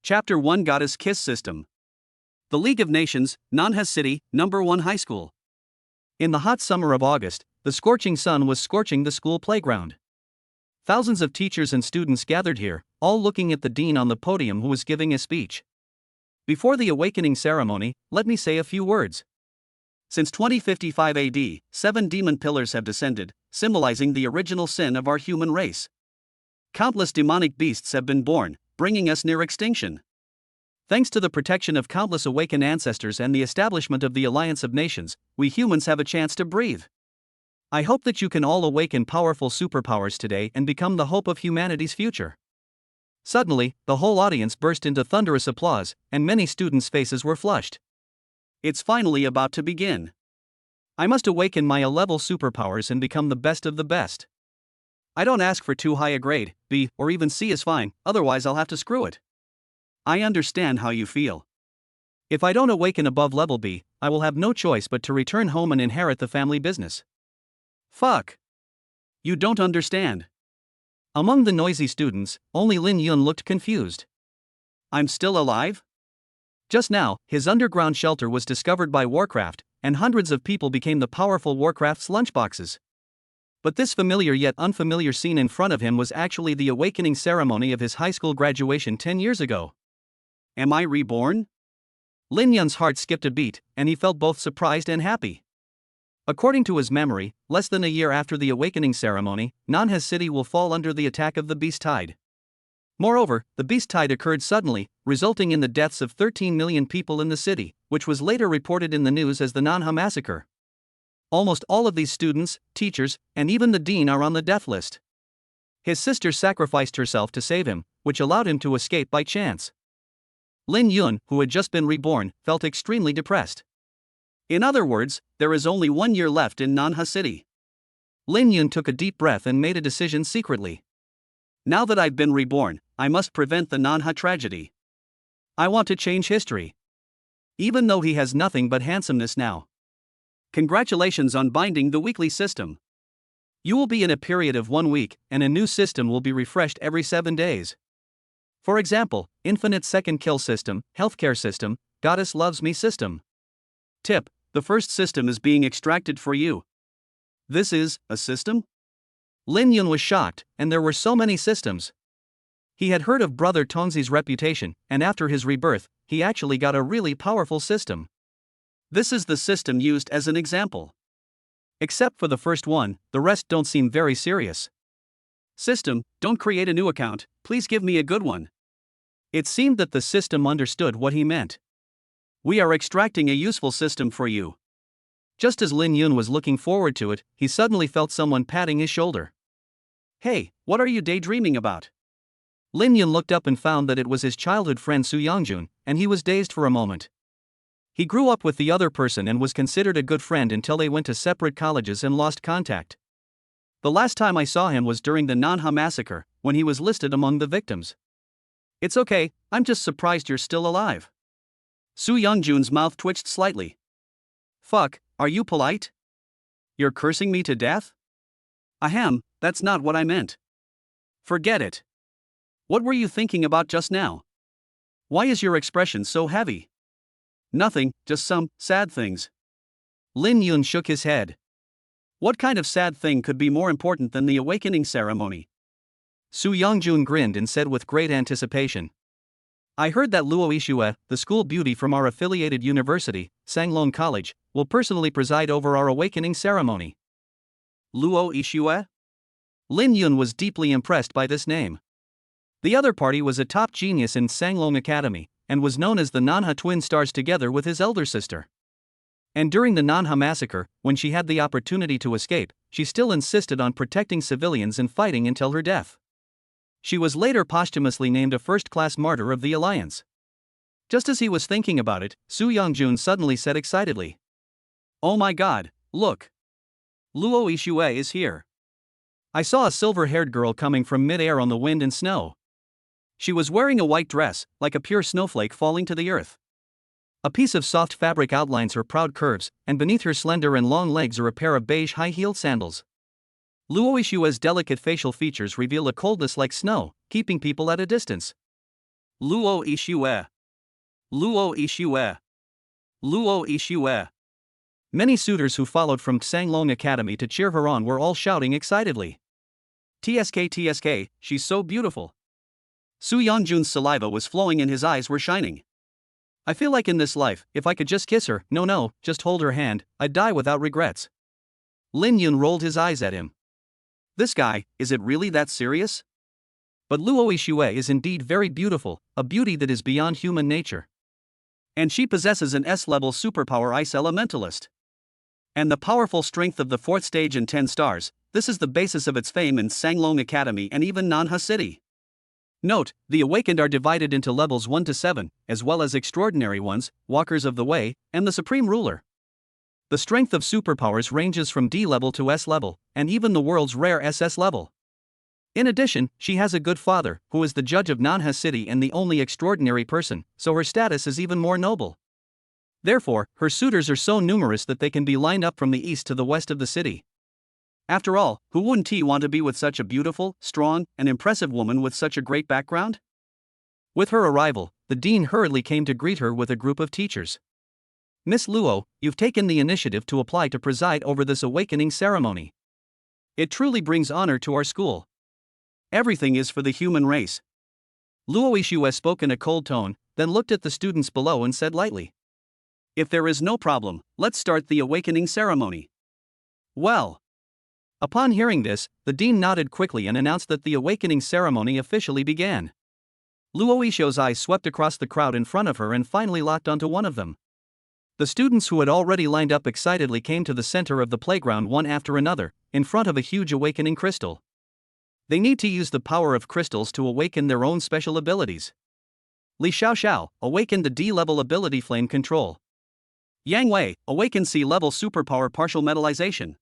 Chapter 1 Goddess Kiss System. The League of Nations, Nanha City, Number 1 High School. In the hot summer of August, the scorching sun was scorching the school playground. Thousands of teachers and students gathered here, all looking at the dean on the podium who was giving a speech. Before the awakening ceremony, let me say a few words. Since 2055 AD, 7 demon pillars have descended, symbolizing the original sin of our human race. Countless demonic beasts have been born, bringing us near extinction. Thanks to the protection of countless awakened ancestors and the establishment of the Alliance of Nations, we humans have a chance to breathe. I hope that you can all awaken powerful superpowers today and become the hope of humanity's future. Suddenly, the whole audience burst into thunderous applause, and many students' faces were flushed. It's finally about to begin. I must awaken my A-level superpowers and become the best of the best. I don't ask for too high a grade, B or even C is fine, otherwise I'll have to screw it. I understand how you feel. If I don't awaken above level B, I will have no choice but to return home and inherit the family business. Fuck. You don't understand. Among the noisy students, only Lin Yun looked confused. I'm still alive? Just now, his underground shelter was discovered by Warcraft, and hundreds of people became the powerful Warcraft's lunchboxes. But this familiar yet unfamiliar scene in front of him was actually the awakening ceremony of his high school graduation 10 years ago. Am I reborn? Lin Yun's heart skipped a beat, and he felt both surprised and happy. According to his memory, less than a year after the awakening ceremony, Nanha City will fall under the attack of the Beast Tide. Moreover, the Beast Tide occurred suddenly, resulting in the deaths of 13 million people in the city, which was later reported in the news as the Nanha Massacre. Almost all of these students, teachers, and even the dean are on the death list. His sister sacrificed herself to save him, which allowed him to escape by chance. Lin Yun, who had just been reborn, felt extremely depressed. In other words, there is only 1 year left in Nanha City. Lin Yun took a deep breath and made a decision secretly. Now that I've been reborn, I must prevent the Nanha tragedy. I want to change history. Even though he has nothing but handsomeness now. Congratulations on binding the weekly system. You will be in a period of 1 week, and a new system will be refreshed every 7 days. For example, Infinite Second Kill System, Healthcare System, Goddess Loves Me System. Tip: the first system is being extracted for you. This is a system? Lin Yun was shocked, and there were so many systems. He had heard of Brother Tongzi's reputation, and after his rebirth, he actually got a really powerful system. This is the system used as an example. Except for the first one, the rest don't seem very serious. System, don't create a new account, please give me a good one. It seemed that the system understood what he meant. We are extracting a useful system for you. Just as Lin Yun was looking forward to it, he suddenly felt someone patting his shoulder. Hey, what are you daydreaming about? Lin Yun looked up and found that it was his childhood friend Su Yongjun, and he was dazed for a moment. He grew up with the other person and was considered a good friend until they went to separate colleges and lost contact. The last time I saw him was during the Nanha Massacre, when he was listed among the victims. It's okay, I'm just surprised you're still alive. Su Yongjun's mouth twitched slightly. Fuck, are you polite? You're cursing me to death? Ahem, that's not what I meant. Forget it. What were you thinking about just now? Why is your expression so heavy? Nothing, just some sad things. Lin Yun shook his head. What kind of sad thing could be more important than the awakening ceremony? Su Yongjun grinned and said with great anticipation. I heard that Luo Ishue, the school beauty from our affiliated university, Sanglong College, will personally preside over our awakening ceremony. Luo Ishue? Lin Yun was deeply impressed by this name. The other party was a top genius in Sanglong Academy, and was known as the Nanha Twin Stars together with his elder sister. And during the Nanha Massacre, when she had the opportunity to escape, she still insisted on protecting civilians and fighting until her death. She was later posthumously named a first-class martyr of the Alliance. Just as he was thinking about it, Su Yongjun suddenly said excitedly. Oh my god, look! Luo Ishue is here. I saw a silver-haired girl coming from mid-air on the wind and snow. She was wearing a white dress, like a pure snowflake falling to the earth. A piece of soft fabric outlines her proud curves, and beneath her slender and long legs are a pair of beige high-heeled sandals. Luo Ishue's delicate facial features reveal a coldness like snow, keeping people at a distance. Luo Ishue. Luo Ishue. Luo Ishue. Many suitors who followed from Xianglong Academy to cheer her on were all shouting excitedly. TSK TSK, she's so beautiful. Su Yongjun's saliva was flowing and his eyes were shining. I feel like in this life, if I could just kiss her, no, just hold her hand, I'd die without regrets. Lin Yun rolled his eyes at him. This guy, is it really that serious? But Luo Ishue is indeed very beautiful, a beauty that is beyond human nature. And she possesses an S-level superpower ice elementalist. And the powerful strength of the 4th stage and 10 stars, this is the basis of its fame in Xianglong Academy and even Nanha City. Note, the awakened are divided into levels 1 to 7, as well as extraordinary ones, walkers of the way, and the supreme ruler. The strength of superpowers ranges from D level to S level, and even the world's rare SS level. In addition, she has a good father, who is the judge of Nanha City and the only extraordinary person, so her status is even more noble. Therefore, her suitors are so numerous that they can be lined up from the east to the west of the city. After all, who wouldn't want to be with such a beautiful, strong, and impressive woman with such a great background? With her arrival, the dean hurriedly came to greet her with a group of teachers. Miss Luo, you've taken the initiative to apply to preside over this awakening ceremony. It truly brings honor to our school. Everything is for the human race. Luo Ishue spoke in a cold tone, then looked at the students below and said lightly. If there is no problem, let's start the awakening ceremony. Well. Upon hearing this, the dean nodded quickly and announced that the awakening ceremony officially began. Luo Ishue's eyes swept across the crowd in front of her and finally locked onto one of them. The students who had already lined up excitedly came to the center of the playground one after another, in front of a huge awakening crystal. They need to use the power of crystals to awaken their own special abilities. Li Xiaoxiao awakened the D-level ability Flame Control. Yang Wei awakened C-level superpower Partial Metallization.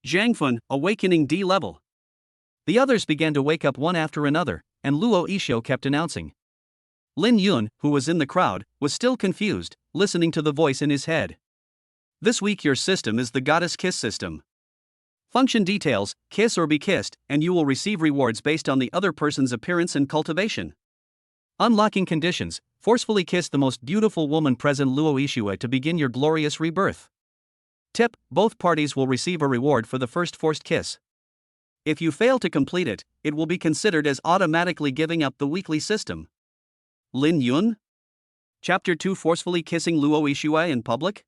Zhang Fun awakening D-level. The others began to wake up one after another, and Luo Ishue kept announcing. Lin Yun, who was in the crowd, was still confused, listening to the voice in his head. This week your system is the Goddess Kiss system. Function details, kiss or be kissed, and you will receive rewards based on the other person's appearance and cultivation. Unlocking conditions, forcefully kiss the most beautiful woman present Luo Ishue to begin your glorious rebirth. Tip, both parties will receive a reward for the first forced kiss. If you fail to complete it, it will be considered as automatically giving up the weekly system. Lin Yun? Chapter 2 Forcefully Kissing Luo Ishue in Public?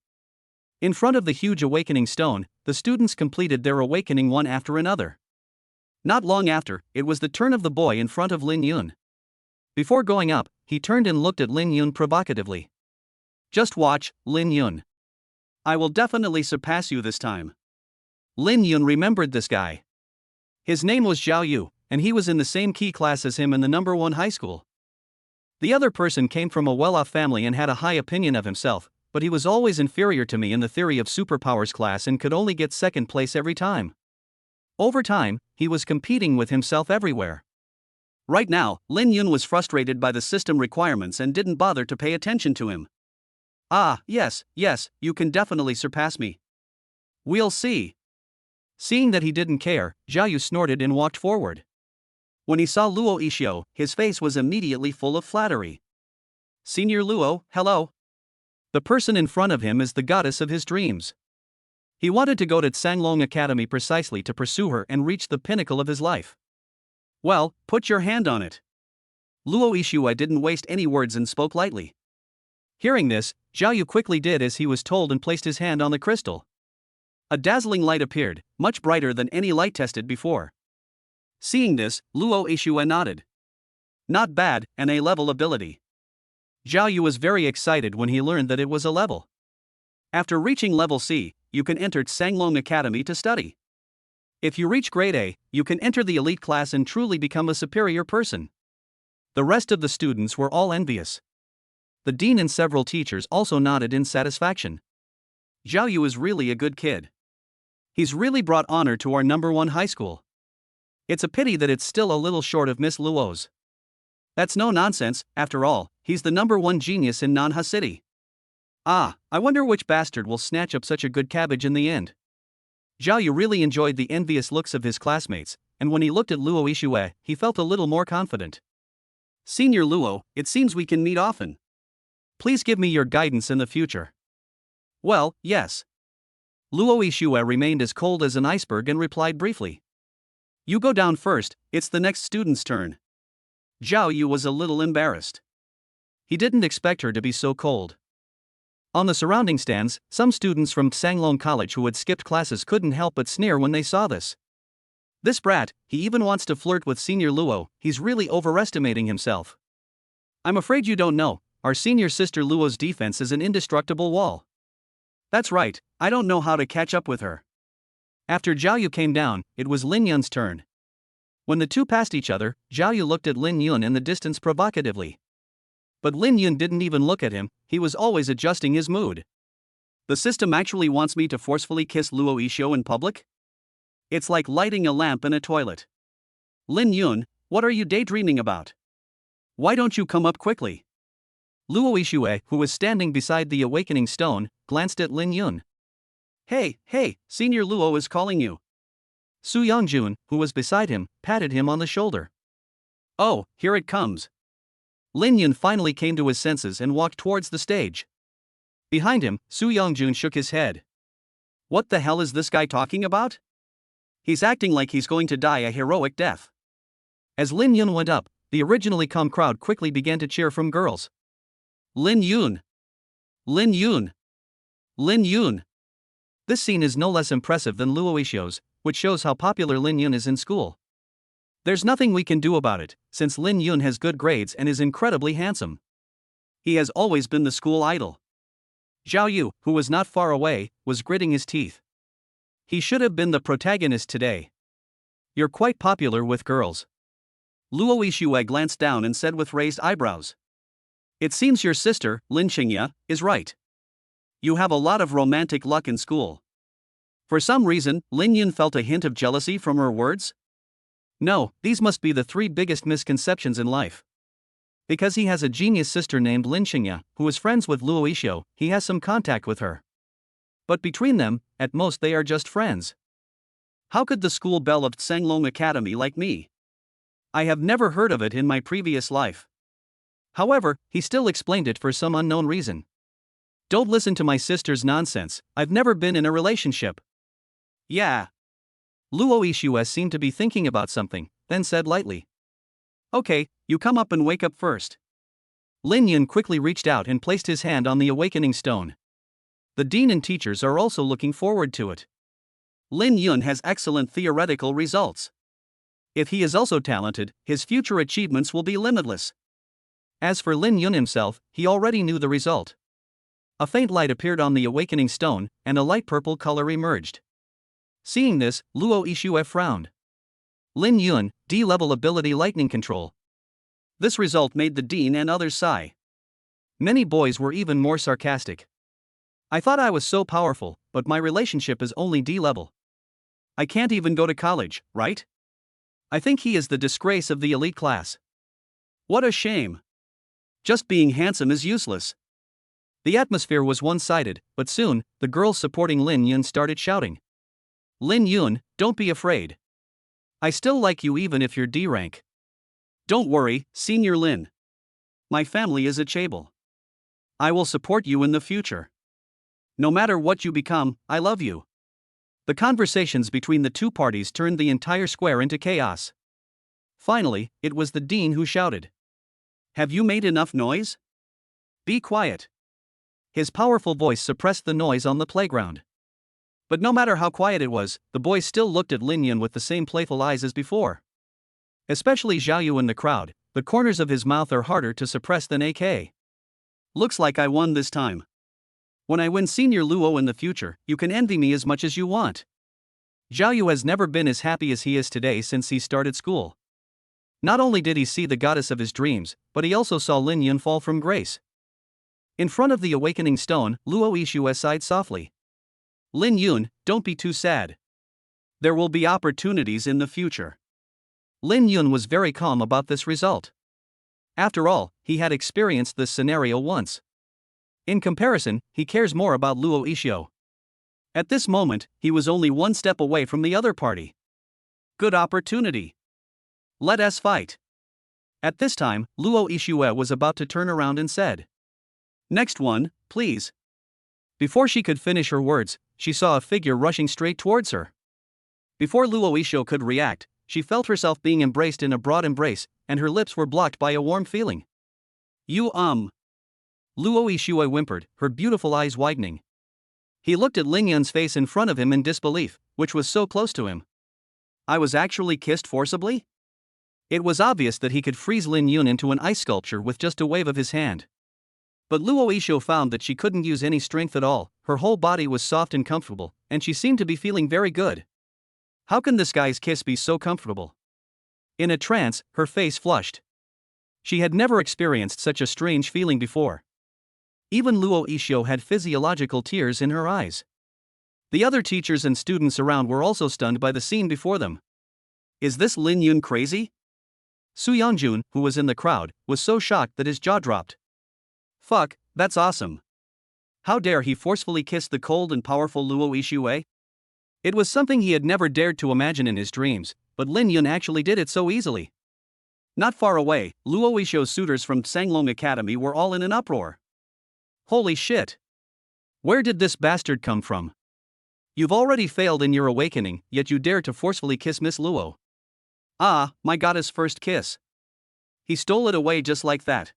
In front of the huge awakening stone, the students completed their awakening one after another. Not long after, it was the turn of the boy in front of Lin Yun. Before going up, he turned and looked at Lin Yun provocatively. Just watch, Lin Yun. I will definitely surpass you this time. Lin Yun remembered this guy. His name was Zhao Yu, and he was in the same key class as him in the number 1 high school. The other person came from a well-off family and had a high opinion of himself, but he was always inferior to me in the theory of superpowers class and could only get second place every time. Over time, he was competing with himself everywhere. Right now, Lin Yun was frustrated by the system requirements and didn't bother to pay attention to him. Ah, yes, you can definitely surpass me. We'll see. Seeing that he didn't care, Zhao Yu snorted and walked forward. When he saw Luo Ishue, his face was immediately full of flattery. Senior Luo, hello. The person in front of him is the goddess of his dreams. He wanted to go to Xianglong Academy precisely to pursue her and reach the pinnacle of his life. Well, put your hand on it. Luo Ishue didn't waste any words and spoke lightly. Hearing this, Zhao Yu quickly did as he was told and placed his hand on the crystal. A dazzling light appeared, much brighter than any light tested before. Seeing this, Luo Ishue nodded. Not bad, an A-level ability. Zhao Yu was very excited when he learned that it was a level. After reaching level C, you can enter Xianglong Academy to study. If you reach grade A, you can enter the elite class and truly become a superior person. The rest of the students were all envious. The dean and several teachers also nodded in satisfaction. Zhao Yu is really a good kid. He's really brought honor to our number 1 high school. It's a pity that it's still a little short of Miss Luo's. That's no nonsense, after all, he's the number 1 genius in Nanha City. Ah, I wonder which bastard will snatch up such a good cabbage in the end. Zhao Yu really enjoyed the envious looks of his classmates, and when he looked at Luo Ishue, he felt a little more confident. Senior Luo, it seems we can meet often. Please give me your guidance in the future. Well, yes. Luo Yixue remained as cold as an iceberg and replied briefly. You go down first, it's the next student's turn. Zhao Yu was a little embarrassed. He didn't expect her to be so cold. On the surrounding stands, some students from Sanglong College who had skipped classes couldn't help but sneer when they saw this. This brat, he even wants to flirt with Senior Luo, he's really overestimating himself. I'm afraid you don't know, our senior sister Luo's defense is an indestructible wall. That's right, I don't know how to catch up with her. After Zhao Yu came down, it was Lin Yun's turn. When the two passed each other, Zhao Yu looked at Lin Yun in the distance provocatively. But Lin Yun didn't even look at him, he was always adjusting his mood. The system actually wants me to forcefully kiss Luo Yixue in public? It's like lighting a lamp in a toilet. Lin Yun, what are you daydreaming about? Why don't you come up quickly? Luo Yixue, who was standing beside the awakening stone, glanced at Lin Yun. Hey, Senior Luo is calling you. Su Yongjun, who was beside him, patted him on the shoulder. Oh, here it comes. Lin Yun finally came to his senses and walked towards the stage. Behind him, Su Yongjun shook his head. What the hell is this guy talking about? He's acting like he's going to die a heroic death. As Lin Yun went up, the originally calm crowd quickly began to cheer from girls. Lin Yun! Lin Yun! Lin Yun! This scene is no less impressive than Luo Yixue's, which shows how popular Lin Yun is in school. There's nothing we can do about it, since Lin Yun has good grades and is incredibly handsome. He has always been the school idol. Zhao Yu, who was not far away, was gritting his teeth. He should have been the protagonist today. You're quite popular with girls. Luo Yixue glanced down and said with raised eyebrows. It seems your sister, Lin Xingya, is right. You have a lot of romantic luck in school. For some reason, Lin Yun felt a hint of jealousy from her words. No, these must be the three biggest misconceptions in life. Because he has a genius sister named Lin Xingya, who is friends with Luo Yixue, he has some contact with her. But between them, at most they are just friends. How could the school belle of Sanglong Academy like me? I have never heard of it in my previous life. However, he still explained it for some unknown reason. Don't listen to my sister's nonsense, I've never been in a relationship. Yeah. Luo Yixue seemed to be thinking about something, then said lightly. Okay, you come up and wake up first. Lin Yun quickly reached out and placed his hand on the awakening stone. The dean and teachers are also looking forward to it. Lin Yun has excellent theoretical results. If he is also talented, his future achievements will be limitless. As for Lin Yun himself, he already knew the result. A faint light appeared on the awakening stone, and a light purple color emerged. Seeing this, Luo Yixue frowned. Lin Yun, D-level ability lightning control. This result made the dean and others sigh. Many boys were even more sarcastic. I thought I was so powerful, but my relationship is only D-level. I can't even go to college, right? I think he is the disgrace of the elite class. What a shame. Just being handsome is useless. The atmosphere was one-sided, but soon, the girls supporting Lin Yun started shouting. Lin Yun, don't be afraid. I still like you even if you're D rank. Don't worry, Senior Lin. My family is a chaebol. I will support you in the future. No matter what you become, I love you. The conversations between the two parties turned the entire square into chaos. Finally, it was the dean who shouted. Have you made enough noise? Be quiet. His powerful voice suppressed the noise on the playground. But no matter how quiet it was, the boys still looked at Lin Yun with the same playful eyes as before. Especially Zhao Yu in the crowd, the corners of his mouth are harder to suppress than AK. Looks like I won this time. When I win Senior Luo in the future, you can envy me as much as you want. Zhao Yu has never been as happy as he is today since he started school. Not only did he see the goddess of his dreams, but he also saw Lin Yun fall from grace. In front of the awakening stone, Luo Yixue sighed softly. Lin Yun, don't be too sad. There will be opportunities in the future. Lin Yun was very calm about this result. After all, he had experienced this scenario once. In comparison, he cares more about Luo Yixue. At this moment, he was only one step away from the other party. Good opportunity. Let us fight. At this time, Luo Yixue was about to turn around and said, "Next one, please." Before she could finish her words, she saw a figure rushing straight towards her. Before Luo Yixue could react, she felt herself being embraced in a broad embrace, and her lips were blocked by a warm feeling. Luo Yixue whimpered, her beautiful eyes widening. He looked at Lin Yun's face in front of him in disbelief, which was so close to him. I was actually kissed forcibly? It was obvious that he could freeze Lin Yun into an ice sculpture with just a wave of his hand. But Luo Yixue found that she couldn't use any strength at all, her whole body was soft and comfortable, and she seemed to be feeling very good. How can this guy's kiss be so comfortable? In a trance, her face flushed. She had never experienced such a strange feeling before. Even Luo Yixue had physiological tears in her eyes. The other teachers and students around were also stunned by the scene before them. Is this Lin Yun crazy? Su Yangjun, who was in the crowd, was so shocked that his jaw dropped. Fuck, that's awesome. How dare he forcefully kiss the cold and powerful Luo Yixue? It was something he had never dared to imagine in his dreams, but Lin Yun actually did it so easily. Not far away, Luo Yixue's suitors from Sanglong Academy were all in an uproar. Holy shit! Where did this bastard come from? You've already failed in your awakening, yet you dare to forcefully kiss Miss Luo. Ah, my goddess' first kiss. He stole it away just like that.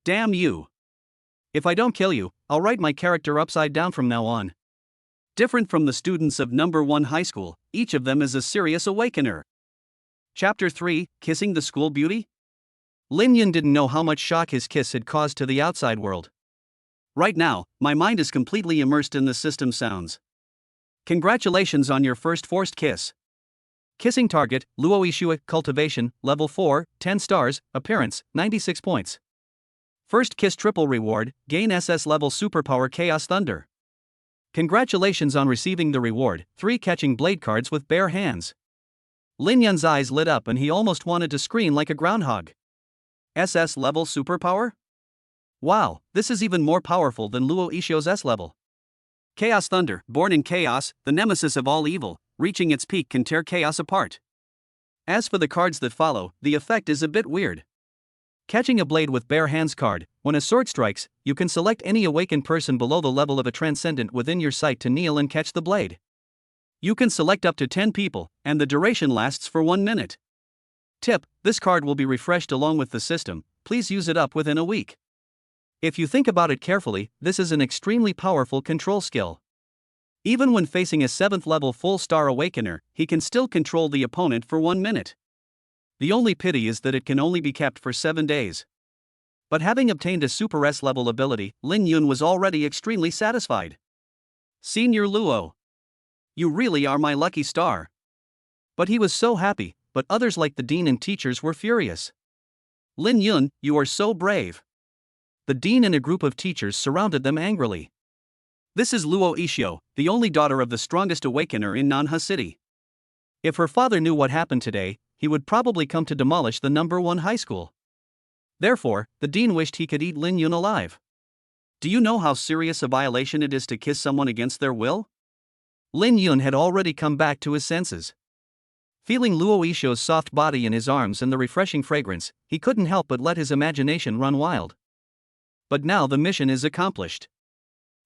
Damn you. If I don't kill you, I'll write my character upside down from now on. Different from the students of number 1 high school, each of them is a serious awakener. Chapter 3, Kissing the School Beauty? Lin Yun didn't know how much shock his kiss had caused to the outside world. Right now, my mind is completely immersed in the system sounds. Congratulations on your first forced kiss. Kissing target, Luo Yixue, cultivation, level 4, 10 stars, appearance, 96 points. First kiss triple reward, gain SS level superpower Chaos Thunder. Congratulations on receiving the reward, 3 catching blade cards with bare hands. Lin Yun's eyes lit up and he almost wanted to scream like a groundhog. SS level superpower? Wow, this is even more powerful than Luo Yixue's S level. Chaos Thunder, born in chaos, the nemesis of all evil, reaching its peak can tear chaos apart. As for the cards that follow, the effect is a bit weird. Catching a blade with bare hands card, when a sword strikes, you can select any awakened person below the level of a transcendent within your sight to kneel and catch the blade. You can select up to 10 people, and the duration lasts for 1 minute. Tip: this card will be refreshed along with the system, please use it up within a week. If you think about it carefully, this is an extremely powerful control skill. Even when facing a 7th level full star awakener, he can still control the opponent for 1 minute. The only pity is that it can only be kept for 7 days. But having obtained a Super S level ability, Lin Yun was already extremely satisfied. Senior Luo. You really are my lucky star. But he was so happy, but others like the dean and teachers were furious. Lin Yun, you are so brave. The dean and a group of teachers surrounded them angrily. This is Luo Yixue, the only daughter of the strongest awakener in Nanha City. If her father knew what happened today, he would probably come to demolish the number 1 high school. Therefore, the dean wished he could eat Lin Yun alive. Do you know how serious a violation it is to kiss someone against their will? Lin Yun had already come back to his senses. Feeling Luo Yixue's soft body in his arms and the refreshing fragrance, he couldn't help but let his imagination run wild. But now the mission is accomplished.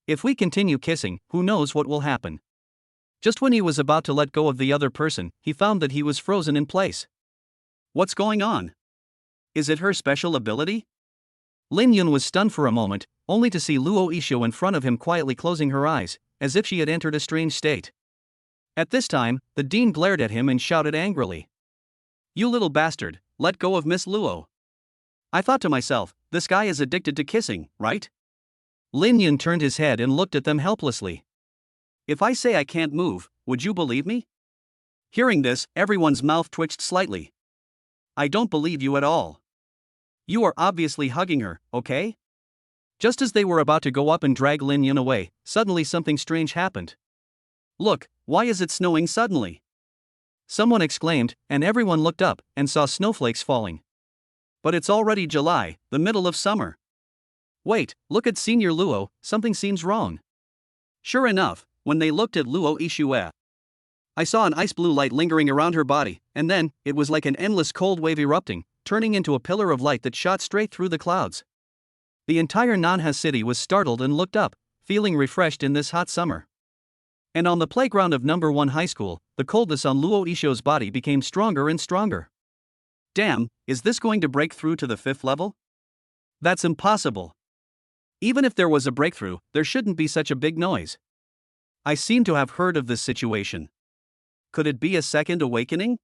If we continue kissing, who knows what will happen? Just when he was about to let go of the other person, he found that he was frozen in place. What's going on? Is it her special ability? Lin Yun was stunned for a moment, only to see Luo Yixue in front of him quietly closing her eyes, as if she had entered a strange state. At this time, the dean glared at him and shouted angrily. You little bastard, let go of Miss Luo. I thought to myself, this guy is addicted to kissing, right? Lin Yun turned his head and looked at them helplessly. If I say I can't move, would you believe me? Hearing this, everyone's mouth twitched slightly. I don't believe you at all. You are obviously hugging her, okay? Just as they were about to go up and drag Lin Yun away, suddenly something strange happened. Look, why is it snowing suddenly? Someone exclaimed, and everyone looked up and saw snowflakes falling. But it's already July, the middle of summer. Wait, look at Senior Luo, something seems wrong. Sure enough, when they looked at Luo Yixue, I saw an ice blue light lingering around her body, and then, it was like an endless cold wave erupting, turning into a pillar of light that shot straight through the clouds. The entire Nanha city was startled and looked up, feeling refreshed in this hot summer. And on the playground of number 1 high school, the coldness on Luo Isho's body became stronger and stronger. Damn, is this going to break through to the 5th level? That's impossible. Even if there was a breakthrough, there shouldn't be such a big noise. I seem to have heard of this situation. Could it be a second awakening?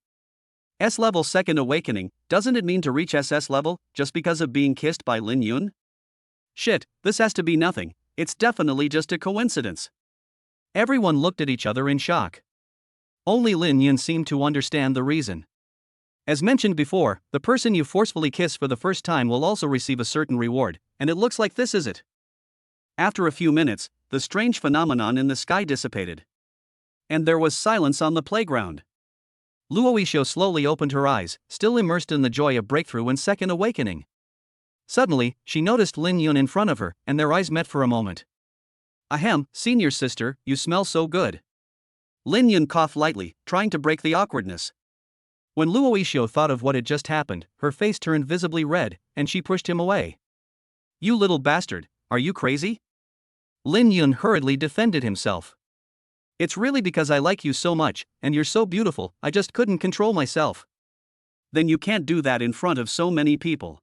S-level second awakening, doesn't it mean to reach SS level, just because of being kissed by Lin Yun? Shit, this has to be nothing, it's definitely just a coincidence. Everyone looked at each other in shock. Only Lin Yun seemed to understand the reason. As mentioned before, the person you forcefully kiss for the first time will also receive a certain reward, and it looks like this is it. After a few minutes, the strange phenomenon in the sky dissipated. And there was silence on the playground. Luo Isho slowly opened her eyes, still immersed in the joy of breakthrough and second awakening. Suddenly, she noticed Lin Yun in front of her, and their eyes met for a moment. Ahem, senior sister, you smell so good. Lin Yun coughed lightly, trying to break the awkwardness. When Luo Isho thought of what had just happened, her face turned visibly red, and she pushed him away. You little bastard, are you crazy? Lin Yun hurriedly defended himself. It's really because I like you so much, and you're so beautiful, I just couldn't control myself. Then you can't do that in front of so many people.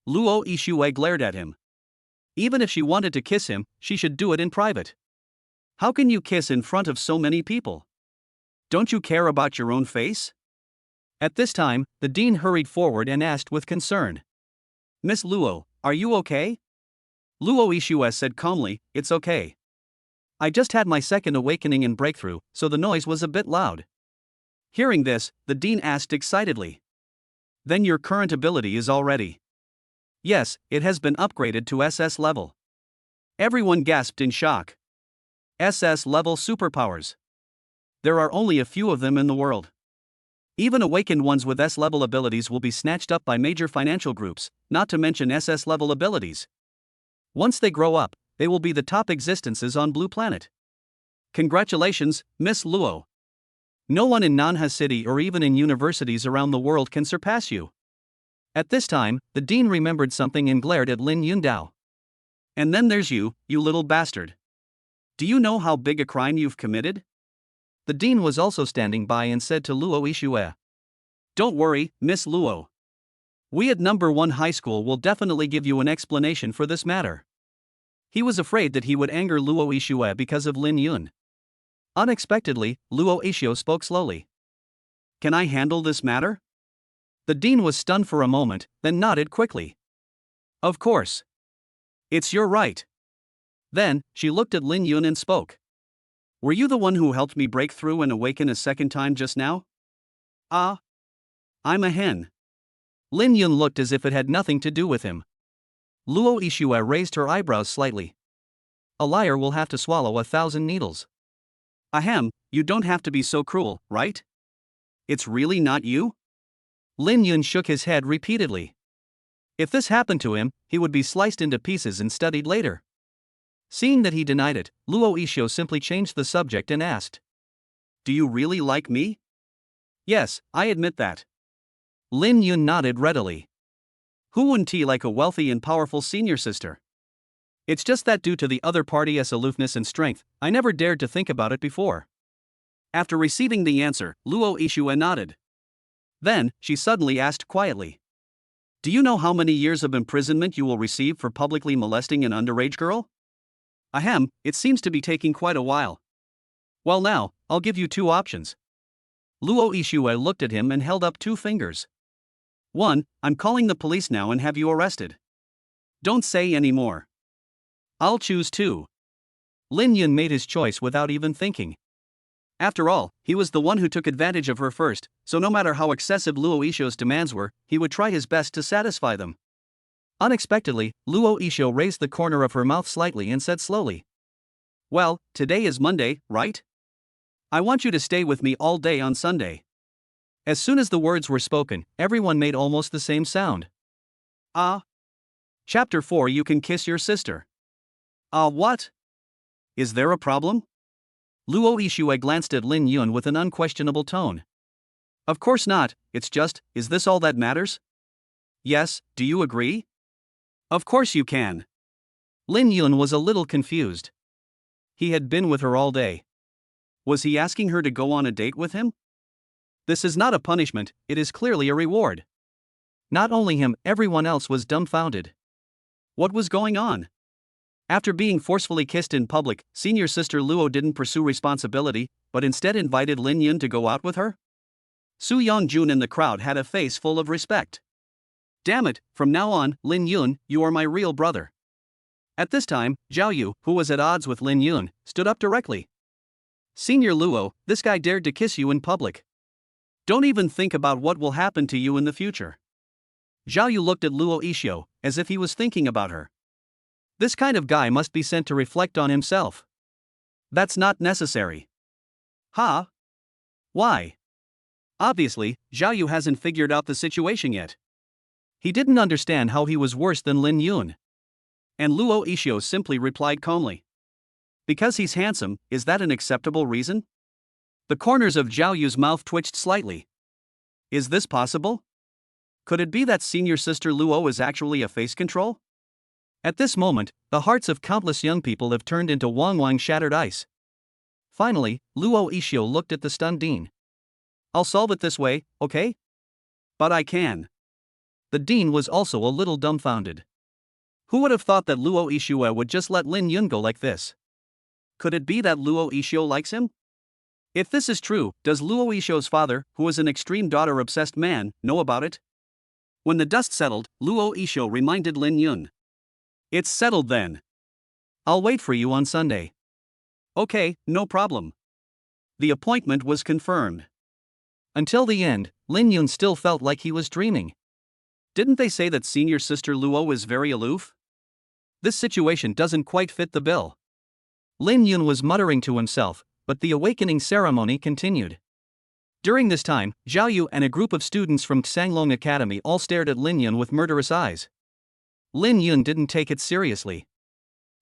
Luo Isho glared at him. Even if she wanted to kiss him, she should do it in private. How can you kiss in front of so many people? Don't you care about your own face? At this time, the dean hurried forward and asked with concern. Miss Luo, are you okay? Luo Isho said calmly, it's okay. I just had my second awakening and breakthrough, so the noise was a bit loud. Hearing this, the dean asked excitedly. Then your current ability is already. Yes, it has been upgraded to SS level. Everyone gasped in shock. SS level superpowers. There are only a few of them in the world. Even awakened ones with S-level abilities will be snatched up by major financial groups, not to mention SS-level abilities. Once they grow up, they will be the top existences on Blue Planet. Congratulations, Miss Luo. No one in Nanha City or even in universities around the world can surpass you. At this time, the dean remembered something and glared at Lin Yundao. And then there's you little bastard. Do you know how big a crime you've committed? The dean was also standing by and said to Luo Isho. Don't worry, Miss Luo. We at number 1 high school will definitely give you an explanation for this matter. He was afraid that he would anger Luo Isho because of Lin Yun. Unexpectedly, Luo Isho spoke slowly. Can I handle this matter? The dean was stunned for a moment, then nodded quickly. Of course. It's your right. Then, she looked at Lin Yun and spoke. Were you the one who helped me break through and awaken a second time just now? Ah. I'm a hen. Lin Yun looked as if it had nothing to do with him. Luo Isho raised her eyebrows slightly. A liar will have to swallow 1,000 needles. Ahem, you don't have to be so cruel, right? It's really not you? Lin Yun shook his head repeatedly. If this happened to him, he would be sliced into pieces and studied later. Seeing that he denied it, Luo Isho simply changed the subject and asked. Do you really like me? Yes, I admit that. Lin Yun nodded readily. Who wouldn't he like a wealthy and powerful senior sister? It's just that due to the other party's aloofness and strength, I never dared to think about it before. After receiving the answer, Luo Isho nodded. Then, she suddenly asked quietly. Do you know how many years of imprisonment you will receive for publicly molesting an underage girl? Ahem, it seems to be taking quite a while. Well now, I'll give you 2 options. Luo Isho looked at him and held up 2 fingers. 1, I'm calling the police now and have you arrested. Don't say any more. I'll choose 2. Lin Yun made his choice without even thinking. After all, he was the one who took advantage of her first, so no matter how excessive Luo Isho's demands were, he would try his best to satisfy them. Unexpectedly, Luo Isho raised the corner of her mouth slightly and said slowly. Well, today is Monday, right? I want you to stay with me all day on Sunday. As soon as the words were spoken, everyone made almost the same sound. Ah. Chapter 4 You can kiss your sister. What? Is there a problem? Luo Isho glanced at Lin Yun with an unquestionable tone. Of course not, it's just, is this all that matters? Yes, do you agree? Of course you can. Lin Yun was a little confused. He had been with her all day. Was he asking her to go on a date with him? This is not a punishment, it is clearly a reward. Not only him, everyone else was dumbfounded. What was going on? After being forcefully kissed in public, senior sister Luo didn't pursue responsibility, but instead invited Lin Yun to go out with her? Su Yongjun in the crowd had a face full of respect. Damn it, from now on, Lin Yun, you are my real brother. At this time, Zhao Yu, who was at odds with Lin Yun, stood up directly. Senior Luo, this guy dared to kiss you in public. Don't even think about what will happen to you in the future. Zhao Yu looked at Luo Yixio, as if he was thinking about her. This kind of guy must be sent to reflect on himself. That's not necessary. Huh? Why? Obviously, Zhao Yu hasn't figured out the situation yet. He didn't understand how he was worse than Lin Yun. And Luo Yixio simply replied calmly. Because he's handsome, is that an acceptable reason? The corners of Zhao Yu's mouth twitched slightly. Is this possible? Could it be that senior sister Luo is actually a face control? At this moment, the hearts of countless young people have turned into wang shattered ice. Finally, Luo Yixio looked at the stunned dean. I'll solve it this way, okay? But I can. The dean was also a little dumbfounded. Who would have thought that Luo Yixio would just let Lin Yun go like this? Could it be that Luo Yixio likes him? If this is true, does Luo Yixio's father, who is an extreme daughter-obsessed man, know about it? When the dust settled, Luo Yixio reminded Lin Yun. It's settled then. I'll wait for you on Sunday. Okay, no problem. The appointment was confirmed. Until the end, Lin Yun still felt like he was dreaming. Didn't they say that senior sister Luo is very aloof? This situation doesn't quite fit the bill. Lin Yun was muttering to himself, but the awakening ceremony continued. During this time, Zhao Yu and a group of students from Xianglong Academy all stared at Lin Yun with murderous eyes. Lin Yun didn't take it seriously.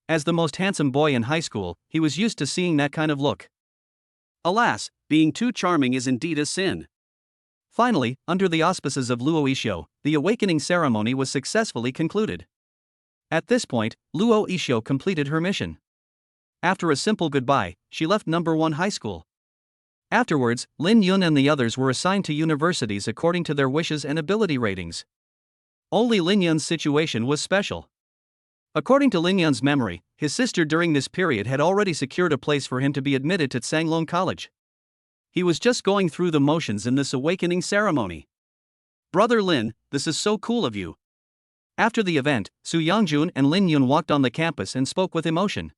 As the most handsome boy in high school, he was used to seeing that kind of look. Alas, being too charming is indeed a sin. Finally, under the auspices of Luo Yixio, the awakening ceremony was successfully concluded. At this point, Luo Yixio completed her mission. After a simple goodbye, she left number 1 high school. Afterwards, Lin Yun and the others were assigned to universities according to their wishes and ability ratings. Only Lin Yun's situation was special. According to Lin Yun's memory, his sister during this period had already secured a place for him to be admitted to Xianglong College. He was just going through the motions in this awakening ceremony. Brother Lin, this is so cool of you. After the event, Su Yongjun and Lin Yun walked on the campus and spoke with emotion.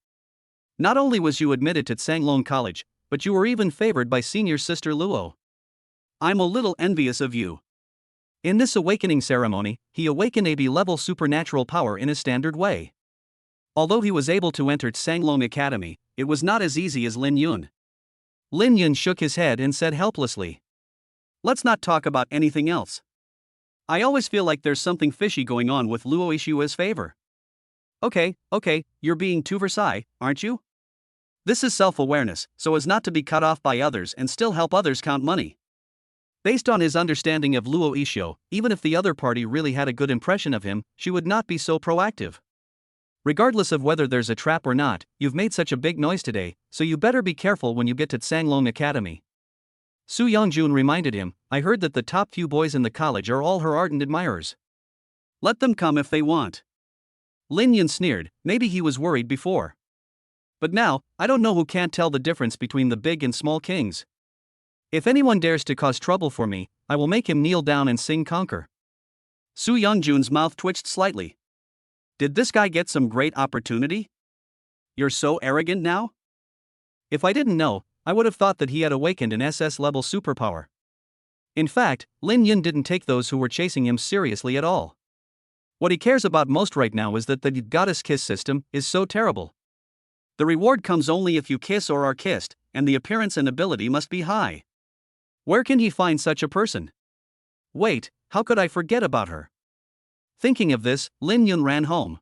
Not only was you admitted to Xianglong College, but you were even favored by senior sister Luo. I'm a little envious of you. In this awakening ceremony, he awakened a B-level supernatural power in a standard way. Although he was able to enter Xianglong Academy, it was not as easy as Lin Yun. Lin Yun shook his head and said helplessly. Let's not talk about anything else. I always feel like there's something fishy going on with Luo Yixio's favor. Okay, you're being too Versailles, aren't you? This is self-awareness, so as not to be cut off by others and still help others count money. Based on his understanding of Luo Yixio, even if the other party really had a good impression of him, she would not be so proactive. Regardless of whether there's a trap or not, you've made such a big noise today, so you better be careful when you get to Xianglong Academy. Su Yongjun reminded him, I heard that the top few boys in the college are all her ardent admirers. Let them come if they want. Lin Yun sneered, maybe he was worried before. But now, I don't know who can't tell the difference between the big and small kings. If anyone dares to cause trouble for me, I will make him kneel down and sing conquer. Su Yongjun's mouth twitched slightly. Did this guy get some great opportunity? You're so arrogant now? If I didn't know, I would have thought that he had awakened an SS-level superpower. In fact, Lin Yun didn't take those who were chasing him seriously at all. What he cares about most right now is that the goddess kiss system is so terrible. The reward comes only if you kiss or are kissed, and the appearance and ability must be high. Where can he find such a person? Wait, how could I forget about her? Thinking of this, Lin Yun ran home.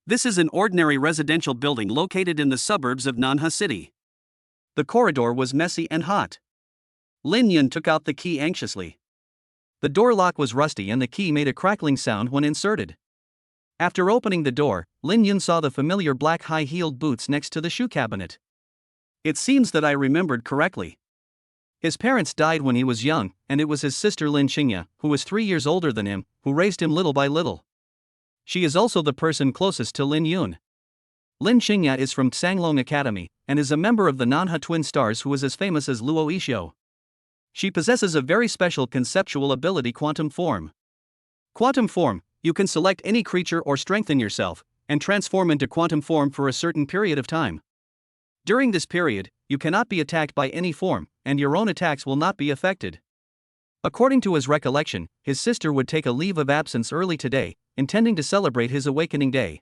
This is an ordinary residential building located in the suburbs of Nanha City. The corridor was messy and hot. Lin Yun took out the key anxiously. The door lock was rusty and the key made a crackling sound when inserted. After opening the door, Lin Yun saw the familiar black high-heeled boots next to the shoe cabinet. It seems that I remembered correctly. His parents died when he was young, and it was his sister Lin Xingya, who was 3 years older than him, who raised him little by little. She is also the person closest to Lin Yun. Lin Xingya is from Sanglong Academy, and is a member of the Nanha Twin Stars who is as famous as Luo Yixio. She possesses a very special conceptual ability, Quantum Form. Quantum Form, you can select any creature or strengthen yourself, and transform into quantum form for a certain period of time. During this period, you cannot be attacked by any form, and your own attacks will not be affected. According to his recollection, his sister would take a leave of absence early today, intending to celebrate his awakening day.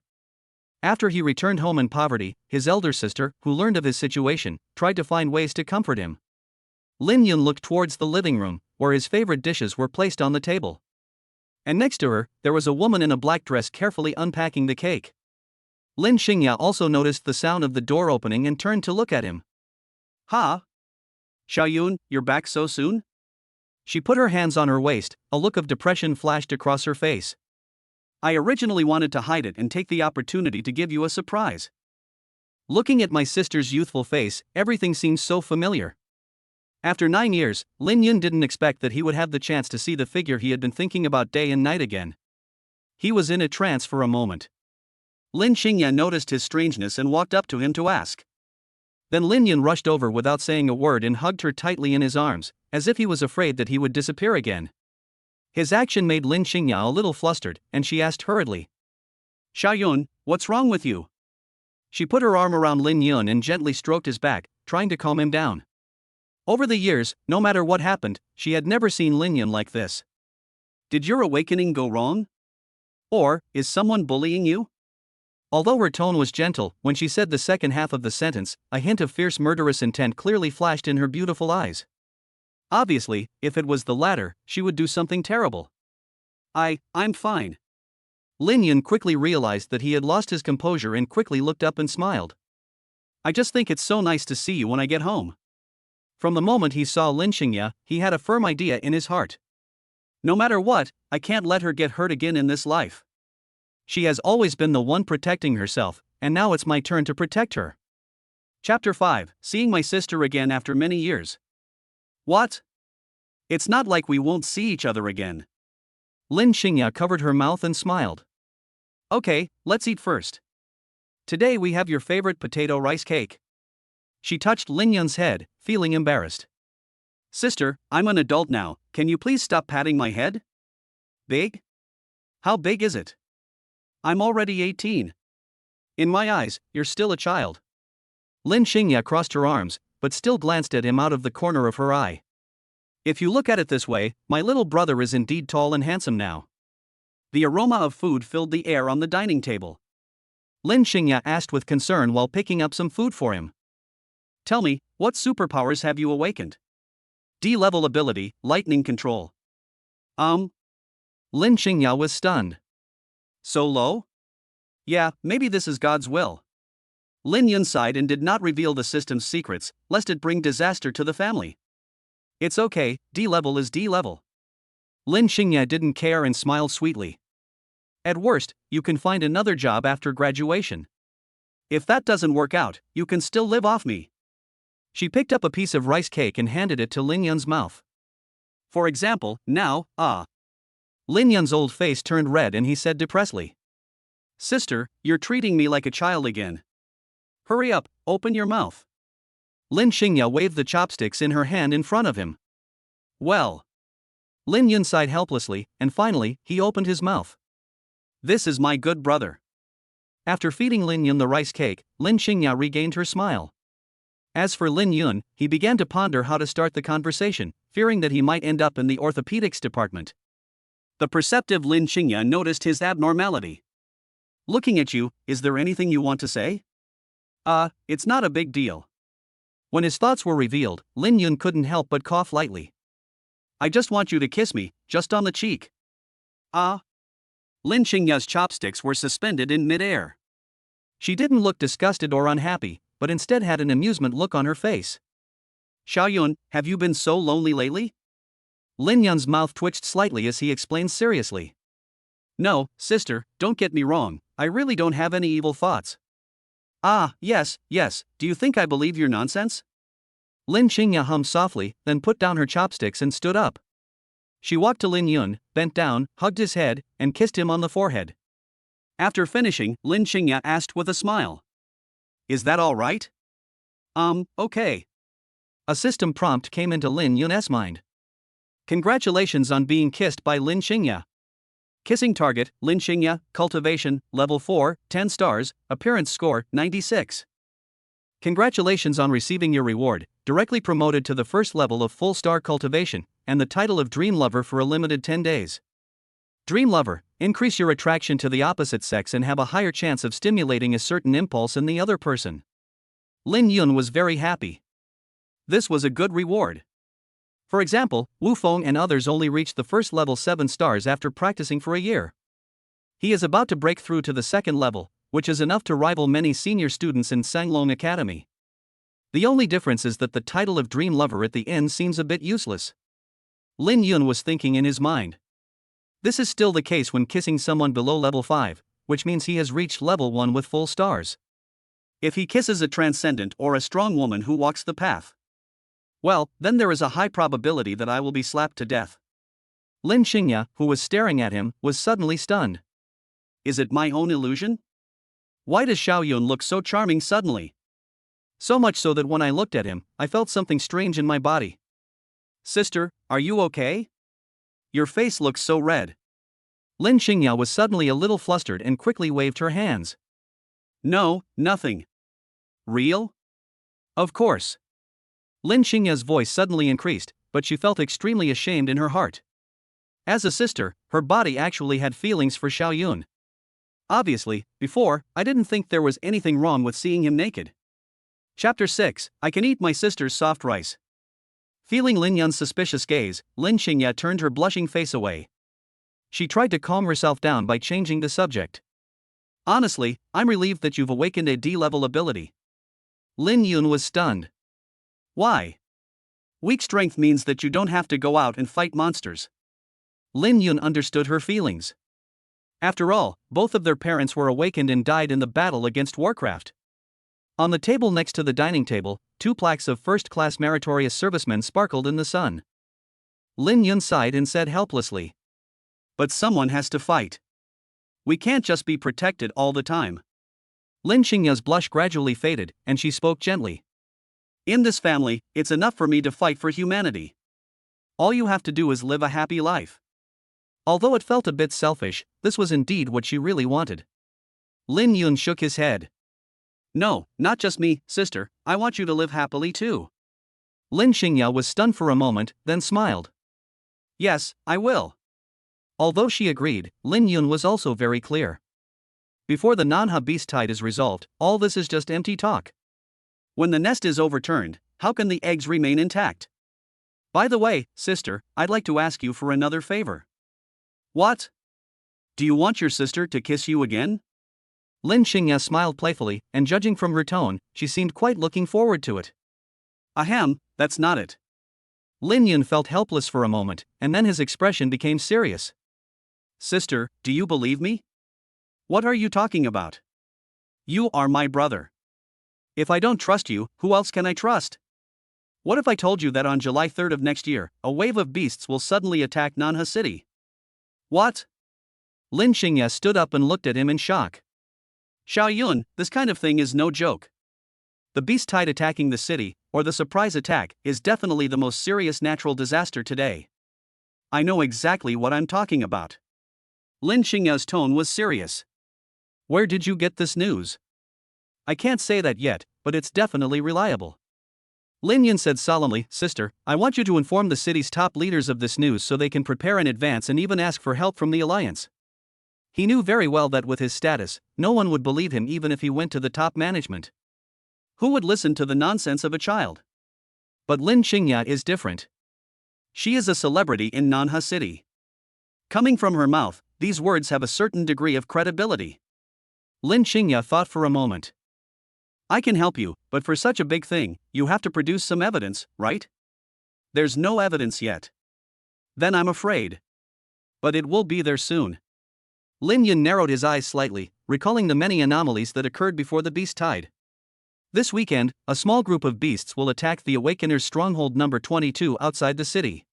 After he returned home in poverty, his elder sister, who learned of his situation, tried to find ways to comfort him. Lin Yun looked towards the living room, where his favorite dishes were placed on the table. And next to her, there was a woman in a black dress carefully unpacking the cake. Lin Xingya also noticed the sound of the door opening and turned to look at him. "Ha? Xiaoyun, you're back so soon?" She put her hands on her waist, a look of depression flashed across her face. "I originally wanted to hide it and take the opportunity to give you a surprise." Looking at my sister's youthful face, everything seemed so familiar. After 9 years, Lin Yun didn't expect that he would have the chance to see the figure he had been thinking about day and night again. He was in a trance for a moment. Lin Xingya noticed his strangeness and walked up to him to ask. Then Lin Yun rushed over without saying a word and hugged her tightly in his arms, as if he was afraid that he would disappear again. His action made Lin Xingya a little flustered, and she asked hurriedly, "Xiaoyun, what's wrong with you?" She put her arm around Lin Yun and gently stroked his back, trying to calm him down. Over the years, no matter what happened, she had never seen Lin Yun like this. "Did your awakening go wrong? Or, is someone bullying you?" Although her tone was gentle, when she said the second half of the sentence, a hint of fierce murderous intent clearly flashed in her beautiful eyes. Obviously, if it was the latter, she would do something terrible. I'm fine." Lin Yun quickly realized that he had lost his composure and quickly looked up and smiled. "I just think it's so nice to see you when I get home." From the moment he saw Lin Xingya, he had a firm idea in his heart. No matter what, I can't let her get hurt again in this life. She has always been the one protecting herself, and now it's my turn to protect her. Chapter 5, Seeing my sister again after many years. What? It's not like we won't see each other again. Lin Xingya covered her mouth and smiled. "Okay, let's eat first. Today we have your favorite potato rice cake." She touched Lin Yun's head, feeling embarrassed. "Sister, I'm an adult now, can you please stop patting my head?" "Big? How big is it?" "I'm already 18. In my eyes, you're still a child." Lin Xingya crossed her arms, but still glanced at him out of the corner of her eye. "If you look at it this way, my little brother is indeed tall and handsome now." The aroma of food filled the air on the dining table. Lin Xingya asked with concern while picking up some food for him. "Tell me, what superpowers have you awakened?" D-level ability, lightning control. Lin Xingya was stunned. "So low? Yeah, maybe this is God's will." Lin Yun sighed and did not reveal the system's secrets, lest it bring disaster to the family. "It's okay, D-level is D-level." Lin Xingya didn't care and smiled sweetly. "At worst, you can find another job after graduation. If that doesn't work out, you can still live off me." She picked up a piece of rice cake and handed it to Lin Yun's mouth. "For example, now, Lin Yun's old face turned red and he said depressedly, "Sister, you're treating me like a child again. Hurry up, open your mouth." Lin Xingya waved the chopsticks in her hand in front of him. "Well." Lin Yun sighed helplessly, and finally, he opened his mouth. "This is my good brother." After feeding Lin Yun the rice cake, Lin Xingya regained her smile. As for Lin Yun, he began to ponder how to start the conversation, fearing that he might end up in the orthopedics department. The perceptive Lin Xingya noticed his abnormality. "Looking at you, is there anything you want to say?" It's not a big deal." When his thoughts were revealed, Lin Yun couldn't help but cough lightly. "I just want you to kiss me, just on the cheek." Lin Xingya's chopsticks were suspended in mid-air. She didn't look disgusted or unhappy, but instead had an amusement look on her face. "Xiaoyun, have you been so lonely lately?" Lin Yun's mouth twitched slightly as he explained seriously. No, sister, don't get me wrong, I really don't have any evil thoughts. Ah, yes, do you think I believe your nonsense? Lin Qingya hummed softly, then put down her chopsticks and stood up. She walked to Lin Yun, bent down, hugged his head, and kissed him on the forehead. After finishing, Lin Qingya asked with a smile. Is that all right? Okay. A system prompt came into Lin Yun's mind. Congratulations on being kissed by Lin Qingya. Kissing target, Lin Qingya, cultivation, level 4, 10 stars, appearance score, 96. Congratulations on receiving your reward, directly promoted to the first level of full star cultivation, and the title of Dream Lover for a limited 10 days. Dream Lover, increase your attraction to the opposite sex and have a higher chance of stimulating a certain impulse in the other person. Lin Yun was very happy. This was a good reward. For example, Wu Feng and others only reached the first level 7 stars after practicing for a year. He is about to break through to the second level, which is enough to rival many senior students in Sanglong Academy. The only difference is that the title of Dream Lover at the end seems a bit useless. Lin Yun was thinking in his mind. This is still the case when kissing someone below level 5, which means he has reached level 1 with full stars. If he kisses a transcendent or a strong woman who walks the path, well, then there is a high probability that I will be slapped to death. Lin Qingya, who was staring at him, was suddenly stunned. Is it my own illusion? Why does Xiao Yun look so charming suddenly? So much so that when I looked at him, I felt something strange in my body. Sister, are you okay? Your face looks so red. Lin Qingya was suddenly a little flustered and quickly waved her hands. No, nothing. Real? Of course. Lin Qingya's voice suddenly increased, but she felt extremely ashamed in her heart. As a sister, her body actually had feelings for Xiao Yun. Obviously, before, I didn't think there was anything wrong with seeing him naked. Chapter 6, I can eat my sister's soft rice. Feeling Lin Yun's suspicious gaze, Lin Qingya turned her blushing face away. She tried to calm herself down by changing the subject. Honestly, I'm relieved that you've awakened a D-level ability. Lin Yun was stunned. Why? Weak strength means that you don't have to go out and fight monsters. Lin Yun understood her feelings. After all, both of their parents were awakened and died in the battle against Warcraft. On the table next to the dining table, 2 plaques of first-class meritorious servicemen sparkled in the sun. Lin Yun sighed and said helplessly. But someone has to fight. We can't just be protected all the time. Lin Qingya's blush gradually faded, and she spoke gently. In this family, it's enough for me to fight for humanity. All you have to do is live a happy life. Although it felt a bit selfish, this was indeed what she really wanted. Lin Yun shook his head. No, not just me, sister, I want you to live happily too. Lin Qingya was stunned for a moment, then smiled. Yes, I will. Although she agreed, Lin Yun was also very clear. Before the Nanha beast tide is resolved, all this is just empty talk. When the nest is overturned, how can the eggs remain intact? By the way, sister, I'd like to ask you for another favor. What? Do you want your sister to kiss you again? Lin Qingya smiled playfully, and judging from her tone, she seemed quite looking forward to it. Ahem, that's not it. Lin Yun felt helpless for a moment, and then his expression became serious. Sister, do you believe me? What are you talking about? You are my brother. If I don't trust you, who else can I trust? What if I told you that on July 3rd of next year, a wave of beasts will suddenly attack Nanha City? What? Lin Qingya stood up and looked at him in shock. Xiao Yun, this kind of thing is no joke. The beast tide attacking the city, or the surprise attack, is definitely the most serious natural disaster today. I know exactly what I'm talking about. Lin Qingya's tone was serious. Where did you get this news? I can't say that yet, but it's definitely reliable. Lin Yun said solemnly, Sister, I want you to inform the city's top leaders of this news so they can prepare in advance and even ask for help from the Alliance. He knew very well that with his status, no one would believe him even if he went to the top management. Who would listen to the nonsense of a child? But Lin Qingya is different. She is a celebrity in Nanha City. Coming from her mouth, these words have a certain degree of credibility. Lin Qingya thought for a moment. I can help you, but for such a big thing, you have to produce some evidence, right? There's no evidence yet. Then I'm afraid. But it will be there soon. Lin Yun narrowed his eyes slightly, recalling the many anomalies that occurred before the beast tide. This weekend, a small group of beasts will attack the Awakener's stronghold number 22 outside the city.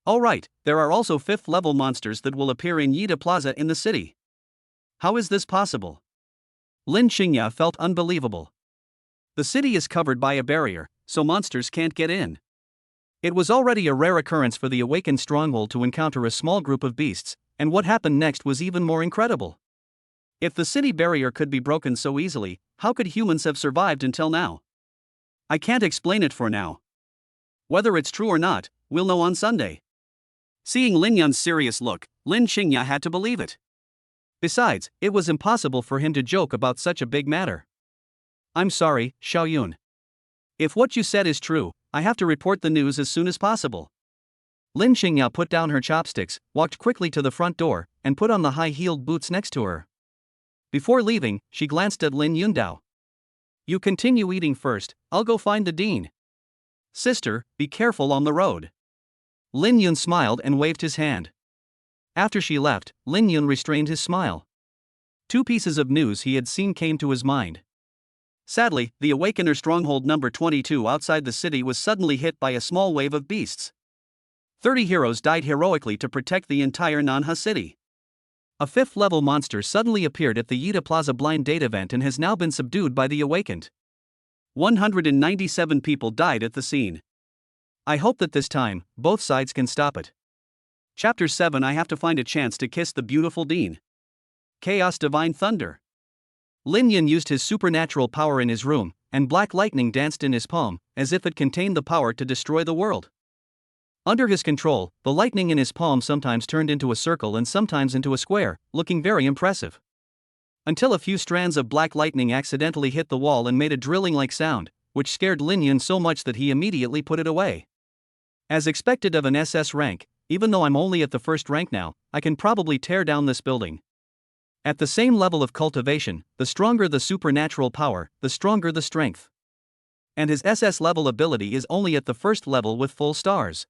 Alright, there are also 5th level monsters that will appear in Yida Plaza in the city. How is this possible? Lin Xingya felt unbelievable. The city is covered by a barrier, so monsters can't get in. It was already a rare occurrence for the Awakened stronghold to encounter a small group of beasts, and what happened next was even more incredible. If the city barrier could be broken so easily, how could humans have survived until now? I can't explain it for now. Whether it's true or not, we'll know on Sunday. Seeing Lin Yun's serious look, Lin Xingya had to believe it. Besides, it was impossible for him to joke about such a big matter. I'm sorry, Xiao Yun. If what you said is true, I have to report the news as soon as possible. Lin Xingya put down her chopsticks, walked quickly to the front door, and put on the high-heeled boots next to her. Before leaving, she glanced at Lin Yundao. You continue eating first, I'll go find the dean. Sister, be careful on the road. Lin Yun smiled and waved his hand. After she left, Lin Yun restrained his smile. 2 pieces of news he had seen came to his mind. Sadly, the Awakener stronghold number 22 outside the city was suddenly hit by a small wave of beasts. 30 heroes died heroically to protect the entire Nanha city. A 5th level monster suddenly appeared at the Yida Plaza blind date event and has now been subdued by the Awakened. 197 people died at the scene. I hope that this time, both sides can stop it. Chapter 7 I have to find a chance to kiss the beautiful Dean. Chaos Divine Thunder. Lin Yun used his supernatural power in his room, and black lightning danced in his palm, as if it contained the power to destroy the world. Under his control, the lightning in his palm sometimes turned into a circle and sometimes into a square, looking very impressive. Until a few strands of black lightning accidentally hit the wall and made a drilling-like sound, which scared Lin Yun so much that he immediately put it away. As expected of an SS rank, even though I'm only at the 1st rank now, I can probably tear down this building. At the same level of cultivation, the stronger the supernatural power, the stronger the strength. And his SS level ability is only at the 1st level with full stars.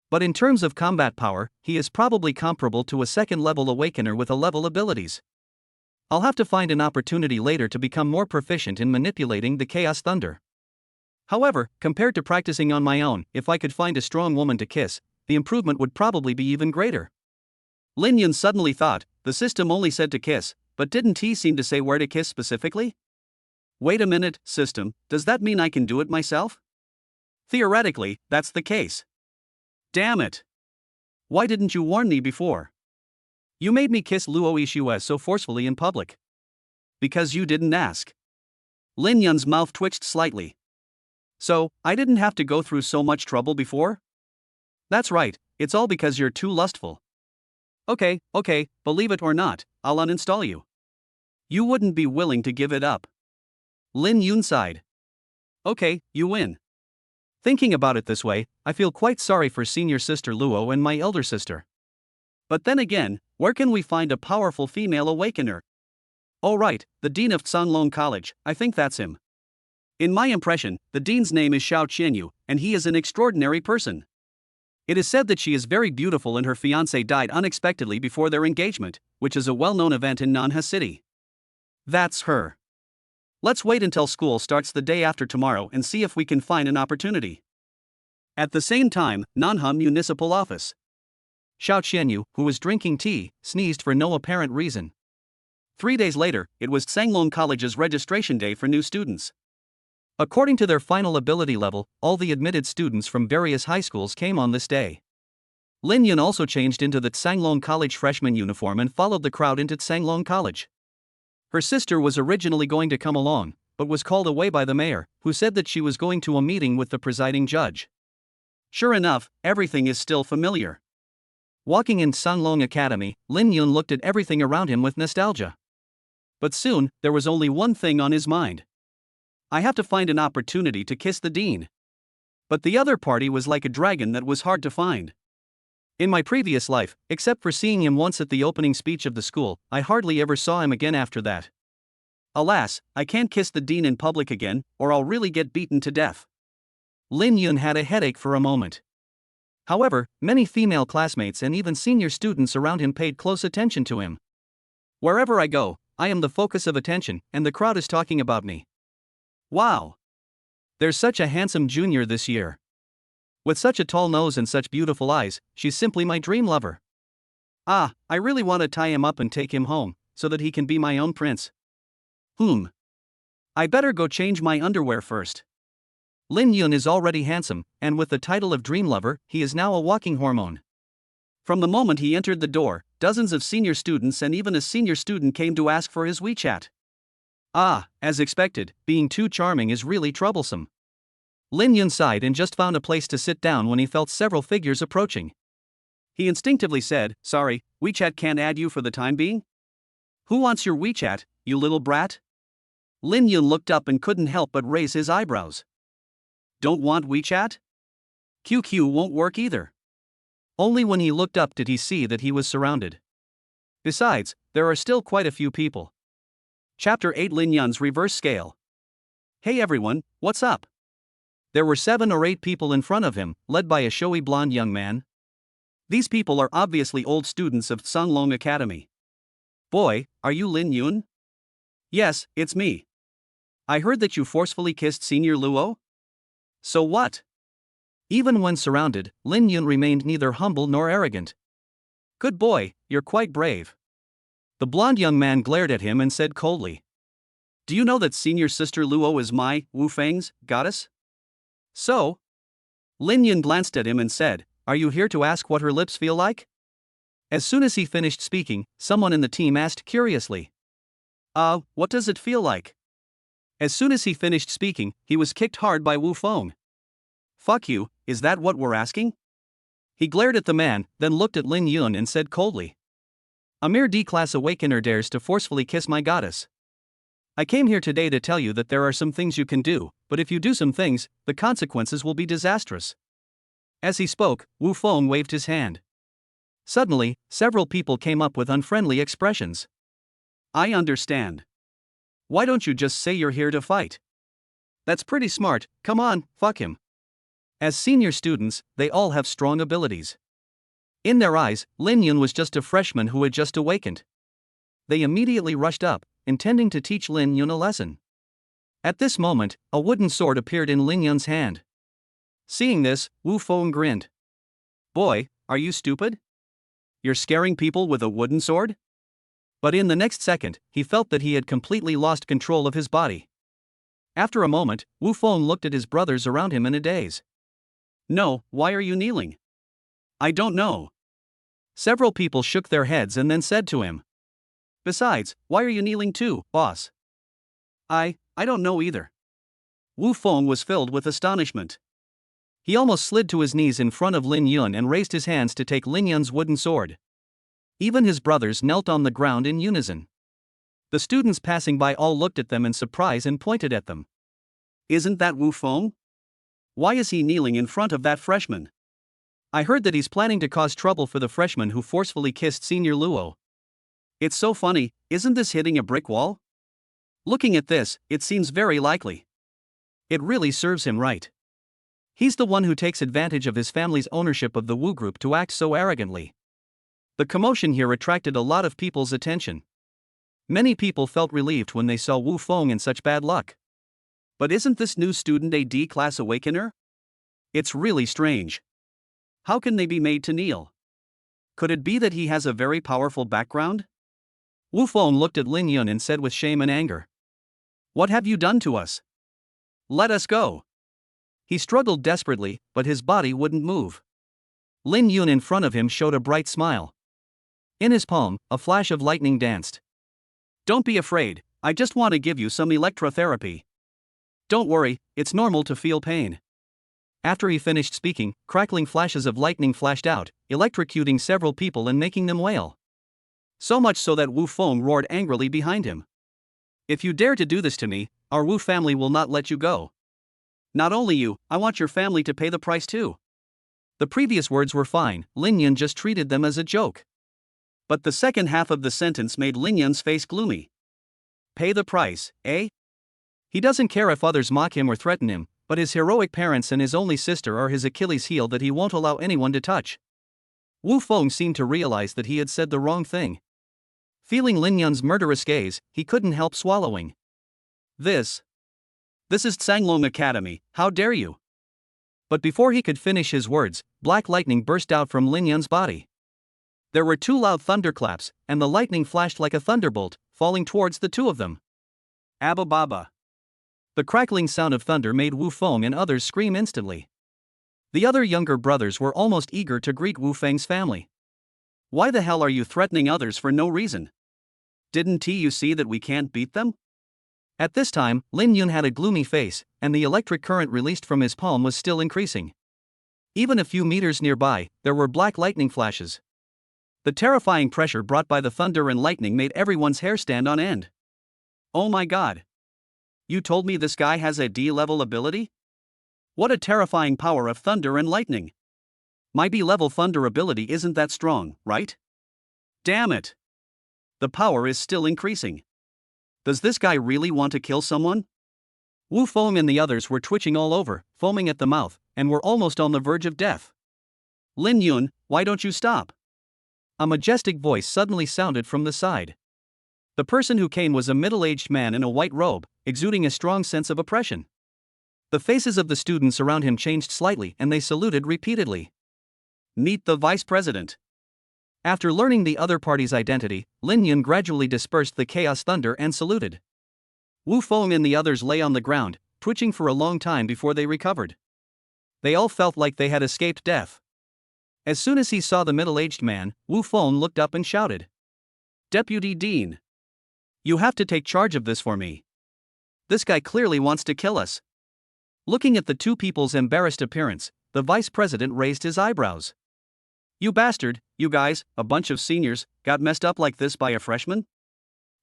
But in terms of combat power, he is probably comparable to a 2nd level awakener with a level abilities. I'll have to find an opportunity later to become more proficient in manipulating the Chaos Thunder. However, compared to practicing on my own, if I could find a strong woman to kiss, the improvement would probably be even greater. Lin Yun suddenly thought, the system only said to kiss, but didn't he seem to say where to kiss specifically? Wait a minute, system, does that mean I can do it myself? Theoretically, that's the case. Damn it! Why didn't you warn me before? You made me kiss Luo Yixue so forcefully in public. Because you didn't ask. Lin Yun's mouth twitched slightly. So, I didn't have to go through so much trouble before? That's right, it's all because you're too lustful. Okay, believe it or not, I'll uninstall you. You wouldn't be willing to give it up. Lin Yun sighed. Okay, you win. Thinking about it this way, I feel quite sorry for senior sister Luo and my elder sister. But then again, where can we find a powerful female awakener? Oh right, the dean of Tsanglong College, I think that's him. In my impression, the dean's name is Xiao Qianyu, and he is an extraordinary person. It is said that she is very beautiful and her fiancé died unexpectedly before their engagement, which is a well-known event in Nanha City. That's her. Let's wait until school starts the day after tomorrow and see if we can find an opportunity. At the same time, Nanha Municipal Office. Xiao Qianyu, who was drinking tea, sneezed for no apparent reason. 3 days later, it was Tsanglong College's registration day for new students. According to their final ability level, all the admitted students from various high schools came on this day. Lin Yun also changed into the Tsanglong College freshman uniform and followed the crowd into Tsanglong College. Her sister was originally going to come along, but was called away by the mayor, who said that she was going to a meeting with the presiding judge. Sure enough, everything is still familiar. Walking in Tsanglong Academy, Lin Yun looked at everything around him with nostalgia. But soon, there was only one thing on his mind. I have to find an opportunity to kiss the dean. But the other party was like a dragon that was hard to find. In my previous life, except for seeing him once at the opening speech of the school, I hardly ever saw him again after that. Alas, I can't kiss the dean in public again, or I'll really get beaten to death. Lin Yun had a headache for a moment. However, many female classmates and even senior students around him paid close attention to him. Wherever I go, I am the focus of attention, and the crowd is talking about me. Wow! There's such a handsome junior this year. With such a tall nose and such beautiful eyes, she's simply my dream lover. Ah, I really want to tie him up and take him home, so that he can be my own prince. I better go change my underwear first. Lin Yun is already handsome, and with the title of dream lover, he is now a walking hormone. From the moment he entered the door, dozens of senior students and even a senior student came to ask for his WeChat. Ah, as expected, being too charming is really troublesome. Lin Yun sighed and just found a place to sit down when he felt several figures approaching. He instinctively said, "Sorry, WeChat can't add you for the time being? Who wants your WeChat, you little brat?" Lin Yun looked up and couldn't help but raise his eyebrows. Don't want WeChat? QQ won't work either. Only when he looked up did he see that he was surrounded. Besides, there are still quite a few people. Chapter 8 Lin Yun's Reverse Scale. Hey everyone, what's up? There were 7 or 8 people in front of him, led by a showy blonde young man. These people are obviously old students of Sunglong Academy. Boy, are you Lin Yun? Yes, it's me. I heard that you forcefully kissed Senior Luo? So what? Even when surrounded, Lin Yun remained neither humble nor arrogant. Good boy, you're quite brave. The blonde young man glared at him and said coldly. Do you know that Senior Sister Luo is my, Wu Feng's, goddess? So? Lin Yun glanced at him and said, Are you here to ask what her lips feel like? As soon as he finished speaking, someone in the team asked curiously. What does it feel like? As soon as he finished speaking, he was kicked hard by Wu Feng. Fuck you, is that what we're asking? He glared at the man, then looked at Lin Yun and said coldly. A mere D-class awakener dares to forcefully kiss my goddess. I came here today to tell you that there are some things you can do, but if you do some things, the consequences will be disastrous. As he spoke, Wu Feng waved his hand. Suddenly, several people came up with unfriendly expressions. I understand. Why don't you just say you're here to fight? That's pretty smart, come on, fuck him. As senior students, they all have strong abilities. In their eyes, Lin Yun was just a freshman who had just awakened. They immediately rushed up, intending to teach Lin Yun a lesson. At this moment, a wooden sword appeared in Lin Yun's hand. Seeing this, Wu Feng grinned. Boy, are you stupid? You're scaring people with a wooden sword? But in the next second, he felt that he had completely lost control of his body. After a moment, Wu Feng looked at his brothers around him in a daze. No, why are you kneeling? I don't know. Several people shook their heads and then said to him. Besides, why are you kneeling too, boss? I don't know either. Wu Feng was filled with astonishment. He almost slid to his knees in front of Lin Yun and raised his hands to take Lin Yun's wooden sword. Even his brothers knelt on the ground in unison. The students passing by all looked at them in surprise and pointed at them. Isn't that Wu Feng? Why is he kneeling in front of that freshman? I heard that he's planning to cause trouble for the freshman who forcefully kissed Senior Luo. It's so funny, isn't this hitting a brick wall? Looking at this, it seems very likely. It really serves him right. He's the one who takes advantage of his family's ownership of the Wu Group to act so arrogantly. The commotion here attracted a lot of people's attention. Many people felt relieved when they saw Wu Feng in such bad luck. But isn't this new student a D-class awakener? It's really strange. How can they be made to kneel? Could it be that he has a very powerful background? Wu Feng looked at Lin Yun and said with shame and anger. What have you done to us? Let us go. He struggled desperately, but his body wouldn't move. Lin Yun in front of him showed a bright smile. In his palm, a flash of lightning danced. Don't be afraid, I just want to give you some electrotherapy. Don't worry, it's normal to feel pain. After he finished speaking, crackling flashes of lightning flashed out, electrocuting several people and making them wail. So much so that Wu Feng roared angrily behind him. If you dare to do this to me, our Wu family will not let you go. Not only you, I want your family to pay the price too. The previous words were fine, Lin Yun just treated them as a joke. But the second half of the sentence made Lin Yun's face gloomy. Pay the price, eh? He doesn't care if others mock him or threaten him, But his heroic parents and his only sister are his Achilles heel that he won't allow anyone to touch. Wu Feng seemed to realize that he had said the wrong thing. Feeling Lin Yun's murderous gaze, he couldn't help swallowing. This is Tsanglong Academy, how dare you? But before he could finish his words, black lightning burst out from Lin Yun's body. There were two loud thunderclaps, and the lightning flashed like a thunderbolt, falling towards the two of them. Abba Baba. The crackling sound of thunder made Wu Feng and others scream instantly. The other younger brothers were almost eager to greet Wu Feng's family. Why the hell are you threatening others for no reason? Didn't you see that we can't beat them? At this time, Lin Yun had a gloomy face, and the electric current released from his palm was still increasing. Even a few meters nearby, there were black lightning flashes. The terrifying pressure brought by the thunder and lightning made everyone's hair stand on end. Oh my god! You told me this guy has a D-level ability? What a terrifying power of thunder and lightning! My B-level thunder ability isn't that strong, right? Damn it! The power is still increasing. Does this guy really want to kill someone? Wu Feng and the others were twitching all over, foaming at the mouth, and were almost on the verge of death. Lin Yun, why don't you stop? A majestic voice suddenly sounded from the side. The person who came was a middle-aged man in a white robe, exuding a strong sense of oppression. The faces of the students around him changed slightly and they saluted repeatedly. Meet the vice president. After learning the other party's identity, Lin Yun gradually dispersed the chaos thunder and saluted. Wu Feng and the others lay on the ground, twitching for a long time before they recovered. They all felt like they had escaped death. As soon as he saw the middle-aged man, Wu Feng looked up and shouted. Deputy Dean! You have to take charge of this for me. This guy clearly wants to kill us. Looking at the two people's embarrassed appearance, the vice president raised his eyebrows. You bastard, you guys, a bunch of seniors, got messed up like this by a freshman?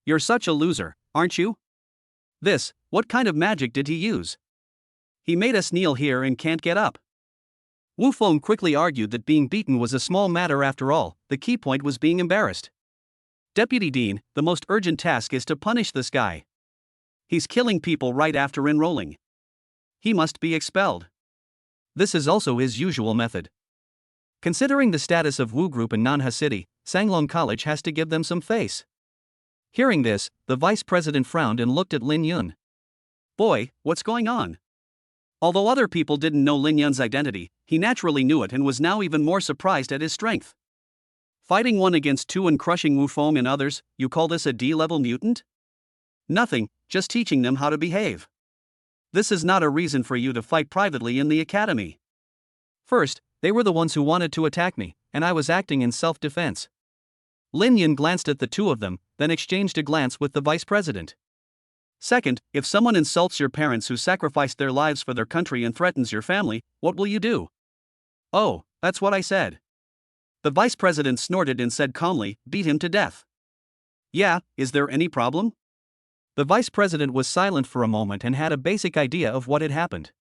You're such a loser, aren't you? What kind of magic did he use? He made us kneel here and can't get up. Wu Feng quickly argued that being beaten was a small matter after all, the key point was being embarrassed. Deputy Dean, the most urgent task is to punish this guy. He's killing people right after enrolling. He must be expelled. This is also his usual method. Considering the status of Wu Group in Nanha City, Sanglong College has to give them some face. Hearing this, the vice president frowned and looked at Lin Yun. Boy, what's going on? Although other people didn't know Lin Yun's identity, he naturally knew it and was now even more surprised at his strength. Fighting 1 against 2 and crushing Wu Feng and others, you call this a D-level mutant? Nothing, just teaching them how to behave. This is not a reason for you to fight privately in the academy. First, they were the ones who wanted to attack me, and I was acting in self-defense. Lin Yun glanced at the two of them, then exchanged a glance with the vice president. Second, if someone insults your parents who sacrificed their lives for their country and threatens your family, what will you do? Oh, that's what I said. The vice president snorted and said calmly, beat him to death. Yeah, is there any problem? The vice president was silent for a moment and had a basic idea of what had happened.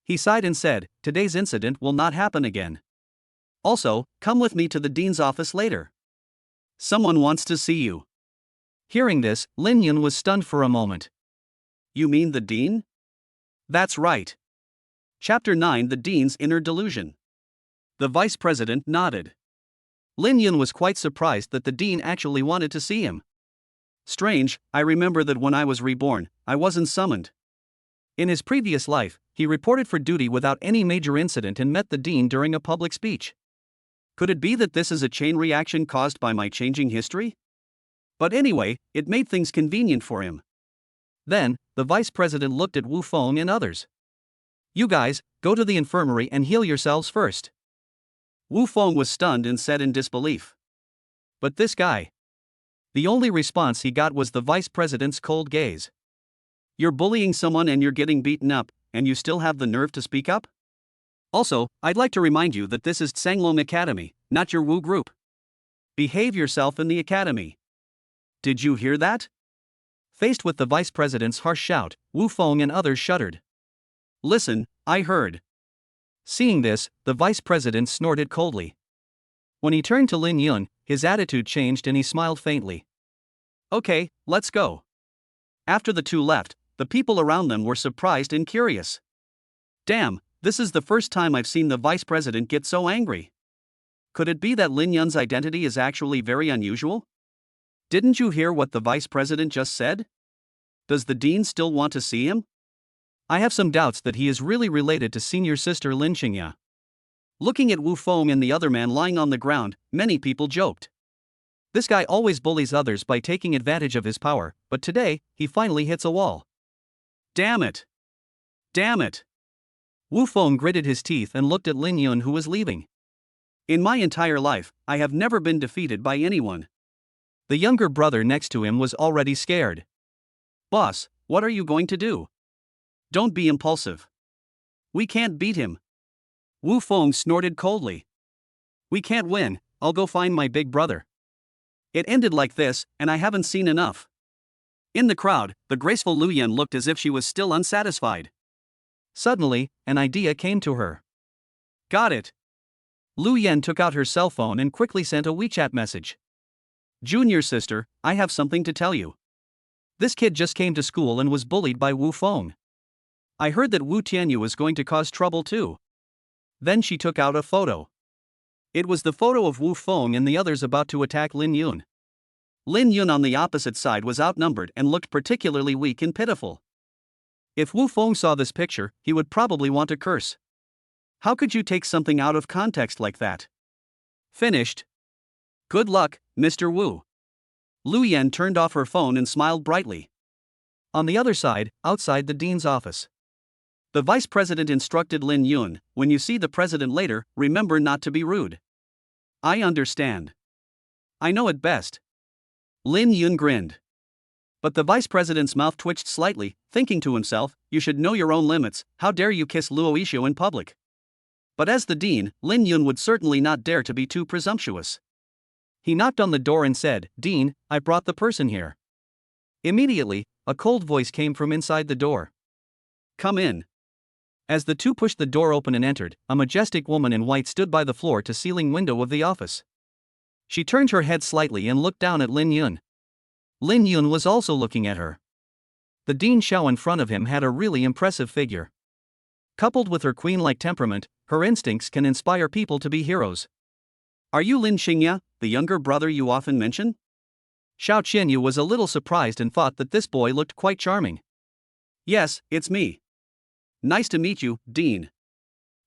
He sighed and said, today's incident will not happen again. Also, come with me to the dean's office later. Someone wants to see you. Hearing this, Lin Yun was stunned for a moment. You mean the dean? That's right. Chapter 9: The Dean's Inner Delusion. The vice president nodded. Lin Yun was quite surprised that the dean actually wanted to see him. Strange, I remember that when I was reborn, I wasn't summoned. In his previous life, he reported for duty without any major incident and met the dean during a public speech. Could it be that this is a chain reaction caused by my changing history? But anyway, it made things convenient for him. Then, the vice president looked at Wu Feng and others. You guys, go to the infirmary and heal yourselves first. Wu Feng was stunned and said in disbelief. But this guy. The only response he got was the vice president's cold gaze. You're bullying someone and you're getting beaten up, and you still have the nerve to speak up? Also, I'd like to remind you that this is Tsanglong Academy, not your Wu Group. Behave yourself in the academy. Did you hear that? Faced with the vice president's harsh shout, Wu Feng and others shuddered. Listen, I heard. Seeing this, the vice president snorted coldly. When he turned to Lin Yun, his attitude changed and he smiled faintly. Okay, let's go. After the two left, the people around them were surprised and curious. Damn, this is the first time I've seen the vice president get so angry. Could it be that Lin Yun's identity is actually very unusual? Didn't you hear what the vice president just said? Does the dean still want to see him? I have some doubts that he is really related to senior sister Lin Xingya. Looking at Wu Feng and the other man lying on the ground, many people joked. This guy always bullies others by taking advantage of his power, but today, he finally hits a wall. Damn it! Damn it! Wu Feng gritted his teeth and looked at Lin Yun, who was leaving. In my entire life, I have never been defeated by anyone. The younger brother next to him was already scared. Boss, what are you going to do? Don't be impulsive. We can't beat him. Wu Feng snorted coldly. We can't win, I'll go find my big brother. It ended like this, and I haven't seen enough. In the crowd, the graceful Lu Yan looked as if she was still unsatisfied. Suddenly, an idea came to her. Got it. Lu Yan took out her cell phone and quickly sent a WeChat message. Junior sister, I have something to tell you. This kid just came to school and was bullied by Wu Feng. I heard that Wu Tianyu was going to cause trouble too. Then she took out a photo. It was the photo of Wu Feng and the others about to attack Lin Yun. Lin Yun on the opposite side was outnumbered and looked particularly weak and pitiful. If Wu Feng saw this picture, he would probably want to curse. How could you take something out of context like that? Finished. Good luck, Mr. Wu. Lu Yan turned off her phone and smiled brightly. On the other side, outside the dean's office, the vice president instructed Lin Yun, when you see the president later, remember not to be rude. I understand. I know it best. Lin Yun grinned. But the vice president's mouth twitched slightly, thinking to himself, you should know your own limits, how dare you kiss Luo Yixu in public? But as the dean, Lin Yun would certainly not dare to be too presumptuous. He knocked on the door and said, Dean, I brought the person here. Immediately, a cold voice came from inside the door. Come in. As the two pushed the door open and entered, a majestic woman in white stood by the floor-to-ceiling window of the office. She turned her head slightly and looked down at Lin Yun. Lin Yun was also looking at her. The Dean Xiao in front of him had a really impressive figure. Coupled with her queen-like temperament, her instincts can inspire people to be heroes. Are you Lin Xingya, the younger brother you often mention? Xiao Qianyu was a little surprised and thought that this boy looked quite charming. Yes, it's me. Nice to meet you, Dean.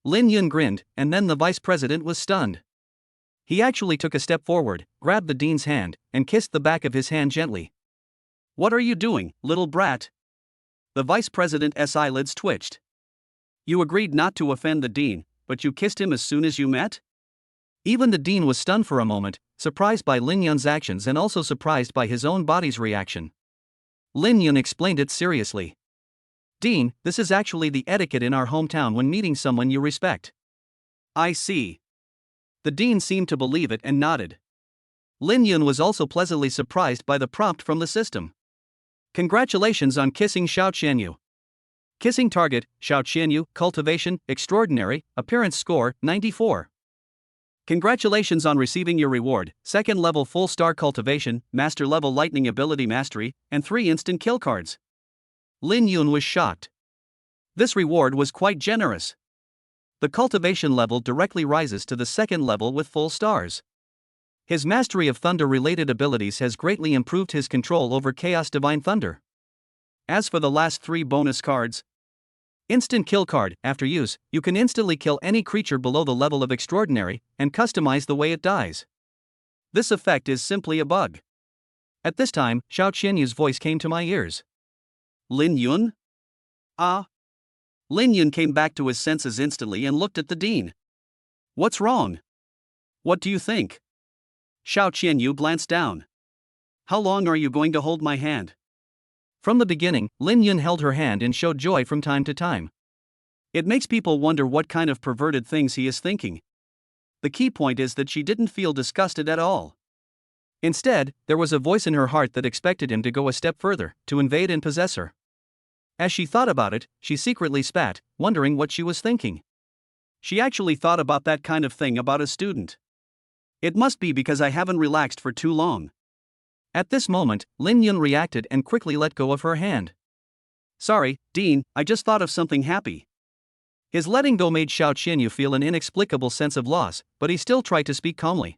Lin Yun grinned, and then the vice president was stunned. He actually took a step forward, grabbed the dean's hand, and kissed the back of his hand gently. What are you doing, little brat? The vice president's eyelids twitched. You agreed not to offend the dean, but you kissed him as soon as you met? Even the dean was stunned for a moment, surprised by Lin Yun's actions and also surprised by his own body's reaction. Lin Yun explained it seriously. Dean, this is actually the etiquette in our hometown when meeting someone you respect. I see. The dean seemed to believe it and nodded. Lin Yun was also pleasantly surprised by the prompt from the system. Congratulations on kissing Xiao Qianyu. Kissing target, Xiao Qianyu, cultivation, extraordinary, appearance score, 94. Congratulations on receiving your reward, second level full star cultivation, master level lightning ability mastery, and 3 instant kill cards. Lin Yun was shocked. This reward was quite generous. The cultivation level directly rises to the second level with full stars. His mastery of thunder-related abilities has greatly improved his control over Chaos Divine Thunder. As for the last 3 bonus cards, Instant Kill card, after use, you can instantly kill any creature below the level of Extraordinary, and customize the way it dies. This effect is simply a bug. At this time, Xiao Qianyu's voice came to my ears. Lin Yun? Ah. Lin Yun came back to his senses instantly and looked at the dean. What's wrong? What do you think? Xiao Qianyu glanced down. How long are you going to hold my hand? From the beginning, Lin Yun held her hand and showed joy from time to time. It makes people wonder what kind of perverted things he is thinking. The key point is that she didn't feel disgusted at all. Instead, there was a voice in her heart that expected him to go a step further, to invade and possess her. As she thought about it, she secretly spat, wondering what she was thinking. She actually thought about that kind of thing about a student. It must be because I haven't relaxed for too long. At this moment, Lin Yun reacted and quickly let go of her hand. Sorry, Dean, I just thought of something happy. His letting go made Xiao Qianyu feel an inexplicable sense of loss, but he still tried to speak calmly.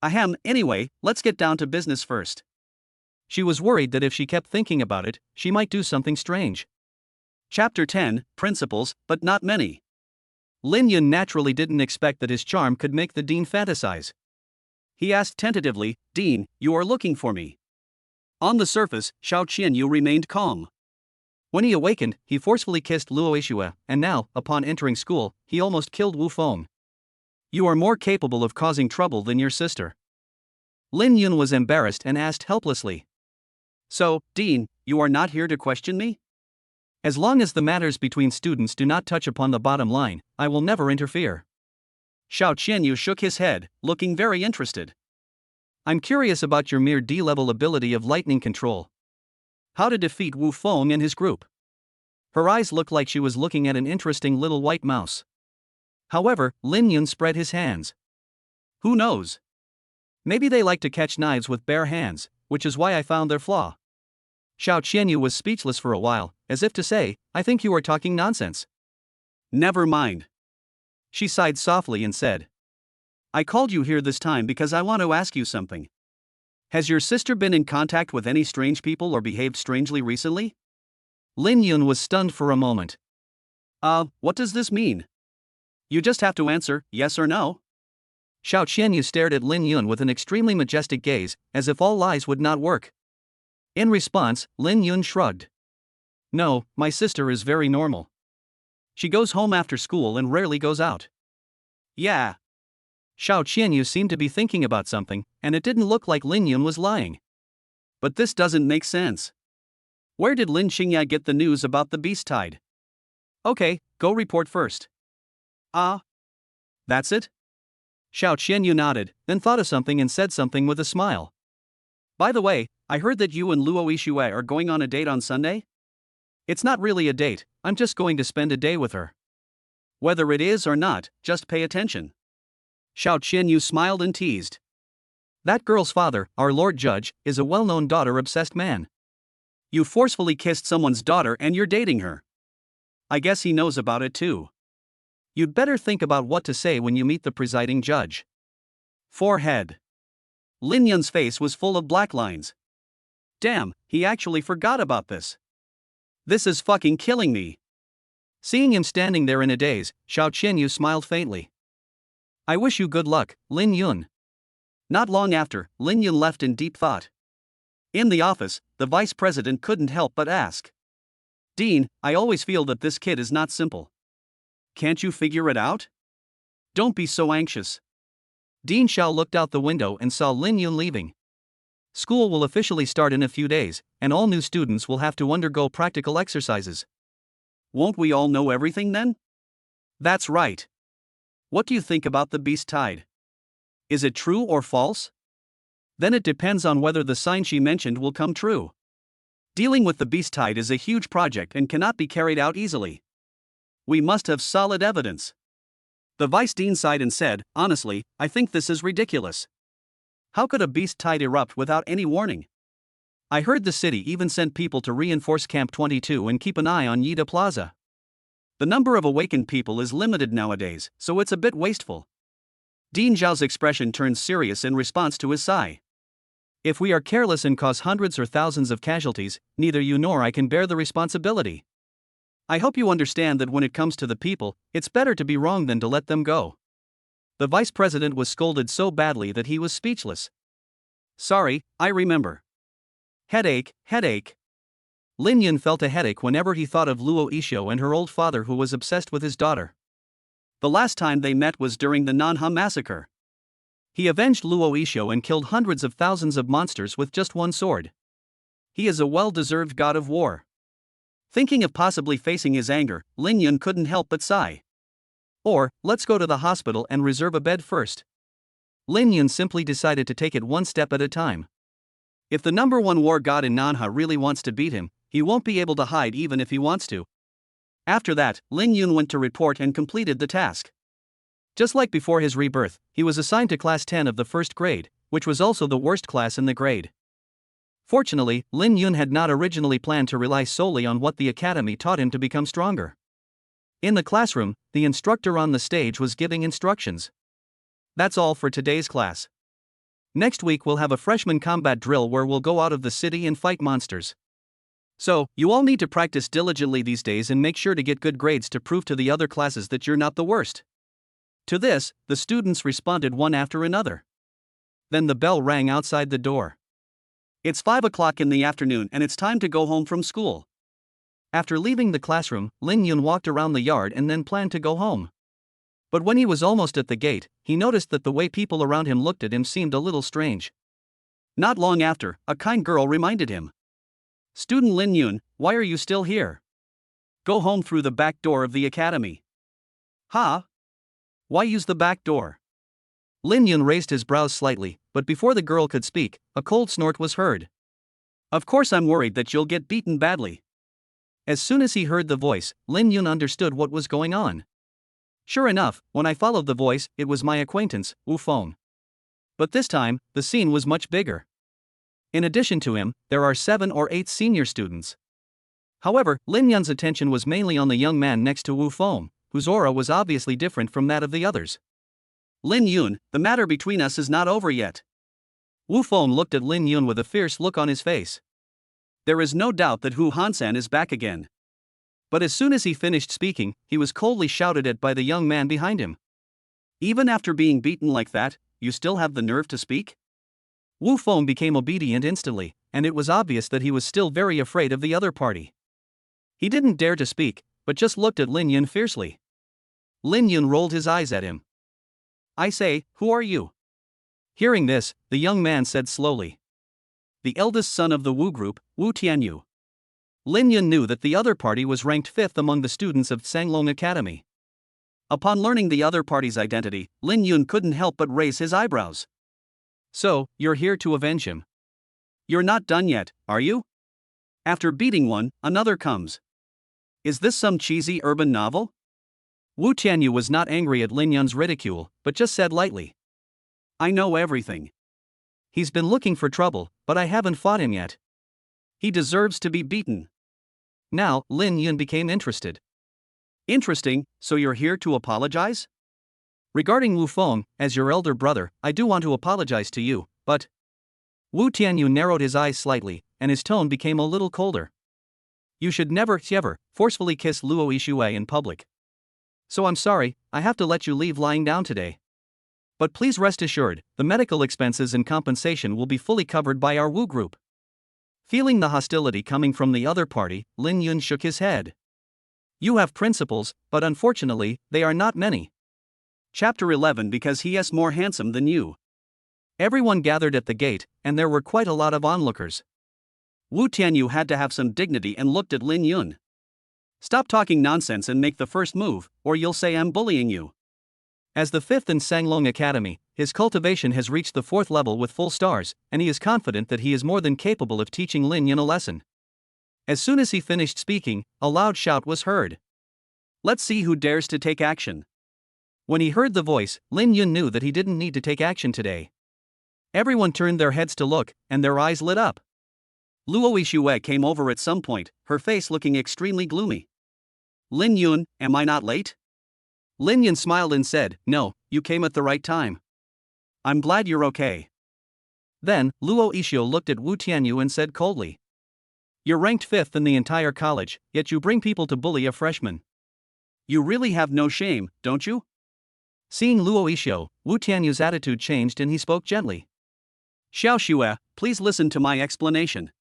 Ahem, anyway, let's get down to business first. She was worried that if she kept thinking about it, she might do something strange. Chapter 10, Principles, but not many. Lin Yun naturally didn't expect that his charm could make the dean fantasize. He asked tentatively, "Dean, you are looking for me?" On the surface, Xiao Qianyu remained calm. When he awakened, he forcefully kissed Luo Yixue, and now, upon entering school, he almost killed Wu Feng. "You are more capable of causing trouble than your sister." Lin Yun was embarrassed and asked helplessly. "So, Dean, you are not here to question me?" "As long as the matters between students do not touch upon the bottom line, I will never interfere." Xiao Qianyu shook his head, looking very interested. "I'm curious about your mere D-level ability of lightning control. How to defeat Wu Feng and his group." Her eyes looked like she was looking at an interesting little white mouse. However, Lin Yun spread his hands. "Who knows? Maybe they like to catch knives with bare hands, which is why I found their flaw." Xiao Qianyu was speechless for a while, as if to say, "I think you are talking nonsense." "Never mind." She sighed softly and said, "I called you here this time because I want to ask you something. Has your sister been in contact with any strange people or behaved strangely recently?" Lin Yun was stunned for a moment. What does this mean? You just have to answer, yes or no." Xiao Qianyu stared at Lin Yun with an extremely majestic gaze, as if all lies would not work. In response, Lin Yun shrugged. "No, my sister is very normal. She goes home after school and rarely goes out." "Yeah." Xiao Qianyu seemed to be thinking about something, and it didn't look like Lin Yun was lying. "But this doesn't make sense. Where did Lin Xingya get the news about the beast tide?" "Okay, go report first." That's it?" Xiao Qianyu nodded, then thought of something and said something with a smile. "By the way, I heard that you and Luo Yixue are going on a date on Sunday?" "It's not really a date, I'm just going to spend a day with her." "Whether it is or not, just pay attention." Xiao Qianyu smiled and teased. "That girl's father, our Lord Judge, is a well-known daughter-obsessed man." "You forcefully kissed someone's daughter and you're dating her. I guess he knows about it too." "You'd better think about what to say when you meet the presiding judge." Forehead. Lin Yun's face was full of black lines. Damn, he actually forgot about this. This is fucking killing me. Seeing him standing there in a daze, Xiao Qianyu smiled faintly. "I wish you good luck, Lin Yun." Not long after, Lin Yun left in deep thought. In the office, the vice president couldn't help but ask, "Dean, I always feel that this kid is not simple. Can't you figure it out? Don't be so anxious." Dean Xiao looked out the window and saw Lin Yun leaving. School will officially start in a few days, and all new students will have to undergo practical exercises. "Won't we all know everything then?" "That's right. What do you think about the beast tide? Is it true or false?" "Then it depends on whether the sign she mentioned will come true. Dealing with the beast tide is a huge project and cannot be carried out easily. We must have solid evidence." The vice dean sighed and said, "Honestly, I think this is ridiculous. How could a beast tide erupt without any warning? I heard the city even sent people to reinforce Camp 22 and keep an eye on Yida Plaza. The number of awakened people is limited nowadays, so it's a bit wasteful." Dean Zhao's expression turned serious in response to his sigh. "If we are careless and cause hundreds or thousands of casualties, neither you nor I can bear the responsibility. I hope you understand that when it comes to the people, it's better to be wrong than to let them go." The vice president was scolded so badly that he was speechless. "Sorry, I remember. Headache, headache." Lin Yun felt a headache whenever he thought of Luo Yixue and her old father who was obsessed with his daughter. The last time they met was during the Nanha massacre. He avenged Luo Yixue and killed hundreds of thousands of monsters with just one sword. He is a well-deserved god of war. Thinking of possibly facing his anger, Lin Yun couldn't help but sigh. Or, let's go to the hospital and reserve a bed first. Lin Yun simply decided to take it one step at a time. If the #1 war god in Nanha really wants to beat him, he won't be able to hide even if he wants to. After that, Lin Yun went to report and completed the task. Just like before his rebirth, he was assigned to class 10 of the first grade, which was also the worst class in the grade. Fortunately, Lin Yun had not originally planned to rely solely on what the academy taught him to become stronger. In the classroom, the instructor on the stage was giving instructions. That's all for today's class. Next week we'll have a freshman combat drill where we'll go out of the city and fight monsters. So, you all need to practice diligently these days and make sure to get good grades to prove to the other classes that you're not the worst. To this, the students responded one after another. Then the bell rang outside the door. It's 5 o'clock in the afternoon and it's time to go home from school. After leaving the classroom, Lin Yun walked around the yard and then planned to go home. But when he was almost at the gate, he noticed that the way people around him looked at him seemed a little strange. Not long after, a kind girl reminded him. "Student Lin Yun, why are you still here? Go home through the back door of the academy." "Huh? Why use the back door?" Lin Yun raised his brows slightly, but before the girl could speak, a cold snort was heard. "Of course I'm worried that you'll get beaten badly." As soon as he heard the voice, Lin Yun understood what was going on. Sure enough, when I followed the voice, it was my acquaintance, Wu Feng. But this time, the scene was much bigger. In addition to him, there are 7 or 8 senior students. However, Lin Yun's attention was mainly on the young man next to Wu Feng, whose aura was obviously different from that of the others. "Lin Yun, the matter between us is not over yet." Wu Feng looked at Lin Yun with a fierce look on his face. There is no doubt that Hu Hansan is back again. But as soon as he finished speaking, he was coldly shouted at by the young man behind him. "Even after being beaten like that, you still have the nerve to speak?" Wu Feng became obedient instantly, and it was obvious that he was still very afraid of the other party. He didn't dare to speak, but just looked at Lin Yun fiercely. Lin Yun rolled his eyes at him. "I say, who are you?" Hearing this, the young man said slowly. "The eldest son of the Wu group, Wu Tianyu." Lin Yun knew that the other party was ranked 5th among the students of Sanglong Academy. Upon learning the other party's identity, Lin Yun couldn't help but raise his eyebrows. "So, you're here to avenge him. You're not done yet, are you? After beating one, another comes. Is this some cheesy urban novel?" Wu Tianyu was not angry at Lin Yun's ridicule, but just said lightly. "I know everything. He's been looking for trouble, but I haven't fought him yet. He deserves to be beaten." Now, Lin Yun became interested. "Interesting, so you're here to apologize?" "Regarding Wu Feng, as your elder brother, I do want to apologize to you, but..." Wu Tianyu narrowed his eyes slightly, and his tone became a little colder. "You should never, ever, forcefully kiss Luo Yixue in public. So I'm sorry, I have to let you leave lying down today. But please rest assured, the medical expenses and compensation will be fully covered by our Wu group." Feeling the hostility coming from the other party, Lin Yun shook his head. "You have principles, but unfortunately, they are not many." Chapter 11. Because he is more handsome than you. Everyone gathered at the gate, and there were quite a lot of onlookers. Wu Tianyu had to have some dignity and looked at Lin Yun. "Stop talking nonsense and make the first move, or you'll say I'm bullying you." As the 5th in Sanglong Academy, his cultivation has reached the 4th level with full stars, and he is confident that he is more than capable of teaching Lin Yun a lesson. As soon as he finished speaking, a loud shout was heard. "Let's see who dares to take action." When he heard the voice, Lin Yun knew that he didn't need to take action today. Everyone turned their heads to look, and their eyes lit up. Luo Yixue came over at some point, her face looking extremely gloomy. "Lin Yun, am I not late?" Lin Yun smiled and said, "No, you came at the right time. I'm glad you're okay." Then, Luo Yixue looked at Wu Tianyu and said coldly. "You're ranked 5th in the entire college, yet you bring people to bully a freshman. You really have no shame, don't you?" Seeing Luo Yixue, Wu Tianyu's attitude changed and he spoke gently. "Xiao Xue, please listen to my explanation.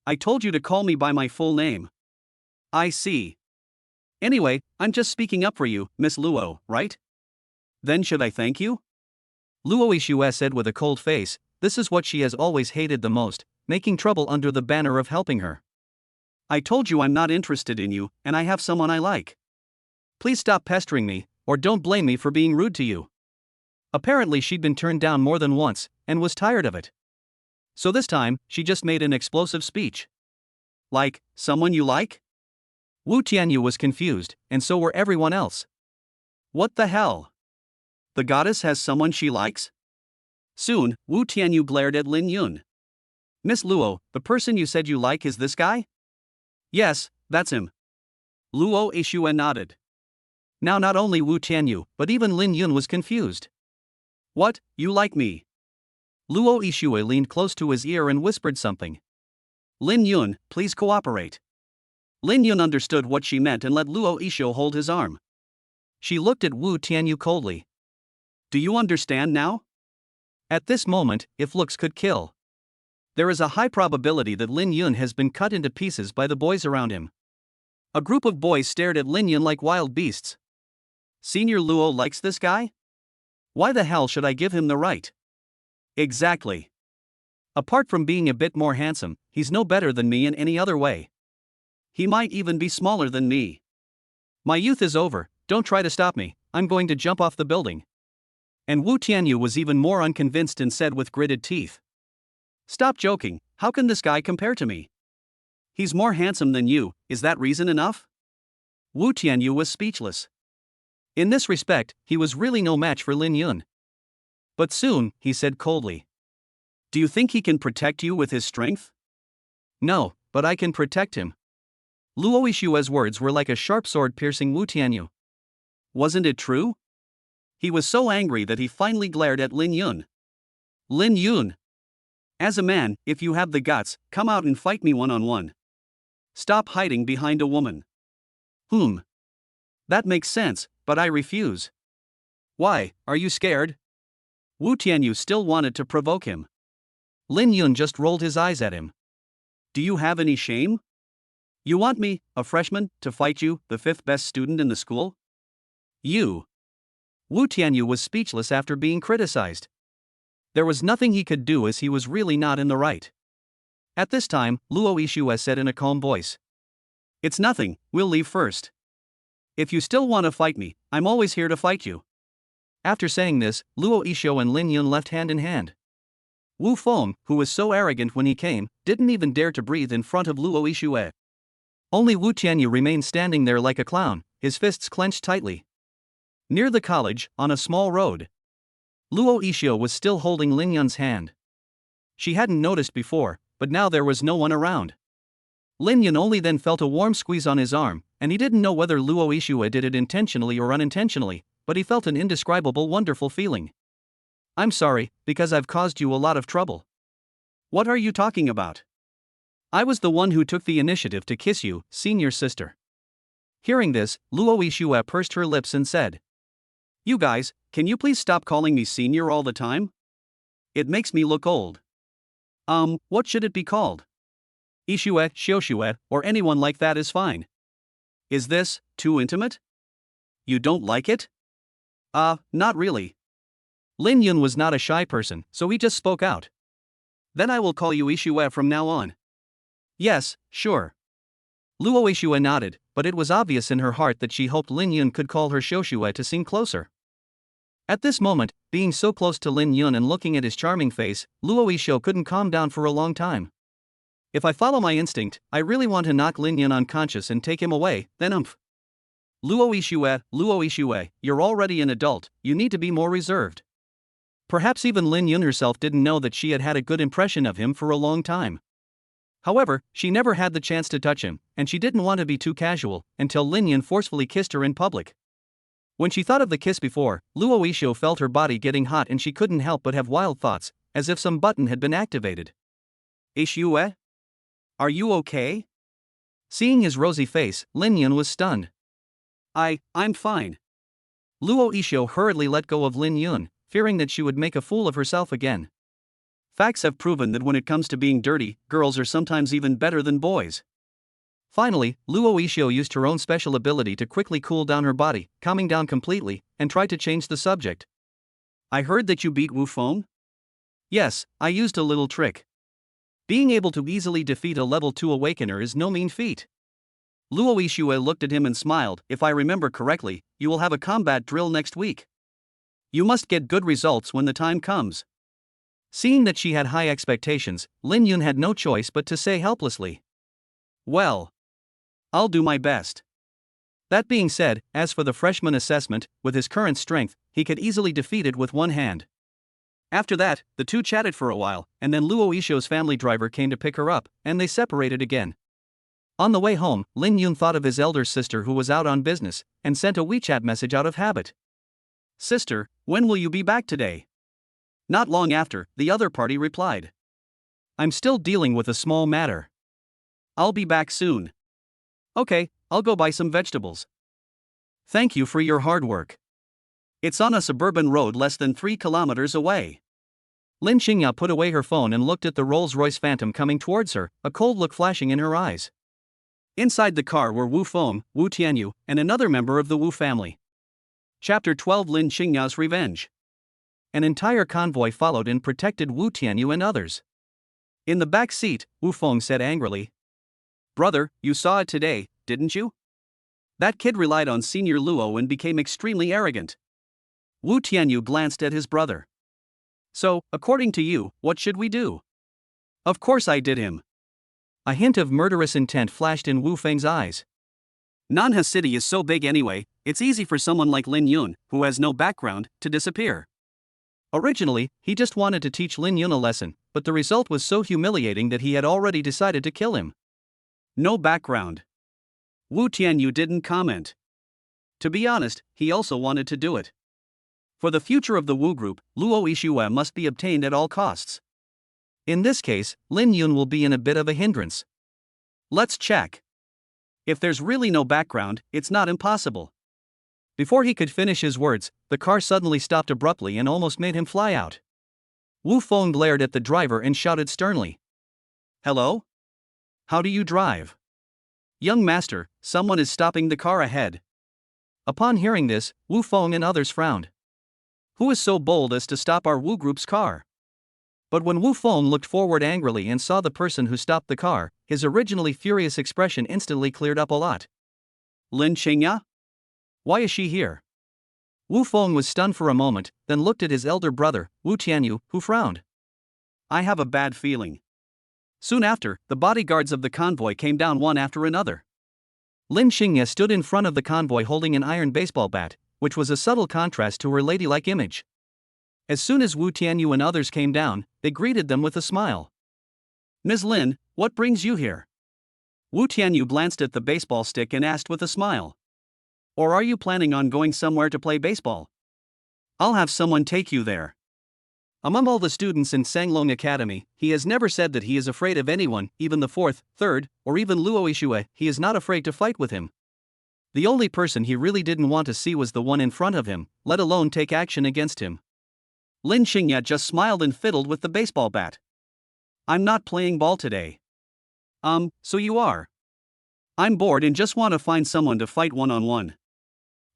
I told you to call me by my full name." "I see. Anyway, I'm just speaking up for you, Miss Luo, right? Then should I thank you?" Luo Yixue said with a cold face. This is what she has always hated the most, making trouble under the banner of helping her. "I told you I'm not interested in you, and I have someone I like. Please stop pestering me, or don't blame me for being rude to you." Apparently she'd been turned down more than once, and was tired of it. So this time, she just made an explosive speech. "Like, someone you like?" Wu Tianyu was confused, and so were everyone else. What the hell? The goddess has someone she likes? Soon, Wu Tianyu glared at Lin Yun. "Miss Luo, the person you said you like is this guy?" "Yes, that's him." Luo Yixue nodded. Now not only Wu Tianyu, but even Lin Yun was confused. What, you like me? Luo Yixue leaned close to his ear and whispered something. Lin Yun, please cooperate. Lin Yun understood what she meant and let Luo Yixue hold his arm. She looked at Wu Tianyu coldly. Do you understand now? At this moment, if looks could kill, there is a high probability that Lin Yun has been cut into pieces by the boys around him. A group of boys stared at Lin Yun like wild beasts. Senior Luo likes this guy? Why the hell should I give him the right? Exactly. Apart from being a bit more handsome, he's no better than me in any other way. He might even be smaller than me. My youth is over, don't try to stop me, I'm going to jump off the building. And Wu Tianyu was even more unconvinced and said with gritted teeth. Stop joking, how can this guy compare to me? He's more handsome than you, is that reason enough? Wu Tianyu was speechless. In this respect, he was really no match for Lin Yun. But soon, he said coldly. Do you think he can protect you with his strength? No, but I can protect him. Luo Yixue's words were like a sharp sword piercing Wu Tianyu. Wasn't it true? He was so angry that he finally glared at Lin Yun. Lin Yun! As a man, if you have the guts, come out and fight me one-on-one. Stop hiding behind a woman. That makes sense, but I refuse. Why, are you scared? Wu Tianyu still wanted to provoke him. Lin Yun just rolled his eyes at him. Do you have any shame? You want me, a freshman, to fight you, the fifth best student in the school? You. Wu Tianyu was speechless after being criticized. There was nothing he could do as he was really not in the right. At this time, Luo Yixue said in a calm voice. It's nothing, we'll leave first. If you still want to fight me, I'm always here to fight you. After saying this, Luo Yixue and Lin Yun left hand in hand. Wu Feng, who was so arrogant when he came, didn't even dare to breathe in front of Luo Yixue. Only Wu Tianyu remained standing there like a clown, his fists clenched tightly. Near the college, on a small road, Luo Yixue was still holding Lin Yun's hand. She hadn't noticed before, but now there was no one around. Lin Yun only then felt a warm squeeze on his arm, and he didn't know whether Luo Yixue did it intentionally or unintentionally, but he felt an indescribable wonderful feeling. I'm sorry, because I've caused you a lot of trouble. What are you talking about? I was the one who took the initiative to kiss you, senior sister. Hearing this, Luo Yixue pursed her lips and said. You guys, can you please stop calling me senior all the time? It makes me look old. What should it be called? Yixue, Xiuxue, or anyone like that is fine. Is this too intimate? You don't like it? Not really. Lin Yun was not a shy person, so he just spoke out. Then I will call you Yixue from now on. Yes, sure. Luo Yixue nodded, but it was obvious in her heart that she hoped Lin Yun could call her Xiuxue to seem closer. At this moment, being so close to Lin Yun and looking at his charming face, Luo Yixue couldn't calm down for a long time. If I follow my instinct, I really want to knock Lin Yun unconscious and take him away, then Luo Yixue, you're already an adult, you need to be more reserved. Perhaps even Lin Yun herself didn't know that she had had a good impression of him for a long time. However, she never had the chance to touch him, and she didn't want to be too casual, until Lin Yun forcefully kissed her in public. When she thought of the kiss before, Luo Yixue felt her body getting hot and she couldn't help but have wild thoughts, as if some button had been activated. Yixue? Are you okay? Seeing his rosy face, Lin Yun was stunned. I'm fine. Luo Yixue hurriedly let go of Lin Yun, fearing that she would make a fool of herself again. Facts have proven that when it comes to being dirty, girls are sometimes even better than boys. Finally, Luo Yixue used her own special ability to quickly cool down her body, calming down completely, and tried to change the subject. I heard that you beat Wu Feng? Yes, I used a little trick. Being able to easily defeat a level 2 awakener is no mean feat. Luo Yixue looked at him and smiled. If I remember correctly, you will have a combat drill next week. You must get good results when the time comes. Seeing that she had high expectations, Lin Yun had no choice but to say helplessly. Well, I'll do my best. That being said, as for the freshman assessment, with his current strength, he could easily defeat it with one hand. After that, the two chatted for a while, and then Luo Yixue's family driver came to pick her up, and they separated again. On the way home, Lin Yun thought of his elder sister who was out on business, and sent a WeChat message out of habit. "Sister, when will you be back today?" Not long after, the other party replied. "I'm still dealing with a small matter. I'll be back soon." "Okay, I'll go buy some vegetables. Thank you for your hard work." It's on a suburban road less than 3 kilometers away. Lin Xingya put away her phone and looked at the Rolls-Royce Phantom coming towards her, a cold look flashing in her eyes. Inside the car were Wu Feng, Wu Tianyu, and another member of the Wu family. Chapter 12: Lin Xingya's Revenge. An entire convoy followed and protected Wu Tianyu and others. In the back seat, Wu Feng said angrily, "Brother, you saw it today, didn't you? That kid relied on Senior Luo and became extremely arrogant." Wu Tianyu glanced at his brother. "So, according to you, what should we do?" "Of course I did him." A hint of murderous intent flashed in Wu Feng's eyes. Nanha City is so big anyway, it's easy for someone like Lin Yun, who has no background, to disappear. Originally, he just wanted to teach Lin Yun a lesson, but the result was so humiliating that he had already decided to kill him. No background. Wu Tianyu didn't comment. To be honest, he also wanted to do it. For the future of the Wu group, Luo Yixue must be obtained at all costs. In this case, Lin Yun will be in a bit of a hindrance. Let's check. If there's really no background, it's not impossible. Before he could finish his words, the car suddenly stopped abruptly and almost made him fly out. Wu Feng glared at the driver and shouted sternly, "Hello? How do you drive?" "Young master, someone is stopping the car ahead." Upon hearing this, Wu Feng and others frowned. Who is so bold as to stop our Wu group's car? But when Wu Feng looked forward angrily and saw the person who stopped the car, his originally furious expression instantly cleared up a lot. "Lin Xingya? Why is she here?" Wu Feng was stunned for a moment, then looked at his elder brother, Wu Tianyu, who frowned. "I have a bad feeling." Soon after, the bodyguards of the convoy came down one after another. Lin Xingya stood in front of the convoy holding an iron baseball bat, which was a subtle contrast to her ladylike image. As soon as Wu Tianyu and others came down, they greeted them with a smile. "Ms. Lin, what brings you here?" Wu Tianyu glanced at the baseball stick and asked with a smile. "Or are you planning on going somewhere to play baseball? I'll have someone take you there." Among all the students in Sanglong Academy, he has never said that he is afraid of anyone, even the fourth, third, or even Luo Yixue. He is not afraid to fight with him. The only person he really didn't want to see was the one in front of him, let alone take action against him. Lin Xingya just smiled and fiddled with the baseball bat. "I'm not playing ball today." So you are?" "I'm bored and just want to find someone to fight one-on-one."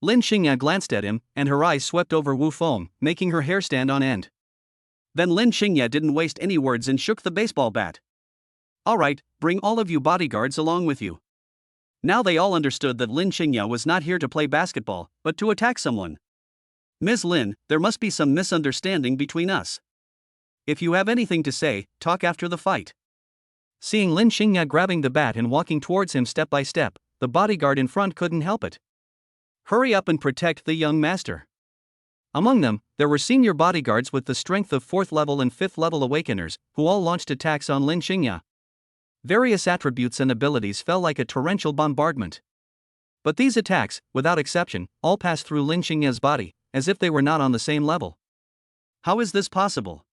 Lin Xingya glanced at him, and her eyes swept over Wu Feng, making her hair stand on end. Then Lin Xingya didn't waste any words and shook the baseball bat. "All right, bring all of you bodyguards along with you." Now they all understood that Lin Xingya was not here to play basketball, but to attack someone. "Ms. Lin, there must be some misunderstanding between us. If you have anything to say, talk after the fight." Seeing Lin Xingya grabbing the bat and walking towards him step by step, the bodyguard in front couldn't help it. "Hurry up and protect the young master." Among them, there were senior bodyguards with the strength of 4th level and 5th level awakeners, who all launched attacks on Lin Xingya. Various attributes and abilities fell like a torrential bombardment. But these attacks, without exception, all passed through Lin Xingya's body, as if they were not on the same level. How is this possible?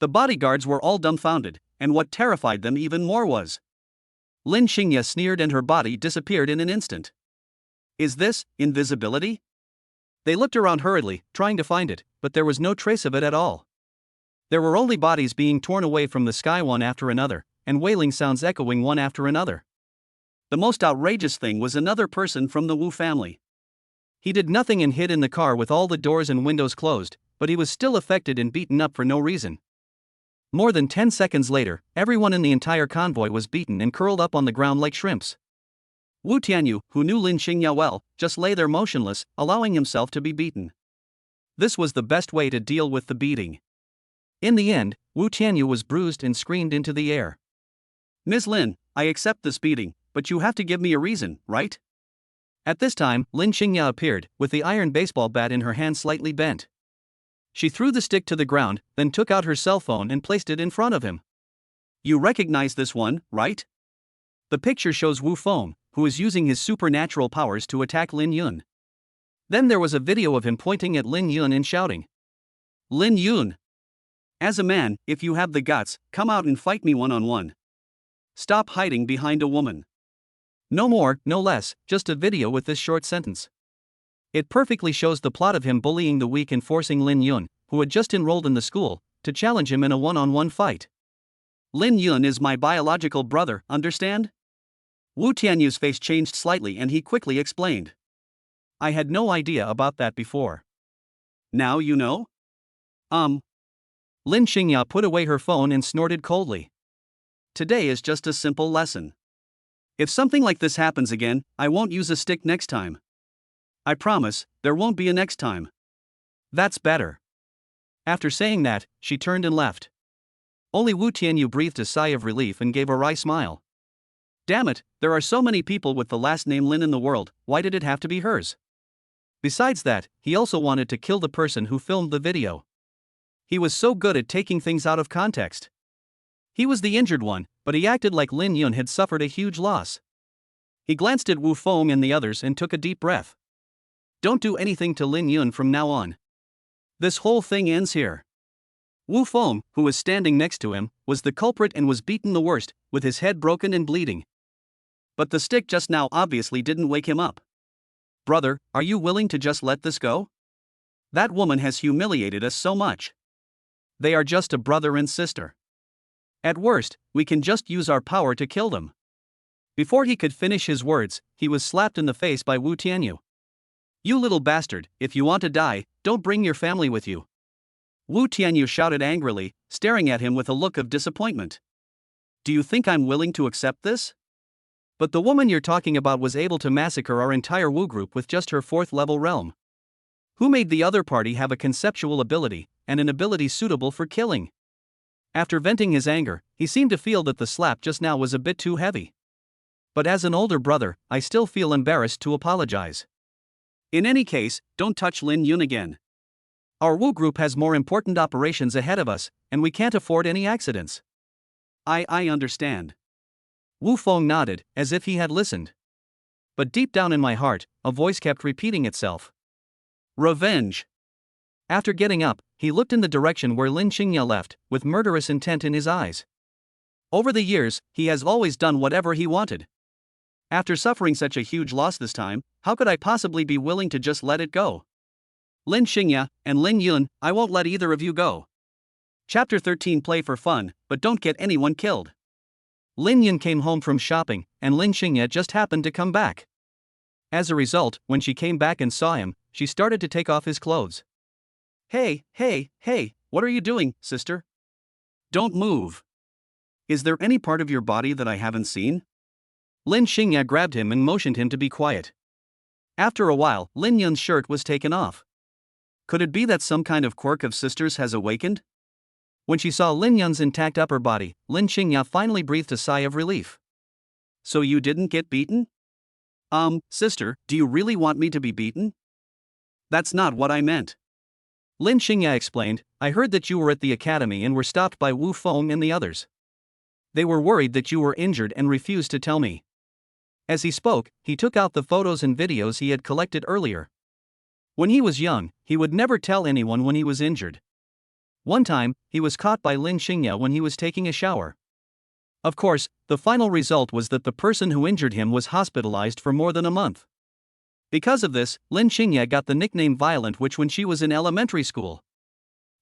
The bodyguards were all dumbfounded, and what terrified them even more was Lin Xingya sneered and her body disappeared in an instant. Is this invisibility? They looked around hurriedly, trying to find it, but there was no trace of it at all. There were only bodies being torn away from the sky one after another, and wailing sounds echoing one after another. The most outrageous thing was another person from the Wu family. He did nothing and hid in the car with all the doors and windows closed, but he was still affected and beaten up for no reason. More than 10 seconds later, everyone in the entire convoy was beaten and curled up on the ground like shrimps. Wu Tianyu, who knew Lin Xingya well, just lay there motionless, allowing himself to be beaten. This was the best way to deal with the beating. In the end, Wu Tianyu was bruised and screamed into the air. "Ms. Lin, I accept this beating, but you have to give me a reason, right?" At this time, Lin Xingya appeared, with the iron baseball bat in her hand slightly bent. She threw the stick to the ground, then took out her cell phone and placed it in front of him. "You recognize this one, right?" The picture shows Wu Feng, who is using his supernatural powers to attack Lin Yun. Then there was a video of him pointing at Lin Yun and shouting, "Lin Yun! As a man, if you have the guts, come out and fight me one-on-one. Stop hiding behind a woman." No more, no less, just a video with this short sentence. It perfectly shows the plot of him bullying the weak and forcing Lin Yun, who had just enrolled in the school, to challenge him in a one-on-one fight. Lin Yun is my biological brother, understand? Wu Tianyu's face changed slightly and he quickly explained. I had no idea about that before. Now you know? Lin Xingya put away her phone and snorted coldly. Today is just a simple lesson. If something like this happens again, I won't use a stick next time. I promise, there won't be a next time. That's better. After saying that, she turned and left. Only Wu Tianyu breathed a sigh of relief and gave a wry smile. Damn it, there are so many people with the last name Lin in the world, why did it have to be hers? Besides that, he also wanted to kill the person who filmed the video. He was so good at taking things out of context. He was the injured one, but he acted like Lin Yun had suffered a huge loss. He glanced at Wu Feng and the others and took a deep breath. Don't do anything to Lin Yun from now on. This whole thing ends here. Wu Feng, who was standing next to him, was the culprit and was beaten the worst, with his head broken and bleeding. But the stick just now obviously didn't wake him up. Brother, are you willing to just let this go? That woman has humiliated us so much. They are just a brother and sister. At worst, we can just use our power to kill them. Before he could finish his words, he was slapped in the face by Wu Tianyu. You little bastard, if you want to die, don't bring your family with you. Wu Tianyu shouted angrily, staring at him with a look of disappointment. Do you think I'm willing to accept this? But the woman you're talking about was able to massacre our entire Wu group with just her 4th level realm. Who made the other party have a conceptual ability, and an ability suitable for killing? After venting his anger, he seemed to feel that the slap just now was a bit too heavy. But as an older brother, I still feel embarrassed to apologize. In any case, don't touch Lin Yun again. Our Wu group has more important operations ahead of us, and we can't afford any accidents. I understand. Wu Feng nodded, as if he had listened. But deep down in my heart, a voice kept repeating itself. Revenge. After getting up, he looked in the direction where Lin Xingya left, with murderous intent in his eyes. Over the years, he has always done whatever he wanted. After suffering such a huge loss this time, how could I possibly be willing to just let it go? Lin Xingya and Lin Yun, I won't let either of you go. Chapter 13. Play for fun, but don't get anyone killed. Lin Yun came home from shopping, and Lin Xingya just happened to come back. As a result, when she came back and saw him, she started to take off his clothes. Hey, what are you doing, sister? Don't move. Is there any part of your body that I haven't seen? Lin Xingya grabbed him and motioned him to be quiet. After a while, Lin Yun's shirt was taken off. Could it be that some kind of quirk of sisters has awakened? When she saw Lin Yun's intact upper body, Lin Xingya finally breathed a sigh of relief. So you didn't get beaten? Sister, do you really want me to be beaten? That's not what I meant. Lin Xingya explained, I heard that you were at the academy and were stopped by Wu Feng and the others. They were worried that you were injured and refused to tell me. As he spoke, he took out the photos and videos he had collected earlier. When he was young, he would never tell anyone when he was injured. One time, he was caught by Lin Xingya when he was taking a shower. Of course, the final result was that the person who injured him was hospitalized for more than a month. Because of this, Lin Xingya got the nickname Violent Witch when she was in elementary school.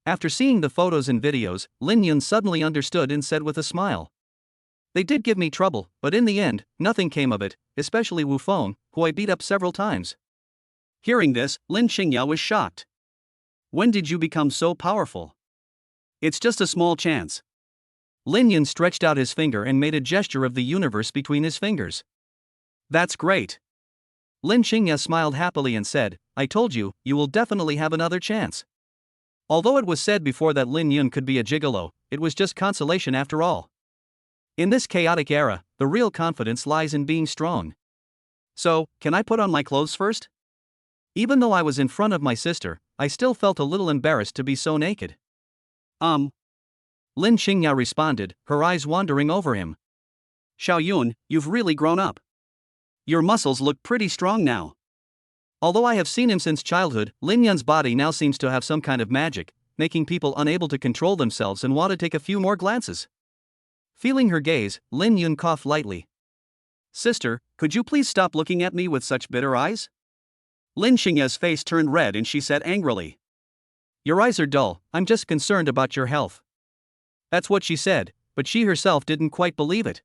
After seeing the photos and videos, Lin Yun suddenly understood and said with a smile. They did give me trouble, but in the end, nothing came of it, especially Wu Feng, who I beat up several times. Hearing this, Lin Xingya was shocked. When did you become so powerful? It's just a small chance. Lin Yun stretched out his finger and made a gesture of the universe between his fingers. That's great. Lin Xingya smiled happily and said, I told you, you will definitely have another chance. Although it was said before that Lin Yun could be a gigolo, it was just consolation after all. In this chaotic era, the real confidence lies in being strong. So, can I put on my clothes first? Even though I was in front of my sister, I still felt a little embarrassed to be so naked. Lin Xingya responded, her eyes wandering over him. Xiao Yun, you've really grown up. Your muscles look pretty strong now. Although I have seen him since childhood, Lin Yun's body now seems to have some kind of magic, making people unable to control themselves and want to take a few more glances. Feeling her gaze, Lin Yun coughed lightly. Sister, could you please stop looking at me with such bitter eyes? Lin Xingya's face turned red and she said angrily. Your eyes are dull, I'm just concerned about your health. That's what she said, but she herself didn't quite believe it.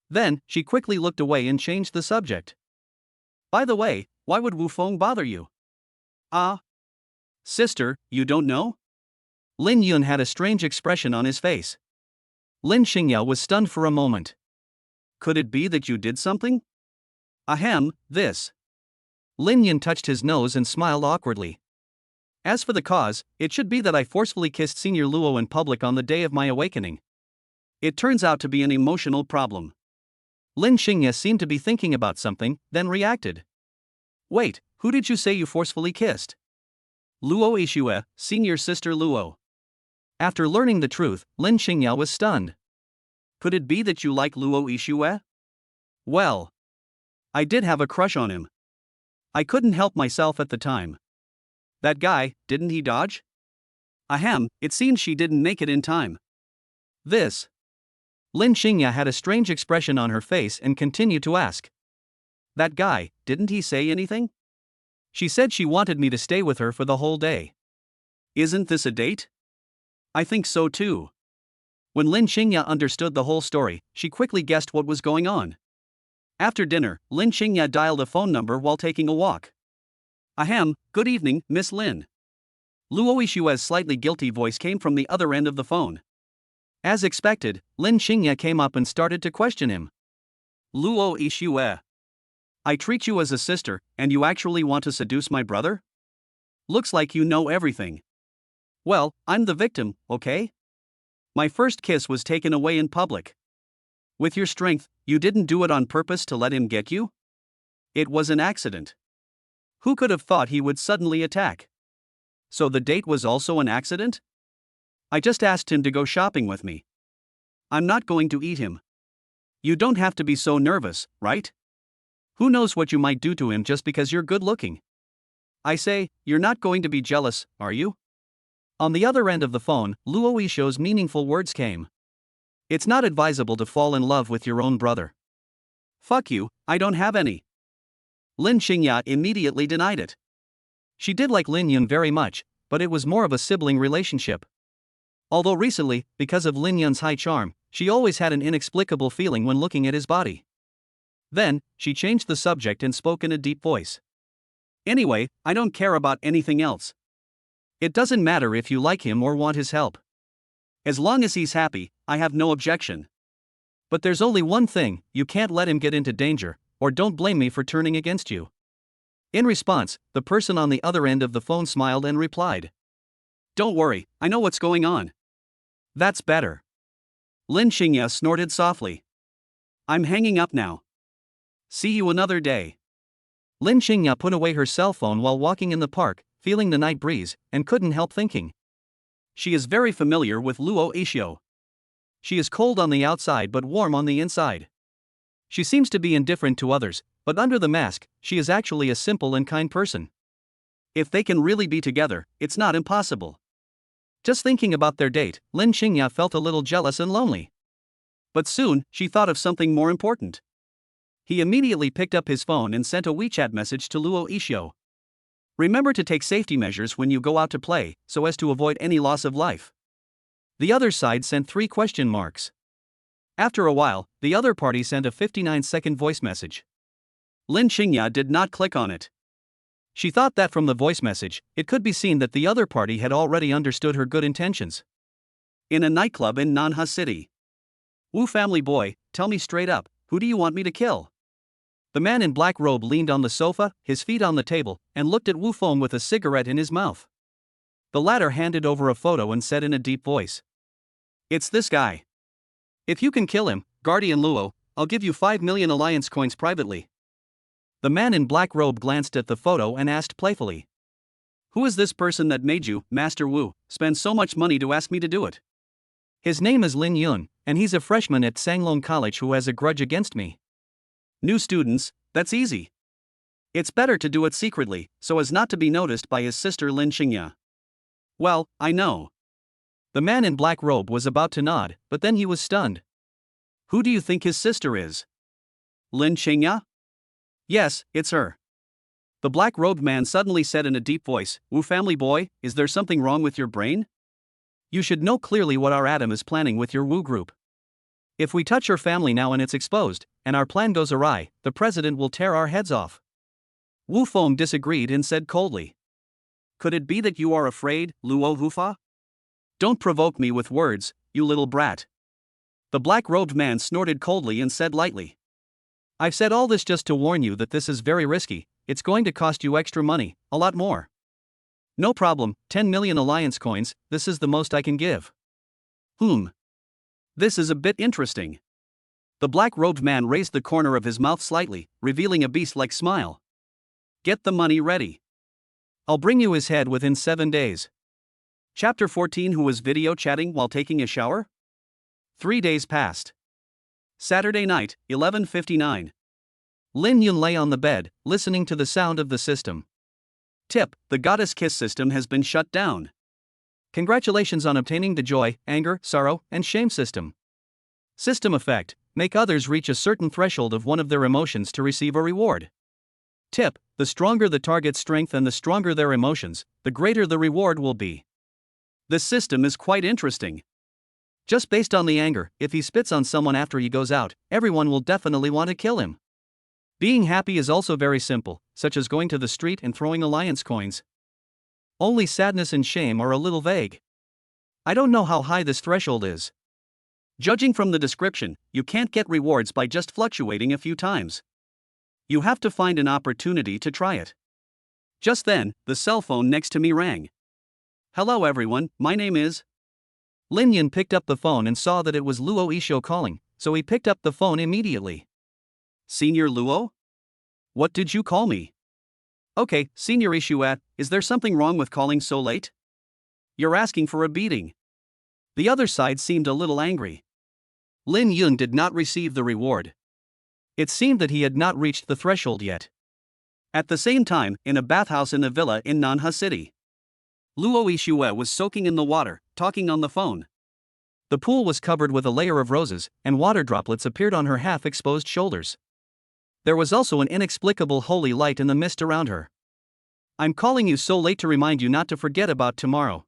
Then, she quickly looked away and changed the subject. By the way, why would Wu Feng bother you? Sister, you don't know? Lin Yun had a strange expression on his face. Lin Xingya was stunned for a moment. Could it be that you did something? Ahem, this. Lin Yun touched his nose and smiled awkwardly. As for the cause, it should be that I forcefully kissed Senior Luo in public on the day of my awakening. It turns out to be an emotional problem. Lin Xingya seemed to be thinking about something, then reacted. Wait, who did you say you forcefully kissed? Luo Yixue, senior sister Luo. After learning the truth, Lin Xingya was stunned. Could it be that you like Luo Yixue? Well, I did have a crush on him. I couldn't help myself at the time. That guy, didn't he dodge? Ahem, it seems she didn't make it in time. This. Lin Xingya had a strange expression on her face and continued to ask. That guy, didn't he say anything? She said she wanted me to stay with her for the whole day. Isn't this a date? I think so too. When Lin Xingya understood the whole story, she quickly guessed what was going on. After dinner, Lin Xingya dialed a phone number while taking a walk. Ahem, good evening, Miss Lin. Luo Yixue's slightly guilty voice came from the other end of the phone. As expected, Lin Xingya came up and started to question him. Luo Yixue. I treat you as a sister, and you actually want to seduce my brother? Looks like you know everything. Well, I'm the victim, okay? My first kiss was taken away in public. With your strength, you didn't do it on purpose to let him get you? It was an accident. Who could have thought he would suddenly attack? So the date was also an accident? I just asked him to go shopping with me. I'm not going to eat him. You don't have to be so nervous, right? Who knows what you might do to him just because you're good looking? I say, you're not going to be jealous, are you? On the other end of the phone, Luo Yixue's meaningful words came. It's not advisable to fall in love with your own brother. Fuck you, I don't have any. Lin Xingya immediately denied it. She did like Lin Yun very much, but it was more of a sibling relationship. Although recently, because of Lin Yun's high charm, she always had an inexplicable feeling when looking at his body. Then, she changed the subject and spoke in a deep voice. Anyway, I don't care about anything else. It doesn't matter if you like him or want his help. As long as he's happy, I have no objection. But there's only one thing, you can't let him get into danger, or don't blame me for turning against you. In response, the person on the other end of the phone smiled and replied. Don't worry, I know what's going on. That's better. Lin Xingya snorted softly. I'm hanging up now. See you another day. Lin Xingya put away her cell phone while walking in the park, feeling the night breeze, and couldn't help thinking. She is very familiar with Luo Yixue. She is cold on the outside but warm on the inside. She seems to be indifferent to others, but under the mask, she is actually a simple and kind person. If they can really be together, it's not impossible. Just thinking about their date, Lin Xingya felt a little jealous and lonely. But soon, she thought of something more important. He immediately picked up his phone and sent a WeChat message to Luo Yixue. Remember to take safety measures when you go out to play, so as to avoid any loss of life. The other side sent 3 question marks. After a while, the other party sent a 59-second voice message. Lin Xingya did not click on it. She thought that from the voice message, it could be seen that the other party had already understood her good intentions. In a nightclub in Nanha City. Wu family boy, tell me straight up, who do you want me to kill? The man in black robe leaned on the sofa, his feet on the table, and looked at Wu Feng with a cigarette in his mouth. The latter handed over a photo and said in a deep voice. It's this guy. If you can kill him, Guardian Luo, I'll give you 5 million alliance coins privately. The man in black robe glanced at the photo and asked playfully. Who is this person that made you, Master Wu, spend so much money to ask me to do it? His name is Lin Yun, and he's a freshman at Sanglong College who has a grudge against me. New students, that's easy. It's better to do it secretly, so as not to be noticed by his sister Lin Xingya. Well, I know. The man in black robe was about to nod, but then he was stunned. Who do you think his sister is? Lin Xingya? Yes, it's her. The black-robed man suddenly said in a deep voice, Wu family boy, is there something wrong with your brain? You should know clearly what our Adam is planning with your Wu group. If we touch your family now and it's exposed, and our plan goes awry, the president will tear our heads off. Wu Feng disagreed and said coldly. Could it be that you are afraid, Luo Hufa? Don't provoke me with words, you little brat. The black-robed man snorted coldly and said lightly. I've said all this just to warn you that this is very risky, it's going to cost you extra money, a lot more. No problem, 10 million alliance coins, this is the most I can give. This is a bit interesting. The black-robed man raised the corner of his mouth slightly, revealing a beast-like smile. Get the money ready. I'll bring you his head within 7 days. Chapter 14. Who was video chatting while taking a shower? 3 days passed. Saturday night, 11:59. Lin Yun lay on the bed, listening to the sound of the system. Tip: the goddess kiss system has been shut down. Congratulations on obtaining the joy, anger, sorrow, and shame system. System effect: make others reach a certain threshold of one of their emotions to receive a reward. Tip: the stronger the target's strength and the stronger their emotions, the greater the reward will be. This system is quite interesting. Just based on the anger, if he spits on someone after he goes out, everyone will definitely want to kill him. Being happy is also very simple, such as going to the street and throwing alliance coins. Only sadness and shame are a little vague. I don't know how high this threshold is. Judging from the description, you can't get rewards by just fluctuating a few times. You have to find an opportunity to try it. Just then, the cell phone next to me rang. Hello everyone, my name is... Lin Yun picked up the phone and saw that it was Luo Isho calling, so he picked up the phone immediately. Senior Luo? What did you call me? Okay, Senior Ishuat, is there something wrong with calling so late? You're asking for a beating. The other side seemed a little angry. Lin Yun did not receive the reward. It seemed that he had not reached the threshold yet. At the same time, in a bathhouse in the villa in Nanha City, Luo Ishue was soaking in the water, talking on the phone. The pool was covered with a layer of roses, and water droplets appeared on her half-exposed shoulders. There was also an inexplicable holy light in the mist around her. I'm calling you so late to remind you not to forget about tomorrow.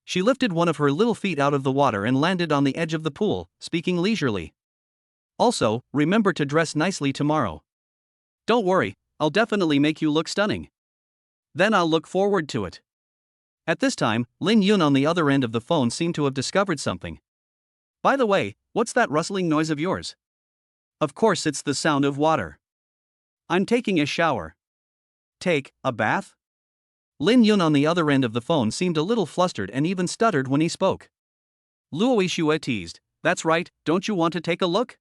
She lifted one of her little feet out of the water and landed on the edge of the pool, speaking leisurely. Also, remember to dress nicely tomorrow. Don't worry, I'll definitely make you look stunning. Then I'll look forward to it. At this time, Lin Yun on the other end of the phone seemed to have discovered something. By the way, what's that rustling noise of yours? Of course it's the sound of water. I'm taking a shower. Take a bath? Lin Yun on the other end of the phone seemed a little flustered and even stuttered when he spoke. Luo Ishue teased, that's right, don't you want to take a look?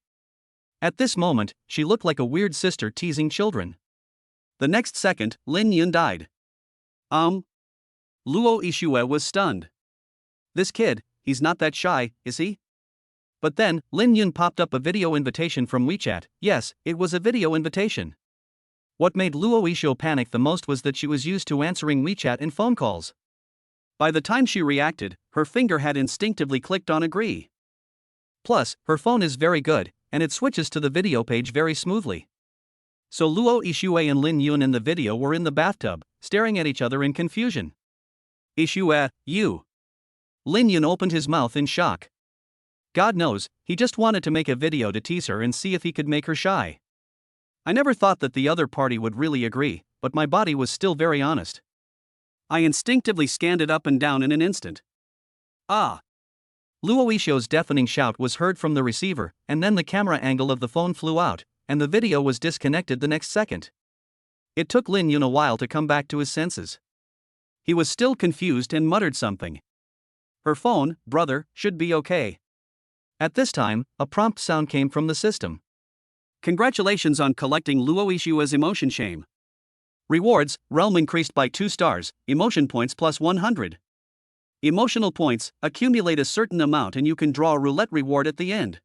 At this moment, she looked like a weird sister teasing children. The next second, Lin Yun died. Luo Ishue was stunned. This kid, he's not that shy, is he? But then, Lin Yun popped up a video invitation from WeChat. Yes, it was a video invitation. What made Luo Isho panic the most was that she was used to answering WeChat and phone calls. By the time she reacted, her finger had instinctively clicked on agree. Plus, her phone is very good, and it switches to the video page very smoothly. So Luo Ishue and Lin Yun in the video were in the bathtub, staring at each other in confusion. Ishue, you. Lin Yun opened his mouth in shock. God knows, he just wanted to make a video to tease her and see if he could make her shy. I never thought that the other party would really agree, but my body was still very honest. I instinctively scanned it up and down in an instant. Ah! Luo Isho's deafening shout was heard from the receiver, and then the camera angle of the phone flew out, and the video was disconnected the next second. It took Lin Yun a while to come back to his senses. He was still confused and muttered something. Her phone, brother, should be okay. At this time, a prompt sound came from the system. Congratulations on collecting Luo Ishue's emotion shame. Rewards, realm increased by 2 stars, emotion points plus 100. Emotional points accumulate a certain amount and you can draw a roulette reward at the end.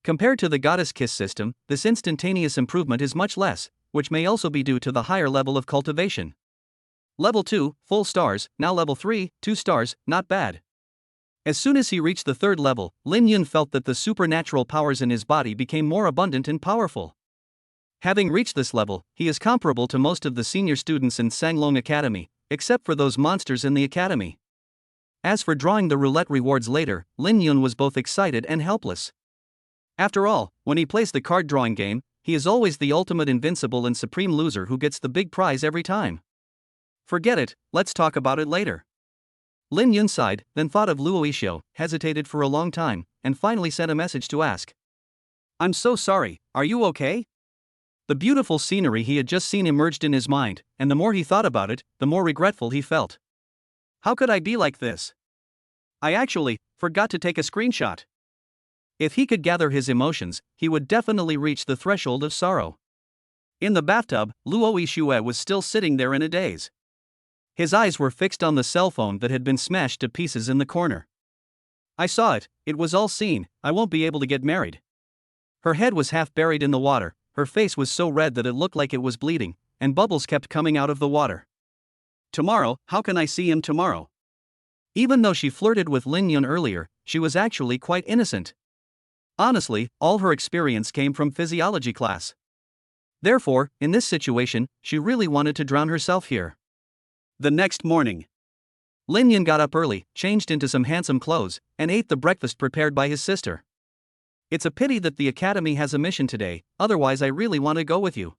Compared to the goddess kiss system, this instantaneous improvement is much less, which may also be due to the higher level of cultivation. Level 2, full stars, now level 3, 2 stars, not bad. As soon as he reached the third level, Lin Yun felt that the supernatural powers in his body became more abundant and powerful. Having reached this level, he is comparable to most of the senior students in Sanglong Academy, except for those monsters in the academy. As for drawing the roulette rewards later, Lin Yun was both excited and helpless. After all, when he plays the card drawing game, he is always the ultimate invincible and supreme loser who gets the big prize every time. Forget it, let's talk about it later. Lin Yun sighed, then thought of Luo Yixio, hesitated for a long time, and finally sent a message to ask. I'm so sorry, are you okay? The beautiful scenery he had just seen emerged in his mind, and the more he thought about it, the more regretful he felt. How could I be like this? I actually forgot to take a screenshot. If he could gather his emotions, he would definitely reach the threshold of sorrow. In the bathtub, Luo Yixue was still sitting there in a daze. His eyes were fixed on the cell phone that had been smashed to pieces in the corner. I saw it, it was all seen, I won't be able to get married. Her head was half buried in the water, her face was so red that it looked like it was bleeding, and bubbles kept coming out of the water. Tomorrow, how can I see him tomorrow? Even though she flirted with Lin Yun earlier, she was actually quite innocent. Honestly, all her experience came from physiology class. Therefore, in this situation, she really wanted to drown herself here. The next morning, Lin Yun got up early, changed into some handsome clothes, and ate the breakfast prepared by his sister. It's a pity that the academy has a mission today, otherwise I really want to go with you.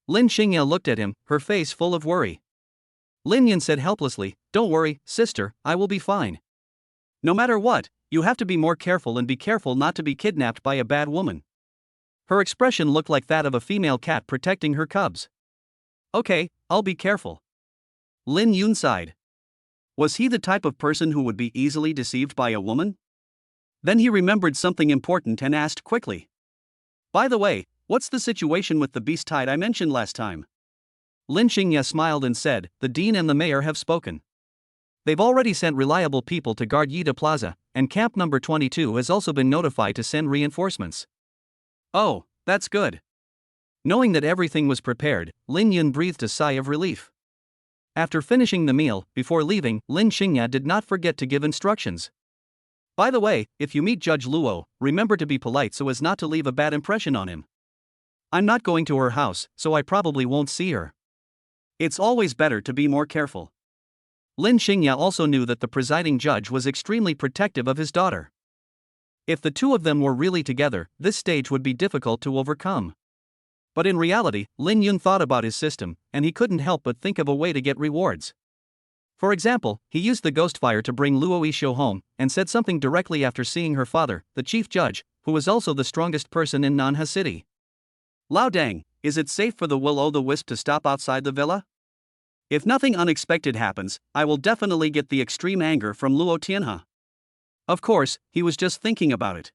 Lin Xingya looked at him, her face full of worry. Lin Yun said helplessly, Don't worry, sister, I will be fine. No matter what, you have to be more careful and be careful not to be kidnapped by a bad woman. Her expression looked like that of a female cat protecting her cubs. Okay, I'll be careful. Lin Yun sighed. Was he the type of person who would be easily deceived by a woman? Then he remembered something important and asked quickly. By the way, what's the situation with the beast tide I mentioned last time? Lin Xingya smiled and said, The dean and the mayor have spoken. They've already sent reliable people to guard Yida Plaza, and camp number 22 has also been notified to send reinforcements. Oh, that's good. Knowing that everything was prepared, Lin Yun breathed a sigh of relief. After finishing the meal, before leaving, Lin Xingya did not forget to give instructions. By the way, if you meet Judge Luo, remember to be polite so as not to leave a bad impression on him. I'm not going to her house, so I probably won't see her. It's always better to be more careful. Lin Xingya also knew that the presiding judge was extremely protective of his daughter. If the two of them were really together, this stage would be difficult to overcome. But in reality, Lin Yun thought about his system, and he couldn't help but think of a way to get rewards. For example, he used the ghost fire to bring Luo Yixio home, and said something directly after seeing her father, the chief judge, who was also the strongest person in Nanha City. Lao Dang, is it safe for the will-o'-the-wisp to stop outside the villa? If nothing unexpected happens, I will definitely get the extreme anger from Luo Tianhe. Of course, he was just thinking about it.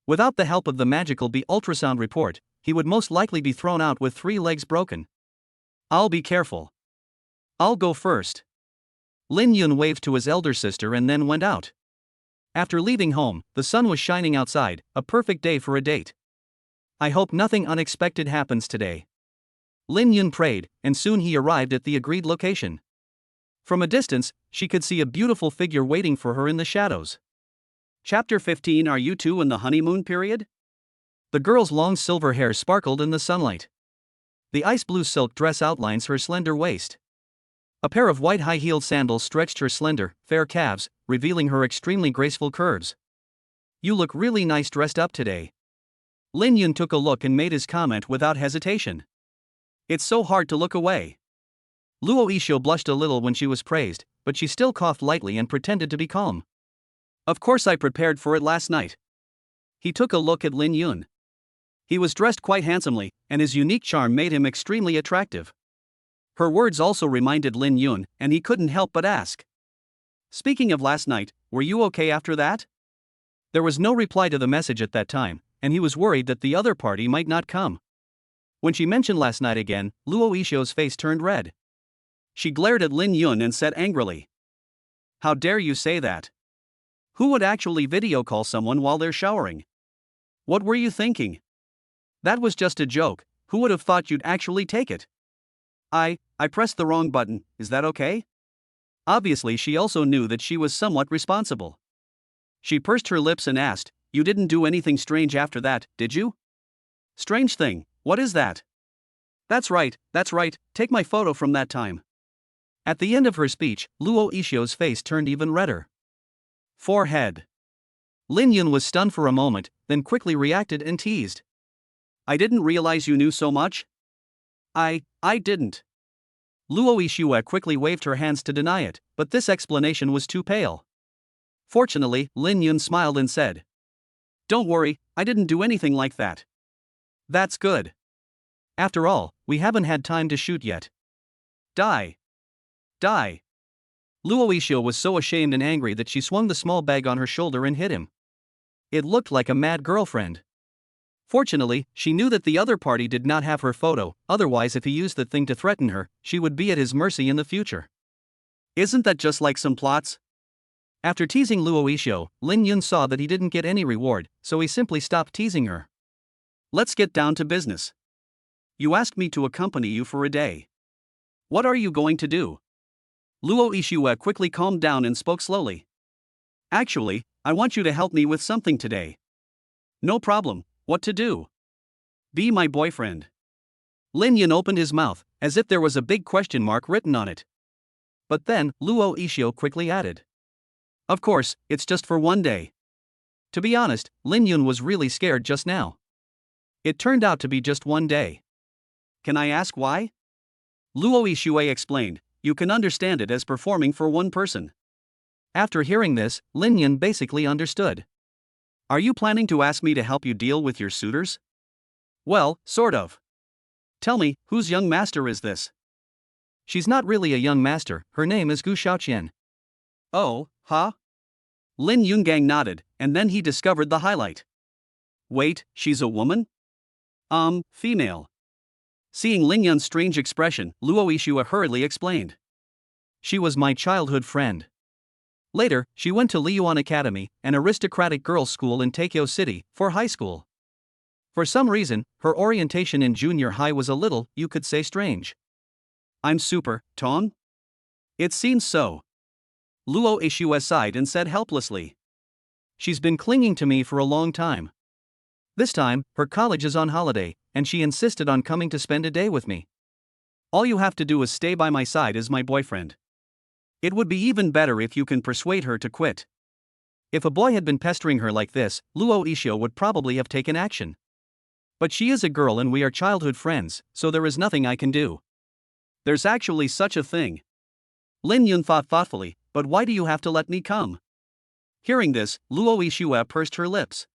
Without the help of the magical B ultrasound report, he would most likely be thrown out with 3 legs broken. I'll be careful. I'll go first. Lin Yun waved to his elder sister and then went out. After leaving home, the sun was shining outside, a perfect day for a date. I hope nothing unexpected happens today. Lin Yun prayed, and soon he arrived at the agreed location. From a distance, she could see a beautiful figure waiting for her in the shadows. Chapter 15. Are you two in the honeymoon period? The girl's long silver hair sparkled in the sunlight. The ice blue silk dress outlines her slender waist. A pair of white high-heeled sandals stretched her slender, fair calves, revealing her extremely graceful curves. You look really nice dressed up today. Lin Yun took a look and made his comment without hesitation. It's so hard to look away. Luo Yixio blushed a little when she was praised, but she still coughed lightly and pretended to be calm. Of course I prepared for it last night. He took a look at Lin Yun. He was dressed quite handsomely, and his unique charm made him extremely attractive. Her words also reminded Lin Yun, and he couldn't help but ask. Speaking of last night, were you okay after that? There was no reply to the message at that time, and he was worried that the other party might not come. When she mentioned last night again, Luo Yixio's face turned red. She glared at Lin Yun and said angrily. How dare you say that? Who would actually video call someone while they're showering? What were you thinking? That was just a joke. Who would have thought you'd actually take it? I pressed the wrong button, is that okay? Obviously, she also knew that she was somewhat responsible. She pursed her lips and asked, "You didn't do anything strange after that, did you?" "Strange thing, what is that?" That's right, take my photo from that time." At the end of her speech, Luo Ishio's face turned even redder. Forehead. Lin Yun was stunned for a moment, then quickly reacted and teased. "I didn't realize you knew so much." I didn't." Luo Ishio quickly waved her hands to deny it, but this explanation was too pale. Fortunately, Lin Yun smiled and said, "Don't worry, I didn't do anything like that." "That's good. After all, we haven't had time to shoot yet." Die. Luo Ishio was so ashamed and angry that she swung the small bag on her shoulder and hit him. It looked like a mad girlfriend. Fortunately, she knew that the other party did not have her photo, otherwise if he used the thing to threaten her, she would be at his mercy in the future. Isn't that just like some plots? After teasing Luo Ishio, Lin Yun saw that he didn't get any reward, so he simply stopped teasing her. "Let's get down to business. You asked me to accompany you for a day. What are you going to do?" Luo Ishio quickly calmed down and spoke slowly. "Actually, I want you to help me with something today." "No problem, what to do?" "Be my boyfriend." Lin Yun opened his mouth, as if there was a big question mark written on it. But then, Luo Ishio quickly added, "Of course, it's just for one day." To be honest, Lin Yun was really scared just now. It turned out to be just one day. "Can I ask why?" Luo Ishio explained, "You can understand it as performing for one person." After hearing this, Lin Yun basically understood. "Are you planning to ask me to help you deal with your suitors?" "Well, sort of." "Tell me, whose young master is this?" "She's not really a young master, her name is Gu Xiaoqian." "Oh, huh?" Lin Yungang nodded, and then he discovered the highlight. "Wait, she's a woman?" Female." Seeing Lin Yun's strange expression, Luo Ishio hurriedly explained. "She was my childhood friend. Later, she went to Liyuan Academy, an aristocratic girls' school in Taikyo City, for high school. For some reason, her orientation in junior high was a little, you could say, strange." "I'm super, Ton?" "It seems so." Luo Ishio sighed and said helplessly. "She's been clinging to me for a long time. This time, her college is on holiday, and she insisted on coming to spend a day with me. All you have to do is stay by my side as my boyfriend. It would be even better if you can persuade her to quit." If a boy had been pestering her like this, Luo Ishio would probably have taken action. But she is a girl and we are childhood friends, so there is nothing I can do. "There's actually such a thing." Lin Yun thought thoughtfully, "But why do you have to let me come?" Hearing this, Luo Ishio pursed her lips.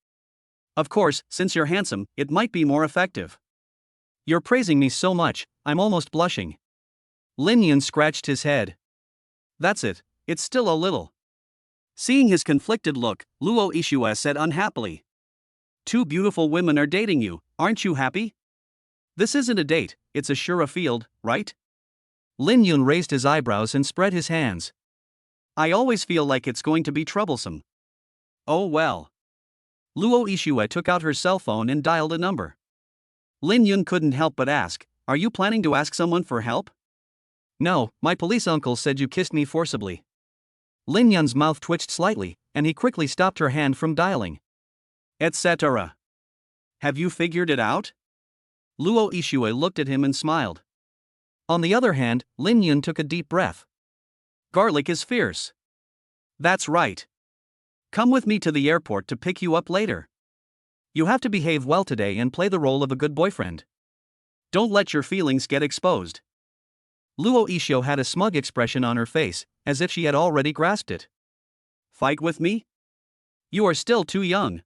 "Of course, since you're handsome, it might be more effective." "You're praising me so much, I'm almost blushing." Lin Yun scratched his head. "That's it, it's still a little." Seeing his conflicted look, Luo Ishio said unhappily, "Two beautiful women are dating you, aren't you happy? This isn't a date, it's a sure field, right?" Lin Yun raised his eyebrows and spread his hands. "I always feel like it's going to be troublesome." "Oh well." Luo Ishio took out her cell phone and dialed a number. Lin Yun couldn't help but ask, "Are you planning to ask someone for help?" "No, my police uncle said you kissed me forcibly." Lin Yun's mouth twitched slightly, and he quickly stopped her hand from dialing. "Etc. Have you figured it out?" Luo Ishio looked at him and smiled. On the other hand, Lin Yun took a deep breath. "Garlic is fierce." "That's right. Come with me to the airport to pick you up later. You have to behave well today and play the role of a good boyfriend. Don't let your feelings get exposed." Luo Ishio had a smug expression on her face, as if she had already grasped it. "Fight with me? You are still too young."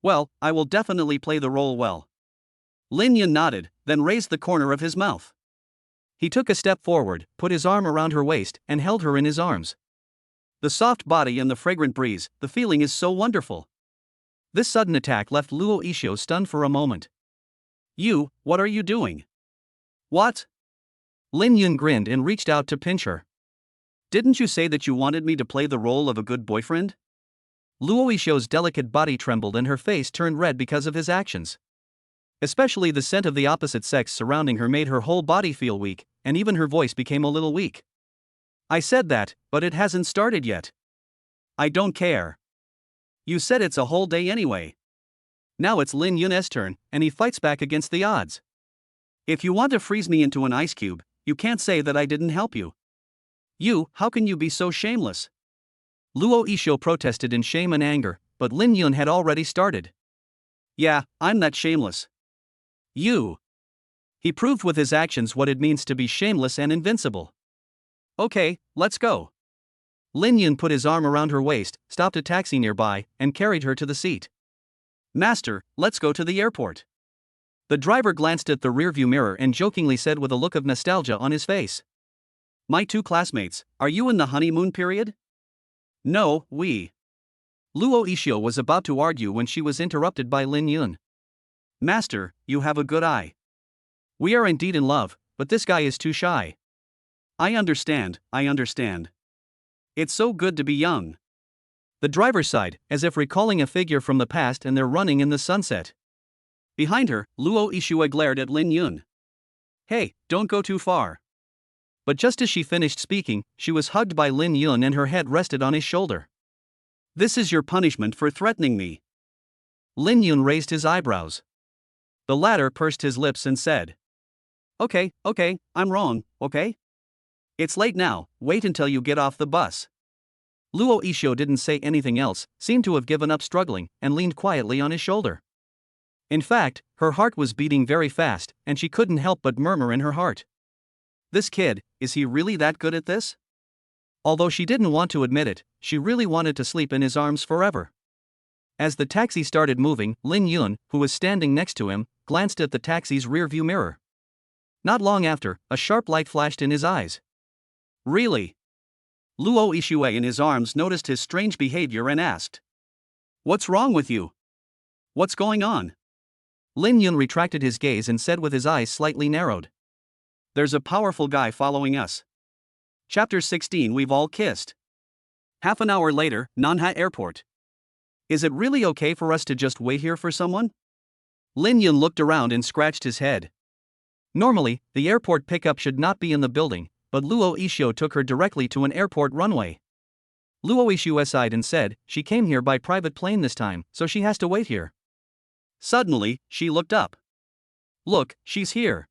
"Well, I will definitely play the role well." Lin Yun nodded, then raised the corner of his mouth. He took a step forward, put his arm around her waist, and held her in his arms. The soft body and the fragrant breeze, the feeling is so wonderful. This sudden attack left Luo Ishio stunned for a moment. What are you doing?" "What?" Lin Yun grinned and reached out to pinch her. Didn't you say that you wanted me to play the role of a good boyfriend? Luo Yixuo's delicate body trembled and her face turned red because of his actions. Especially the scent of the opposite sex surrounding her made her whole body feel weak, and even her voice became a little weak. I said that, but it hasn't started yet. I don't care. You said it's a whole day anyway. Now it's Lin Yun's turn, and he fights back against the odds. If you want to freeze me into an ice cube, you can't say that I didn't help you. How can you be so shameless? Luo Yixuo protested in shame and anger, but Lin Yun had already started. Yeah, I'm that shameless. He proved with his actions what it means to be shameless and invincible. Okay, let's go. Lin Yun put his arm around her waist, stopped a taxi nearby, and carried her to the seat. Master, let's go to the airport. The driver glanced at the rearview mirror and jokingly said with a look of nostalgia on his face. My two classmates, are you in the honeymoon period? No, we. Luo Yixuo was about to argue when she was interrupted by Lin Yun. Master, you have a good eye. We are indeed in love, but this guy is too shy. I understand. It's so good to be young. The driver sighed, as if recalling a figure from the past and they're running in the sunset. Behind her, Luo Yixuo glared at Lin Yun. Hey, don't go too far. But just as she finished speaking, she was hugged by Lin Yun and her head rested on his shoulder. This is your punishment for threatening me. Lin Yun raised his eyebrows. The latter pursed his lips and said. Okay, I'm wrong, okay? It's late now, wait until you get off the bus. Luo Yixuo didn't say anything else, seemed to have given up struggling, and leaned quietly on his shoulder. In fact, her heart was beating very fast, and she couldn't help but murmur in her heart. This kid, is he really that good at this? Although she didn't want to admit it, she really wanted to sleep in his arms forever. As the taxi started moving, Lin Yun, who was standing next to him, glanced at the taxi's rearview mirror. Not long after, a sharp light flashed in his eyes. Really? Luo Yixuo in his arms noticed his strange behavior and asked. What's wrong with you? What's going on? Lin Yun retracted his gaze and said with his eyes slightly narrowed. There's a powerful guy following us. Chapter 16 We've all kissed. Half an hour later, Nanha Airport. Is it really okay for us to just wait here for someone? Lin Yun looked around and scratched his head. Normally, the airport pickup should not be in the building, but Luo Yixuo took her directly to an airport runway. Luo Yixuo sighed and said, she came here by private plane this time, so she has to wait here. Suddenly, she looked up. Look, she's here.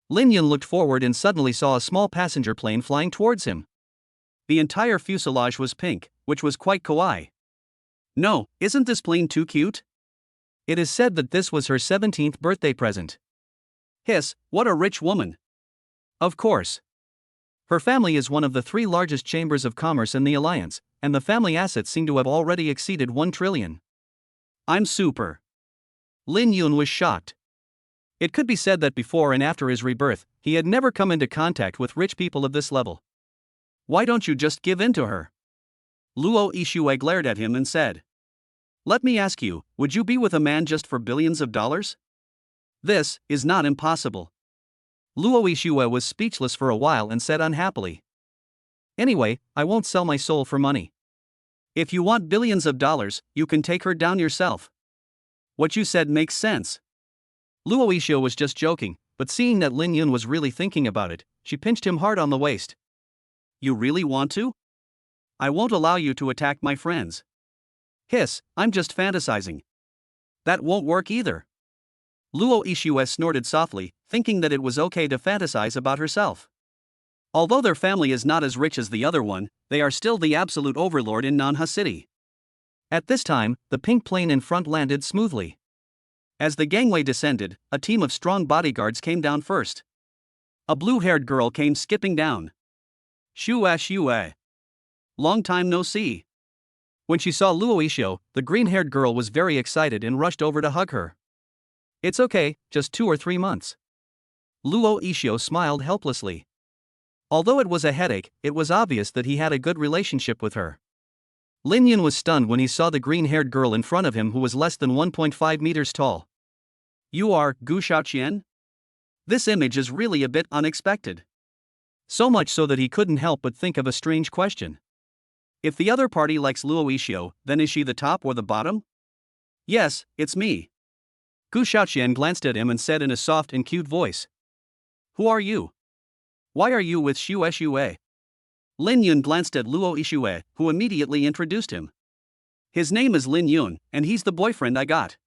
Lin Yun looked forward and suddenly saw a small passenger plane flying towards him. The entire fuselage was pink, which was quite kawaii. No, isn't this plane too cute? It is said that this was her 17th birthday present. Hiss, what a rich woman. Of course. Her family is one of the 3 largest chambers of commerce in the alliance, and the family assets seem to have already exceeded 1 trillion. I'm super. Lin Yun was shocked. It could be said that before and after his rebirth, he had never come into contact with rich people of this level. Why don't you just give in to her? Luo Yixuo glared at him and said. Let me ask you, would you be with a man just for billions of dollars? This is not impossible. Luo Yixuo was speechless for a while and said unhappily. Anyway, I won't sell my soul for money. If you want billions of dollars, you can take her down yourself. What you said makes sense. Luo Yixuo was just joking, but seeing that Lin Yun was really thinking about it, she pinched him hard on the waist. You really want to? I won't allow you to attack my friends. Hiss, I'm just fantasizing. That won't work either. Luo Yixuo snorted softly, thinking that it was okay to fantasize about herself. Although their family is not as rich as the other one, they are still the absolute overlord in Nanha City. At this time, the pink plane in front landed smoothly. As the gangway descended, a team of strong bodyguards came down first. A blue-haired girl came skipping down. Shua. Long time no see. When she saw Luo Yixuo, the green-haired girl was very excited and rushed over to hug her. It's okay, just 2 or 3 months. Luo Yixuo smiled helplessly. Although it was a headache, it was obvious that he had a good relationship with her. Lin Yun was stunned when he saw the green-haired girl in front of him who was less than 1.5 meters tall. You are Gu Shaoqian? This image is really a bit unexpected. So much so that he couldn't help but think of a strange question. If the other party likes Luo Ishio, then is she the top or the bottom? Yes, it's me. Gu Shaoqian glanced at him and said in a soft and cute voice. Who are you? Why are you with Xue Xue? Lin Yun glanced at Luo Ishue, who immediately introduced him. His name is Lin Yun, and he's the boyfriend I got.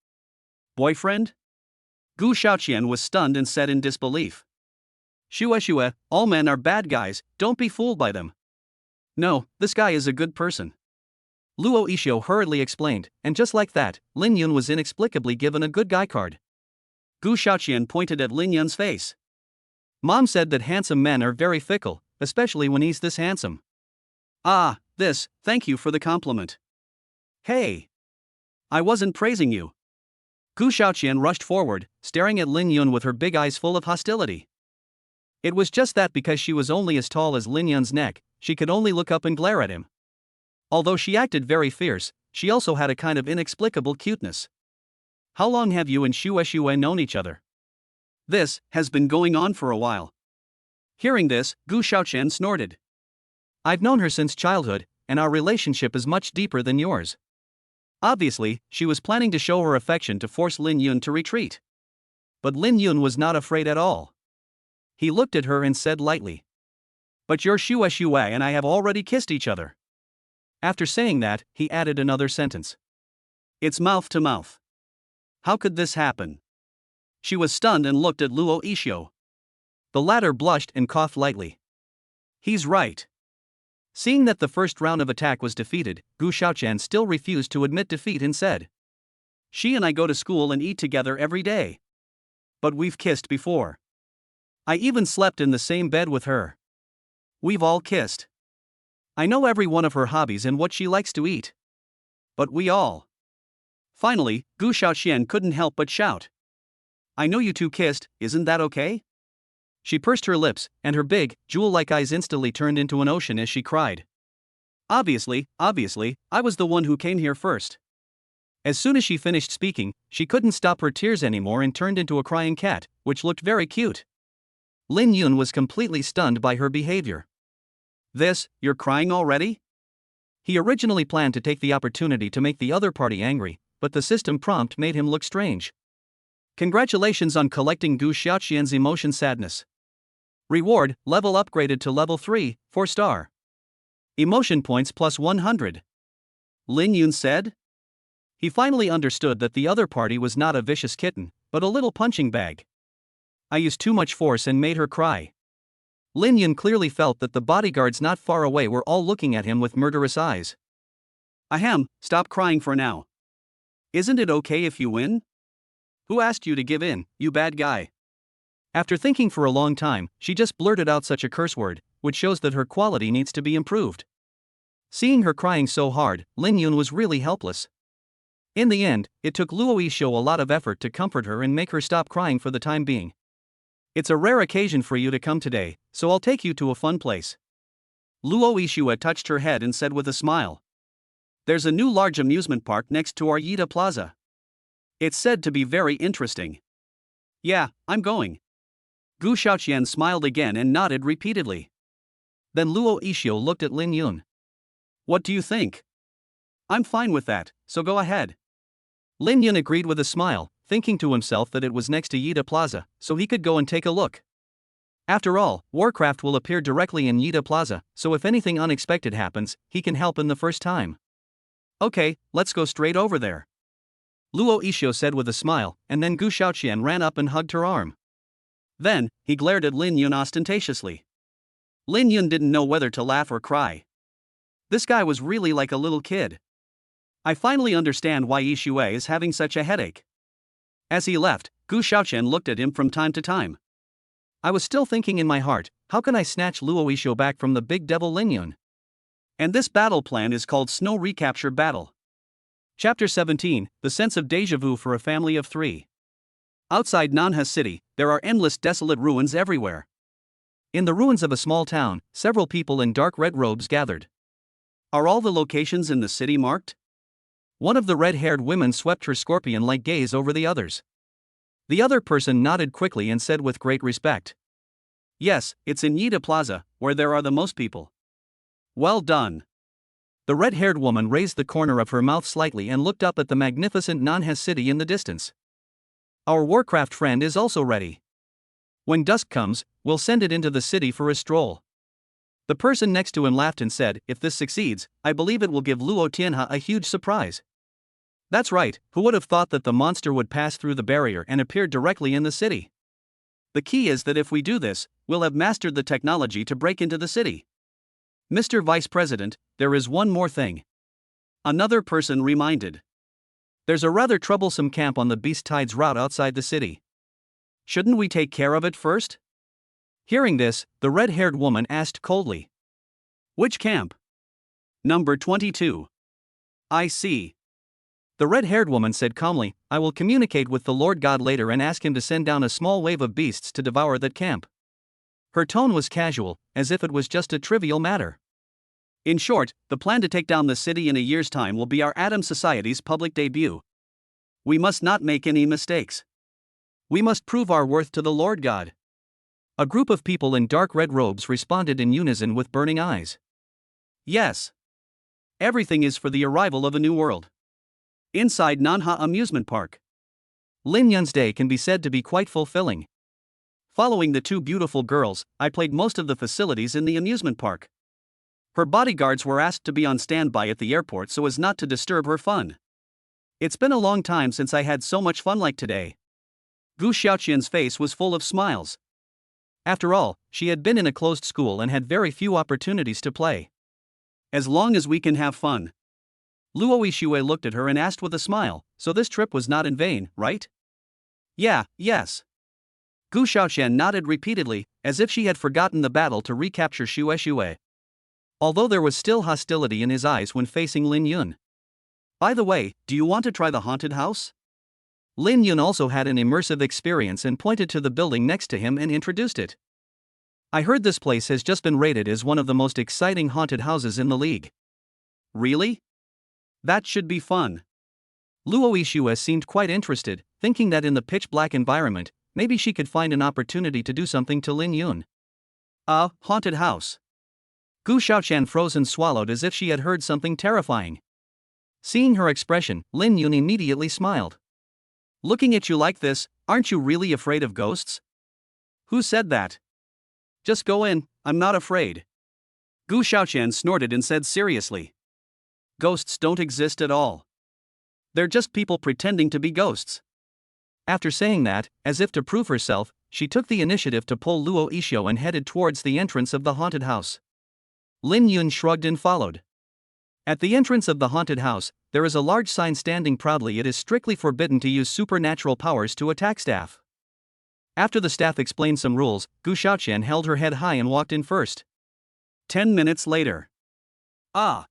Boyfriend? Gu Shaoqian was stunned and said in disbelief. Xue Xue, all men are bad guys, don't be fooled by them. No, this guy is a good person. Luo Ishio hurriedly explained, and just like that, Lin Yun was inexplicably given a good guy card. Gu Shaoqian pointed at Lin Yun's face. Mom said that handsome men are very fickle, especially when he's this handsome. Ah, thank you for the compliment. Hey! I wasn't praising you. Gu Shaoqian rushed forward, staring at Lin Yun with her big eyes full of hostility. It was just that because she was only as tall as Lin Yun's neck, she could only look up and glare at him. Although she acted very fierce, she also had a kind of inexplicable cuteness. How long have you and Xue Xue known each other? This has been going on for a while. Hearing this, Gu Shaoqian snorted. I've known her since childhood, and our relationship is much deeper than yours. Obviously, she was planning to show her affection to force Lin Yun to retreat. But Lin Yun was not afraid at all. He looked at her and said lightly. But you're Xue Xue and I have already kissed each other. After saying that, he added another sentence. It's mouth to mouth. How could this happen? She was stunned and looked at Luo Ishio. The latter blushed and coughed lightly. He's right. Seeing that the first round of attack was defeated, Gu Shaoqian still refused to admit defeat and said. She and I go to school and eat together every day. But we've kissed before. I even slept in the same bed with her. We've all kissed. I know every one of her hobbies and what she likes to eat. But we all. Finally, Gu Shaoqian couldn't help but shout. I know you two kissed, isn't that okay? She pursed her lips, and her big, jewel-like eyes instantly turned into an ocean as she cried. Obviously, I was the one who came here first. As soon as she finished speaking, she couldn't stop her tears anymore and turned into a crying cat, which looked very cute. Lin Yun was completely stunned by her behavior. You're crying already? He originally planned to take the opportunity to make the other party angry, but the system prompt made him look strange. Congratulations on collecting Gu Shaoqian's emotion sadness. Reward, level upgraded to level 3, 4-star. Emotion points plus 100. Lin Yun said. He finally understood that the other party was not a vicious kitten, but a little punching bag. I used too much force and made her cry. Lin Yun clearly felt that the bodyguards not far away were all looking at him with murderous eyes. Ahem, stop crying for now. Isn't it okay if you win? Who asked you to give in, you bad guy? After thinking for a long time, she just blurted out such a curse word, which shows that her quality needs to be improved. Seeing her crying so hard, Lin Yun was really helpless. In the end, it took Luo Ishio a lot of effort to comfort her and make her stop crying for the time being. It's a rare occasion for you to come today, so I'll take you to a fun place. Luo Ishio touched her head and said with a smile. There's a new large amusement park next to our Yida Plaza. It's said to be very interesting. Yeah, I'm going. Gu Shaoqian smiled again and nodded repeatedly. Then Luo Ishio looked at Lin Yun. What do you think? I'm fine with that, so go ahead. Lin Yun agreed with a smile, thinking to himself that it was next to Yida Plaza, so he could go and take a look. After all, Warcraft will appear directly in Yida Plaza, so if anything unexpected happens, he can help in the first time. Okay, let's go straight over there. Luo Ishio said with a smile, and then Gu Shaoqian ran up and hugged her arm. Then, he glared at Lin Yun ostentatiously. Lin Yun didn't know whether to laugh or cry. This guy was really like a little kid. I finally understand why Ishue is having such a headache. As he left, Gu Shaoqian looked at him from time to time. I was still thinking in my heart, how can I snatch Luo Ishio back from the big devil Lin Yun? And this battle plan is called Snow Recapture Battle. Chapter 17, The Sense of Deja Vu for a Family of 3. Outside Nanha City, there are endless desolate ruins everywhere. In the ruins of a small town, several people in dark red robes gathered. Are all the locations in the city marked? One of the red-haired women swept her scorpion-like gaze over the others. The other person nodded quickly and said with great respect. Yes, it's in Yida Plaza, where there are the most people. Well done. The red-haired woman raised the corner of her mouth slightly and looked up at the magnificent Nanhez city in the distance. Our Warcraft friend is also ready. When dusk comes, we'll send it into the city for a stroll. The person next to him laughed and said, if this succeeds, I believe it will give Luo Tianhe a huge surprise. That's right, who would have thought that the monster would pass through the barrier and appear directly in the city? The key is that if we do this, we'll have mastered the technology to break into the city. Mr. Vice President, there is one more thing. Another person reminded. There's a rather troublesome camp on the Beast Tides route outside the city. Shouldn't we take care of it first? Hearing this, the red-haired woman asked coldly. Which camp? Number 22. I see. The red-haired woman said calmly, I will communicate with the Lord God later and ask him to send down a small wave of beasts to devour that camp. Her tone was casual, as if it was just a trivial matter. In short, the plan to take down the city in a year's time will be our Atom Society's public debut. We must not make any mistakes. We must prove our worth to the Lord God. A group of people in dark red robes responded in unison with burning eyes. Yes. Everything is for the arrival of a new world. Inside Nanha Amusement Park. Lin Yun's day can be said to be quite fulfilling. Following the two beautiful girls, I played most of the facilities in the amusement park. Her bodyguards were asked to be on standby at the airport so as not to disturb her fun. It's been a long time since I had so much fun like today. Gu Xiaoqian's face was full of smiles. After all, she had been in a closed school and had very few opportunities to play. As long as we can have fun. Luo Yixue looked at her and asked with a smile, so this trip was not in vain, right? Yes. Gu Xiaoqian nodded repeatedly, as if she had forgotten the battle to recapture Xue. Although there was still hostility in his eyes when facing Lin Yun. By the way, do you want to try the haunted house? Lin Yun also had an immersive experience and pointed to the building next to him and introduced it. I heard this place has just been rated as one of the most exciting haunted houses in the league. Really? That should be fun. Luo Yixue seemed quite interested, thinking that in the pitch-black environment, maybe she could find an opportunity to do something to Lin Yun. Haunted house. Gu Xiaoqian froze and swallowed as if she had heard something terrifying. Seeing her expression, Lin Yun immediately smiled. Looking at you like this, aren't you really afraid of ghosts? Who said that? Just go in, I'm not afraid. Gu Xiaoqian snorted and said seriously. Ghosts don't exist at all. They're just people pretending to be ghosts. After saying that, as if to prove herself, she took the initiative to pull Luo Yixue and headed towards the entrance of the haunted house. Lin Yun shrugged and followed. At the entrance of the haunted house, there is a large sign standing proudly. It is strictly forbidden to use supernatural powers to attack staff. After the staff explained some rules, Gu Xiaoqian held her head high and walked in first. 10 minutes later. In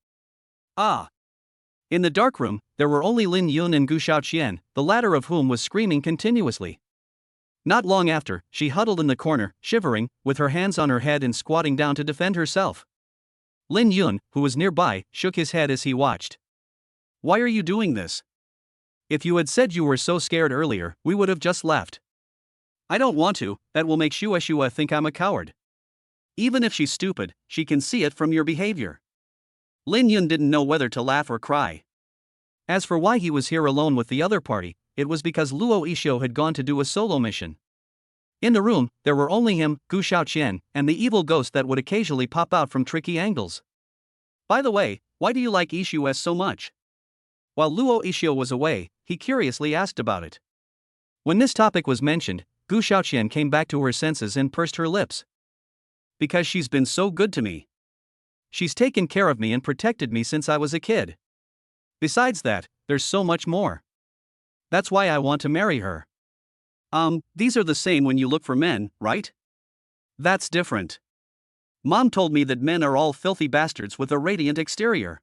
the dark room, there were only Lin Yun and Gu Xiaoqian, the latter of whom was screaming continuously. Not long after, she huddled in the corner, shivering, with her hands on her head and squatting down to defend herself. Lin Yun, who was nearby, shook his head as he watched. Why are you doing this? If you had said you were so scared earlier, we would have just left. I don't want to, that will make Xue think I'm a coward. Even if she's stupid, she can see it from your behavior. Lin Yun didn't know whether to laugh or cry. As for why he was here alone with the other party, it was because Luo Yixue had gone to do a solo mission. In the room, there were only him, Gu Xiaoqian, and the evil ghost that would occasionally pop out from tricky angles. By the way, why do you like Yixue so much? While Luo Yixue was away, he curiously asked about it. When this topic was mentioned, Gu Xiaoqian came back to her senses and pursed her lips. Because she's been so good to me. She's taken care of me and protected me since I was a kid. Besides that, there's so much more. That's why I want to marry her. These are the same when you look for men, right? That's different. Mom told me that men are all filthy bastards with a radiant exterior.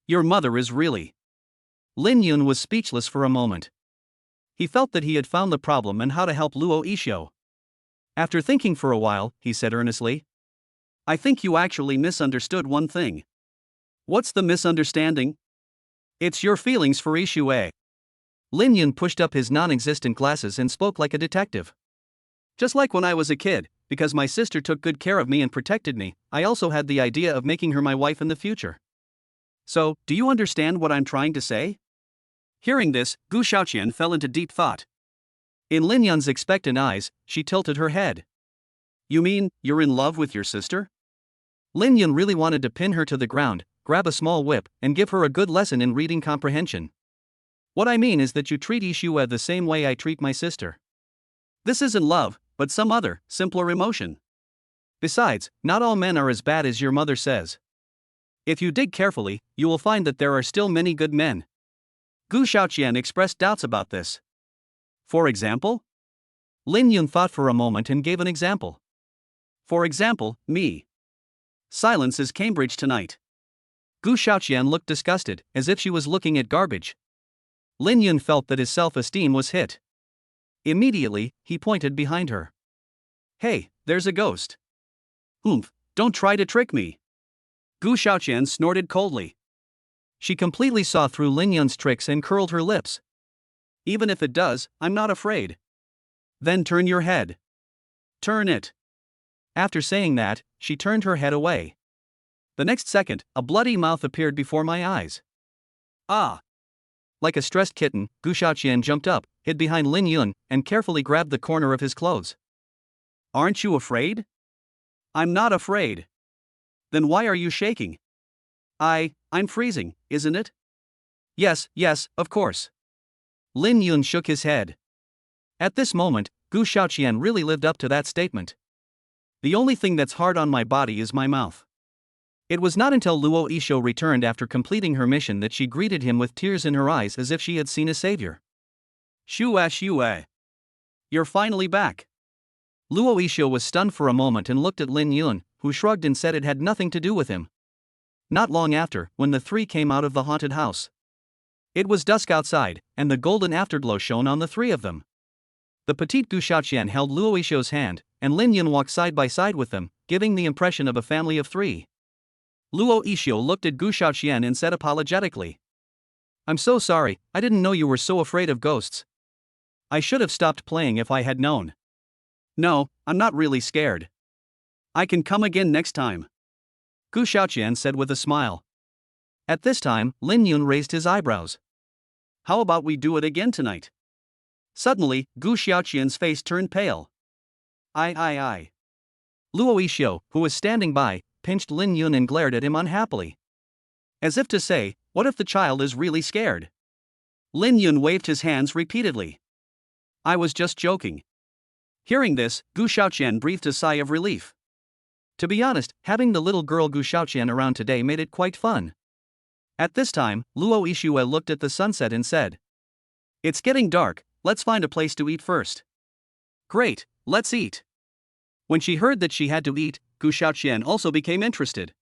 Your mother is really. Lin Yun was speechless for a moment. He felt that he had found the problem and how to help Luo Yixue. After thinking for a while, he said earnestly, I think you actually misunderstood one thing. What's the misunderstanding? It's your feelings for Yixue. Lin Yun pushed up his non-existent glasses and spoke like a detective. Just like when I was a kid, because my sister took good care of me and protected me, I also had the idea of making her my wife in the future. So, do you understand what I'm trying to say? Hearing this, Gu Shaoqian fell into deep thought. In Lin Yun's expectant eyes, she tilted her head. You mean, you're in love with your sister? Lin Yun really wanted to pin her to the ground, grab a small whip, and give her a good lesson in reading comprehension. What I mean is that you treat Yixue the same way I treat my sister. This isn't love, but some other, simpler emotion. Besides, not all men are as bad as your mother says. If you dig carefully, you will find that there are still many good men. Gu Shaoqian expressed doubts about this. For example? Lin Yun thought for a moment and gave an example. For example, me. Silence is Cambridge tonight. Gu Shaoqian looked disgusted, as if she was looking at garbage. Lin Yun felt that his self-esteem was hit. Immediately, he pointed behind her. Hey, there's a ghost. Oomph, don't try to trick me. Gu Shaoqian snorted coldly. She completely saw through Lin Yun's tricks and curled her lips. Even if it does, I'm not afraid. Then turn your head. Turn it. After saying that, she turned her head away. The next second, a bloody mouth appeared before my eyes. Ah! Like a stressed kitten, Gu Shaoqian jumped up, hid behind Lin Yun, and carefully grabbed the corner of his clothes. Aren't you afraid? I'm not afraid. Then why are you shaking? I'm freezing, isn't it? Yes, of course. Lin Yun shook his head. At this moment, Gu Shaoqian really lived up to that statement. The only thing that's hard on my body is my mouth. It was not until Luo Yixue returned after completing her mission that she greeted him with tears in her eyes as if she had seen a savior. Xue. You're finally back. Luo Yixue was stunned for a moment and looked at Lin Yun, who shrugged and said it had nothing to do with him. Not long after, when the three came out of the haunted house. It was dusk outside, and the golden afterglow shone on the three of them. The petite Gu Shaoqian held Luo Yixue's hand, and Lin Yun walked side by side with them, giving the impression of a family of three. Luo Yixue looked at Gu Shaoqian and said apologetically. I'm so sorry, I didn't know you were so afraid of ghosts. I should have stopped playing if I had known. No, I'm not really scared. I can come again next time. Gu Shaoqian said with a smile. At this time, Lin Yun raised his eyebrows. How about we do it again tonight? Suddenly, Gu Shaoqian's face turned pale. I. Luo Yixue, who was standing by, pinched Lin Yun and glared at him unhappily. As if to say, what if the child is really scared? Lin Yun waved his hands repeatedly. I was just joking. Hearing this, Gu Shaoqian breathed a sigh of relief. To be honest, having the little girl Gu Shaoqian around today made it quite fun. At this time, Luo Yixue looked at the sunset and said, It's getting dark, let's find a place to eat first. Great, let's eat. When she heard that she had to eat, Gu Shaoqian also became interested.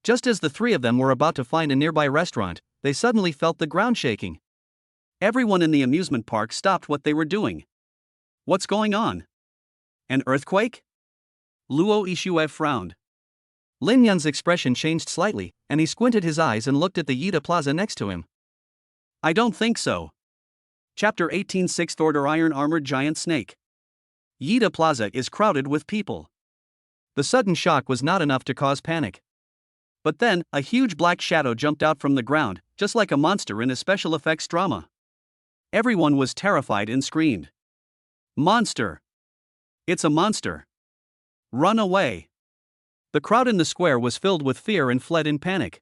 Just as the three of them were about to find a nearby restaurant, they suddenly felt the ground shaking. Everyone in the amusement park stopped what they were doing. What's going on? An earthquake? Luo Yixue frowned. Lin Yun's expression changed slightly, and he squinted his eyes and looked at the Yida Plaza next to him. I don't think so. Chapter 18 Sixth Order Iron Armored Giant Snake. Yida Plaza is crowded with people. The sudden shock was not enough to cause panic. But then, a huge black shadow jumped out from the ground, just like a monster in a special effects drama. Everyone was terrified and screamed. Monster! It's a monster! Run away! The crowd in the square was filled with fear and fled in panic.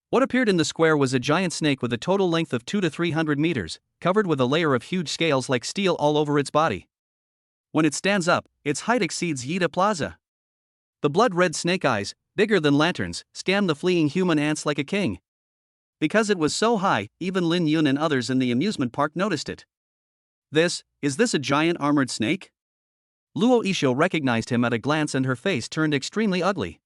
What appeared in the square was a giant snake with a total length of 200 to 300 meters, covered with a layer of huge scales like steel all over its body. When it stands up, its height exceeds Yida Plaza. The blood-red snake eyes, bigger than lanterns, scanned the fleeing human ants like a king. Because it was so high, even Lin Yun and others in the amusement park noticed it. Is this a giant armored snake? Luo Yixue recognized him at a glance and her face turned extremely ugly.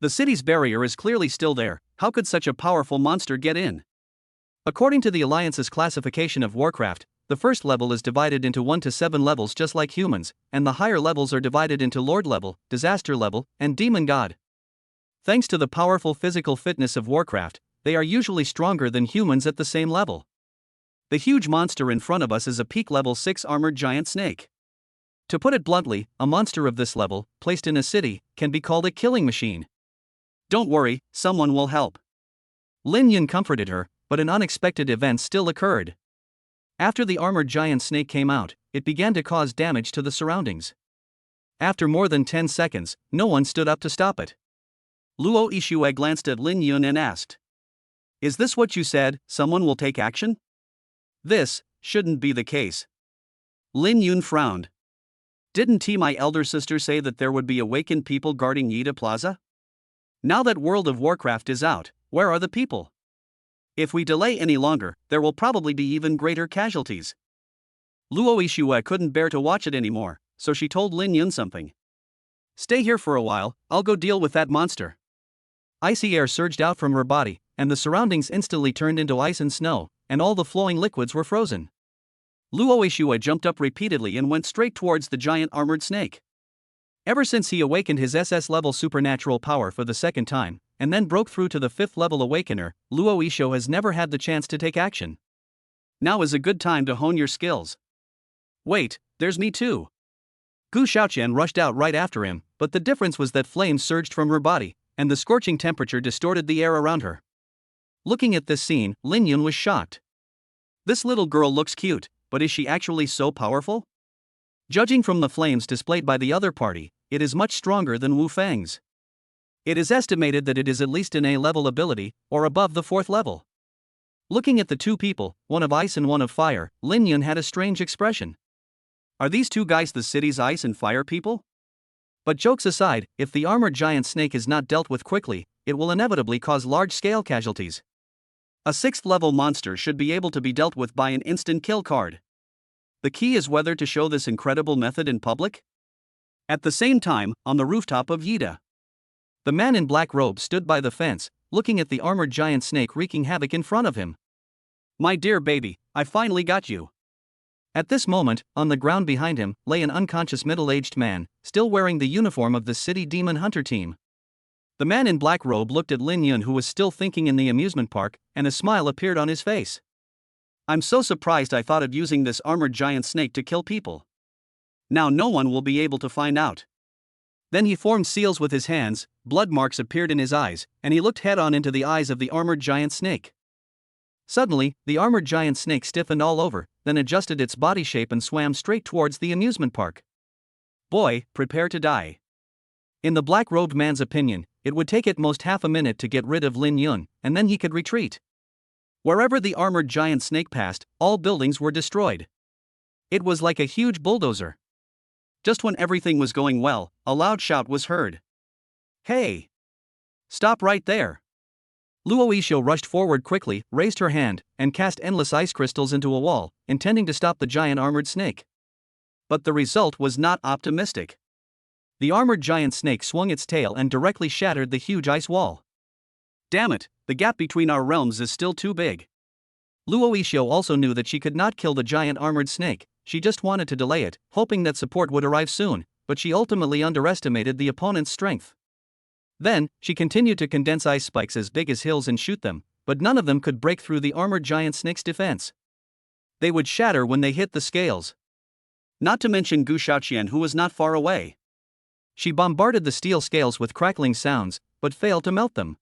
The city's barrier is clearly still there, how could such a powerful monster get in? According to the Alliance's classification of Warcraft, the first level is divided into 1 to 7 levels just like humans, and the higher levels are divided into Lord level, Disaster level, and Demon God. Thanks to the powerful physical fitness of Warcraft, they are usually stronger than humans at the same level. The huge monster in front of us is a peak level 6 armored giant snake. To put it bluntly, a monster of this level, placed in a city, can be called a killing machine. Don't worry, someone will help. Lin Yun comforted her, but an unexpected event still occurred. After the armored giant snake came out, it began to cause damage to the surroundings. After more than 10 seconds, no one stood up to stop it. Luo Yixue glanced at Lin Yun and asked, "Is this what you said, someone will take action?" This shouldn't be the case. Lin Yun frowned. Didn't my elder sister say that there would be awakened people guarding Yida Plaza? Now that World of Warcraft is out, where are the people? If we delay any longer, there will probably be even greater casualties. Luo Yixue couldn't bear to watch it anymore, so she told Lin Yun something. "Stay here for a while, I'll go deal with that monster." Icy air surged out from her body, and the surroundings instantly turned into ice and snow, and all the flowing liquids were frozen. Luo Yixue jumped up repeatedly and went straight towards the giant armored snake. Ever since he awakened his SS-level supernatural power for the second time, and then broke through to the 5th-level awakener, Luo Yixue has never had the chance to take action. Now is a good time to hone your skills. Wait, there's me too. Gu Shaoqian rushed out right after him, but the difference was that flames surged from her body, and the scorching temperature distorted the air around her. Looking at this scene, Lin Yun was shocked. This little girl looks cute, but is she actually so powerful? Judging from the flames displayed by the other party, it is much stronger than Wu Fang's. It is estimated that it is at least an A-level ability, or above the 4th level. Looking at the two people, one of ice and one of fire, Lin Yun had a strange expression. Are these two guys the city's ice and fire people? But jokes aside, if the armored giant snake is not dealt with quickly, it will inevitably cause large-scale casualties. A 6th-level monster should be able to be dealt with by an instant kill card. The key is whether to show this incredible method in public. At the same time, on the rooftop of Yida, the man in black robe stood by the fence, looking at the armored giant snake wreaking havoc in front of him. "My dear baby, I finally got you." At this moment, on the ground behind him, lay an unconscious middle-aged man, still wearing the uniform of the city demon hunter team. The man in black robe looked at Lin Yun, who was still thinking in the amusement park, and a smile appeared on his face. "I'm so surprised I thought of using this armored giant snake to kill people. Now no one will be able to find out." Then he formed seals with his hands, blood marks appeared in his eyes, and he looked head-on into the eyes of the armored giant snake. Suddenly, the armored giant snake stiffened all over, then adjusted its body shape and swam straight towards the amusement park. "Boy, prepare to die." In the black-robed man's opinion, it would take at most half a minute to get rid of Lin Yun, and then he could retreat. Wherever the armored giant snake passed, all buildings were destroyed. It was like a huge bulldozer. Just when everything was going well, a loud shout was heard. "Hey! Stop right there!" Luo Yixue rushed forward quickly, raised her hand, and cast endless ice crystals into a wall, intending to stop the giant armored snake. But the result was not optimistic. The armored giant snake swung its tail and directly shattered the huge ice wall. "Damn it, the gap between our realms is still too big." Luo Yixue also knew that she could not kill the giant armored snake, she just wanted to delay it, hoping that support would arrive soon, but she ultimately underestimated the opponent's strength. Then, she continued to condense ice spikes as big as hills and shoot them, but none of them could break through the armored giant snake's defense. They would shatter when they hit the scales. Not to mention Gu Shaoqian, who was not far away. She bombarded the steel scales with crackling sounds, but failed to melt them.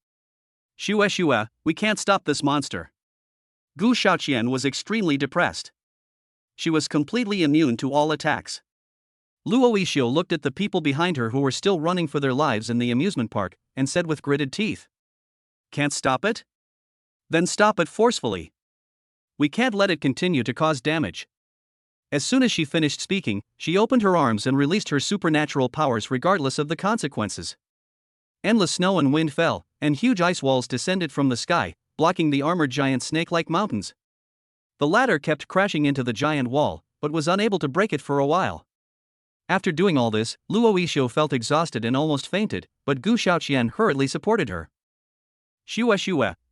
Shue, we can't stop this monster." Gu Shaoqian was extremely depressed. She was completely immune to all attacks. Luo Yixue looked at the people behind her who were still running for their lives in the amusement park, and said with gritted teeth, "Can't stop it? Then stop it forcefully. We can't let it continue to cause damage." As soon as she finished speaking, she opened her arms and released her supernatural powers regardless of the consequences. Endless snow and wind fell, and huge ice walls descended from the sky, blocking the armored giant snake like mountains. The latter kept crashing into the giant wall, but was unable to break it for a while. After doing all this, Luo Yixue felt exhausted and almost fainted, but Gu Shaoqian hurriedly supported her. Shue,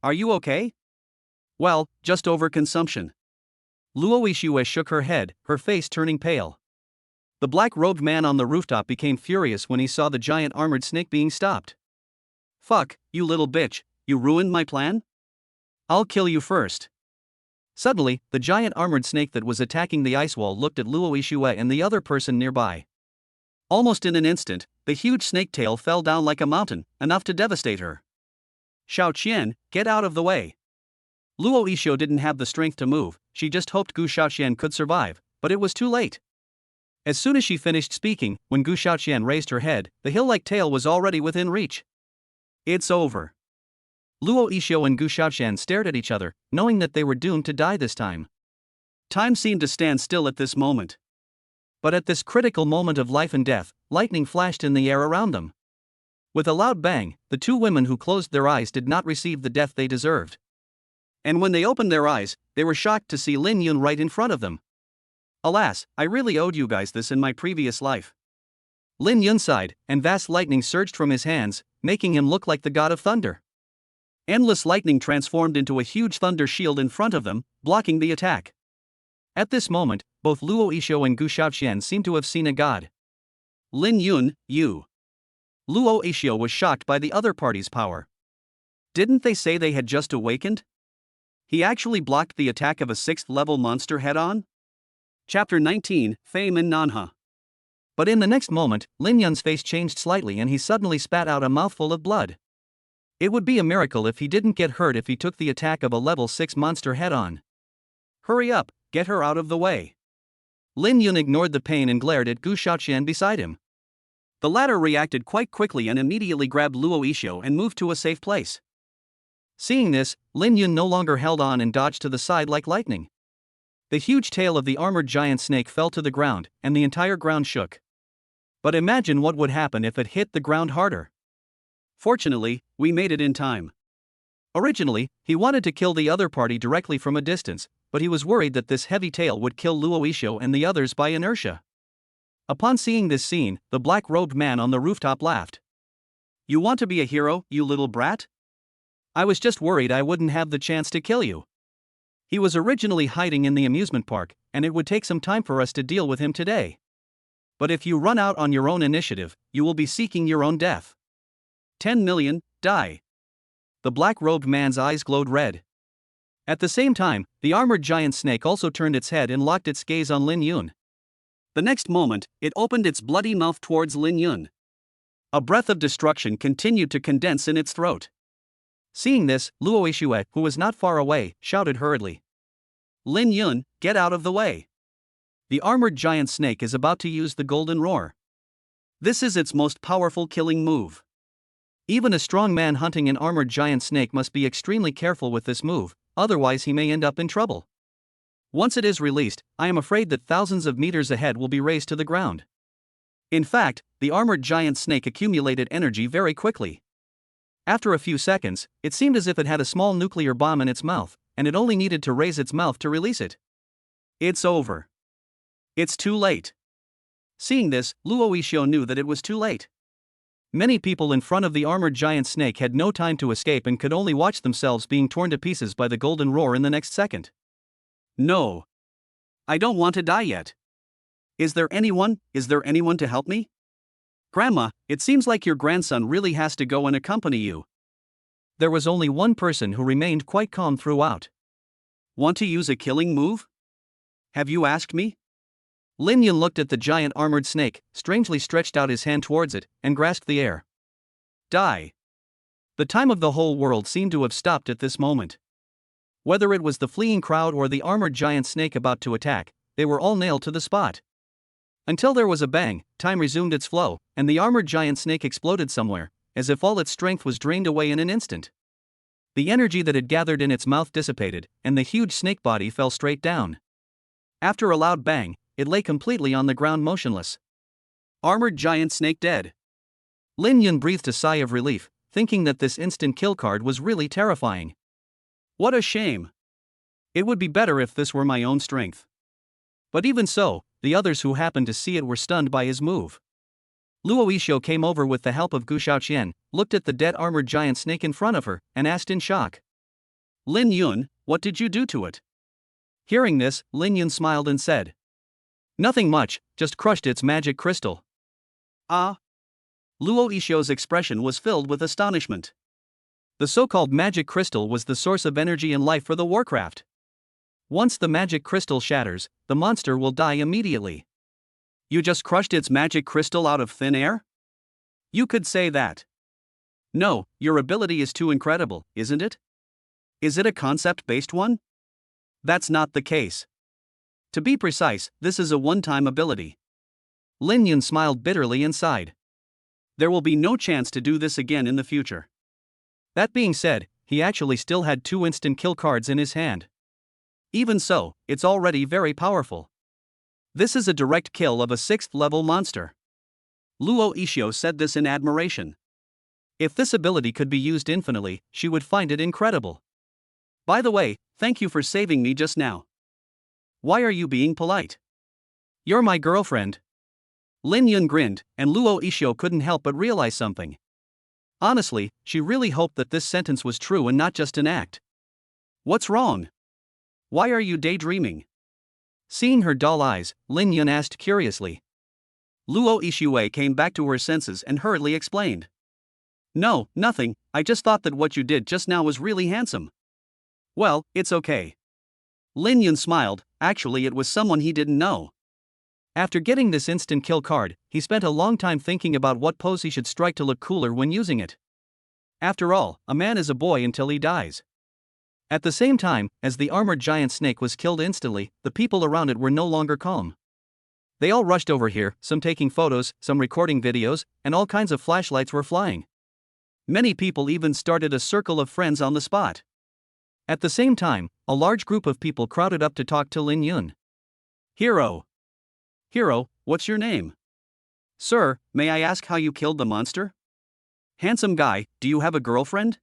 are you okay?" "Well, just overconsumption." Luo Yixue shook her head, her face turning pale. The black-robed man on the rooftop became furious when he saw the giant armored snake being stopped. "Fuck, you little bitch, you ruined my plan? I'll kill you first." Suddenly, the giant armored snake that was attacking the ice wall looked at Luo Yixue and the other person nearby. Almost in an instant, the huge snake tail fell down like a mountain, enough to devastate her. Xiao Qian, get out of the way. Luo Yixue didn't have the strength to move, she just hoped Gu Shaoqian could survive, but it was too late. As soon as she finished speaking, when Gu Shaoqian raised her head, the hill-like tail was already within reach. It's over. Luo Yixue and Gu Shaoqian stared at each other, knowing that they were doomed to die this time. Time seemed to stand still at this moment. But at this critical moment of life and death, lightning flashed in the air around them. With a loud bang, the two women who closed their eyes did not receive the death they deserved. And when they opened their eyes, they were shocked to see Lin Yun right in front of them. Alas, I really owed you guys this in my previous life. Lin Yun sighed, and vast lightning surged from his hands, making him look like the god of thunder. Endless lightning transformed into a huge thunder shield in front of them, blocking the attack. At this moment, both Luo Yixue and Gu Shaoqian seemed to have seen a god. Lin Yun, you. Luo Yixue was shocked by the other party's power. Didn't they say they had just awakened? He actually blocked the attack of a 6th-level monster head-on? Chapter 19, Fame in Nanha. But in the next moment, Lin Yun's face changed slightly and he suddenly spat out a mouthful of blood. It would be a miracle if he didn't get hurt if he took the attack of a level 6 monster head-on. Hurry up, get her out of the way. Lin Yun ignored the pain and glared at Gu Shaoqian beside him. The latter reacted quite quickly and immediately grabbed Luo Yixue and moved to a safe place. Seeing this, Lin Yun no longer held on and dodged to the side like lightning. The huge tail of the armored giant snake fell to the ground, and the entire ground shook. But imagine what would happen if it hit the ground harder. Fortunately, we made it in time. Originally, he wanted to kill the other party directly from a distance, but he was worried that this heavy tail would kill Luo Yixue and the others by inertia. Upon seeing this scene, the black-robed man on the rooftop laughed. You want to be a hero, you little brat? I was just worried I wouldn't have the chance to kill you. He was originally hiding in the amusement park, and it would take some time for us to deal with him today. But if you run out on your own initiative, you will be seeking your own death. 10 million, die. The black-robed man's eyes glowed red. At the same time, the armored giant snake also turned its head and locked its gaze on Lin Yun. The next moment, it opened its bloody mouth towards Lin Yun. A breath of destruction continued to condense in its throat. Seeing this, Luo Yixue, who was not far away, shouted hurriedly. Lin Yun, get out of the way. The armored giant snake is about to use the golden roar. This is its most powerful killing move. Even a strong man hunting an armored giant snake must be extremely careful with this move, otherwise he may end up in trouble. Once it is released, I am afraid that thousands of meters ahead will be razed to the ground. In fact, the armored giant snake accumulated energy very quickly. After a few seconds, it seemed as if it had a small nuclear bomb in its mouth, and it only needed to raise its mouth to release it. It's over. It's too late. Seeing this, Luo Yixue knew that it was too late. Many people in front of the armored giant snake had no time to escape and could only watch themselves being torn to pieces by the golden roar in the next second. No. I don't want to die yet. Is there anyone to help me? Grandma, it seems like your grandson really has to go and accompany you. There was only one person who remained quite calm throughout. Want to use a killing move? Have you asked me? Lin Yun looked at the giant armored snake, strangely stretched out his hand towards it, and grasped the air. Die. The time of the whole world seemed to have stopped at this moment. Whether it was the fleeing crowd or the armored giant snake about to attack, they were all nailed to the spot. Until there was a bang, time resumed its flow, and the armored giant snake exploded somewhere, as if all its strength was drained away in an instant. The energy that had gathered in its mouth dissipated, and the huge snake body fell straight down. After a loud bang, it lay completely on the ground motionless. Armored giant snake dead. Lin Yun breathed a sigh of relief, thinking that this instant kill card was really terrifying. What a shame. It would be better if this were my own strength. But even so, the others who happened to see it were stunned by his move. Luo Yixue came over with the help of Gu Shaoqian, looked at the dead armored giant snake in front of her, and asked in shock. Lin Yun, what did you do to it? Hearing this, Lin Yun smiled and said. Nothing much, just crushed its magic crystal. Ah? Luo Yixue's expression was filled with astonishment. The so-called magic crystal was the source of energy and life for the Warcraft. Once the magic crystal shatters, the monster will die immediately. You just crushed its magic crystal out of thin air? You could say that. No, your ability is too incredible, isn't it? Is it a concept-based one? That's not the case. To be precise, this is a one-time ability. Lin Yun smiled bitterly inside. There will be no chance to do this again in the future. That being said, he actually still had 2 instant kill cards in his hand. Even so, it's already very powerful. This is a direct kill of a 6th level monster. Luo Ishio said this in admiration. If this ability could be used infinitely, she would find it incredible. By the way, thank you for saving me just now. Why are you being polite? You're my girlfriend. Lin Yun grinned, and Luo Ishio couldn't help but realize something. Honestly, she really hoped that this sentence was true and not just an act. What's wrong? Why are you daydreaming? Seeing her dull eyes, Lin Yun asked curiously. Luo Ishio came back to her senses and hurriedly explained. No, nothing, I just thought that what you did just now was really handsome. Well, it's okay. Lin Yun smiled, actually it was someone he didn't know. After getting this instant kill card, he spent a long time thinking about what pose he should strike to look cooler when using it. After all, a man is a boy until he dies. At the same time, as the armored giant snake was killed instantly, the people around it were no longer calm. They all rushed over here, some taking photos, some recording videos, and all kinds of flashlights were flying. Many people even started a circle of friends on the spot. At the same time, a large group of people crowded up to talk to Lin Yun. Hero. Hero, what's your name? Sir, may I ask how you killed the monster? Handsome guy, do you have a girlfriend?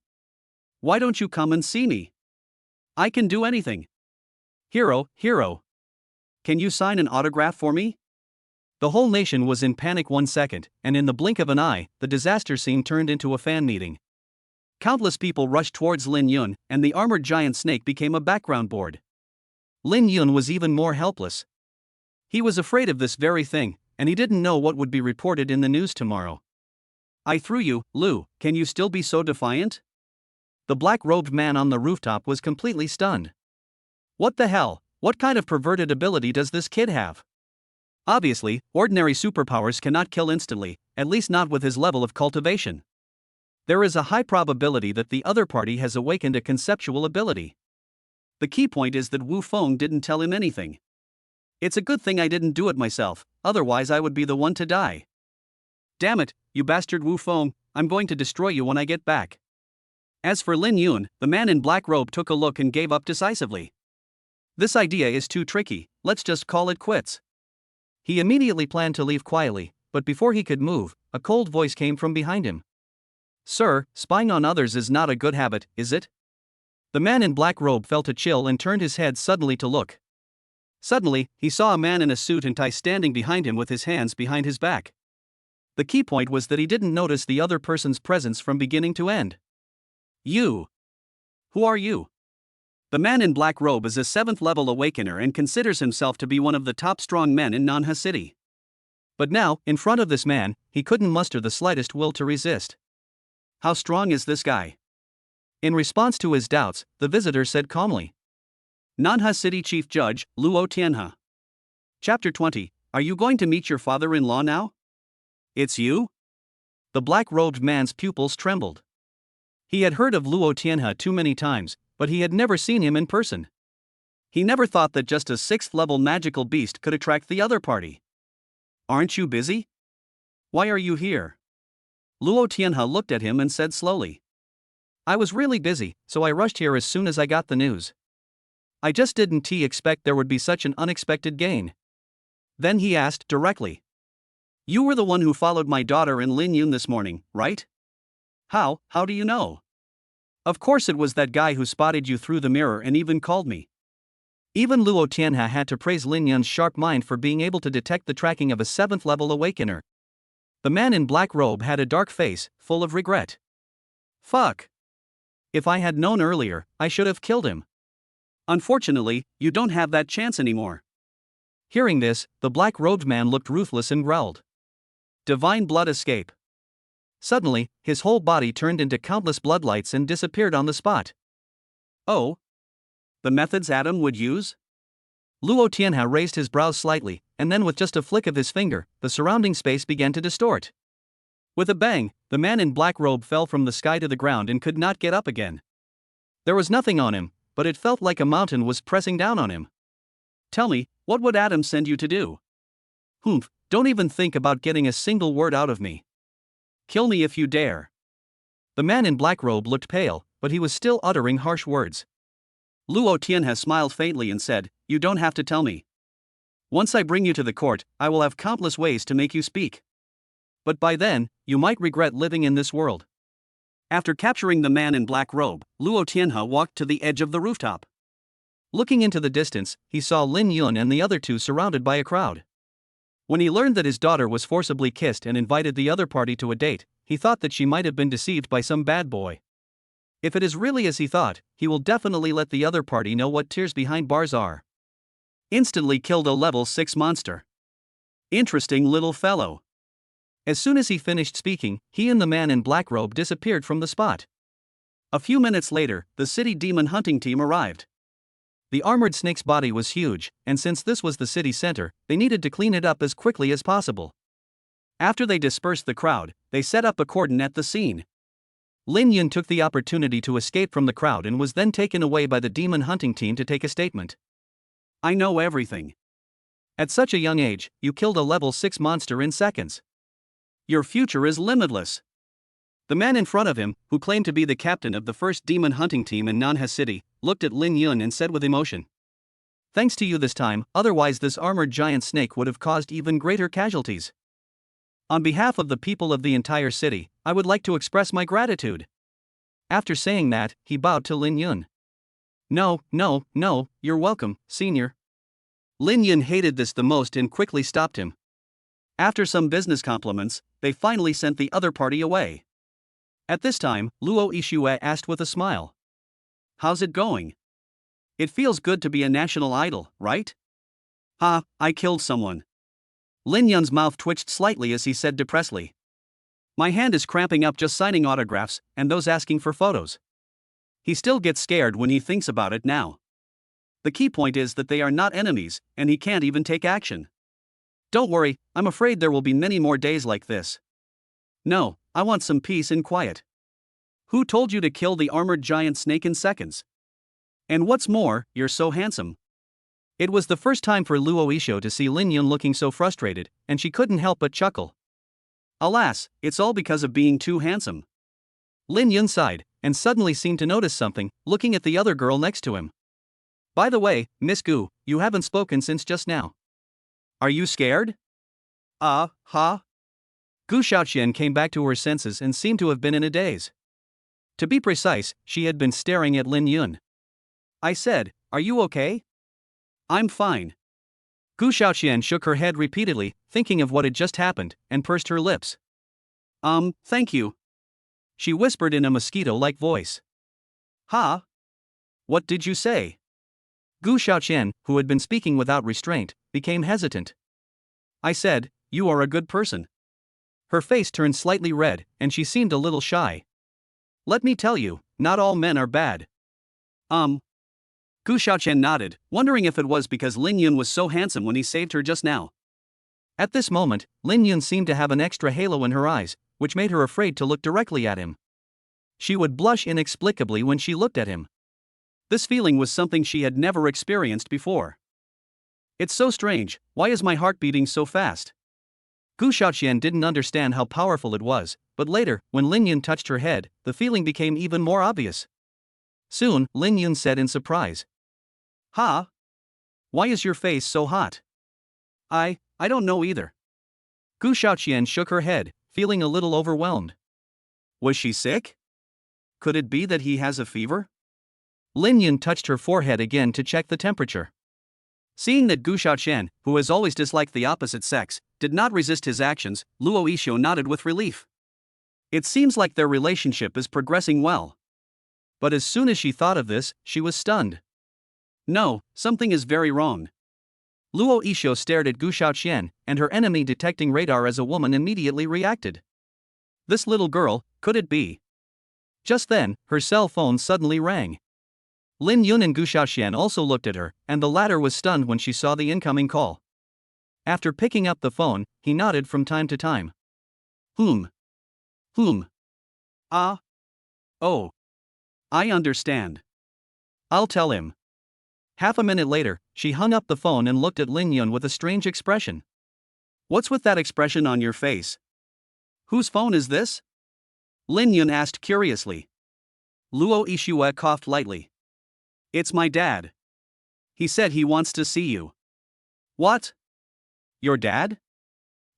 Why don't you come and see me? I can do anything. Hero. Can you sign an autograph for me? The whole nation was in panic 1 second, and in the blink of an eye, the disaster scene turned into a fan meeting. Countless people rushed towards Lin Yun, and the armored giant snake became a background board. Lin Yun was even more helpless. He was afraid of this very thing, and he didn't know what would be reported in the news tomorrow. I threw you, Lu, can you still be so defiant? The black-robed man on the rooftop was completely stunned. What the hell, what kind of perverted ability does this kid have? Obviously, ordinary superpowers cannot kill instantly, at least not with his level of cultivation. There is a high probability that the other party has awakened a conceptual ability. The key point is that Wu Feng didn't tell him anything. It's a good thing I didn't do it myself, otherwise I would be the one to die. Damn it, you bastard Wu Feng, I'm going to destroy you when I get back. As for Lin Yun, the man in black robe took a look and gave up decisively. This idea is too tricky, let's just call it quits. He immediately planned to leave quietly, but before he could move, a cold voice came from behind him. Sir, spying on others is not a good habit, is it? The man in black robe felt a chill and turned his head suddenly to look. Suddenly, he saw a man in a suit and tie standing behind him with his hands behind his back. The key point was that he didn't notice the other person's presence from beginning to end. You. Who are you? The man in black robe is a 7th level awakener and considers himself to be one of the top strong men in Nanha City. But now, in front of this man, he couldn't muster the slightest will to resist. How strong is this guy? In response to his doubts, the visitor said calmly. Nanha City Chief Judge, Luo Tianhe. Chapter 20, Are you going to meet your father-in-law now? It's you? The black-robed man's pupils trembled. He had heard of Luo Tianhe too many times, but he had never seen him in person. He never thought that just a 6th-level magical beast could attract the other party. Aren't you busy? Why are you here? Luo Tianhe looked at him and said slowly. I was really busy, so I rushed here as soon as I got the news. I just didn't expect there would be such an unexpected gain. Then he asked directly. You were the one who followed my daughter and Lin Yun this morning, right? How do you know? Of course it was that guy who spotted you through the mirror and even called me. Even Luo Tianhe had to praise Lin Yun's sharp mind for being able to detect the tracking of a 7th level awakener. The man in black robe had a dark face, full of regret. Fuck. If I had known earlier, I should have killed him. Unfortunately, you don't have that chance anymore. Hearing this, the black-robed man looked ruthless and growled. Divine blood escape. Suddenly, his whole body turned into countless bloodlights and disappeared on the spot. Oh. The methods Adam would use? Luo Tianhe raised his brows slightly, and then with just a flick of his finger, the surrounding space began to distort. With a bang, the man in black robe fell from the sky to the ground and could not get up again. There was nothing on him, but it felt like a mountain was pressing down on him. Tell me, what would Adam send you to do? Humph, don't even think about getting a single word out of me. Kill me if you dare. The man in black robe looked pale, but he was still uttering harsh words. Luo Tianhe smiled faintly and said, "You don't have to tell me. Once I bring you to the court, I will have countless ways to make you speak. But by then, you might regret living in this world." After capturing the man in black robe, Luo Tianhe walked to the edge of the rooftop. Looking into the distance, he saw Lin Yun and the other two surrounded by a crowd. When he learned that his daughter was forcibly kissed and invited the other party to a date, he thought that she might have been deceived by some bad boy. If it is really as he thought, he will definitely let the other party know what tears behind bars are. Instantly killed a level 6 monster. Interesting little fellow. As soon as he finished speaking, he and the man in black robe disappeared from the spot. A few minutes later, the city demon hunting team arrived. The armored snake's body was huge, and since this was the city center, they needed to clean it up as quickly as possible. After they dispersed the crowd, they set up a cordon at the scene. Lin Yun took the opportunity to escape from the crowd and was then taken away by the demon hunting team to take a statement. "I know everything. At such a young age, you killed a level 6 monster in seconds. Your future is limitless." The man in front of him, who claimed to be the captain of the first demon hunting team in Nanhe City, looked at Lin Yun and said with emotion, "Thanks to you this time, otherwise this armored giant snake would have caused even greater casualties. On behalf of the people of the entire city, I would like to express my gratitude." After saying that, he bowed to Lin Yun. No, you're welcome, senior." Lin Yun hated this the most and quickly stopped him. After some business compliments, they finally sent the other party away. At this time, Luo Yixue asked with a smile, "How's it going? It feels good to be a national idol, right?" "Ha, I killed someone." Lin Yun's mouth twitched slightly as he said depressedly, "My hand is cramping up just signing autographs and those asking for photos." He still gets scared when he thinks about it now. The key point is that they are not enemies, and he can't even take action. "Don't worry, I'm afraid there will be many more days like this. No, I want some peace and quiet." "Who told you to kill the armored giant snake in seconds? And what's more, you're so handsome." It was the first time for Luo Yixue to see Lin Yun looking so frustrated, and she couldn't help but chuckle. Alas, it's all because of being too handsome. Lin Yun sighed, and suddenly seemed to notice something, looking at the other girl next to him. "By the way, Miss Gu, you haven't spoken since just now. Are you scared?" Gu Shaoqian came back to her senses and seemed to have been in a daze. To be precise, she had been staring at Lin Yun. "I said, are you okay?" "I'm fine." Gu Shaoqian shook her head repeatedly, thinking of what had just happened, and pursed her lips. Thank you," she whispered in a mosquito-like voice. "Ha? What did you say?" Gu Shaoqian, who had been speaking without restraint, became hesitant. "I said, you are a good person." Her face turned slightly red, and she seemed a little shy. "Let me tell you, not all men are bad." Gu Shaoqian nodded, wondering if it was because Lin Yun was so handsome when he saved her just now. At this moment, Lin Yun seemed to have an extra halo in her eyes, which made her afraid to look directly at him. She would blush inexplicably when she looked at him. This feeling was something she had never experienced before. "It's so strange, why is my heart beating so fast?" Gu Shaoqian didn't understand how powerful it was, but later, when Lin Yun touched her head, the feeling became even more obvious. Soon, Lin Yun said in surprise, "Ha? Why is your face so hot?" I don't know either." Gu Shaoqian shook her head, feeling a little overwhelmed. Was she sick? Could it be that he has a fever? Lin Yun touched her forehead again to check the temperature. Seeing that Gu Shaoqian, who has always disliked the opposite sex, did not resist his actions, Luo Yixue nodded with relief. It seems like their relationship is progressing well. But as soon as she thought of this, she was stunned. No, something is very wrong. Luo Yixue stared at Gu Shaoqian, and her enemy detecting radar as a woman immediately reacted. This little girl, could it be? Just then, her cell phone suddenly rang. Lin Yun and Gu Shaoxian also looked at her, and the latter was stunned when she saw the incoming call. After picking up the phone, he nodded from time to time. Whom? Ah. Oh. I understand. I'll tell him. Half a minute later, she hung up the phone and looked at Lin Yun with a strange expression. What's with that expression on your face? Whose phone is this? Lin Yun asked curiously. Luo Yixue coughed lightly. It's my dad. He said he wants to see you. What? Your dad?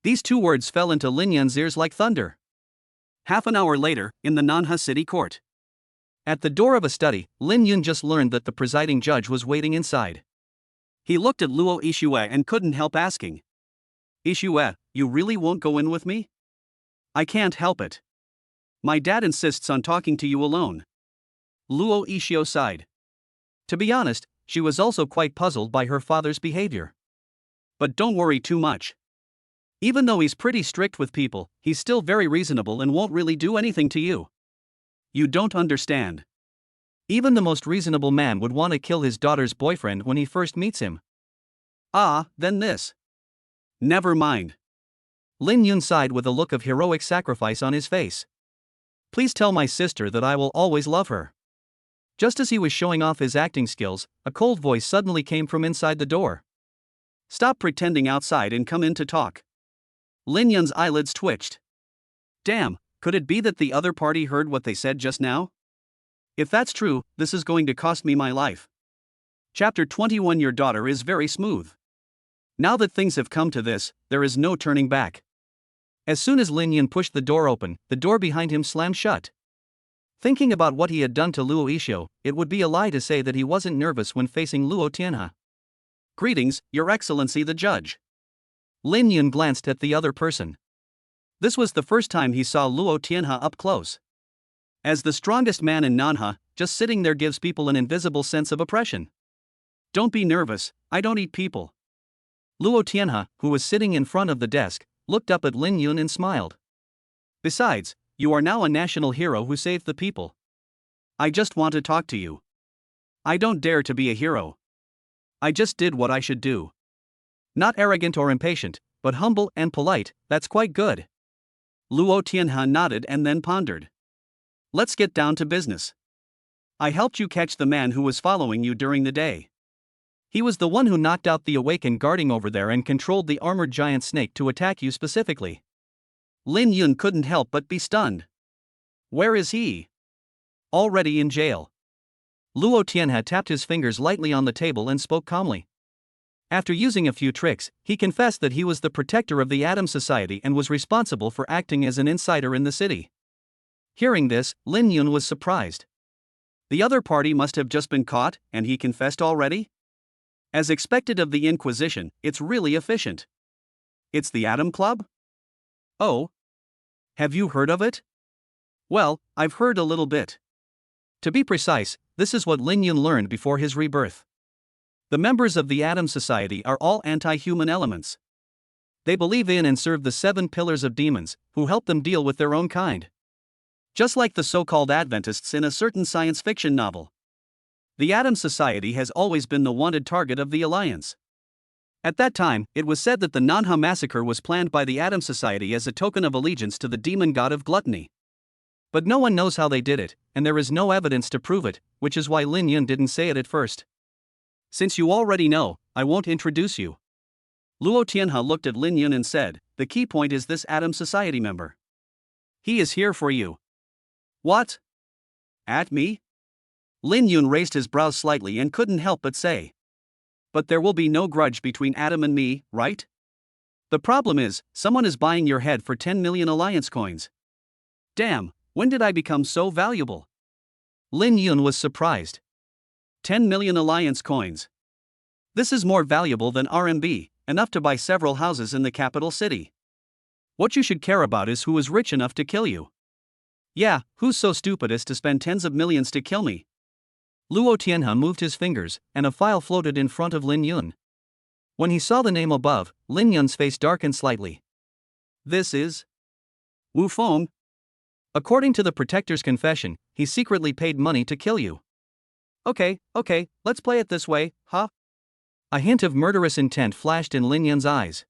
These two words fell into Lin Yun's ears like thunder. Half an hour later, in the Nanha City Court. At the door of a study, Lin Yun just learned that the presiding judge was waiting inside. He looked at Luo Yixue and couldn't help asking. Yixue, you really won't go in with me? I can't help it. My dad insists on talking to you alone. Luo Yixue sighed. To be honest, she was also quite puzzled by her father's behavior. But don't worry too much. Even though he's pretty strict with people, he's still very reasonable and won't really do anything to you. You don't understand. Even the most reasonable man would want to kill his daughter's boyfriend when he first meets him. Ah, then this. Never mind. Lin Yun sighed with a look of heroic sacrifice on his face. Please tell my sister that I will always love her. Just as he was showing off his acting skills, a cold voice suddenly came from inside the door. Stop pretending outside and come in to talk. Lin Yun's eyelids twitched. Damn, could it be that the other party heard what they said just now? If that's true, this is going to cost me my life. Chapter 21. Your daughter is very smooth. Now that things have come to this, there is no turning back. As soon as Lin Yun pushed the door open, the door behind him slammed shut. Thinking about what he had done to Luo Yixue, it would be a lie to say that he wasn't nervous when facing Luo Tianhe. Greetings, Your Excellency the Judge. Lin Yun glanced at the other person. This was the first time he saw Luo Tianhe up close. As the strongest man in Nanha, just sitting there gives people an invisible sense of oppression. Don't be nervous, I don't eat people. Luo Tianhe, who was sitting in front of the desk, looked up at Lin Yun and smiled. Besides, you are now a national hero who saved the people. I just want to talk to you. I don't dare to be a hero. I just did what I should do. Not arrogant or impatient, but humble and polite, that's quite good. Luo Tianhe nodded and then pondered. Let's get down to business. I helped you catch the man who was following you during the day. He was the one who knocked out the awakened guarding over there and controlled the armored giant snake to attack you specifically. Lin Yun couldn't help but be stunned. Where is he? Already in jail. Luo Tianhe tapped his fingers lightly on the table and spoke calmly. After using a few tricks, he confessed that he was the protector of the Atom Society and was responsible for acting as an insider in the city. Hearing this, Lin Yun was surprised. The other party must have just been caught, and he confessed already? As expected of the Inquisition, it's really efficient. It's the Atom Club? Oh. Have you heard of it? Well, I've heard a little bit. To be precise, this is what Lin Yun learned before his rebirth. The members of the Atom Society are all anti-human elements. They believe in and serve the 7 pillars of demons, who help them deal with their own kind. Just like the so-called Adventists in a certain science fiction novel. The Atom Society has always been the wanted target of the Alliance. At that time, it was said that the Nanha massacre was planned by the Atom Society as a token of allegiance to the demon god of gluttony. But no one knows how they did it, and there is no evidence to prove it, which is why Lin Yun didn't say it at first. Since you already know, I won't introduce you. Luo Tianhe looked at Lin Yun and said, the key point is this Atom Society member. He is here for you. What? At me? Lin Yun raised his brows slightly and couldn't help but say. But there will be no grudge between Atom and me, right? The problem is, someone is buying your head for 10 million Alliance coins. Damn, when did I become so valuable? Lin Yun was surprised. 10 million Alliance coins. This is more valuable than RMB, enough to buy several houses in the capital city. What you should care about is who is rich enough to kill you. Yeah, who's so stupid as to spend tens of millions to kill me? Luo Tianhe moved his fingers, and a file floated in front of Lin Yun. When he saw the name above, Lin Yun's face darkened slightly. This is Wu Feng. According to the Protector's confession, he secretly paid money to kill you. Okay, let's play it this way, huh? A hint of murderous intent flashed in Lin Yun's eyes.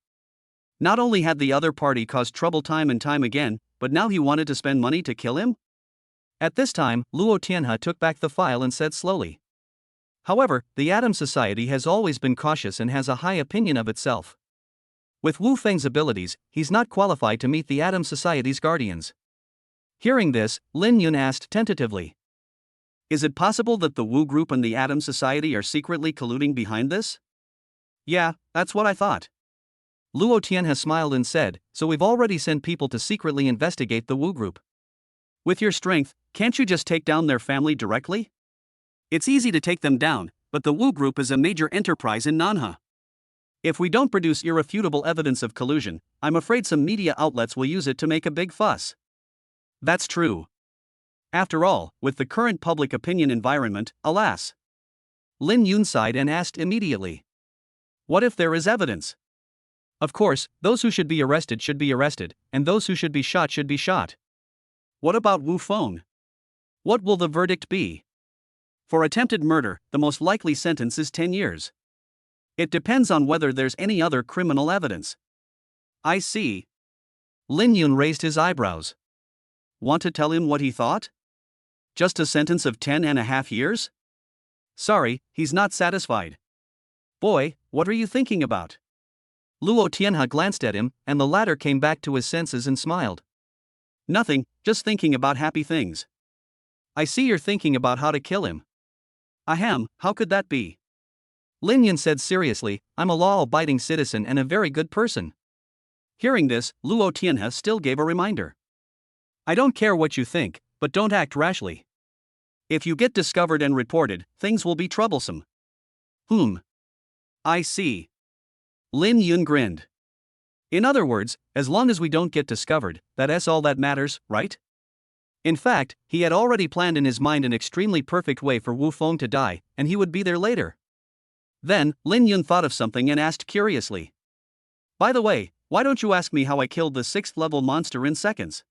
Not only had the other party caused trouble time and time again, but now he wanted to spend money to kill him? At this time, Luo Tianhe took back the file and said slowly. However, the Atom Society has always been cautious and has a high opinion of itself. With Wu Feng's abilities, he's not qualified to meet the Atom Society's guardians. Hearing this, Lin Yun asked tentatively. Is it possible that the Wu Group and the Atom Society are secretly colluding behind this? Yeah, that's what I thought. Luo Tianhe smiled and said, so we've already sent people to secretly investigate the Wu Group. With your strength, can't you just take down their family directly? It's easy to take them down, but the Wu Group is a major enterprise in Nanha. If we don't produce irrefutable evidence of collusion, I'm afraid some media outlets will use it to make a big fuss. That's true. After all, with the current public opinion environment, alas. Lin Yun sighed and asked immediately. What if there is evidence? Of course, those who should be arrested, and those who should be shot. What about Wu Feng? What will the verdict be? For attempted murder, the most likely sentence is 10 years. It depends on whether there's any other criminal evidence. I see. Lin Yun raised his eyebrows. Want to tell him what he thought? Just a sentence of 10.5 years? Sorry, he's not satisfied. Boy, what are you thinking about? Luo Tianhe glanced at him, and the latter came back to his senses and smiled. Nothing, just thinking about happy things. I see you're thinking about how to kill him. Ahem, how could that be? Lin Yun said seriously, I'm a law-abiding citizen and a very good person. Hearing this, Luo Tianhe still gave a reminder. I don't care what you think, but don't act rashly. If you get discovered and reported, things will be troublesome. I see. Lin Yun grinned. In other words, as long as we don't get discovered, that's all that matters, right? In fact, he had already planned in his mind an extremely perfect way for Wu Feng to die, and he would be there later. Then, Lin Yun thought of something and asked curiously. By the way, why don't you ask me how I killed the 6th-level monster in seconds?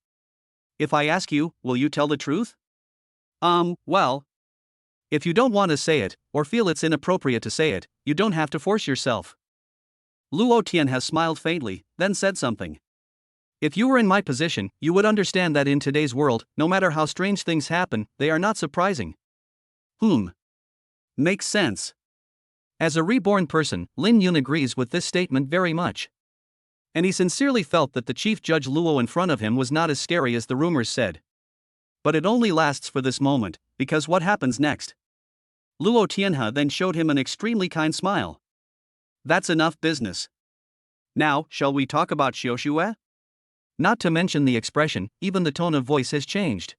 If I ask you, will you tell the truth? Well. If you don't want to say it, or feel it's inappropriate to say it, you don't have to force yourself. Luo Tianhe smiled faintly, then said something. If you were in my position, you would understand that in today's world, no matter how strange things happen, they are not surprising. Makes sense. As a reborn person, Lin Yun agrees with this statement very much. And he sincerely felt that the Chief Judge Luo in front of him was not as scary as the rumors said. But it only lasts for this moment, because what happens next? Luo Tianhe then showed him an extremely kind smile. That's enough business. Now, shall we talk about Xiuxue? Not to mention the expression, even the tone of voice has changed.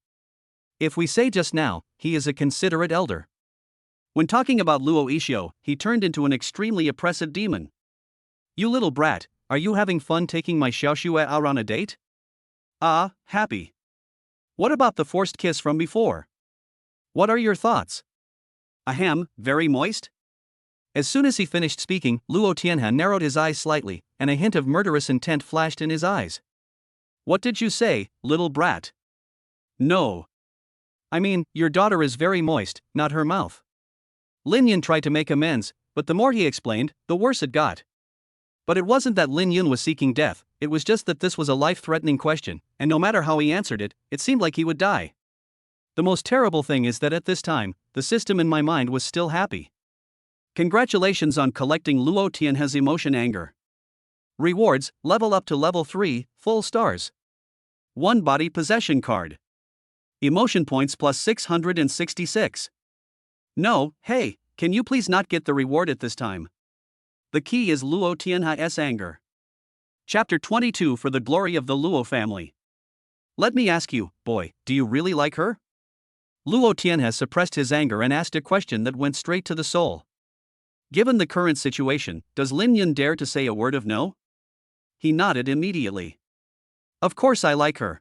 If we say just now, he is a considerate elder. When talking about Luo Yixio, he turned into an extremely oppressive demon. You little brat, are you having fun taking my Xiuxue out on a date? Ah, happy. What about the forced kiss from before? What are your thoughts? Ahem, very moist? As soon as he finished speaking, Luo Tianhe narrowed his eyes slightly, and a hint of murderous intent flashed in his eyes. What did you say, little brat? No. I mean, your daughter is very moist, not her mouth. Lin Yun tried to make amends, but the more he explained, the worse it got. But it wasn't that Lin Yun was seeking death, it was just that this was a life-threatening question, and no matter how he answered it, it seemed like he would die. The most terrible thing is that at this time, the system in my mind was still happy. Congratulations on collecting Luo Tianhe's emotion anger. Rewards, level up to level 3, full stars. 1 body possession card. Emotion points plus 666. No, hey, can you please not get the reward at this time? The key is Luo Tianhe's anger. Chapter 22 for the glory of the Luo family. Let me ask you, boy, do you really like her? Luo Tianhe suppressed his anger and asked a question that went straight to the soul. Given the current situation, does Lin Yun dare to say a word of no? He nodded immediately. Of course I like her.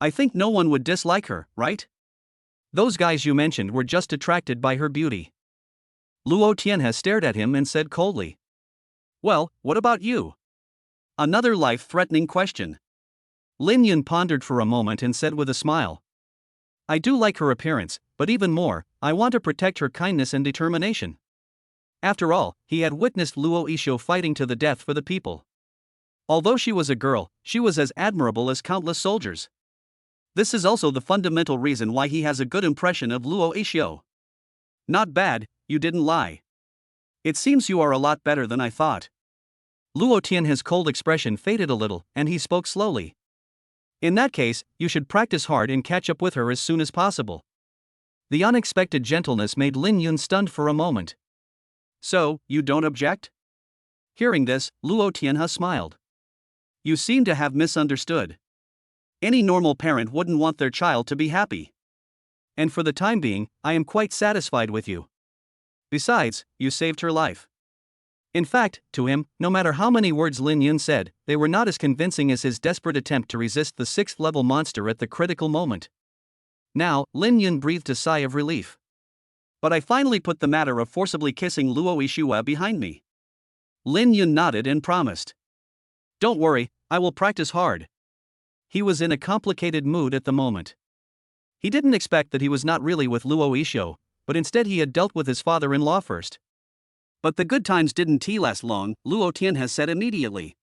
I think no one would dislike her, right? Those guys you mentioned were just attracted by her beauty. Luo Tianhe stared at him and said coldly. Well, what about you? Another life-threatening question. Lin Yun pondered for a moment and said with a smile. I do like her appearance, but even more, I want to protect her kindness and determination. After all, he had witnessed Luo Isho fighting to the death for the people. Although she was a girl, she was as admirable as countless soldiers. This is also the fundamental reason why he has a good impression of Luo Isho. Not bad, you didn't lie. It seems you are a lot better than I thought. Luo Tianhe's cold expression faded a little, and he spoke slowly. In that case, you should practice hard and catch up with her as soon as possible. The unexpected gentleness made Lin Yun stunned for a moment. So, you don't object? Hearing this, Luo Tianhe smiled. You seem to have misunderstood. Any normal parent wouldn't want their child to be happy. And for the time being, I am quite satisfied with you. Besides, you saved her life. In fact, to him, no matter how many words Lin Yun said, they were not as convincing as his desperate attempt to resist the 6th-level monster at the critical moment. Now, Lin Yun breathed a sigh of relief. But I finally put the matter of forcibly kissing Luo Ishiwa behind me. Lin Yun nodded and promised. Don't worry, I will practice hard. He was in a complicated mood at the moment. He didn't expect that he was not really with Luo Isho, but instead he had dealt with his father-in-law first. But the good times didn't last long, Luo Tianhe said immediately.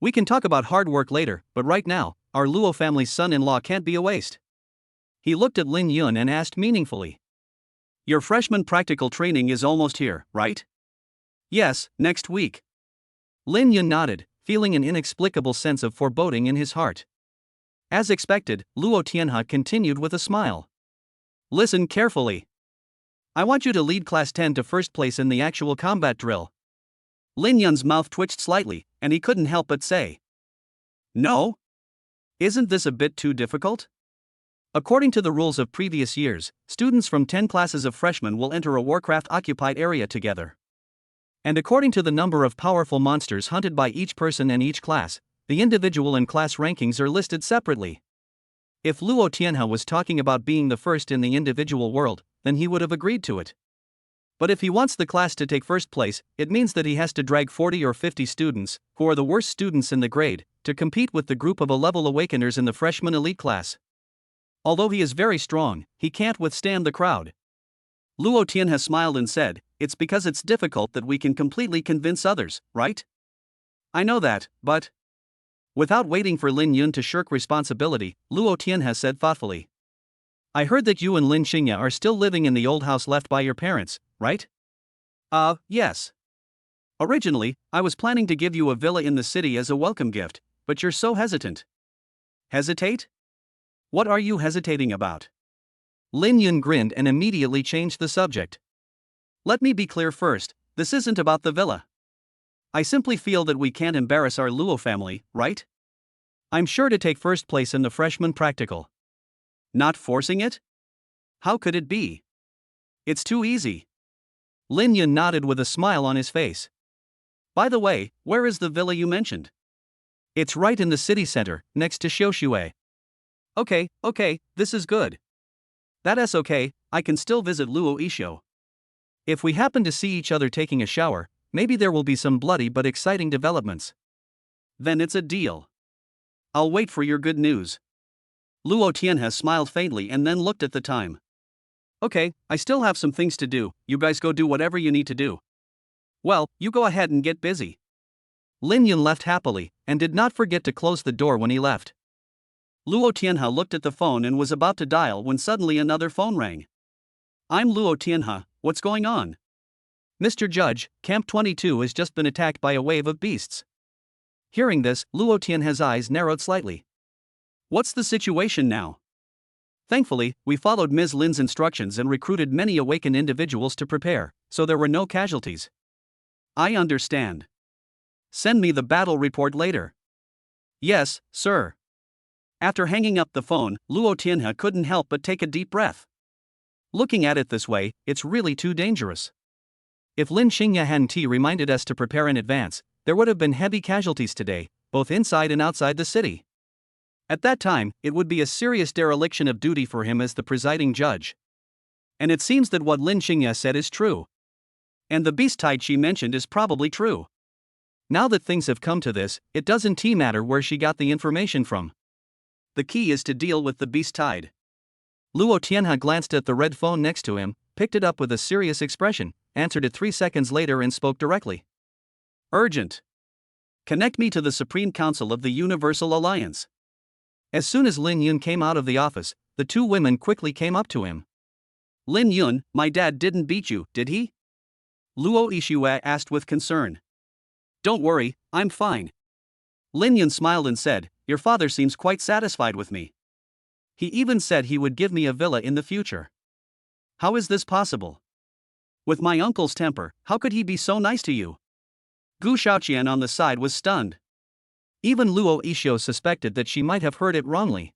We can talk about hard work later, but right now, our Luo family's son-in-law can't be a waste. He looked at Lin Yun and asked meaningfully. Your freshman practical training is almost here, right? Yes, next week. Lin Yun nodded, feeling an inexplicable sense of foreboding in his heart. As expected, Luo Tianhe continued with a smile. Listen carefully. I want you to lead Class 10 to first place in the actual combat drill. Lin Yun's mouth twitched slightly, and he couldn't help but say. No? Isn't this a bit too difficult? According to the rules of previous years, students from 10 classes of freshmen will enter a Warcraft-occupied area together. And according to the number of powerful monsters hunted by each person and each class, the individual and class rankings are listed separately. If Luo Tianhe was talking about being the first in the individual world, then he would have agreed to it. But if he wants the class to take first place, it means that he has to drag 40 or 50 students, who are the worst students in the grade, to compete with the group of 11 awakeners in the freshman elite class. Although he is very strong, he can't withstand the crowd. Luo Tianhe smiled and said, It's because it's difficult that we can completely convince others, right? I know that, but... Without waiting for Lin Yun to shirk responsibility, Luo Tianhe said thoughtfully. I heard that you and Lin Xingya are still living in the old house left by your parents, right? Yes. Originally, I was planning to give you a villa in the city as a welcome gift, but you're so hesitant. Hesitate? What are you hesitating about? Lin Yun grinned and immediately changed the subject. Let me be clear first, this isn't about the villa. I simply feel that we can't embarrass our Luo family, right? I'm sure to take first place in the freshman practical. Not forcing it? How could it be? It's too easy. Lin Yun nodded with a smile on his face. By the way, where is the villa you mentioned? It's right in the city center, next to Xiaoshui. Okay, this is good. That's okay, I can still visit Luo Isho. If we happen to see each other taking a shower, maybe there will be some bloody but exciting developments. Then it's a deal. I'll wait for your good news. Luo Tianhe smiled faintly and then looked at the time. Okay, I still have some things to do, you guys go do whatever you need to do. Well, you go ahead and get busy. Lin Yun left happily, and did not forget to close the door when he left. Luo Tianhe looked at the phone and was about to dial when suddenly another phone rang. I'm Luo Tianhe, what's going on? Mr. Judge, Camp 22 has just been attacked by a wave of beasts. Hearing this, Luo Tianhe's eyes narrowed slightly. What's the situation now? Thankfully, we followed Ms. Lin's instructions and recruited many awakened individuals to prepare, so there were no casualties. I understand. Send me the battle report later. Yes, sir. After hanging up the phone, Luo Tianhe couldn't help but take a deep breath. Looking at it this way, it's really too dangerous. If Lin Xingya hadn't reminded us to prepare in advance, there would have been heavy casualties today, both inside and outside the city. At that time, it would be a serious dereliction of duty for him as the presiding judge. And it seems that what Lin Xingya said is true. And the beast tide she mentioned is probably true. Now that things have come to this, it doesn't matter where she got the information from. The key is to deal with the beast tide. Luo Tianhe glanced at the red phone next to him, picked it up with a serious expression, answered it 3 seconds later and spoke directly. Urgent. Connect me to the Supreme Council of the Universal Alliance. As soon as Lin Yun came out of the office, the two women quickly came up to him. Lin Yun, my dad didn't beat you, did he? Luo Yixue asked with concern. Don't worry, I'm fine. Lin Yun smiled and said, your father seems quite satisfied with me. He even said he would give me a villa in the future. How is this possible? With my uncle's temper, how could he be so nice to you? Gu Shaoqian on the side was stunned. Even Luo Yixue suspected that she might have heard it wrongly.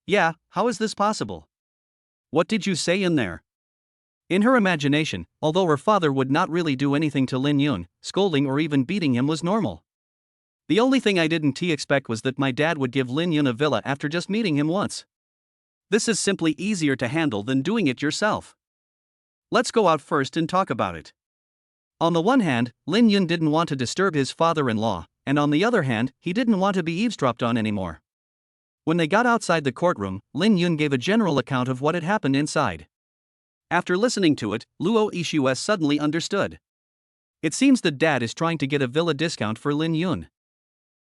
Yeah, how is this possible? What did you say in there? In her imagination, although her father would not really do anything to Lin Yun, scolding or even beating him was normal. The only thing I didn't expect was that my dad would give Lin Yun a villa after just meeting him once. This is simply easier to handle than doing it yourself. Let's go out first and talk about it. On the one hand, Lin Yun didn't want to disturb his father-in-law, and on the other hand, he didn't want to be eavesdropped on anymore. When they got outside the courtroom, Lin Yun gave a general account of what had happened inside. After listening to it, Luo Yixue suddenly understood. It seems that dad is trying to get a villa discount for Lin Yun.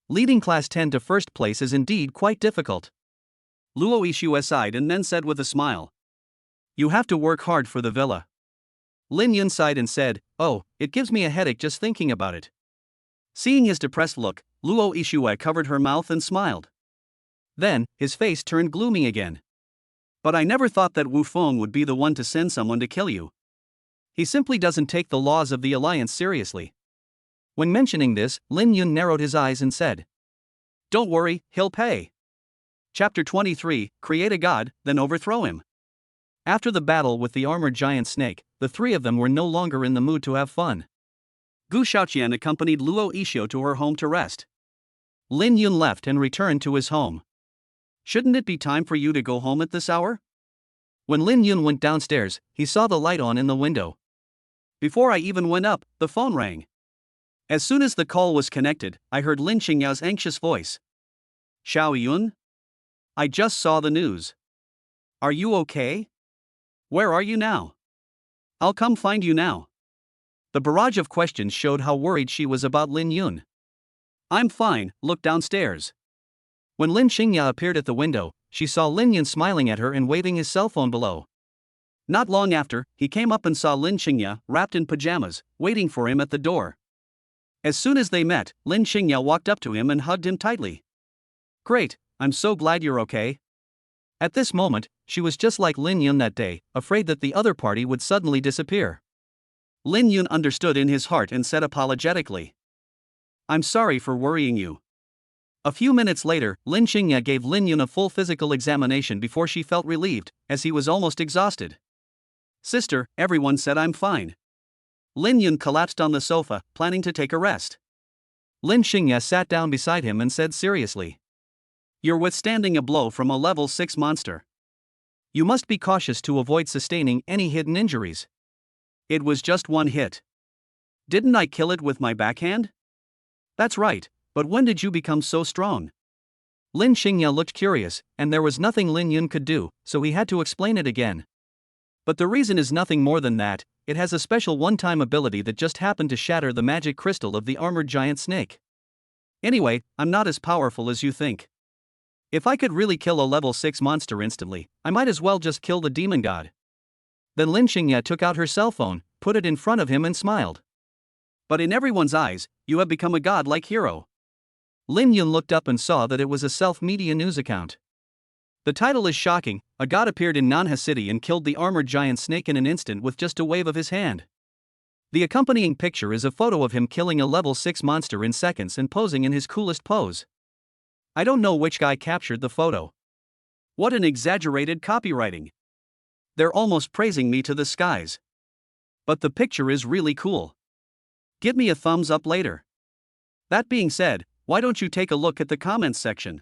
Leading class 10 to first place is indeed quite difficult. Luo Yixue sighed and then said with a smile. You have to work hard for the villa. Lin Yun sighed and said, oh, it gives me a headache just thinking about it. Seeing his depressed look, Luo Yixue covered her mouth and smiled. Then, his face turned gloomy again. But I never thought that Wu Feng would be the one to send someone to kill you. He simply doesn't take the laws of the alliance seriously. When mentioning this, Lin Yun narrowed his eyes and said, don't worry, he'll pay. Chapter 23, Create a God, then overthrow him. After the battle with the armored giant snake, the three of them were no longer in the mood to have fun. Gu Shaoqian accompanied Luo Yixue to her home to rest. Lin Yun left and returned to his home. Shouldn't it be time for you to go home at this hour? When Lin Yun went downstairs, he saw the light on in the window. Before I even went up, the phone rang. As soon as the call was connected, I heard Lin Xingyao's anxious voice. Xiao Yun? I just saw the news. Are you okay? Where are you now? I'll come find you now. The barrage of questions showed how worried she was about Lin Yun. I'm fine, look downstairs. When Lin Xingya appeared at the window, she saw Lin Yun smiling at her and waving his cell phone below. Not long after, he came up and saw Lin Xingya, wrapped in pajamas, waiting for him at the door. As soon as they met, Lin Xingya walked up to him and hugged him tightly. Great, I'm so glad you're okay. At this moment, she was just like Lin Yun that day, afraid that the other party would suddenly disappear. Lin Yun understood in his heart and said apologetically, I'm sorry for worrying you. A few minutes later, Lin Xingya gave Lin Yun a full physical examination before she felt relieved, as he was almost exhausted. Sister, everyone said I'm fine. Lin Yun collapsed on the sofa, planning to take a rest. Lin Xingya sat down beside him and said seriously, you're withstanding a blow from a level 6 monster. You must be cautious to avoid sustaining any hidden injuries. It was just one hit. Didn't I kill it with my backhand? That's right. But when did you become so strong? Lin Xingya looked curious, and there was nothing Lin Yun could do, so he had to explain it again. But the reason is nothing more than that, it has a special one-time ability that just happened to shatter the magic crystal of the armored giant snake. Anyway, I'm not as powerful as you think. If I could really kill a level 6 monster instantly, I might as well just kill the demon god. Then Lin Xingya took out her cell phone, put it in front of him and smiled. But in everyone's eyes, you have become a god-like hero. Lin Yun looked up and saw that it was a self-media news account. The title is shocking, a god appeared in Nanha City and killed the armored giant snake in an instant with just a wave of his hand. The accompanying picture is a photo of him killing a level 6 monster in seconds and posing in his coolest pose. I don't know which guy captured the photo. What an exaggerated copywriting. They're almost praising me to the skies. But the picture is really cool. Give me a thumbs up later. That being said, why don't you take a look at the comments section?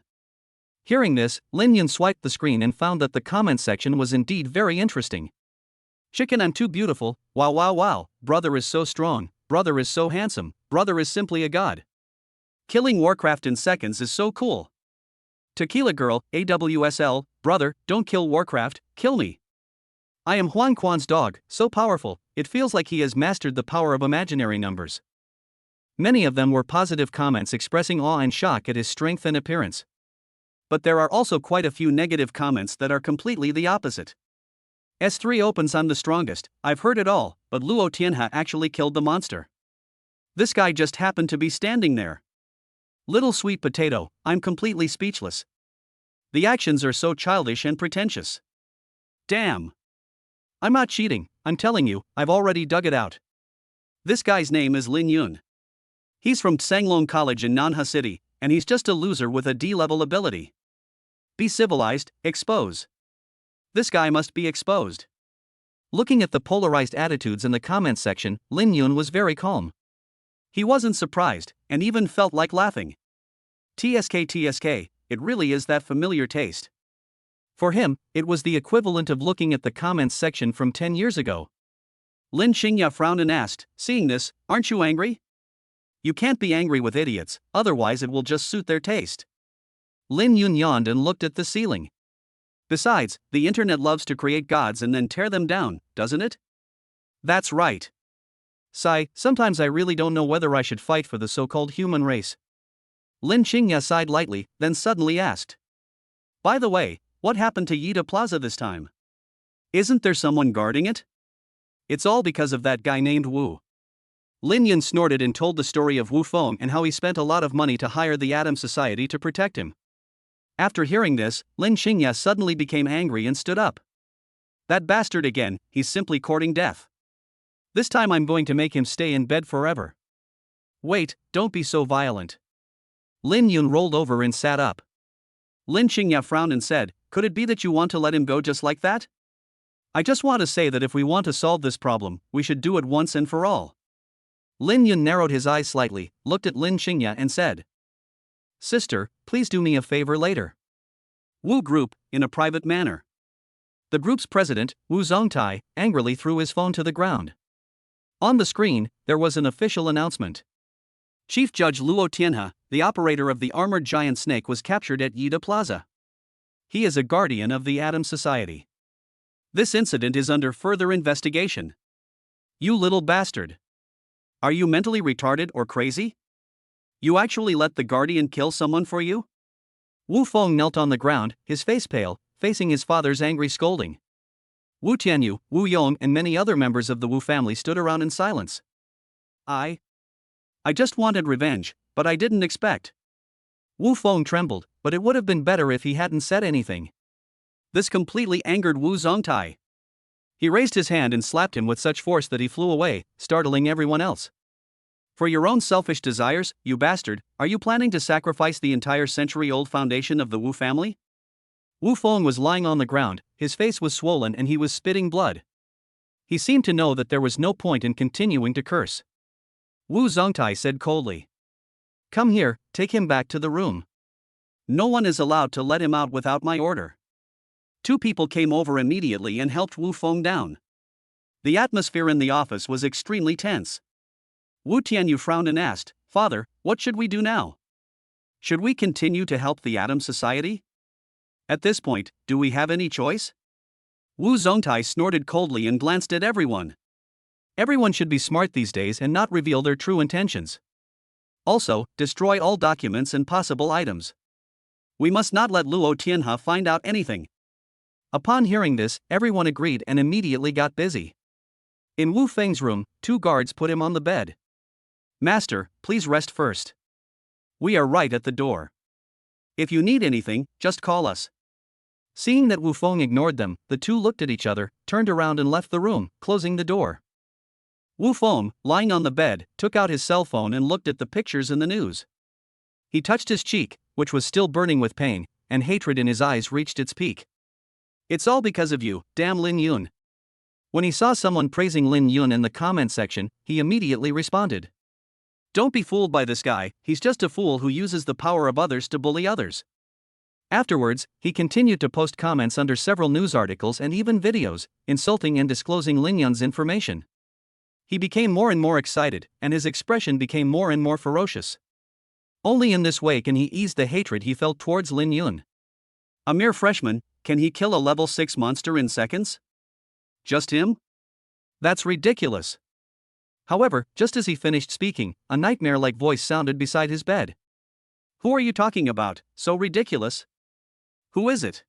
Hearing this, Lin Yun swiped the screen and found that the comments section was indeed very interesting. Chicken, I'm too beautiful, wow wow wow, brother is so strong, brother is so handsome, brother is simply a god. Killing Warcraft in seconds is so cool. Tequila Girl, AWSL, brother, don't kill Warcraft, kill me. I am Huan Quan's dog, so powerful, it feels like he has mastered the power of imaginary numbers. Many of them were positive comments expressing awe and shock at his strength and appearance. But there are also quite a few negative comments that are completely the opposite. S3 opens I'm the strongest, I've heard it all, but Luo Tianhe actually killed the monster. This guy just happened to be standing there. Little sweet potato, I'm completely speechless. The actions are so childish and pretentious. Damn. I'm not cheating, I'm telling you, I've already dug it out. This guy's name is Lin Yun. He's from Tsanglong College in Nanha City, and he's just a loser with a D-level ability. Be civilized, expose. This guy must be exposed. Looking at the polarized attitudes in the comments section, Lin Yun was very calm. He wasn't surprised, and even felt like laughing. TSK, it really is that familiar taste. For him, it was the equivalent of looking at the comments section from 10 years ago. Lin Xingya frowned and asked, seeing this, aren't you angry? You can't be angry with idiots, otherwise it will just suit their taste. Lin Yun yawned and looked at the ceiling. Besides, the internet loves to create gods and then tear them down, doesn't it? That's right. Sigh, sometimes I really don't know whether I should fight for the so-called human race. Lin Xingya sighed lightly, then suddenly asked. By the way, what happened to Yida Plaza this time? Isn't there someone guarding it? It's all because of that guy named Wu. Lin Yun snorted and told the story of Wu Feng and how he spent a lot of money to hire the Atom Society to protect him. After hearing this, Lin Xingya suddenly became angry and stood up. That bastard again, he's simply courting death. This time I'm going to make him stay in bed forever. Wait, don't be so violent. Lin Yun rolled over and sat up. Lin Xingya frowned and said, could it be that you want to let him go just like that? I just want to say that if we want to solve this problem, we should do it once and for all. Lin Yun narrowed his eyes slightly, looked at Lin Xingya and said, Sister, please do me a favor later. Wu Group, in a private manner. The group's president, Wu Zongtai, angrily threw his phone to the ground. On the screen, there was an official announcement. Chief Judge Luo Tianhe, the operator of the armored giant snake, was captured at Yida Plaza. He is a guardian of the Atom Society. This incident is under further investigation. You little bastard. Are you mentally retarded or crazy? You actually let the guardian kill someone for you? Wu Feng knelt on the ground, his face pale, facing his father's angry scolding. Wu Tianyu, Wu Yong and many other members of the Wu family stood around in silence. I just wanted revenge, but I didn't expect. Wu Feng trembled, but it would have been better if he hadn't said anything. This completely angered Wu Zongtai. He raised his hand and slapped him with such force that he flew away, startling everyone else. For your own selfish desires, you bastard, are you planning to sacrifice the entire century-old foundation of the Wu family? Wu Feng was lying on the ground, his face was swollen and he was spitting blood. He seemed to know that there was no point in continuing to curse. Wu Zongtai said coldly. Come here, take him back to the room. No one is allowed to let him out without my order. Two people came over immediately and helped Wu Feng down. The atmosphere in the office was extremely tense. Wu Tianyu frowned and asked, Father, what should we do now? Should we continue to help the Atom Society? At this point, do we have any choice? Wu Zongtai snorted coldly and glanced at everyone. Everyone should be smart these days and not reveal their true intentions. Also, destroy all documents and possible items. We must not let Luo Tianhe find out anything. Upon hearing this, everyone agreed and immediately got busy. In Wu Feng's room, two guards put him on the bed. Master, please rest first. We are right at the door. If you need anything, just call us. Seeing that Wu Feng ignored them, the two looked at each other, turned around and left the room, closing the door. Wu Feng, lying on the bed, took out his cell phone and looked at the pictures in the news. He touched his cheek, which was still burning with pain, and hatred in his eyes reached its peak. It's all because of you, damn Lin Yun. When he saw someone praising Lin Yun in the comment section, he immediately responded. Don't be fooled by this guy, he's just a fool who uses the power of others to bully others. Afterwards, he continued to post comments under several news articles and even videos, insulting and disclosing Lin Yun's information. He became more and more excited, and his expression became more and more ferocious. Only in this way can he ease the hatred he felt towards Lin Yun. A mere freshman, can he kill a level 6 monster in seconds? Just him? That's ridiculous. However, just as he finished speaking, a nightmare-like voice sounded beside his bed. Who are you talking about, so ridiculous? Who is it?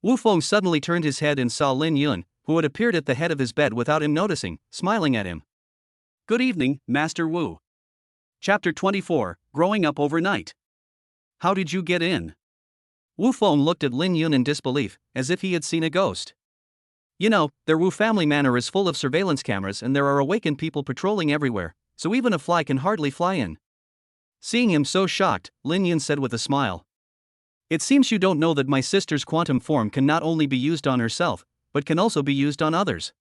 Wu Feng suddenly turned his head and saw Lin Yun, who had appeared at the head of his bed without him noticing, smiling at him. Good evening, Master Wu. Chapter 24, Growing Up Overnight. How did you get in? Wu Feng looked at Lin Yun in disbelief, as if he had seen a ghost. You know, their Wu family manor is full of surveillance cameras and there are awakened people patrolling everywhere, so even a fly can hardly fly in. Seeing him so shocked, Lin Yun said with a smile. It seems you don't know that my sister's quantum form can not only be used on herself, but can also be used on others.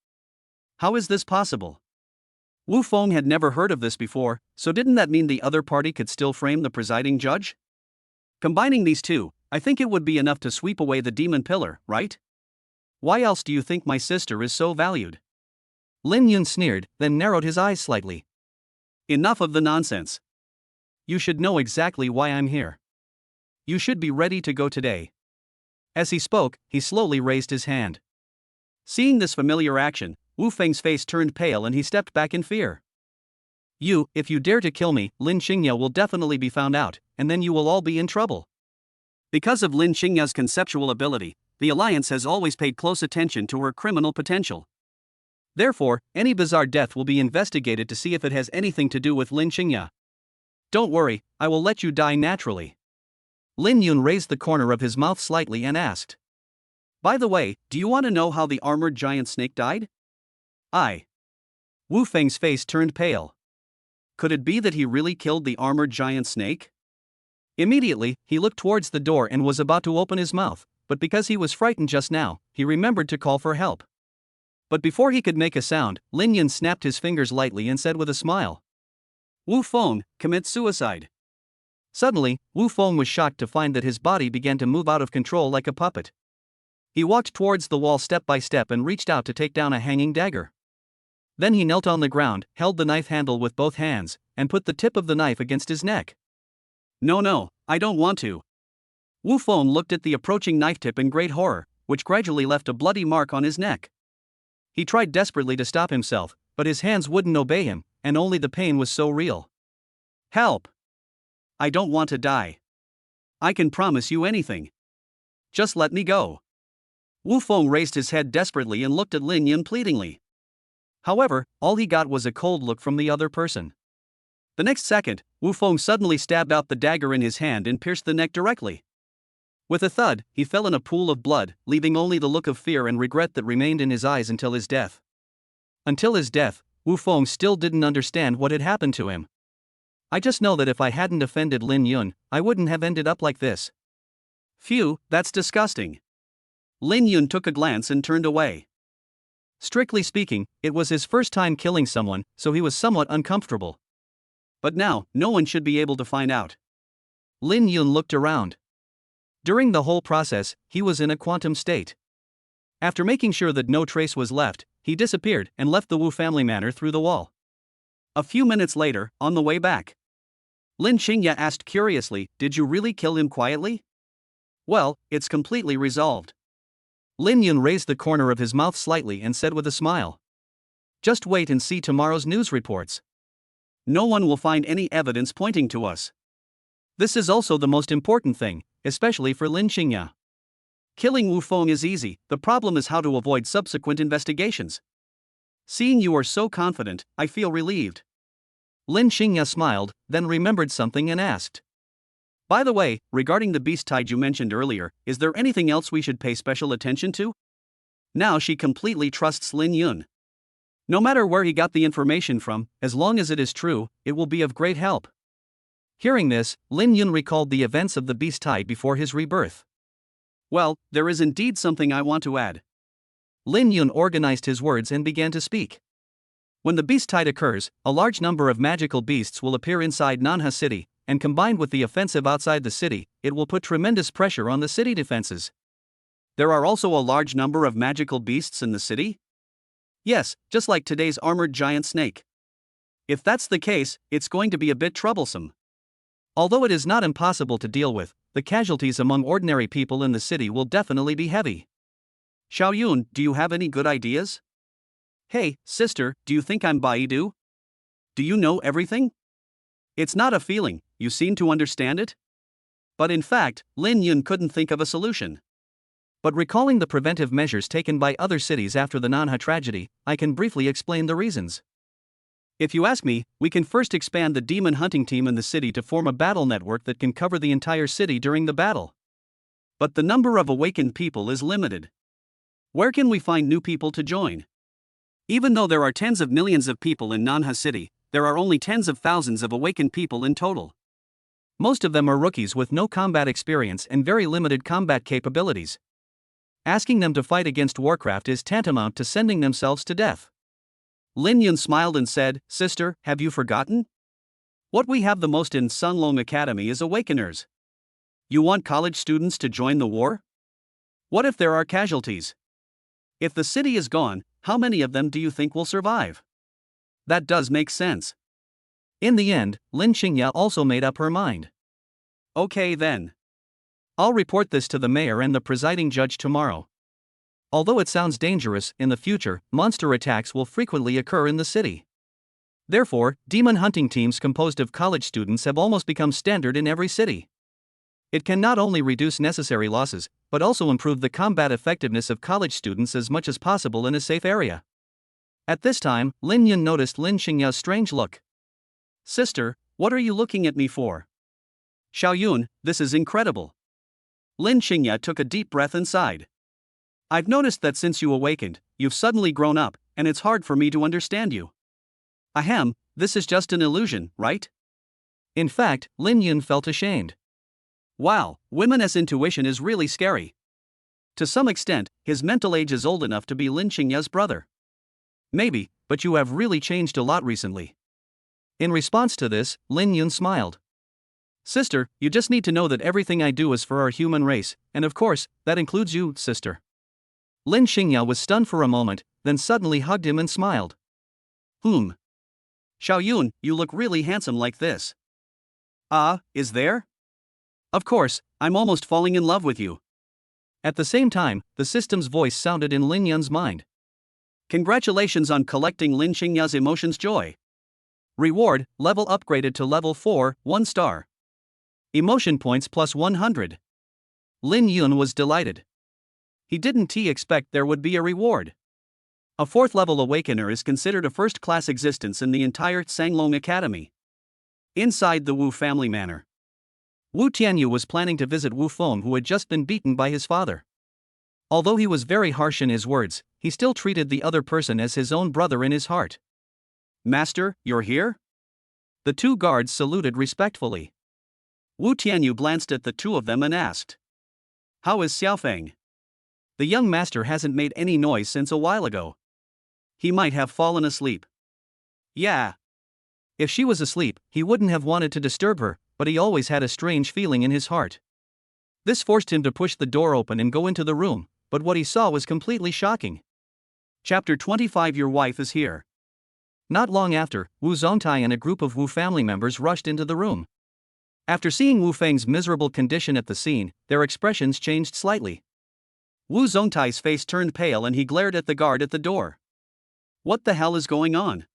How is this possible? Wu Feng had never heard of this before, so didn't that mean the other party could still frame the presiding judge? Combining these two, I think it would be enough to sweep away the demon pillar, right? Why else do you think my sister is so valued? Lin Yun sneered, then narrowed his eyes slightly. Enough of the nonsense. You should know exactly why I'm here. You should be ready to go today. As he spoke, he slowly raised his hand. Seeing this familiar action, Wu Feng's face turned pale and he stepped back in fear. If you dare to kill me, Lin Xingya will definitely be found out, and then you will all be in trouble. Because of Lin Xingya's conceptual ability, the Alliance has always paid close attention to her criminal potential. Therefore, any bizarre death will be investigated to see if it has anything to do with Lin Xingya. Don't worry, I will let you die naturally. Lin Yun raised the corner of his mouth slightly and asked. By the way, do you want to know how the armored giant snake died? Wu Feng's face turned pale. Could it be that he really killed the armored giant snake? Immediately, he looked towards the door and was about to open his mouth, but because he was frightened just now, he remembered to call for help. But before he could make a sound, Lin Yun snapped his fingers lightly and said with a smile. Wu Feng, commit suicide. Suddenly, Wu Feng was shocked to find that his body began to move out of control like a puppet. He walked towards the wall step by step and reached out to take down a hanging dagger. Then he knelt on the ground, held the knife handle with both hands, and put the tip of the knife against his neck. No, I don't want to. Wu Feng looked at the approaching knife tip in great horror, which gradually left a bloody mark on his neck. He tried desperately to stop himself, but his hands wouldn't obey him, and only the pain was so real. Help! I don't want to die. I can promise you anything. Just let me go. Wu Feng raised his head desperately and looked at Lin Yun pleadingly. However, all he got was a cold look from the other person. The next second, Wu Feng suddenly stabbed out the dagger in his hand and pierced the neck directly. With a thud, he fell in a pool of blood, leaving only the look of fear and regret that remained in his eyes until his death. Until his death, Wu Feng still didn't understand what had happened to him. I just know that if I hadn't offended Lin Yun, I wouldn't have ended up like this. Phew, that's disgusting. Lin Yun took a glance and turned away. Strictly speaking, it was his first time killing someone, so he was somewhat uncomfortable. But now, no one should be able to find out. Lin Yun looked around. During the whole process, he was in a quantum state. After making sure that no trace was left, he disappeared and left the Wu family manor through the wall. A few minutes later, on the way back, Lin Xingya asked curiously, did you really kill him quietly? Well, it's completely resolved. Lin Yun raised the corner of his mouth slightly and said with a smile. Just wait and see tomorrow's news reports. No one will find any evidence pointing to us. This is also the most important thing, especially for Lin Xingya. Killing Wu Feng is easy, the problem is how to avoid subsequent investigations. Seeing you are so confident, I feel relieved. Lin Xingya smiled, then remembered something and asked. By the way, regarding the beast tide you mentioned earlier, is there anything else we should pay special attention to? Now she completely trusts Lin Yun. No matter where he got the information from, as long as it is true, it will be of great help. Hearing this, Lin Yun recalled the events of the beast tide before his rebirth. Well, there is indeed something I want to add. Lin Yun organized his words and began to speak. When the beast tide occurs, a large number of magical beasts will appear inside Nanha City, and combined with the offensive outside the city, it will put tremendous pressure on the city defenses. There are also a large number of magical beasts in the city? Yes, just like today's armored giant snake. If that's the case, it's going to be a bit troublesome. Although it is not impossible to deal with, the casualties among ordinary people in the city will definitely be heavy. Xiaoyun, do you have any good ideas? Hey, sister, do you think I'm Baidu? Do you know everything? It's not a feeling, you seem to understand it? But in fact, Lin Yun couldn't think of a solution. But recalling the preventive measures taken by other cities after the Nanha tragedy, I can briefly explain the reasons. If you ask me, we can first expand the demon hunting team in the city to form a battle network that can cover the entire city during the battle. But the number of awakened people is limited. Where can we find new people to join? Even though there are tens of millions of people in Nanha City, there are only tens of thousands of awakened people in total. Most of them are rookies with no combat experience and very limited combat capabilities. Asking them to fight against Warcraft is tantamount to sending themselves to death. Lin Yun smiled and said, "Sister, have you forgotten? What we have the most in Sunlong Academy is Awakeners. You want college students to join the war? What if there are casualties? If the city is gone, how many of them do you think will survive?" That does make sense. In the end, Lin Xingya also made up her mind. Okay then. I'll report this to the mayor and the presiding judge tomorrow. Although it sounds dangerous, in the future, monster attacks will frequently occur in the city. Therefore, demon hunting teams composed of college students have almost become standard in every city. It can not only reduce necessary losses, but also improve the combat effectiveness of college students as much as possible in a safe area. At this time, Lin Yun noticed Lin Xingya's strange look. "Sister, what are you looking at me for?" "Xiaoyun, this is incredible." Lin Xingya took a deep breath and sighed. "I've noticed that since you awakened, you've suddenly grown up, and it's hard for me to understand you." "Ahem, this is just an illusion, right?" In fact, Lin Yun felt ashamed. Wow, women's intuition is really scary. To some extent, his mental age is old enough to be Lin Xingya's brother. Maybe, but you have really changed a lot recently. In response to this, Lin Yun smiled. "Sister, you just need to know that everything I do is for our human race, and of course, that includes you, sister." Lin Xingya was stunned for a moment, then suddenly hugged him and smiled. Xiaoyun, you look really handsome like this." Is there? Of course, I'm almost falling in love with you." At the same time, the system's voice sounded in Lin Yun's mind. "Congratulations on collecting Lin Xingya's emotions joy. Reward, level upgraded to level 4, 1 star. Emotion points plus 100. Lin Yun was delighted. He didn't expect there would be a reward. A 4th level awakener is considered a first-class existence in the entire Sanglong Academy. Inside the Wu family manor, Wu Tianyu was planning to visit Wu Feng, who had just been beaten by his father. Although he was very harsh in his words, he still treated the other person as his own brother in his heart. "Master, you're here?" The 2 guards saluted respectfully. Wu Tianyu glanced at the 2 of them and asked, "How is Xiaofeng?" "The young master hasn't made any noise since a while ago. He might have fallen asleep." "Yeah." If she was asleep, he wouldn't have wanted to disturb her, but he always had a strange feeling in his heart. This forced him to push the door open and go into the room, but what he saw was completely shocking. Chapter 25. Your wife is here. Not long after, Wu Zongtai and a group of Wu family members rushed into the room. After seeing Wu Feng's miserable condition at the scene, their expressions changed slightly. Wu Zongtai's face turned pale and he glared at the guard at the door. What the hell is going on?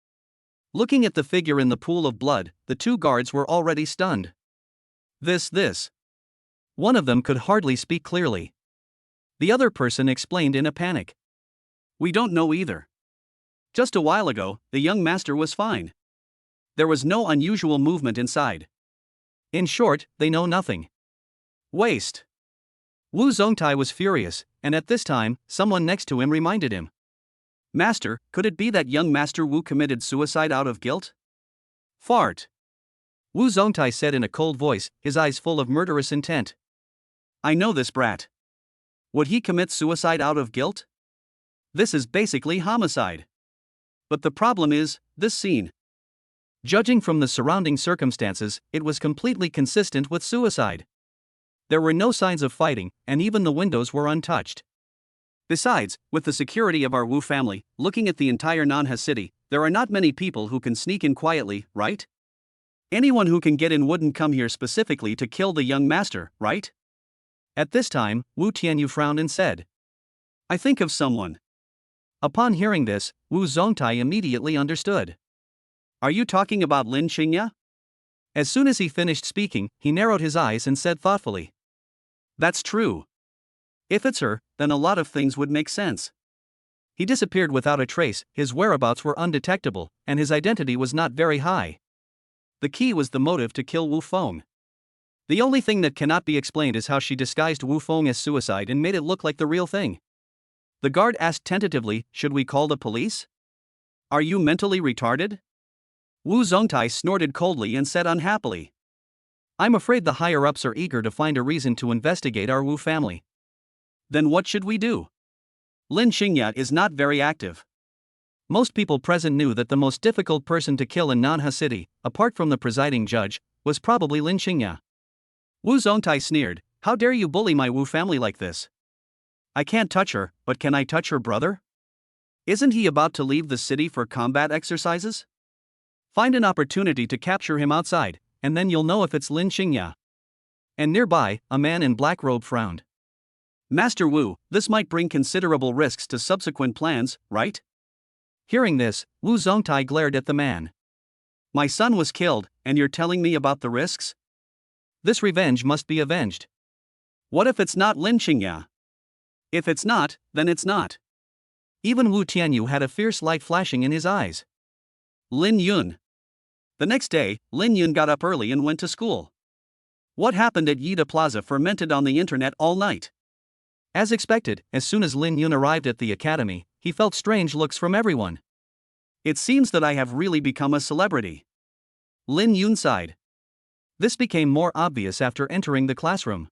Looking at the figure in the pool of blood, the 2 guards were already stunned. This. One of them could hardly speak clearly. The other person explained in a panic. "We don't know either. Just a while ago, the young master was fine. There was no unusual movement inside. In short, they know nothing." Waste. Wu Zongtai was furious, and at this time, someone next to him reminded him. "Master, could it be that young Master Wu committed suicide out of guilt?" Fart. Wu Zongtai said in a cold voice, his eyes full of murderous intent. "I know this brat. Would he commit suicide out of guilt? This is basically homicide. But the problem is, this scene. Judging from the surrounding circumstances, it was completely consistent with suicide. There were no signs of fighting, and even the windows were untouched. Besides, with the security of our Wu family, looking at the entire Nanha city, there are not many people who can sneak in quietly, right? Anyone who can get in wouldn't come here specifically to kill the young master, right? At this time, Wu Tianyu frowned and said, I think of someone. Upon hearing this, Wu Zongtai immediately understood. Are you talking about Lin Qingya? As soon as he finished speaking, he narrowed his eyes and said thoughtfully, That's true. If it's her, then a lot of things would make sense. He disappeared without a trace, his whereabouts were undetectable, and his identity was not very high. The key was the motive to kill Wu Feng. The only thing that cannot be explained is how she disguised Wu Feng as suicide and made it look like the real thing. The guard asked tentatively, Should we call the police? Are you mentally retarded? Wu Zongtai snorted coldly and said unhappily, I'm afraid the higher-ups are eager to find a reason to investigate our Wu family. Then what should we do? Lin Qingya is not very active. Most people present knew that the most difficult person to kill in Nanha City, apart from the presiding judge, was probably Lin Qingya. Wu Zongtai sneered, How dare you bully my Wu family like this? I can't touch her, but can I touch her brother? Isn't he about to leave the city for combat exercises? Find an opportunity to capture him outside, and then you'll know if it's Lin Qingya. And nearby, a man in black robe frowned. Master Wu, this might bring considerable risks to subsequent plans, right? Hearing this, Wu Zongtai glared at the man. My son was killed, and you're telling me about the risks? This revenge must be avenged. What if it's not Lin Qingya? If it's not, then it's not. Even Wu Tianyu had a fierce light flashing in his eyes. Lin Yun. The next day, Lin Yun got up early and went to school. What happened at Yida Plaza fermented on the internet all night. As expected, as soon as Lin Yun arrived at the academy, he felt strange looks from everyone. It seems that I have really become a celebrity. Lin Yun sighed. This became more obvious after entering the classroom.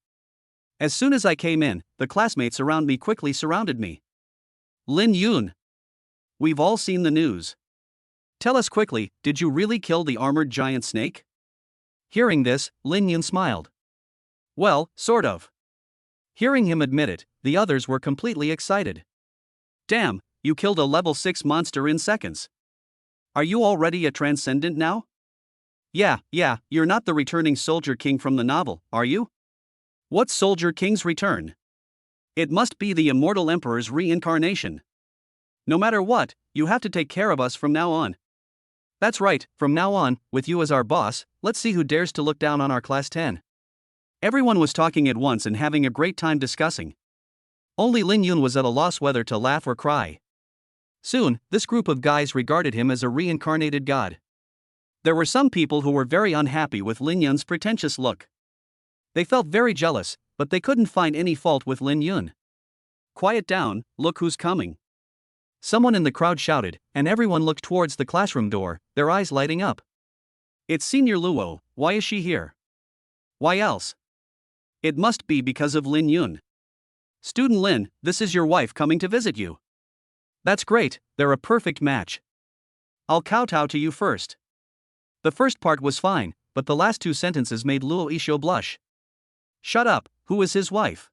As soon as I came in, the classmates around me quickly surrounded me. Lin Yun. We've all seen the news. Tell us quickly, did you really kill the armored giant snake? Hearing this, Lin Yun smiled. Well, sort of. Hearing him admit it, the others were completely excited. Damn, you killed a level 6 monster in seconds. Are you already a transcendent now? Yeah, you're not the returning Soldier King from the novel, are you? What's Soldier King's return? It must be the immortal Emperor's reincarnation. No matter what, you have to take care of us from now on. That's right, from now on, with you as our boss, let's see who dares to look down on our Class 10. Everyone was talking at once and having a great time discussing. Only Lin Yun was at a loss whether to laugh or cry. Soon, this group of guys regarded him as a reincarnated god. There were some people who were very unhappy with Lin Yun's pretentious look. They felt very jealous, but they couldn't find any fault with Lin Yun. Quiet down, look who's coming. Someone in the crowd shouted, and everyone looked towards the classroom door, their eyes lighting up. It's Senior Luo, why is she here? Why else? It must be because of Lin Yun. Student Lin, this is your wife coming to visit you. That's great, they're a perfect match. I'll kowtow to you first. The first part was fine, but the last two sentences made Luo Isho blush. Shut up, who is his wife?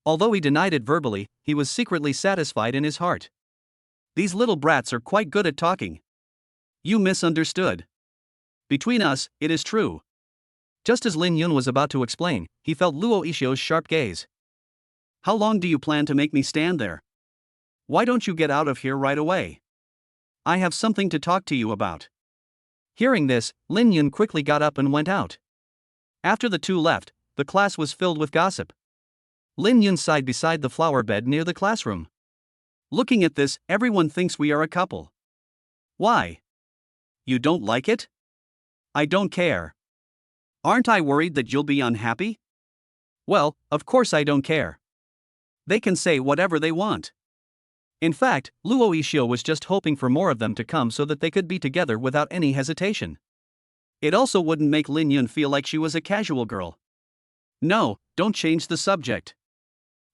Although he denied it verbally, he was secretly satisfied in his heart. These little brats are quite good at talking. You misunderstood. Between us, it is true. Just as Lin Yun was about to explain, he felt Luo Isho's sharp gaze. How long do you plan to make me stand there? Why don't you get out of here right away? I have something to talk to you about. Hearing this, Lin Yun quickly got up and went out. After the two left, the class was filled with gossip. Lin Yun sighed beside the flower bed near the classroom. Looking at this, everyone thinks we are a couple. Why? You don't like it? I don't care. Aren't I worried that you'll be unhappy? Well, of course I don't care. They can say whatever they want. In fact, Luo Isho was just hoping for more of them to come so that they could be together without any hesitation. It also wouldn't make Lin Yun feel like she was a casual girl. No, don't change the subject.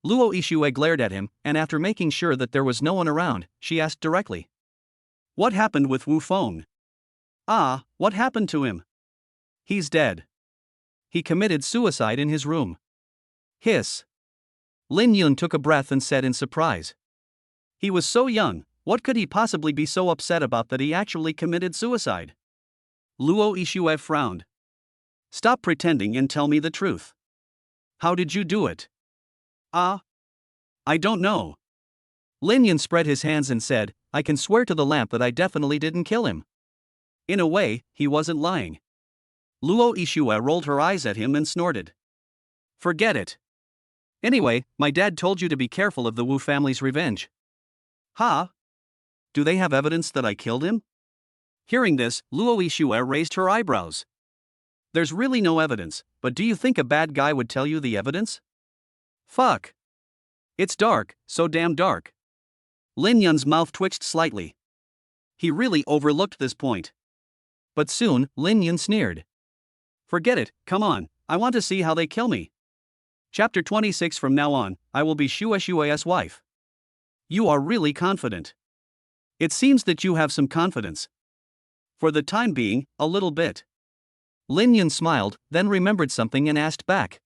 Luo Isho glared at him, and after making sure that there was no one around, she asked directly. What happened with Wu Feng? Ah, what happened to him? He's dead. He committed suicide in his room. Hiss. Lin Yun took a breath and said in surprise. He was so young, what could he possibly be so upset about that he actually committed suicide? Luo Yixue frowned. Stop pretending and tell me the truth. How did you do it? I don't know. Lin Yun spread his hands and said, I can swear to the lamp that I definitely didn't kill him. In a way, he wasn't lying. Luo Yixue rolled her eyes at him and snorted. Forget it. Anyway, my dad told you to be careful of the Wu family's revenge. Ha? Do they have evidence that I killed him? Hearing this, Luo Yixue raised her eyebrows. There's really no evidence, but do you think a bad guy would tell you the evidence? Fuck. It's dark, so damn dark. Lin Yun's mouth twitched slightly. He really overlooked this point. But soon, Lin Yun sneered. Forget it, come on, I want to see how they kill me. Chapter 26. From now on, I will be Xue Xue's wife. You are really confident. It seems that you have some confidence. For the time being, a little bit. Lin Yun smiled, then remembered something and asked back.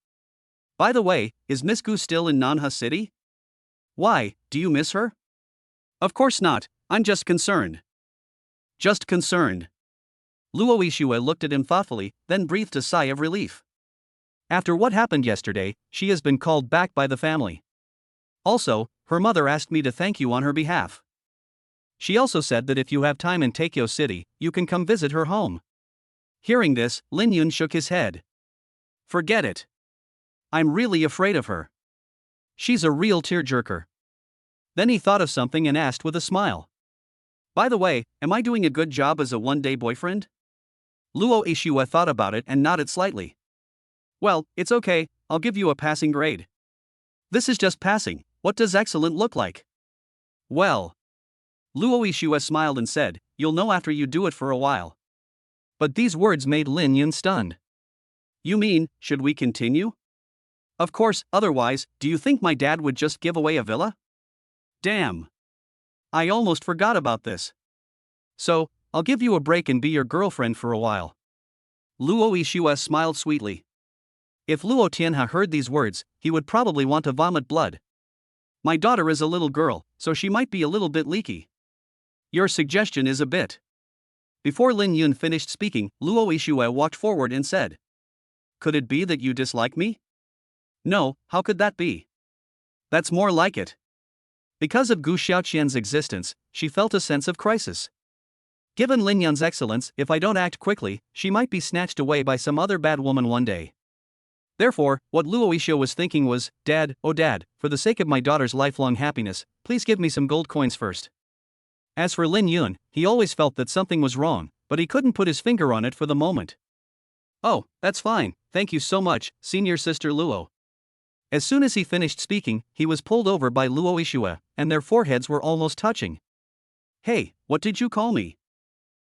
By the way, is Miss Gu still in Nanha City? Why, do you miss her? Of course not, I'm just concerned. Just concerned. Luo Yixue looked at him thoughtfully, then breathed a sigh of relief. After what happened yesterday, she has been called back by the family. Also, her mother asked me to thank you on her behalf. She also said that if you have time in Takeo City, you can come visit her home. Hearing this, Lin Yun shook his head. Forget it. I'm really afraid of her. She's a real tearjerker. Then he thought of something and asked with a smile. By the way, am I doing a good job as a one-day boyfriend? Luo Yixue thought about it and nodded slightly. Well, it's okay, I'll give you a passing grade. This is just passing, what does excellent look like? Well. Luo Yixue smiled and said, you'll know after you do it for a while. But these words made Lin Yun stunned. You mean, should we continue? Of course, otherwise, do you think my dad would just give away a villa? Damn. I almost forgot about this. So, I'll give you a break and be your girlfriend for a while. Luo Yixue smiled sweetly. If Luo Tianhe heard these words, he would probably want to vomit blood. My daughter is a little girl, so she might be a little bit leaky. Your suggestion is a bit. Before Lin Yun finished speaking, Luo Yixue walked forward and said. Could it be that you dislike me? No, how could that be? That's more like it. Because of Gu Xiaoqian's existence, she felt a sense of crisis. Given Lin Yun's excellence, if I don't act quickly, she might be snatched away by some other bad woman one day. Therefore, what Luo Yixue was thinking was, Dad, oh Dad, for the sake of my daughter's lifelong happiness, please give me some gold coins first. As for Lin Yun, he always felt that something was wrong, but he couldn't put his finger on it for the moment. Oh, that's fine, thank you so much, senior sister Luo. As soon as he finished speaking, he was pulled over by Luo Yixue, and their foreheads were almost touching. Hey, what did you call me?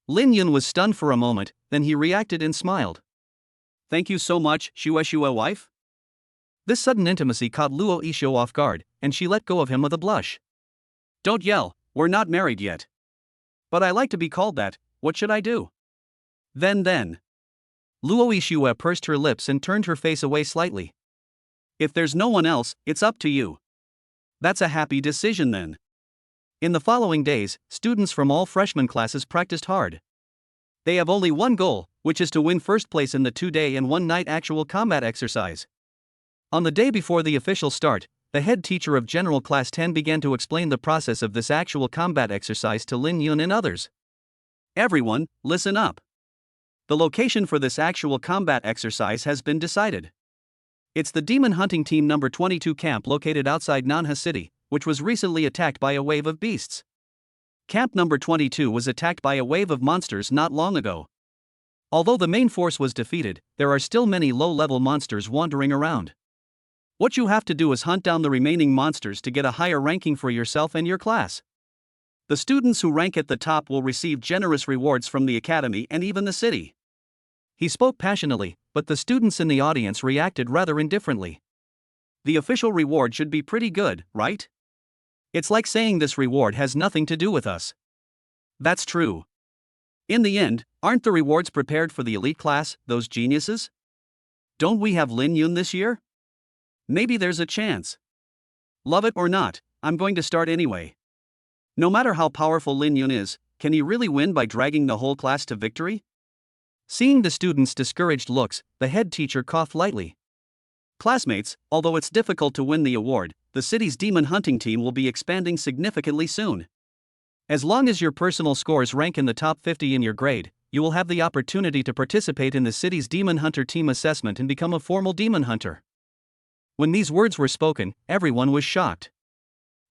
Lin Yun was stunned for a moment, then he reacted and smiled. Thank you so much, Xue wife? This sudden intimacy caught Luo Yixue off guard, and she let go of him with a blush. Don't yell, we're not married yet. But I like to be called that, what should I do? Then. Luo Yixue pursed her lips and turned her face away slightly. If there's no one else, it's up to you. That's a happy decision then. In the following days, students from all freshman classes practiced hard. They have only one goal, which is to win first place in the 2-day and 1-night actual combat exercise. On the day before the official start, the head teacher of General Class 10 began to explain the process of this actual combat exercise to Lin Yun and others. Everyone, listen up. The location for this actual combat exercise has been decided. It's the Demon Hunting Team No. 22 camp located outside Nanha City, which was recently attacked by a wave of beasts. Camp No. 22 was attacked by a wave of monsters not long ago. Although the main force was defeated, there are still many low-level monsters wandering around. What you have to do is hunt down the remaining monsters to get a higher ranking for yourself and your class. The students who rank at the top will receive generous rewards from the academy and even the city. He spoke passionately, but the students in the audience reacted rather indifferently. The official reward should be pretty good, right? It's like saying this reward has nothing to do with us. That's true. In the end, aren't the rewards prepared for the elite class, those geniuses? Don't we have Lin Yun this year? Maybe there's a chance. Love it or not, I'm going to start anyway. No matter how powerful Lin Yun is, can he really win by dragging the whole class to victory? Seeing the students' discouraged looks, the head teacher coughed lightly. Classmates, although it's difficult to win the award, the city's demon hunting team will be expanding significantly soon. As long as your personal scores rank in the top 50 in your grade, you will have the opportunity to participate in the city's demon hunter team assessment and become a formal demon hunter. When these words were spoken, everyone was shocked.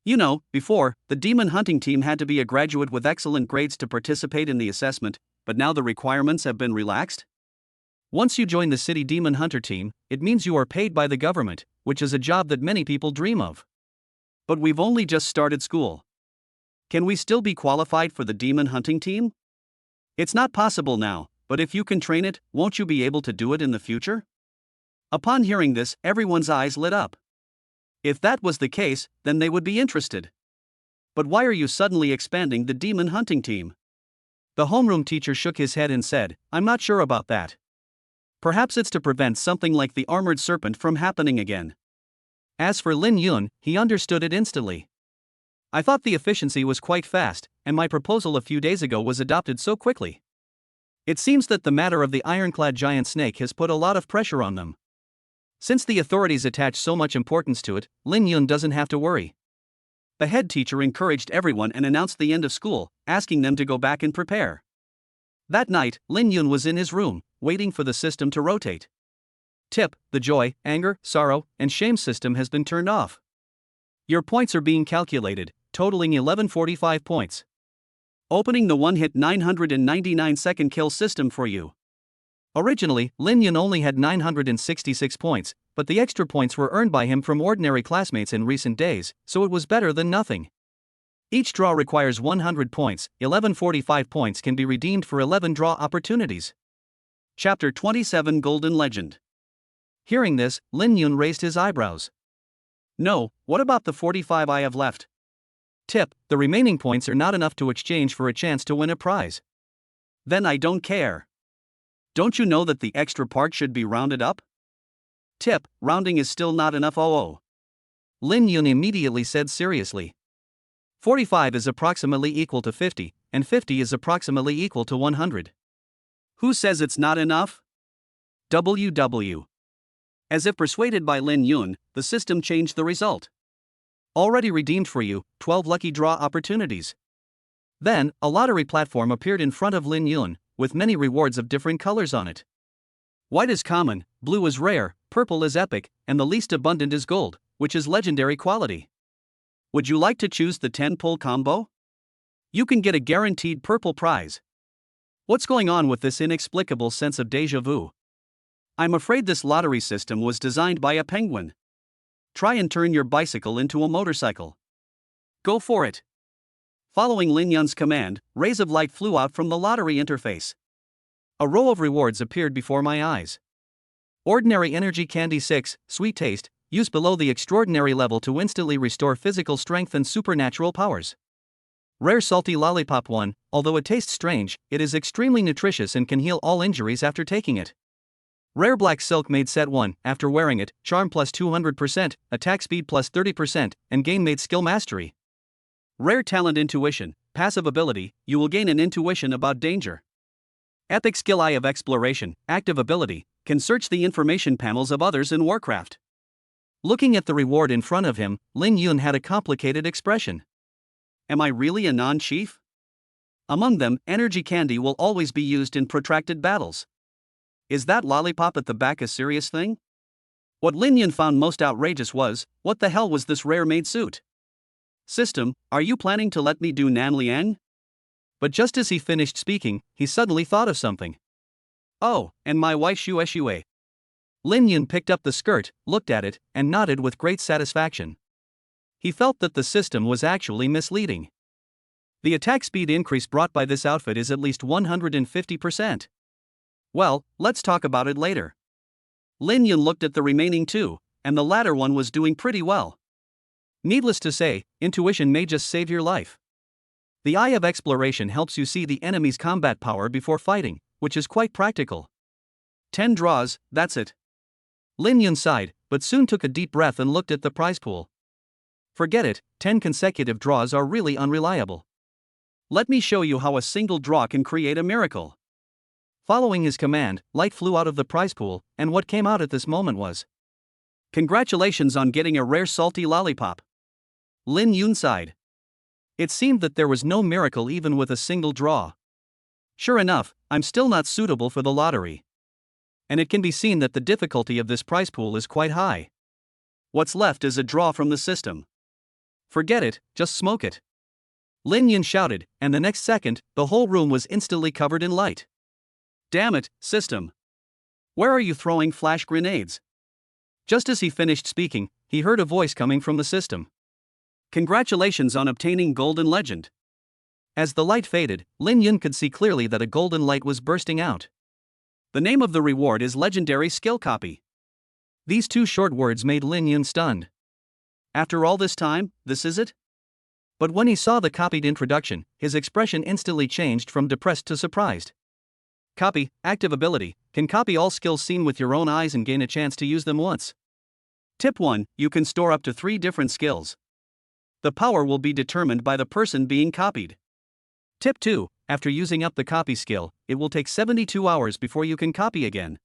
You know, before, the demon hunting team had to be a graduate with excellent grades to participate in the assessment, but now the requirements have been relaxed? Once you join the city demon hunter team, it means you are paid by the government, which is a job that many people dream of. But we've only just started school. Can we still be qualified for the demon hunting team? It's not possible now, but if you can train it, won't you be able to do it in the future? Upon hearing this, everyone's eyes lit up. If that was the case, then they would be interested. But why are you suddenly expanding the demon hunting team? The homeroom teacher shook his head and said, I'm not sure about that. Perhaps it's to prevent something like the armored serpent from happening again. As for Lin Yun, he understood it instantly. I thought the efficiency was quite fast, and my proposal a few days ago was adopted so quickly. It seems that the matter of the ironclad giant snake has put a lot of pressure on them. Since the authorities attach so much importance to it, Lin Yun doesn't have to worry. The head teacher encouraged everyone and announced the end of school, asking them to go back and prepare. That night, Lin Yun was in his room, waiting for the system to rotate. Tip, the joy, anger, sorrow, and shame system has been turned off. Your points are being calculated, totaling 1145 points. Opening the one-hit 999-second kill system for you. Originally, Lin Yun only had 966 points, but the extra points were earned by him from ordinary classmates in recent days, so it was better than nothing. Each draw requires 100 points, 1145 points can be redeemed for 11 draw opportunities. Chapter 27 Golden Legend. Hearing this, Lin Yun raised his eyebrows. No, what about the 45 I have left? Tip, the remaining points are not enough to exchange for a chance to win a prize. Then I don't care. Don't you know that the extra part should be rounded up? Tip, rounding is still not enough. Lin Yun immediately said seriously. 45 is approximately equal to 50, and 50 is approximately equal to 100. Who says it's not enough? WW. As if persuaded by Lin Yun, the system changed the result. Already redeemed for you, 12 lucky draw opportunities. Then, a lottery platform appeared in front of Lin Yun, with many rewards of different colors on it. White is common, blue is rare, purple is epic, and the least abundant is gold, which is legendary quality. Would you like to choose the 10-pull combo? You can get a guaranteed purple prize. What's going on with this inexplicable sense of déjà vu? I'm afraid this lottery system was designed by a penguin. Try and turn your bicycle into a motorcycle. Go for it. Following Lin Yun's command, rays of light flew out from the lottery interface. A row of rewards appeared before my eyes. Ordinary Energy Candy 6, Sweet Taste, used below the extraordinary level to instantly restore physical strength and supernatural powers. Rare Salty Lollipop 1, although it tastes strange, it is extremely nutritious and can heal all injuries after taking it. Rare Black Silk Made Set 1, after wearing it, Charm plus 200%, Attack Speed plus 30%, and Game Made Skill Mastery. Rare Talent Intuition, passive ability, you will gain an intuition about danger. Epic Skill Eye of Exploration, active ability, can search the information panels of others in Warcraft. Looking at the reward in front of him, Lin Yun had a complicated expression. Am I really a non-chief? Among them, Energy Candy will always be used in protracted battles. Is that lollipop at the back a serious thing? What Lin Yun found most outrageous was, what the hell was this rare-made suit? System, are you planning to let me do Nan Liang? But just as he finished speaking, he suddenly thought of something. Oh, and my wife Xue Xue. Lin Yun picked up the skirt, looked at it, and nodded with great satisfaction. He felt that the system was actually misleading. The attack speed increase brought by this outfit is at least 150%. Well, let's talk about it later. Lin Yun looked at the remaining two, and the latter one was doing pretty well. Needless to say, intuition may just save your life. The Eye of Exploration helps you see the enemy's combat power before fighting, which is quite practical. 10 draws, that's it. Lin Yun sighed, but soon took a deep breath and looked at the prize pool. Forget it, 10 consecutive draws are really unreliable. Let me show you how a single draw can create a miracle. Following his command, light flew out of the prize pool, and what came out at this moment was, "Congratulations on getting a rare salty lollipop." Lin Yun sighed. It seemed that there was no miracle even with a single draw. Sure enough, I'm still not suitable for the lottery. And it can be seen that the difficulty of this prize pool is quite high. What's left is a draw from the system. Forget it, just smoke it. Lin Yun shouted, and the next second, the whole room was instantly covered in light. Damn it, system. Where are you throwing flash grenades? Just as he finished speaking, he heard a voice coming from the system. Congratulations on obtaining Golden Legend. As the light faded, Lin Yun could see clearly that a golden light was bursting out. The name of the reward is Legendary Skill Copy. These two short words made Lin Yun stunned. After all this time, this is it? But when he saw the copied introduction, his expression instantly changed from depressed to surprised. Copy, active ability, can copy all skills seen with your own eyes and gain a chance to use them once. Tip 1, you can store up to 3 different skills. The power will be determined by the person being copied. Tip 2, after using up the copy skill, it will take 72 hours before you can copy again.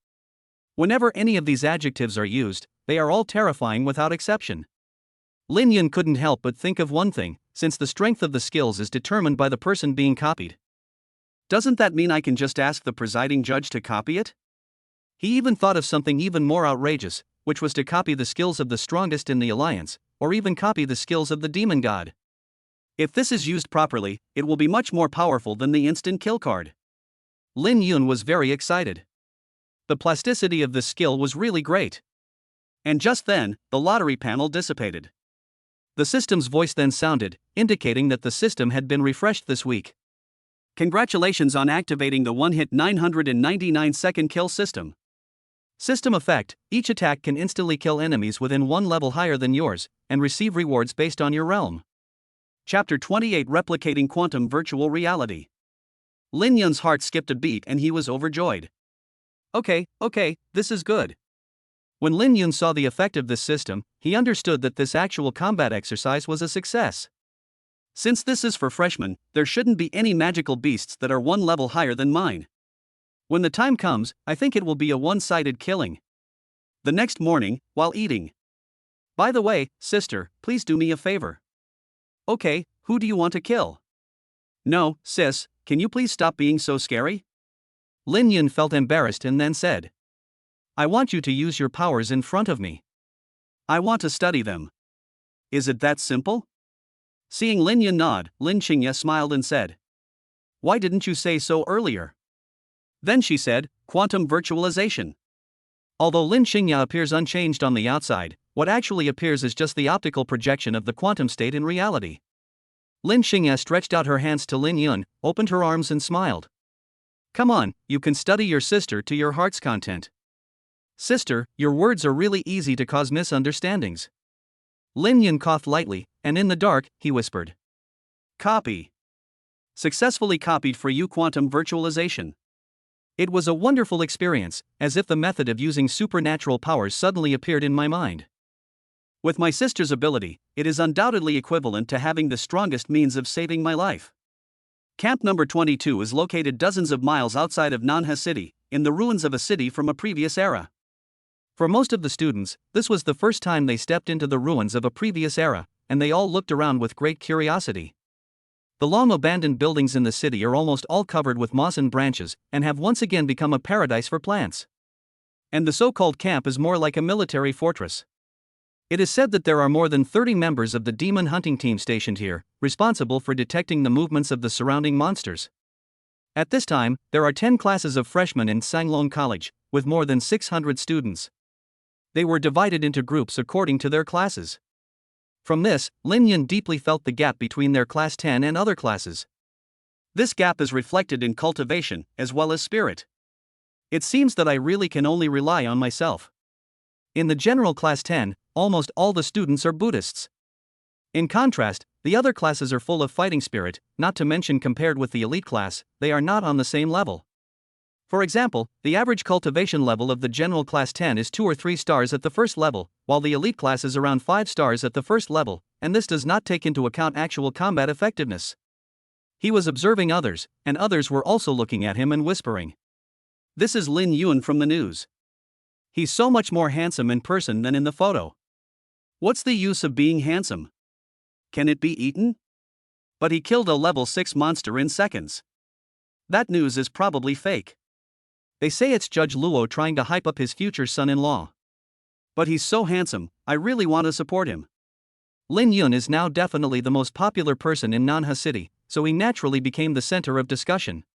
Whenever any of these adjectives are used, they are all terrifying without exception. Lin Yun couldn't help but think of one thing, since the strength of the skills is determined by the person being copied. Doesn't that mean I can just ask the presiding judge to copy it? He even thought of something even more outrageous, which was to copy the skills of the strongest in the alliance, or even copy the skills of the demon god. If this is used properly, it will be much more powerful than the instant kill card. Lin Yun was very excited. The plasticity of this skill was really great. And just then, the lottery panel dissipated. The system's voice then sounded, indicating that the system had been refreshed this week. Congratulations on activating the one-hit 999-second kill system. System effect, each attack can instantly kill enemies within one level higher than yours, and receive rewards based on your realm. Chapter 28 Replicating Quantum Virtual Reality. Lin Yun's heart skipped a beat and he was overjoyed. Okay, this is good. When Lin Yun saw the effect of this system, he understood that this actual combat exercise was a success. Since this is for freshmen, there shouldn't be any magical beasts that are one level higher than mine. When the time comes, I think it will be a one-sided killing. The next morning, while eating. By the way, sister, please do me a favor. Okay, who do you want to kill? No, sis, can you please stop being so scary? Lin Yun felt embarrassed and then said, I want you to use your powers in front of me. I want to study them. Is it that simple? Seeing Lin Yun nod, Lin Qingye smiled and said, Why didn't you say so earlier? Then she said, Quantum virtualization. Although Lin Qingye appears unchanged on the outside, what actually appears is just the optical projection of the quantum state in reality. Lin Qingye stretched out her hands to Lin Yun, opened her arms and smiled. Come on, you can study your sister to your heart's content. Sister, your words are really easy to cause misunderstandings. Lin Yun coughed lightly, and in the dark, he whispered. Copy. Successfully copied for you quantum virtualization. It was a wonderful experience, as if the method of using supernatural powers suddenly appeared in my mind. With my sister's ability, it is undoubtedly equivalent to having the strongest means of saving my life. Camp number 22 is located dozens of miles outside of Nanha City, in the ruins of a city from a previous era. For most of the students, this was the first time they stepped into the ruins of a previous era, and they all looked around with great curiosity. The long-abandoned buildings in the city are almost all covered with moss and branches, and have once again become a paradise for plants. And the so-called camp is more like a military fortress. It is said that there are more than 30 members of the demon hunting team stationed here, responsible for detecting the movements of the surrounding monsters. At this time, there are 10 classes of freshmen in Sanglong College, with more than 600 students. They were divided into groups according to their classes. From this, Lin Yun deeply felt the gap between their class 10 and other classes. This gap is reflected in cultivation, as well as spirit. It seems that I really can only rely on myself. In the general class 10, almost all the students are Buddhists. In contrast, the other classes are full of fighting spirit, not to mention compared with the elite class, they are not on the same level. For example, the average cultivation level of the general class 10 is 2 or 3 stars at the first level, while the elite class is around 5 stars at the first level, and this does not take into account actual combat effectiveness. He was observing others, and others were also looking at him and whispering. This is Lin Yun from the news. He's so much more handsome in person than in the photo. What's the use of being handsome? Can it be eaten? But he killed a level 6 monster in seconds. That news is probably fake. They say it's Judge Luo trying to hype up his future son-in-law. But he's so handsome, I really want to support him. Lin Yun is now definitely the most popular person in Nanha City, so he naturally became the center of discussion.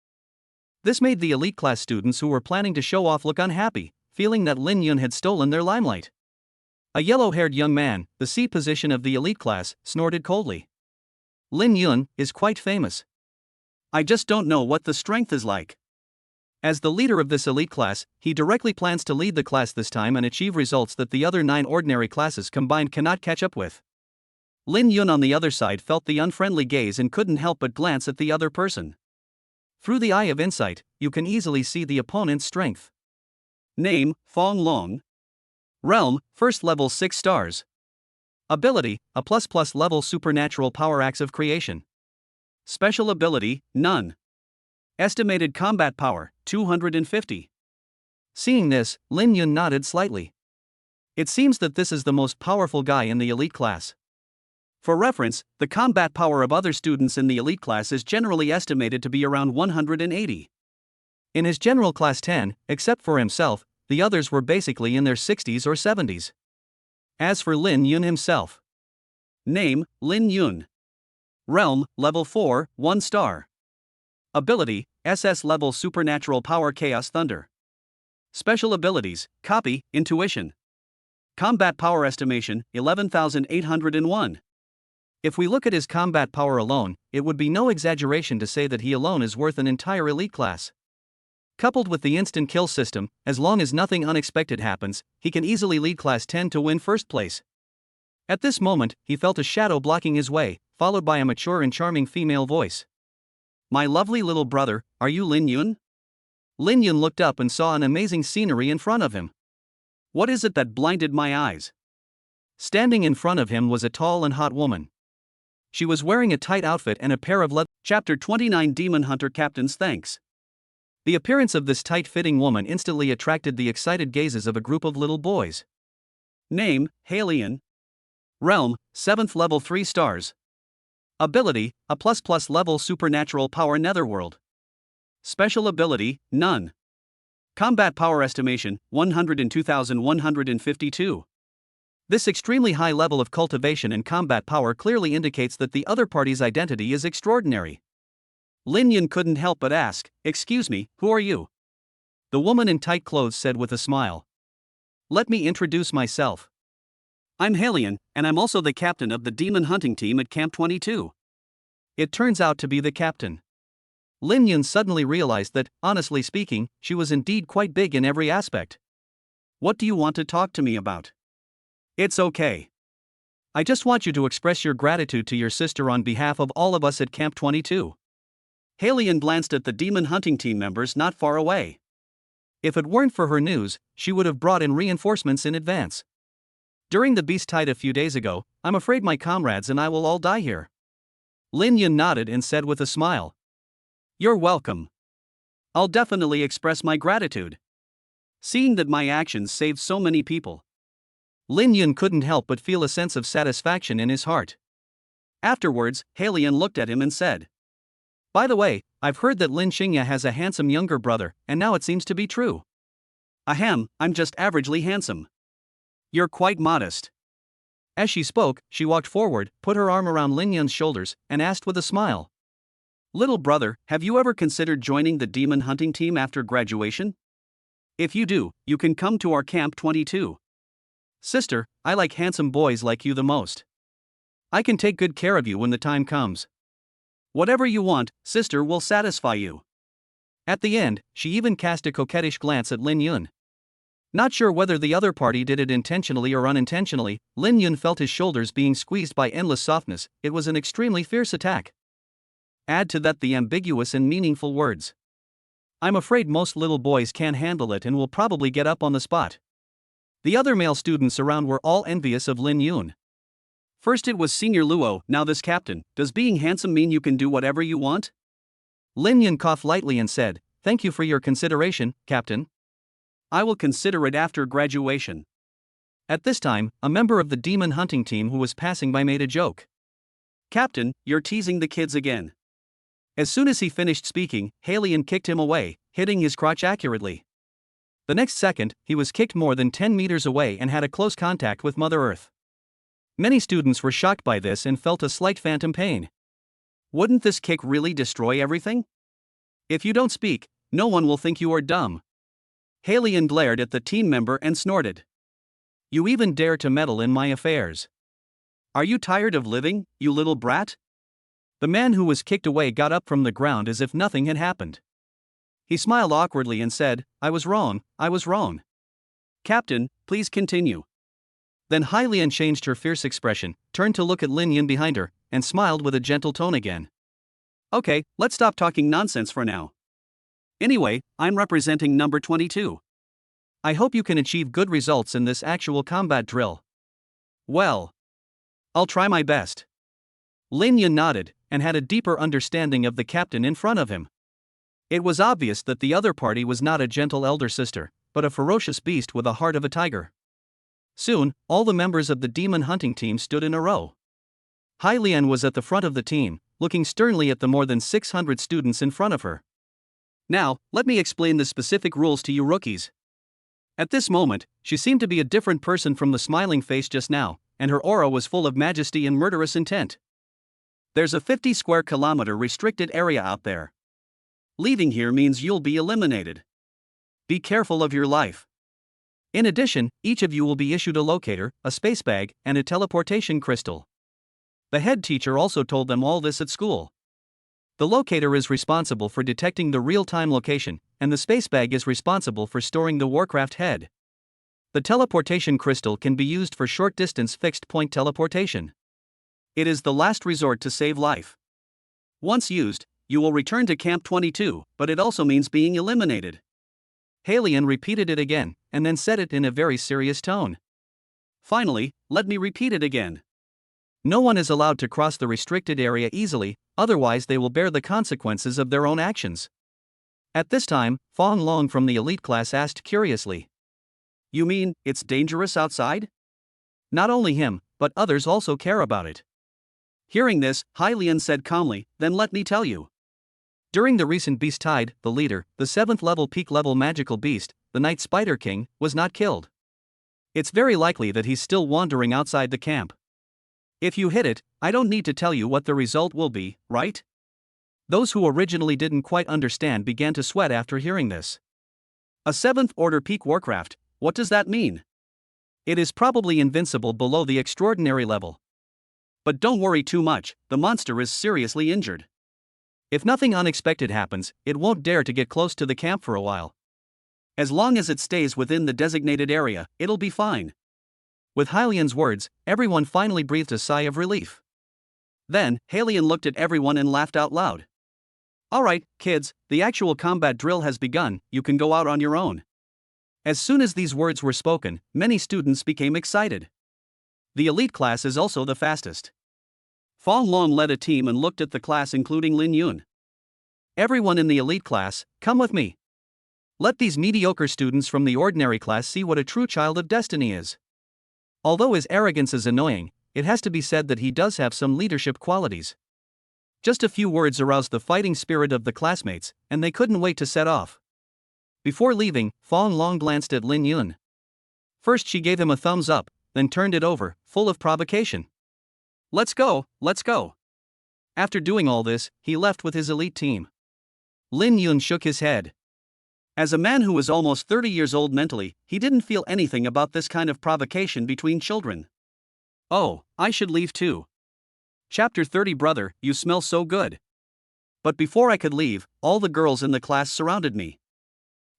This made the elite class students who were planning to show off look unhappy, feeling that Lin Yun had stolen their limelight. A yellow-haired young man, the C position of the elite class, snorted coldly. Lin Yun is quite famous. I just don't know what the strength is like. As the leader of this elite class, he directly plans to lead the class this time and achieve results that the other 9 ordinary classes combined cannot catch up with. Lin Yun on the other side felt the unfriendly gaze and couldn't help but glance at the other person. Through the eye of insight, you can easily see the opponent's strength. Name, Fong Long. Realm, first level 6 stars. Ability, a ++ level supernatural power axe of creation. Special ability, none. Estimated combat power, 250. Seeing this, Lin Yun nodded slightly. It seems that this is the most powerful guy in the elite class. For reference, the combat power of other students in the elite class is generally estimated to be around 180. In his general class 10, except for himself, the others were basically in their 60s or 70s. As for Lin Yun himself. Name, Lin Yun. Realm, level 4, 1 star. Ability, SS level supernatural power chaos thunder. Special abilities, copy, intuition. Combat power estimation, 11,801. If we look at his combat power alone, it would be no exaggeration to say that he alone is worth an entire elite class. Coupled with the instant kill system, as long as nothing unexpected happens, he can easily lead class 10 to win first place. At this moment, he felt a shadow blocking his way, followed by a mature and charming female voice. My lovely little brother, are you Lin Yun? Lin Yun looked up and saw an amazing scenery in front of him. What is it that blinded my eyes? Standing in front of him was a tall and hot woman. She was wearing a tight outfit and a pair of leather. Chapter 29 Demon Hunter Captain's Thanks. The appearance of this tight-fitting woman instantly attracted the excited gazes of a group of little boys. Name, Halian. Realm, 7th level 3 stars. Ability, a ++ level supernatural power netherworld. Special ability, none. Combat power estimation, 102,152. This extremely high level of cultivation and combat power clearly indicates that the other party's identity is extraordinary. Lin Yun couldn't help but ask, "Excuse me, who are you?" The woman in tight clothes said with a smile. "Let me introduce myself. I'm Halian, and I'm also the captain of the demon hunting team at Camp 22. It turns out to be the captain. Lin Yun suddenly realized that, honestly speaking, she was indeed quite big in every aspect. What do you want to talk to me about? It's okay. I just want you to express your gratitude to your sister on behalf of all of us at Camp 22. Halian glanced at the demon hunting team members not far away. If it weren't for her news, she would have brought in reinforcements in advance. During the beast tide a few days ago, I'm afraid my comrades and I will all die here. Lin Yun nodded and said with a smile. You're welcome. I'll definitely express my gratitude. Seeing that my actions saved so many people. Lin Yun couldn't help but feel a sense of satisfaction in his heart. Afterwards, Halian looked at him and said, By the way, I've heard that Lin Xingya has a handsome younger brother, and now it seems to be true. Ahem, I'm just averagely handsome. You're quite modest. As she spoke, she walked forward, put her arm around Lin Yun's shoulders, and asked with a smile. Little brother, have you ever considered joining the demon hunting team after graduation? If you do, you can come to our Camp 22. Sister, I like handsome boys like you the most. I can take good care of you when the time comes. Whatever you want, sister will satisfy you. At the end, she even cast a coquettish glance at Lin Yun. Not sure whether the other party did it intentionally or unintentionally, Lin Yun felt his shoulders being squeezed by endless softness. It was an extremely fierce attack. Add to that the ambiguous and meaningful words. I'm afraid most little boys can't handle it and will probably get up on the spot. The other male students around were all envious of Lin Yun. First it was Senior Luo, now this captain. Does being handsome mean you can do whatever you want? Lin Yun coughed lightly and said, Thank you for your consideration, Captain. I will consider it after graduation. At this time, a member of the demon hunting team who was passing by made a joke. Captain, you're teasing the kids again. As soon as he finished speaking, Halion kicked him away, hitting his crotch accurately. The next second, he was kicked more than 10 meters away and had a close contact with Mother Earth. Many students were shocked by this and felt a slight phantom pain. Wouldn't this kick really destroy everything? If you don't speak, no one will think you are dumb. Halion glared at the team member and snorted. You even dare to meddle in my affairs. Are you tired of living, you little brat? The man who was kicked away got up from the ground as if nothing had happened. He smiled awkwardly and said, I was wrong. Captain, please continue. Then Halion changed her fierce expression, turned to look at Lin Yun behind her, and smiled with a gentle tone again. Okay, let's stop talking nonsense for now. Anyway, I'm representing number 22. I hope you can achieve good results in this actual combat drill. Well, I'll try my best. Lin Yun nodded, and had a deeper understanding of the captain in front of him. It was obvious that the other party was not a gentle elder sister, but a ferocious beast with a heart of a tiger. Soon, all the members of the demon hunting team stood in a row. Halion was at the front of the team, looking sternly at the more than 600 students in front of her. Now, let me explain the specific rules to you rookies. At this moment, she seemed to be a different person from the smiling face just now, and her aura was full of majesty and murderous intent. There's a 50 square kilometer restricted area out there. Leaving here means you'll be eliminated. Be careful of your life. In addition, each of you will be issued a locator, a space bag, and a teleportation crystal. The head teacher also told them all this at school. The locator is responsible for detecting the real-time location, and the space bag is responsible for storing the Warcraft head. The teleportation crystal can be used for short-distance fixed-point teleportation. It is the last resort to save life. Once used, you will return to Camp 22, but it also means being eliminated. Halion repeated it again, and then said it in a very serious tone. Finally, let me repeat it again. No one is allowed to cross the restricted area easily, otherwise they will bear the consequences of their own actions. At this time, Fong Long from the elite class asked curiously. You mean, it's dangerous outside? Not only him, but others also care about it. Hearing this, Halion said calmly, then let me tell you. During the recent Beast Tide, the leader, the 7th level peak level magical beast, the Night Spider King, was not killed. It's very likely that he's still wandering outside the camp. If you hit it, I don't need to tell you what the result will be, right? Those who originally didn't quite understand began to sweat after hearing this. A 7th order peak Warcraft, what does that mean? It is probably invincible below the extraordinary level. But don't worry too much, the monster is seriously injured. If nothing unexpected happens, it won't dare to get close to the camp for a while. As long as it stays within the designated area, it'll be fine. With Halion's words, everyone finally breathed a sigh of relief. Then, Halion looked at everyone and laughed out loud. Alright, kids, the actual combat drill has begun, you can go out on your own. As soon as these words were spoken, many students became excited. The elite class is also the fastest. Fong Long led a team and looked at the class including Lin Yun. Everyone in the elite class, come with me. Let these mediocre students from the ordinary class see what a true child of destiny is. Although his arrogance is annoying, it has to be said that he does have some leadership qualities. Just a few words aroused the fighting spirit of the classmates, and they couldn't wait to set off. Before leaving, Fong Long glanced at Lin Yun. First she gave him a thumbs up, then turned it over, full of provocation. Let's go, let's go. After doing all this, he left with his elite team. Lin Yun shook his head. As a man who was almost 30 years old mentally, he didn't feel anything about this kind of provocation between children. Oh, I should leave too. Chapter 30 Brother, you smell so good. But before I could leave, all the girls in the class surrounded me.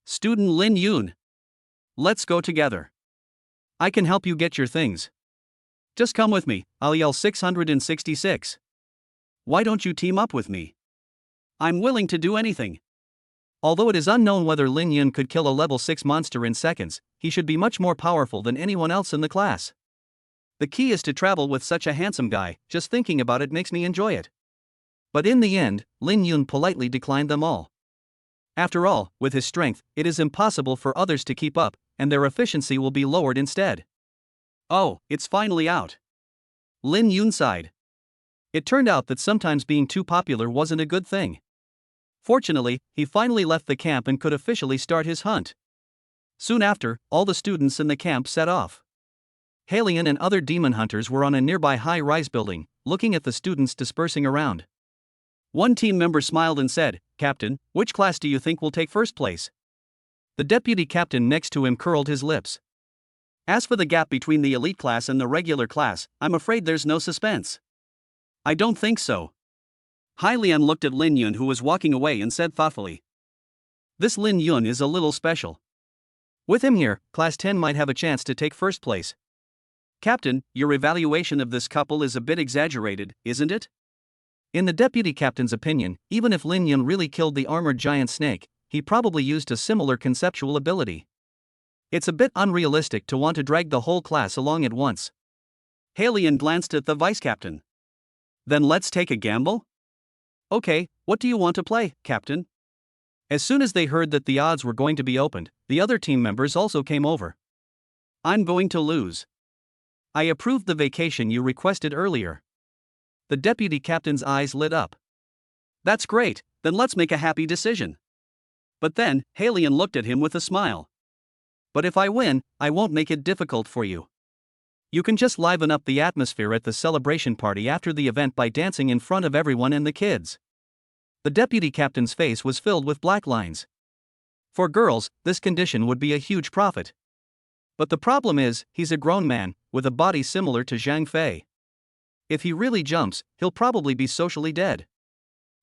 Student Lin Yun. Let's go together. I can help you get your things. Just come with me, I'll yell 666. Why don't you team up with me? I'm willing to do anything. Although it is unknown whether Lin Yun could kill a level 6 monster in seconds, he should be much more powerful than anyone else in the class. The key is to travel with such a handsome guy, just thinking about it makes me enjoy it. But in the end, Lin Yun politely declined them all. After all, with his strength, it is impossible for others to keep up, and their efficiency will be lowered instead. Oh, it's finally out. Lin Yun sighed. It turned out that sometimes being too popular wasn't a good thing. Fortunately, he finally left the camp and could officially start his hunt. Soon after, all the students in the camp set off. Halion and other demon hunters were on a nearby high-rise building, looking at the students dispersing around. One team member smiled and said, "Captain, which class do you think will take first place?" The deputy captain next to him curled his lips. "As for the gap between the elite class and the regular class, I'm afraid there's no suspense." "I don't think so." Halion looked at Lin Yun, who was walking away, and said thoughtfully, "This Lin Yun is a little special. With him here, Class 10 might have a chance to take first place." "Captain, your evaluation of this couple is a bit exaggerated, isn't it?" In the deputy captain's opinion, even if Lin Yun really killed the armored giant snake, he probably used a similar conceptual ability. It's a bit unrealistic to want to drag the whole class along at once. Halion glanced at the vice captain. "Then let's take a gamble?" "Okay, what do you want to play, Captain?" As soon as they heard that the odds were going to be opened, the other team members also came over. "I'm going to lose." "I approved the vacation you requested earlier." The deputy captain's eyes lit up. "That's great, then let's make a happy decision." But then, Halion looked at him with a smile. "But if I win, I won't make it difficult for you. You can just liven up the atmosphere at the celebration party after the event by dancing in front of everyone and the kids." The deputy captain's face was filled with black lines. For girls, this condition would be a huge profit. But the problem is, he's a grown man, with a body similar to Zhang Fei. If he really jumps, he'll probably be socially dead.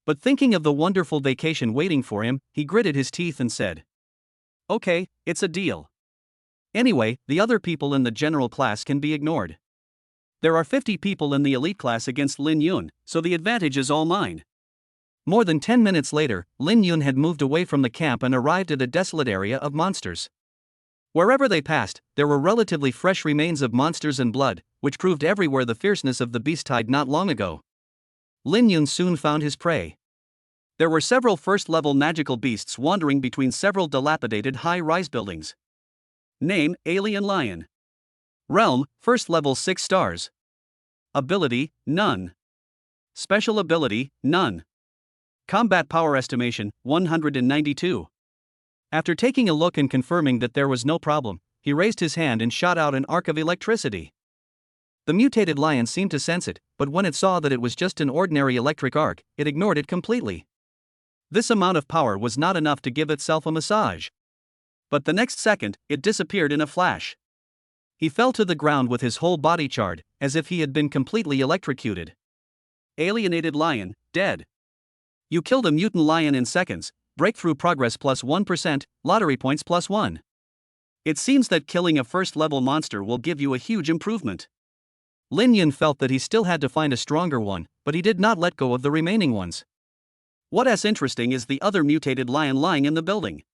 But thinking of the wonderful vacation waiting for him, he gritted his teeth and said, "Okay, it's a deal. Anyway, the other people in the general class can be ignored. There are 50 people in the elite class against Lin Yun, so the advantage is all mine." More than 10 minutes later, Lin Yun had moved away from the camp and arrived at a desolate area of monsters. Wherever they passed, there were relatively fresh remains of monsters and blood, which proved everywhere the fierceness of the beast-tide not long ago. Lin Yun soon found his prey. There were several first-level magical beasts wandering between several dilapidated high-rise buildings. Name: Alien Lion. Realm: first level 6 stars. Ability: none. Special ability: none. Combat power estimation: 192. After taking a look and confirming that there was no problem, he raised his hand and shot out an arc of electricity. The mutated lion seemed to sense it, but when it saw that it was just an ordinary electric arc, it ignored it completely. This amount of power was not enough to give itself a massage. But the next second, it disappeared in a flash. He fell to the ground with his whole body charred, as if he had been completely electrocuted. Alienated lion, dead. You killed a mutant lion in seconds. Breakthrough progress plus 1%, lottery points plus 1. It seems that killing a first-level monster will give you a huge improvement. Lin Yun felt that he still had to find a stronger one, but he did not let go of the remaining ones. What's interesting is the other mutated lion lying in the building.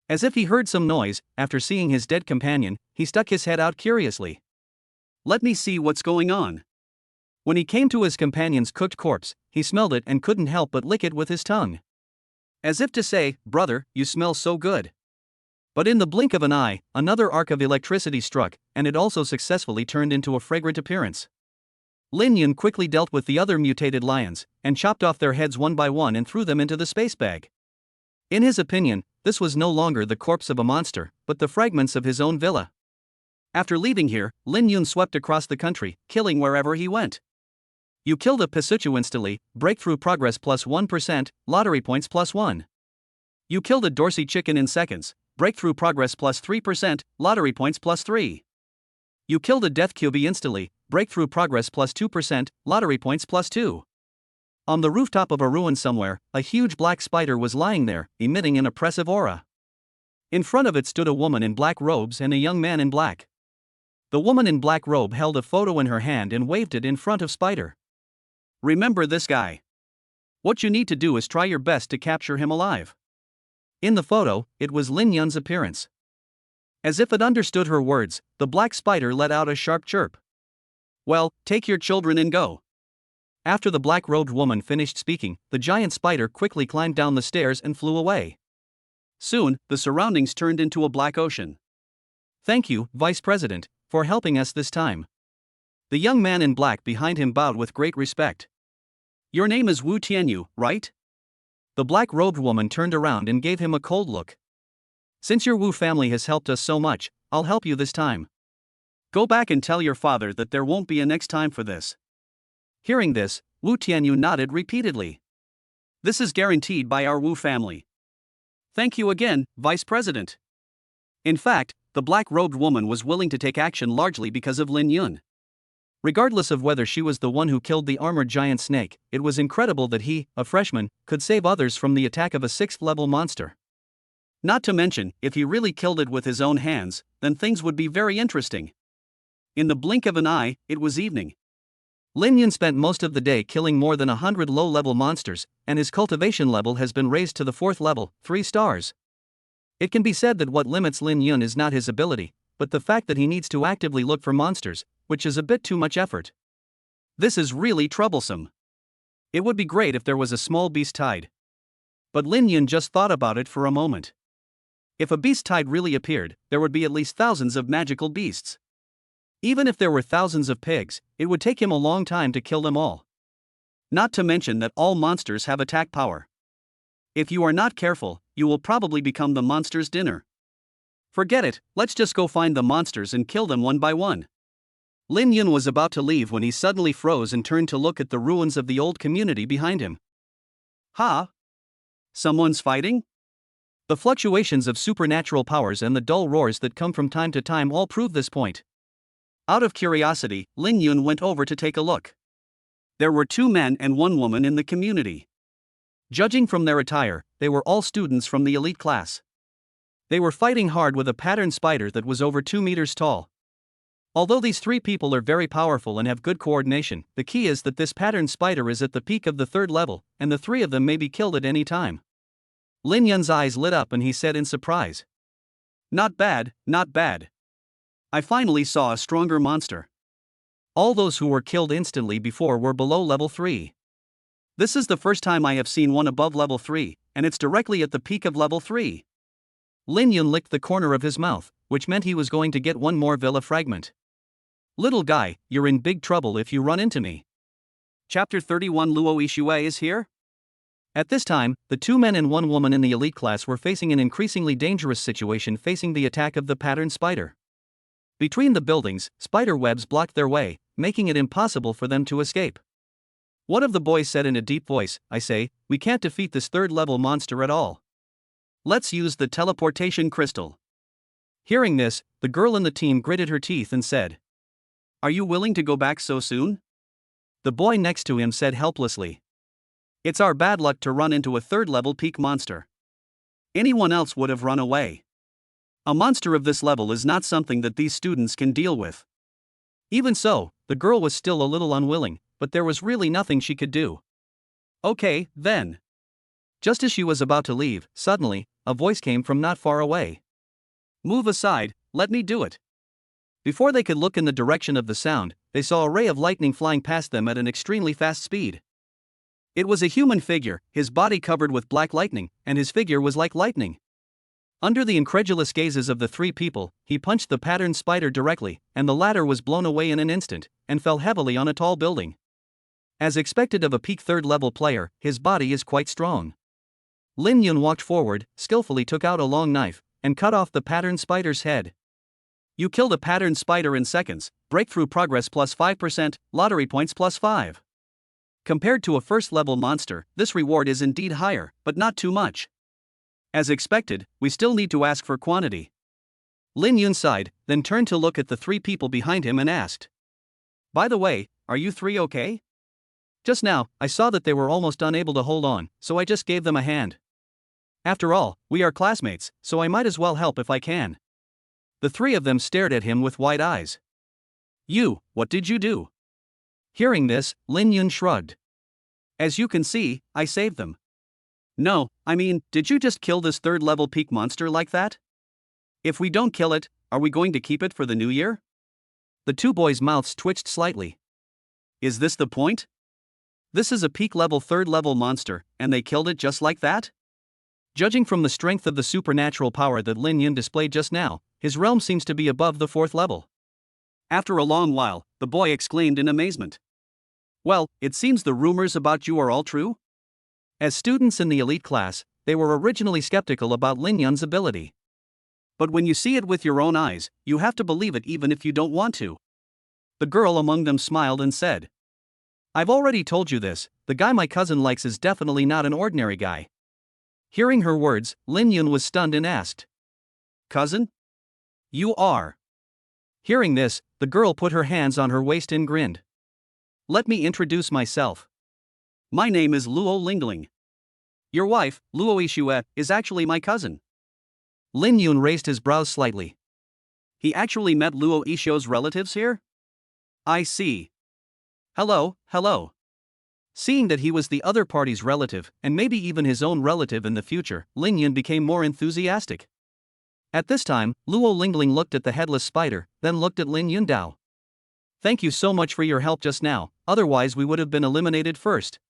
As if he heard some noise, after seeing his dead companion, he stuck his head out curiously. "Let me see what's going on." When he came to his companion's cooked corpse, he smelled it and couldn't help but lick it with his tongue. As if to say, "Brother, you smell so good." But in the blink of an eye, another arc of electricity struck, and it also successfully turned into a fragrant appearance. Lin Yun quickly dealt with the other mutated lions, and chopped off their heads one by one and threw them into the space bag. In his opinion, this was no longer the corpse of a monster, but the fragments of his own villa. After leaving here, Lin Yun swept across the country, killing wherever he went. You killed a Pisuchu instantly, breakthrough progress plus 1%, lottery points plus 1. You killed a Dorsey chicken in seconds, breakthrough progress plus 3%, lottery points plus 3. You killed a Death Cubey instantly, breakthrough progress plus 2%, lottery points plus 2. On the rooftop of a ruin somewhere, a huge black spider was lying there, emitting an oppressive aura. In front of it stood a woman in black robes and a young man in black. The woman in black robe held a photo in her hand and waved it in front of Spider. "Remember this guy. What you need to do is try your best to capture him alive." In the photo, it was Lin Yun's appearance. As if it understood her words, the black spider let out a sharp chirp. "Well, take your children and go." After the black-robed woman finished speaking, the giant spider quickly climbed down the stairs and flew away. Soon, the surroundings turned into a black ocean. Thank you, Vice President, for helping us this time. The young man in black behind him bowed with great respect. Your name is Wu Tianyu, right? The black-robed woman turned around and gave him a cold look. Since your Wu family has helped us so much, I'll help you this time. Go back and tell your father that there won't be a next time for this. Hearing this, Wu Tianyu nodded repeatedly. This is guaranteed by our Wu family. Thank you again, Vice President. In fact, the black-robed woman was willing to take action largely because of Lin Yun. Regardless of whether she was the one who killed the armored giant snake, it was incredible that he, a freshman, could save others from the attack of a 6th-level monster. Not to mention, if he really killed it with his own hands, then things would be very interesting. In the blink of an eye, it was evening. Lin Yun spent most of the day killing more than 100 low-level monsters, and his cultivation level has been raised to the 4th level, 3 stars. It can be said that what limits Lin Yun is not his ability, but the fact that he needs to actively look for monsters, which is a bit too much effort. This is really troublesome. It would be great if there was a small beast tide. But Lin Yun just thought about it for a moment. If a beast tide really appeared, there would be at least thousands of magical beasts. Even if there were thousands of pigs, it would take him a long time to kill them all. Not to mention that all monsters have attack power. If you are not careful, you will probably become the monster's dinner. Forget it, let's just go find the monsters and kill them one by one. Lin Yun was about to leave when he suddenly froze and turned to look at the ruins of the old community behind him. Ha! Someone's fighting? The fluctuations of supernatural powers and the dull roars that come from time to time all prove this point. Out of curiosity, Lin Yun went over to take a look. There were 2 men and 1 woman in the community. Judging from their attire, they were all students from the elite class. They were fighting hard with a patterned spider that was over 2 meters tall. Although these 3 people are very powerful and have good coordination, the key is that this patterned spider is at the peak of the 3rd level, and the 3 of them may be killed at any time. Lin Yun's eyes lit up and he said in surprise. Not bad, not bad. I finally saw a stronger monster. All those who were killed instantly before were below level 3. This is the first time I have seen one above level 3, and it's directly at the peak of level 3. Lin Yun licked the corner of his mouth, which meant he was going to get one more Villa fragment. Little guy, you're in big trouble if you run into me. Chapter 31 Luo Yixue is here? At this time, the 2 men and 1 woman in the elite class were facing an increasingly dangerous situation facing the attack of the patterned spider. Between the buildings, spider webs blocked their way, making it impossible for them to escape. One of the boys said in a deep voice, I say, we can't defeat this 3rd-level monster at all. Let's use the teleportation crystal. Hearing this, the girl in the team gritted her teeth and said, Are you willing to go back so soon? The boy next to him said helplessly, It's our bad luck to run into a 3rd-level peak monster. Anyone else would have run away. A monster of this level is not something that these students can deal with. Even so, the girl was still a little unwilling, but there was really nothing she could do. Okay, then. Just as she was about to leave, suddenly, a voice came from not far away. Move aside, let me do it. Before they could look in the direction of the sound, they saw a ray of lightning flying past them at an extremely fast speed. It was a human figure, his body covered with black lightning, and his figure was like lightning. Under the incredulous gazes of the 3 people, he punched the patterned spider directly, and the latter was blown away in an instant, and fell heavily on a tall building. As expected of a peak 3rd-level player, his body is quite strong. Lin Yun walked forward, skillfully took out a long knife, and cut off the patterned spider's head. You killed a patterned spider in seconds, breakthrough progress plus 5%, lottery points plus 5. Compared to a 1st-level monster, this reward is indeed higher, but not too much. As expected, we still need to ask for quantity. Lin Yun sighed, then turned to look at the 3 people behind him and asked. By the way, are you 3 okay? Just now, I saw that they were almost unable to hold on, so I just gave them a hand. After all, we are classmates, so I might as well help if I can. The 3 of them stared at him with wide eyes. You, what did you do? Hearing this, Lin Yun shrugged. As you can see, I saved them. No, I mean, did you just kill this 3rd-level peak monster like that? If we don't kill it, are we going to keep it for the new year? The 2 boys' mouths twitched slightly. Is this the point? This is a peak level 3rd-level monster, and they killed it just like that? Judging from the strength of the supernatural power that Lin Yun displayed just now, his realm seems to be above the 4th level. After a long while, the boy exclaimed in amazement. Well, it seems the rumors about you are all true? As students in the elite class, they were originally skeptical about Lin Yun's ability. But when you see it with your own eyes, you have to believe it even if you don't want to. The girl among them smiled and said, I've already told you this, the guy my cousin likes is definitely not an ordinary guy. Hearing her words, Lin Yun was stunned and asked, Cousin? You are. Hearing this, the girl put her hands on her waist and grinned. Let me introduce myself. My name is Luo Lingling. Your wife, Luo Ishue, is actually my cousin. Lin Yun raised his brows slightly. He actually met Luo Ishue's relatives here? I see. Hello. Seeing that he was the other party's relative, and maybe even his own relative in the future, Lin Yun became more enthusiastic. At this time, Luo Lingling looked at the headless spider, then looked at Lin Yun Dao. Thank you so much for your help just now, otherwise we would have been eliminated first.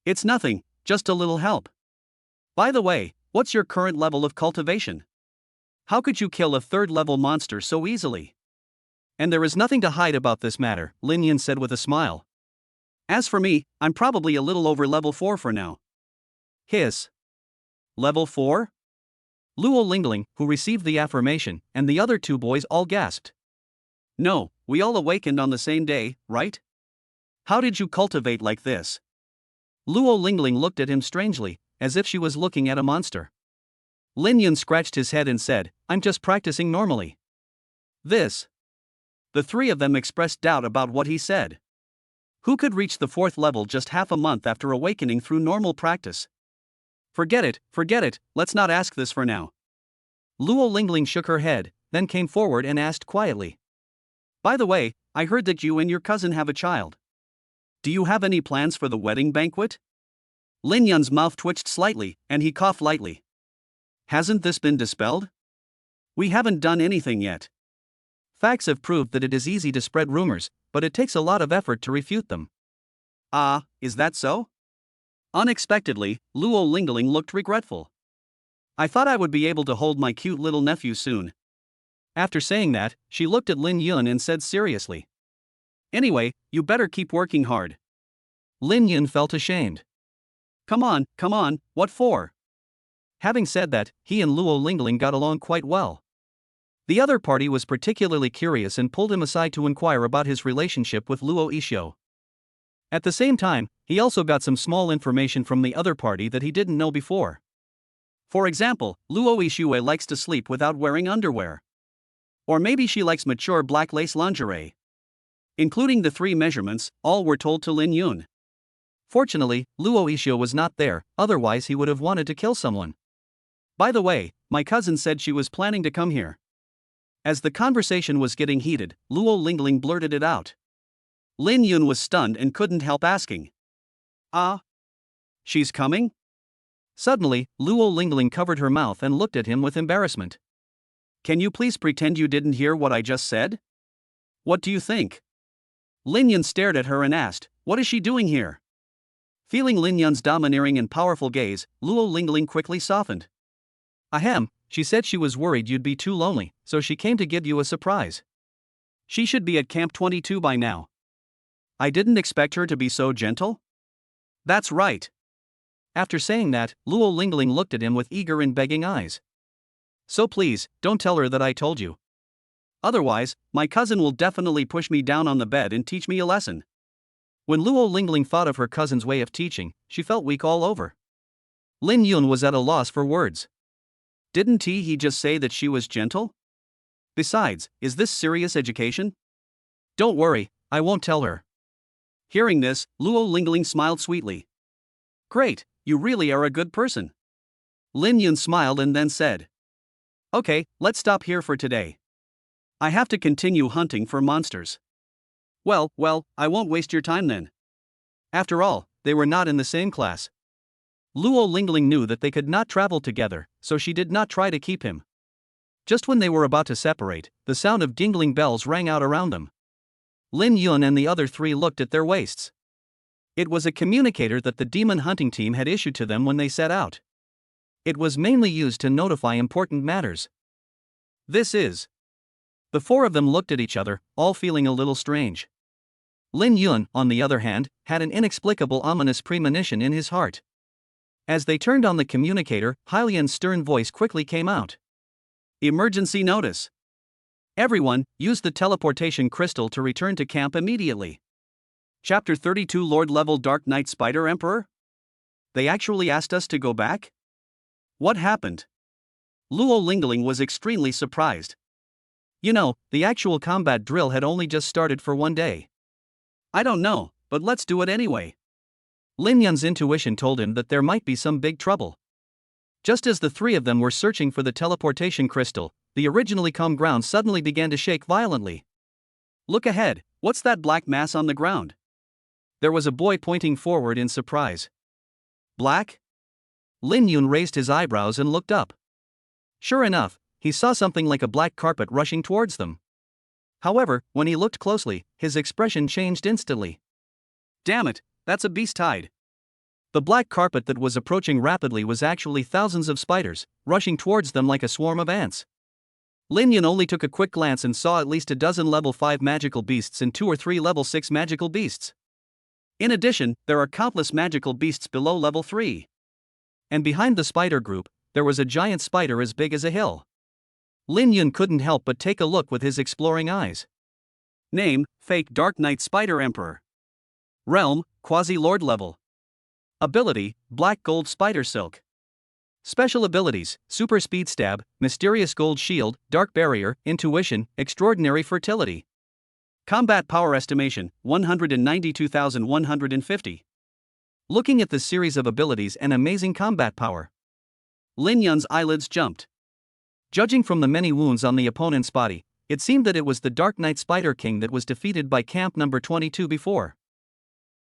It's nothing, just a little help. By the way, what's your current level of cultivation? How could you kill a 3rd level monster so easily? And there is nothing to hide about this matter, Lin Yun said with a smile. As for me, I'm probably a little over level 4 for now. Hiss. Level 4? Luo Lingling, who received the affirmation, and the other 2 boys all gasped. No, we all awakened on the same day, right? How did you cultivate like this? Luo Lingling looked at him strangely, as if she was looking at a monster. Lin Yun scratched his head and said, I'm just practicing normally. This. The 3 of them expressed doubt about what he said. Who could reach the 4th level just half a month after awakening through normal practice? Forget it, let's not ask this for now. Luo Lingling shook her head, then came forward and asked quietly. By the way, I heard that you and your cousin have a child. Do you have any plans for the wedding banquet? Lin Yun's mouth twitched slightly, and he coughed lightly. Hasn't this been dispelled? We haven't done anything yet. Facts have proved that it is easy to spread rumors, but it takes a lot of effort to refute them. Ah, is that so? Unexpectedly, Luo Lingling looked regretful. I thought I would be able to hold my cute little nephew soon. After saying that, she looked at Lin Yun and said seriously. Anyway, you better keep working hard. Lin Yun felt ashamed. Come on, what for? Having said that, he and Luo Lingling got along quite well. The other party was particularly curious and pulled him aside to inquire about his relationship with Luo Ishue. At the same time, he also got some small information from the other party that he didn't know before. For example, Luo Ishue likes to sleep without wearing underwear. Or maybe she likes mature black lace lingerie. Including the 3 measurements, all were told to Lin Yun. Fortunately, Luo Ishue was not there, otherwise he would have wanted to kill someone. By the way, my cousin said she was planning to come here. As the conversation was getting heated, Luo Lingling blurted it out. Lin Yun was stunned and couldn't help asking. She's coming? Suddenly, Luo Lingling covered her mouth and looked at him with embarrassment. Can you please pretend you didn't hear what I just said? What do you think? Lin Yun stared at her and asked, what is she doing here? Feeling Lin Yun's domineering and powerful gaze, Luo Lingling quickly softened. Ahem, she said she was worried you'd be too lonely, so she came to give you a surprise. She should be at Camp 22 by now. I didn't expect her to be so gentle. That's right. After saying that, Luo Lingling looked at him with eager and begging eyes. So please, don't tell her that I told you. Otherwise, my cousin will definitely push me down on the bed and teach me a lesson. When Luo Lingling thought of her cousin's way of teaching, she felt weak all over. Lin Yun was at a loss for words. Didn't he just say that she was gentle? Besides, is this serious education? Don't worry, I won't tell her. Hearing this, Luo Lingling smiled sweetly. Great, you really are a good person. Lin Yun smiled and then said. Okay, let's stop here for today. I have to continue hunting for monsters. Well, I won't waste your time then. After all, they were not in the same class. Luo Lingling knew that they could not travel together, so she did not try to keep him. Just when they were about to separate, the sound of jingling bells rang out around them. Lin Yun and the other 3 looked at their waists. It was a communicator that the demon hunting team had issued to them when they set out. It was mainly used to notify important matters. The four of them looked at each other, all feeling a little strange. Lin Yun, on the other hand, had an inexplicable ominous premonition in his heart. As they turned on the communicator, Hylian's stern voice quickly came out. Emergency notice. Everyone, use the teleportation crystal to return to camp immediately. Chapter 32 Lord Level Dark Knight Spider Emperor? They actually asked us to go back? What happened? Luo Lingling was extremely surprised. You know, the actual combat drill had only just started for one day. I don't know, but let's do it anyway. Lin Yun's intuition told him that there might be some big trouble. Just as the three of them were searching for the teleportation crystal, the originally calm ground suddenly began to shake violently. Look ahead, what's that black mass on the ground? There was a boy pointing forward in surprise. Black? Lin Yun raised his eyebrows and looked up. Sure enough, he saw something like a black carpet rushing towards them. However, when he looked closely, his expression changed instantly. Damn it, that's a beast tide. The black carpet that was approaching rapidly was actually thousands of spiders, rushing towards them like a swarm of ants. Lin Yun only took a quick glance and saw at least a dozen level 5 magical beasts and 2 or 3 level 6 magical beasts. In addition, there are countless magical beasts below level 3. And behind the spider group, there was a giant spider as big as a hill. Lin Yun couldn't help but take a look with his exploring eyes. Name, Fake Dark Knight Spider Emperor. Realm, Quasi-Lord level. Ability, Black Gold Spider Silk. Special abilities, Super Speed Stab, Mysterious Gold Shield, Dark Barrier, Intuition, Extraordinary Fertility. Combat Power Estimation, 192,150. Looking at the series of abilities and amazing combat power, Lin Yun's eyelids jumped. Judging from the many wounds on the opponent's body, it seemed that it was the Dark Knight Spider King that was defeated by Camp number 22 before.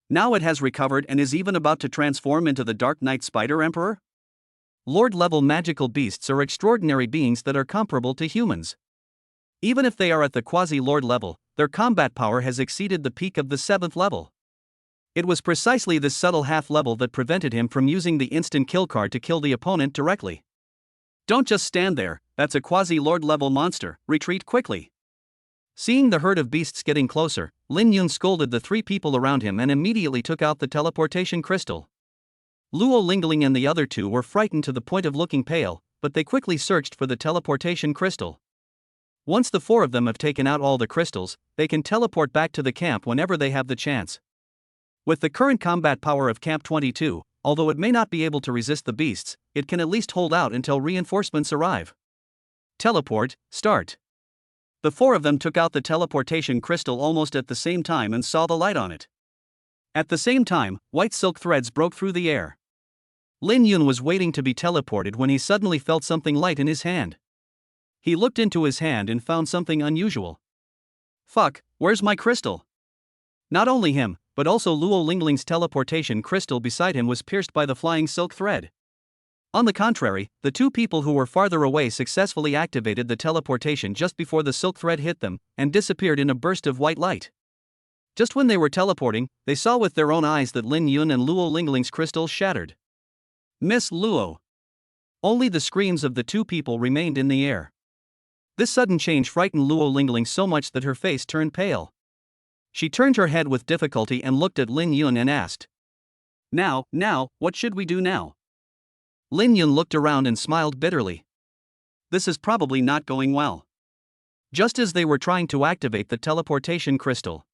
Now it has recovered and is even about to transform into the Dark Knight Spider Emperor? Lord-level magical beasts are extraordinary beings that are comparable to humans. Even if they are at the quasi-lord level, their combat power has exceeded the peak of the 7th level. It was precisely this subtle half-level that prevented him from using the instant kill card to kill the opponent directly. Don't just stand there, that's a quasi-lord level monster, retreat quickly. Seeing the herd of beasts getting closer, Lin Yun scolded the 3 people around him and immediately took out the teleportation crystal. Luo Lingling and the other 2 were frightened to the point of looking pale, but they quickly searched for the teleportation crystal. Once the 4 of them have taken out all the crystals, they can teleport back to the camp whenever they have the chance. With the current combat power of Camp 22, although it may not be able to resist the beasts, it can at least hold out until reinforcements arrive. Teleport, start. The 4 of them took out the teleportation crystal almost at the same time and saw the light on it. At the same time, white silk threads broke through the air. Lin Yun was waiting to be teleported when he suddenly felt something light in his hand. He looked into his hand and found something unusual. Fuck, where's my crystal? Not only him, but also Luo Lingling's teleportation crystal beside him was pierced by the flying silk thread. On the contrary, the 2 people who were farther away successfully activated the teleportation just before the silk thread hit them, and disappeared in a burst of white light. Just when they were teleporting, they saw with their own eyes that Lin Yun and Luo Lingling's crystals shattered. Miss Luo. Only the screams of the 2 people remained in the air. This sudden change frightened Luo Lingling so much that her face turned pale. She turned her head with difficulty and looked at Lin Yun and asked. Now, what should we do now? Lin Yun looked around and smiled bitterly. This is probably not going well. Just as they were trying to activate the teleportation crystal,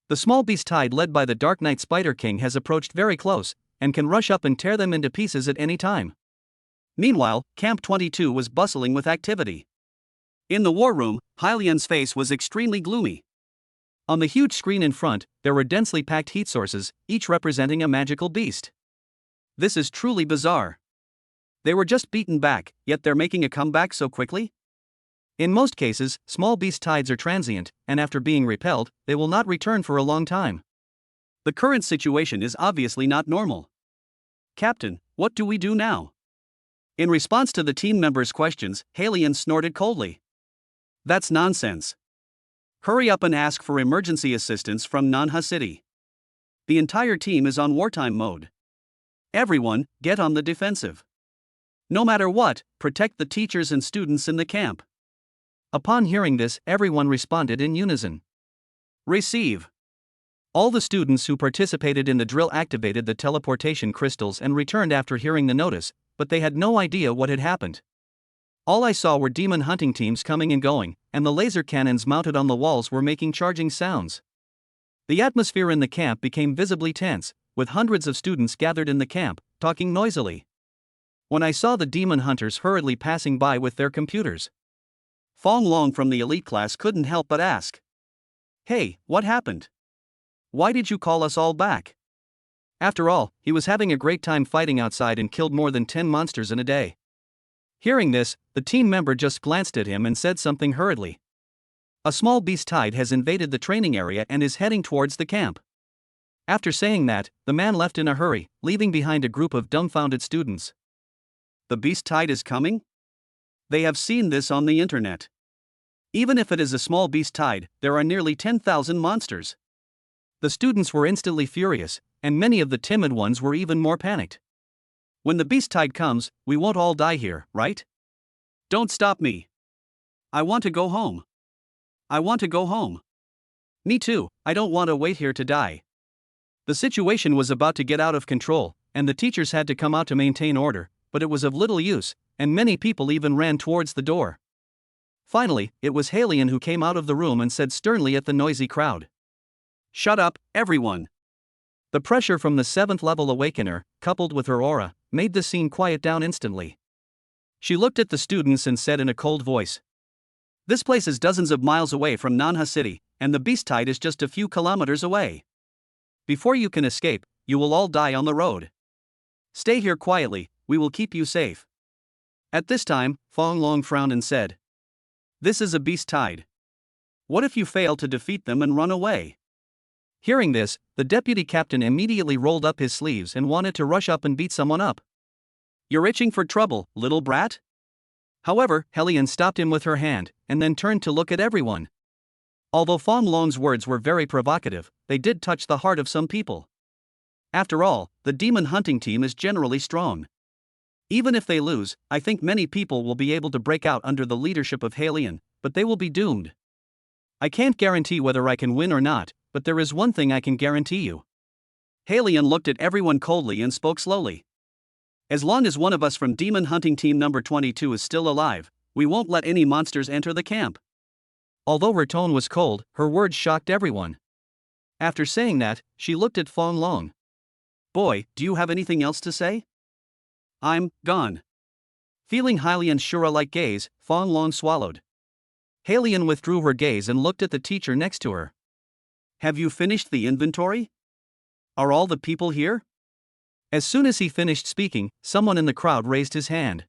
the small beast tide led by the Dark Knight Spider King has approached very close, and can rush up and tear them into pieces at any time. Meanwhile, Camp 22 was bustling with activity. In the war room, Hylian's face was extremely gloomy. On the huge screen in front, there were densely packed heat sources, each representing a magical beast. This is truly bizarre. They were just beaten back, yet they're making a comeback so quickly? In most cases, small beast tides are transient, and after being repelled, they will not return for a long time. The current situation is obviously not normal. Captain, what do we do now? In response to the team members' questions, Hylian snorted coldly. That's nonsense. Hurry up and ask for emergency assistance from Nanha City. The entire team is on wartime mode. Everyone, get on the defensive. No matter what, protect the teachers and students in the camp. Upon hearing this, everyone responded in unison. Receive. All the students who participated in the drill activated the teleportation crystals and returned after hearing the notice, but they had no idea what had happened. All I saw were demon hunting teams coming and going, and the laser cannons mounted on the walls were making charging sounds. The atmosphere in the camp became visibly tense, with hundreds of students gathered in the camp, talking noisily. When I saw the demon hunters hurriedly passing by with their computers, Fong Long from the elite class couldn't help but ask, "Hey, what happened? Why did you call us all back?" After all, he was having a great time fighting outside and killed more than 10 monsters in a day. Hearing this, the team member just glanced at him and said something hurriedly. A small beast tide has invaded the training area and is heading towards the camp. After saying that, the man left in a hurry, leaving behind a group of dumbfounded students. The beast tide is coming? They have seen this on the internet. Even if it is a small beast tide, there are nearly 10,000 monsters. The students were instantly furious, and many of the timid ones were even more panicked. When the beast tide comes, we won't all die here, right? Don't stop me. I want to go home. I want to go home. Me too, I don't want to wait here to die. The situation was about to get out of control, and the teachers had to come out to maintain order, but it was of little use, and many people even ran towards the door. Finally, it was Halion who came out of the room and said sternly at the noisy crowd, "Shut up, everyone." The pressure from the 7th level awakener, coupled with her aura, made the scene quiet down instantly. She looked at the students and said in a cold voice, "This place is dozens of miles away from Nanha City, and the beast tide is just a few kilometers away. Before you can escape, you will all die on the road. Stay here quietly, we will keep you safe." At this time, Fong Long frowned and said, "This is a beast tide. What if you fail to defeat them and run away?" Hearing this, the deputy captain immediately rolled up his sleeves and wanted to rush up and beat someone up. "You're itching for trouble, little brat?" However, Helion stopped him with her hand, and then turned to look at everyone. Although Fong Long's words were very provocative, they did touch the heart of some people. After all, the demon hunting team is generally strong. Even if they lose, I think many people will be able to break out under the leadership of Halion, but they will be doomed. I can't guarantee whether I can win or not, but there is one thing I can guarantee you. Halion looked at everyone coldly and spoke slowly. "As long as one of us from Demon Hunting Team number 22 is still alive, we won't let any monsters enter the camp." Although her tone was cold, her words shocked everyone. After saying that, she looked at Fong Long. "Boy, do you have anything else to say?" "I'm gone." Feeling Halian's Shura-like gaze, Fong Long swallowed. Halion withdrew her gaze and looked at the teacher next to her. "Have you finished the inventory? Are all the people here?" As soon as he finished speaking, someone in the crowd raised his hand.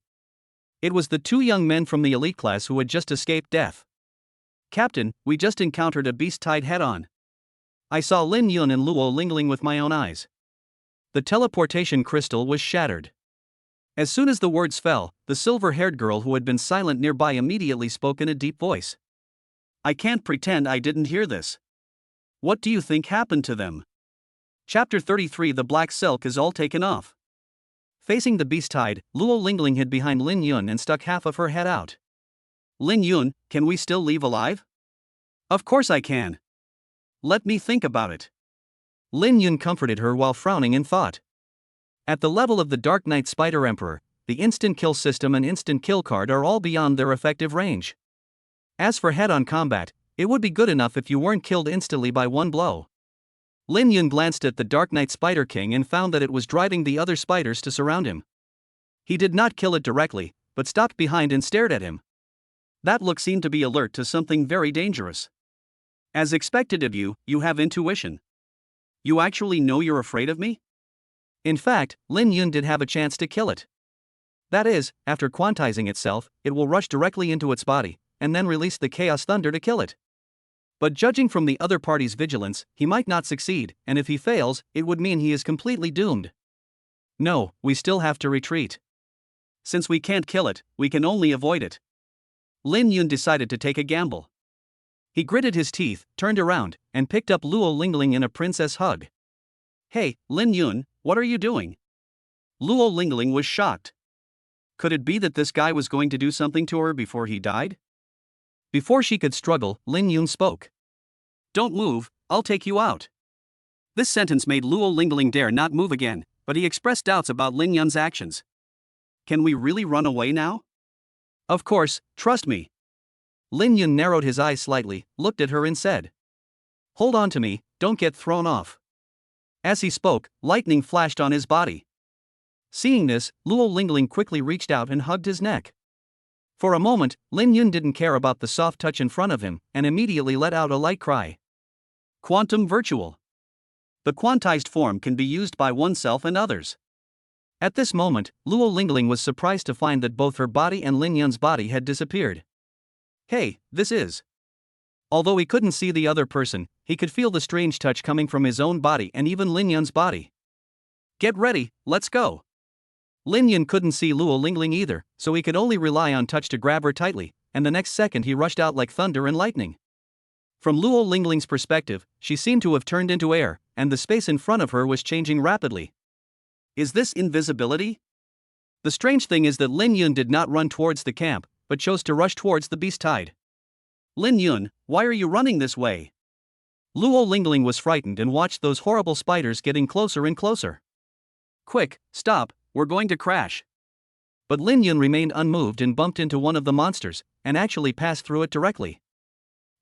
It was the 2 young men from the elite class who had just escaped death. "Captain, we just encountered a beast tide head-on. I saw Lin Yun and Luo Lingling with my own eyes." The teleportation crystal was shattered. As soon as the words fell, the silver-haired girl who had been silent nearby immediately spoke in a deep voice. "I can't pretend I didn't hear this. What do you think happened to them?" Chapter 33. The black silk is all taken off. Facing the beast tide, Luo Lingling hid behind Lin Yun and stuck half of her head out. "Lin Yun, can we still leave alive?" "Of course I can. Let me think about it." Lin Yun comforted her while frowning in thought. At the level of the Dark Knight Spider Emperor, the instant kill system and instant kill card are all beyond their effective range. As for head-on combat, it would be good enough if you weren't killed instantly by one blow. Lin Yun glanced at the Dark Knight Spider King and found that it was driving the other spiders to surround him. He did not kill it directly, but stopped behind and stared at him. That look seemed to be alert to something very dangerous. "As expected of you, you have intuition. You actually know you're afraid of me?" In fact, Lin Yun did have a chance to kill it. That is, after quantizing itself, it will rush directly into its body, and then release the Chaos Thunder to kill it. But judging from the other party's vigilance, he might not succeed, and if he fails, it would mean he is completely doomed. "No, we still have to retreat. Since we can't kill it, we can only avoid it." Lin Yun decided to take a gamble. He gritted his teeth, turned around, and picked up Luo Lingling in a princess hug. "Hey, Lin Yun, what are you doing?" Luo Lingling was shocked. Could it be that this guy was going to do something to her before he died? Before she could struggle, Lin Yun spoke. Don't move, I'll take you out. This sentence made Luo Lingling dare not move again, but he expressed doubts about Lin Yun's actions. Can we really run away now? Of course, trust me. Lin Yun narrowed his eyes slightly, looked at her and said. Hold on to me, don't get thrown off. As he spoke, lightning flashed on his body. Seeing this, Luo Lingling quickly reached out and hugged his neck. For a moment, Lin Yun didn't care about the soft touch in front of him, and immediately let out a light cry. Quantum Virtual. The quantized form can be used by oneself and others. At this moment, Luo Lingling was surprised to find that both her body and Lin Yun's body had disappeared. Hey, this is. Although he couldn't see the other person, he could feel the strange touch coming from his own body and even Lin Yun's body. Get ready, let's go. Lin Yun couldn't see Luo Lingling either, so he could only rely on touch to grab her tightly, and the next second he rushed out like thunder and lightning. From Luo Lingling's perspective, she seemed to have turned into air, and the space in front of her was changing rapidly. Is this invisibility? The strange thing is that Lin Yun did not run towards the camp, but chose to rush towards the beast tide. Lin Yun, why are you running this way? Luo Lingling was frightened and watched those horrible spiders getting closer and closer. Quick, stop, we're going to crash. But Lin Yun remained unmoved and bumped into one of the monsters, and actually passed through it directly.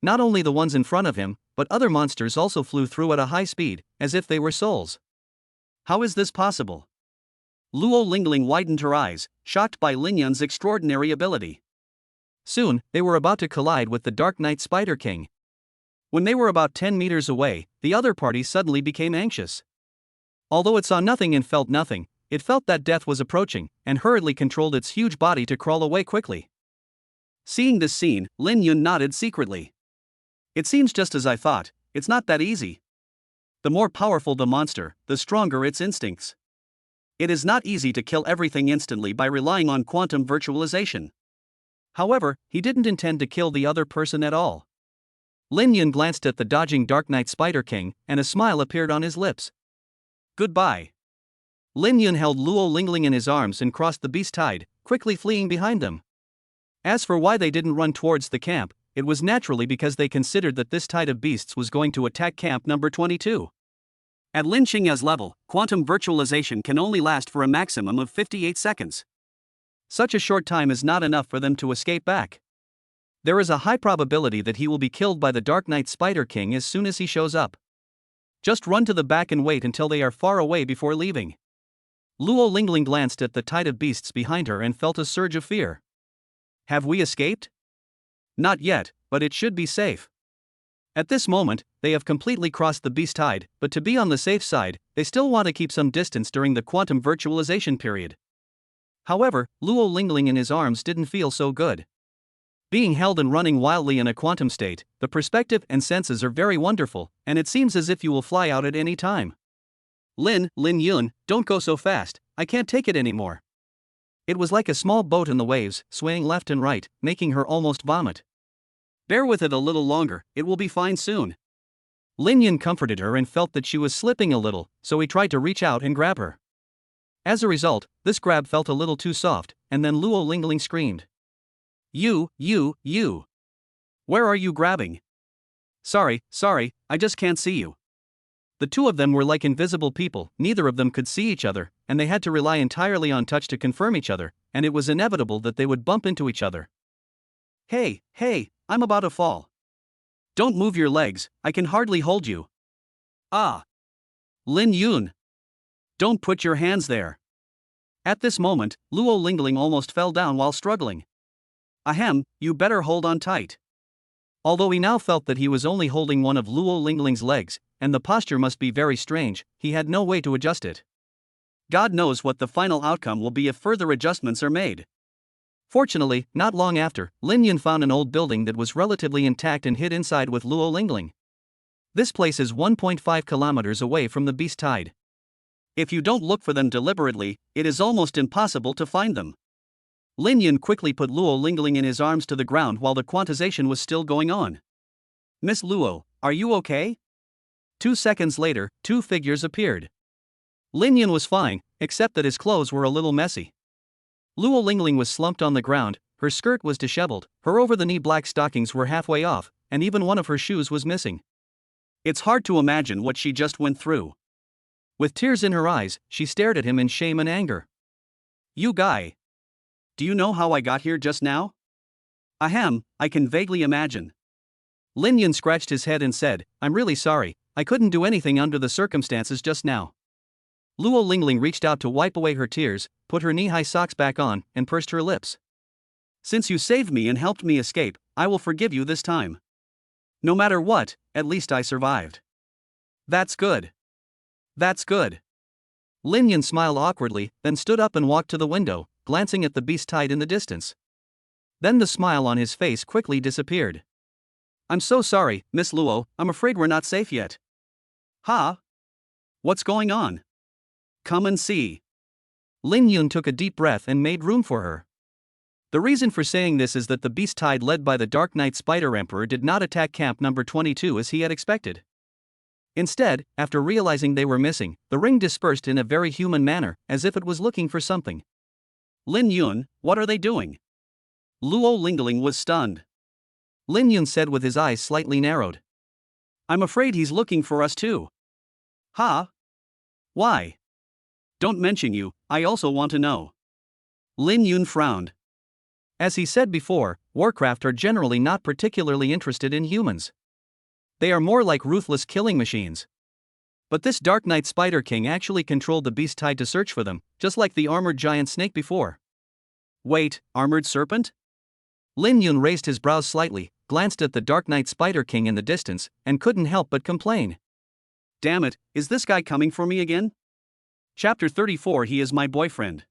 Not only the ones in front of him, but other monsters also flew through at a high speed, as if they were souls. How is this possible? Luo Lingling widened her eyes, shocked by Lin Yun's extraordinary ability. Soon, they were about to collide with the Dark Knight Spider King. When they were about 10 meters away, the other party suddenly became anxious. Although it saw nothing and felt nothing, it felt that death was approaching, and hurriedly controlled its huge body to crawl away quickly. Seeing this scene, Lin Yun nodded secretly. It seems just as I thought, it's not that easy. The more powerful the monster, the stronger its instincts. It is not easy to kill everything instantly by relying on quantum virtualization. However, he didn't intend to kill the other person at all. Lin Yun glanced at the dodging Dark Knight Spider King, and a smile appeared on his lips. Goodbye. Lin Yun held Luo Lingling in his arms and crossed the beast tide, quickly fleeing behind them. As for why they didn't run towards the camp, it was naturally because they considered that this tide of beasts was going to attack camp number 22. At Lin Qingya's level, quantum virtualization can only last for a maximum of 58 seconds. Such a short time is not enough for them to escape back. There is a high probability that he will be killed by the Dark Knight Spider King as soon as he shows up. Just run to the back and wait until they are far away before leaving. Luo Lingling glanced at the tide of beasts behind her and felt a surge of fear. Have we escaped? Not yet, but it should be safe. At this moment, they have completely crossed the beast tide, but to be on the safe side, they still want to keep some distance during the quantum virtualization period. However, Luo Lingling in his arms didn't feel so good. Being held and running wildly in a quantum state, the perspective and senses are very wonderful, and it seems as if you will fly out at any time. Lin Yun, don't go so fast, I can't take it anymore. It was like a small boat in the waves, swaying left and right, making her almost vomit. Bear with it a little longer, it will be fine soon. Lin Yun comforted her and felt that she was slipping a little, so he tried to reach out and grab her. As a result, this grab felt a little too soft, and then Luo Lingling screamed. You. Where are you grabbing? Sorry, I just can't see you. The two of them were like invisible people, neither of them could see each other, and they had to rely entirely on touch to confirm each other, and it was inevitable that they would bump into each other. Hey, I'm about to fall. Don't move your legs, I can hardly hold you. Ah! Lin Yun! Don't put your hands there. At this moment, Luo Lingling almost fell down while struggling. Ahem, you better hold on tight. Although he now felt that he was only holding one of Luo Lingling's legs, and the posture must be very strange, he had no way to adjust it. God knows what the final outcome will be if further adjustments are made. Fortunately, not long after, Lin Yun found an old building that was relatively intact and hid inside with Luo Lingling. This place is 1.5 kilometers away from the beast tide. If you don't look for them deliberately, it is almost impossible to find them. Lin Yun quickly put Luo Lingling in his arms to the ground while the quantization was still going on. Miss Luo, are you okay? 2 seconds later, two figures appeared. Lin Yun was fine, except that his clothes were a little messy. Luo Lingling was slumped on the ground, her skirt was disheveled, her over-the-knee black stockings were halfway off, and even one of her shoes was missing. It's hard to imagine what she just went through. With tears in her eyes, she stared at him in shame and anger. You guy. Do you know how I got here just now? Ahem, I can vaguely imagine. Lin Yun scratched his head and said, I'm really sorry, I couldn't do anything under the circumstances just now. Luo Lingling reached out to wipe away her tears, put her knee-high socks back on, and pursed her lips. Since you saved me and helped me escape, I will forgive you this time. No matter what, at least I survived. That's good. That's good. Lin Yun smiled awkwardly, then stood up and walked to the window, glancing at the beast tied in the distance. Then the smile on his face quickly disappeared. I'm so sorry, Miss Luo, I'm afraid we're not safe yet. Huh? What's going on? Come and see. Lin Yun took a deep breath and made room for her. The reason for saying this is that the beast tide led by the Dark Knight Spider Emperor did not attack camp number 22 as he had expected. Instead, after realizing they were missing, the ring dispersed in a very human manner, as if it was looking for something. Lin Yun, what are they doing? Luo Lingling was stunned. Lin Yun said with his eyes slightly narrowed. I'm afraid he's looking for us too. Huh? Why? Don't mention you, I also want to know. Lin Yun frowned. As he said before, Warcraft are generally not particularly interested in humans. They are more like ruthless killing machines. But this Dark Knight Spider King actually controlled the beast tied to search for them, just like the armored giant snake before. Wait, armored serpent? Lin Yun raised his brows slightly, glanced at the Dark Knight Spider King in the distance, and couldn't help but complain. Damn it, is this guy coming for me again? Chapter 34 He is my boyfriend.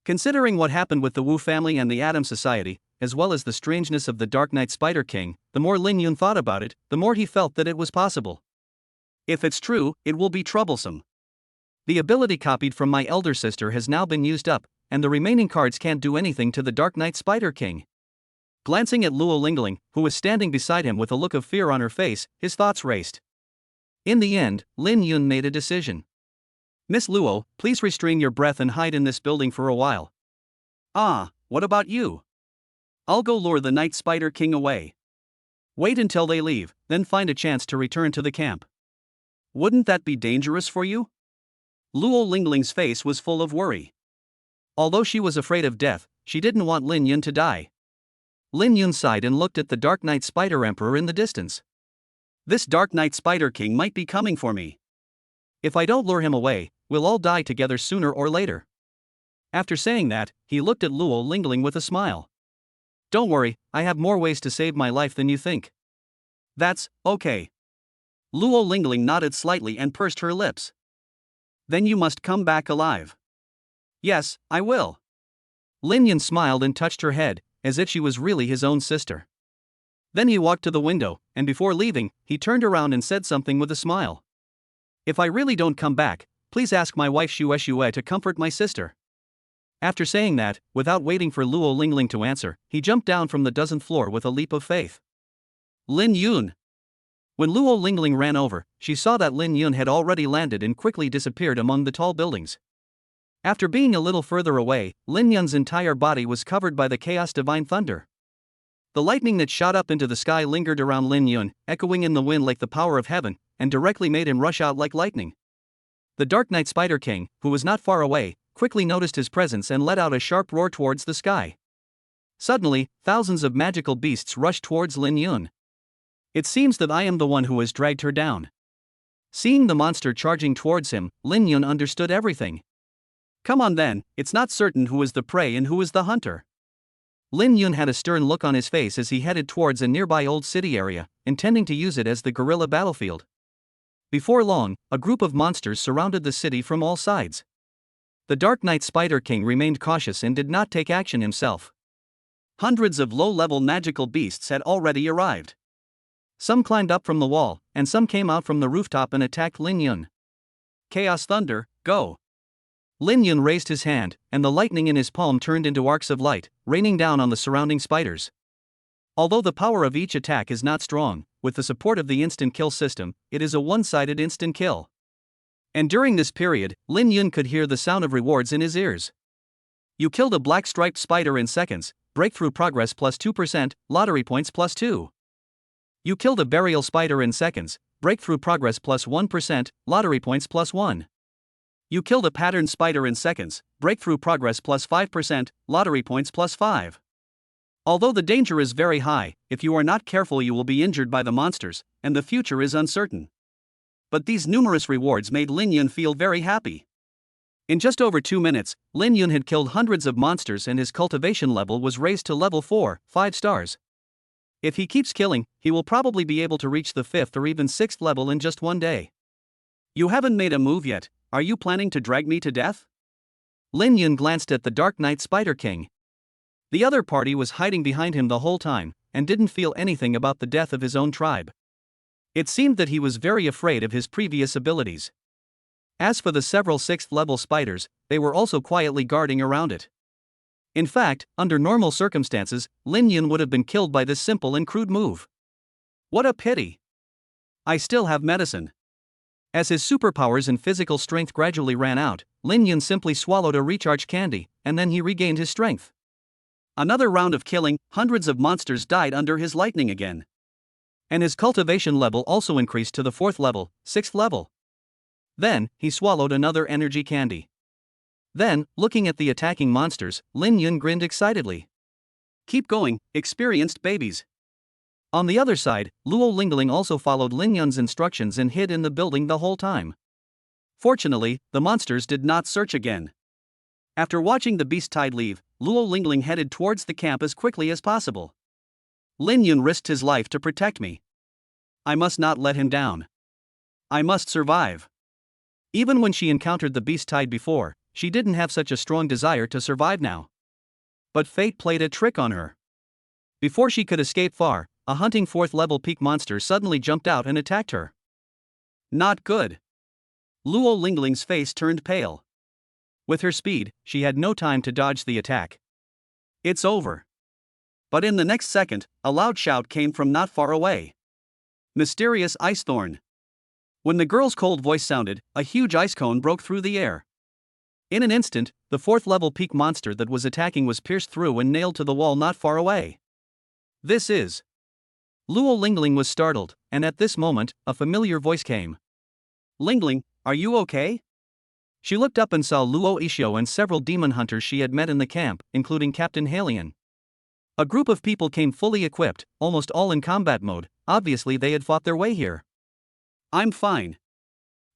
Considering what happened with the Wu family and the Atom Society, as well as the strangeness of the Dark Knight Spider King, the more Lin Yun thought about it, the more he felt that it was possible. If it's true, it will be troublesome. The ability copied from my elder sister has now been used up, and the remaining cards can't do anything to the Dark Knight Spider King. Glancing at Luo Lingling, who was standing beside him with a look of fear on her face, his thoughts raced. In the end, Lin Yun made a decision. Miss Luo, please restrain your breath and hide in this building for a while. Ah, what about you? I'll go lure the Night Spider King away. Wait until they leave, then find a chance to return to the camp. Wouldn't that be dangerous for you? Luo Lingling's face was full of worry. Although she was afraid of death, she didn't want Lin Yun to die. Lin Yun sighed and looked at the Dark Knight Spider Emperor in the distance. This Dark Knight Spider King might be coming for me. If I don't lure him away, we'll all die together sooner or later. After saying that, he looked at Luo Lingling with a smile. Don't worry, I have more ways to save my life than you think. That's okay. Luo Lingling nodded slightly and pursed her lips. Then you must come back alive. Yes, I will. Lin Yun smiled and touched her head, as if she was really his own sister. Then he walked to the window, and before leaving, he turned around and said something with a smile. If I really don't come back, please ask my wife Xue to comfort my sister. After saying that, without waiting for Luo Lingling to answer, he jumped down from the 12th floor with a leap of faith. Lin Yun. When Luo Lingling ran over, she saw that Lin Yun had already landed and quickly disappeared among the tall buildings. After being a little further away, Lin Yun's entire body was covered by the chaos divine thunder. The lightning that shot up into the sky lingered around Lin Yun, echoing in the wind like the power of heaven, and directly made him rush out like lightning. The Dark Knight Spider King, who was not far away, quickly noticed his presence and let out a sharp roar towards the sky. Suddenly, thousands of magical beasts rushed towards Lin Yun. It seems that I am the one who has dragged her down. Seeing the monster charging towards him, Lin Yun understood everything. Come on then, it's not certain who is the prey and who is the hunter. Lin Yun had a stern look on his face as he headed towards a nearby old city area, intending to use it as the guerrilla battlefield. Before long, a group of monsters surrounded the city from all sides. The Dark Knight Spider King remained cautious and did not take action himself. Hundreds of low-level magical beasts had already arrived. Some climbed up from the wall, and some came out from the rooftop and attacked Lin Yun. Chaos Thunder, go! Lin Yun raised his hand, and the lightning in his palm turned into arcs of light, raining down on the surrounding spiders. Although the power of each attack is not strong, with the support of the instant kill system, it is a one-sided instant kill. And during this period, Lin Yun could hear the sound of rewards in his ears. You killed a black striped spider in seconds, breakthrough progress plus 2%, lottery points plus 2. You killed a burial spider in seconds, breakthrough progress plus 1%, lottery points plus 1. You killed a patterned spider in seconds, breakthrough progress plus 5%, lottery points plus 5. Although the danger is very high, if you are not careful you will be injured by the monsters, and the future is uncertain. But these numerous rewards made Lin Yun feel very happy. In just over 2 minutes, Lin Yun had killed hundreds of monsters and his cultivation level was raised to level 4, 5 stars. If he keeps killing, he will probably be able to reach the 5th or even 6th level in just one day. You haven't made a move yet, are you planning to drag me to death? Lin Yun glanced at the Dark Knight Spider King. The other party was hiding behind him the whole time, and didn't feel anything about the death of his own tribe. It seemed that he was very afraid of his previous abilities. As for the several 6th level spiders, they were also quietly guarding around it. In fact, under normal circumstances, Lin Yun would have been killed by this simple and crude move. What a pity! I still have medicine. As his superpowers and physical strength gradually ran out, Lin Yun simply swallowed a recharge candy, and then he regained his strength. Another round of killing, hundreds of monsters died under his lightning again. And his cultivation level also increased to the 4th level, 6th level. Then, he swallowed another energy candy. Then, looking at the attacking monsters, Lin Yun grinned excitedly. Keep going, experienced babies. On the other side, Luo Lingling also followed Lin Yun's instructions and hid in the building the whole time. Fortunately, the monsters did not search again. After watching the beast tide leave, Luo Lingling headed towards the camp as quickly as possible. Lin Yun risked his life to protect me. I must not let him down. I must survive. Even when she encountered the beast tide before, she didn't have such a strong desire to survive now. But fate played a trick on her. Before she could escape far, a hunting 4th level peak monster suddenly jumped out and attacked her. Not good. Luo Lingling's face turned pale. With her speed, she had no time to dodge the attack. It's over. But in the next second, a loud shout came from not far away. Mysterious ice thorn. When the girl's cold voice sounded, a huge ice cone broke through the air. In an instant, the 4th level peak monster that was attacking was pierced through and nailed to the wall not far away. This is. Luo Lingling was startled, and at this moment, a familiar voice came. Lingling, are you okay? She looked up and saw Luo Ishio and several demon hunters she had met in the camp, including Captain Halion. A group of people came fully equipped, almost all in combat mode, obviously they had fought their way here. I'm fine.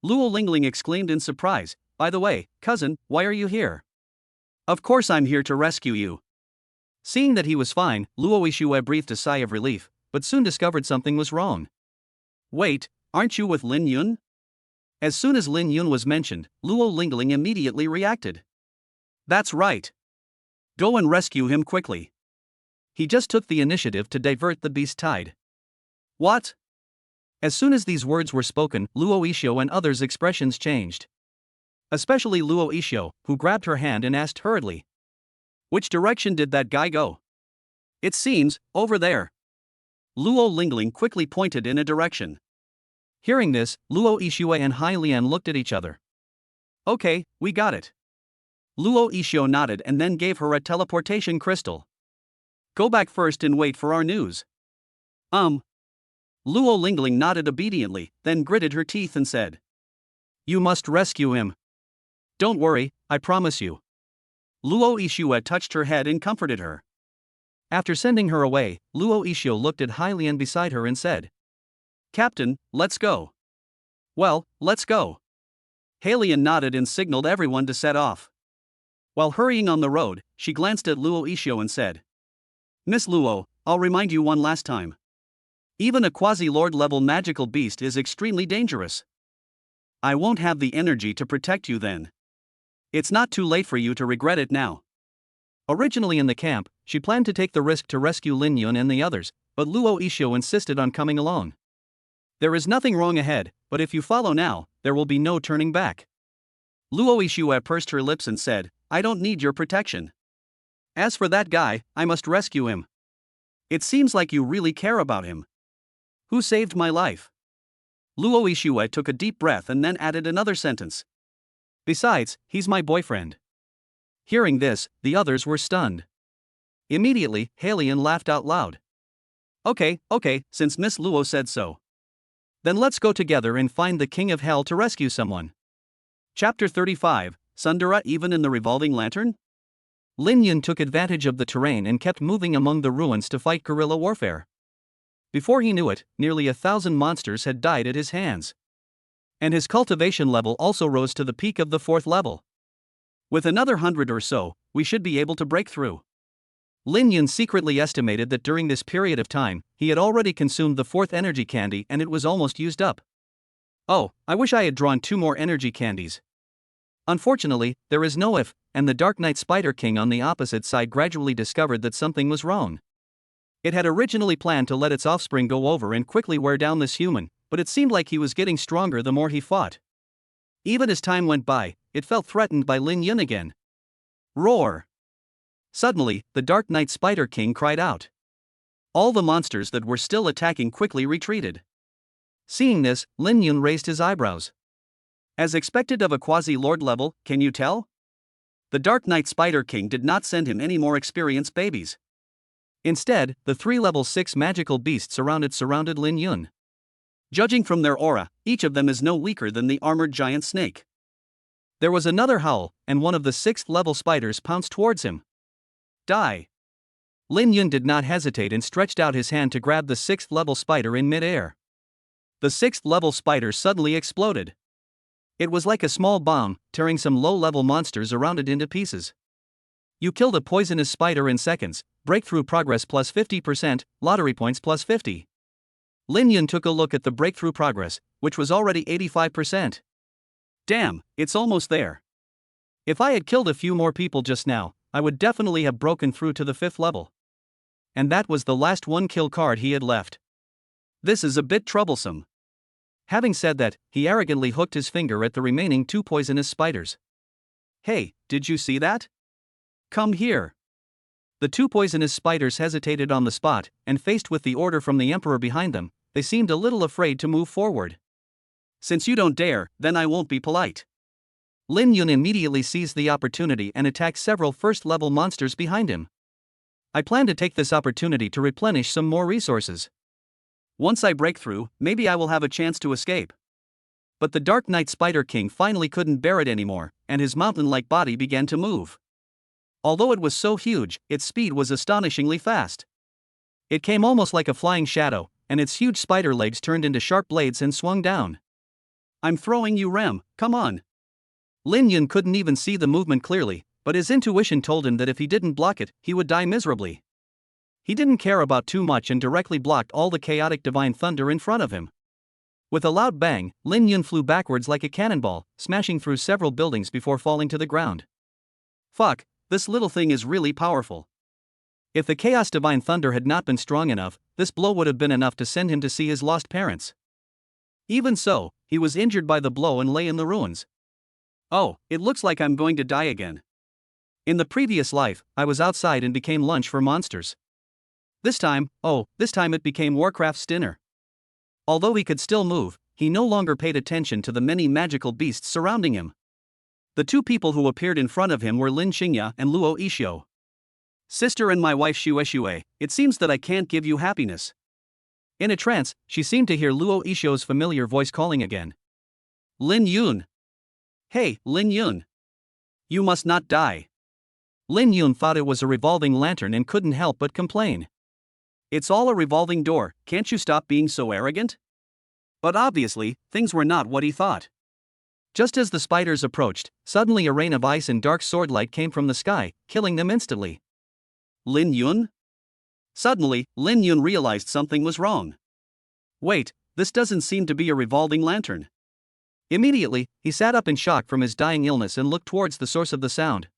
Luo Lingling exclaimed in surprise, by the way, cousin, why are you here? Of course I'm here to rescue you. Seeing that he was fine, Luo Ishio breathed a sigh of relief, but soon discovered something was wrong. Wait, aren't you with Lin Yun? As soon as Lin Yun was mentioned, Luo Lingling immediately reacted. That's right. Go and rescue him quickly. He just took the initiative to divert the beast tide. What? As soon as these words were spoken, Luo Ishio and others' expressions changed. Especially Luo Ishio, who grabbed her hand and asked hurriedly. Which direction did that guy go? It seems, over there. Luo Lingling quickly pointed in a direction. Hearing this, Luo Ishio and Hai Lian looked at each other. Okay, we got it. Luo Ishio nodded and then gave her a teleportation crystal. Go back first and wait for our news. Luo Lingling nodded obediently, then gritted her teeth and said. You must rescue him. Don't worry, I promise you. Luo Ishio touched her head and comforted her. After sending her away, Luo Ishio looked at Hai Lian beside her and said. Captain, let's go. Well, let's go. Halion nodded and signaled everyone to set off. While hurrying on the road, she glanced at Luo Ishio and said. Miss Luo, I'll remind you one last time. Even a quasi-lord level magical beast is extremely dangerous. I won't have the energy to protect you then. It's not too late for you to regret it now. Originally in the camp, she planned to take the risk to rescue Lin Yun and the others, but Luo Ishio insisted on coming along. There is nothing wrong ahead, but if you follow now, there will be no turning back. Luo Ishio pursed her lips and said, I don't need your protection. As for that guy, I must rescue him. It seems like you really care about him. Who saved my life? Luo Ishio took a deep breath and then added another sentence. Besides, he's my boyfriend. Hearing this, the others were stunned. Immediately, Halion laughed out loud. Okay, since Miss Luo said so. Then let's go together and find the King of Hell to rescue someone. Chapter 35, Sundara even in the revolving lantern? Lin Yun took advantage of the terrain and kept moving among the ruins to fight guerrilla warfare. Before he knew it, nearly 1,000 monsters had died at his hands. And his cultivation level also rose to the peak of the 4th level. With another 100 or so, we should be able to break through. Lin Yun secretly estimated that during this period of time, he had already consumed the 4th energy candy and it was almost used up. Oh, I wish I had drawn 2 more energy candies. Unfortunately, there is no if, and the Dark Knight Spider King on the opposite side gradually discovered that something was wrong. It had originally planned to let its offspring go over and quickly wear down this human, but it seemed like he was getting stronger the more he fought. Even as time went by, it felt threatened by Lin Yun again. Roar! Suddenly, the Dark Knight Spider King cried out. All the monsters that were still attacking quickly retreated. Seeing this, Lin Yun raised his eyebrows. As expected of a quasi-lord level, can you tell? The Dark Knight Spider King did not send him any more experienced babies. Instead, the 3 level 6 magical beasts surrounded Lin Yun. Judging from their aura, each of them is no weaker than the armored giant snake. There was another howl, and one of the 6th level spiders pounced towards him. Die! Lin Yun did not hesitate and stretched out his hand to grab the 6th level spider in mid-air. The 6th level spider suddenly exploded. It was like a small bomb, tearing some low-level monsters around it into pieces. You killed a poisonous spider in seconds, breakthrough progress plus 50%, lottery points plus 50. Lin Yun took a look at the breakthrough progress, which was already 85%. Damn, it's almost there. If I had killed a few more people just now, I would definitely have broken through to the 5th level. And that was the last 1-kill card he had left. This is a bit troublesome. Having said that, he arrogantly hooked his finger at the remaining 2 poisonous spiders. Hey, did you see that? Come here. The 2 poisonous spiders hesitated on the spot, and faced with the order from the Emperor behind them, they seemed a little afraid to move forward. Since you don't dare, then I won't be polite. Lin Yun immediately seized the opportunity and attacked several 1st-level monsters behind him. I plan to take this opportunity to replenish some more resources. Once I break through, maybe I will have a chance to escape. But the Dark Knight Spider King finally couldn't bear it anymore, and his mountain-like body began to move. Although it was so huge, its speed was astonishingly fast. It came almost like a flying shadow, and its huge spider legs turned into sharp blades and swung down. I'm throwing you, Rem, come on. Lin Yun couldn't even see the movement clearly, but his intuition told him that if he didn't block it, he would die miserably. He didn't care about too much and directly blocked all the chaotic divine thunder in front of him. With a loud bang, Lin Yun flew backwards like a cannonball, smashing through several buildings before falling to the ground. Fuck, this little thing is really powerful. If the chaos divine thunder had not been strong enough, this blow would have been enough to send him to see his lost parents. Even so, he was injured by the blow and lay in the ruins. Oh, it looks like I'm going to die again. In the previous life, I was outside and became lunch for monsters. This time it became Warcraft's dinner. Although he could still move, he no longer paid attention to the many magical beasts surrounding him. The 2 people who appeared in front of him were Lin Xingya and Luo Yixio. Sister and my wife Xue, it seems that I can't give you happiness. In a trance, she seemed to hear Luo Yixio's familiar voice calling again. Lin Yun. Hey, Lin Yun. You must not die. Lin Yun thought it was a revolving lantern and couldn't help but complain. It's all a revolving door, can't you stop being so arrogant? But obviously, things were not what he thought. Just as the spiders approached, suddenly a rain of ice and dark swordlight came from the sky, killing them instantly. Lin Yun? Suddenly, Lin Yun realized something was wrong. Wait, this doesn't seem to be a revolving lantern. Immediately, he sat up in shock from his dying illness and looked towards the source of the sound.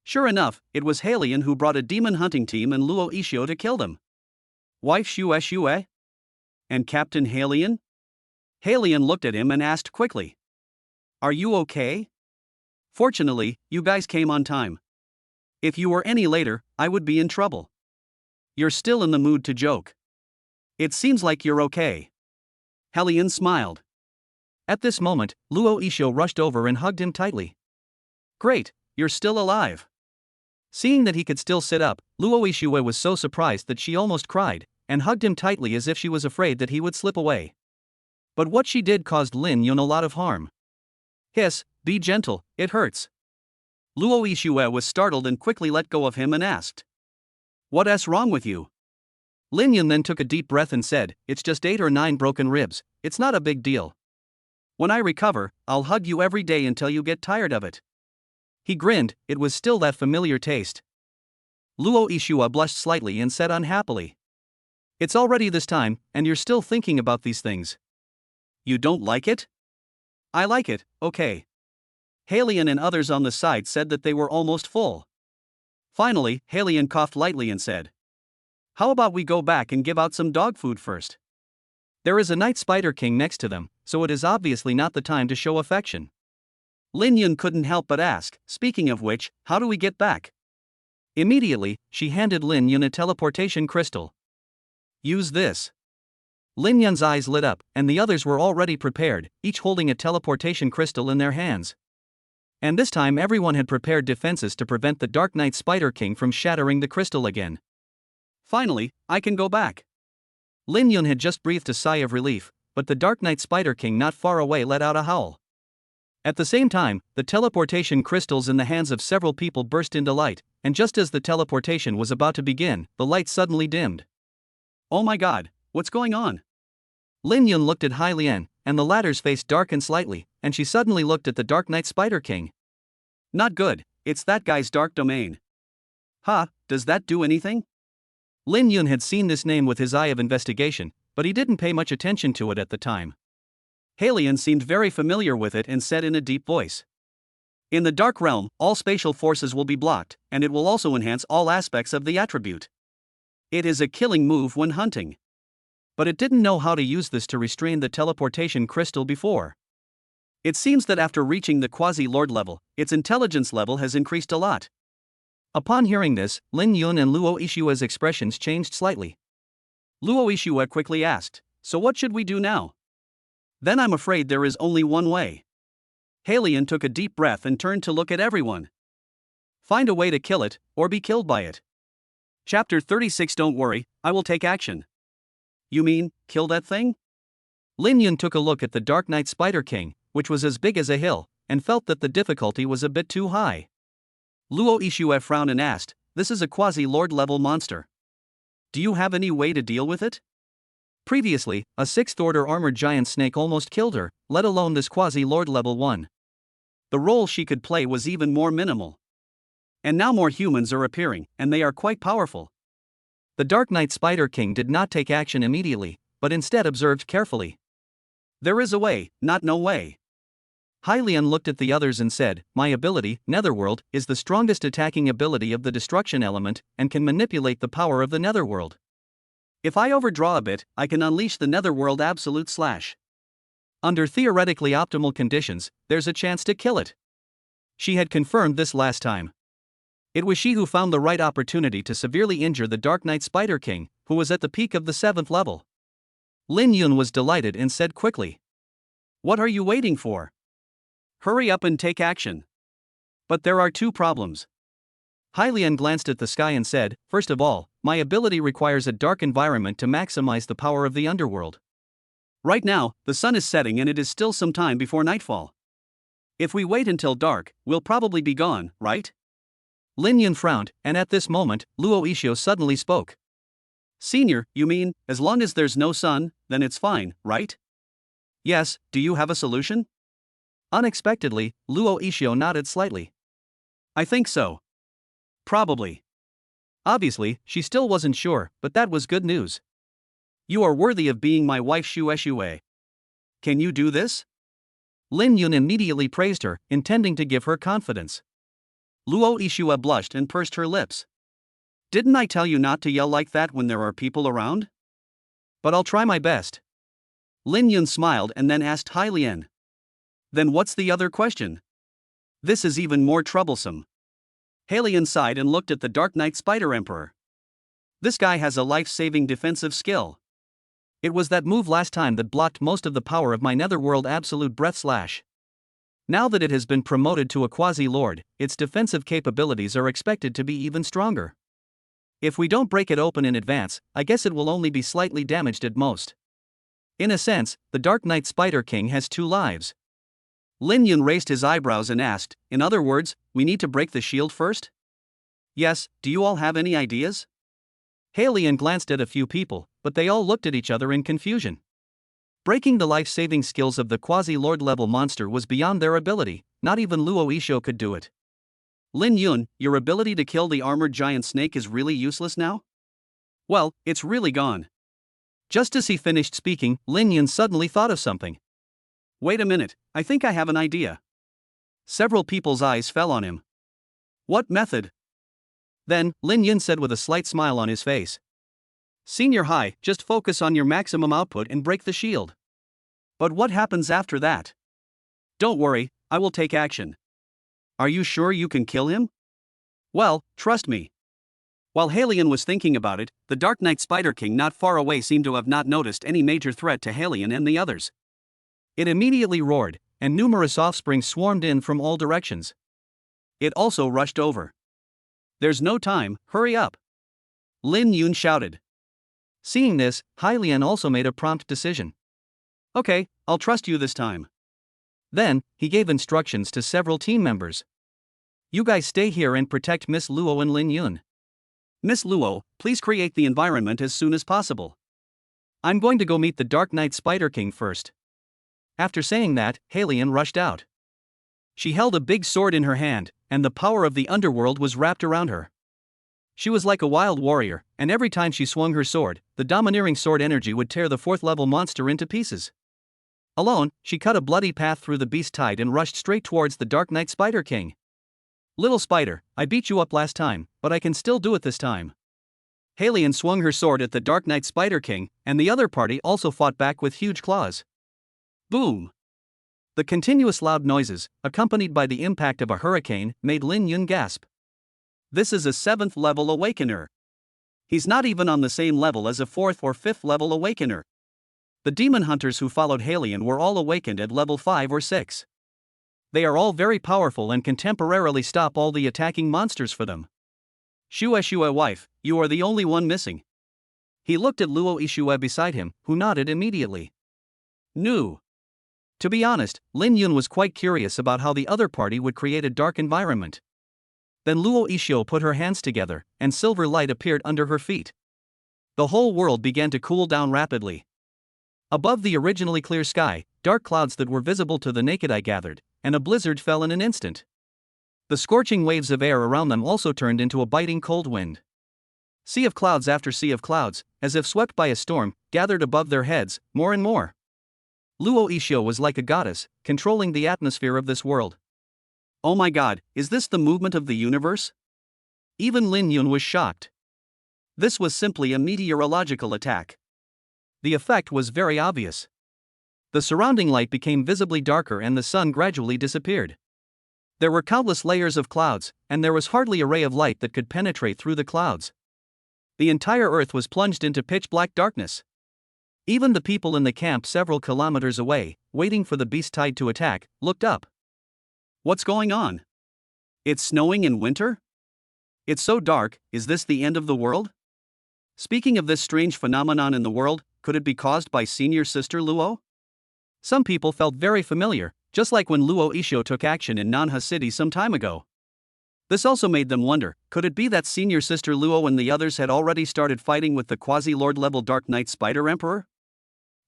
Sure enough, it was Halion who brought a demon hunting team and Luo Yixio to kill them. Wife Xue? And Captain Halion? Halion looked at him and asked quickly. Are you okay? Fortunately, you guys came on time. If you were any later, I would be in trouble. You're still in the mood to joke. It seems like you're okay. Halion smiled. At this moment, Luo Yixio rushed over and hugged him tightly. Great, you're still alive. Seeing that he could still sit up, Luo Yixue was so surprised that she almost cried, and hugged him tightly as if she was afraid that he would slip away. But what she did caused Lin Yun a lot of harm. Hiss, be gentle, it hurts. Luo Yixue was startled and quickly let go of him and asked, "What's wrong with you?" Lin Yun then took a deep breath and said, "It's just 8 or 9 broken ribs, it's not a big deal. When I recover, I'll hug you every day until you get tired of it." He grinned, it was still that familiar taste. Luo Yixue blushed slightly and said unhappily, "It's already this time, and you're still thinking about these things. You don't like it?" "I like it, okay." Halian and others on the side said that they were almost full. Finally, Halian coughed lightly and said, "How about we go back and give out some dog food first? There is a night spider king next to them, so it is obviously not the time to show affection." Lin Yun couldn't help but ask, "Speaking of which, how do we get back?" Immediately, she handed Lin Yun a teleportation crystal. "Use this." Lin Yun's eyes lit up, and the others were already prepared, each holding a teleportation crystal in their hands. And this time everyone had prepared defenses to prevent the Dark Knight Spider King from shattering the crystal again. "Finally, I can go back." Lin Yun had just breathed a sigh of relief, but the Dark Knight Spider King not far away let out a howl. At the same time, the teleportation crystals in the hands of several people burst into light, and just as the teleportation was about to begin, the light suddenly dimmed. "Oh my god, what's going on?" Lin Yun looked at Hai Lian, and the latter's face darkened slightly, and she suddenly looked at the Dark Knight Spider King. "Not good, it's that guy's dark domain." "Huh, does that do anything?" Lin Yun had seen this name with his eye of investigation, but he didn't pay much attention to it at the time. Halian seemed very familiar with it and said in a deep voice, "In the Dark Realm, all spatial forces will be blocked, and it will also enhance all aspects of the attribute. It is a killing move when hunting." But it didn't know how to use this to restrain the teleportation crystal before. It seems that after reaching the quasi-lord level, its intelligence level has increased a lot. Upon hearing this, Lin Yun and Luo Yixue's expressions changed slightly. Luo Yixue quickly asked, "So what should we do now?" "Then I'm afraid there is only one way." Halian took a deep breath and turned to look at everyone. "Find a way to kill it, or be killed by it." Chapter 36. Don't worry, I will take action. "You mean, kill that thing?" Lin Yun took a look at the Dark Knight Spider King, which was as big as a hill, and felt that the difficulty was a bit too high. Luo Yixue frowned and asked, "This is a quasi-lord level monster. Do you have any way to deal with it?" Previously, a 6th order armored giant snake almost killed her, let alone this quasi-lord level one. The role she could play was even more minimal. And now more humans are appearing, and they are quite powerful. The Dark Knight Spider King did not take action immediately, but instead observed carefully. "There is a way, not no way." Hai Lian looked at the others and said, "My ability, Netherworld, is the strongest attacking ability of the destruction element, and can manipulate the power of the Netherworld. If I overdraw a bit, I can unleash the Netherworld Absolute Slash. Under theoretically optimal conditions, there's a chance to kill it." She had confirmed this last time. It was she who found the right opportunity to severely injure the Dark Knight Spider King, who was at the peak of the 7th level. Lin Yun was delighted and said quickly, "What are you waiting for? Hurry up and take action." "But there are 2 problems." Hai Lian glanced at the sky and said, "First of all, my ability requires a dark environment to maximize the power of the underworld. Right now, the sun is setting and it is still some time before nightfall. If we wait until dark, we'll probably be gone, right?" Lin Yun frowned, and at this moment, Luo Yixue suddenly spoke. "Senior, you mean, as long as there's no sun, then it's fine, right?" "Yes, do you have a solution?" Unexpectedly, Luo Yixue nodded slightly. "I think so. Probably." Obviously, she still wasn't sure, but that was good news. "You are worthy of being my wife Shue. Can you do this?" Lin Yun immediately praised her, intending to give her confidence. Luo Yixue blushed and pursed her lips. "Didn't I tell you not to yell like that when there are people around? But I'll try my best." Lin Yun smiled and then asked Hai Lian, "Then what's the other question? This is even more troublesome." Halian sighed and looked at the Dark Knight Spider Emperor. "This guy has a life-saving defensive skill. It was that move last time that blocked most of the power of my Netherworld Absolute Breath Slash. Now that it has been promoted to a quasi-lord, its defensive capabilities are expected to be even stronger. If we don't break it open in advance, I guess it will only be slightly damaged at most. In a sense, the Dark Knight Spider King has 2 lives. Lin Yun raised his eyebrows and asked, in other words, we need to break the shield first? Yes, do you all have any ideas? Halion glanced at a few people, but they all looked at each other in confusion. Breaking the life-saving skills of the quasi-lord level monster was beyond their ability, not even Luo Isho could do it. Lin Yun, your ability to kill the armored giant snake is really useless now? Well, it's really gone. Just as he finished speaking, Lin Yun suddenly thought of something. Wait a minute, I think I have an idea. Several people's eyes fell on him. What method? Then, Lin Yun said with a slight smile on his face. Senior High, just focus on your maximum output and break the shield. But what happens after that? Don't worry, I will take action. Are you sure you can kill him? Well, trust me. While Halion was thinking about it, the Dark Knight Spider King not far away seemed to have not noticed any major threat to Halion and the others. It immediately roared, and numerous offspring swarmed in from all directions. It also rushed over. There's no time, hurry up! Lin Yun shouted. Seeing this, Halion also made a prompt decision. Okay, I'll trust you this time. Then, he gave instructions to several team members. You guys stay here and protect Miss Luo and Lin Yun. Miss Luo, please create the environment as soon as possible. I'm going to go meet the Dark Knight Spider King first. After saying that, Halion rushed out. She held a big sword in her hand, and the power of the underworld was wrapped around her. She was like a wild warrior, and every time she swung her sword, the domineering sword energy would tear the 4th-level monster into pieces. Alone, she cut a bloody path through the beast tide and rushed straight towards the Dark Knight Spider King. Little spider, I beat you up last time, but I can still do it this time. Halion swung her sword at the Dark Knight Spider King, and the other party also fought back with huge claws. Boom! The continuous loud noises, accompanied by the impact of a hurricane, made Lin Yun gasp. This is a 7th-level Awakener. He's not even on the same level as a 4th or 5th-level Awakener. The demon hunters who followed Halion were all awakened at level 5 or 6. They are all very powerful and can temporarily stop all the attacking monsters for them. Shue wife, you are the only one missing. He looked at Luo Ishue beside him, who nodded immediately. No. To be honest, Lin Yun was quite curious about how the other party would create a dark environment. Then Luo Ishio put her hands together, and silver light appeared under her feet. The whole world began to cool down rapidly. Above the originally clear sky, dark clouds that were visible to the naked eye gathered, and a blizzard fell in an instant. The scorching waves of air around them also turned into a biting cold wind. Sea of clouds after sea of clouds, as if swept by a storm, gathered above their heads, more and more. Luo Ishio was like a goddess, controlling the atmosphere of this world. Oh my god, is this the movement of the universe? Even Lin Yun was shocked. This was simply a meteorological attack. The effect was very obvious. The surrounding light became visibly darker and the sun gradually disappeared. There were countless layers of clouds, and there was hardly a ray of light that could penetrate through the clouds. The entire earth was plunged into pitch-black darkness. Even the people in the camp several kilometers away, waiting for the beast tide to attack, looked up. What's going on? It's snowing in winter? It's so dark, is this the end of the world? Speaking of this strange phenomenon in the world, could it be caused by senior sister Luo? Some people felt very familiar, just like when Luo Ishio took action in Nanha City some time ago. This also made them wonder, could it be that senior sister Luo and the others had already started fighting with the quasi-lord level Dark Knight Spider Emperor?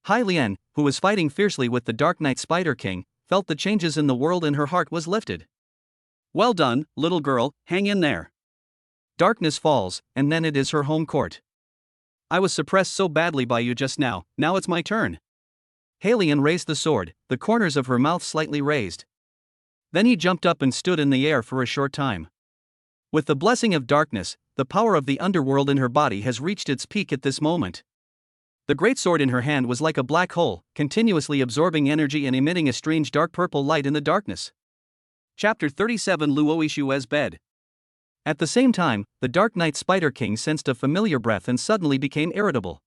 Hai Lian, who was fighting fiercely with the Dark Knight Spider King, felt the changes in the world and her heart was lifted. Well done, little girl, hang in there. Darkness falls, and then it is her home court. I was suppressed so badly by you just now it's my turn. Halion raised the sword, the corners of her mouth slightly raised. Then he jumped up and stood in the air for a short time. With the blessing of darkness, the power of the underworld in her body has reached its peak at this moment. The great sword in her hand was like a black hole, continuously absorbing energy and emitting a strange dark purple light in the darkness. Chapter 37 Luo Ishue's Bed. At the same time, the Dark Knight Spider King sensed a familiar breath and suddenly became irritable.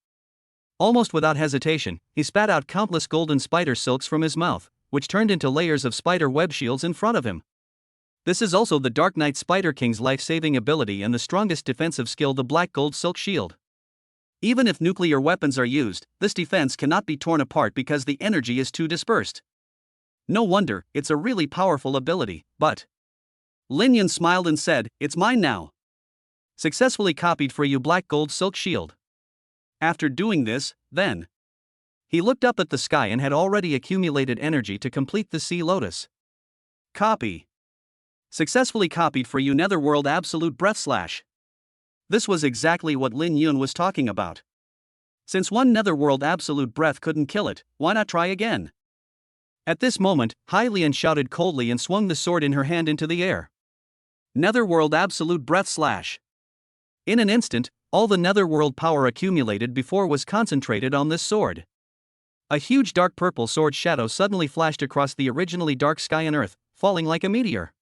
Almost without hesitation, he spat out countless golden spider silks from his mouth, which turned into layers of spider web shields in front of him. This is also the Dark Knight Spider King's life-saving ability and the strongest defensive skill, the Black Gold Silk Shield. Even if nuclear weapons are used, this defense cannot be torn apart because the energy is too dispersed. No wonder, it's a really powerful ability, but... Lin Yun smiled and said, "It's mine now. Successfully copied for you, Black Gold Silk Shield." After doing this, then... He looked up at the sky and had already accumulated energy to complete the Sea Lotus. Copy. Successfully copied for you, Netherworld Absolute Breath Slash. This was exactly what Lin Yun was talking about. Since one Netherworld Absolute Breath couldn't kill it, why not try again? At this moment, Hai Lian shouted coldly and swung the sword in her hand into the air. Netherworld Absolute Breath Slash. In an instant, all the Netherworld power accumulated before was concentrated on this sword. A huge dark purple sword shadow suddenly flashed across the originally dark sky and earth, falling like a meteor.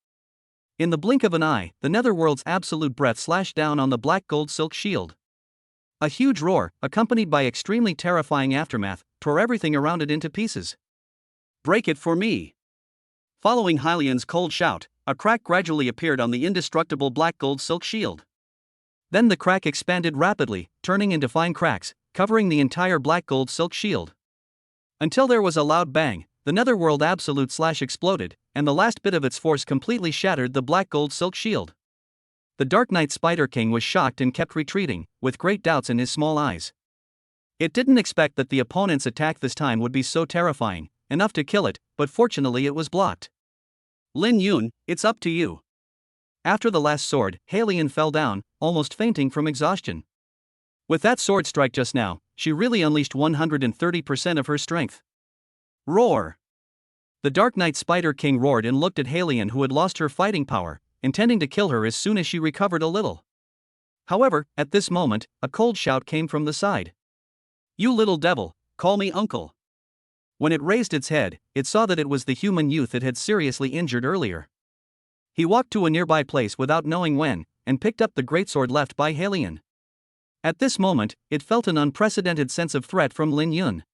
In the blink of an eye, the Netherworld's absolute breath slashed down on the Black Gold Silk Shield. A huge roar, accompanied by extremely terrifying aftermath, tore everything around it into pieces. "Break it for me!" Following Hylian's cold shout, a crack gradually appeared on the indestructible Black Gold Silk Shield. Then the crack expanded rapidly, turning into fine cracks, covering the entire Black Gold Silk Shield. Until there was a loud bang, the Netherworld Absolute Slash exploded, and the last bit of its force completely shattered the Black Gold Silk Shield. The Dark Knight Spider King was shocked and kept retreating, with great doubts in his small eyes. It didn't expect that the opponent's attack this time would be so terrifying, enough to kill it, but fortunately it was blocked. "Lin Yun, it's up to you." After the last sword, Hai Lian fell down, almost fainting from exhaustion. With that sword strike just now, she really unleashed 130% of her strength. Roar! The Dark Knight Spider King roared and looked at Hai Lian, who had lost her fighting power, intending to kill her as soon as she recovered a little. However, at this moment, a cold shout came from the side. "You little devil, call me uncle." When it raised its head, it saw that it was the human youth it had seriously injured earlier. He walked to a nearby place without knowing when, and picked up the greatsword left by Hai Lian. At this moment, it felt an unprecedented sense of threat from Lin Yun.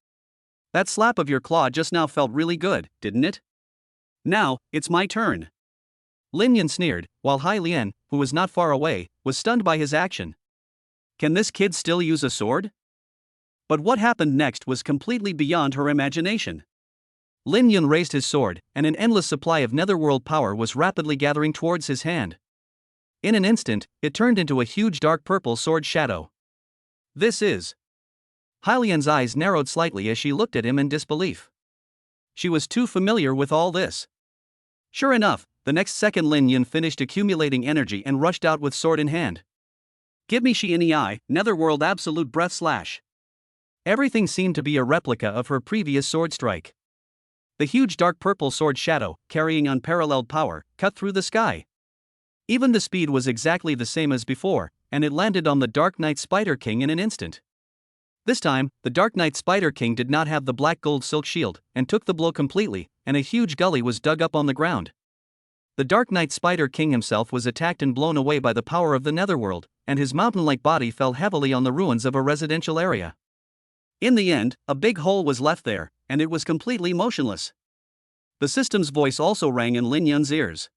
"That slap of your claw just now felt really good, didn't it? Now, it's my turn." Lin Yun sneered, while Hai Lian, who was not far away, was stunned by his action. Can this kid still use a sword? But what happened next was completely beyond her imagination. Lin Yun raised his sword, and an endless supply of netherworld power was rapidly gathering towards his hand. In an instant, it turned into a huge dark purple sword shadow. This is... Hai Lian's eyes narrowed slightly as she looked at him in disbelief. She was too familiar with all this. Sure enough, the next second Lin Yun finished accumulating energy and rushed out with sword in hand. "Give me Shi'Ni Eye, Netherworld Absolute Breath Slash." Everything seemed to be a replica of her previous sword strike. The huge dark purple sword shadow, carrying unparalleled power, cut through the sky. Even the speed was exactly the same as before, and it landed on the Dark Knight Spider King in an instant. This time, the Dark Knight Spider King did not have the Black Gold Silk Shield, and took the blow completely, and a huge gully was dug up on the ground. The Dark Knight Spider King himself was attacked and blown away by the power of the Netherworld, and his mountain-like body fell heavily on the ruins of a residential area. In the end, a big hole was left there, and it was completely motionless. The system's voice also rang in Lin Yun's ears.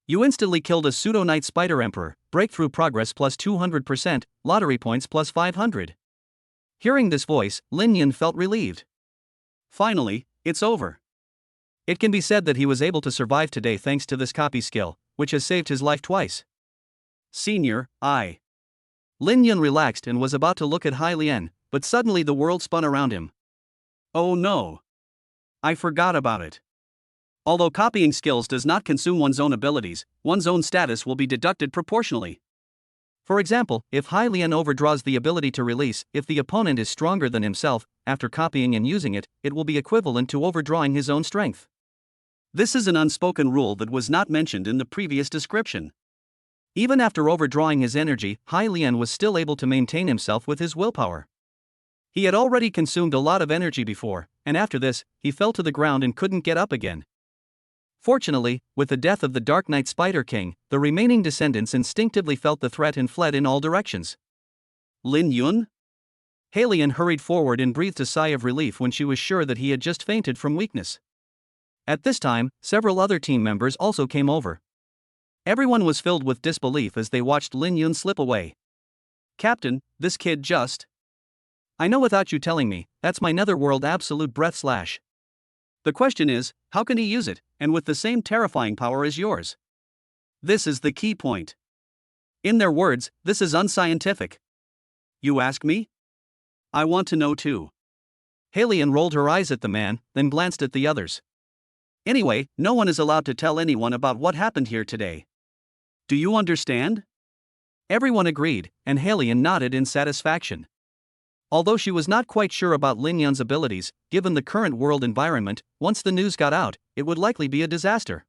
"You instantly killed a pseudo-knight spider emperor, breakthrough progress plus 200%, lottery points plus 500. Hearing this voice, Lin Yun felt relieved. Finally, it's over. It can be said that he was able to survive today thanks to this copy skill, which has saved his life twice. Senior, I. Lin Yun relaxed and was about to look at Hai Lian, but suddenly the world spun around him. Oh no! I forgot about it. Although copying skills does not consume one's own abilities, one's own status will be deducted proportionally. For example, if Hai Lian overdraws the ability to release, if the opponent is stronger than himself, after copying and using it, it will be equivalent to overdrawing his own strength. This is an unspoken rule that was not mentioned in the previous description. Even after overdrawing his energy, Hai Lian was still able to maintain himself with his willpower. He had already consumed a lot of energy before, and after this, he fell to the ground and couldn't get up again. Fortunately, with the death of the Dark Knight Spider King, the remaining descendants instinctively felt the threat and fled in all directions. Lin Yun? Hai Lian hurried forward and breathed a sigh of relief when she was sure that he had just fainted from weakness. At this time, several other team members also came over. Everyone was filled with disbelief as they watched Lin Yun slip away. Captain, this kid just... I know without you telling me, that's my netherworld absolute breath slash. The question is, how can he use it, and with the same terrifying power as yours? This is the key point. In their words, this is unscientific. You ask me? I want to know too. Halion rolled her eyes at the man, then glanced at the others. Anyway, no one is allowed to tell anyone about what happened here today. Do you understand? Everyone agreed, and Halion nodded in satisfaction. Although she was not quite sure about Lin Yun's abilities, given the current world environment, once the news got out, it would likely be a disaster.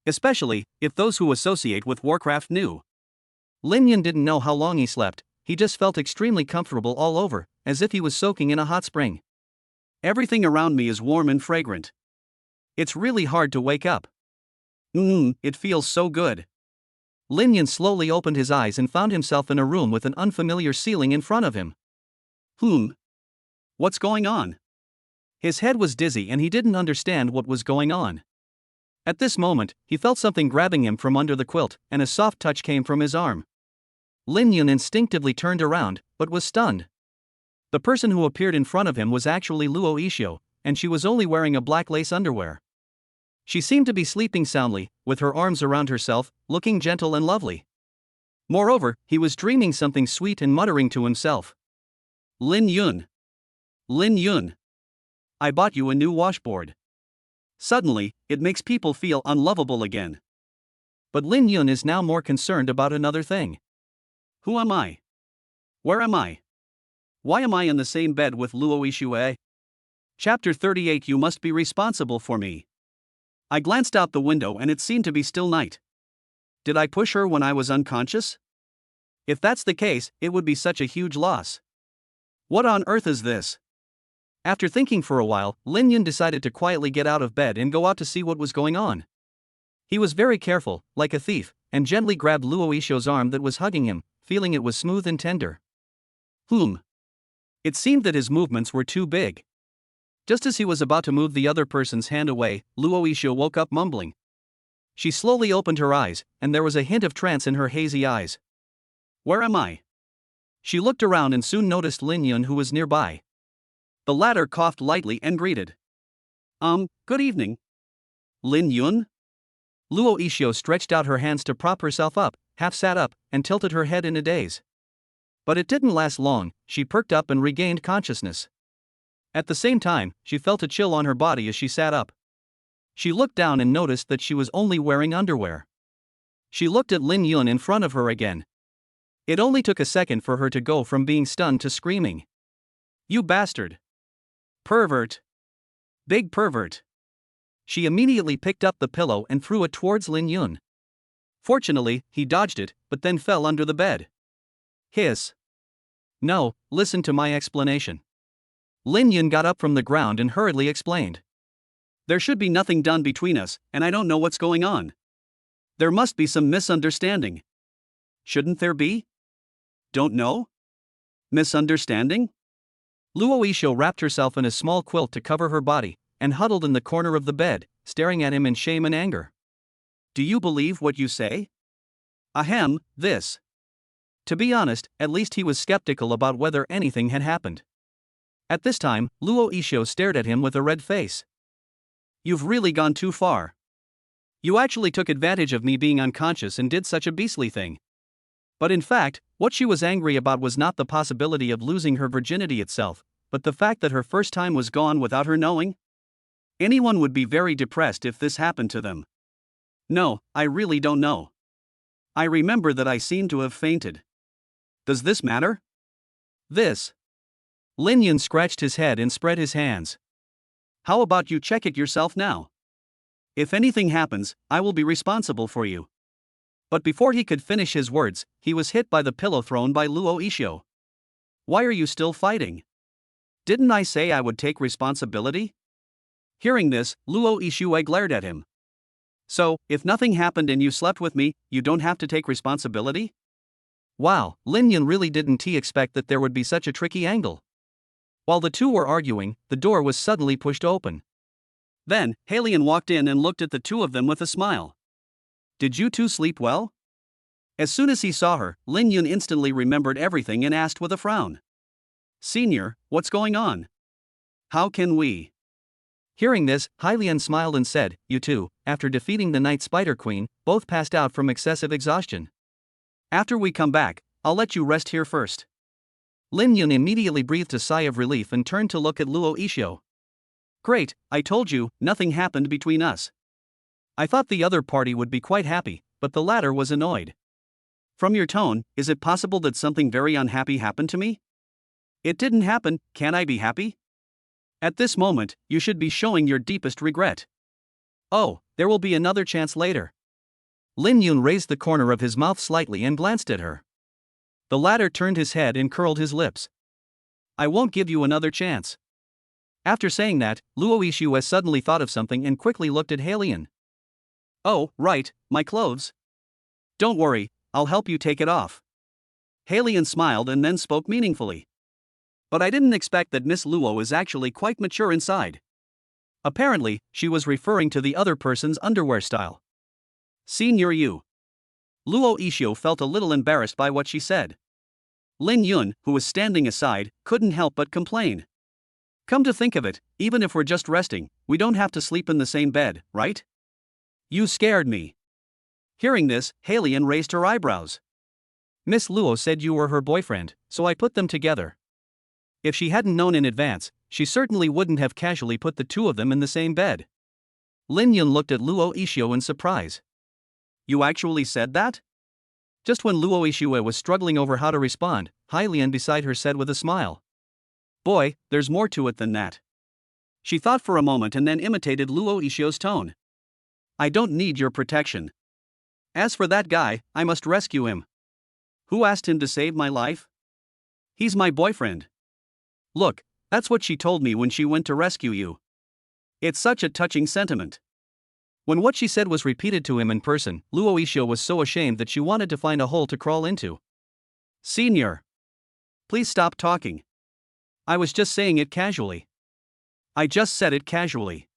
Especially, if those who associate with Warcraft knew. Lin Yun didn't know how long he slept, he just felt extremely comfortable all over, as if he was soaking in a hot spring. Everything around me is warm and fragrant. It's really hard to wake up. It feels so good. Lin Yun slowly opened his eyes and found himself in a room with an unfamiliar ceiling in front of him. What's going on? His head was dizzy and he didn't understand what was going on. At this moment, he felt something grabbing him from under the quilt, and a soft touch came from his arm. Lin Yun instinctively turned around, but was stunned. The person who appeared in front of him was actually Luo Yixio, and she was only wearing a black lace underwear. She seemed to be sleeping soundly, with her arms around herself, looking gentle and lovely. Moreover, he was dreaming something sweet and muttering to himself. Lin Yun. Lin Yun. I bought you a new washboard. Suddenly, it makes people feel unlovable again. But Lin Yun is now more concerned about another thing. Who am I? Where am I? Why am I in the same bed with Luo Yixue? Chapter 38. You must be responsible for me. I glanced out the window and it seemed to be still night. Did I push her when I was unconscious? If that's the case, it would be such a huge loss. What on earth is this? After thinking for a while, Lin Yun decided to quietly get out of bed and go out to see what was going on. He was very careful, like a thief, and gently grabbed Luo Yixio's arm that was hugging him, feeling it was smooth and tender. It seemed that his movements were too big. Just as he was about to move the other person's hand away, Luo Yixio woke up mumbling. She slowly opened her eyes, and there was a hint of trance in her hazy eyes. Where am I? She looked around and soon noticed Lin Yun, who was nearby. The latter coughed lightly and greeted. Good evening. Lin Yun? Luo Yixio stretched out her hands to prop herself up, half sat up, and tilted her head in a daze. But it didn't last long, she perked up and regained consciousness. At the same time, she felt a chill on her body as she sat up. She looked down and noticed that she was only wearing underwear. She looked at Lin Yun in front of her again. It only took a second for her to go from being stunned to screaming. You bastard! Pervert! Big pervert! She immediately picked up the pillow and threw it towards Lin Yun. Fortunately, he dodged it, but then fell under the bed. Hiss! No, listen to my explanation. Lin Yun got up from the ground and hurriedly explained. There should be nothing done between us, and I don't know what's going on. There must be some misunderstanding. Shouldn't there be? Don't know? Misunderstanding? Luo Yixio wrapped herself in a small quilt to cover her body, and huddled in the corner of the bed, staring at him in shame and anger. Do you believe what you say? Ahem, this. To be honest, at least he was skeptical about whether anything had happened. At this time, Luo Yixio stared at him with a red face. You've really gone too far. You actually took advantage of me being unconscious and did such a beastly thing. But in fact, what she was angry about was not the possibility of losing her virginity itself, but the fact that her first time was gone without her knowing. Anyone would be very depressed if this happened to them. No, I really don't know. I remember that I seemed to have fainted. Does this matter? This. Lin Yun scratched his head and spread his hands. How about you check it yourself now? If anything happens, I will be responsible for you. But before he could finish his words, he was hit by the pillow thrown by Luo Yixio. Why are you still fighting? Didn't I say I would take responsibility? Hearing this, Luo Yixue glared at him. So, if nothing happened and you slept with me, you don't have to take responsibility? Wow, Lin Yun really didn't expect that there would be such a tricky angle. While the two were arguing, the door was suddenly pushed open. Then, Halion walked in and looked at the two of them with a smile. Did you two sleep well? As soon as he saw her, Lin Yun instantly remembered everything and asked with a frown. Senior, what's going on? How can we? Hearing this, Hylian smiled and said, you two, after defeating the Night Spider Queen, both passed out from excessive exhaustion. After we come back, I'll let you rest here first. Lin Yun immediately breathed a sigh of relief and turned to look at Luo Ishio. Great, I told you, nothing happened between us. I thought the other party would be quite happy, but the latter was annoyed. From your tone, is it possible that something very unhappy happened to me? It didn't happen, can I be happy? At this moment, you should be showing your deepest regret. Oh, there will be another chance later. Lin Yun raised the corner of his mouth slightly and glanced at her. The latter turned his head and curled his lips. I won't give you another chance. After saying that, Luo Ishu has suddenly thought of something and quickly looked at Halion. Oh, right, my clothes. Don't worry, I'll help you take it off. Halion smiled and then spoke meaningfully. But I didn't expect that Miss Luo is actually quite mature inside. Apparently, she was referring to the other person's underwear style. Senior you. Luo Ishio felt a little embarrassed by what she said. Lin Yun, who was standing aside, couldn't help but complain. Come to think of it, even if we're just resting, we don't have to sleep in the same bed, right? You scared me. Hearing this, Halion raised her eyebrows. Miss Luo said you were her boyfriend, so I put them together. If she hadn't known in advance, she certainly wouldn't have casually put the two of them in the same bed. Lin Yun looked at Luo Ishio in surprise. You actually said that? Just when Luo Ishio was struggling over how to respond, Hylian beside her said with a smile. Boy, there's more to it than that. She thought for a moment and then imitated Luo Ishio's tone. I don't need your protection. As for that guy, I must rescue him. Who asked him to save my life? He's my boyfriend. Look, that's what she told me when she went to rescue you. It's such a touching sentiment. When what she said was repeated to him in person, Luo Ishio was so ashamed that she wanted to find a hole to crawl into. Senior. Please stop talking. I was just saying it casually. I just said it casually.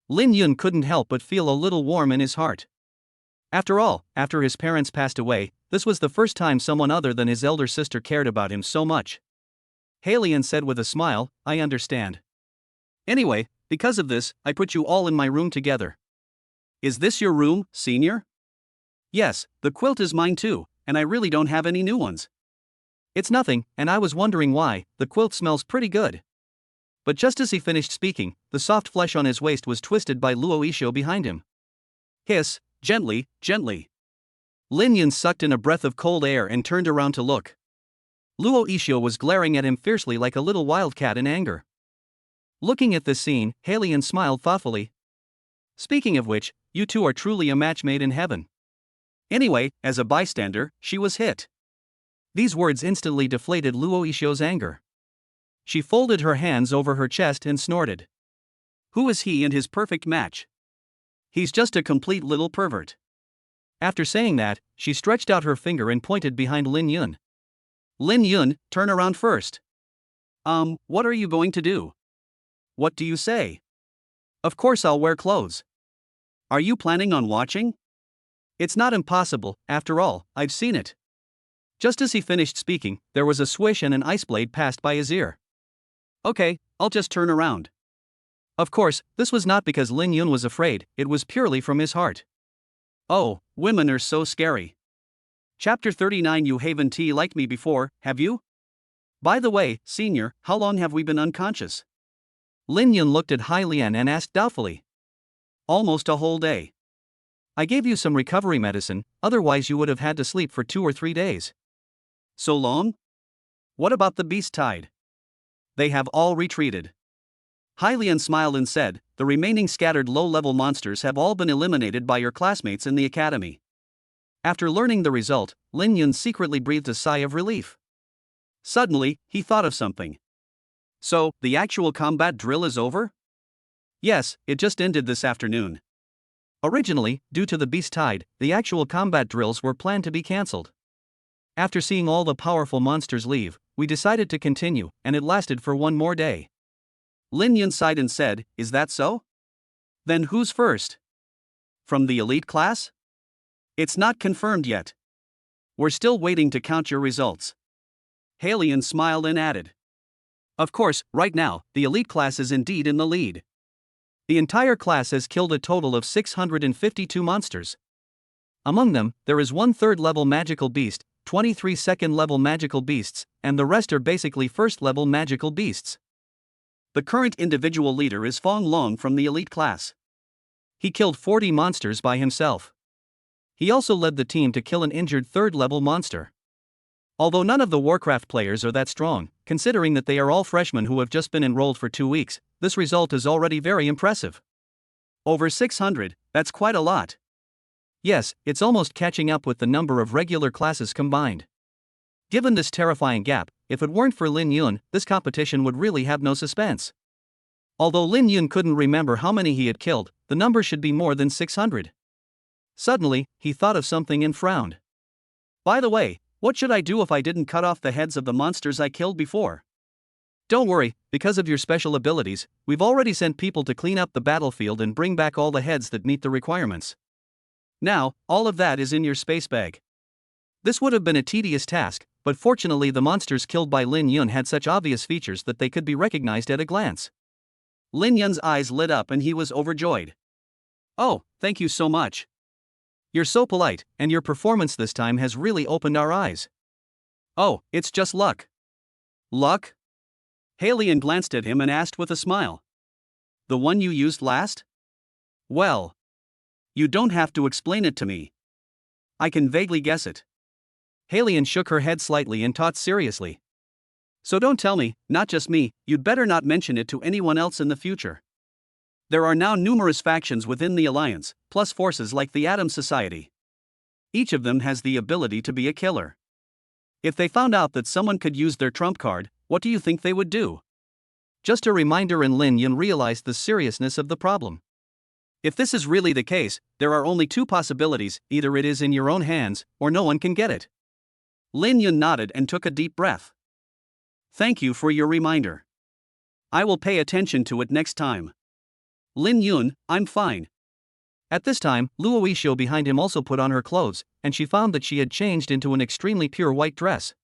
Lin Yun couldn't help but feel a little warm in his heart. After all, after his parents passed away, this was the first time someone other than his elder sister cared about him so much. Halion said with a smile, I understand. Anyway, because of this, I put you all in my room together. Is this your room, senior? Yes, the quilt is mine too, and I really don't have any new ones. It's nothing, and I was wondering why, the quilt smells pretty good. But just as he finished speaking, the soft flesh on his waist was twisted by Luo Ishio behind him. Hiss, gently, gently. Lin Yun sucked in a breath of cold air and turned around to look. Luo Ishio was glaring at him fiercely like a little wildcat in anger. Looking at this scene, Halion smiled thoughtfully. Speaking of which, you two are truly a match made in heaven. Anyway, as a bystander, she was hit. These words instantly deflated Luo Ishio's anger. She folded her hands over her chest and snorted. Who is he and his perfect match? He's just a complete little pervert. After saying that, she stretched out her finger and pointed behind Lin Yun. Lin Yun, turn around first. What are you going to do? What do you say? Of course I'll wear clothes. Are you planning on watching? It's not impossible, after all, I've seen it. Just as he finished speaking, there was a swish and an ice blade passed by his ear. Okay, I'll just turn around. Of course, this was not because Lin Yun was afraid, it was purely from his heart. Oh, women are so scary. Chapter 39. You haven't liked me before, have you? By the way, senior, how long have we been unconscious? Lin Yun looked at Hai Lian and asked doubtfully. Almost a whole day. I gave you some recovery medicine, otherwise you would have had to sleep for 2 or 3 days. So long? What about the beast tide? They have all retreated. Hai Lian smiled and said, the remaining scattered low-level monsters have all been eliminated by your classmates in the academy. After learning the result, Lin Yun secretly breathed a sigh of relief. Suddenly, he thought of something. So, the actual combat drill is over? Yes, it just ended this afternoon. Originally, due to the beast tide, the actual combat drills were planned to be cancelled. After seeing all the powerful monsters leave, we decided to continue, and it lasted for 1 more day. Lin Yun sighed and said, is that so? Then who's first? From the elite class? It's not confirmed yet. We're still waiting to count your results. Halion smiled and added. Of course, right now, the elite class is indeed in the lead. The entire class has killed a total of 652 monsters. Among them, there is 1/3 level magical beast, 23 second level magical beasts, and the rest are basically first level magical beasts. The current individual leader is Fong Long from the elite class. He killed 40 monsters by himself. He also led the team to kill an injured 3rd level monster. Although none of the Warcraft players are that strong, considering that they are all freshmen who have just been enrolled for 2 weeks, this result is already very impressive. Over 600, that's quite a lot. Yes, it's almost catching up with the number of regular classes combined. Given this terrifying gap, if it weren't for Lin Yun, this competition would really have no suspense. Although Lin Yun couldn't remember how many he had killed, the number should be more than 600. Suddenly, he thought of something and frowned. By the way, what should I do if I didn't cut off the heads of the monsters I killed before? Don't worry, because of your special abilities, we've already sent people to clean up the battlefield and bring back all the heads that meet the requirements. Now, all of that is in your space bag. This would have been a tedious task, but fortunately the monsters killed by Lin Yun had such obvious features that they could be recognized at a glance. Lin Yun's eyes lit up and he was overjoyed. Oh, thank you so much. You're so polite, and your performance this time has really opened our eyes. Oh, it's just luck. Luck? Halion glanced at him and asked with a smile. The one you used last? Well, you don't have to explain it to me. I can vaguely guess it. Halion shook her head slightly and taught seriously. So don't tell me, not just me, you'd better not mention it to anyone else in the future. There are now numerous factions within the Alliance, plus forces like the Atom Society. Each of them has the ability to be a killer. If they found out that someone could use their trump card, what do you think they would do? Just a reminder, and Lin Yun realized the seriousness of the problem. If this is really the case, there are only 2 possibilities: either it is in your own hands, or no one can get it. Lin Yun nodded and took a deep breath. Thank you for your reminder. I will pay attention to it next time. Lin Yun, I'm fine. At this time, Luo Yixio behind him also put on her clothes, and she found that she had changed into an extremely pure white dress.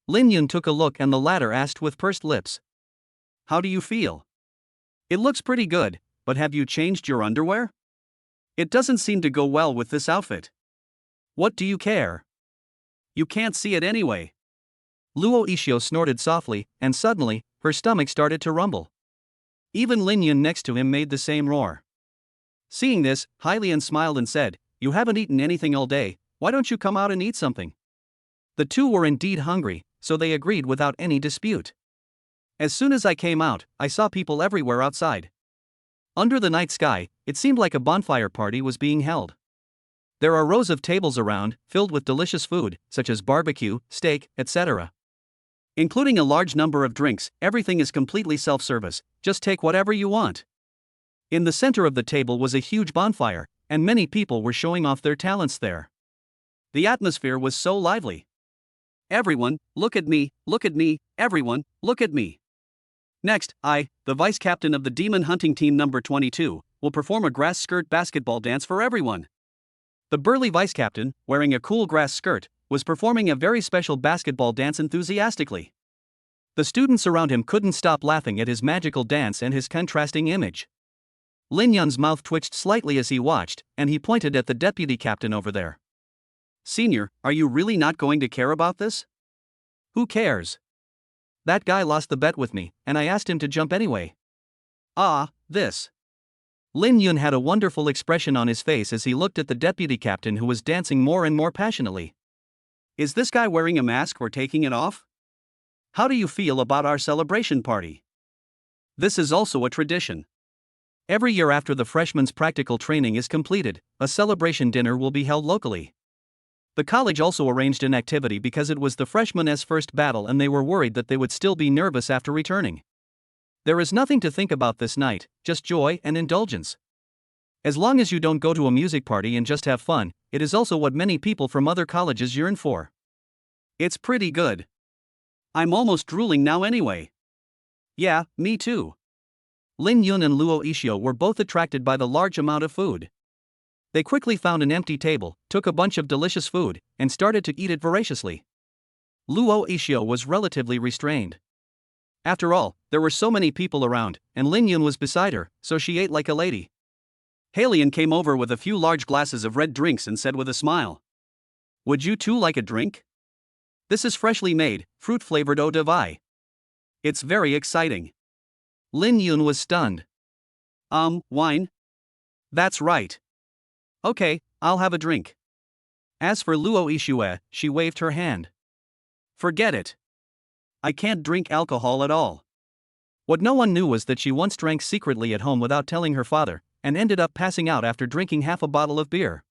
Lin Yun took a look and the latter asked with pursed lips. How do you feel? It looks pretty good, but have you changed your underwear? It doesn't seem to go well with this outfit. What do you care? You can't see it anyway. Luo Yixio snorted softly, and suddenly, her stomach started to rumble. Even Lin Yun next to him made the same roar. Seeing this, Halion smiled and said, You haven't eaten anything all day, why don't you come out and eat something? The two were indeed hungry, so they agreed without any dispute. As soon as I came out, I saw people everywhere outside. Under the night sky, it seemed like a bonfire party was being held. There are rows of tables around, filled with delicious food, such as barbecue, steak, etc. Including a large number of drinks. Everything is completely self-service, just take whatever you want. In the center of the table was a huge bonfire, and many people were showing off their talents there. The atmosphere was so lively. Everyone, look at me, everyone, look at me. Next, I, the vice captain of the demon hunting team number 22, will perform a grass skirt basketball dance for everyone. The burly vice captain, wearing a cool grass skirt, was performing a very special basketball dance enthusiastically. The students around him couldn't stop laughing at his magical dance and his contrasting image. Lin Yun's mouth twitched slightly as he watched, and he pointed at the deputy captain over there. Senior, are you really not going to care about this? Who cares? That guy lost the bet with me, and I asked him to jump anyway. Ah, this. Lin Yun had a wonderful expression on his face as he looked at the deputy captain who was dancing more and more passionately. Is this guy wearing a mask or taking it off? How do you feel about our celebration party? This is also a tradition. Every year after the freshman's practical training is completed, a celebration dinner will be held locally. The college also arranged an activity because it was the freshmen's first battle and they were worried that they would still be nervous after returning. There is nothing to think about this night, just joy and indulgence. As long as you don't go to a music party and just have fun, it is also what many people from other colleges yearn for. It's pretty good. I'm almost drooling now anyway. Yeah, me too. Lin Yun and Luo Yixio were both attracted by the large amount of food. They quickly found an empty table, took a bunch of delicious food, and started to eat it voraciously. Luo Yixio was relatively restrained. After all, there were so many people around, and Lin Yun was beside her, so she ate like a lady. Halian came over with a few large glasses of red drinks and said with a smile, "Would you two like a drink? This is freshly made, fruit-flavored eau de vie. It's very exciting." Lin Yun was stunned. Wine? That's right. Okay, I'll have a drink. As for Luo Yixue, she waved her hand. Forget it. I can't drink alcohol at all. What no one knew was that she once drank secretly at home without telling her father, and ended up passing out after drinking half a bottle of beer.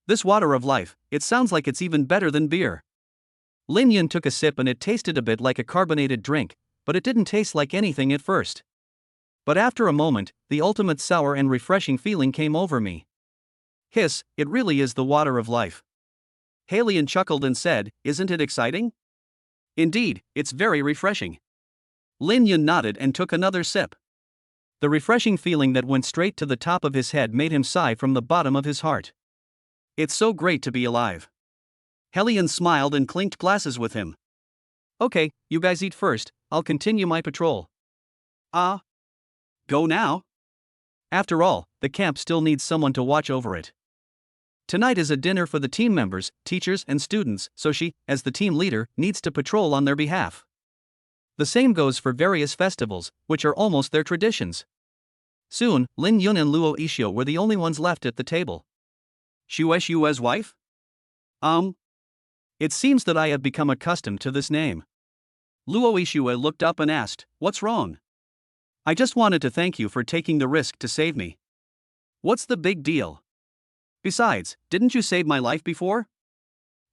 This water of life, it sounds like it's even better than beer. Lin Yun took a sip and it tasted a bit like a carbonated drink, but it didn't taste like anything at first. But after a moment, the ultimate sour and refreshing feeling came over me. Hiss, it really is the water of life. Halian chuckled and said, "Isn't it exciting?" "Indeed, it's very refreshing." Lin Yun nodded and took another sip. The refreshing feeling that went straight to the top of his head made him sigh from the bottom of his heart. It's so great to be alive. Halian smiled and clinked glasses with him. Okay, you guys eat first, I'll continue my patrol. Go now? After all, the camp still needs someone to watch over it. Tonight is a dinner for the team members, teachers, and students, so she, as the team leader, needs to patrol on their behalf. The same goes for various festivals, which are almost their traditions. Soon, Lin Yun and Luo Yixio were the only ones left at the table. Xue's wife? It seems that I have become accustomed to this name. Luo Yixue looked up and asked, "What's wrong?" "I just wanted to thank you for taking the risk to save me." "What's the big deal? Besides, didn't you save my life before?"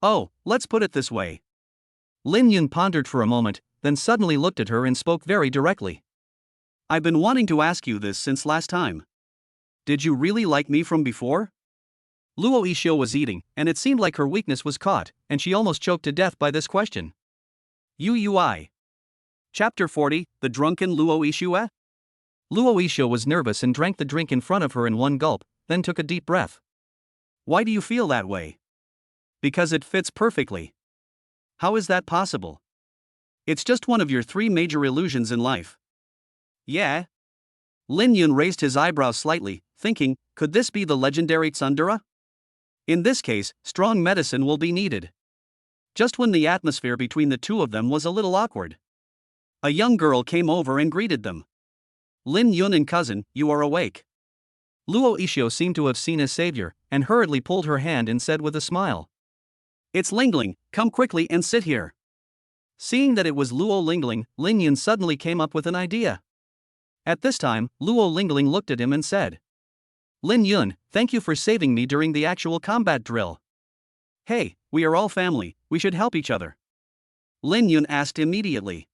"Oh, let's put it this way." Lin Yun pondered for a moment, then suddenly looked at her and spoke very directly. "I've been wanting to ask you this since last time. Did you really like me from before?" Luo Yixio was eating, and it seemed like her weakness was caught, and she almost choked to death by this question. Ui. Chapter 40, The Drunken Luo Yixue? Luo Yixio was nervous and drank the drink in front of her in one gulp, then took a deep breath. "Why do you feel that way?" "Because it fits perfectly." "How is that possible?" "It's just one of your 3 major illusions in life." "Yeah?" Lin Yun raised his eyebrows slightly, thinking, could this be the legendary Tsundere? In this case, strong medicine will be needed. Just when the atmosphere between the two of them was a little awkward, a young girl came over and greeted them. "Lin Yun and cousin, you are awake." Luo Yixio seemed to have seen his savior, and hurriedly pulled her hand and said with a smile, "It's Lingling, come quickly and sit here." Seeing that it was Luo Lingling, Lin Yun suddenly came up with an idea. At this time, Luo Lingling looked at him and said, "Lin Yun, thank you for saving me during the actual combat drill." "Hey, we are all family, we should help each other." Lin Yun asked immediately.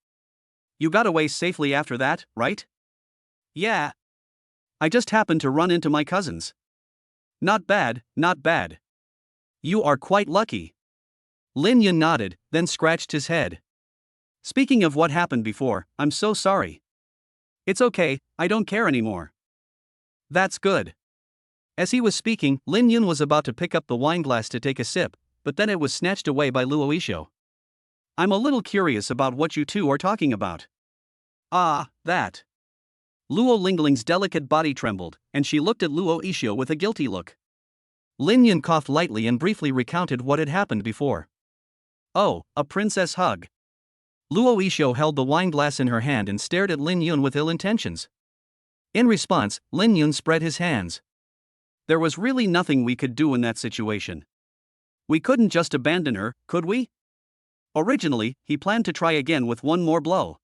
"You got away safely after that, right?" "Yeah. I just happened to run into my cousins." Not bad, not bad. You are quite lucky." Lin Yun nodded, then scratched his head. "Speaking of what happened before, I'm so sorry." "It's okay, I don't care anymore." "That's good." As he was speaking, Lin Yun was about to pick up the wine glass to take a sip, but then it was snatched away by Luo Yixio. "I'm a little curious about what you two are talking about." That." Luo Lingling's delicate body trembled, and she looked at Luo Yixio with a guilty look. Lin Yun coughed lightly and briefly recounted what had happened before. "Oh, a princess hug." Luo Yixio held the wine glass in her hand and stared at Lin Yun with ill intentions. In response, Lin Yun spread his hands. "There was really nothing we could do in that situation. We couldn't just abandon her, could we?" Originally, he planned to try again with one more blow.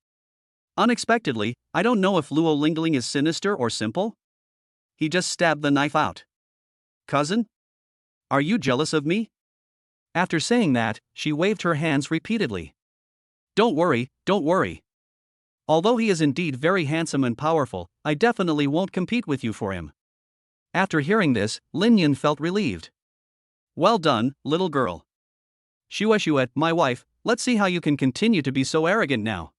Unexpectedly, I don't know if Luo Lingling is sinister or simple. He just stabbed the knife out. "Cousin? Are you jealous of me?" After saying that, she waved her hands repeatedly. Don't worry. Although he is indeed very handsome and powerful, I definitely won't compete with you for him." After hearing this, Lin Yun felt relieved. "Well done, little girl. Xue, my wife, let's see how you can continue to be so arrogant now."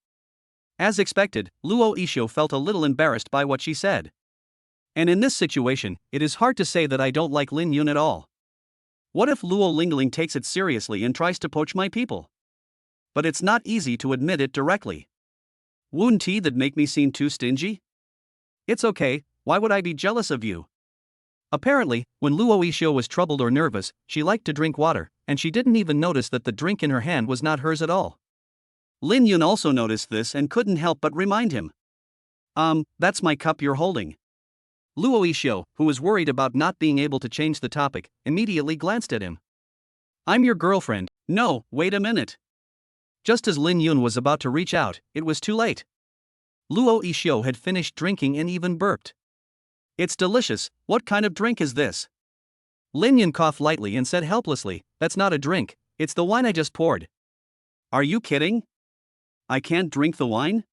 As expected, Luo Isho felt a little embarrassed by what she said. And in this situation, it is hard to say that I don't like Lin Yun at all. What if Luo Lingling takes it seriously and tries to poach my people? But it's not easy to admit it directly. Wouldn't he that make me seem too stingy? It's okay, why would I be jealous of you? Apparently, when Luo Isho was troubled or nervous, she liked to drink water, and she didn't even notice that the drink in her hand was not hers at all. Lin Yun also noticed this and couldn't help but remind him. That's my cup you're holding. Luo Isho, who was worried about not being able to change the topic, immediately glanced at him. I'm your girlfriend. No, wait a minute. Just as Lin Yun was about to reach out, it was too late. Luo Isho had finished drinking and even burped. It's delicious, what kind of drink is this? Lin Yun coughed lightly and said helplessly, that's not a drink, it's the wine I just poured. Are you kidding? I can't drink the wine?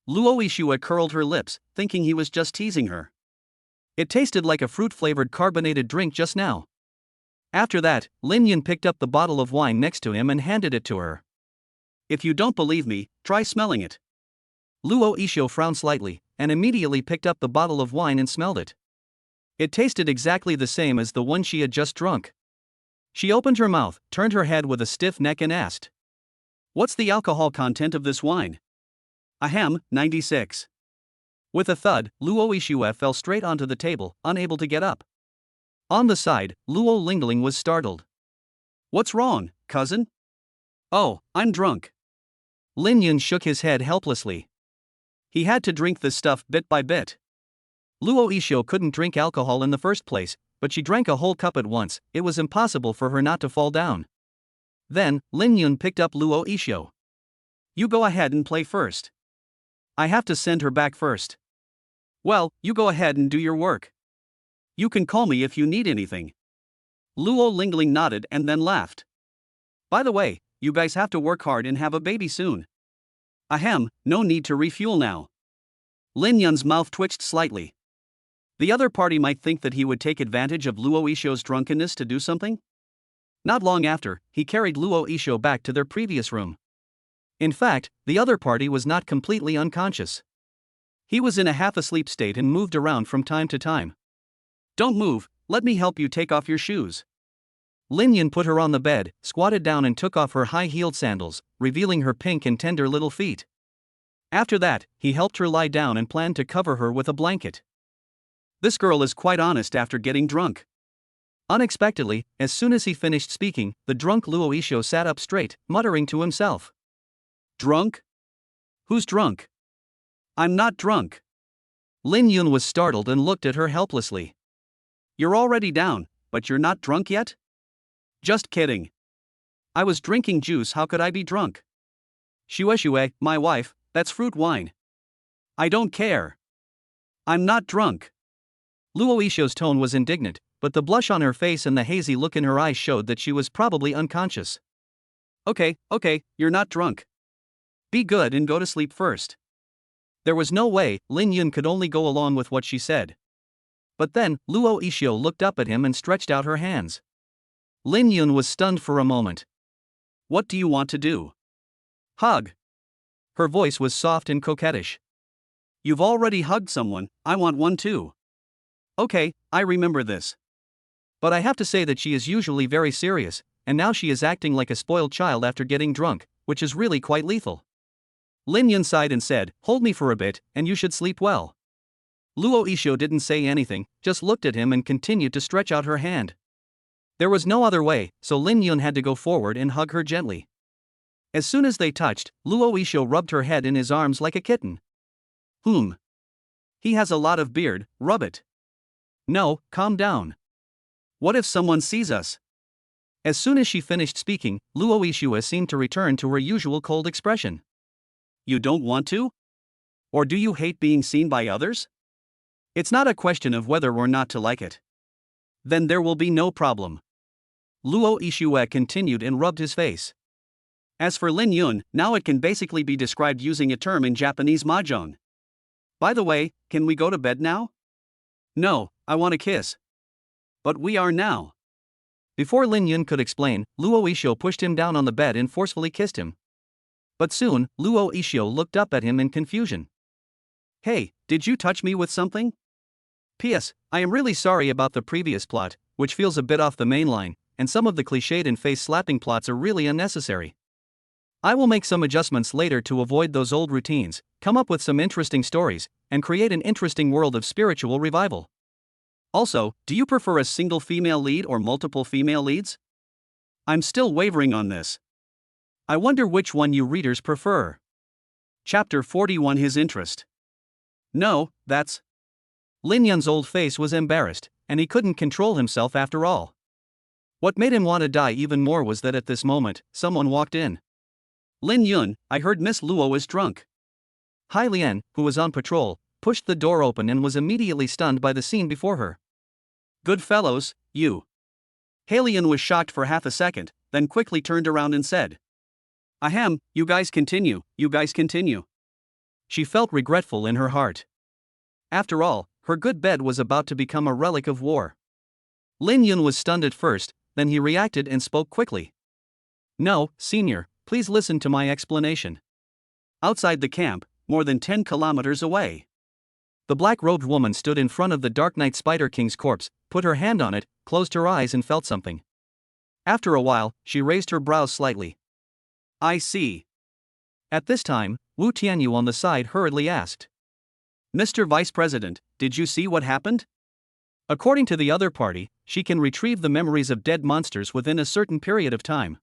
Luo Isho curled her lips, thinking he was just teasing her. It tasted like a fruit-flavored carbonated drink just now. After that, Lin Yun picked up the bottle of wine next to him and handed it to her. If you don't believe me, try smelling it. Luo Isho frowned slightly, and immediately picked up the bottle of wine and smelled it. It tasted exactly the same as the one she had just drunk. She opened her mouth, turned her head with a stiff neck and asked, "What's the alcohol content of this wine?" Ahem, 96. With a thud, Luo Isho fell straight onto the table, unable to get up. On the side, Luo Lingling was startled. What's wrong, cousin? Oh, I'm drunk. Lin Yun shook his head helplessly. He had to drink this stuff bit by bit. Luo Isho couldn't drink alcohol in the first place, but she drank a whole cup at once, it was impossible for her not to fall down. Then, Lin Yun picked up Luo Isho. You go ahead and play first. I have to send her back first. Well, you go ahead and do your work. You can call me if you need anything. Luo Lingling nodded and then laughed. By the way, you guys have to work hard and have a baby soon. Ahem, no need to refuel now. Lin Yun's mouth twitched slightly. The other party might think that he would take advantage of Luo Isho's drunkenness to do something. Not long after, he carried Luo Isho back to their previous room. In fact, the other party was not completely unconscious. He was in a half-asleep state and moved around from time to time. Don't move, let me help you take off your shoes. Lin Yun put her on the bed, squatted down and took off her high-heeled sandals, revealing her pink and tender little feet. After that, he helped her lie down and planned to cover her with a blanket. This girl is quite honest after getting drunk. Unexpectedly, as soon as he finished speaking, the drunk Luo Isho sat up straight, muttering to himself. Drunk? Who's drunk? I'm not drunk. Lin Yun was startled and looked at her helplessly. You're already down, but you're not drunk yet? Just kidding. I was drinking juice, how could I be drunk? Shue, my wife, that's fruit wine. I don't care. I'm not drunk. Luo Isho's tone was indignant, but the blush on her face and the hazy look in her eyes showed that she was probably unconscious. Okay, you're not drunk. Be good and go to sleep first. There was no way, Lin Yun could only go along with what she said. But then, Luo Isho looked up at him and stretched out her hands. Lin Yun was stunned for a moment. What do you want to do? Hug. Her voice was soft and coquettish. You've already hugged someone, I want one too. Okay, I remember this. But I have to say that she is usually very serious, and now she is acting like a spoiled child after getting drunk, which is really quite lethal. Lin Yun sighed and said, hold me for a bit, and you should sleep well. Luo Isho didn't say anything, just looked at him and continued to stretch out her hand. There was no other way, so Lin Yun had to go forward and hug her gently. As soon as they touched, Luo Isho rubbed her head in his arms like a kitten. He has a lot of beard, rub it. No, calm down. What if someone sees us? As soon as she finished speaking, Luo Isho seemed to return to her usual cold expression. You don't want to? Or do you hate being seen by others? It's not a question of whether or not to like it. Then there will be no problem. Luo Isho continued and rubbed his face. As for Lin Yun, now it can basically be described using a term in Japanese mahjong. By the way, can we go to bed now? No, I want a kiss. But we are now. Before Lin Yun could explain, Luo Isho pushed him down on the bed and forcefully kissed him. But soon, Luo Ishio looked up at him in confusion. Hey, did you touch me with something? P.S. I am really sorry about the previous plot, which feels a bit off the main line, and some of the cliched and face-slapping plots are really unnecessary. I will make some adjustments later to avoid those old routines, come up with some interesting stories, and create an interesting world of spiritual revival. Also, do you prefer a single female lead or multiple female leads? I'm still wavering on this. I wonder which one you readers prefer. Chapter 41 His Interest. No, that's... Lin Yun's old face was embarrassed, and he couldn't control himself after all. What made him want to die even more was that at this moment, someone walked in. Lin Yun, I heard Miss Luo is drunk. Hai Lian, who was on patrol, pushed the door open and was immediately stunned by the scene before her. Good fellows, you. Hai Lian was shocked for half a second, then quickly turned around and said, Ahem, you guys continue. She felt regretful in her heart. After all, her good bed was about to become a relic of war. Lin Yun was stunned at first, then he reacted and spoke quickly. No, senior, please listen to my explanation. Outside the camp, more than 10 kilometers away. The black-robed woman stood in front of the Dark Knight Spider King's corpse, put her hand on it, closed her eyes and felt something. After a while, she raised her brows slightly. I see. At this time, Wu Tianyu on the side hurriedly asked. Mr. Vice President, did you see what happened? According to the other party, she can retrieve the memories of dead monsters within a certain period of time.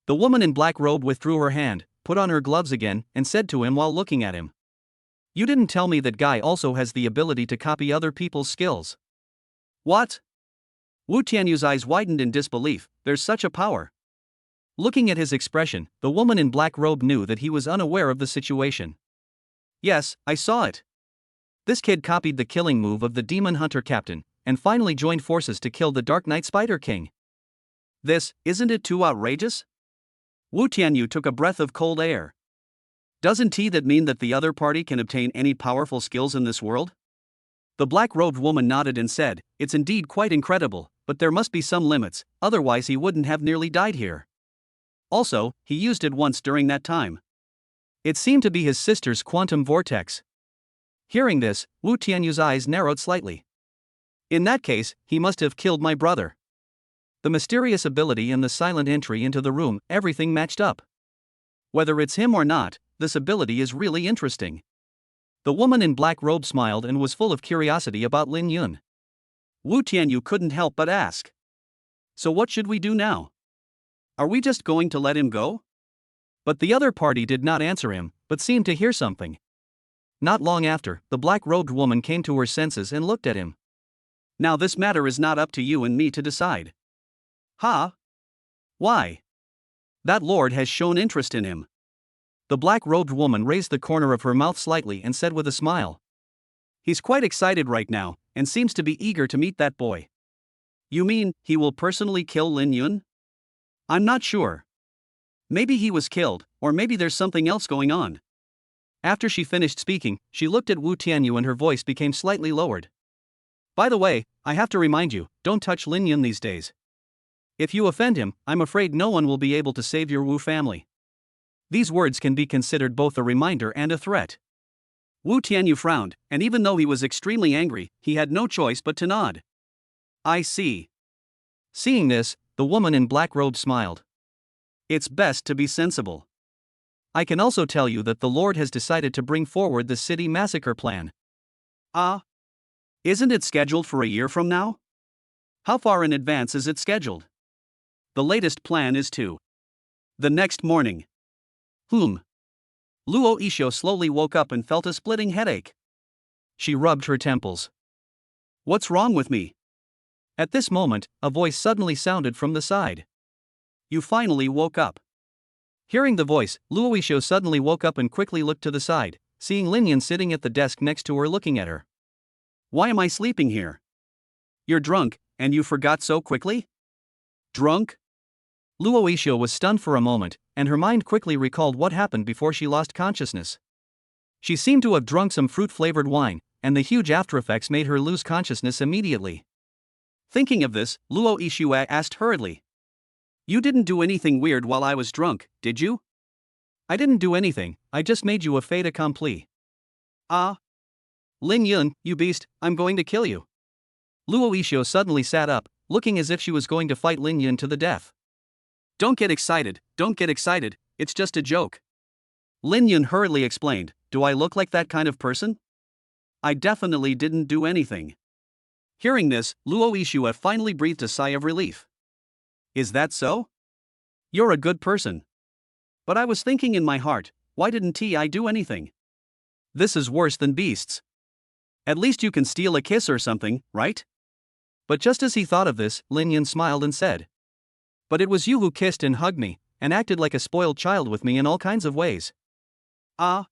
The woman in black robe withdrew her hand, put on her gloves again, and said to him while looking at him. You didn't tell me that guy also has the ability to copy other people's skills. What? Wu Tianyu's eyes widened in disbelief. There's such a power. Looking at his expression, the woman in black robe knew that he was unaware of the situation. Yes, I saw it. This kid copied the killing move of the Demon Hunter captain, and finally joined forces to kill the Dark Knight Spider King. Isn't it too outrageous? Wu Tianyu took a breath of cold air. Doesn't that mean that the other party can obtain any powerful skills in this world? The black-robed woman nodded and said, It's indeed quite incredible, but there must be some limits, otherwise he wouldn't have nearly died here. Also, he used it once during that time. It seemed to be his sister's quantum vortex. Hearing this, Wu Tianyu's eyes narrowed slightly. In that case, he must have killed my brother. The mysterious ability and the silent entry into the room, everything matched up. Whether it's him or not, this ability is really interesting. The woman in black robe smiled and was full of curiosity about Lin Yun. Wu Tianyu couldn't help but ask. So what should we do now? Are we just going to let him go? But the other party did not answer him, but seemed to hear something. Not long after, the black-robed woman came to her senses and looked at him. Now this matter is not up to you and me to decide. Huh? Why? That lord has shown interest in him. The black-robed woman raised the corner of her mouth slightly and said with a smile. He's quite excited right now, and seems to be eager to meet that boy. You mean, he will personally kill Lin Yun? I'm not sure. Maybe he was killed, or maybe there's something else going on. After she finished speaking, she looked at Wu Tianyu and her voice became slightly lowered. By the way, I have to remind you, don't touch Lin Yun these days. If you offend him, I'm afraid no one will be able to save your Wu family. These words can be considered both a reminder and a threat. Wu Tianyu frowned, and even though he was extremely angry, he had no choice but to nod. I see. Seeing this, the woman in black robe smiled. It's best to be sensible. I can also tell you that the Lord has decided to bring forward the city massacre plan. Isn't it scheduled for a year from now? How far in advance is it scheduled? The latest plan is to. The next morning. Luo Ishio slowly woke up and felt a splitting headache. She rubbed her temples. What's wrong with me? At this moment, a voice suddenly sounded from the side. You finally woke up. Hearing the voice, Luo Ishio suddenly woke up and quickly looked to the side, seeing Lin Yun sitting at the desk next to her looking at her. Why am I sleeping here? You're drunk, and you forgot so quickly? Drunk? Luo Ishio was stunned for a moment, and her mind quickly recalled what happened before she lost consciousness. She seemed to have drunk some fruit-flavored wine, and the huge aftereffects made her lose consciousness immediately. Thinking of this, Luo Ishio asked hurriedly. You didn't do anything weird while I was drunk, did you? I didn't do anything, I just made you a fait accompli. Ah. Lin Yun, you beast, I'm going to kill you. Luo Yixio suddenly sat up, looking as if she was going to fight Lin Yun to the death. Don't get excited, it's just a joke. Lin Yun hurriedly explained, do I look like that kind of person? I definitely didn't do anything. Hearing this, Luo Yixio finally breathed a sigh of relief. Is that so? You're a good person. But I was thinking in my heart, why didn't I do anything? This is worse than beasts. At least you can steal a kiss or something, right? But just as he thought of this, Lin Yun smiled and said, but it was you who kissed and hugged me, and acted like a spoiled child with me in all kinds of ways. Ah.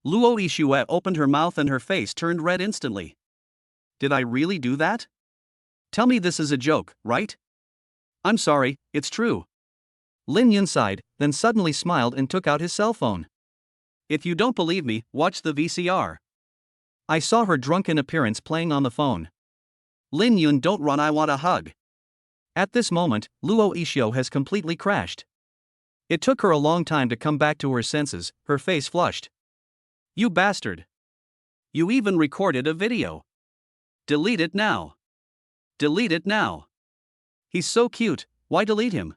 Luo Yixio opened her mouth and her face turned red instantly. Did I really do that? Tell me this is a joke, right? I'm sorry, it's true. Lin Yun sighed, then suddenly smiled and took out his cell phone. If you don't believe me, watch the VCR. I saw her drunken appearance playing on the phone. Lin Yun, don't run, I want a hug. At this moment, Luo Yixio has completely crashed. It took her a long time to come back to her senses, her face flushed. You bastard. You even recorded a video. Delete it now. Delete it now. He's so cute, why delete him?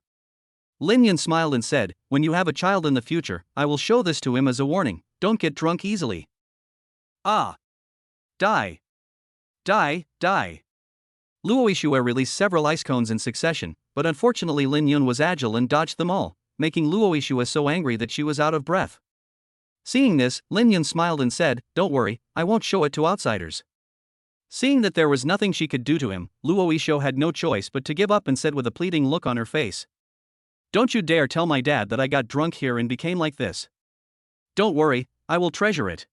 Lin Yun smiled and said, when you have a child in the future, I will show this to him as a warning, don't get drunk easily. Ah. Die. Die, die. Luo Yixio released several ice cones in succession, but unfortunately Lin Yun was agile and dodged them all, making Luo Yixio so angry that she was out of breath. Seeing this, Lin Yun smiled and said, don't worry, I won't show it to outsiders. Seeing that there was nothing she could do to him, Luo Yixio had no choice but to give up and said with a pleading look on her face, don't you dare tell my dad that I got drunk here and became like this. Don't worry, I will treasure it.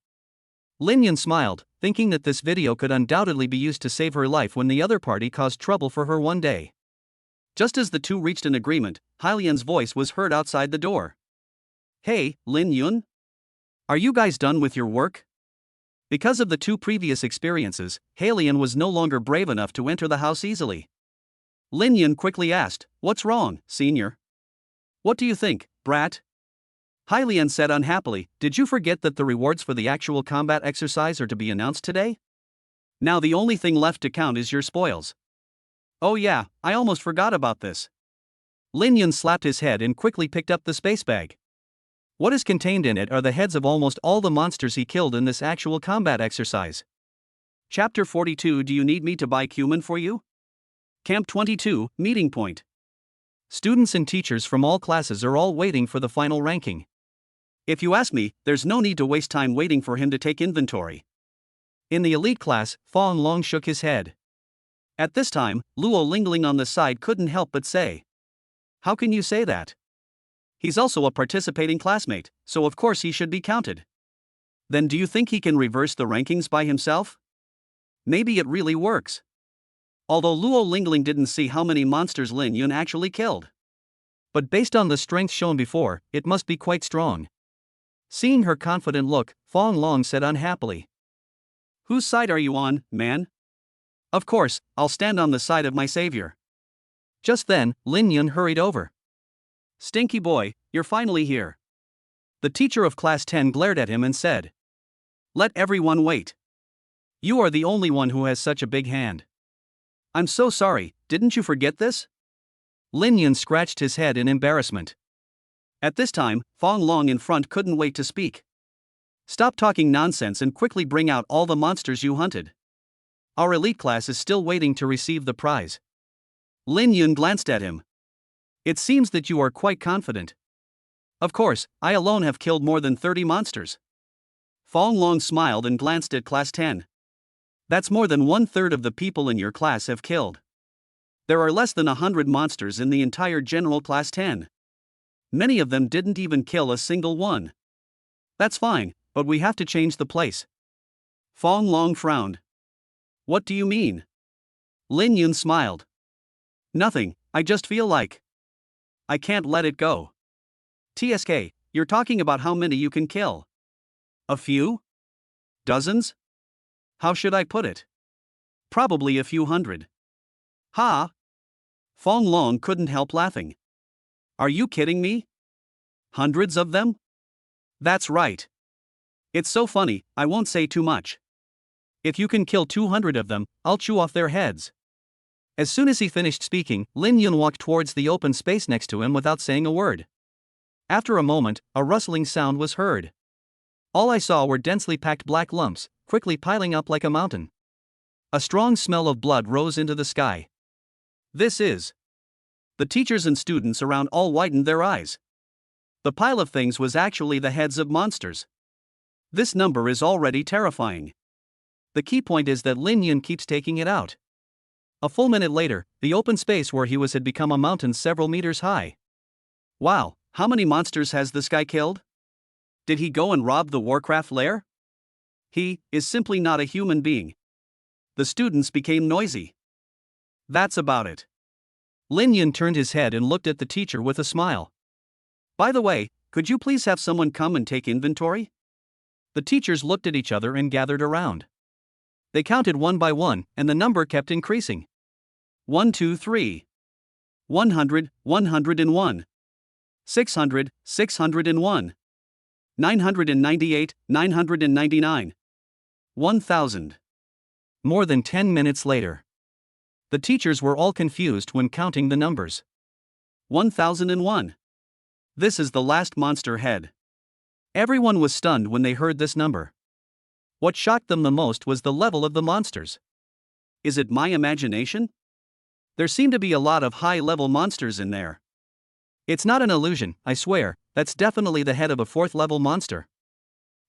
Lin Yun smiled, thinking that this video could undoubtedly be used to save her life when the other party caused trouble for her one day. Just as the two reached an agreement, Hylian's voice was heard outside the door. Hey, Lin Yun? Are you guys done with your work? Because of the two previous experiences, Hylian was no longer brave enough to enter the house easily. Lin Yun quickly asked, what's wrong, senior? What do you think, brat? Hylian said unhappily, did you forget that the rewards for the actual combat exercise are to be announced today? Now the only thing left to count is your spoils. Oh yeah, I almost forgot about this. Lin Yun slapped his head and quickly picked up the space bag. What is contained in it are the heads of almost all the monsters he killed in this actual combat exercise. Chapter 42. Do you need me to buy cumin for you? Camp 22, Meeting Point. Students and teachers from all classes are all waiting for the final ranking. If you ask me, there's no need to waste time waiting for him to take inventory. In the elite class, Fong Long shook his head. At this time, Luo Lingling on the side couldn't help but say, how can you say that? He's also a participating classmate, so of course he should be counted. Then do you think he can reverse the rankings by himself? Maybe it really works. Although Luo Lingling didn't see how many monsters Lin Yun actually killed. But based on the strength shown before, it must be quite strong. Seeing her confident look, Fong Long said unhappily, whose side are you on, man? Of course, I'll stand on the side of my savior. Just then, Lin Yun hurried over. Stinky boy, you're finally here. The teacher of class 10 glared at him and said, let everyone wait. You are the only one who has such a big hand. I'm so sorry, didn't you forget this? Lin Yun scratched his head in embarrassment. At this time, Fong Long in front couldn't wait to speak. Stop talking nonsense and quickly bring out all the monsters you hunted. Our elite class is still waiting to receive the prize. Lin Yun glanced at him. It seems that you are quite confident. Of course, I alone have killed more than 30 monsters. Fong Long smiled and glanced at class 10. That's more than 1/3 of the people in your class have killed. There are less than 100 monsters in the entire general class 10. Many of them didn't even kill a single one. That's fine, but we have to change the place. Fong Long frowned. What do you mean? Lin Yun smiled. Nothing, I just feel like I can't let it go. TSK, you're talking about how many you can kill. A few? Dozens? How should I put it? Probably a few hundred. Ha! Fong Long couldn't help laughing. Are you kidding me? Hundreds of them? That's right. It's so funny, I won't say too much. If you can kill 200 of them, I'll chew off their heads. As soon as he finished speaking, Lin Yun walked towards the open space next to him without saying a word. After a moment, a rustling sound was heard. All I saw were densely packed black lumps, quickly piling up like a mountain. A strong smell of blood rose into the sky. This is. The teachers and students around all widened their eyes. The pile of things was actually the heads of monsters. This number is already terrifying. The key point is that Lin Yun keeps taking it out. A full minute later, the open space where he was had become a mountain several meters high. Wow, how many monsters has this guy killed? Did he go and rob the Warcraft lair? He is simply not a human being. The students became noisy. That's about it. Lin Yun turned his head and looked at the teacher with a smile. By the way, could you please have someone come and take inventory? The teachers looked at each other and gathered around. They counted one by one, and the number kept increasing. 1, 2, 3. 100, 101. 600, 601. 998, 999. 1000. More than 10 minutes later. The teachers were all confused when counting the numbers. 1001. This is the last monster head. Everyone was stunned when they heard this number. What shocked them the most was the level of the monsters. Is it my imagination? There seem to be a lot of high-level monsters in there. It's not an illusion, I swear, that's definitely the head of a 4th-level monster.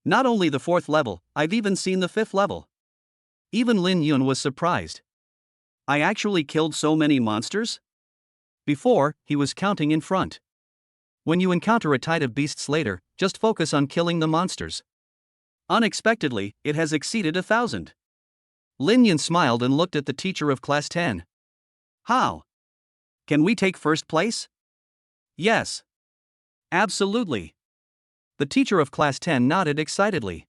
Not only the 4th level, I've even seen the 5th level. Even Lin Yun was surprised. I actually killed so many monsters? Before, he was counting in front. When you encounter a tide of beasts later, just focus on killing the monsters. Unexpectedly, it has exceeded 1,000. Lin Yun smiled and looked at the teacher of Class 10. How? Can we take first place? Yes. Absolutely. The teacher of Class 10 nodded excitedly.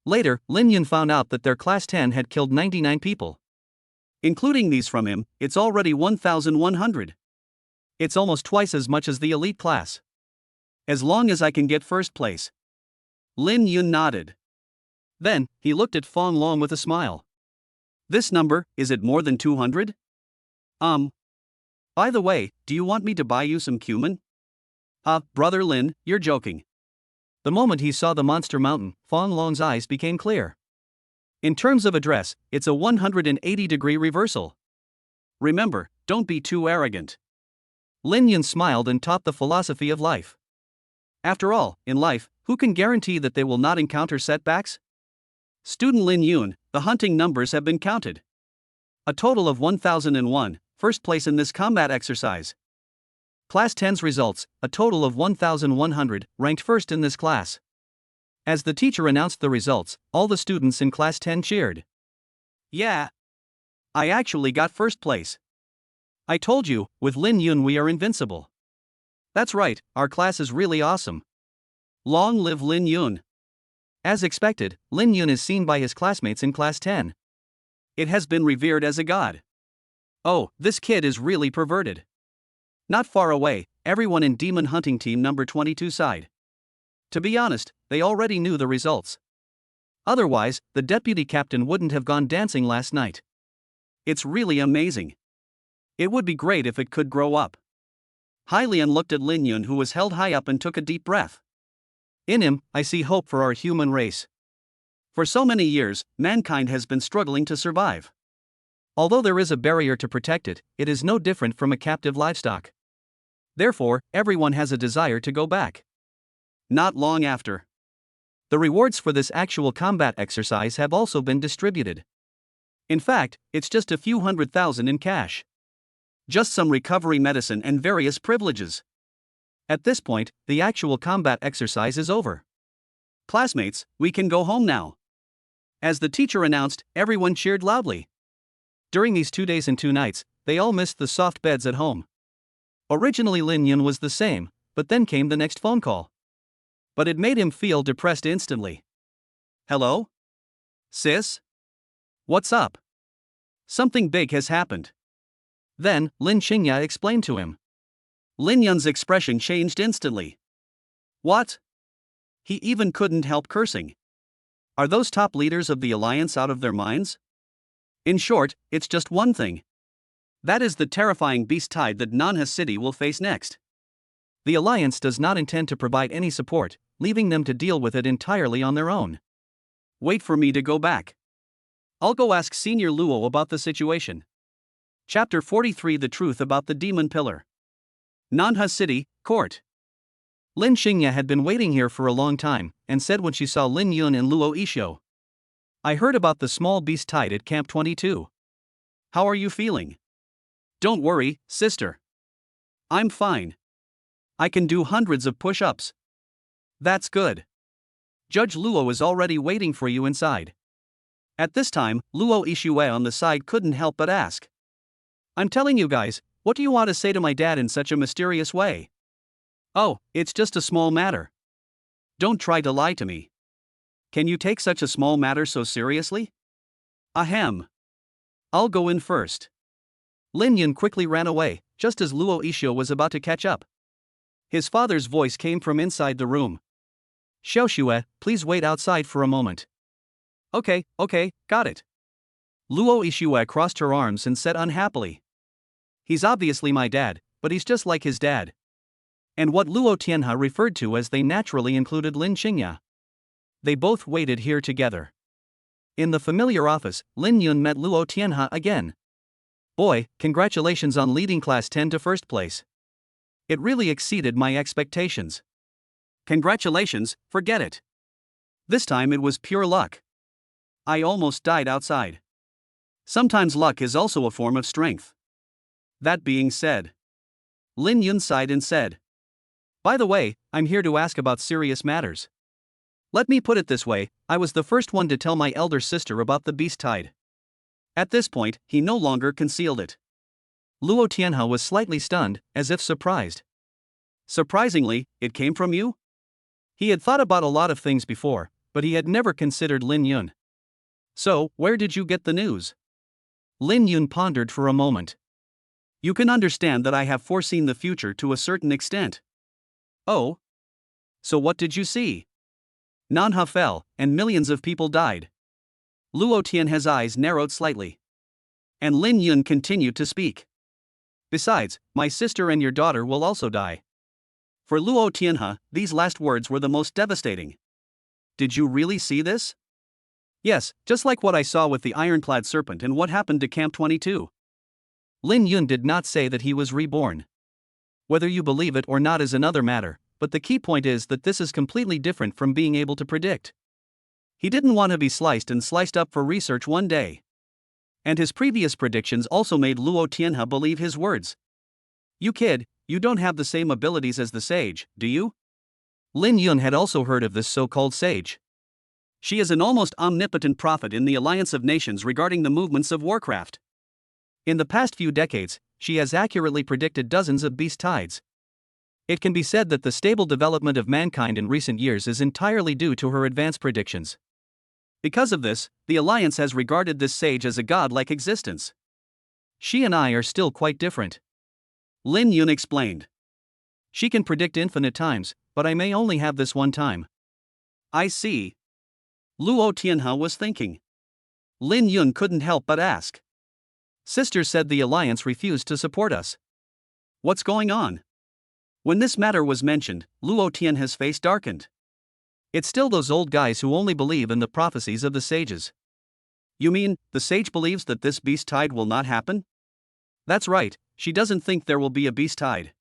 Later, Lin Yun found out that their Class 10 had killed 99 people. Including these from him, it's already 1,100. It's almost twice as much as the elite class. As long as I can get first place. Lin Yun nodded. Then, he looked at Fong Long with a smile. This number, is it more than 200? By the way, do you want me to buy you some cumin? Brother Lin, you're joking. The moment he saw the monster mountain, Fong Long's eyes became clear. In terms of address, it's a 180-degree reversal. Remember, don't be too arrogant. Lin Yun smiled and taught the philosophy of life. After all, in life, who can guarantee that they will not encounter setbacks? Student Lin Yun, the hunting numbers have been counted. A total of 1,001, first place in this combat exercise. Class 10's results, a total of 1,100, ranked first in this class. As the teacher announced the results, all the students in Class 10 cheered. Yeah. I actually got first place. I told you, with Lin Yun we are invincible. That's right, our class is really awesome. Long live Lin Yun. As expected, Lin Yun is seen by his classmates in Class 10. It has been revered as a god. Oh, this kid is really perverted. Not far away, everyone in Demon Hunting Team number 22 sighed. To be honest, they already knew the results. Otherwise, the deputy captain wouldn't have gone dancing last night. It's really amazing. It would be great if it could grow up. Hylian looked at Lin Yun, who was held high up, and took a deep breath. In him, I see hope for our human race. For so many years, mankind has been struggling to survive. Although there is a barrier to protect it, it is no different from a captive livestock. Therefore, everyone has a desire to go back. Not long after. The rewards for this actual combat exercise have also been distributed. In fact, it's just a few 100,000 in cash. Just some recovery medicine and various privileges. At this point, the actual combat exercise is over. Classmates, we can go home now. As the teacher announced, everyone cheered loudly. During these 2 days and 2 nights, they all missed the soft beds at home. Originally Lin Yun was the same, but then came the next phone call. But it made him feel depressed instantly. Hello? Sis? What's up? Something big has happened. Then, Lin Xingya explained to him. Lin Yun's expression changed instantly. What? He even couldn't help cursing. Are those top leaders of the alliance out of their minds? In short, it's just one thing. That is the terrifying beast tide that Nanha City will face next. The alliance does not intend to provide any support, leaving them to deal with it entirely on their own. Wait for me to go back. I'll go ask Senior Luo about the situation. Chapter 43: The Truth About the Demon Pillar. Nanha City, Court. Lin Xingya had been waiting here for a long time, and said when she saw Lin Yun and Luo Isho, "I heard about the small beast tide at Camp 22. How are you feeling?" "Don't worry, sister. I'm fine. I can do hundreds of push-ups." "That's good. Judge Luo is already waiting for you inside." At this time, Luo Ishue on the side couldn't help but ask, "I'm telling you guys, what do you want to say to my dad in such a mysterious way?" "Oh, it's just a small matter. Don't try to lie to me. Can you take such a small matter so seriously?" "Ahem. I'll go in first." Lin Yun quickly ran away, just as Luo Isho was about to catch up. His father's voice came from inside the room. "Xiaoxue, please wait outside for a moment." Okay, got it." Luo Ishue crossed her arms and said unhappily, "He's obviously my dad, but he's just like his dad." And what Luo Tianhe referred to as they naturally included Lin Xingya. They both waited here together. In the familiar office, Lin Yun met Luo Tianhe again. "Boy, congratulations on leading Class 10 to first place. It really exceeded my expectations." "Congratulations, forget it. This time it was pure luck. I almost died outside. Sometimes luck is also a form of strength." That being said, Lin Yun sighed and said, "By the way, I'm here to ask about serious matters. Let me put it this way, I was the first one to tell my elder sister about the beast tide." At this point, he no longer concealed it. Luo Tianhe was slightly stunned, as if surprised. "Surprisingly, it came from you?" He had thought about a lot of things before, but he had never considered Lin Yun. "So, where did you get the news?" Lin Yun pondered for a moment. "You can understand that I have foreseen the future to a certain extent." "Oh? So what did you see?" "Nanha fell, and millions of people died." Luo Tianhe's eyes narrowed slightly. And Lin Yun continued to speak. "Besides, my sister and your daughter will also die." For Luo Tianhe, these last words were the most devastating. "Did you really see this?" "Yes, just like what I saw with the ironclad serpent and what happened to Camp 22. Lin Yun did not say that he was reborn. Whether you believe it or not is another matter, but the key point is that this is completely different from being able to predict. He didn't want to be sliced and sliced up for research one day. And his previous predictions also made Luo Tianhe believe his words. "You kid, you don't have the same abilities as the sage, do you?" Lin Yun had also heard of this so-called sage. "She is an almost omnipotent prophet in the Alliance of Nations regarding the movements of Warcraft. In the past few decades, she has accurately predicted dozens of beast tides. It can be said that the stable development of mankind in recent years is entirely due to her advanced predictions. Because of this, the Alliance has regarded this sage as a god-like existence. She and I are still quite different." Lin Yun explained. "She can predict infinite times, but I may only have this one time." "I see." Luo Tianhe was thinking. Lin Yun couldn't help but ask. "Sister said the Alliance refused to support us. What's going on?" When this matter was mentioned, Luo Tianhe's face darkened. "It's still those old guys who only believe in the prophecies of the sages." "You mean, the sage believes that this beast tide will not happen?" "That's right, she doesn't think there will be a beast tide."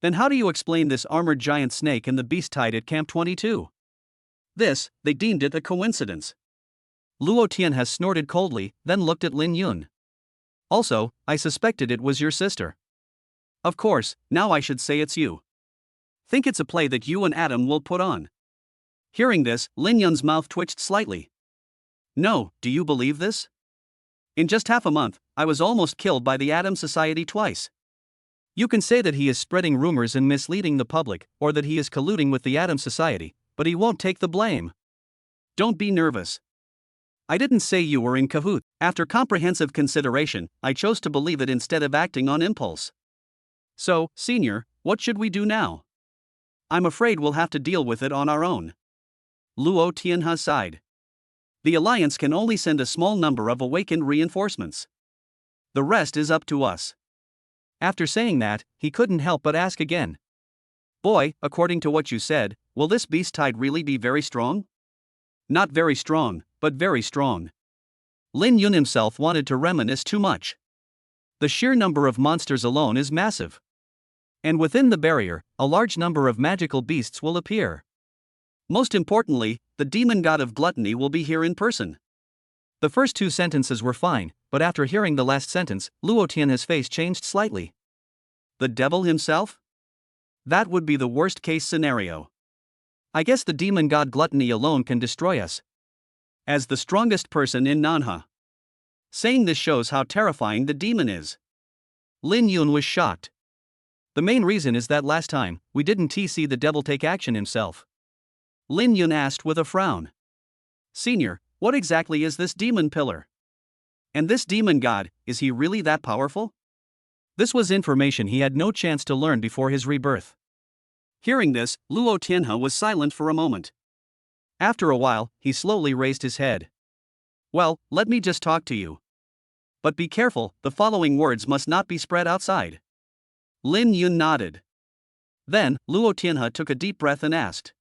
"Then how do you explain this armored giant snake and the beast tide at Camp 22? They deemed it a coincidence." Luo Tianhe snorted coldly, then looked at Lin Yun. "Also, I suspected it was your sister." "Of course, now I should say it's you. Think it's a play that you and Adam will put on." Hearing this, Lin Yun's mouth twitched slightly. "No, do you believe this? In just half a month, I was almost killed by the Adam Society twice. You can say that he is spreading rumors and misleading the public, or that he is colluding with the Adam Society, but he won't take the blame. Don't be nervous. I didn't say you were in cahoots. After comprehensive consideration, I chose to believe it instead of acting on impulse. So, Senior, what should we do now?" I'm afraid we'll have to deal with it on our own. Luo Tianhe sighed. The Alliance can only send a small number of awakened reinforcements. The rest is up to us. After saying that, he couldn't help but ask again. Boy, according to what you said, will this beast tide really be very strong? Not very strong, but very strong. Lin Yun himself wanted to reminisce too much. The sheer number of monsters alone is massive. And within the barrier, a large number of magical beasts will appear. Most importantly, the demon god of gluttony will be here in person. The first two sentences were fine, but after hearing the last sentence, Luo Tianhe's face changed slightly. The devil himself? That would be the worst case scenario. I guess the demon god gluttony alone can destroy us. As the strongest person in Nanha. Saying this shows how terrifying the demon is. Lin Yun was shocked. The main reason is that last time, we didn't see the devil take action himself. Lin Yun asked with a frown. Senior, what exactly is this demon pillar? And this demon god, is he really that powerful? This was information he had no chance to learn before his rebirth. Hearing this, Luo Tianhe was silent for a moment. After a while, he slowly raised his head. Well, let me just talk to you. But be careful, the following words must not be spread outside. Lin Yun nodded. Then, Luo Tianhe took a deep breath and asked.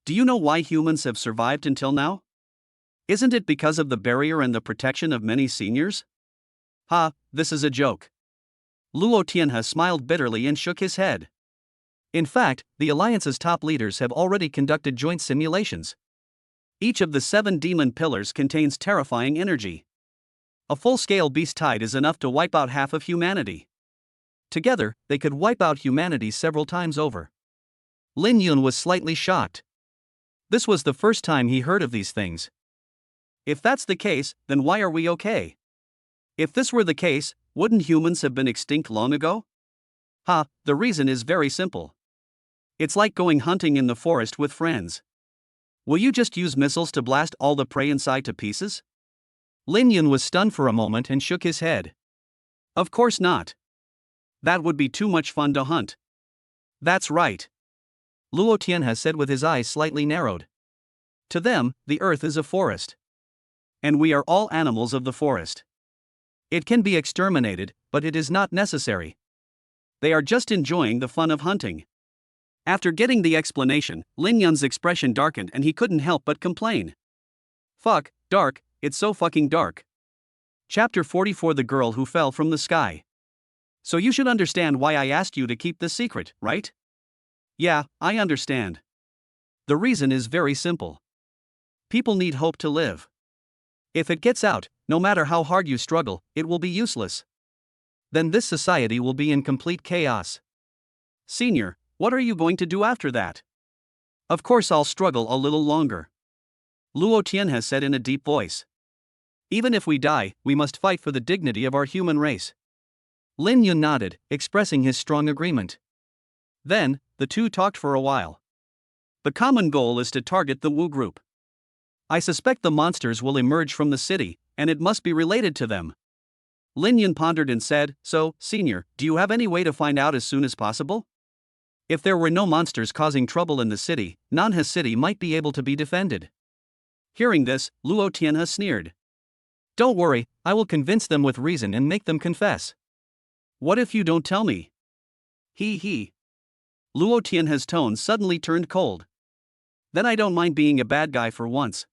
Do you know why humans have survived until now? Isn't it because of the barrier and the protection of many seniors? Ha, this is a joke. Luo Tianhe smiled bitterly and shook his head. In fact, the Alliance's top leaders have already conducted joint simulations. Each of the 7 demon pillars contains terrifying energy. A full-scale beast tide is enough to wipe out half of humanity. Together, they could wipe out humanity several times over. Lin Yun was slightly shocked. This was the first time he heard of these things. If that's the case, then why are we okay? If this were the case, wouldn't humans have been extinct long ago? Ha, the reason is very simple. It's like going hunting in the forest with friends. Will you just use missiles to blast all the prey inside to pieces? Lin Yun was stunned for a moment and shook his head. Of course not. That would be too much fun to hunt. That's right. Luo Tianhe said with his eyes slightly narrowed. To them, the earth is a forest. And we are all animals of the forest. It can be exterminated, but it is not necessary. They are just enjoying the fun of hunting. After getting the explanation, Lin Yun's expression darkened and he couldn't help but complain. Fuck, dark, it's so fucking dark. Chapter 44 The Girl Who Fell from the Sky. So you should understand why I asked you to keep this secret, right? Yeah, I understand. The reason is very simple. People need hope to live. If it gets out, no matter how hard you struggle, it will be useless. Then this society will be in complete chaos. Senior, what are you going to do after that? Of course I'll struggle a little longer. Luo Tianhe said in a deep voice. Even if we die, we must fight for the dignity of our human race. Lin Yun nodded, expressing his strong agreement. Then, the two talked for a while. The common goal is to target the Wu group. I suspect the monsters will emerge from the city, and it must be related to them. Lin Yun pondered and said, So, Senior, do you have any way to find out as soon as possible? If there were no monsters causing trouble in the city, Nanha City might be able to be defended. Hearing this, Luo Tianhe sneered. Don't worry, I will convince them with reason and make them confess. What if you don't tell me? He. Luo Tianhe's tone suddenly turned cold. Then I don't mind being a bad guy for once.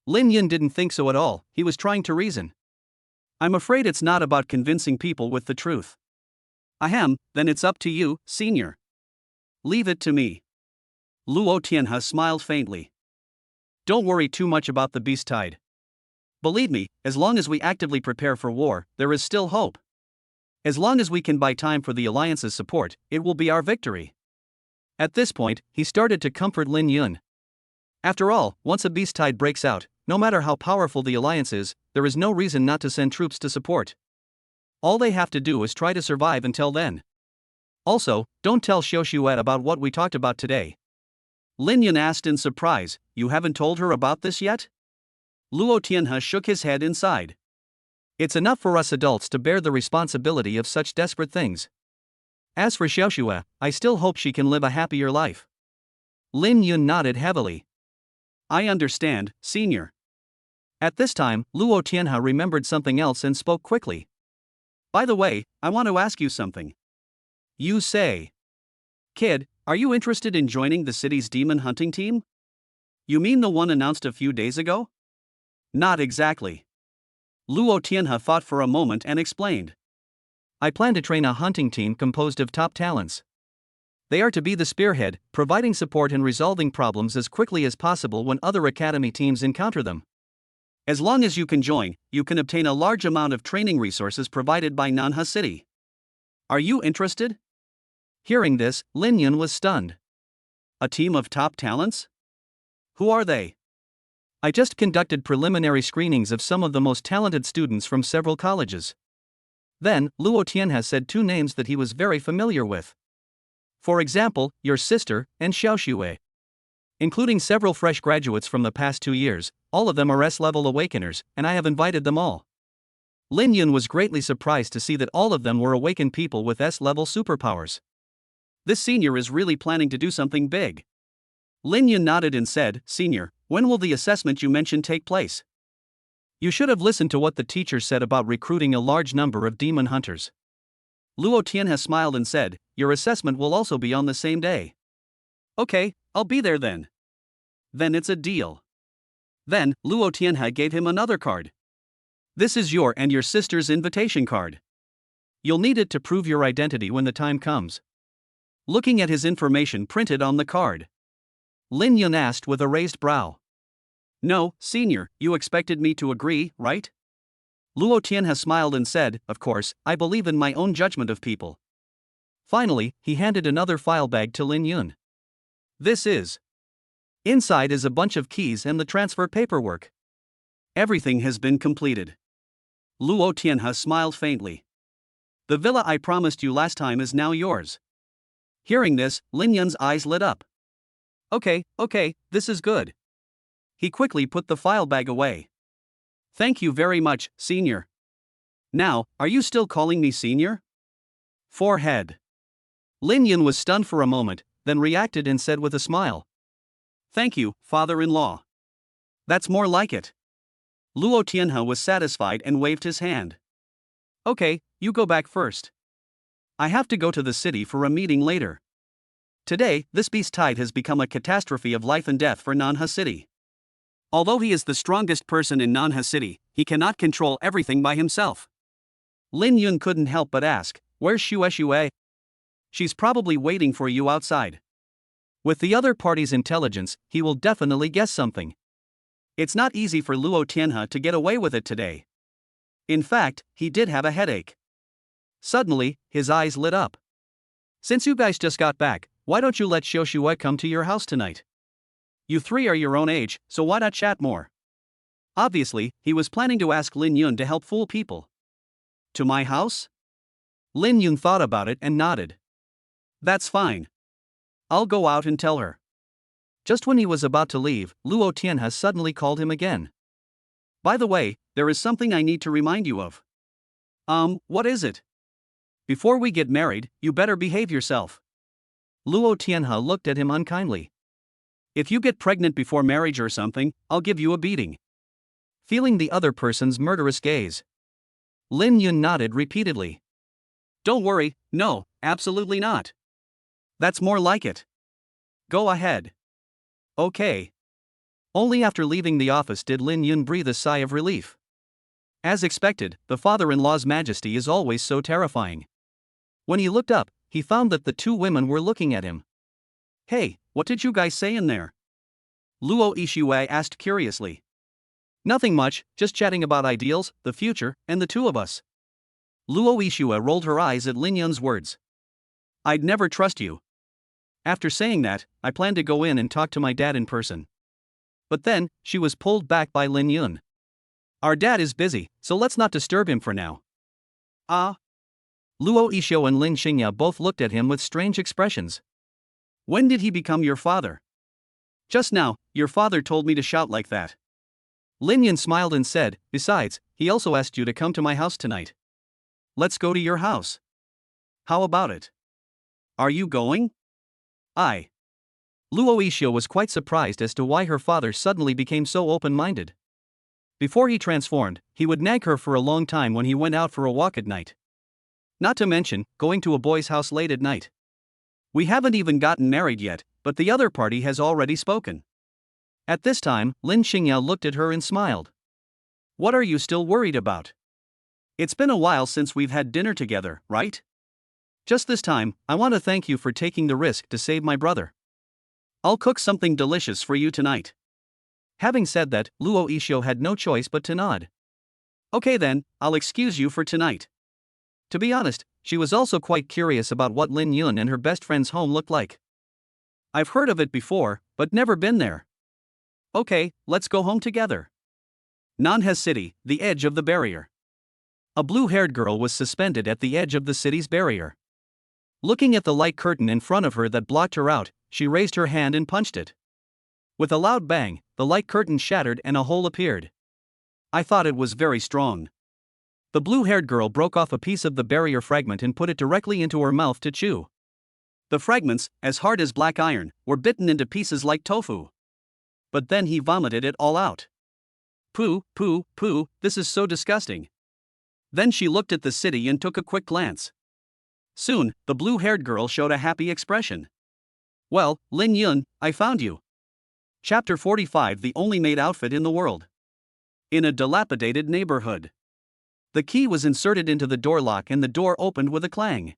Lin Yun didn't think so at all, he was trying to reason. I'm afraid it's not about convincing people with the truth. Ahem, then it's up to you, Senior. Leave it to me. Luo Tianhe smiled faintly. Don't worry too much about the beast tide. Believe me, as long as we actively prepare for war, there is still hope. As long as we can buy time for the Alliance's support, it will be our victory. At this point, he started to comfort Lin Yun. After all, once a beast tide breaks out, no matter how powerful the Alliance is, there is no reason not to send troops to support. All they have to do is try to survive until then. Also, don't tell Xiaoshuet about what we talked about today. Lin Yun asked in surprise, You haven't told her about this yet? Luo Tianhe shook his head inside. It's enough for us adults to bear the responsibility of such desperate things. As for Xiaoxue, I still hope she can live a happier life. Lin Yun nodded heavily. I understand, senior. At this time, Luo Tianhe remembered something else and spoke quickly. By the way, I want to ask you something. You say. Kid, are you interested in joining the city's demon hunting team? You mean the one announced a few days ago? Not exactly. Luo Tianhe thought for a moment and explained. I plan to train a hunting team composed of top talents. They are to be the spearhead, providing support and resolving problems as quickly as possible when other academy teams encounter them. As long as you can join, you can obtain a large amount of training resources provided by Nanha City. Are you interested? Hearing this, Lin Yun was stunned. A team of top talents? Who are they? I just conducted preliminary screenings of some of the most talented students from several colleges. Then, Luo Tianhe said two names that he was very familiar with. For example, your sister, and Xiaoxue. Including several fresh graduates from the past 2 years, all of them are S-level awakeners, and I have invited them all. Lin Yun was greatly surprised to see that all of them were awakened people with S-level superpowers. This senior is really planning to do something big. Lin Yun nodded and said, Senior, when will the assessment you mentioned take place? You should have listened to what the teacher said about recruiting a large number of demon hunters. Luo Tianhe smiled and said, Your assessment will also be on the same day. Okay, I'll be there then. Then it's a deal. Then, Luo Tianhe gave him another card. This is your and your sister's invitation card. You'll need it to prove your identity when the time comes. Looking at his information printed on the card, Lin Yun asked with a raised brow. No, senior, you expected me to agree, right? Luo Tianhe smiled and said, Of course, I believe in my own judgment of people. Finally, he handed another file bag to Lin Yun. This is. Inside is a bunch of keys and the transfer paperwork. Everything has been completed. Luo Tianhe smiled faintly. The villa I promised you last time is now yours. Hearing this, Lin Yun's eyes lit up. Okay, this is good. He quickly put the file bag away. Thank you very much, senior. Now, are you still calling me senior? Forehead. Lin Yun was stunned for a moment, then reacted and said with a smile. Thank you, father-in-law. That's more like it. Luo Tianhe was satisfied and waved his hand. Okay, you go back first. I have to go to the city for a meeting later. Today, this beast tide has become a catastrophe of life and death for Nanha City. Although he is the strongest person in Nanha City, he cannot control everything by himself. Lin Yun couldn't help but ask, Where's Xiaoxue? She's probably waiting for you outside. With the other party's intelligence, he will definitely guess something. It's not easy for Luo Tianhe to get away with it today. In fact, he did have a headache. Suddenly, his eyes lit up. Since you guys just got back, why don't you let Xiaoxue come to your house tonight? You three are your own age, so why not chat more? Obviously, he was planning to ask Lin Yun to help fool people. To my house? Lin Yun thought about it and nodded. That's fine. I'll go out and tell her. Just when he was about to leave, Luo Tianhe suddenly called him again. By the way, there is something I need to remind you of. What is it? Before we get married, you better behave yourself. Luo Tianhe looked at him unkindly. If you get pregnant before marriage or something, I'll give you a beating. Feeling the other person's murderous gaze, Lin Yun nodded repeatedly. Don't worry, no, absolutely not. That's more like it. Go ahead. Okay. Only after leaving the office did Lin Yun breathe a sigh of relief. As expected, the father-in-law's majesty is always so terrifying. When he looked up, he found that the two women were looking at him. Hey, what did you guys say in there? Luo Yixue asked curiously. Nothing much, just chatting about ideals, the future, and the two of us. Luo Yixue rolled her eyes at Lin Yun's words. I'd never trust you. After saying that, I planned to go in and talk to my dad in person. But then, she was pulled back by Lin Yun. Our dad is busy, so let's not disturb him for now. Luo Yixue and Lin Xingya both looked at him with strange expressions. When did he become your father? Just now, your father told me to shout like that. Lin Yun smiled and said, Besides, he also asked you to come to my house tonight. Let's go to your house. How about it? Are you going? I. Luo Yixue was quite surprised as to why her father suddenly became so open-minded. Before he transformed, he would nag her for a long time when he went out for a walk at night. Not to mention, going to a boy's house late at night. We haven't even gotten married yet, but the other party has already spoken. At this time, Lin Xingya looked at her and smiled. What are you still worried about? It's been a while since we've had dinner together, right? Just this time, I want to thank you for taking the risk to save my brother. I'll cook something delicious for you tonight. Having said that, Luo Yixue had no choice but to nod. Okay then, I'll excuse you for tonight. To be honest, she was also quite curious about what Lin Yun and her best friend's home looked like. I've heard of it before, but never been there. Okay, let's go home together. Nanhe City, the edge of the barrier. A blue-haired girl was suspended at the edge of the city's barrier. Looking at the light curtain in front of her that blocked her out, she raised her hand and punched it. With a loud bang, the light curtain shattered and a hole appeared. I thought it was very strong. The blue-haired girl broke off a piece of the barrier fragment and put it directly into her mouth to chew. The fragments, as hard as black iron, were bitten into pieces like tofu. But then he vomited it all out. Pooh, pooh, pooh, this is so disgusting. Then she looked at the city and took a quick glance. Soon, the blue-haired girl showed a happy expression. Well, Lin Yun, I found you. Chapter 45. The only maid outfit in the world. In a dilapidated neighborhood. The key was inserted into the door lock and the door opened with a clang.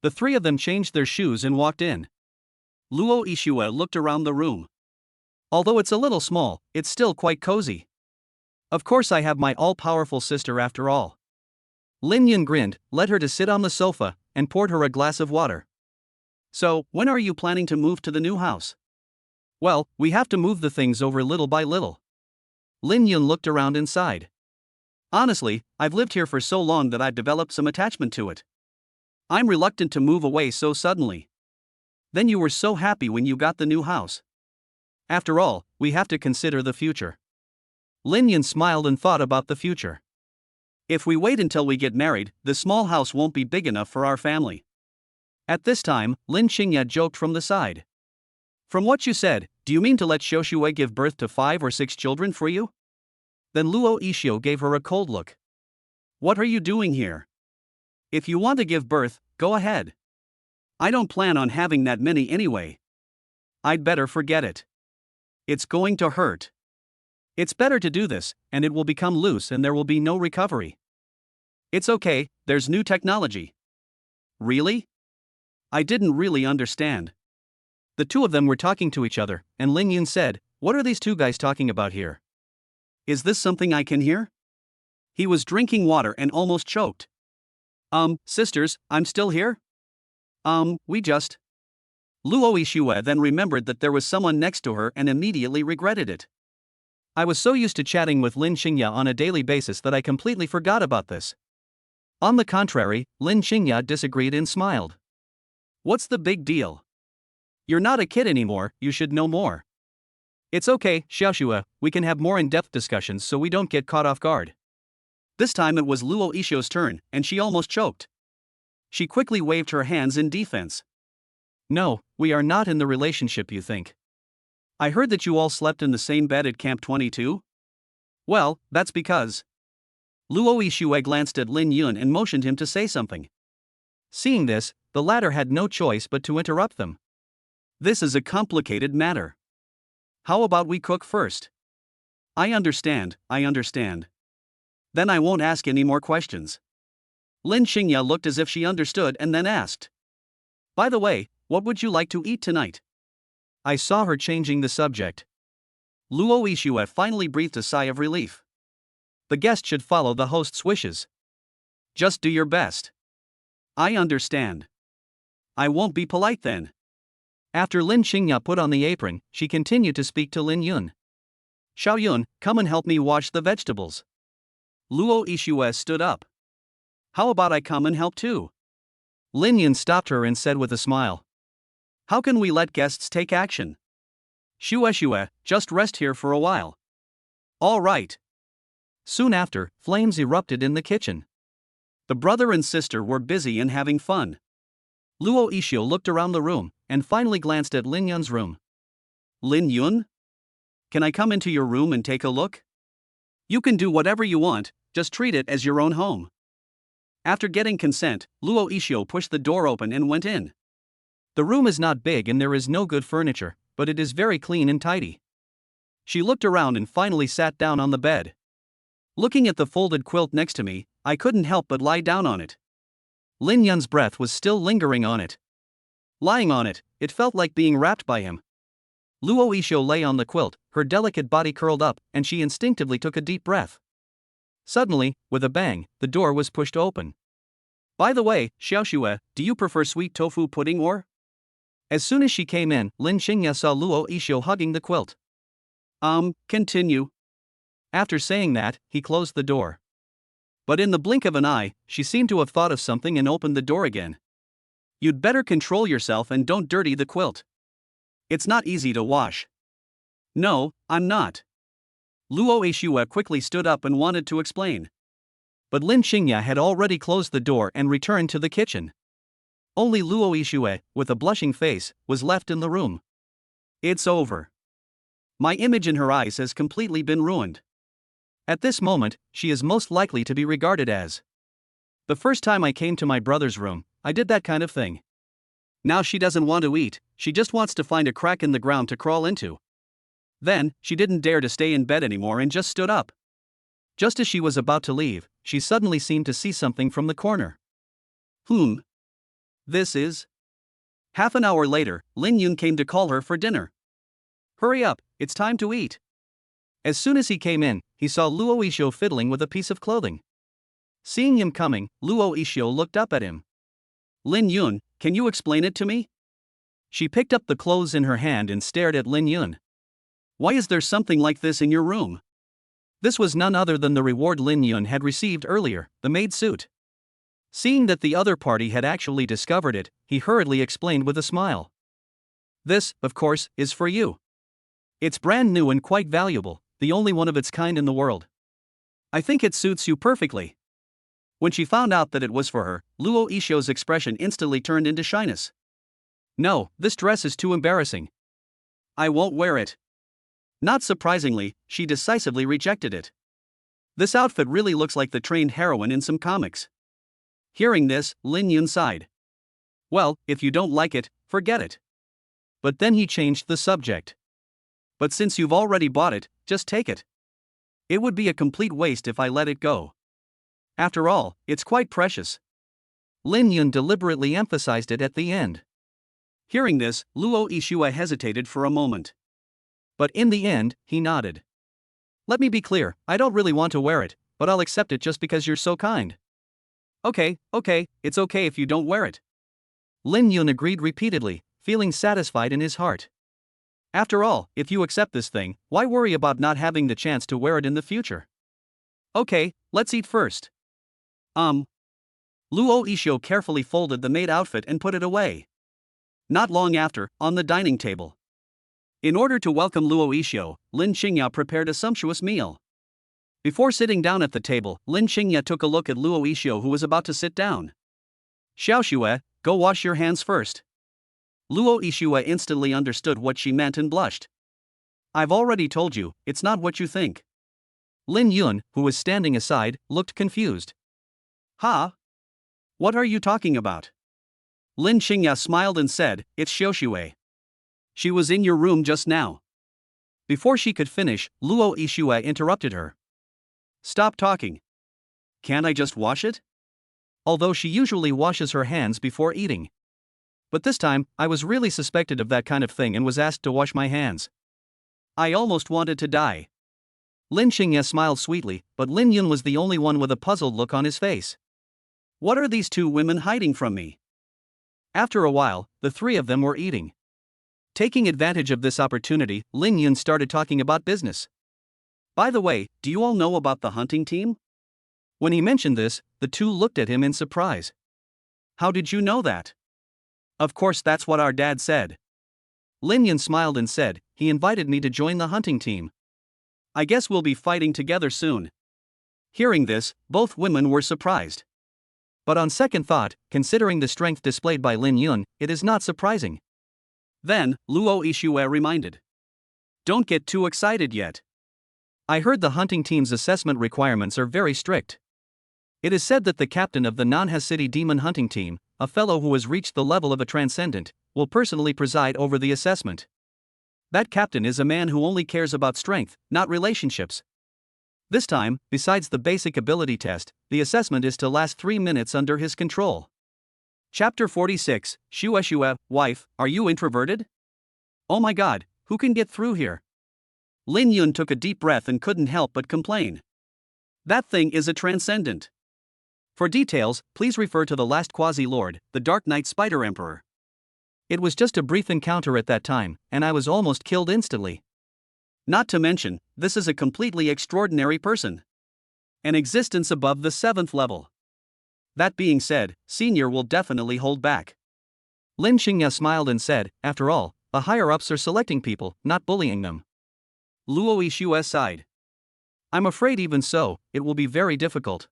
The three of them changed their shoes and walked in. Luo Yixue looked around the room. Although it's a little small, it's still quite cozy. Of course I have my all-powerful sister after all. Lin Yun grinned, led her to sit on the sofa, and poured her a glass of water. So, when are you planning to move to the new house? Well, we have to move the things over little by little. Lin Yun looked around and sighed. Honestly, I've lived here for so long that I've developed some attachment to it. I'm reluctant to move away so suddenly. Then you were so happy when you got the new house. After all, we have to consider the future. Lin Yun smiled and thought about the future. If we wait until we get married, the small house won't be big enough for our family. At this time, Lin Xingya joked from the side. From what you said, do you mean to let Xiaoxue give birth to 5 or 6 children for you? Then Luo Yixue gave her a cold look. What are you doing here? If you want to give birth, go ahead. I don't plan on having that many anyway. I'd better forget it. It's going to hurt. It's better to do this, and it will become loose and there will be no recovery. It's okay, there's new technology. Really? I didn't really understand. The two of them were talking to each other, and Lin Yun said, What are these two guys talking about here? Is this something I can hear? He was drinking water and almost choked. Sisters, I'm still here? We just... Luo Yixue then remembered that there was someone next to her and immediately regretted it. I was so used to chatting with Lin Xingya on a daily basis that I completely forgot about this. On the contrary, Lin Xingya disagreed and smiled. What's the big deal? You're not a kid anymore, you should know more. It's okay, Xiaoxue, we can have more in-depth discussions so we don't get caught off guard. This time it was Luo Yixue's turn, and she almost choked. She quickly waved her hands in defense. No, we are not in the relationship you think. I heard that you all slept in the same bed at Camp 22? Well, that's because... Luo Yixue glanced at Lin Yun and motioned him to say something. Seeing this, the latter had no choice but to interrupt them. This is a complicated matter. How about we cook first? I understand. Then I won't ask any more questions. Lin Xingya looked as if she understood and then asked. By the way, what would you like to eat tonight? I saw her changing the subject. Luo Yixue finally breathed a sigh of relief. The guest should follow the host's wishes. Just do your best. I understand. I won't be polite then. After Lin Xingya put on the apron, she continued to speak to Lin Yun. Xiao Yun, come and help me wash the vegetables. Luo Yixue stood up. How about I come and help too? Lin Yun stopped her and said with a smile. How can we let guests take action? Xiaoxue, just rest here for a while. All right. Soon after, flames erupted in the kitchen. The brother and sister were busy and having fun. Luo Yixio looked around the room, and finally glanced at Lin Yun's room. Lin Yun? Can I come into your room and take a look? You can do whatever you want, just treat it as your own home. After getting consent, Luo Yixio pushed the door open and went in. The room is not big and there is no good furniture, but it is very clean and tidy. She looked around and finally sat down on the bed. Looking at the folded quilt next to me, I couldn't help but lie down on it. Lin Yun's breath was still lingering on it. Lying on it, it felt like being wrapped by him. Luo Yixio lay on the quilt, her delicate body curled up, and she instinctively took a deep breath. Suddenly, with a bang, the door was pushed open. By the way, Xiaoxue, do you prefer sweet tofu pudding or? As soon as she came in, Lin Xingya saw Luo Yixio hugging the quilt. Continue. After saying that, he closed the door. But in the blink of an eye, she seemed to have thought of something and opened the door again. You'd better control yourself and don't dirty the quilt. It's not easy to wash. No, I'm not. Luo Yixio quickly stood up and wanted to explain. But Lin Xingya had already closed the door and returned to the kitchen. Only Luo Yixio, with a blushing face, was left in the room. It's over. My image in her eyes has completely been ruined. At this moment, she is most likely to be regarded as. The first time I came to my brother's room, I did that kind of thing. Now she doesn't want to eat, she just wants to find a crack in the ground to crawl into. Then, she didn't dare to stay in bed anymore and just stood up. Just as she was about to leave, she suddenly seemed to see something from the corner. This is? Half an hour later, Lin Yun came to call her for dinner. Hurry up, it's time to eat. As soon as he came in, he saw Luo Yixio fiddling with a piece of clothing. Seeing him coming, Luo Yixio looked up at him. Lin Yun, can you explain it to me? She picked up the clothes in her hand and stared at Lin Yun. Why is there something like this in your room? This was none other than the reward Lin Yun had received earlier, the maid suit. Seeing that the other party had actually discovered it, he hurriedly explained with a smile. This, of course, is for you. It's brand new and quite valuable, the only one of its kind in the world. I think it suits you perfectly. When she found out that it was for her, Luo Yixio's expression instantly turned into shyness. No, this dress is too embarrassing. I won't wear it. Not surprisingly, she decisively rejected it. This outfit really looks like the trained heroine in some comics. Hearing this, Lin Yun sighed. Well, if you don't like it, forget it. But then he changed the subject. But since you've already bought it, just take it. It would be a complete waste if I let it go. After all, it's quite precious. Lin Yun deliberately emphasized it at the end. Hearing this, Luo Yixio hesitated for a moment. But in the end, he nodded. Let me be clear, I don't really want to wear it, but I'll accept it just because you're so kind. Okay, it's okay if you don't wear it. Lin Yun agreed repeatedly, feeling satisfied in his heart. After all, if you accept this thing, why worry about not having the chance to wear it in the future? Okay, let's eat first. Luo Yixio carefully folded the maid outfit and put it away. Not long after, on the dining table. In order to welcome Luo Yixio, Lin Xingya prepared a sumptuous meal. Before sitting down at the table, Lin Xingya took a look at Luo Yixio, who was about to sit down. Xiaoxue, go wash your hands first. Luo Yixio instantly understood what she meant and blushed. I've already told you, it's not what you think. Lin Yun, who was standing aside, looked confused. Huh? What are you talking about? Lin Xingya smiled and said, it's Xiaoxue. She was in your room just now. Before she could finish, Luo Yixio interrupted her. Stop talking. Can't I just wash it? Although she usually washes her hands before eating. But this time, I was really suspected of that kind of thing and was asked to wash my hands. I almost wanted to die. Lin Xingya smiled sweetly, but Lin Yun was the only one with a puzzled look on his face. What are these two women hiding from me? After a while, the three of them were eating. Taking advantage of this opportunity, Lin Yun started talking about business. By the way, do you all know about the hunting team? When he mentioned this, the two looked at him in surprise. How did you know that? Of course, that's what our dad said. Lin Yun smiled and said, he invited me to join the hunting team. I guess we'll be fighting together soon. Hearing this, both women were surprised. But on second thought, considering the strength displayed by Lin Yun, it is not surprising. Then, Luo Yixue reminded. Don't get too excited yet. I heard the hunting team's assessment requirements are very strict. It is said that the captain of the Nanha City Demon Hunting Team, a fellow who has reached the level of a transcendent, will personally preside over the assessment. That captain is a man who only cares about strength, not relationships. This time, besides the basic ability test, the assessment is to last 3 minutes under his control. Chapter 46, Shue, wife, are you introverted? Oh my god, who can get through here? Lin Yun took a deep breath and couldn't help but complain. That thing is a transcendent. For details, please refer to the last Quasi-Lord, the Dark Knight Spider Emperor. It was just a brief encounter at that time, and I was almost killed instantly. Not to mention, this is a completely extraordinary person. An existence above the 7th level. That being said, Senior will definitely hold back. Lin Xingya smiled and said, after all, the higher-ups are selecting people, not bullying them. Luo Yixue sighed. I'm afraid even so, it will be very difficult.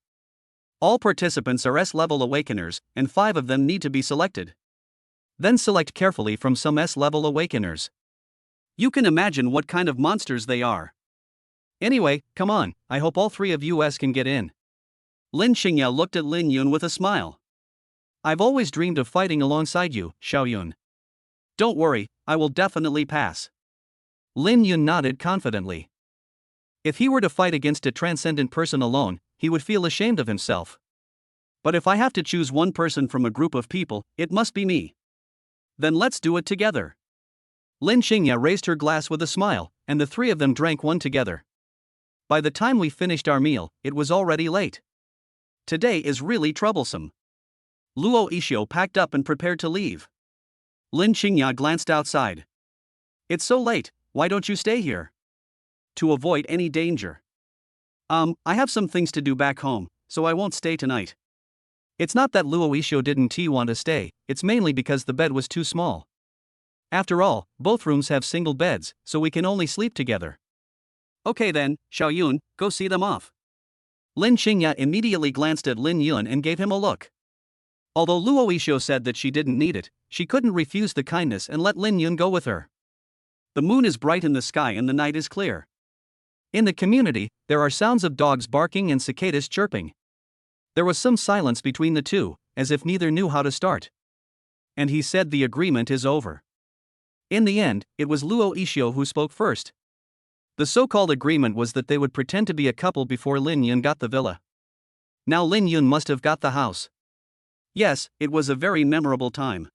All participants are S-level awakeners, and 5 of them need to be selected. Then select carefully from some S-level awakeners. You can imagine what kind of monsters they are. Anyway, come on, I hope all 3 of you can get in. Lin Xingya looked at Lin Yun with a smile. I've always dreamed of fighting alongside you, Xiaoyun. Don't worry, I will definitely pass. Lin Yun nodded confidently. If he were to fight against a transcendent person alone, he would feel ashamed of himself. But if I have to choose one person from a group of people, it must be me. Then let's do it together. Lin Xingya raised her glass with a smile, and the 3 of them drank one together. By the time we finished our meal, it was already late. Today is really troublesome. Luo Yixue packed up and prepared to leave. Lin Xingya glanced outside. It's so late, why don't you stay here? To avoid any danger. I have some things to do back home, so I won't stay tonight. It's not that Luo Yixue didn't want to stay, it's mainly because the bed was too small. After all, both rooms have single beds, so we can only sleep together. Okay then, Xiaoyun, go see them off. Lin Xingya immediately glanced at Lin Yun and gave him a look. Although Luo Yixue said that she didn't need it, she couldn't refuse the kindness and let Lin Yun go with her. The moon is bright in the sky and the night is clear. In the community, there are sounds of dogs barking and cicadas chirping. There was some silence between the two, as if neither knew how to start. And he said the agreement is over. In the end, it was Luo Yixue who spoke first. The so-called agreement was that they would pretend to be a couple before Lin Yun got the villa. Now Lin Yun must have got the house. Yes, it was a very memorable time.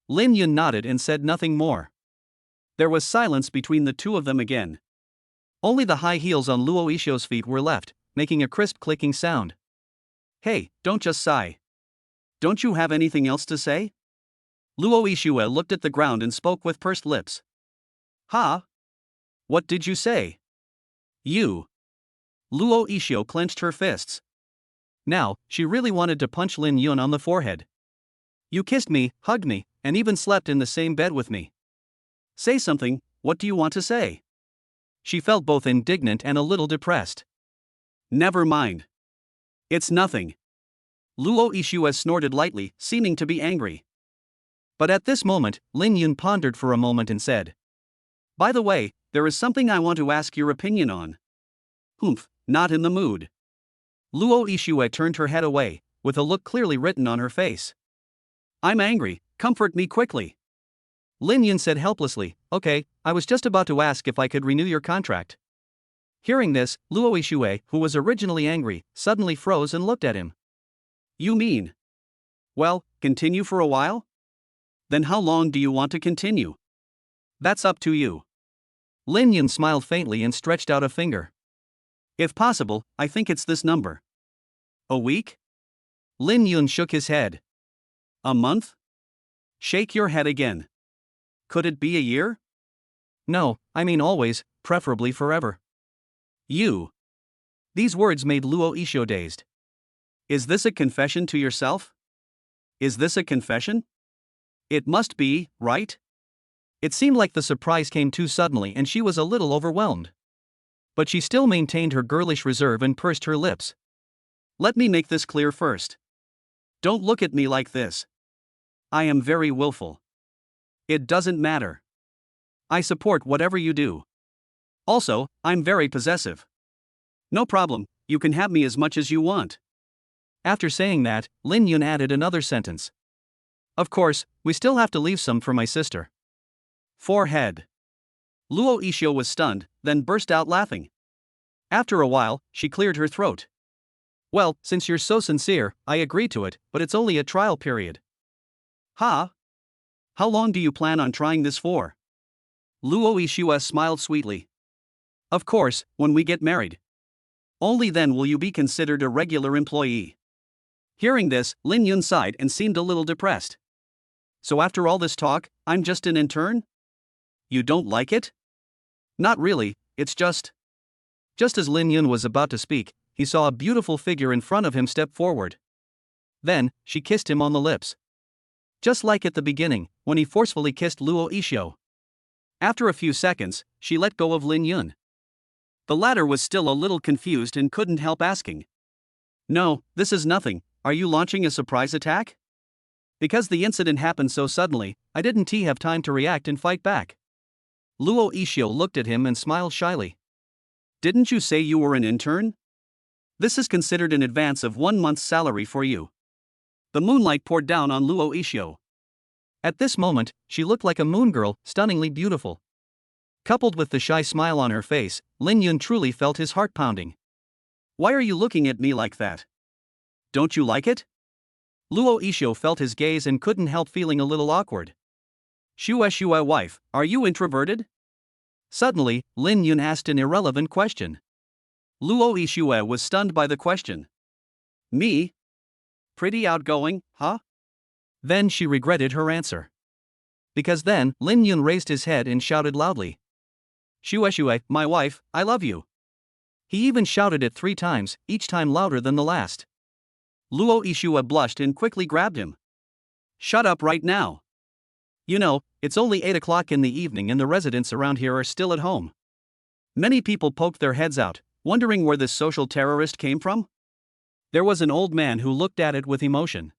Lin Yun nodded and said nothing more. There was silence between the two of them again. Only the high heels on Luo Yixue's feet were left, making a crisp clicking sound. Hey, don't just sigh. Don't you have anything else to say? Luo Yixue looked at the ground and spoke with pursed lips. Ha? What did you say? You. Luo Yixue clenched her fists. Now, she really wanted to punch Lin Yun on the forehead. You kissed me, hugged me, and even slept in the same bed with me. Say something, what do you want to say? She felt both indignant and a little depressed. Never mind. It's nothing. Luo Yixue snorted lightly, seeming to be angry. But at this moment, Lin Yun pondered for a moment and said, by the way, there is something I want to ask your opinion on. Humph, not in the mood. Luo Yixue turned her head away, with a look clearly written on her face. I'm angry, comfort me quickly. Lin Yun said helplessly, okay, I was just about to ask if I could renew your contract. Hearing this, Luo Yixue, who was originally angry, suddenly froze and looked at him. You mean? Well, continue for a while? Then how long do you want to continue? That's up to you. Lin Yun smiled faintly and stretched out a finger. If possible, I think it's this number. A week? Lin Yun shook his head. A month? Shake your head again. Could it be a year? No, I mean always, preferably forever. You. These words made Luo Yixue dazed. Is this a confession to yourself? Is this a confession? It must be, right? It seemed like the surprise came too suddenly and she was a little overwhelmed. But she still maintained her girlish reserve and pursed her lips. Let me make this clear first. Don't look at me like this. I am very willful. It doesn't matter. I support whatever you do. Also, I'm very possessive. No problem, you can have me as much as you want. After saying that, Lin Yun added another sentence. Of course, we still have to leave some for my sister. Forehead. Luo Yixio was stunned, then burst out laughing. After a while, she cleared her throat. Well, since you're so sincere, I agree to it, but it's only a trial period. Ha? How long do you plan on trying this for? Luo Yixio smiled sweetly. Of course, when we get married. Only then will you be considered a regular employee. Hearing this, Lin Yun sighed and seemed a little depressed. So after all this talk, I'm just an intern? You don't like it? Not really, it's just... Just as Lin Yun was about to speak, he saw a beautiful figure in front of him step forward. Then, she kissed him on the lips. Just like at the beginning, when he forcefully kissed Luo Yixio. After a few seconds, she let go of Lin Yun. The latter was still a little confused and couldn't help asking. No, this is nothing, are you launching a surprise attack? Because the incident happened so suddenly, I didn't have time to react and fight back. Luo Yixio looked at him and smiled shyly. Didn't you say you were an intern? This is considered an advance of 1 month's salary for you. The moonlight poured down on Luo Yixio. At this moment, she looked like a moon girl, stunningly beautiful. Coupled with the shy smile on her face, Lin Yun truly felt his heart pounding. Why are you looking at me like that? Don't you like it? Luo Yixio felt his gaze and couldn't help feeling a little awkward. Shue wife, are you introverted? Suddenly, Lin Yun asked an irrelevant question. Luo Yixio was stunned by the question. Me? Pretty outgoing, huh? Then she regretted her answer. Because then, Lin Yun raised his head and shouted loudly. Shue, my wife, I love you. He even shouted it 3 times, each time louder than the last. Luo Yixio blushed and quickly grabbed him. Shut up right now. You know, it's only 8 o'clock in the evening and the residents around here are still at home. Many people poked their heads out, wondering where this social terrorist came from. There was an old man who looked at it with emotion.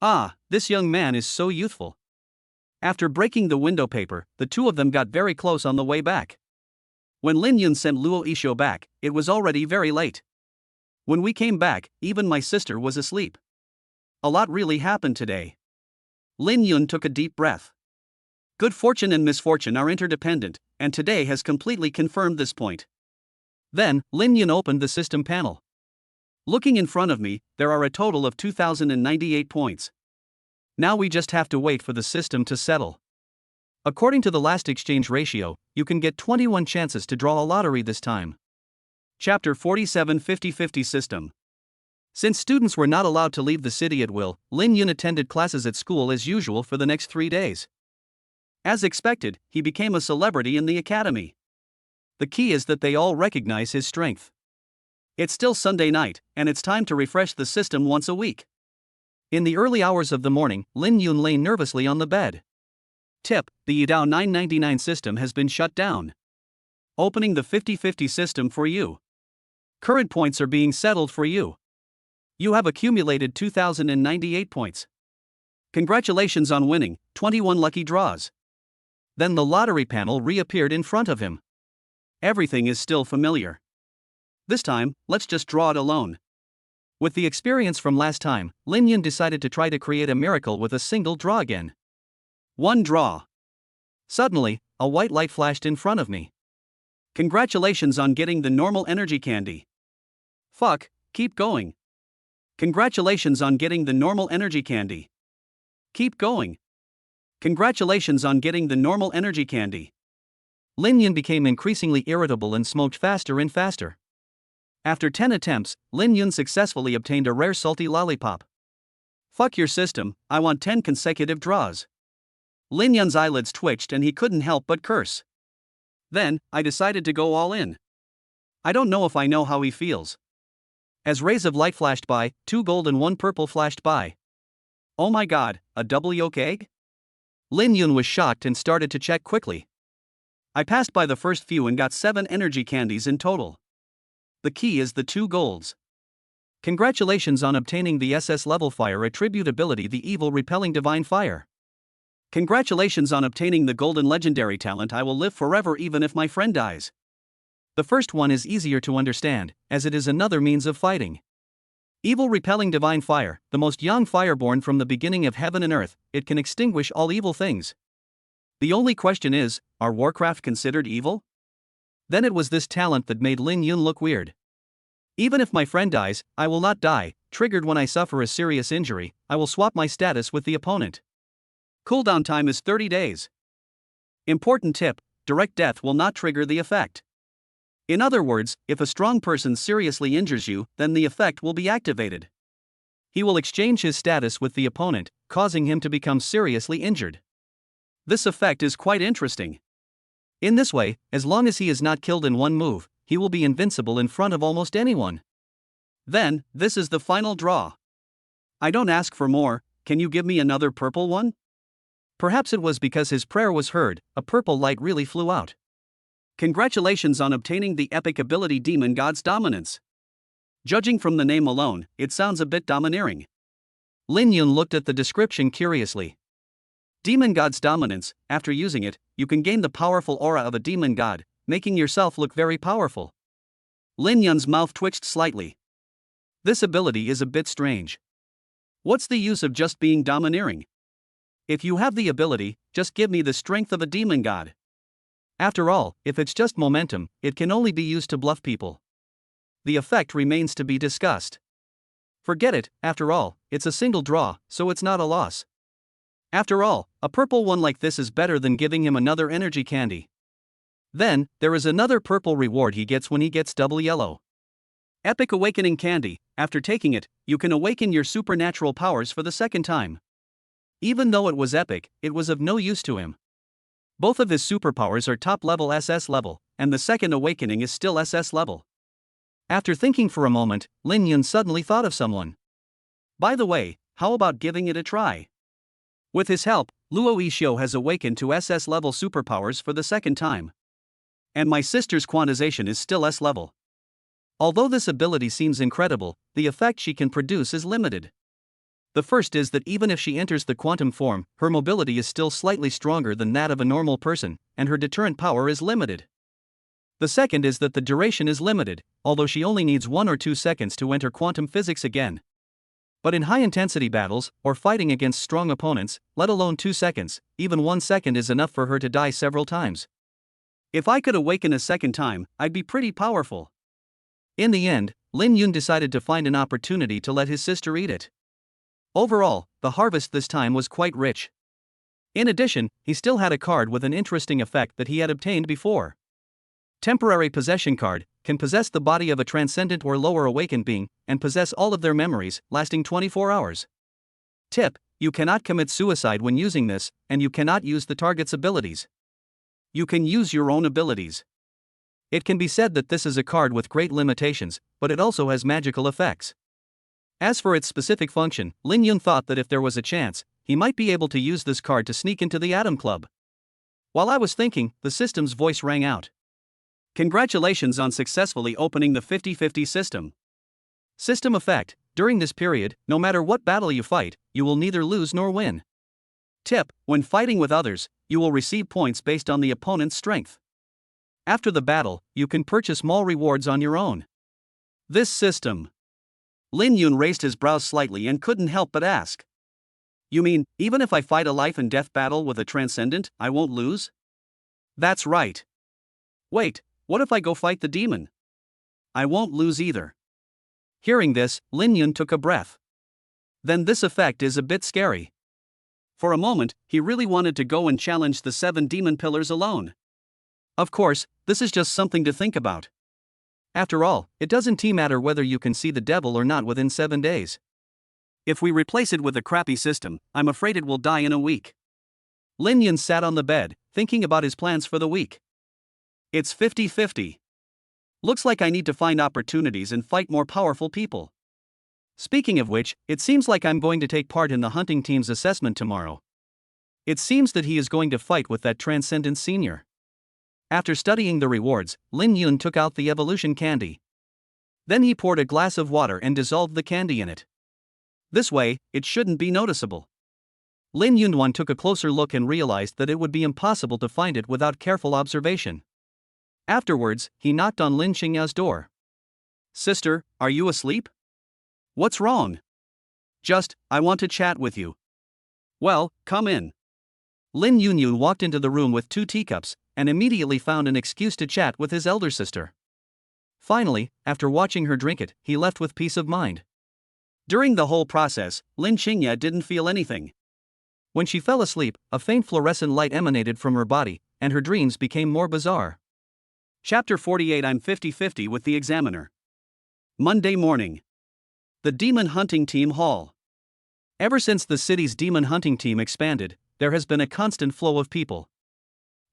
Ah, this young man is so youthful. After breaking the window paper, the two of them got very close on the way back. When Lin Yun sent Luo Yixio back, it was already very late. When we came back, even my sister was asleep. A lot really happened today. Lin Yun took a deep breath. Good fortune and misfortune are interdependent, and today has completely confirmed this point. Then, Lin Yun opened the system panel. Looking in front of me, there are a total of 2,098 points. Now we just have to wait for the system to settle. According to the last exchange ratio, you can get 21 chances to draw a lottery this time. Chapter 47 50-50 System. Since students were not allowed to leave the city at will, Lin Yun attended classes at school as usual for the next 3 days. As expected, he became a celebrity in the academy. The key is that they all recognize his strength. It's still Sunday night, and it's time to refresh the system once a week. In the early hours of the morning, Lin Yun lay nervously on the bed. Tip: the Yidao 999 system has been shut down. Opening the 50-50 system for you. Current points are being settled for you. You have accumulated 2,098 points. Congratulations on winning 21 lucky draws. Then the lottery panel reappeared in front of him. Everything is still familiar. This time, let's just draw it alone. With the experience from last time, Lin Yun decided to try to create a miracle with a single draw again. 1 draw. Suddenly, a white light flashed in front of me. Congratulations on getting the normal energy candy. Fuck, keep going. Congratulations on getting the normal energy candy. Keep going. Congratulations on getting the normal energy candy. Lin Yun became increasingly irritable and smoked faster and faster. After 10 attempts, Lin Yun successfully obtained a rare salty lollipop. Fuck your system, I want 10 consecutive draws. Lin Yun's eyelids twitched and he couldn't help but curse. Then, I decided to go all in. I don't know if I know how he feels. As rays of light flashed by, 2 gold and 1 purple flashed by. Oh my god, a double yolk egg? Lin Yun was shocked and started to check quickly. I passed by the first few and got 7 energy candies in total. The key is the 2 golds. Congratulations on obtaining the SS level Fire attribute ability, the evil repelling divine fire. Congratulations on obtaining the golden legendary talent, I will live forever even if my friend dies. The first one is easier to understand, as it is another means of fighting. Evil repelling divine fire, the most young fireborn from the beginning of heaven and earth, it can extinguish all evil things. The only question is, are Warcraft considered evil? Then it was this talent that made Lin Yun look weird. Even if my friend dies, I will not die. Triggered when I suffer a serious injury, I will swap my status with the opponent. Cooldown time is 30 days. Important tip, direct death will not trigger the effect. In other words, if a strong person seriously injures you, then the effect will be activated. He will exchange his status with the opponent, causing him to become seriously injured. This effect is quite interesting. In this way, as long as he is not killed in one move, he will be invincible in front of almost anyone. Then, this is the final draw. I don't ask for more, can you give me another purple one? Perhaps it was because his prayer was heard, a purple light really flew out. Congratulations on obtaining the epic ability Demon God's Dominance. Judging from the name alone, it sounds a bit domineering. Lin Yun looked at the description curiously. Demon God's Dominance, after using it, you can gain the powerful aura of a demon god, making yourself look very powerful. Lin Yun's mouth twitched slightly. This ability is a bit strange. What's the use of just being domineering? If you have the ability, just give me the strength of a demon god. After all, if it's just momentum, it can only be used to bluff people. The effect remains to be discussed. Forget it, after all, it's a single draw, so it's not a loss. After all, a purple one like this is better than giving him another energy candy. Then, there is another purple reward he gets when he gets double yellow. Epic Awakening Candy. After taking it, you can awaken your supernatural powers for the second time. Even though it was epic, it was of no use to him. Both of his superpowers are top-level SS level, and the second awakening is still SS level. After thinking for a moment, Lin Yun suddenly thought of someone. By the way, how about giving it a try? With his help, Luo Yixio has awakened to SS level superpowers for the second time. And my sister's quantization is still S level. Although this ability seems incredible, the effect she can produce is limited. The first is that even if she enters the quantum form, her mobility is still slightly stronger than that of a normal person, and her deterrent power is limited. The second is that the duration is limited, although she only needs 1 or 2 seconds to enter quantum physics again. But in high-intensity battles, or fighting against strong opponents, let alone 2 seconds, even 1 second is enough for her to die several times. If I could awaken a second time, I'd be pretty powerful. In the end, Lin Yun decided to find an opportunity to let his sister eat it. Overall, the harvest this time was quite rich. In addition, he still had a card with an interesting effect that he had obtained before. Temporary Possession Card, can possess the body of a transcendent or lower awakened being, and possess all of their memories, lasting 24 hours. Tip: you cannot commit suicide when using this, and you cannot use the target's abilities. You can use your own abilities. It can be said that this is a card with great limitations, but it also has magical effects. As for its specific function, Lin Yun thought that if there was a chance, he might be able to use this card to sneak into the Atom Club. While I was thinking, the system's voice rang out. Congratulations on successfully opening the 50-50 system. System effect: during this period, no matter what battle you fight, you will neither lose nor win. Tip: when fighting with others, you will receive points based on the opponent's strength. After the battle, you can purchase small rewards on your own. This system. Lin Yun raised his brows slightly and couldn't help but ask. You mean, even if I fight a life and death battle with a transcendent, I won't lose? That's right. Wait, what if I go fight the demon? I won't lose either. Hearing this, Lin Yun took a breath. Then this effect is a bit scary. For a moment, he really wanted to go and challenge the 7 demon pillars alone. Of course, this is just something to think about. After all, it doesn't matter whether you can see the devil or not within 7 days. If we replace it with a crappy system, I'm afraid it will die in a week. Lin Yun sat on the bed, thinking about his plans for the week. It's 50-50. Looks like I need to find opportunities and fight more powerful people. Speaking of which, it seems like I'm going to take part in the hunting team's assessment tomorrow. It seems that he is going to fight with that Transcendent Senior. After studying the rewards, Lin Yun took out the evolution candy. Then he poured a glass of water and dissolved the candy in it. This way, it shouldn't be noticeable. Lin Yunwan took a closer look and realized that it would be impossible to find it without careful observation. Afterwards, he knocked on Lin Qingya's door. "Sister, are you asleep? What's wrong?" "Just, I want to chat with you." "Well, come in." Lin Yunyun walked into the room with 2 teacups, and immediately found an excuse to chat with his elder sister. Finally, after watching her drink it, he left with peace of mind. During the whole process, Lin Qingya didn't feel anything. When she fell asleep, a faint fluorescent light emanated from her body, and her dreams became more bizarre. Chapter 48. I'm 50-50 with the examiner. Monday morning. The Demon Hunting Team Hall. Ever since the city's demon hunting team expanded, there has been a constant flow of people.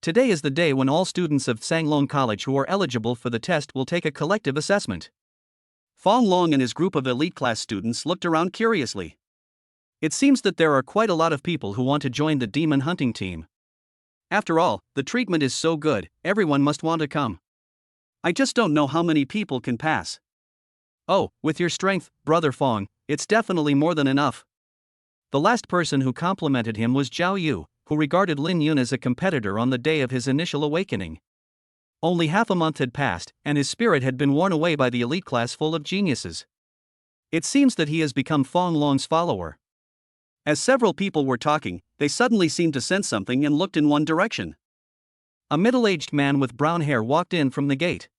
Today is the day when all students of Sanglong College who are eligible for the test will take a collective assessment. Fong Long and his group of elite class students looked around curiously. It seems that there are quite a lot of people who want to join the demon hunting team. After all, the treatment is so good, everyone must want to come. I just don't know how many people can pass. Oh, with your strength, Brother Fong, it's definitely more than enough. The last person who complimented him was Zhao Yu, who regarded Lin Yun as a competitor on the day of his initial awakening. Only half a month had passed, and his spirit had been worn away by the elite class full of geniuses. It seems that he has become Fong Long's follower. As several people were talking, they suddenly seemed to sense something and looked in one direction. A middle-aged man with brown hair walked in from the gate.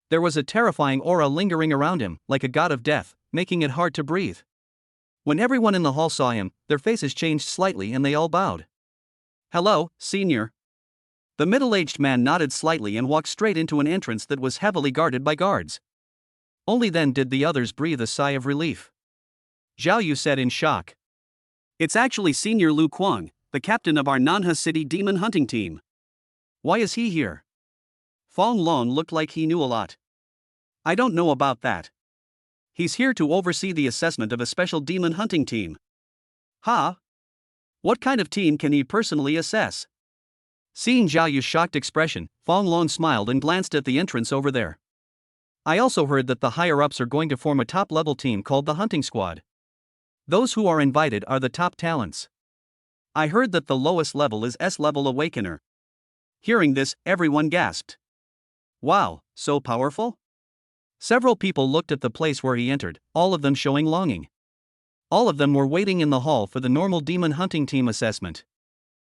There was a terrifying aura lingering around him, like a god of death, making it hard to breathe. When everyone in the hall saw him, their faces changed slightly and they all bowed. "Hello, senior." The middle-aged man nodded slightly and walked straight into an entrance that was heavily guarded by guards. Only then did the others breathe a sigh of relief. Zhao Yu said in shock. "It's actually Senior Lu Kuang, the captain of our Nanha City demon hunting team. Why is he here?" Fong Long looked like he knew a lot. "I don't know about that. He's here to oversee the assessment of a special demon hunting team." "Huh? What kind of team can he personally assess?" Seeing Zhao Yu's shocked expression, Fong Long smiled and glanced at the entrance over there. "I also heard that the higher-ups are going to form a top-level team called the Hunting Squad. Those who are invited are the top talents. I heard that the lowest level is S-level Awakener." Hearing this, everyone gasped. "Wow, so powerful?" Several people looked at the place where he entered, all of them showing longing. All of them were waiting in the hall for the normal demon hunting team assessment.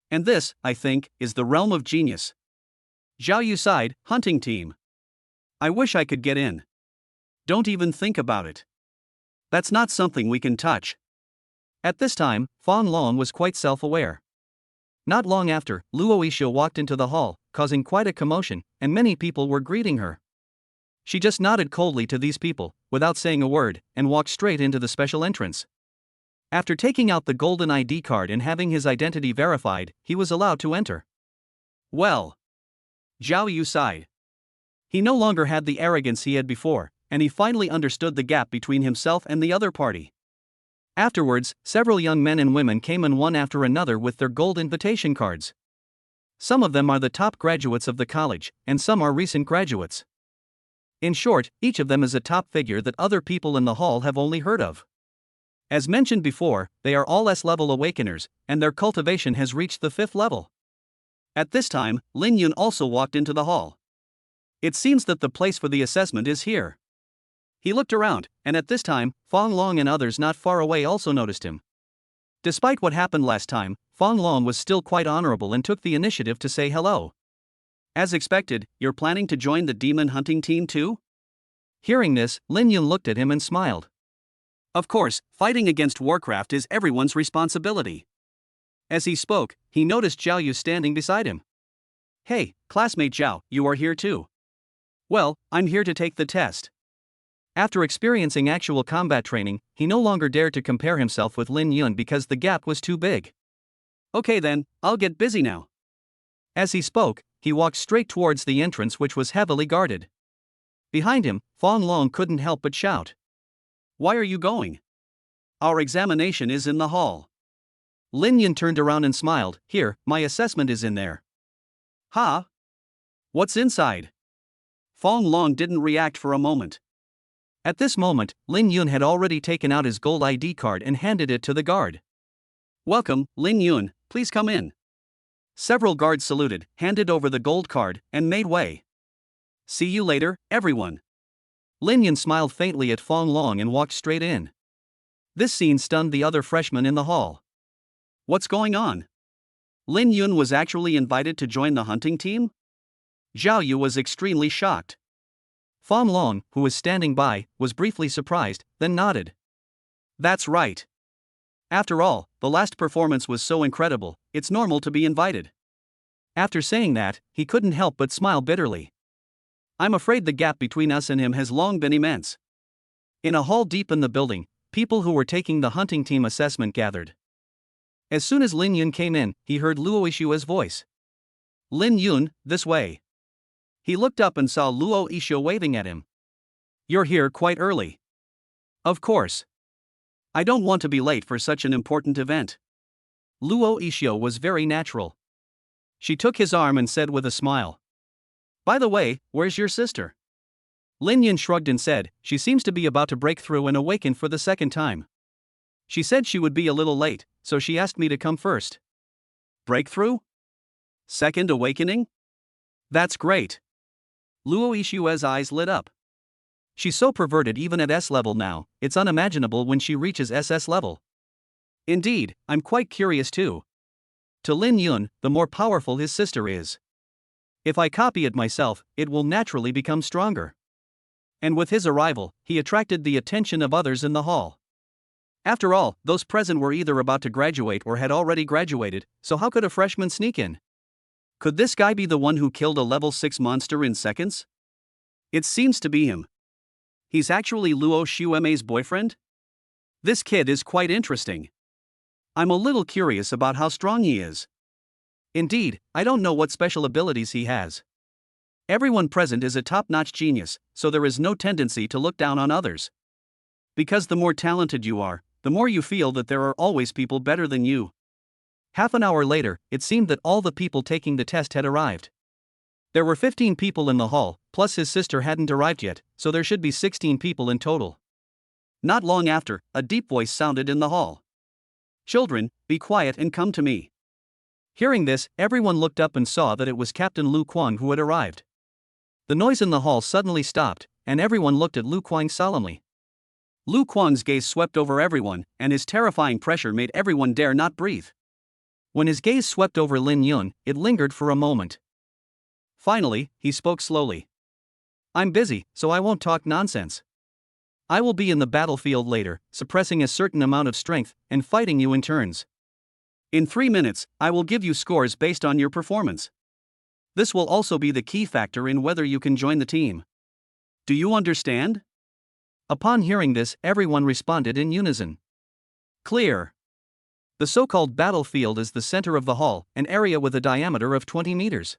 And this, I think, is the realm of genius. Zhao Yu sighed, "Hunting team. I wish I could get in. Don't even think about it. That's not something we can touch." At this time, Fong Long was quite self-aware. Not long after, Luo Yixia walked into the hall, causing quite a commotion, and many people were greeting her. She just nodded coldly to these people, without saying a word, and walked straight into the special entrance. After taking out the golden ID card and having his identity verified, he was allowed to enter. Well. Zhao Yu sighed. He no longer had the arrogance he had before, and he finally understood the gap between himself and the other party. Afterwards, several young men and women came in one after another with their gold invitation cards. Some of them are the top graduates of the college, and some are recent graduates. In short, each of them is a top figure that other people in the hall have only heard of. As mentioned before, they are all S-level awakeners, and their cultivation has reached the 5th level. At this time, Lin Yun also walked into the hall. It seems that the place for the assessment is here. He looked around, and at this time, Fong Long and others not far away also noticed him. Despite what happened last time, Fong Long was still quite honorable and took the initiative to say hello. As expected, you're planning to join the demon hunting team too? Hearing this, Lin Yun looked at him and smiled. Of course, fighting against Warcraft is everyone's responsibility. As he spoke, he noticed Zhao Yu standing beside him. Hey, classmate Zhao, you are here too. Well, I'm here to take the test. After experiencing actual combat training, he no longer dared to compare himself with Lin Yun because the gap was too big. Okay then, I'll get busy now. As he spoke, he walked straight towards the entrance which was heavily guarded. Behind him, Fong Long couldn't help but shout. Why are you going? Our examination is in the hall. Lin Yun turned around and smiled. Here, my assessment is in there. Huh? What's inside? Fong Long didn't react for a moment. At this moment, Lin Yun had already taken out his gold ID card and handed it to the guard. "Welcome, Lin Yun, please come in." Several guards saluted, handed over the gold card, and made way. "See you later, everyone." Lin Yun smiled faintly at Fong Long and walked straight in. This scene stunned the other freshmen in the hall. What's going on? Lin Yun was actually invited to join the hunting team? Zhao Yu was extremely shocked. Fong Long, who was standing by, was briefly surprised, then nodded. That's right. After all, the last performance was so incredible, it's normal to be invited. After saying that, he couldn't help but smile bitterly. I'm afraid the gap between us and him has long been immense. In a hall deep in the building, people who were taking the hunting team assessment gathered. As soon as Lin Yun came in, he heard Luo Ishua's voice. Lin Yun, this way. He looked up and saw Luo Ishua waving at him. You're here quite early. Of course. I don't want to be late for such an important event. Luo Ishua was very natural. She took his arm and said with a smile. By the way, where's your sister? Lin Yun shrugged and said, she seems to be about to break through and awaken for the second time. She said she would be a little late, so she asked me to come first. Breakthrough? Second awakening? That's great. Luo Ishua's eyes lit up. She's so perverted even at S level now, it's unimaginable when she reaches SS level. Indeed, I'm quite curious too. To Lin Yun, the more powerful his sister is. If I copy it myself, it will naturally become stronger. And with his arrival, he attracted the attention of others in the hall. After all, those present were either about to graduate or had already graduated, so how could a freshman sneak in? Could this guy be the one who killed a level 6 monster in seconds? It seems to be him. He's actually Luo Xuemei's boyfriend? This kid is quite interesting. I'm a little curious about how strong he is. Indeed, I don't know what special abilities he has. Everyone present is a top-notch genius, so there is no tendency to look down on others. Because the more talented you are, the more you feel that there are always people better than you. Half an hour later, it seemed that all the people taking the test had arrived. There were 15 people in the hall, plus his sister hadn't arrived yet, so there should be 16 people in total. Not long after, a deep voice sounded in the hall. Children, be quiet and come to me. Hearing this, everyone looked up and saw that it was Captain Lu Kuang who had arrived. The noise in the hall suddenly stopped, and everyone looked at Lu Kuang solemnly. Lu Kuang's gaze swept over everyone, and his terrifying pressure made everyone dare not breathe. When his gaze swept over Lin Yun, it lingered for a moment. Finally, he spoke slowly. I'm busy, so I won't talk nonsense. I will be in the battlefield later, suppressing a certain amount of strength, and fighting you in turns. In 3 minutes, I will give you scores based on your performance. This will also be the key factor in whether you can join the team. Do you understand? Upon hearing this, everyone responded in unison. Clear. The so-called battlefield is the center of the hall, an area with a diameter of 20 meters.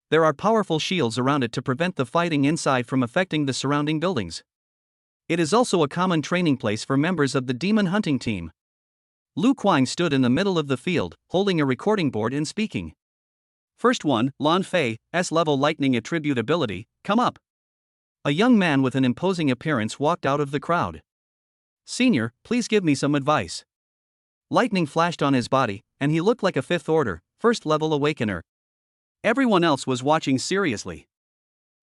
There are powerful shields around it to prevent the fighting inside from affecting the surrounding buildings. It is also a common training place for members of the demon hunting team. Lu Kuang stood in the middle of the field, holding a recording board and speaking. First one, Lan Fei, S-level lightning attribute ability, come up. A young man with an imposing appearance walked out of the crowd. Senior, please give me some advice. Lightning flashed on his body, and he looked like a 5th order, 1st level awakener. Everyone else was watching seriously.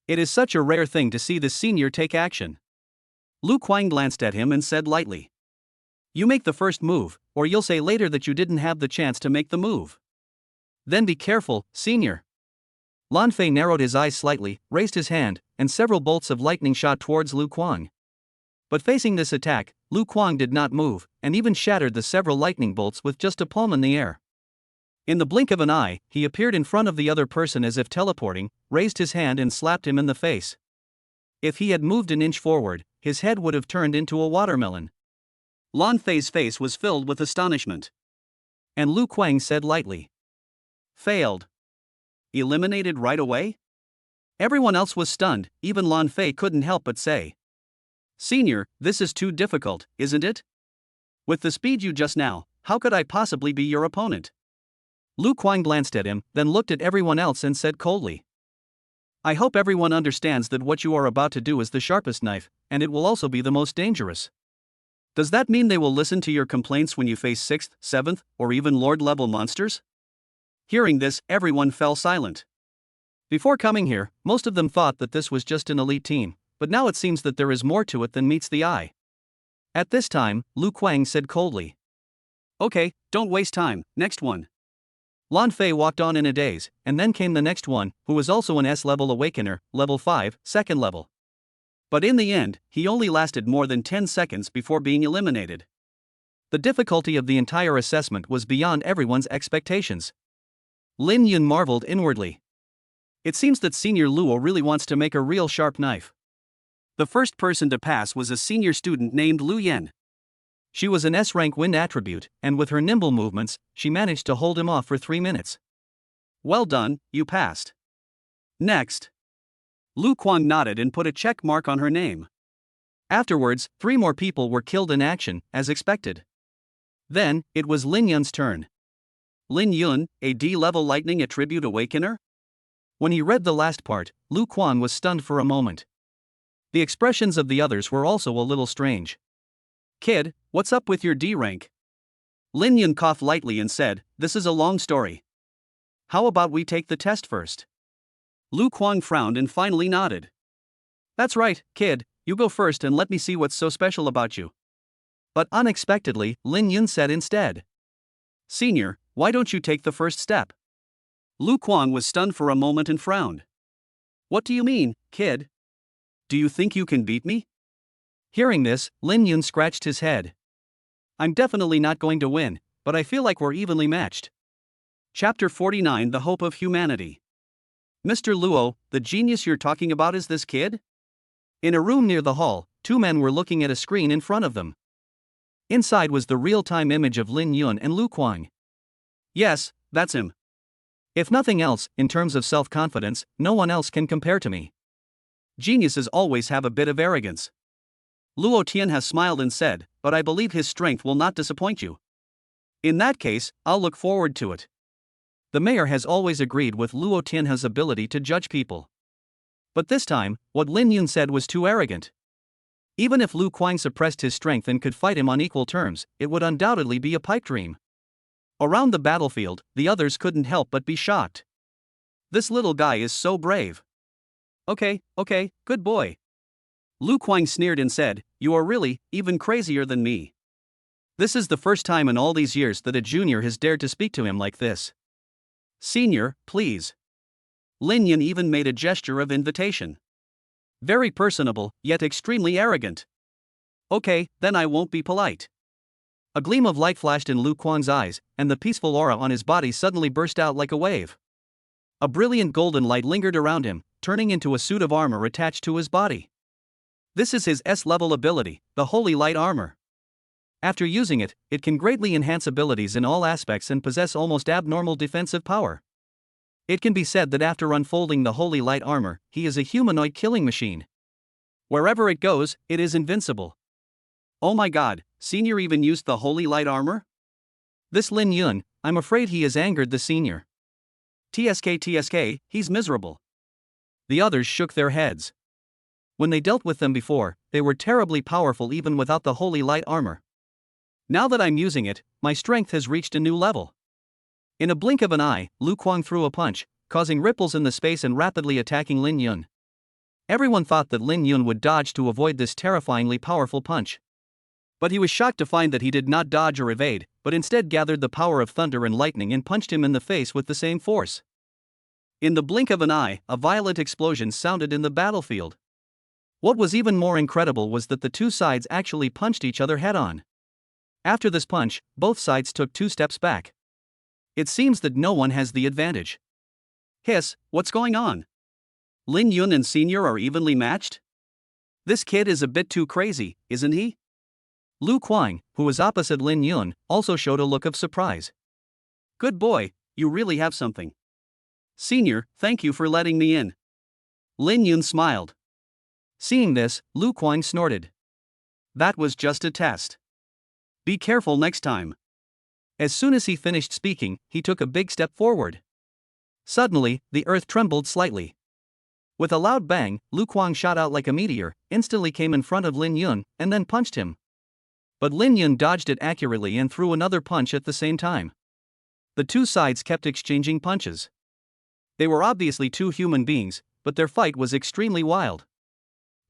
It is such a rare thing to see the senior take action. Lu Kuang glanced at him and said lightly. You make the first move, or you'll say later that you didn't have the chance to make the move. Then be careful, senior. Lan Fei narrowed his eyes slightly, raised his hand, and several bolts of lightning shot towards Lu Kuang. But facing this attack, Lu Kuang did not move, and even shattered the several lightning bolts with just a palm in the air. In the blink of an eye, he appeared in front of the other person as if teleporting, raised his hand and slapped him in the face. If he had moved an inch forward, his head would have turned into a watermelon. Lan Fei's face was filled with astonishment. And Lu Kuang said lightly. Failed. Eliminated right away? Everyone else was stunned, even Lan Fei couldn't help but say. Senior, this is too difficult, isn't it? With the speed you just now, how could I possibly be your opponent? Lu Kuang glanced at him, then looked at everyone else and said coldly. I hope everyone understands that what you are about to do is the sharpest knife, and it will also be the most dangerous. Does that mean they will listen to your complaints when you face 6th, 7th, or even Lord-level monsters? Hearing this, everyone fell silent. Before coming here, most of them thought that this was just an elite team, but now it seems that there is more to it than meets the eye. At this time, Lu Kuang said coldly. Okay, don't waste time, next one. Lan Fei walked on in a daze, and then came the next one, who was also an S-level awakener, level 5, second level. But in the end, he only lasted more than 10 seconds before being eliminated. The difficulty of the entire assessment was beyond everyone's expectations. Lin Yun marveled inwardly. It seems that Senior Luo really wants to make a real sharp knife. The first person to pass was a senior student named Lu Yen. She was an S-rank wind attribute, and with her nimble movements, she managed to hold him off for 3 minutes. Well done, you passed. Next. Lu Kuang nodded and put a check mark on her name. Afterwards, 3 more people were killed in action, as expected. Then, it was Lin Yun's turn. Lin Yun, a D-level lightning attribute awakener? When he read the last part, Lu Kuang was stunned for a moment. The expressions of the others were also a little strange. Kid, what's up with your D rank? Lin Yun coughed lightly and said, this is a long story. How about we take the test first? Lu Kuang frowned and finally nodded. That's right, kid, you go first and let me see what's so special about you. But unexpectedly, Lin Yun said instead. Senior, why don't you take the first step? Lu Kuang was stunned for a moment and frowned. What do you mean, kid? Do you think you can beat me? Hearing this, Lin Yun scratched his head. I'm definitely not going to win, but I feel like we're evenly matched. Chapter 49 The Hope of Humanity. Mr. Luo, the genius you're talking about is this kid? In a room near the hall, 2 men were looking at a screen in front of them. Inside was the real-time image of Lin Yun and Lu Kuang. Yes, that's him. If nothing else, in terms of self-confidence, no one else can compare to me. Geniuses always have a bit of arrogance. Luo Tian has smiled and said, but I believe his strength will not disappoint you. In that case, I'll look forward to it. The mayor has always agreed with Luo Tian's ability to judge people. But this time, what Lin Yun said was too arrogant. Even if Lu Kuang suppressed his strength and could fight him on equal terms, it would undoubtedly be a pipe dream. Around the battlefield, the others couldn't help but be shocked. This little guy is so brave. Okay, good boy. Lu Kuang sneered and said, you are really, even crazier than me. This is the first time in all these years that a junior has dared to speak to him like this. Senior, please. Lin Yun even made a gesture of invitation. Very personable, yet extremely arrogant. Okay, then I won't be polite. A gleam of light flashed in Lu Kuang's eyes, and the peaceful aura on his body suddenly burst out like a wave. A brilliant golden light lingered around him, turning into a suit of armor attached to his body. This is his S-level ability, the Holy Light Armor. After using it, it can greatly enhance abilities in all aspects and possess almost abnormal defensive power. It can be said that after unfolding the Holy Light Armor, he is a humanoid killing machine. Wherever it goes, it is invincible. Oh my god, Senior even used the Holy Light Armor? This Lin Yun, I'm afraid he has angered the Senior. TSK, he's miserable. The others shook their heads. When they dealt with them before, they were terribly powerful even without the Holy Light Armor. Now that I'm using it, my strength has reached a new level. In a blink of an eye, Lu Kuang threw a punch, causing ripples in the space and rapidly attacking Lin Yun. Everyone thought that Lin Yun would dodge to avoid this terrifyingly powerful punch. But he was shocked to find that he did not dodge or evade, but instead gathered the power of thunder and lightning and punched him in the face with the same force. In the blink of an eye, a violent explosion sounded in the battlefield. What was even more incredible was that the 2 sides actually punched each other head-on. After this punch, both sides took 2 steps back. It seems that no one has the advantage. Hiss, what's going on? Lin Yun and Senior are evenly matched? This kid is a bit too crazy, isn't he? Lu Kuang, who was opposite Lin Yun, also showed a look of surprise. Good boy, you really have something. Senior, thank you for letting me in. Lin Yun smiled. Seeing this, Lu Kuang snorted. That was just a test. Be careful next time. As soon as he finished speaking, he took a big step forward. Suddenly, the earth trembled slightly. With a loud bang, Lu Kuang shot out like a meteor, instantly came in front of Lin Yun, and then punched him. But Lin Yun dodged it accurately and threw another punch at the same time. The two sides kept exchanging punches. They were obviously two human beings, but their fight was extremely wild.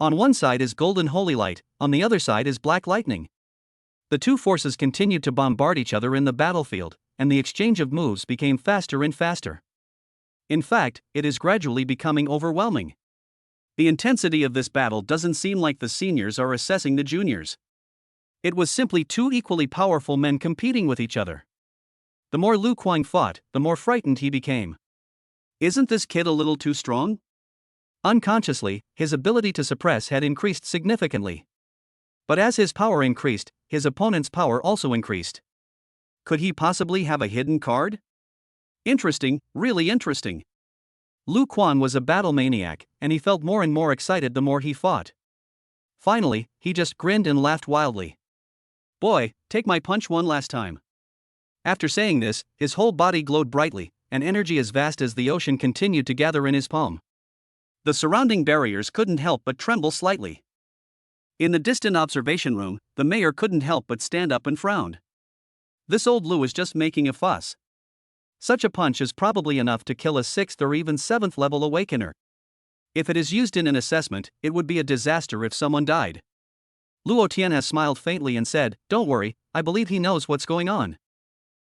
On one side is golden holy light, on the other side is black lightning. The two forces continued to bombard each other in the battlefield, and the exchange of moves became faster and faster. In fact, it is gradually becoming overwhelming. The intensity of this battle doesn't seem like the seniors are assessing the juniors. It was simply two equally powerful men competing with each other. The more Lu Kuang fought, the more frightened he became. Isn't this kid a little too strong? Unconsciously, his ability to suppress had increased significantly. But as his power increased, his opponent's power also increased. Could he possibly have a hidden card? Interesting, really interesting. Lu Kuang was a battle maniac, and he felt more and more excited the more he fought. Finally, he just grinned and laughed wildly. Boy, take my punch one last time. After saying this, his whole body glowed brightly, and energy as vast as the ocean continued to gather in his palm. The surrounding barriers couldn't help but tremble slightly. In the distant observation room, the mayor couldn't help but stand up and frowned. This old Lu is just making a fuss. Such a punch is probably enough to kill a 6th or even 7th level awakener. If it is used in an assessment, it would be a disaster if someone died. Luo Tianhe smiled faintly and said, "Don't worry, I believe he knows what's going on.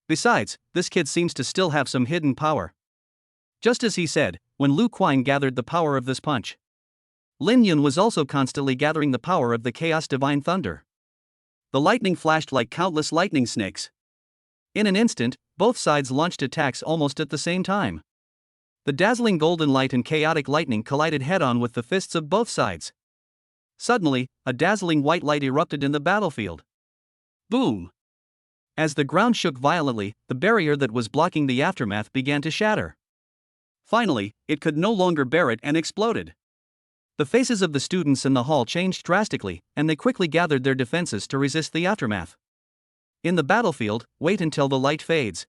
Besides, this kid seems to still have some hidden power." Just as he said, when Lu Kuang gathered the power of this punch, Lin Yun was also constantly gathering the power of the Chaos Divine Thunder. The lightning flashed like countless lightning snakes. In an instant, both sides launched attacks almost at the same time. The dazzling golden light and chaotic lightning collided head-on with the fists of both sides. Suddenly, a dazzling white light erupted in the battlefield. Boom! As the ground shook violently, the barrier that was blocking the aftermath began to shatter. Finally, it could no longer bear it and exploded. The faces of the students in the hall changed drastically, and they quickly gathered their defenses to resist the aftermath. In the battlefield, wait until the light fades.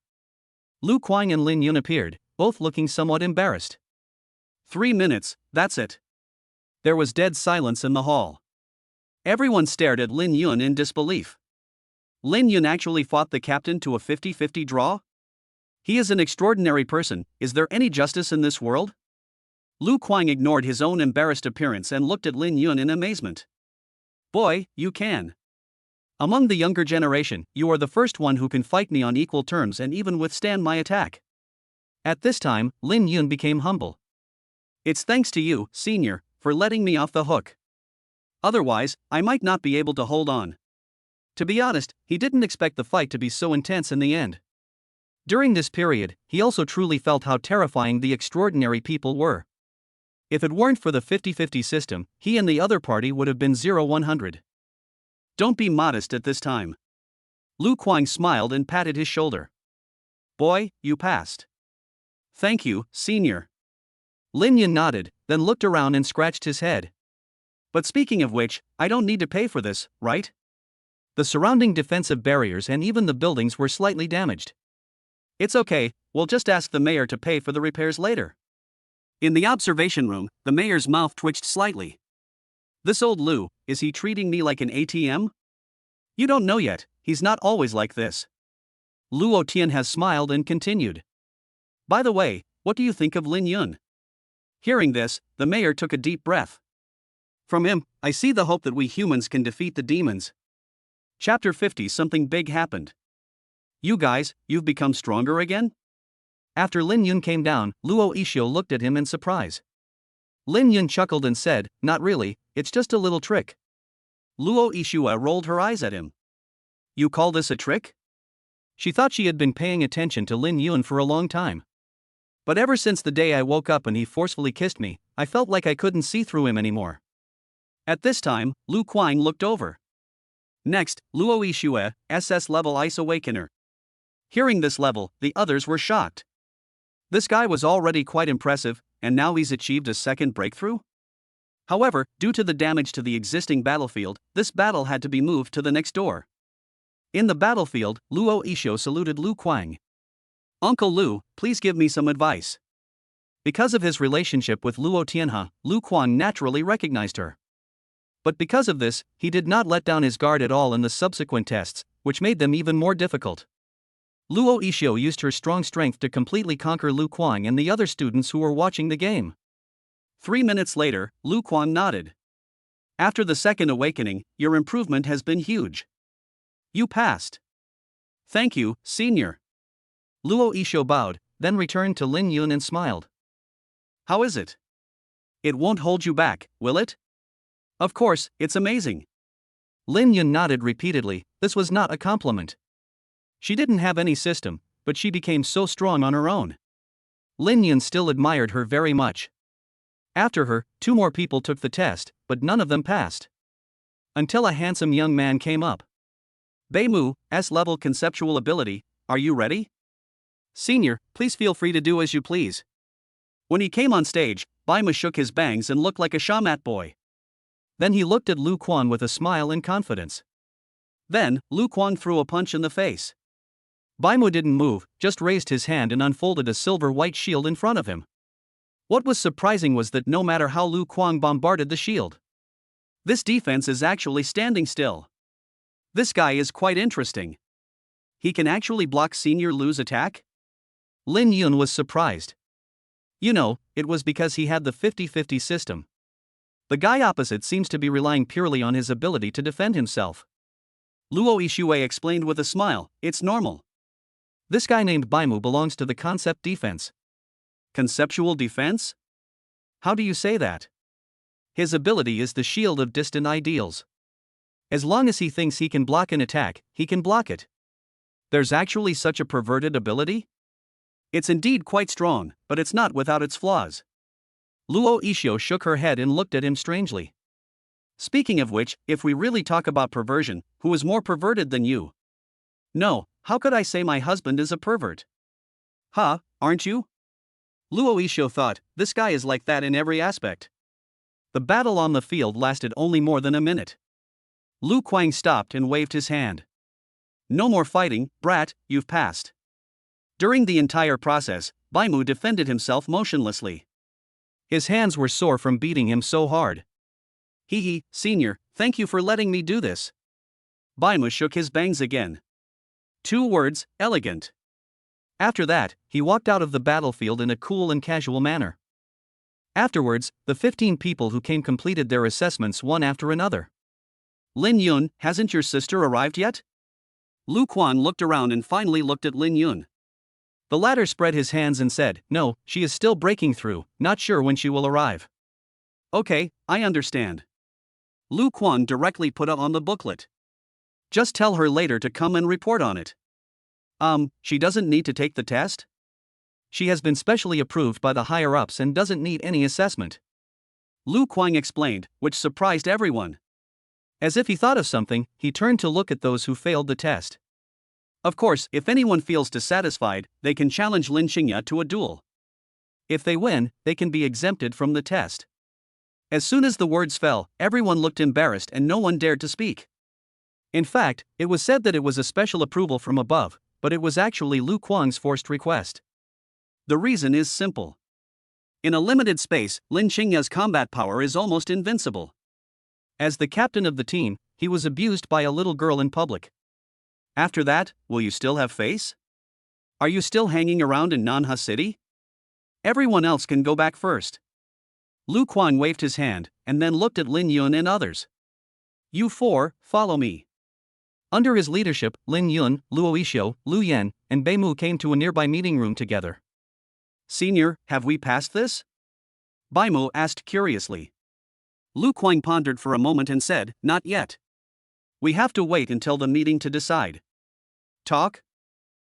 Lu Kuang and Lin Yun appeared, both looking somewhat embarrassed. 3 minutes, that's it. There was dead silence in the hall. Everyone stared at Lin Yun in disbelief. Lin Yun actually fought the captain to a 50-50 draw? He is an extraordinary person. Is there any justice in this world? Lu Kuang ignored his own embarrassed appearance and looked at Lin Yun in amazement. Boy, you can. Among the younger generation, you are the first one who can fight me on equal terms and even withstand my attack. At this time, Lin Yun became humble. It's thanks to you, senior, for letting me off the hook. Otherwise, I might not be able to hold on. To be honest, he didn't expect the fight to be so intense in the end. During this period, he also truly felt how terrifying the extraordinary people were. If it weren't for the 50-50 system, he and the other party would have been 0-100. Don't be modest at this time. Lu Kuang smiled and patted his shoulder. Boy, you passed. Thank you, senior. Lin Yun nodded, then looked around and scratched his head. But speaking of which, I don't need to pay for this, right? The surrounding defensive barriers and even the buildings were slightly damaged. It's okay, we'll just ask the mayor to pay for the repairs later. In the observation room, the mayor's mouth twitched slightly. This old Lu, is he treating me like an ATM? You don't know yet, he's not always like this. Luo Tian has smiled and continued. By the way, what do you think of Lin Yun? Hearing this, the mayor took a deep breath. From him, I see the hope that we humans can defeat the demons. Chapter 50. Something big happened. You guys, you've become stronger again? After Lin Yun came down, Luo Ishio looked at him in surprise. Lin Yun chuckled and said, "Not really, it's just a little trick." Luo Ishua rolled her eyes at him. You call this a trick? She thought she had been paying attention to Lin Yun for a long time. But ever since the day I woke up and he forcefully kissed me, I felt like I couldn't see through him anymore. At this time, Lu Kuang looked over. Next, Luo Ishua, SS level Ice Awakener. Hearing this level, the others were shocked. This guy was already quite impressive, and now he's achieved a second breakthrough? However, due to the damage to the existing battlefield, this battle had to be moved to the next door. In the battlefield, Luo Ishio saluted Lu Kuang. Uncle Lu, please give me some advice. Because of his relationship with Luo Tianhe, Lu Quan naturally recognized her. But because of this, he did not let down his guard at all in the subsequent tests, which made them even more difficult. Luo Yixio used her strong strength to completely conquer Lu Quan and the other students who were watching the game. 3 minutes later, Lu Quan nodded. After the second awakening, your improvement has been huge. You passed. Thank you, senior. Luo Yixio bowed, then returned to Lin Yun and smiled. How is it? It won't hold you back, will it? Of course, it's amazing. Lin Yun nodded repeatedly. This was not a compliment. She didn't have any system, but she became so strong on her own. Lin Yun still admired her very much. After her, 2 more people took the test, but none of them passed. Until a handsome young man came up. Beimu, S-level conceptual ability, are you ready? Senior, please feel free to do as you please. When he came on stage, Beimu shook his bangs and looked like a shamat boy. Then he looked at Lu Quan with a smile and confidence. Then, Lu Quan threw a punch in the face. Beimu didn't move, just raised his hand and unfolded a silver white shield in front of him. What was surprising was that no matter how Lu Quan bombarded the shield, this defense is actually standing still. This guy is quite interesting. He can actually block Senior Lu's attack? Lin Yun was surprised. You know, it was because he had the 50-50 system. The guy opposite seems to be relying purely on his ability to defend himself. Luo Yixue explained with a smile, it's normal. This guy named Beimu belongs to the concept defense. Conceptual defense? How do you say that? His ability is the shield of distant ideals. As long as he thinks he can block an attack, he can block it. There's actually such a perverted ability? It's indeed quite strong, but it's not without its flaws. Luo Yixio shook her head and looked at him strangely. Speaking of which, if we really talk about perversion, who is more perverted than you? No, how could I say my husband is a pervert? Huh, aren't you? Luo Yixio thought, this guy is like that in every aspect. The battle on the field lasted only more than a minute. Lu Quang stopped and waved his hand. No more fighting, brat, you've passed. During the entire process, Beimu defended himself motionlessly. His hands were sore from beating him so hard. Hee, senior, thank you for letting me do this. Beimu shook his bangs again. 2 words, elegant. After that, he walked out of the battlefield in a cool and casual manner. Afterwards, the 15 people who came completed their assessments one after another. Lin Yun, hasn't your sister arrived yet? Lu Quan looked around and finally looked at Lin Yun. The latter spread his hands and said, no, she is still breaking through, not sure when she will arrive. Okay, I understand. Lu Quan directly put on the booklet. Just tell her later to come and report on it. She doesn't need to take the test? She has been specially approved by the higher-ups and doesn't need any assessment. Lu Quang explained, which surprised everyone. As if he thought of something, he turned to look at those who failed the test. Of course, if anyone feels dissatisfied, they can challenge Lin Xingya to a duel. If they win, they can be exempted from the test. As soon as the words fell, everyone looked embarrassed and no one dared to speak. In fact, it was said that it was a special approval from above, but it was actually Lu Quang's forced request. The reason is simple. In a limited space, Lin Xingya's combat power is almost invincible. As the captain of the team, he was abused by a little girl in public. After that, will you still have face? Are you still hanging around in Nanha City? Everyone else can go back first. Lu Quan waved his hand, and then looked at Lin Yun and others. You 4, follow me. Under his leadership, Lin Yun, Luo Yixio, Lu Yan, and Beimu came to a nearby meeting room together. Senior, have we passed this? Beimu asked curiously. Lu Quan pondered for a moment and said, not yet. We have to wait until the meeting to decide. Talk?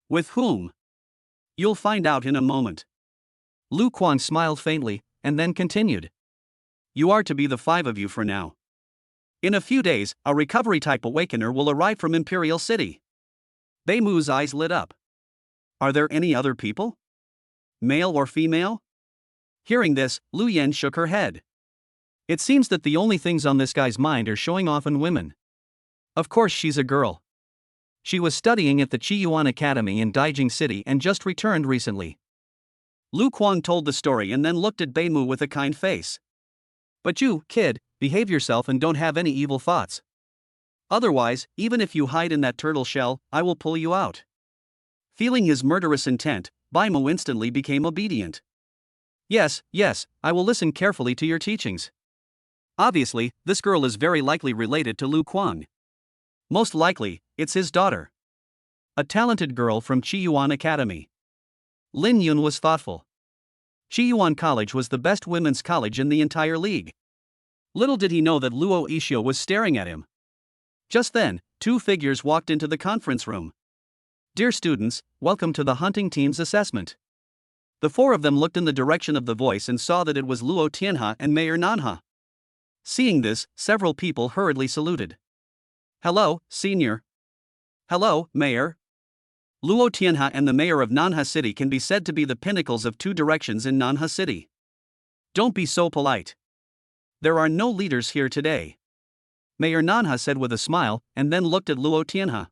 With whom? You'll find out in a moment. Lu Quan smiled faintly, and then continued. You are to be the 5 of you for now. In a few days, a recovery-type awakener will arrive from Imperial City. Beimu's eyes lit up. Are there any other people? Male or female? Hearing this, Lu Yan shook her head. It seems that the only things on this guy's mind are showing off and women. Of course she's a girl. She was studying at the Qiyuan Academy in Daijing City and just returned recently. Lu Kuang told the story and then looked at Beimu with a kind face. But you, kid, behave yourself and don't have any evil thoughts. Otherwise, even if you hide in that turtle shell, I will pull you out. Feeling his murderous intent, Beimu instantly became obedient. Yes, I will listen carefully to your teachings. Obviously, this girl is very likely related to Lu Kuang. Most likely, it's his daughter. A talented girl from Qiyuan Academy. Lin Yun was thoughtful. Qiyuan College was the best women's college in the entire league. Little did he know that Luo Ishio was staring at him. Just then, two figures walked into the conference room. Dear students, welcome to the hunting team's assessment. The four of them looked in the direction of the voice and saw that it was Luo Tianhe and Mayor Nanhe. Seeing this, several people hurriedly saluted. Hello, senior. Hello, mayor. Luo Tianhe and the mayor of Nanhe City can be said to be the pinnacles of two directions in Nanhe City. Don't be so polite. There are no leaders here today. Mayor Nanhe said with a smile, and then looked at Luo Tianhe.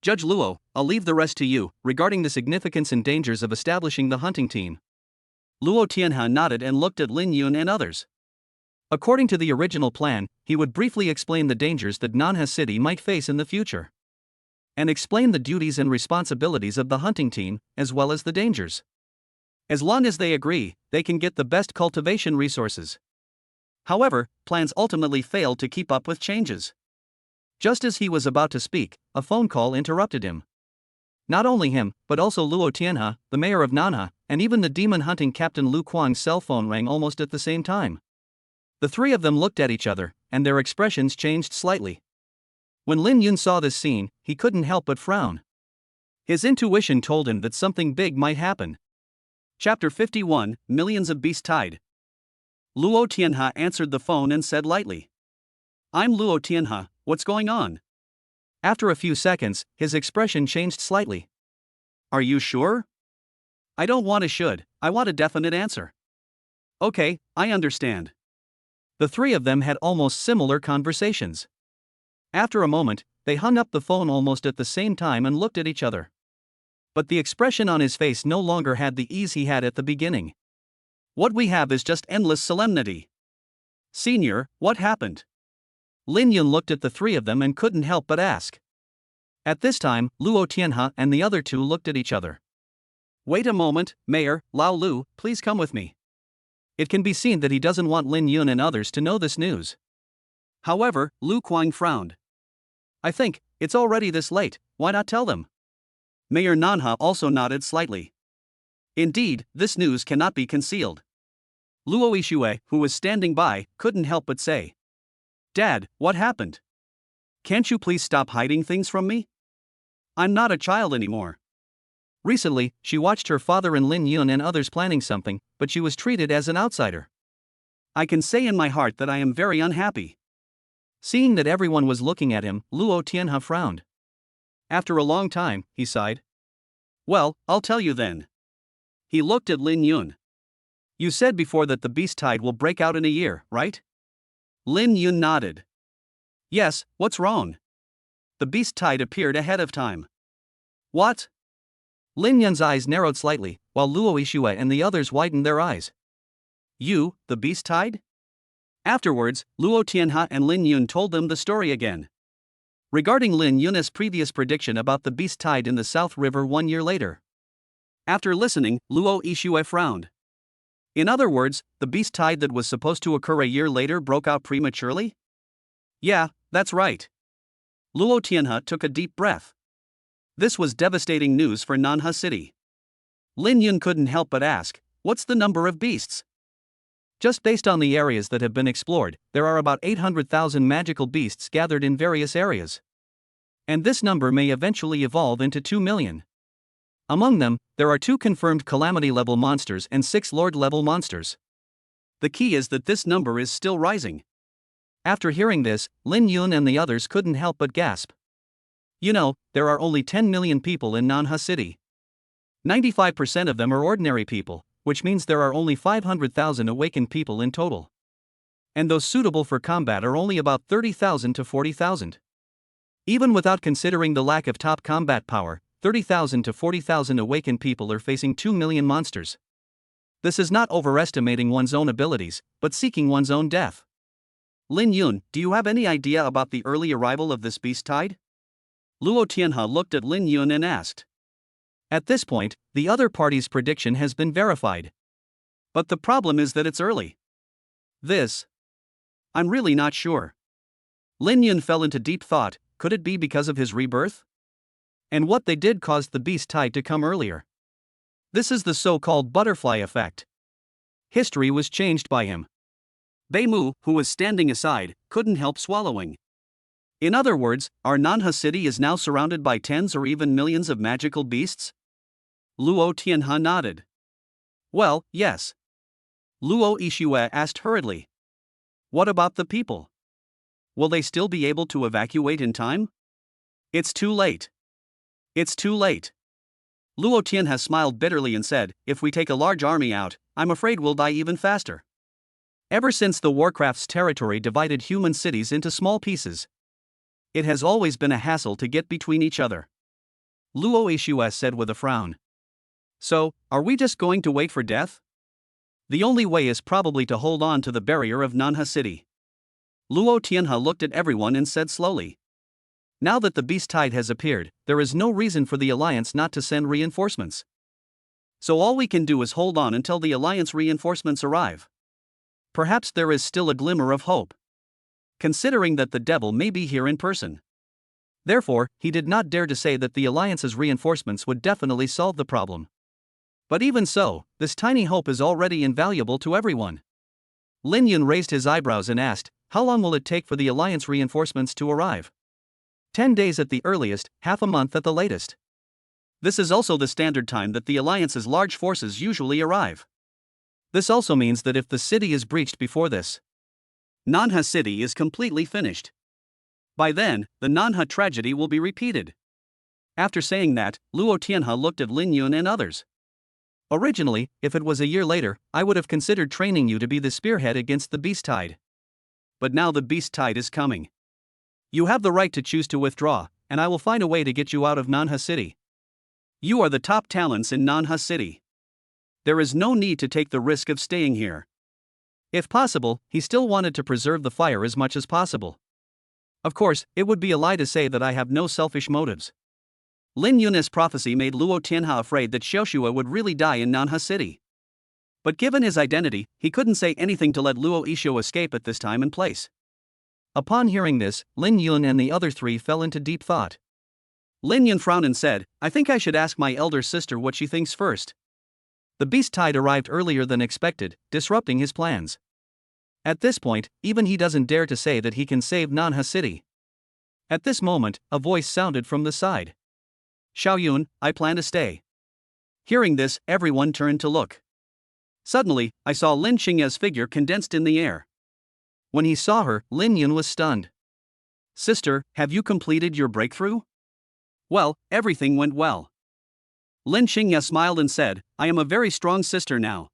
Judge Luo, I'll leave the rest to you, regarding the significance and dangers of establishing the hunting team. Luo Tianhe nodded and looked at Lin Yun and others. According to the original plan, he would briefly explain the dangers that Nanhe City might face in the future. And explain the duties and responsibilities of the hunting team, as well as the dangers. As long as they agree, they can get the best cultivation resources. However, plans ultimately failed to keep up with changes. Just as he was about to speak, a phone call interrupted him. Not only him, but also Luo Tianhe, the mayor of Nanhe, and even the demon hunting captain Lu Kuang's cell phone rang almost at the same time. The three of them looked at each other, and their expressions changed slightly. When Lin Yun saw this scene, he couldn't help but frown. His intuition told him that something big might happen. Chapter 51, Millions of Beast Tide. Luo Tianhe answered the phone and said lightly. I'm Luo Tianhe, what's going on? After a few seconds, his expression changed slightly. Are you sure? I don't want a should, I want a definite answer. Okay, I understand. The three of them had almost similar conversations. After a moment, they hung up the phone almost at the same time and looked at each other. But the expression on his face no longer had the ease he had at the beginning. What we have is just endless solemnity. Senior, what happened? Lin Yun looked at the three of them and couldn't help but ask. At this time, Luo Tianhe and the other two looked at each other. Wait a moment, Mayor, Lao Lu, please come with me. It can be seen that he doesn't want Lin Yun and others to know this news. However, Lu Kuang frowned. I think, it's already this late, why not tell them? Mayor Nanhe also nodded slightly. Indeed, this news cannot be concealed. Luo Ishue, who was standing by, couldn't help but say. Dad, what happened? Can't you please stop hiding things from me? I'm not a child anymore. Recently, she watched her father and Lin Yun and others planning something, but she was treated as an outsider. I can say in my heart that I am very unhappy. Seeing that everyone was looking at him, Luo Tianhe frowned. After a long time, he sighed. Well, I'll tell you then. He looked at Lin Yun. You said before that the beast tide will break out in a year, right? Lin Yun nodded. Yes, what's wrong? The beast tide appeared ahead of time. What? Lin Yun's eyes narrowed slightly, while Luo Ishue and the others widened their eyes. You, the beast tide? Afterwards, Luo Tianhe and Lin Yun told them the story again. Regarding Lin Yun's previous prediction about the beast tide in the South River 1 year later. After listening, Luo Ishue frowned. In other words, the beast tide that was supposed to occur a year later broke out prematurely? Yeah, that's right. Luo Tianhe took a deep breath. This was devastating news for Nanhe City. Lin Yun couldn't help but ask, what's the number of beasts? Just based on the areas that have been explored, there are about 800,000 magical beasts gathered in various areas. And this number may eventually evolve into 2 million. Among them, there are 2 confirmed Calamity-level monsters and 6 Lord-level monsters. The key is that this number is still rising. After hearing this, Lin Yun and the others couldn't help but gasp. You know, there are only 10 million people in Nanhe City. 95% of them are ordinary people, which means there are only 500,000 awakened people in total. And those suitable for combat are only about 30,000 to 40,000. Even without considering the lack of top combat power, 30,000 to 40,000 awakened people are facing 2 million monsters. This is not overestimating one's own abilities, but seeking one's own death. Lin Yun, do you have any idea about the early arrival of this beast tide? Luo Tianhe looked at Lin Yun and asked. At this point, the other party's prediction has been verified. But the problem is that it's early. I'm really not sure. Lin Yun fell into deep thought. Could it be because of his rebirth? And what they did caused the beast tide to come earlier. This is the so-called butterfly effect. History was changed by him. Bei Mu, who was standing aside, couldn't help swallowing. In other words, our Nanha city is now surrounded by tens or even millions of magical beasts? Luo Tianhe nodded. Well, yes. Luo Yixue asked hurriedly. What about the people? Will they still be able to evacuate in time? It's too late. It's too late. Luo Tianhe smiled bitterly and said, if we take a large army out, I'm afraid we'll die even faster. Ever since the Warcraft's territory divided human cities into small pieces, it has always been a hassle to get between each other. Luo Yixue said with a frown. So, are we just going to wait for death? The only way is probably to hold on to the barrier of Nanha City. Luo Tianhe looked at everyone and said slowly. Now that the beast tide has appeared, there is no reason for the Alliance not to send reinforcements. So all we can do is hold on until the Alliance reinforcements arrive. Perhaps there is still a glimmer of hope. Considering that the devil may be here in person. Therefore, he did not dare to say that the Alliance's reinforcements would definitely solve the problem. But even so, this tiny hope is already invaluable to everyone. Lin Yun raised his eyebrows and asked, how long will it take for the Alliance reinforcements to arrive? 10 days at the earliest, half a month at the latest. This is also the standard time that the Alliance's large forces usually arrive. This also means that if the city is breached before this, Nanha City is completely finished. By then, the Nanha tragedy will be repeated. After saying that, Luo Tianhe looked at Lin Yun and others. Originally, if it was a year later, I would have considered training you to be the spearhead against the beast tide. But now the beast tide is coming. You have the right to choose to withdraw, and I will find a way to get you out of Nanha City. You are the top talents in Nanha City. There is no need to take the risk of staying here. If possible, he still wanted to preserve the fire as much as possible. Of course, it would be a lie to say that I have no selfish motives. Lin Yun's prophecy made Luo Tianhe afraid that Xiaoxue would really die in Nanha City. But given his identity, he couldn't say anything to let Luo Yixue escape at this time and place. Upon hearing this, Lin Yun and the other three fell into deep thought. Lin Yun frowned and said, I think I should ask my elder sister what she thinks first. The beast tide arrived earlier than expected, disrupting his plans. At this point, even he doesn't dare to say that he can save Nanha City. At this moment, a voice sounded from the side. Xiaoyun, I plan to stay. Hearing this, everyone turned to look. Suddenly, I saw Lin Xingye's figure condensed in the air. When he saw her, Lin Yun was stunned. Sister, have you completed your breakthrough? Well, everything went well. Lin Xingye smiled and said, I am a very strong sister now.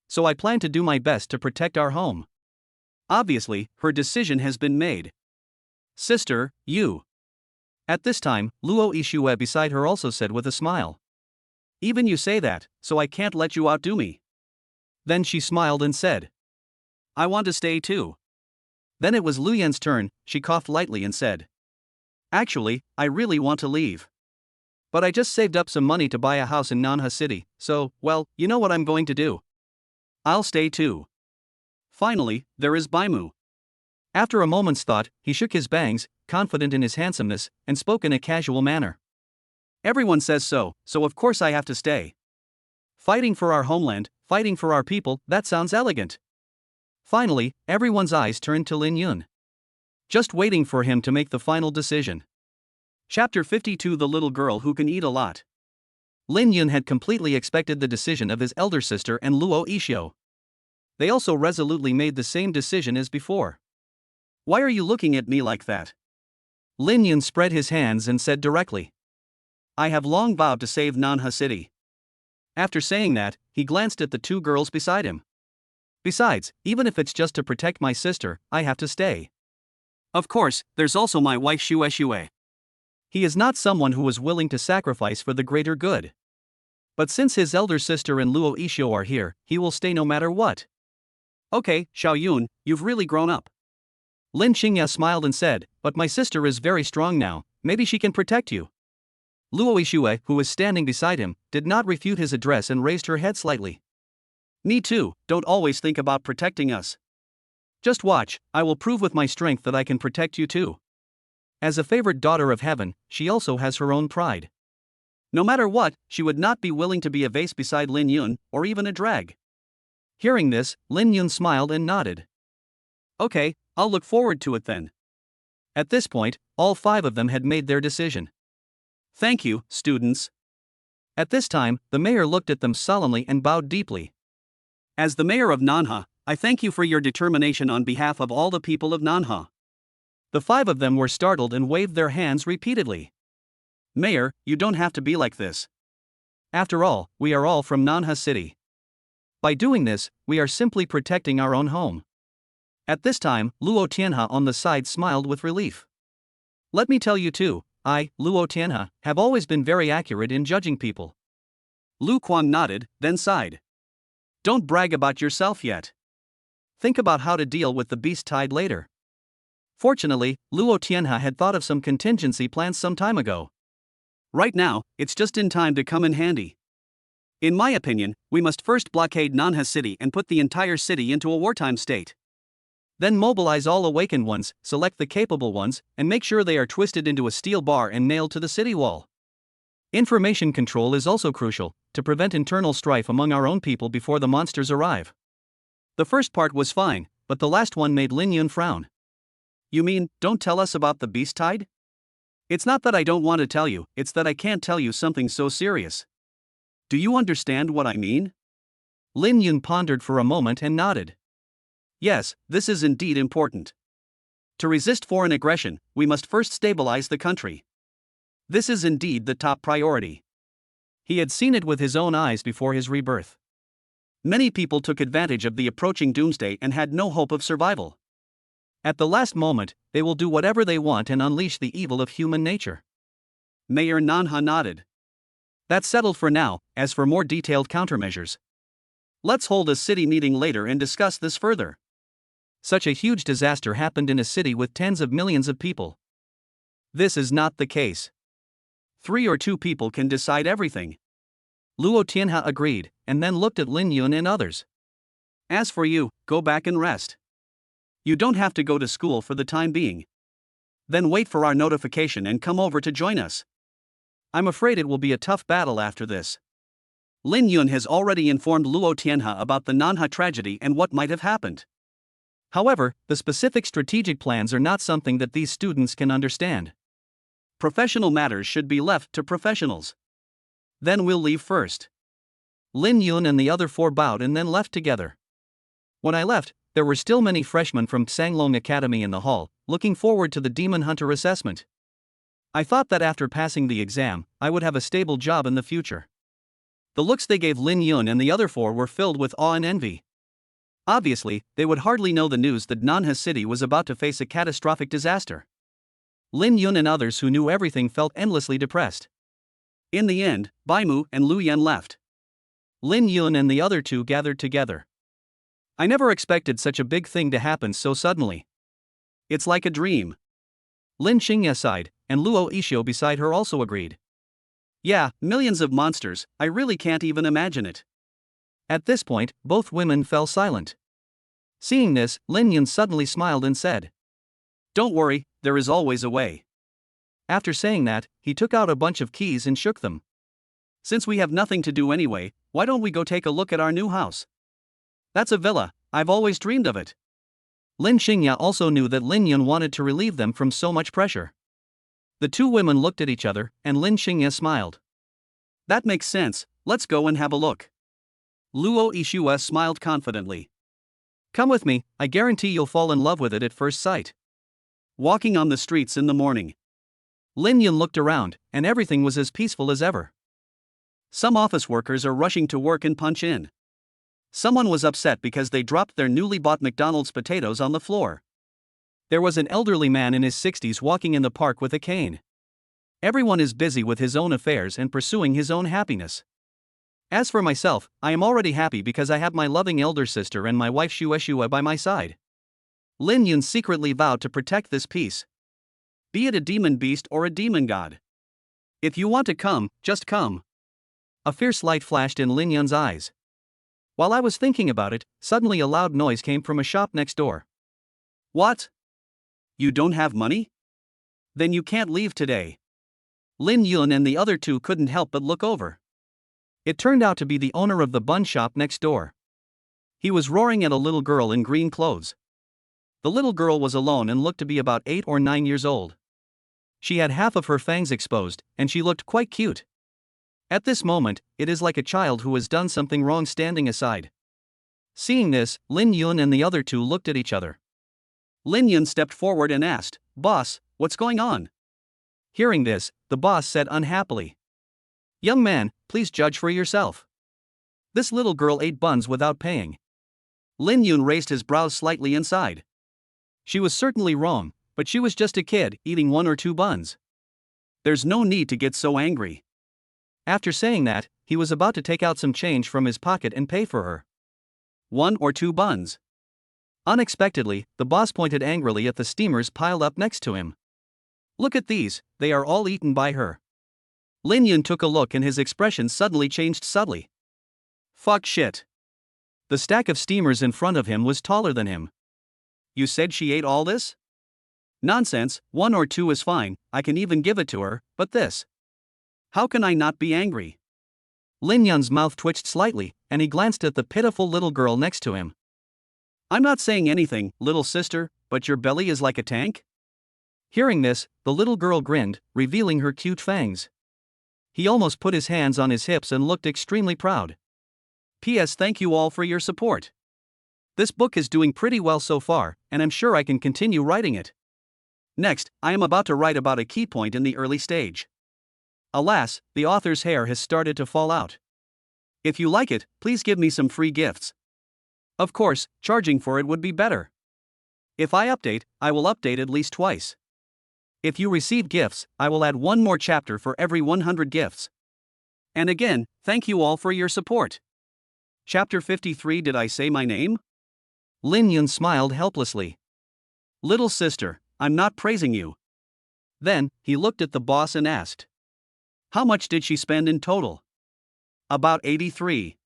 So I plan to do my best to protect our home. Obviously, her decision has been made. Sister, you. At this time, Luo Yixue beside her also said with a smile. Even you say that, so I can't let you outdo me. Then she smiled and said. I want to stay too. Then it was Lu Yan's turn, she coughed lightly and said. Actually, I really want to leave. But I just saved up some money to buy a house in Nanha City, so, well, you know what I'm going to do. I'll stay too. Finally, there is Bei Mu. After a moment's thought, he shook his bangs, confident in his handsomeness, and spoke in a casual manner. Everyone says so of course I have to stay. Fighting for our homeland, fighting for our people, that sounds elegant. Finally, everyone's eyes turned to Lin Yun. Just waiting for him to make the final decision. Chapter 52 The Little Girl Who Can Eat a Lot. Lin Yun had completely expected the decision of his elder sister and Luo Yixue. They also resolutely made the same decision as before. Why are you looking at me like that? Lin Yun spread his hands and said directly. I have long vowed to save Nanha City. After saying that, he glanced at the two girls beside him. Besides, even if it's just to protect my sister, I have to stay. Of course, there's also my wife Xiaoxue. He is not someone who is willing to sacrifice for the greater good. But since his elder sister and Luo Isho are here, he will stay no matter what. Okay, Xiao Yun, you've really grown up. Lin Xingya smiled and said, but my sister is very strong now, maybe she can protect you. Luo Ishue, who was standing beside him, did not refute his address and raised her head slightly. Me too, don't always think about protecting us. Just watch, I will prove with my strength that I can protect you too. As a favored daughter of heaven, she also has her own pride. No matter what, she would not be willing to be a vase beside Lin Yun, or even a drag. Hearing this, Lin Yun smiled and nodded. Okay, I'll look forward to it then. At this point, all 5 of them had made their decision. Thank you, students. At this time, the mayor looked at them solemnly and bowed deeply. As the mayor of Nanha, I thank you for your determination on behalf of all the people of Nanha. The 5 of them were startled and waved their hands repeatedly. Mayor, you don't have to be like this. After all, we are all from Nanha City. By doing this, we are simply protecting our own home. At this time, Luo Tianhe on the side smiled with relief. Let me tell you too, I, Luo Tianhe, have always been very accurate in judging people. Lu Kuang nodded, then sighed. Don't brag about yourself yet. Think about how to deal with the beast tide later. Fortunately, Luo Tianhe had thought of some contingency plans some time ago. Right now, it's just in time to come in handy. In my opinion, we must first blockade Nanha City and put the entire city into a wartime state. Then mobilize all awakened ones, select the capable ones, and make sure they are twisted into a steel bar and nailed to the city wall. Information control is also crucial, to prevent internal strife among our own people before the monsters arrive. The first part was fine, but the last one made Lin Yun frown. You mean, don't tell us about the beast tide? It's not that I don't want to tell you, it's that I can't tell you something so serious. Do you understand what I mean? Lin Yun pondered for a moment and nodded. Yes, this is indeed important. To resist foreign aggression, we must first stabilize the country. This is indeed the top priority. He had seen it with his own eyes before his rebirth. Many people took advantage of the approaching doomsday and had no hope of survival. At the last moment, they will do whatever they want and unleash the evil of human nature. Mayor Nanha nodded. That's settled for now. As for more detailed countermeasures, let's hold a city meeting later and discuss this further. Such a huge disaster happened in a city with tens of millions of people. This is not the case. 3 or 2 people can decide everything. Luo Tianhe agreed, and then looked at Lin Yun and others. As for you, go back and rest. You don't have to go to school for the time being. Then wait for our notification and come over to join us. I'm afraid it will be a tough battle after this. Lin Yun has already informed Luo Tianhe about the Nanha tragedy and what might have happened. However, the specific strategic plans are not something that these students can understand. Professional matters should be left to professionals. Then we'll leave first. Lin Yun and the other 4 bowed and then left together. When I left, there were still many freshmen from Sanglong Academy in the hall, looking forward to the Demon Hunter assessment. I thought that after passing the exam, I would have a stable job in the future. The looks they gave Lin Yun and the other 4 were filled with awe and envy. Obviously, they would hardly know the news that Nanha City was about to face a catastrophic disaster. Lin Yun and others who knew everything felt endlessly depressed. In the end, Bai Mu and Lu Yan left. Lin Yun and the other 2 gathered together. I never expected such a big thing to happen so suddenly. It's like a dream. Lin Xingya sighed, and Luo Isho beside her also agreed. Yeah, millions of monsters, I really can't even imagine it. At this point, both women fell silent. Seeing this, Lin Yun suddenly smiled and said, Don't worry, there is always a way. After saying that, he took out a bunch of keys and shook them. Since we have nothing to do anyway, why don't we go take a look at our new house? That's a villa, I've always dreamed of it. Lin Xingya also knew that Lin Yun wanted to relieve them from so much pressure. The 2 women looked at each other, and Lin Xingya smiled. That makes sense, let's go and have a look. Luo Ishue smiled confidently. Come with me, I guarantee you'll fall in love with it at first sight. Walking on the streets in the morning. Lin Yun looked around, and everything was as peaceful as ever. Some office workers are rushing to work and punch in. Someone was upset because they dropped their newly bought McDonald's potatoes on the floor. There was an elderly man in his 60s walking in the park with a cane. Everyone is busy with his own affairs and pursuing his own happiness. As for myself, I am already happy because I have my loving elder sister and my wife Shua by my side. Lin Yun secretly vowed to protect this peace. Be it a demon beast or a demon god. If you want to come, just come. A fierce light flashed in Lin Yun's eyes. While I was thinking about it, suddenly a loud noise came from a shop next door. What? You don't have money? Then you can't leave today. Lin Yun and the other two couldn't help but look over. It turned out to be the owner of the bun shop next door. He was roaring at a little girl in green clothes. The little girl was alone and looked to be about 8 or 9 years old. She had half of her fangs exposed, and she looked quite cute. At this moment, it is like a child who has done something wrong standing aside. Seeing this, Lin Yun and the other two looked at each other. Lin Yun stepped forward and asked, "Boss, what's going on?" Hearing this, the boss said unhappily, "Young man, please judge for yourself. This little girl ate buns without paying." Lin Yun raised his brows slightly and sighed. She was certainly wrong, but she was just a kid eating 1 or 2 buns. There's no need to get so angry. After saying that, he was about to take out some change from his pocket and pay for her. 1 or 2 buns. Unexpectedly, the boss pointed angrily at the steamers piled up next to him. "Look at these, they are all eaten by her." Lin Yun took a look and his expression suddenly changed subtly. Fuck shit. The stack of steamers in front of him was taller than him. You said she ate all this? Nonsense, 1 or 2 is fine, I can even give it to her, but this. How can I not be angry? Lin Yun's mouth twitched slightly, and he glanced at the pitiful little girl next to him. I'm not saying anything, little sister, but your belly is like a tank? Hearing this, the little girl grinned, revealing her cute fangs. He almost put his hands on his hips and looked extremely proud. P.S. Thank you all for your support. This book is doing pretty well so far, and I'm sure I can continue writing it. Next, I am about to write about a key point in the early stage. Alas, the author's hair has started to fall out. If you like it, please give me some free gifts. Of course, charging for it would be better. If I update, I will update at least twice. If you receive gifts, I will add 1 more chapter for every 100 gifts. And again, thank you all for your support. Chapter 53. Did I say my name? Lin Yun smiled helplessly. Little sister, I'm not praising you. Then, he looked at the boss and asked. How much did she spend in total? About 83.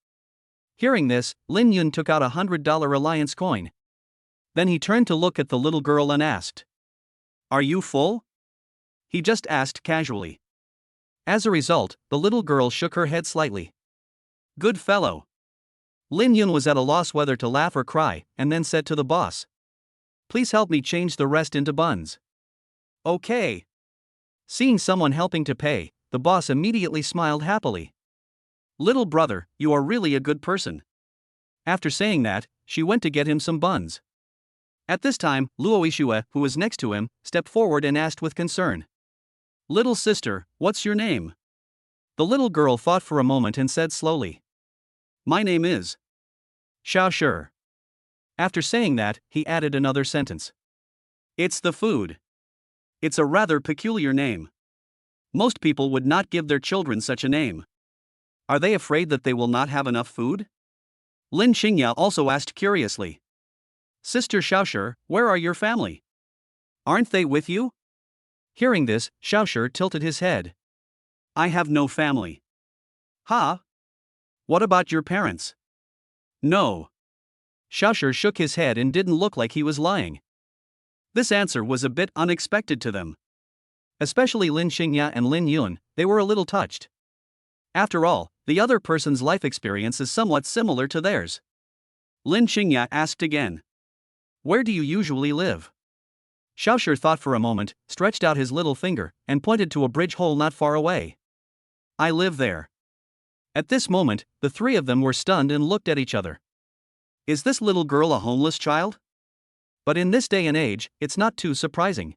Hearing this, Lin Yun took out a $100 Alliance coin. Then he turned to look at the little girl and asked. Are you full? He just asked casually. As a result, the little girl shook her head slightly. Good fellow. Lin Yun was at a loss whether to laugh or cry, and then said to the boss. Please help me change the rest into buns. Okay. Seeing someone helping to pay, the boss immediately smiled happily. Little brother, you are really a good person. After saying that, she went to get him some buns. At this time, Luo Ishua, who was next to him, stepped forward and asked with concern. Little sister, what's your name? The little girl thought for a moment and said slowly. My name is Xiao Shi. After saying that, he added another sentence. It's the food. It's a rather peculiar name. Most people would not give their children such a name. Are they afraid that they will not have enough food? Lin Xingya also asked curiously. Sister Xiaoshi, where are your family? Aren't they with you? Hearing this, Xiaoshi tilted his head. I have no family. Ha? What about your parents? No. Xiaoshi shook his head and didn't look like he was lying. This answer was a bit unexpected to them. Especially Lin Xingya and Lin Yun, they were a little touched. After all, the other person's life experience is somewhat similar to theirs. Lin Xingya asked again. Where do you usually live? Xiaoshi thought for a moment, stretched out his little finger, and pointed to a bridge hole not far away. I live there. At this moment, the 3 of them were stunned and looked at each other. Is this little girl a homeless child? But in this day and age, it's not too surprising.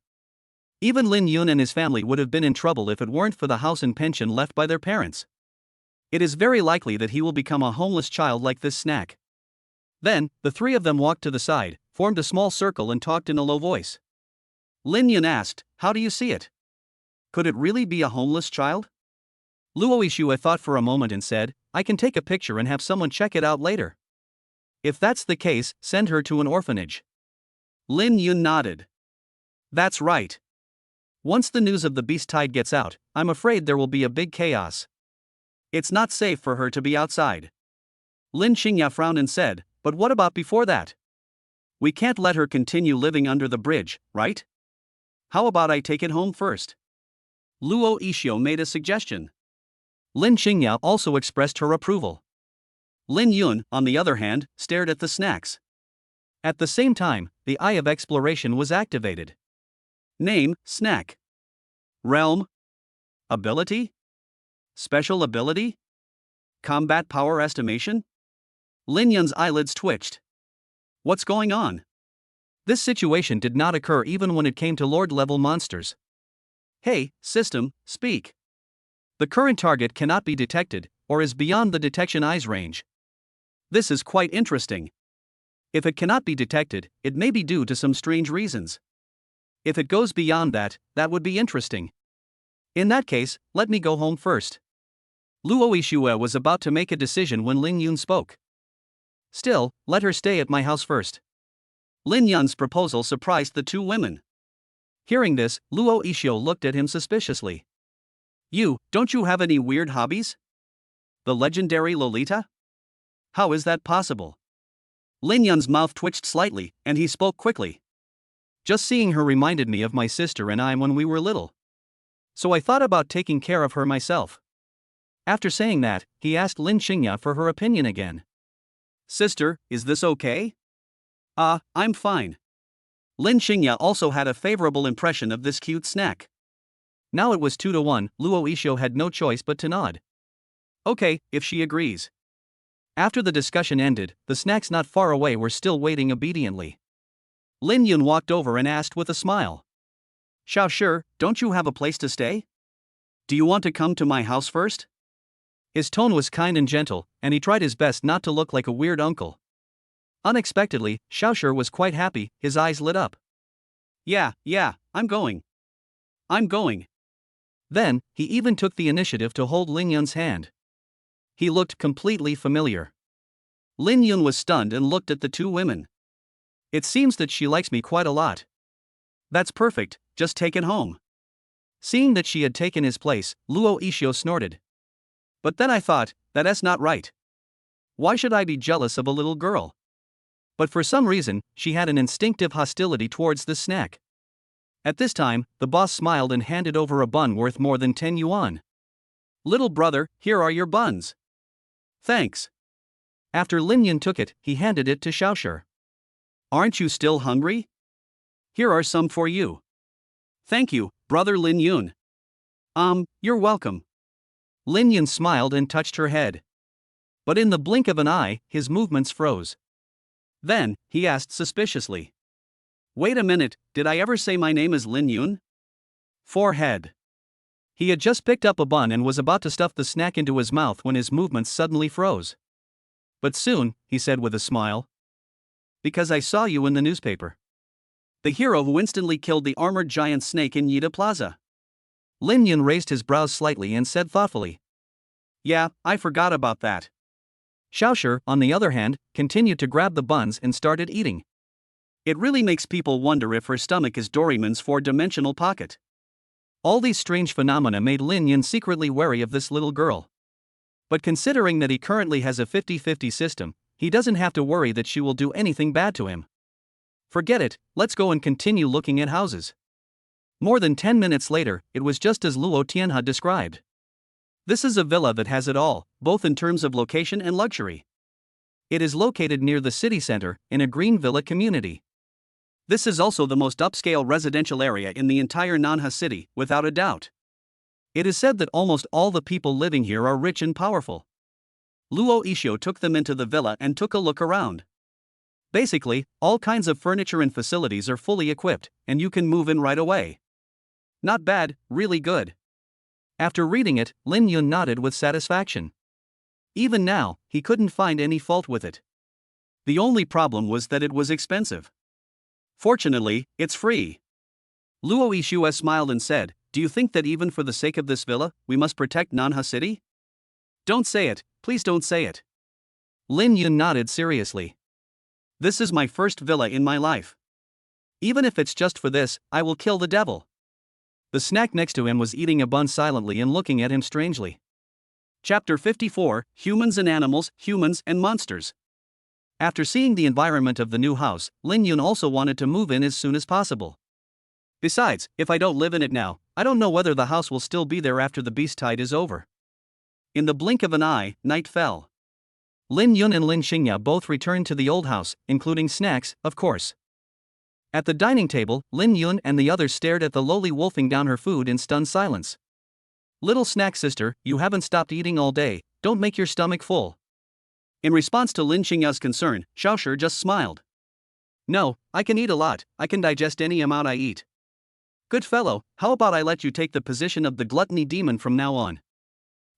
Even Lin Yun and his family would have been in trouble if it weren't for the house and pension left by their parents. It is very likely that he will become a homeless child like this snack. Then, the 3 of them walked to the side, formed a small circle and talked in a low voice. Lin Yun asked, how do you see it? Could it really be a homeless child? Luo Ishua thought for a moment and said, I can take a picture and have someone check it out later. If that's the case, send her to an orphanage. Lin Yun nodded. That's right. Once the news of the beast tide gets out, I'm afraid there will be a big chaos. It's not safe for her to be outside. Lin Xingya frowned and said, but what about before that? We can't let her continue living under the bridge, right? How about I take it home first? Luo Yixio made a suggestion. Lin Xingya also expressed her approval. Lin Yun, on the other hand, stared at the snacks. At the same time, the Eye of Exploration was activated. Name, snack. Realm. Ability? Special ability? Combat power estimation? Lin Yun's eyelids twitched. What's going on? This situation did not occur even when it came to Lord-level monsters. Hey, system, speak. The current target cannot be detected, or is beyond the detection eyes range. This is quite interesting. If it cannot be detected, it may be due to some strange reasons. If it goes beyond that, that would be interesting. In that case, let me go home first. Luo Yixue was about to make a decision when Lin Yun spoke. Still, let her stay at my house first. Lin Yun's proposal surprised the two women. Hearing this, Luo Yixio looked at him suspiciously. Don't you have any weird hobbies? The legendary Lolita? How is that possible? Lin Yun's mouth twitched slightly, and he spoke quickly. Just seeing her reminded me of my sister and I when we were little. So I thought about taking care of her myself. After saying that, he asked Lin Xingya for her opinion again. Sister, is this okay? I'm fine. Lin Xingya also had a favorable impression of this cute snack. Now it was 2-1, Luo Yixio had no choice but to nod. Okay, if she agrees. After the discussion ended, the snacks not far away were still waiting obediently. Lin Yun walked over and asked with a smile. Xiao, don't you have a place to stay? Do you want to come to my house first? His tone was kind and gentle, and he tried his best not to look like a weird uncle. Unexpectedly, Xiao was quite happy, his eyes lit up. Yeah, I'm going. Then, he even took the initiative to hold Lin Yun's hand. He looked completely familiar. Lin Yun was stunned and looked at the two women. It seems that she likes me quite a lot. That's perfect, just take it home. Seeing that she had taken his place, Luo Yixio snorted. But then I thought, that's not right. Why should I be jealous of a little girl? But for some reason, she had an instinctive hostility towards this snack. At this time, the boss smiled and handed over a bun worth more than 10 yuan. Little brother, here are your buns. Thanks. After Lin Yun took it, he handed it to Xiao. Aren't you still hungry? Here are some for you. Thank you, brother Lin Yun. You're welcome. Lin Yun smiled and touched her head. But in the blink of an eye, his movements froze. Then, he asked suspiciously. Wait a minute, did I ever say my name is Lin Yun? Forehead. He had just picked up a bun and was about to stuff the snack into his mouth when his movements suddenly froze. But soon, he said with a smile. Because I saw you in the newspaper. The hero who instantly killed the armored giant snake in Yida Plaza. Lin Yun raised his brows slightly and said thoughtfully. Yeah, I forgot about that. Xiao, on the other hand, continued to grab the buns and started eating. It really makes people wonder if her stomach is Doraemon's four-dimensional pocket. All these strange phenomena made Lin Yun secretly wary of this little girl. But considering that he currently has a 50-50 system, he doesn't have to worry that she will do anything bad to him. Forget it, let's go and continue looking at houses. More than 10 minutes later, it was just as Luo Tianhe described. This is a villa that has it all, both in terms of location and luxury. It is located near the city center, in a green villa community. This is also the most upscale residential area in the entire Nanha city, without a doubt. It is said that almost all the people living here are rich and powerful. Luo Yixio took them into the villa and took a look around. Basically, all kinds of furniture and facilities are fully equipped, and you can move in right away. Not bad, really good. After reading it, Lin Yun nodded with satisfaction. Even now, he couldn't find any fault with it. The only problem was that it was expensive. Fortunately, it's free. Luo Yixue smiled and said, Do you think that even for the sake of this villa, we must protect Nanha City? Don't say it, please don't say it. Lin Yun nodded seriously. This is my first villa in my life. Even if it's just for this, I will kill the devil. The snack next to him was eating a bun silently and looking at him strangely. Chapter 54, Humans and Animals, Humans and Monsters. After seeing the environment of the new house, Lin Yun also wanted to move in as soon as possible. Besides, if I don't live in it now, I don't know whether the house will still be there after the beast tide is over. In the blink of an eye, night fell. Lin Yun and Lin Xingya both returned to the old house, including snacks, of course. At the dining table, Lin Yun and the others stared at the lowly wolfing down her food in stunned silence. Little snack sister, you haven't stopped eating all day, don't make your stomach full. In response to Lin Xingya's concern, Xiaoshi just smiled. No, I can eat a lot, I can digest any amount I eat. Good fellow, how about I let you take the position of the gluttony demon from now on?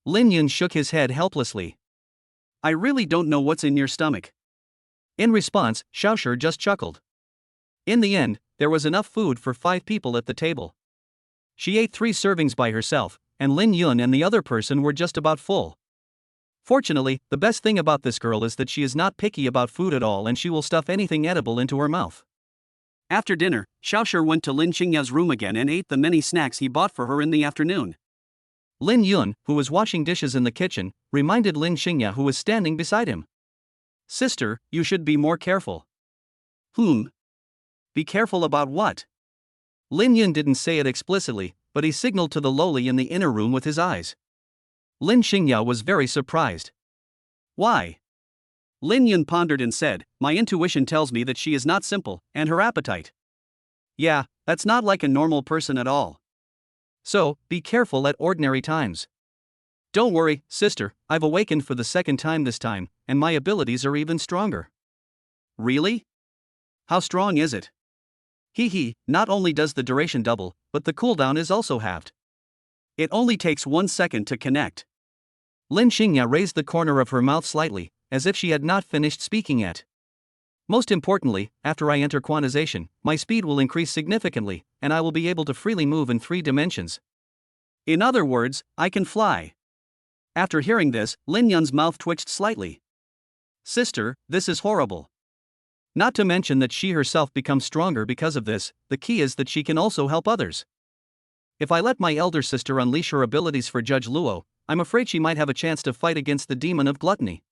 Lin Yun shook his head helplessly. I really don't know what's in your stomach. In response, Xiaoshi just chuckled. In the end, there was enough food for 5 people at the table. She ate 3 servings by herself, and Lin Yun and the other person were just about full. Fortunately, the best thing about this girl is that she is not picky about food at all and she will stuff anything edible into her mouth. After dinner, Xiaoshi went to Lin Xingya's room again and ate the many snacks he bought for her in the afternoon. Lin Yun, who was washing dishes in the kitchen, reminded Lin Xingya, who was standing beside him. Sister, you should be more careful. Be careful about what? Lin Yun didn't say it explicitly, but he signaled to the lowly in the inner room with his eyes. Lin Xingya was very surprised. Why? Lin Yun pondered and said, my intuition tells me that she is not simple, and her appetite. Yeah, that's not like a normal person at all. So, be careful at ordinary times. Don't worry, sister, I've awakened for the 2nd time this time, and my abilities are even stronger. Really? How strong is it? Not only does the duration double, but the cooldown is also halved. It only takes 1 second to connect. Lin Xingya raised the corner of her mouth slightly, as if she had not finished speaking yet. Most importantly, after I enter quantization, my speed will increase significantly, and I will be able to freely move in 3 dimensions. In other words, I can fly. After hearing this, Lin Yun's mouth twitched slightly. Sister, this is horrible. Not to mention that she herself becomes stronger because of this, the key is that she can also help others. If I let my elder sister unleash her abilities for Judge Luo, I'm afraid she might have a chance to fight against the demon of gluttony.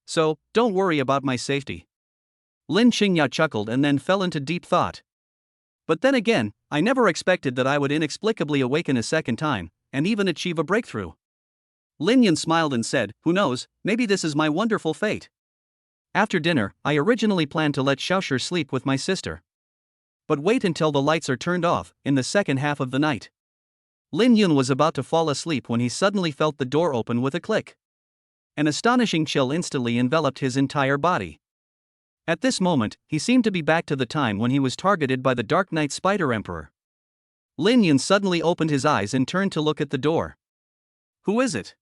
So, don't worry about my safety. Lin Xingya chuckled and then fell into deep thought. But then again, I never expected that I would inexplicably awaken a 2nd time, and even achieve a breakthrough. Lin Yun smiled and said, who knows, maybe this is my wonderful fate. After dinner, I originally planned to let Xiaoshi sleep with my sister. But wait until the lights are turned off, in the 2nd half of the night. Lin Yun was about to fall asleep when he suddenly felt the door open with a click. An astonishing chill instantly enveloped his entire body. At this moment, he seemed to be back to the time when he was targeted by the Dark Knight Spider Emperor. Lin Yun suddenly opened his eyes and turned to look at the door. Who is it?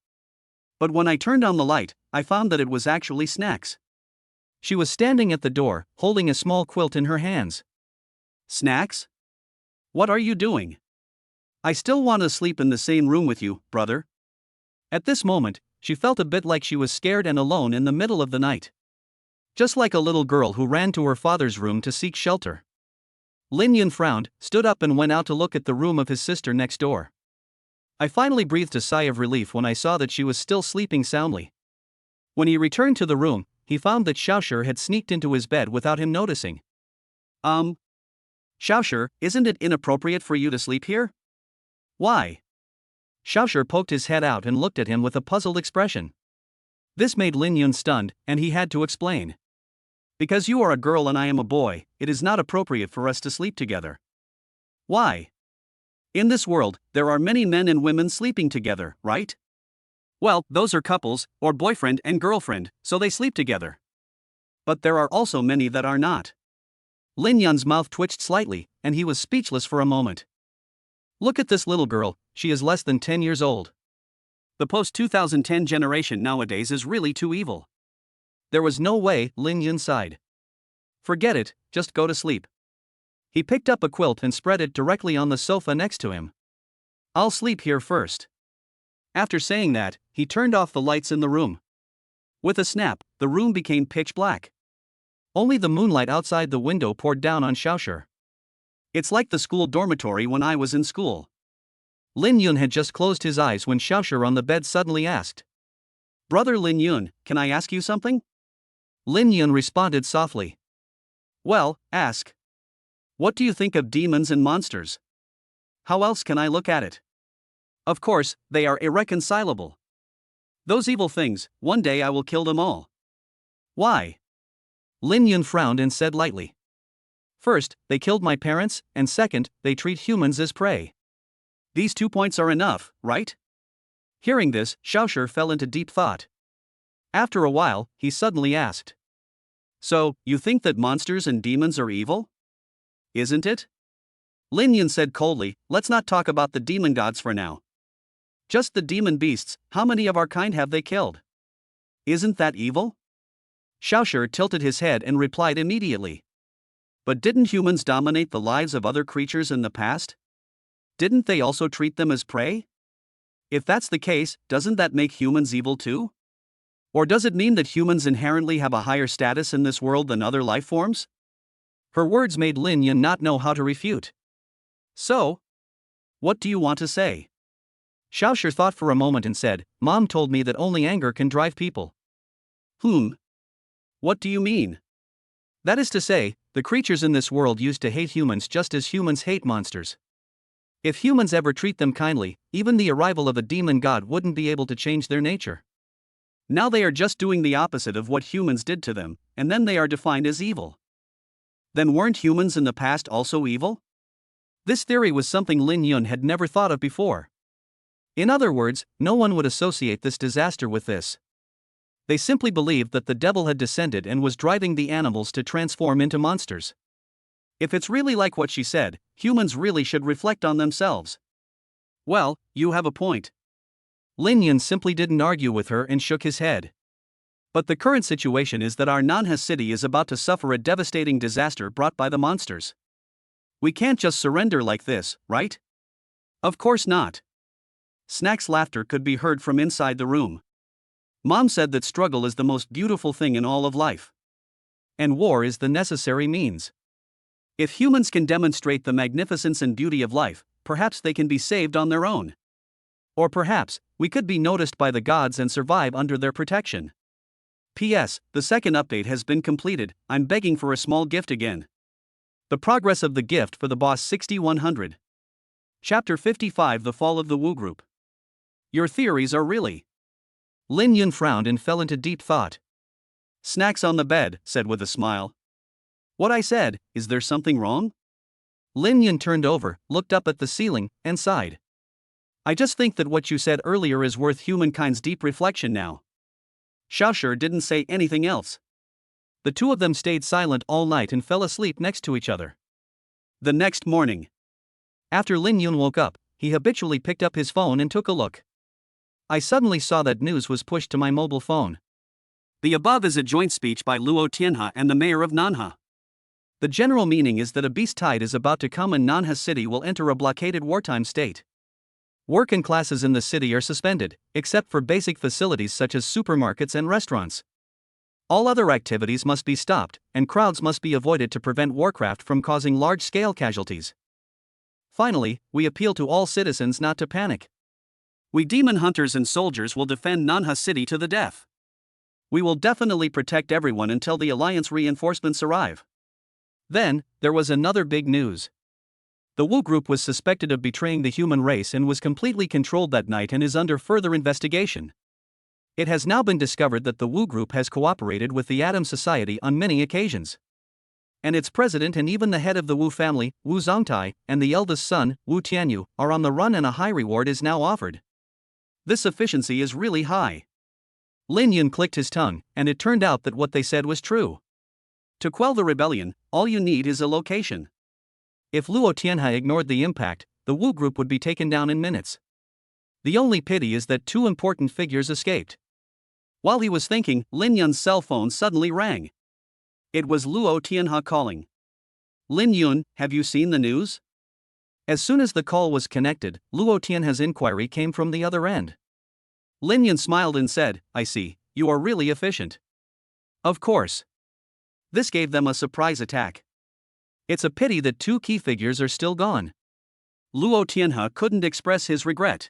But when I turned on the light, I found that it was actually Snacks. She was standing at the door, holding a small quilt in her hands. Snacks? What are you doing? I still want to sleep in the same room with you, brother. At this moment, she felt a bit like she was scared and alone in the middle of the night. Just like a little girl who ran to her father's room to seek shelter. Lin Yun frowned, stood up and went out to look at the room of his sister next door. I finally breathed a sigh of relief when I saw that she was still sleeping soundly. When he returned to the room, he found that Xiaoshi had sneaked into his bed without him noticing. Xiaoshi, isn't it inappropriate for you to sleep here? Why? Xiaoshi poked his head out and looked at him with a puzzled expression. This made Lin Yun stunned, and he had to explain. Because you are a girl and I am a boy, it is not appropriate for us to sleep together. Why? In this world, there are many men and women sleeping together, right? Well, those are couples, or boyfriend and girlfriend, so they sleep together. But there are also many that are not. Lin Yun's mouth twitched slightly, and he was speechless for a moment. Look at this little girl, she is less than 10 years old. The post-2010 generation nowadays is really too evil. There was no way, Lin Yun sighed. Forget it, just go to sleep. He picked up a quilt and spread it directly on the sofa next to him. I'll sleep here first. After saying that, he turned off the lights in the room. With a snap, the room became pitch black. Only the moonlight outside the window poured down on Xiaoshi. It's like the school dormitory when I was in school. Lin Yun had just closed his eyes when Xiaoshi on the bed suddenly asked, "Brother Lin Yun, can I ask you something?" Lin Yun responded softly, "Well, ask. What do you think of demons and monsters? How else can I look at it? Of course, they are irreconcilable. Those evil things, one day I will kill them all." "Why?" Lin Yun frowned and said lightly, "First, they killed my parents, and second, they treat humans as prey. These 2 points are enough, right?" Hearing this, Xiaoshi fell into deep thought. After a while, he suddenly asked, "So, you think that monsters and demons are evil? Isn't it?" Lin Yun said coldly, "Let's not talk about the demon gods for now. Just the demon beasts, how many of our kind have they killed? Isn't that evil?" Xiaoshi tilted his head and replied immediately, "But didn't humans dominate the lives of other creatures in the past? Didn't they also treat them as prey? If that's the case, doesn't that make humans evil too? Or does it mean that humans inherently have a higher status in this world than other life forms?" Her words made Lin Yun not know how to refute. "So? What do you want to say?" Xiaoshi thought for a moment and said, "Mom told me that only anger can drive people." What do you mean?" "That is to say, the creatures in this world used to hate humans just as humans hate monsters. If humans ever treat them kindly, even the arrival of a demon god wouldn't be able to change their nature. Now they are just doing the opposite of what humans did to them, and then they are defined as evil. Then weren't humans in the past also evil?" This theory was something Lin Yun had never thought of before. In other words, no one would associate this disaster with this. They simply believed that the devil had descended and was driving the animals to transform into monsters. If it's really like what she said, humans really should reflect on themselves. "Well, you have a point." Lin Yun simply didn't argue with her and shook his head. "But the current situation is that our Nanha city is about to suffer a devastating disaster brought by the monsters. We can't just surrender like this, right?" "Of course not." Snack's laughter could be heard from inside the room. "Mom said that struggle is the most beautiful thing in all of life. And war is the necessary means. If humans can demonstrate the magnificence and beauty of life, perhaps they can be saved on their own. Or perhaps, we could be noticed by the gods and survive under their protection. P.S. The second update has been completed. I'm begging for a small gift again. The progress of the gift for the boss 6100. Chapter 55 The Fall of the Wu Group. Your theories are really..." Lin Yun frowned and fell into deep thought. Snacks on the bed said with a smile, "What I said, is there something wrong?" Lin Yun turned over, looked up at the ceiling, and sighed. "I just think that what you said earlier is worth humankind's deep reflection now." Xiaoshi didn't say anything else. The two of them stayed silent all night and fell asleep next to each other. The next morning, after Lin Yun woke up, he habitually picked up his phone and took a look. I suddenly saw that news was pushed to my mobile phone. The above is a joint speech by Luo Tianhe and the mayor of Nanha. The general meaning is that a beast tide is about to come and Nanha city will enter a blockaded wartime state. Work and classes in the city are suspended, except for basic facilities such as supermarkets and restaurants. All other activities must be stopped, and crowds must be avoided to prevent warcraft from causing large-scale casualties. Finally, we appeal to all citizens not to panic. We demon hunters and soldiers will defend Nanha city to the death. We will definitely protect everyone until the alliance reinforcements arrive. Then, there was another big news. The Wu group was suspected of betraying the human race and was completely controlled that night and is under further investigation. It has now been discovered that the Wu group has cooperated with the Atom Society on many occasions. And its president and even the head of the Wu family, Wu Zongtai, and the eldest son, Wu Tianyu, are on the run and a high reward is now offered. This efficiency is really high. Lin Yun clicked his tongue, and it turned out that what they said was true. To quell the rebellion, all you need is a location. If Luo Tianhe ignored the impact, the Wu group would be taken down in minutes. The only pity is that two important figures escaped. While he was thinking, Lin Yun's cell phone suddenly rang. It was Luo Tianhe calling. "Lin Yun, have you seen the news?" As soon as the call was connected, Luo Tianhe's inquiry came from the other end. Lin Yun smiled and said, I see, you are really efficient. Of course. This gave them a surprise attack. It's a pity that two key figures are still gone. Luo Tianhe couldn't express his regret.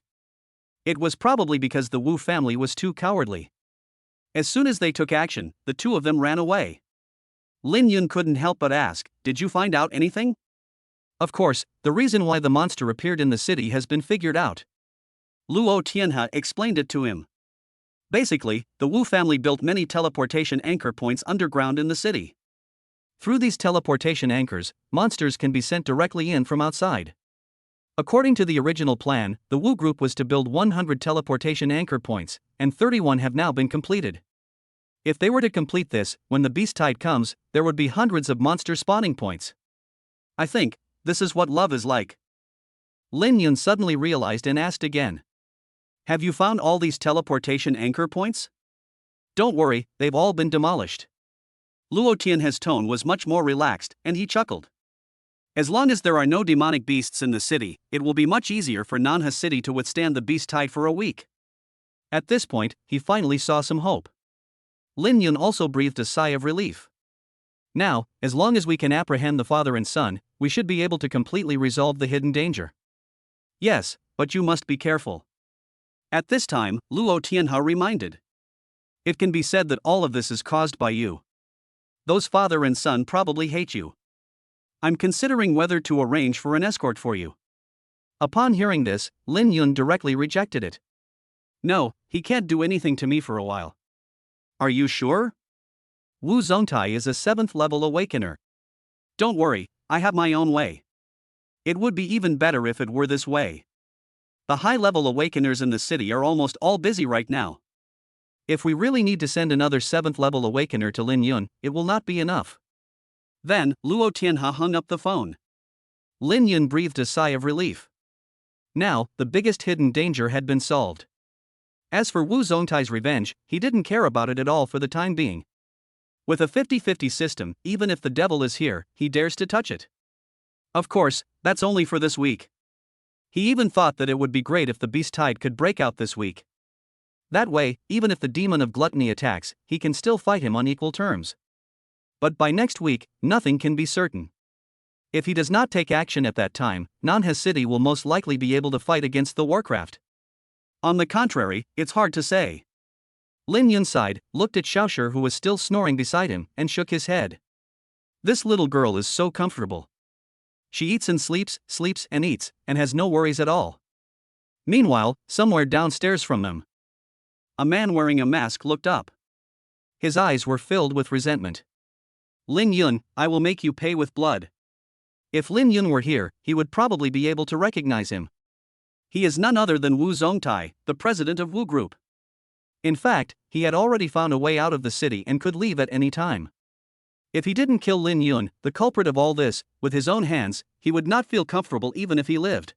It was probably because the Wu family was too cowardly. As soon as they took action, the two of them ran away. Lin Yun couldn't help but ask, did you find out anything? Of course, the reason why the monster appeared in the city has been figured out. Luo Tianhe explained it to him. Basically, the Wu family built many teleportation anchor points underground in the city. Through these teleportation anchors, monsters can be sent directly in from outside. According to the original plan, the Wu group was to build 100 teleportation anchor points, and 31 have now been completed. If they were to complete this, when the beast tide comes, there would be hundreds of monster spawning points. I think, this is what love is like. Lin Yun suddenly realized and asked again. Have you found all these teleportation anchor points? Don't worry, they've all been demolished. Luo Tianhe's tone was much more relaxed, and he chuckled. As long as there are no demonic beasts in the city, it will be much easier for Nanha City to withstand the beast tide for a week. At this point, he finally saw some hope. Lin Yun also breathed a sigh of relief. Now, as long as we can apprehend the father and son, we should be able to completely resolve the hidden danger. Yes, but you must be careful. At this time, Luo Tianhe reminded. It can be said that all of this is caused by you. Those father and son probably hate you. I'm considering whether to arrange for an escort for you. Upon hearing this, Lin Yun directly rejected it. No, he can't do anything to me for a while. Are you sure? Wu Zongtai is a 7th level awakener. Don't worry, I have my own way. It would be even better if it were this way. The high-level awakeners in the city are almost all busy right now. If we really need to send another 7th level awakener to Lin Yun, it will not be enough. Then, Luo Tianhe hung up the phone. Lin Yun breathed a sigh of relief. Now, the biggest hidden danger had been solved. As for Wu Zongtai's revenge, he didn't care about it at all for the time being. With a 50-50 system, even if the devil is here, he dares to touch it. Of course, that's only for this week. He even thought that it would be great if the beast tide could break out this week. That way, even if the demon of gluttony attacks, he can still fight him on equal terms. But by next week, nothing can be certain. If he does not take action at that time, Nanha City will most likely be able to fight against the Warcraft. On the contrary, it's hard to say. Lin Yun sighed, looked at Xiaoshi who was still snoring beside him, and shook his head. This little girl is so comfortable. She eats and sleeps and eats, and has no worries at all. Meanwhile, somewhere downstairs from them, a man wearing a mask looked up. His eyes were filled with resentment. Lin Yun, I will make you pay with blood. If Lin Yun were here, he would probably be able to recognize him. He is none other than Wu Zongtai, the president of Wu Group. In fact, he had already found a way out of the city and could leave at any time. If he didn't kill Lin Yun, the culprit of all this, with his own hands, he would not feel comfortable even if he lived.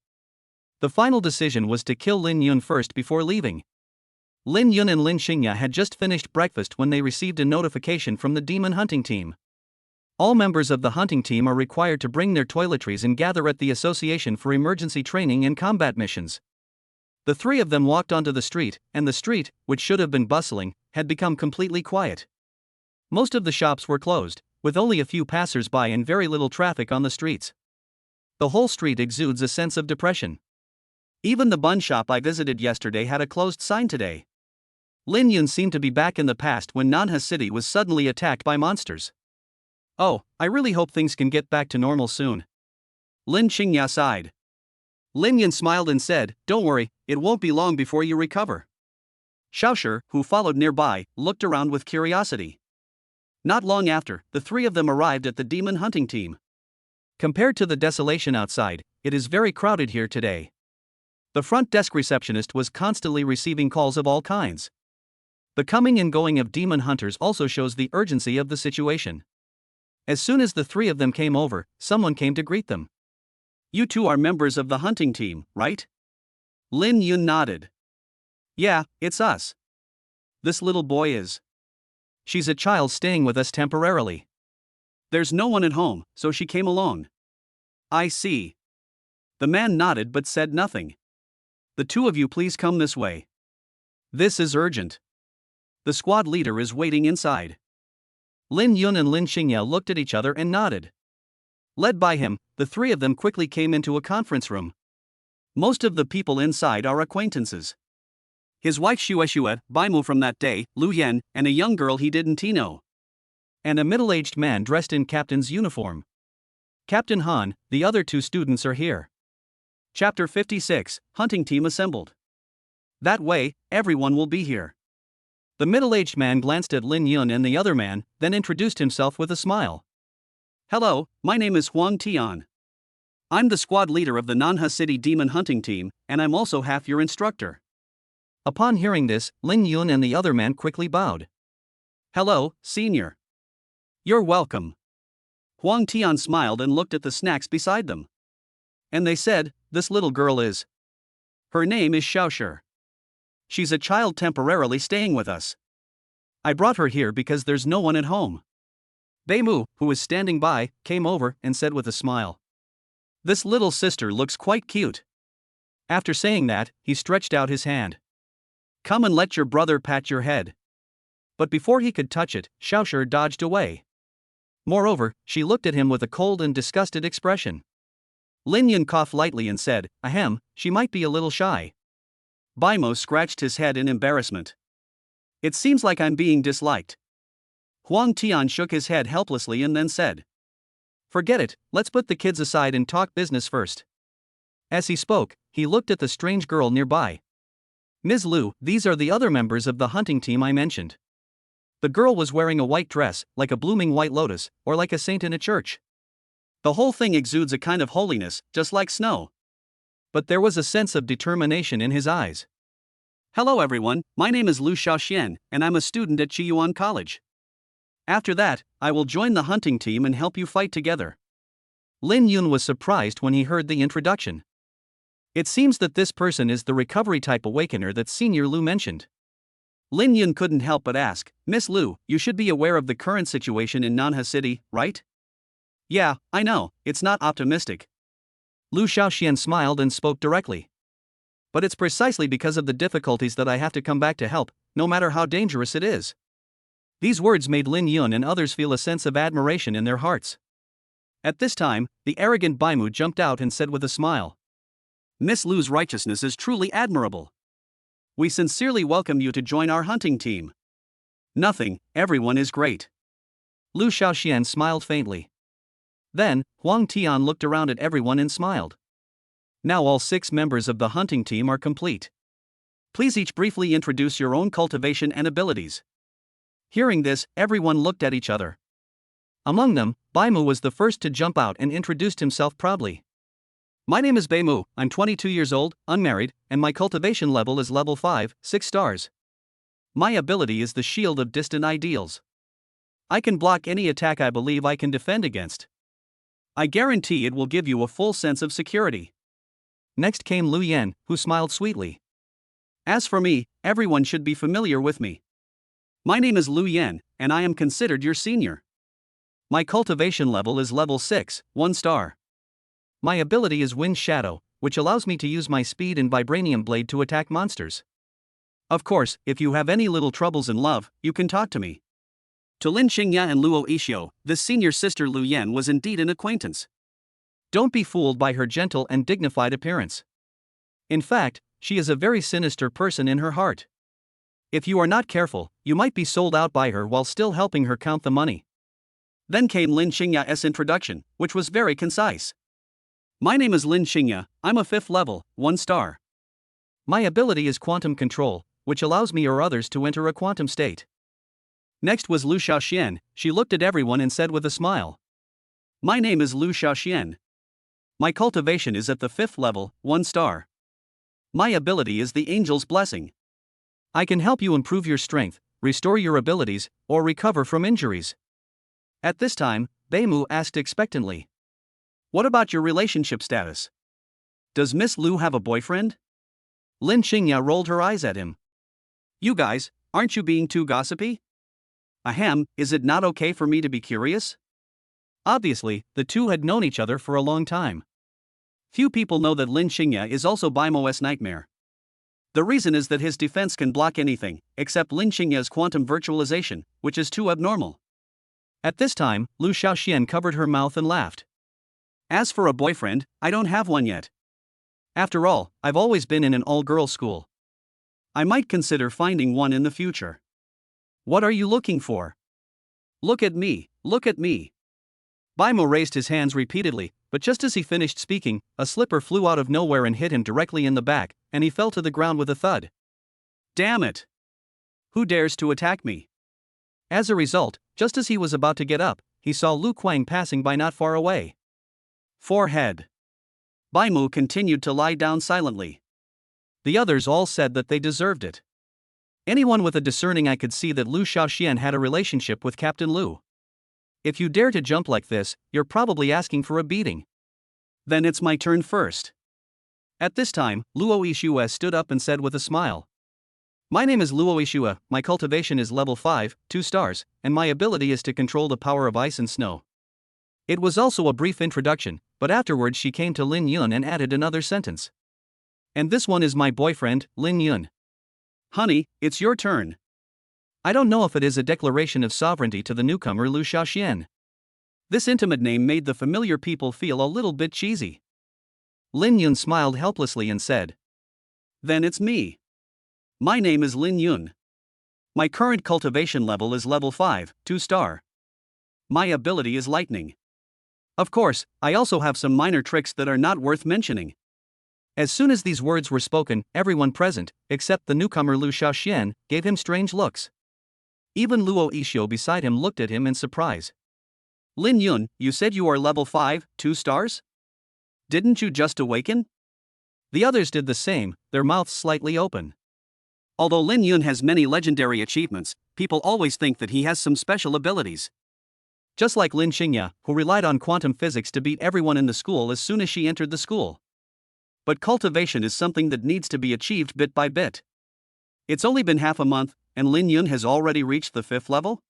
The final decision was to kill Lin Yun first before leaving. Lin Yun and Lin Xingya had just finished breakfast when they received a notification from the demon hunting team. All members of the hunting team are required to bring their toiletries and gather at the Association for Emergency Training and Combat Missions. The three of them walked onto the street, and the street, which should have been bustling, had become completely quiet. Most of the shops were closed, with only a few passers-by and very little traffic on the streets. The whole street exudes a sense of depression. Even the bun shop I visited yesterday had a closed sign today. Lin Yun seemed to be back in the past when Nanha City was suddenly attacked by monsters. Oh, I really hope things can get back to normal soon. Lin Xingya sighed. Lin Yun smiled and said, don't worry, it won't be long before you recover. Xiaoshi, who followed nearby, looked around with curiosity. Not long after, the three of them arrived at the demon hunting team. Compared to the desolation outside, it is very crowded here today. The front desk receptionist was constantly receiving calls of all kinds. The coming and going of demon hunters also shows the urgency of the situation. As soon as the three of them came over, someone came to greet them. You two are members of the hunting team, right? Lin Yun nodded. Yeah, it's us. This little boy is. She's a child staying with us temporarily. There's no one at home, so she came along. I see. The man nodded but said nothing. The two of you please come this way. This is urgent. The squad leader is waiting inside. Lin Yun and Lin Xingya looked at each other and nodded. Led by him, the three of them quickly came into a conference room. Most of the people inside are acquaintances. His wife Xue, Baimu from that day, Lu Yan, and a young girl he didn't know. And a middle-aged man dressed in captain's uniform. Captain Han, the other two students are here. Chapter 56, Hunting Team Assembled. That way, everyone will be here. The middle-aged man glanced at Lin Yun and the other man, then introduced himself with a smile. Hello, my name is Huang Tian. I'm the squad leader of the Nanha City Demon Hunting Team, and I'm also half your instructor. Upon hearing this, Lin Yun and the other man quickly bowed. Hello, senior. You're welcome. Huang Tian smiled and looked at the snacks beside them. And they said, this little girl is. Her name is Xiaoshi. She's a child temporarily staying with us. I brought her here because there's no one at home. Beimu, who was standing by, came over and said with a smile. This little sister looks quite cute. After saying that, he stretched out his hand. Come and let your brother pat your head. But before he could touch it, Xiaoshi dodged away. Moreover, she looked at him with a cold and disgusted expression. Lin Yun coughed lightly and said, ahem, she might be a little shy. Baimo scratched his head in embarrassment. It seems like I'm being disliked. Huang Tian shook his head helplessly and then said. Forget it, let's put the kids aside and talk business first. As he spoke, he looked at the strange girl nearby. Ms. Liu, these are the other members of the hunting team I mentioned. The girl was wearing a white dress, like a blooming white lotus, or like a saint in a church. The whole thing exudes a kind of holiness, just like snow. But there was a sense of determination in his eyes. Hello everyone, my name is Lu Xiaoxian, and I'm a student at Chiyuan College. After that, I will join the hunting team and help you fight together. Lin Yun was surprised when he heard the introduction. It seems that this person is the recovery type awakener that Senior Lu mentioned. Lin Yun couldn't help but ask, Miss Lu, you should be aware of the current situation in Nanha City, right? Yeah, I know, it's not optimistic. Lu Xiaoxian smiled and spoke directly. But it's precisely because of the difficulties that I have to come back to help, no matter how dangerous it is. These words made Lin Yun and others feel a sense of admiration in their hearts. At this time, the arrogant Baimu jumped out and said with a smile. Miss Lu's righteousness is truly admirable. We sincerely welcome you to join our hunting team. Nothing, everyone is great. Lu Xiaoxian smiled faintly. Then, Huang Tian looked around at everyone and smiled. Now all 6 members of the hunting team are complete. Please each briefly introduce your own cultivation and abilities. Hearing this, everyone looked at each other. Among them, Baimu was the first to jump out and introduced himself proudly. My name is Beimu, I'm 22 years old, unmarried, and my cultivation level is level 5, 6 stars. My ability is the Shield of Distant Ideals. I can block any attack I believe I can defend against. I guarantee it will give you a full sense of security. Next came Lu Yan, who smiled sweetly. As for me, everyone should be familiar with me. My name is Lu Yan, and I am considered your senior. My cultivation level is level 6, 1 star. My ability is Wind Shadow, which allows me to use my speed and vibranium blade to attack monsters. Of course, if you have any little troubles in love, you can talk to me. To Lin Xingya and Luo Ishio, this senior sister Lu Yan was indeed an acquaintance. Don't be fooled by her gentle and dignified appearance. In fact, she is a very sinister person in her heart. If you are not careful, you might be sold out by her while still helping her count the money. Then came Lin Xingya's introduction, which was very concise. My name is Lin Xingya, I'm a 5th level, 1 star. My ability is quantum control, which allows me or others to enter a quantum state. Next was Lu Xiaoxian, she looked at everyone and said with a smile. My name is Lu Xiaoxian. My cultivation is at the 5th level, 1 star. My ability is the Angel's Blessing. I can help you improve your strength, restore your abilities, or recover from injuries. At this time, Beimu asked expectantly. What about your relationship status? Does Miss Lu have a boyfriend? Lin Xingya rolled her eyes at him. You guys, aren't you being too gossipy? Ahem, is it not okay for me to be curious? Obviously, the two had known each other for a long time. Few people know that Lin Xingya is also Baimo's nightmare. The reason is that his defense can block anything, except Lin Qingya's quantum virtualization, which is too abnormal. At this time, Lu Shaoxian covered her mouth and laughed. As for a boyfriend, I don't have one yet. After all, I've always been in an all-girls school. I might consider finding one in the future. What are you looking for? Look at me, look at me. Baimo raised his hands repeatedly, but just as he finished speaking, a slipper flew out of nowhere and hit him directly in the back, and he fell to the ground with a thud. Damn it! Who dares to attack me? As a result, just as he was about to get up, he saw Lu Kuang passing by not far away. Forehead. Baimo continued to lie down silently. The others all said that they deserved it. Anyone with a discerning eye could see that Lu Shaoxian had a relationship with Captain Lu. If you dare to jump like this, you're probably asking for a beating. Then it's my turn first. At this time, Luo Yishua stood up and said with a smile. My name is Luo Yishua, my cultivation is level 5, 2 stars, and my ability is to control the power of ice and snow. It was also a brief introduction, but afterwards she came to Lin Yun and added another sentence. And this one is my boyfriend, Lin Yun. Honey, it's your turn. I don't know if it is a declaration of sovereignty to the newcomer Lu Shaoxian. This intimate name made the familiar people feel a little bit cheesy. Lin Yun smiled helplessly and said. Then it's me. My name is Lin Yun. My current cultivation level is level 5, 2 star. My ability is lightning. Of course, I also have some minor tricks that are not worth mentioning. As soon as these words were spoken, everyone present, except the newcomer Lu Shaoxian, gave him strange looks. Even Luo Yishio beside him looked at him in surprise. Lin Yun, you said you are level 5, 2 stars? Didn't you just awaken? The others did the same, their mouths slightly open. Although Lin Yun has many legendary achievements, people always think that he has some special abilities. Just like Lin Qingya, who relied on quantum physics to beat everyone in the school as soon as she entered the school. But cultivation is something that needs to be achieved bit by bit. It's only been half a month, and Lin Yun has already reached the 5th level?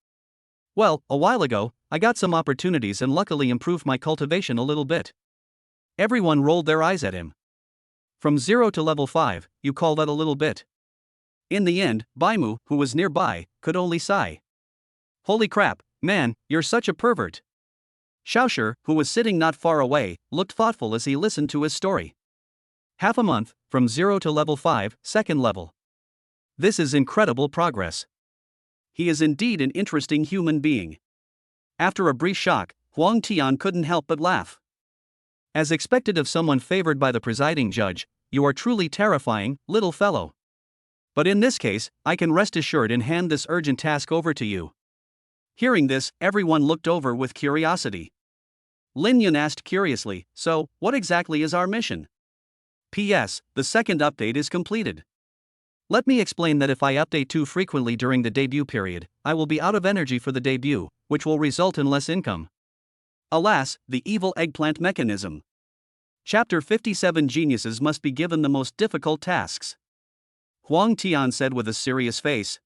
Well, a while ago, I got some opportunities and luckily improved my cultivation a little bit. Everyone rolled their eyes at him. From 0 to level 5, you call that a little bit? In the end, Baimu, who was nearby, could only sigh. Holy crap, man, you're such a pervert. Xiaoshi, who was sitting not far away, looked thoughtful as he listened to his story. Half a month, from 0 to level 5, 2nd level. This is incredible progress. He is indeed an interesting human being. After a brief shock, Huang Tian couldn't help but laugh. As expected of someone favored by the presiding judge, you are truly terrifying, little fellow. But in this case, I can rest assured and hand this urgent task over to you. Hearing this, everyone looked over with curiosity. Lin Yun asked curiously, so, what exactly is our mission? P.S. The second update is completed. Let me explain that if I update too frequently during the debut period, I will be out of energy for the debut, which will result in less income. Alas, the evil eggplant mechanism. Chapter 57 Geniuses must be given the most difficult tasks. Huang Tian said with a serious face.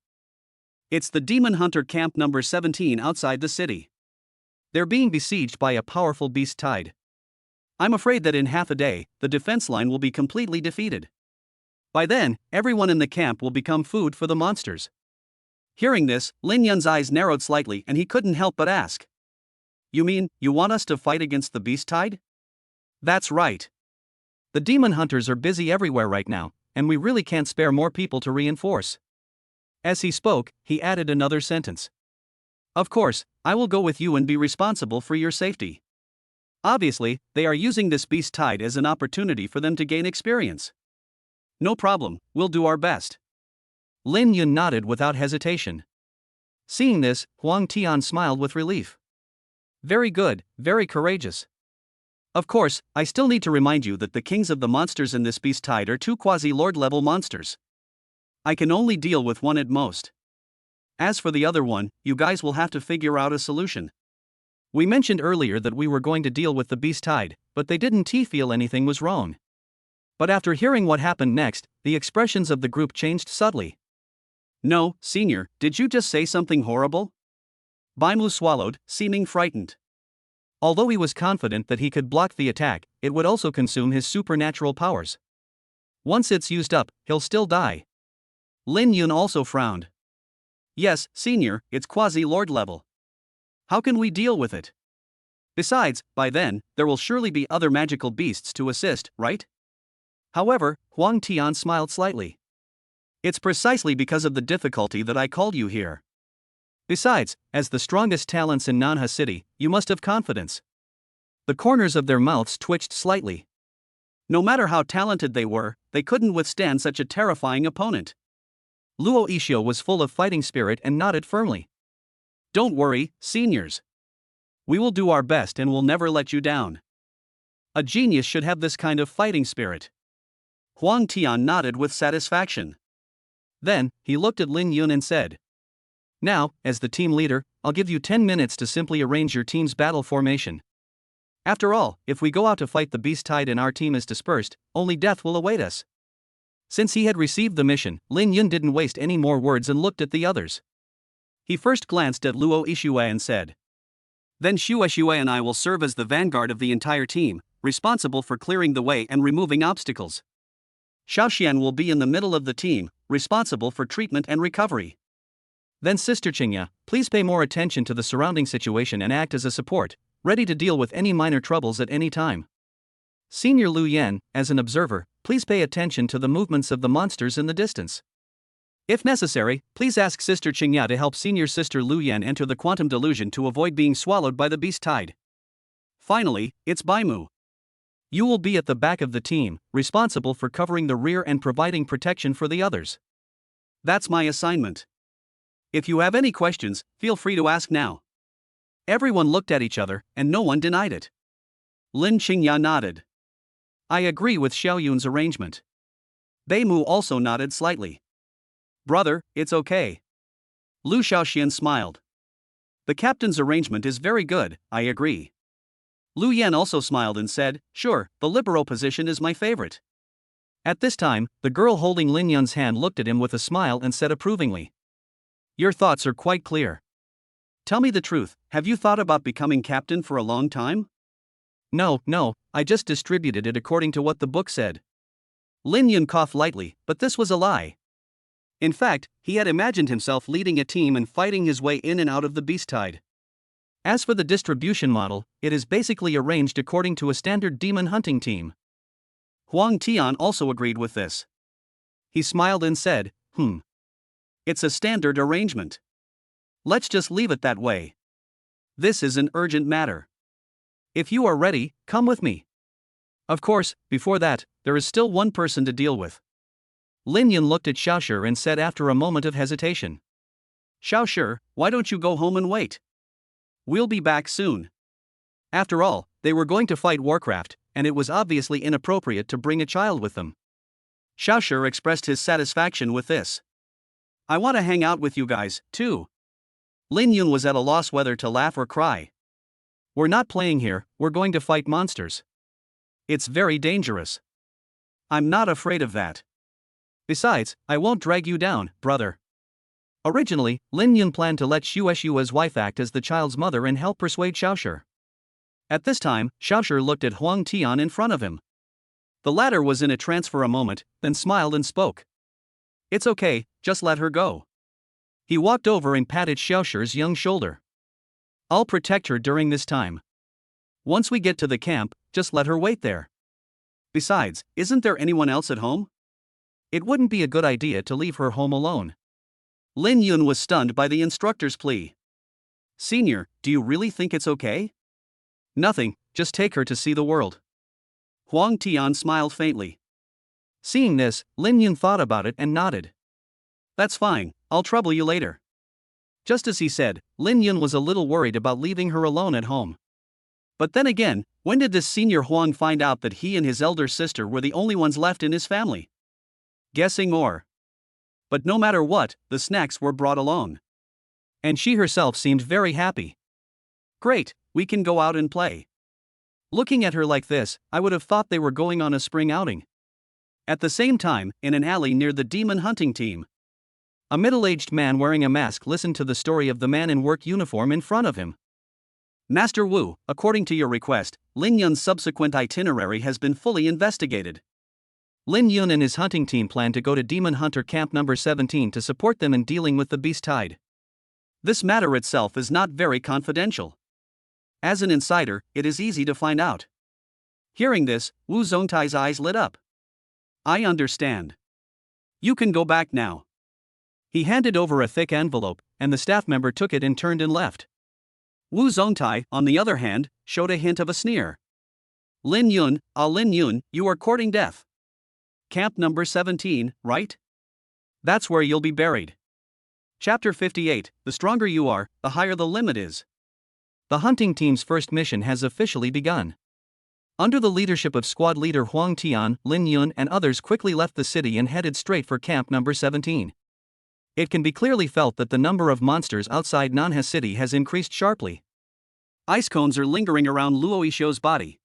It's the Demon Hunter Camp number 17 outside the city. They're being besieged by a powerful beast tide. I'm afraid that in half a day, the defense line will be completely defeated. By then, everyone in the camp will become food for the monsters. Hearing this, Lin Yun's eyes narrowed slightly and he couldn't help but ask. You mean, you want us to fight against the beast tide? That's right. The demon hunters are busy everywhere right now, and we really can't spare more people to reinforce. As he spoke, he added another sentence. Of course, I will go with you and be responsible for your safety. Obviously, they are using this beast tide as an opportunity for them to gain experience. No problem, we'll do our best. Lin Yun nodded without hesitation. Seeing this, Huang Tian smiled with relief. Very good, very courageous. Of course, I still need to remind you that the kings of the monsters in this beast tide are 2 quasi-lord level monsters. I can only deal with one at most. As for the other one, you guys will have to figure out a solution. We mentioned earlier that we were going to deal with the beast tide, but they didn't feel anything was wrong. But after hearing what happened next, the expressions of the group changed subtly. No, senior, did you just say something horrible? Baimu swallowed, seeming frightened. Although he was confident that he could block the attack, it would also consume his supernatural powers. Once it's used up, he'll still die. Lin Yun also frowned. Yes, senior, it's quasi-lord level. How can we deal with it? Besides, by then, there will surely be other magical beasts to assist, right? However, Huang Tian smiled slightly. It's precisely because of the difficulty that I called you here. Besides, as the strongest talents in Nanha City, you must have confidence. The corners of their mouths twitched slightly. No matter how talented they were, they couldn't withstand such a terrifying opponent. Luo Yixio was full of fighting spirit and nodded firmly. Don't worry, seniors. We will do our best and will never let you down. A genius should have this kind of fighting spirit. Huang Tian nodded with satisfaction. Then, he looked at Lin Yun and said, Now, as the team leader, I'll give you 10 minutes to simply arrange your team's battle formation. After all, if we go out to fight the beast tide and our team is dispersed, only death will await us. Since he had received the mission, Lin Yun didn't waste any more words and looked at the others. He first glanced at Luo Yixue and said, Then Xue and I will serve as the vanguard of the entire team, responsible for clearing the way and removing obstacles. Xiaoxian will be in the middle of the team, responsible for treatment and recovery. Then Sister Qingya, please pay more attention to the surrounding situation and act as a support, ready to deal with any minor troubles at any time. Senior Lu Yan, as an observer, please pay attention to the movements of the monsters in the distance. If necessary, please ask Sister Qingya to help Senior Sister Lu Yan enter the quantum delusion to avoid being swallowed by the beast tide. Finally, it's Baimu. You will be at the back of the team, responsible for covering the rear and providing protection for the others. That's my assignment. If you have any questions, feel free to ask now. Everyone looked at each other, and no one denied it. Lin Qingya nodded. I agree with Xiao Yun's arrangement. Beimu also nodded slightly. Brother, it's okay. Lu Xiaoxian smiled. The captain's arrangement is very good, I agree. Lu Yan also smiled and said, Sure, the libero position is my favorite. At this time, the girl holding Lin Yun's hand looked at him with a smile and said approvingly, Your thoughts are quite clear. Tell me the truth, have you thought about becoming captain for a long time? No, I just distributed it according to what the book said. Lin Yun coughed lightly, but this was a lie. In fact, he had imagined himself leading a team and fighting his way in and out of the beast tide. As for the distribution model, it is basically arranged according to a standard demon hunting team. Huang Tian also agreed with this. He smiled and said, It's a standard arrangement. Let's just leave it that way. This is an urgent matter. If you are ready, come with me. Of course, before that, there is still one person to deal with. Lin Yun looked at Xiaoshi and said after a moment of hesitation. Xiaoshi, why don't you go home and wait? We'll be back soon. After all, they were going to fight Warcraft, and it was obviously inappropriate to bring a child with them. Xiaoshi expressed his satisfaction with this. I want to hang out with you guys, too. Lin Yun was at a loss whether to laugh or cry. We're not playing here, we're going to fight monsters. It's very dangerous. I'm not afraid of that. Besides, I won't drag you down, brother. Originally, Lin Yun planned to let Xue's wife act as the child's mother and help persuade Xiaoshi. At this time, Xiaoshi looked at Huang Tian in front of him. The latter was in a trance for a moment, then smiled and spoke. It's okay, just let her go. He walked over and patted Xiaoshi's young shoulder. I'll protect her during this time. Once we get to the camp, just let her wait there. Besides, isn't there anyone else at home? It wouldn't be a good idea to leave her home alone. Lin Yun was stunned by the instructor's plea. Senior, do you really think it's okay? Nothing, just take her to see the world. Huang Tian smiled faintly. Seeing this, Lin Yun thought about it and nodded. That's fine, I'll trouble you later. Just as he said, Lin Yun was a little worried about leaving her alone at home. But then again, when did this senior Huang find out that he and his elder sister were the only ones left in his family? Guessing or. But no matter what, the snacks were brought along. And she herself seemed very happy. Great, we can go out and play. Looking at her like this, I would have thought they were going on a spring outing. At the same time, in an alley near the demon hunting team, a middle-aged man wearing a mask listened to the story of the man in work uniform in front of him. Master Wu, according to your request, Lin Yun's subsequent itinerary has been fully investigated. Lin Yun and his hunting team plan to go to Demon Hunter Camp number 17 to support them in dealing with the beast tide. This matter itself is not very confidential. As an insider, it is easy to find out. Hearing this, Wu Zongtai's eyes lit up. I understand. You can go back now. He handed over a thick envelope, and the staff member took it and turned and left. Wu Zongtai, on the other hand, showed a hint of a sneer. Lin Yun, Lin Yun, you are courting death. Camp number 17, right? That's where you'll be buried. Chapter 58, the stronger you are, the higher the limit is. The hunting team's first mission has officially begun. Under the leadership of squad leader Huang Tian, Lin Yun and others quickly left the city and headed straight for camp number 17. It can be clearly felt that the number of monsters outside Nanha City has increased sharply. Ice cones are lingering around Luo Yixuo's body.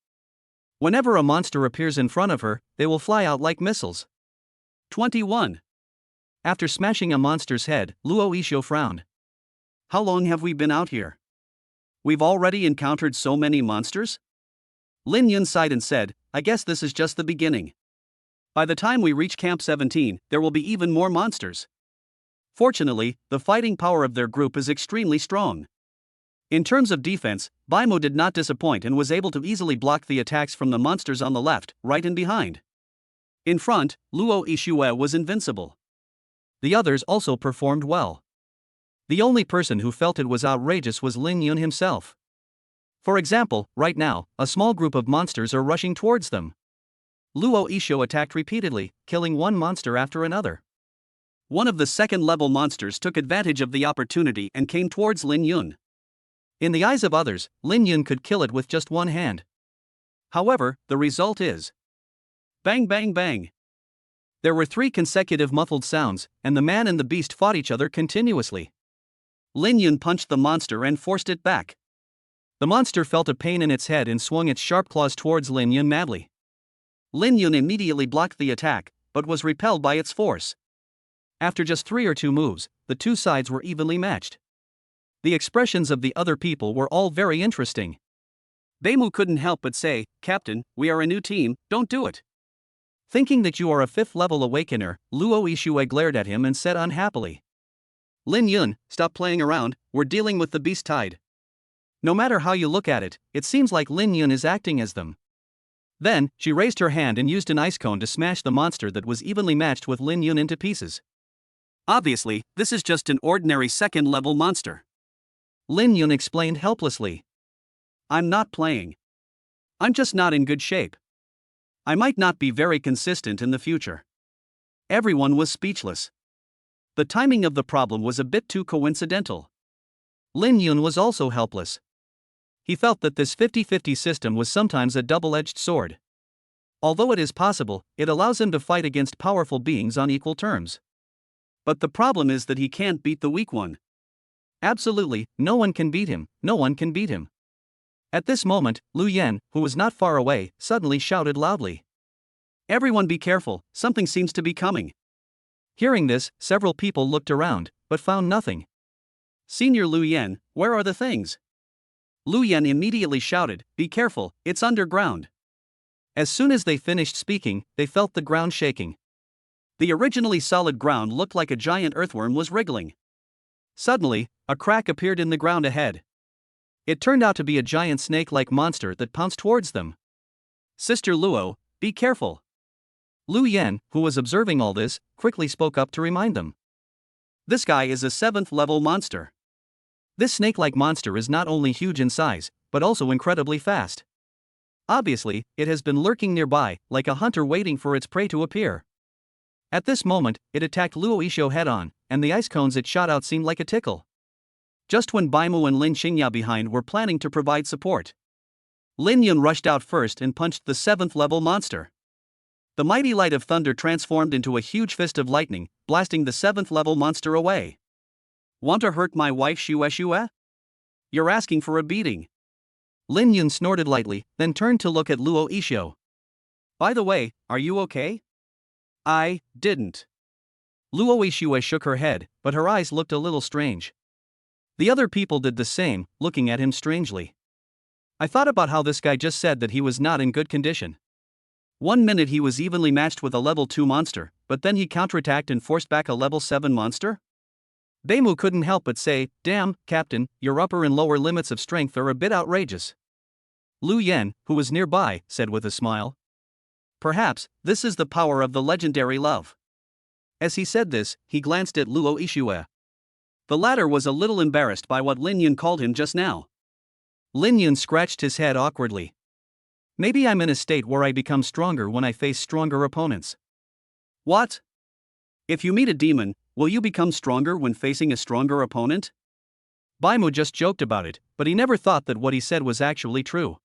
Whenever a monster appears in front of her, they will fly out like missiles. 21. After smashing a monster's head, Luo Yixuo frowned. How long have we been out here? We've already encountered so many monsters? Lin Yun sighed and said, I guess this is just the beginning. By the time we reach Camp 17, there will be even more monsters. Fortunately, the fighting power of their group is extremely strong. In terms of defense, Baimo did not disappoint and was able to easily block the attacks from the monsters on the left, right and behind. In front, Luo Yixuo was invincible. The others also performed well. The only person who felt it was outrageous was Lin Yun himself. For example, right now, a small group of monsters are rushing towards them. Luo Yixuo attacked repeatedly, killing one monster after another. One of the second-level monsters took advantage of the opportunity and came towards Lin Yun. In the eyes of others, Lin Yun could kill it with just one hand. However, the result is bang bang bang. There were 3 consecutive muffled sounds, and the man and the beast fought each other continuously. Lin Yun punched the monster and forced it back. The monster felt a pain in its head and swung its sharp claws towards Lin Yun madly. Lin Yun immediately blocked the attack, but was repelled by its force. After just 3 or 2 moves, the 2 sides were evenly matched. The expressions of the other people were all very interesting. Baimo couldn't help but say, Captain, we are a new team, don't do it. Thinking that you are a 5th-level awakener, Luo Yixuo glared at him and said unhappily. Lin Yun, stop playing around, we're dealing with the beast tide. No matter how you look at it, it seems like Lin Yun is acting as them. Then, she raised her hand and used an ice cone to smash the monster that was evenly matched with Lin Yun into pieces. Obviously, this is just an ordinary 2nd-level monster. Lin Yun explained helplessly. I'm not playing. I'm just not in good shape. I might not be very consistent in the future. Everyone was speechless. The timing of the problem was a bit too coincidental. Lin Yun was also helpless. He felt that this 50-50 system was sometimes a double-edged sword. Although it is possible, it allows him to fight against powerful beings on equal terms. But the problem is that he can't beat the weak one. Absolutely, no one can beat him, no one can beat him. At this moment, Lu Yan, who was not far away, suddenly shouted loudly. Everyone be careful, something seems to be coming. Hearing this, several people looked around, but found nothing. Senior Lu Yan, where are the things? Lu Yan immediately shouted, be careful, it's underground. As soon as they finished speaking, they felt the ground shaking. The originally solid ground looked like a giant earthworm was wriggling. Suddenly, a crack appeared in the ground ahead. It turned out to be a giant snake-like monster that pounced towards them. Sister Luo, be careful. Lu Yan, who was observing all this, quickly spoke up to remind them. This guy is a 7th-level monster. This snake-like monster is not only huge in size, but also incredibly fast. Obviously, it has been lurking nearby, like a hunter waiting for its prey to appear. At this moment, it attacked Luo Yixuo head-on, and the ice cones it shot out seemed like a tickle. Just when Baimo and Lin Xingya behind were planning to provide support, Lin Yun rushed out first and punched the 7th-level monster. The mighty light of thunder transformed into a huge fist of lightning, blasting the 7th-level monster away. Want to hurt my wife Shue? You're asking for a beating. Lin Yun snorted lightly, then turned to look at Luo Yixuo. By the way, are you okay? I didn't. Luo Yixuo shook her head, but her eyes looked a little strange. The other people did the same, looking at him strangely. I thought about how this guy just said that he was not in good condition. One minute he was evenly matched with a level 2 monster, but then he counterattacked and forced back a level 7 monster? Beimu couldn't help but say, "Damn, Captain, your upper and lower limits of strength are a bit outrageous." Lu Yen, who was nearby, said with a smile. "Perhaps, this is the power of the legendary love." As he said this, he glanced at Luo Ishue. The latter was a little embarrassed by what Lin Yun called him just now. Lin Yun scratched his head awkwardly. "Maybe I'm in a state where I become stronger when I face stronger opponents." "What? If you meet a demon, will you become stronger when facing a stronger opponent?" Baimu just joked about it, but he never thought that what he said was actually true.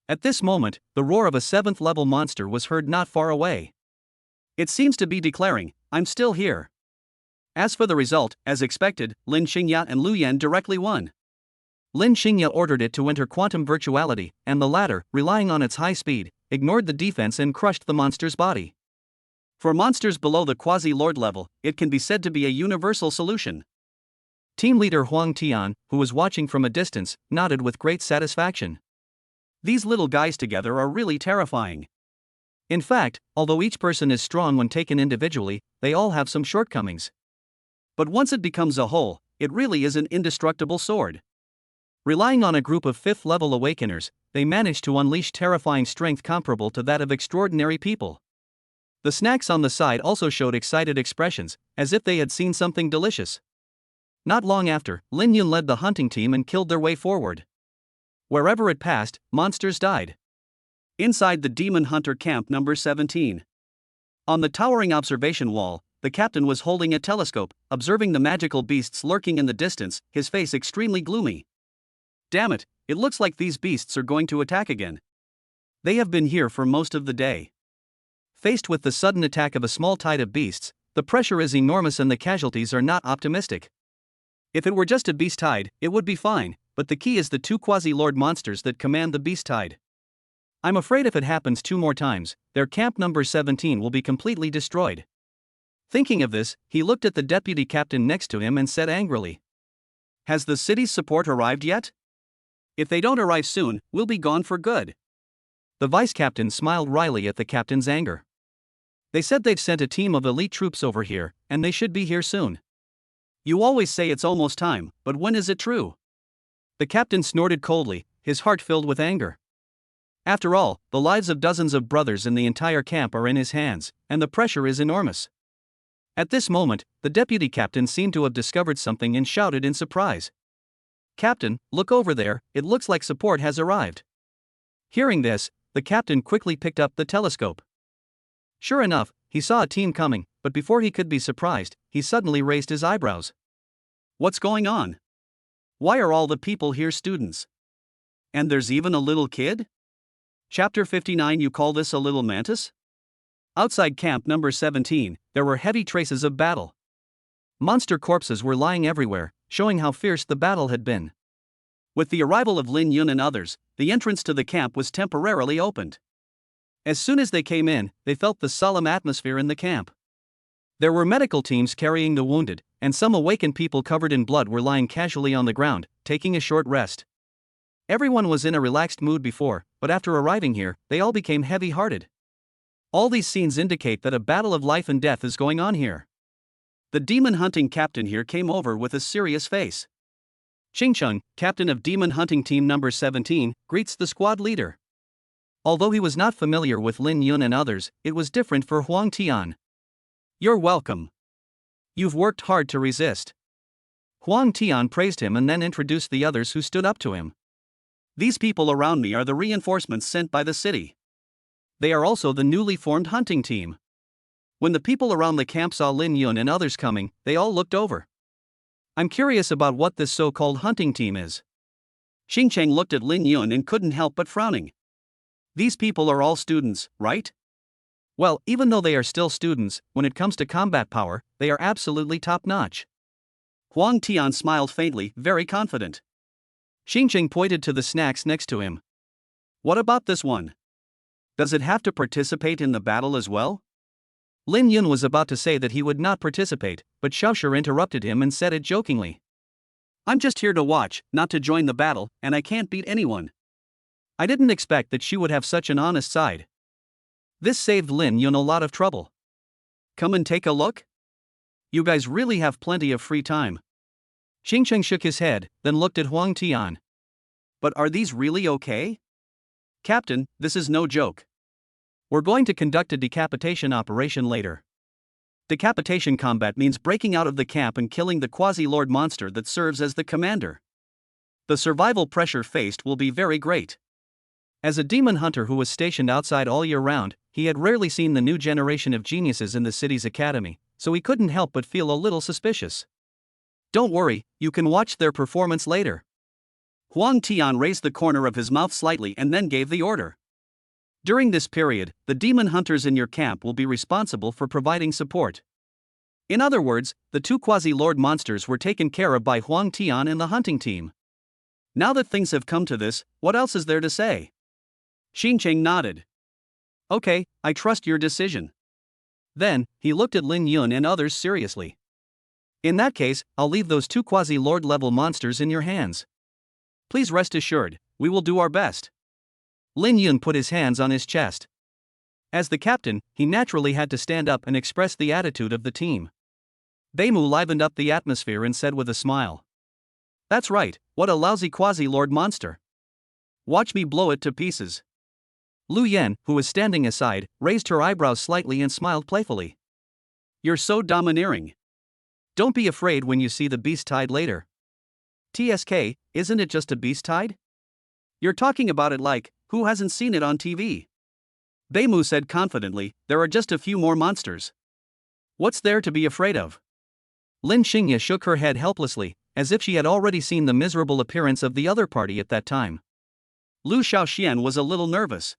At this moment, the roar of a 7th level monster was heard not far away. It seems to be declaring, "I'm still here." As for the result, as expected, Lin Xingya and Lu Yan directly won. Lin Xingya ordered it to enter quantum virtuality, and the latter, relying on its high speed, ignored the defense and crushed the monster's body. For monsters below the quasi-lord level, it can be said to be a universal solution. Team leader Huang Tian, who was watching from a distance, nodded with great satisfaction. These little guys together are really terrifying. In fact, although each person is strong when taken individually, they all have some shortcomings. But once it becomes a whole, it really is an indestructible sword. Relying on a group of 5th level awakeners, they managed to unleash terrifying strength comparable to that of extraordinary people. The snacks on the side also showed excited expressions, as if they had seen something delicious. Not long after, Lin Yun led the hunting team and killed their way forward. Wherever it passed, monsters died. Inside the Demon Hunter Camp number 17. On the towering observation wall, the captain was holding a telescope, observing the magical beasts lurking in the distance, his face extremely gloomy. "Damn it, it looks like these beasts are going to attack again. They have been here for most of the day." Faced with the sudden attack of a small tide of beasts, the pressure is enormous and the casualties are not optimistic. If it were just a beast tide, it would be fine, but the key is the 2 quasi-lord monsters that command the beast tide. I'm afraid if it happens 2 more times, their camp number 17 will be completely destroyed. Thinking of this, he looked at the deputy captain next to him and said angrily, "Has the city's support arrived yet? If they don't arrive soon, we'll be gone for good." The vice captain smiled wryly at the captain's anger. "They said they've sent a team of elite troops over here, and they should be here soon." "You always say it's almost time, but when is it true?" The captain snorted coldly, his heart filled with anger. After all, the lives of dozens of brothers in the entire camp are in his hands, and the pressure is enormous. At this moment, the deputy captain seemed to have discovered something and shouted in surprise, "Captain, look over there, it looks like support has arrived." Hearing this, the captain quickly picked up the telescope. Sure enough, he saw a team coming, but before he could be surprised, he suddenly raised his eyebrows. "What's going on? Why are all the people here students? And there's even a little kid? Chapter 59. You call this a little mantis?" Outside camp number 17, there were heavy traces of battle. Monster corpses were lying everywhere, showing how fierce the battle had been. With the arrival of Lin Yun and others, the entrance to the camp was temporarily opened. As soon as they came in, they felt the solemn atmosphere in the camp. There were medical teams carrying the wounded, and some awakened people covered in blood were lying casually on the ground, taking a short rest. Everyone was in a relaxed mood before, but after arriving here, they all became heavy-hearted. All these scenes indicate that a battle of life and death is going on here. The demon hunting captain here came over with a serious face. Qingcheng, captain of demon hunting team number 17, greets the squad leader. Although he was not familiar with Lin Yun and others, it was different for Huang Tian. "You're welcome. You've worked hard to resist." Huang Tian praised him and then introduced the others who stood up to him. "These people around me are the reinforcements sent by the city. They are also the newly formed hunting team." When the people around the camp saw Lin Yun and others coming, they all looked over. "I'm curious about what this so-called hunting team is." Xingcheng looked at Lin Yun and couldn't help but frowning. "These people are all students, right?" "Well, even though they are still students, when it comes to combat power, they are absolutely top-notch." Huang Tian smiled faintly, very confident. Xingcheng pointed to the snacks next to him. "What about this one? Does it have to participate in the battle as well?" Lin Yun was about to say that he would not participate, but Xiaoshi interrupted him and said it jokingly. "I'm just here to watch, not to join the battle, and I can't beat anyone." I didn't expect that she would have such an honest side. This saved Lin Yun a lot of trouble. Come and take a look? You guys really have plenty of free time. Xingqiang shook his head, then looked at Huang Tian. But are these really okay? Captain, this is no joke. We're going to conduct a decapitation operation later. Decapitation combat means breaking out of the camp and killing the quasi-lord monster that serves as the commander. The survival pressure faced will be very great. As a demon hunter who was stationed outside all year round, he had rarely seen the new generation of geniuses in the city's academy, so he couldn't help but feel a little suspicious. Don't worry, you can watch their performance later. Huang Tian raised the corner of his mouth slightly and then gave the order. During this period, the demon hunters in your camp will be responsible for providing support. In other words, the two quasi-lord monsters were taken care of by Huang Tian and the hunting team. Now that things have come to this, what else is there to say? Xingqiang nodded. Okay, I trust your decision. Then, he looked at Lin Yun and others seriously. In that case, I'll leave those two quasi-lord level monsters in your hands. Please rest assured, we will do our best. Lin Yun put his hands on his chest. As the captain, he naturally had to stand up and express the attitude of the team. Beimu livened up the atmosphere and said with a smile. That's right, what a lousy quasi-lord monster. Watch me blow it to pieces. Lu Yan, who was standing aside, raised her eyebrows slightly and smiled playfully. You're so domineering. Don't be afraid when you see the beast tide later. TSK, isn't it just a beast tide? You're talking about it like, who hasn't seen it on TV? Beimu said confidently, there are just a few more monsters. What's there to be afraid of? Lin Xingye shook her head helplessly, as if she had already seen the miserable appearance of the other party at that time. Lu Shaoxian was a little nervous.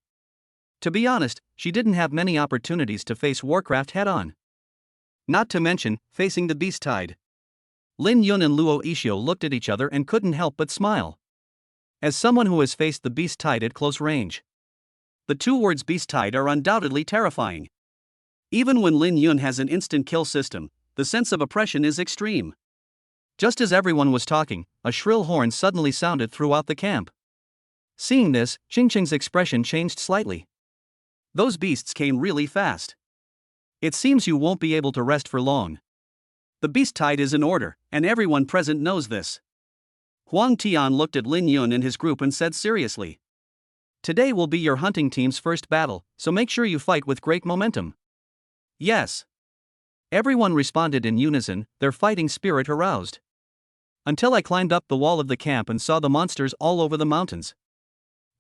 To be honest, she didn't have many opportunities to face Warcraft head-on. Not to mention, facing the beast tide. Lin Yun and Luo Yixio looked at each other and couldn't help but smile. As someone who has faced the beast tide at close range, the two words beast tide are undoubtedly terrifying. Even when Lin Yun has an instant kill system, the sense of oppression is extreme. Just as everyone was talking, a shrill horn suddenly sounded throughout the camp. Seeing this, Xingqiang's expression changed slightly. Those beasts came really fast. It seems you won't be able to rest for long. The beast tide is in order, and everyone present knows this. Huang Tian looked at Lin Yun and his group and said seriously. Today will be your hunting team's first battle, so make sure you fight with great momentum. Yes. Everyone responded in unison, their fighting spirit aroused. Until I climbed up the wall of the camp and saw the monsters all over the mountains.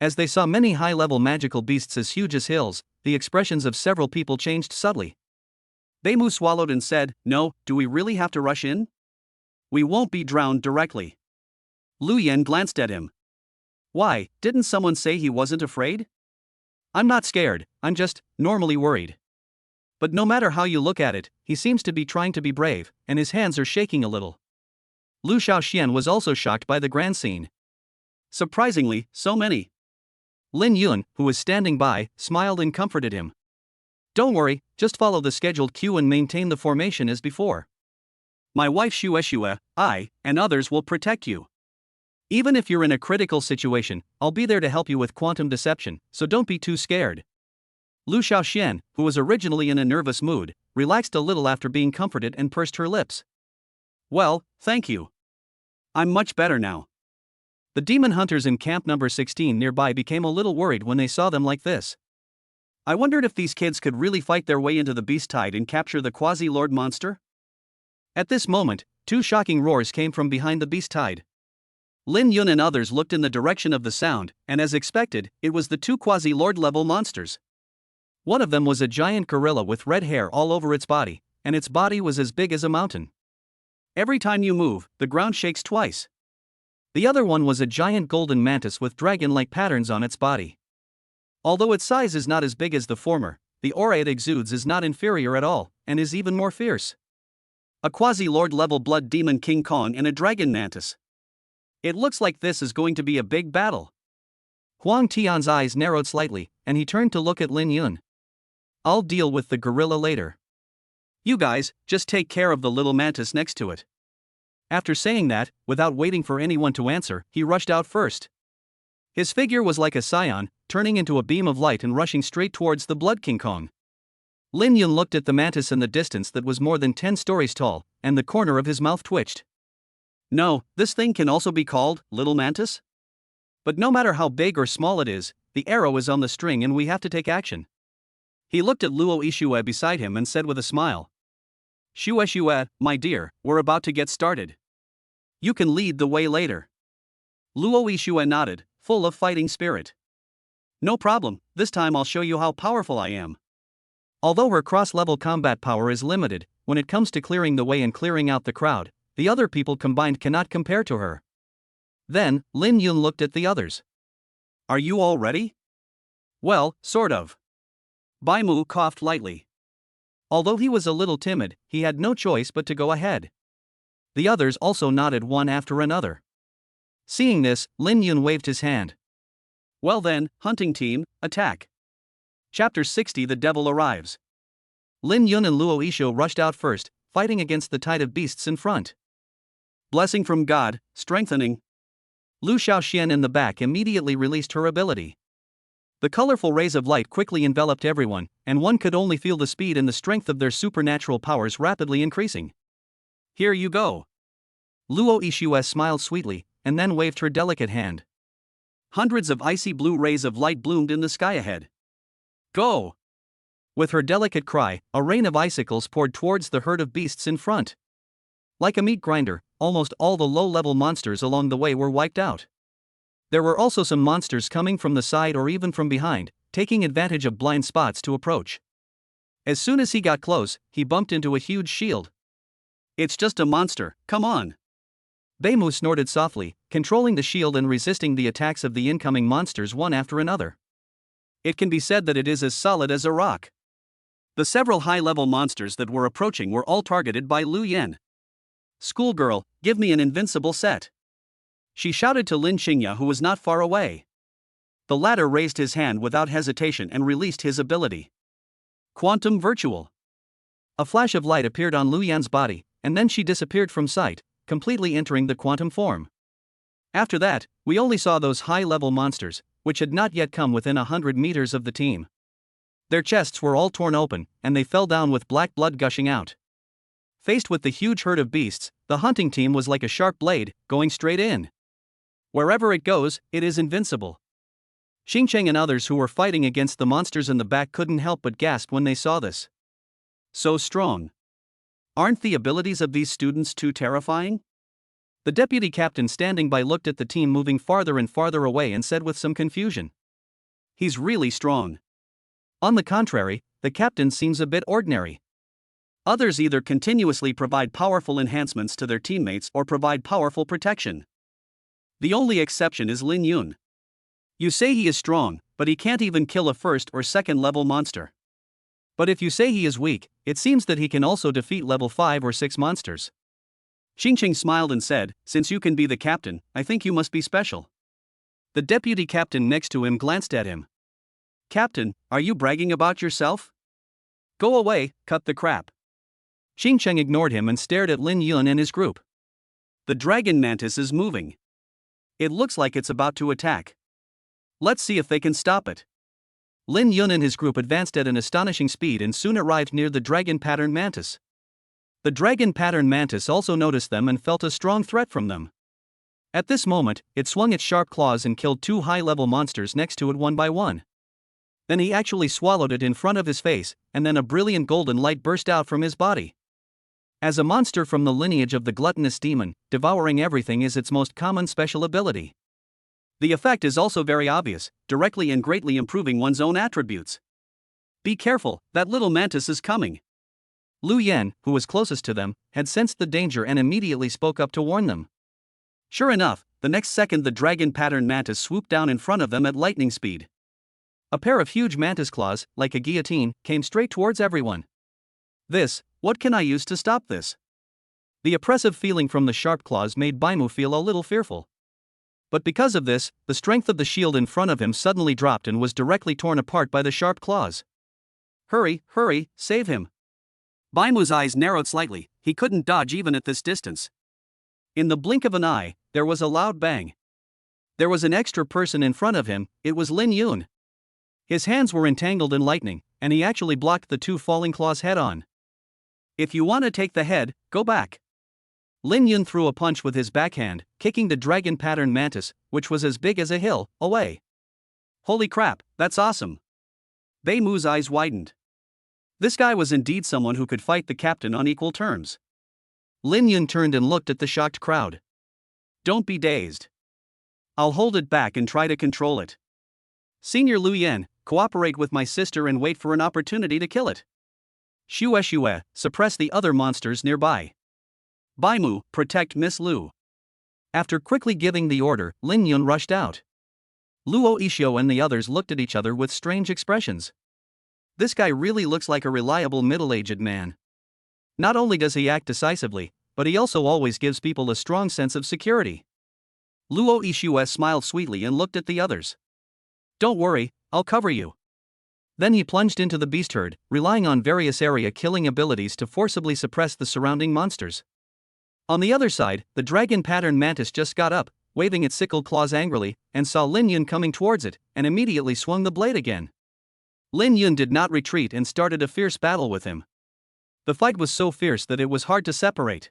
As they saw many high-level magical beasts as huge as hills, the expressions of several people changed subtly. Beimu swallowed and said, no, do we really have to rush in? We won't be drowned directly. Lu Yan glanced at him. Why, didn't someone say he wasn't afraid? I'm not scared, I'm just normally worried. But no matter how you look at it, he seems to be trying to be brave, and his hands are shaking a little. Lu Shaoxian was also shocked by the grand scene. Surprisingly, so many. Lin Yun, who was standing by, smiled and comforted him. Don't worry, just follow the scheduled cue and maintain the formation as before. My wife Xue, I, and others will protect you. Even if you're in a critical situation, I'll be there to help you with quantum deception, so don't be too scared. Lu Shaoxian, who was originally in a nervous mood, relaxed a little after being comforted and pursed her lips. Well, thank you. I'm much better now. The demon hunters in camp number 16 nearby became a little worried when they saw them like this. I wondered if these kids could really fight their way into the beast tide and capture the quasi-lord monster? At this moment, two shocking roars came from behind the beast tide. Lin Yun and others looked in the direction of the sound, and as expected, it was the two quasi-lord level monsters. One of them was a giant gorilla with red hair all over its body, and its body was as big as a mountain. Every time you move, the ground shakes twice. The other one was a giant golden mantis with dragon-like patterns on its body. Although its size is not as big as the former, the aura it exudes is not inferior at all, and is even more fierce. A quasi-lord level blood demon King Kong and a dragon mantis. It looks like this is going to be a big battle. Huang Tian's eyes narrowed slightly, and he turned to look at Lin Yun. I'll deal with the gorilla later. You guys, just take care of the little mantis next to it. After saying that, without waiting for anyone to answer, he rushed out first. His figure was like a scion, turning into a beam of light and rushing straight towards the Blood King Kong. Lin Yun looked at the mantis in the distance that was more than 10 stories tall, and the corner of his mouth twitched. No, this thing can also be called Little Mantis? But no matter how big or small it is, the arrow is on the string and we have to take action. He looked at Luo Yixue beside him and said with a smile. Shue, my dear, we're about to get started. You can lead the way later. Luo Yixue nodded, full of fighting spirit. No problem, this time I'll show you how powerful I am. Although her cross-level combat power is limited, when it comes to clearing the way and clearing out the crowd, the other people combined cannot compare to her. Then, Lin Yun looked at the others. Are you all ready? Well, sort of. Bai Mu coughed lightly. Although he was a little timid, he had no choice but to go ahead. The others also nodded one after another. Seeing this, Lin Yun waved his hand. Well then, hunting team, attack. Chapter 60 The Devil Arrives. Lin Yun and Luo Yixue rushed out first, fighting against the tide of beasts in front. Blessing from God, strengthening. Lu Xiaoxian in the back immediately released her ability. The colorful rays of light quickly enveloped everyone, and one could only feel the speed and the strength of their supernatural powers rapidly increasing. Here you go. Luo Yixue smiled sweetly, and then waved her delicate hand. Hundreds of icy blue rays of light bloomed in the sky ahead. Go! With her delicate cry, a rain of icicles poured towards the herd of beasts in front. Like a meat grinder, almost all the low-level monsters along the way were wiped out. There were also some monsters coming from the side or even from behind, taking advantage of blind spots to approach. As soon as he got close, he bumped into a huge shield. It's just a monster, come on. Bai Mu snorted softly, controlling the shield and resisting the attacks of the incoming monsters one after another. It can be said that it is as solid as a rock. The several high-level monsters that were approaching were all targeted by Lu Yan. Schoolgirl, give me an invincible set. She shouted to Lin Xingya, who was not far away. The latter raised his hand without hesitation and released his ability. Quantum Virtual. A flash of light appeared on Lu Yan's body, and then she disappeared from sight, completely entering the quantum form. After that, we only saw those high-level monsters, which had not yet come within 100 meters of the team. Their chests were all torn open, and they fell down with black blood gushing out. Faced with the huge herd of beasts, the hunting team was like a sharp blade, going straight in. Wherever it goes, it is invincible. Xingcheng and others who were fighting against the monsters in the back couldn't help but gasp when they saw this. So strong. Aren't the abilities of these students too terrifying? The deputy captain standing by looked at the team moving farther and farther away and said with some confusion. He's really strong. On the contrary, the captain seems a bit ordinary. Others either continuously provide powerful enhancements to their teammates or provide powerful protection. The only exception is Lin Yun. You say he is strong, but he can't even kill a first or second level monster. But if you say he is weak, it seems that he can also defeat level 5 or 6 monsters. Xingqing smiled and said, since you can be the captain, I think you must be special. The deputy captain next to him glanced at him. Captain, are you bragging about yourself? Go away, cut the crap. Xingcheng ignored him and stared at Lin Yun and his group. The dragon mantis is moving. It looks like it's about to attack. Let's see if they can stop it. Lin Yun and his group advanced at an astonishing speed and soon arrived near the dragon pattern mantis. The dragon pattern mantis also noticed them and felt a strong threat from them. At this moment, it swung its sharp claws and killed 2 high-level monsters next to it one by one. Then he actually swallowed it in front of his face, and then a brilliant golden light burst out from his body. As a monster from the lineage of the gluttonous demon, devouring everything is its most common special ability. The effect is also very obvious, directly and greatly improving one's own attributes. Be careful, that little mantis is coming. Lu Yan, who was closest to them, had sensed the danger and immediately spoke up to warn them. Sure enough, the next second the dragon pattern mantis swooped down in front of them at lightning speed. A pair of huge mantis claws, like a guillotine, came straight towards everyone. What can I use to stop this? The oppressive feeling from the sharp claws made Bai Mu feel a little fearful. But because of this, the strength of the shield in front of him suddenly dropped and was directly torn apart by the sharp claws. Hurry, save him. Bai Mu's eyes narrowed slightly, he couldn't dodge even at this distance. In the blink of an eye, there was a loud bang. There was an extra person in front of him, it was Lin Yun. His hands were entangled in lightning, and he actually blocked the two falling claws head-on. If you want to take the head, go back. Lin Yun threw a punch with his backhand, kicking the dragon pattern mantis, which was as big as a hill, away. Holy crap, that's awesome. Bei Mu's eyes widened. This guy was indeed someone who could fight the captain on equal terms. Lin Yun turned and looked at the shocked crowd. Don't be dazed. I'll hold it back and try to control it. Senior Lu Yan, cooperate with my sister and wait for an opportunity to kill it. Shue, suppress the other monsters nearby. Bei Mu, protect Miss Lu. After quickly giving the order, Lin Yun rushed out. Luo Yixio and the others looked at each other with strange expressions. This guy really looks like a reliable middle-aged man. Not only does he act decisively, but he also always gives people a strong sense of security. Luo Yixio smiled sweetly and looked at the others. Don't worry, I'll cover you. Then he plunged into the beast herd, relying on various area-killing abilities to forcibly suppress the surrounding monsters. On the other side, the dragon pattern mantis just got up, waving its sickle claws angrily, and saw Lin Yun coming towards it, and immediately swung the blade again. Lin Yun did not retreat and started a fierce battle with him. The fight was so fierce that it was hard to separate.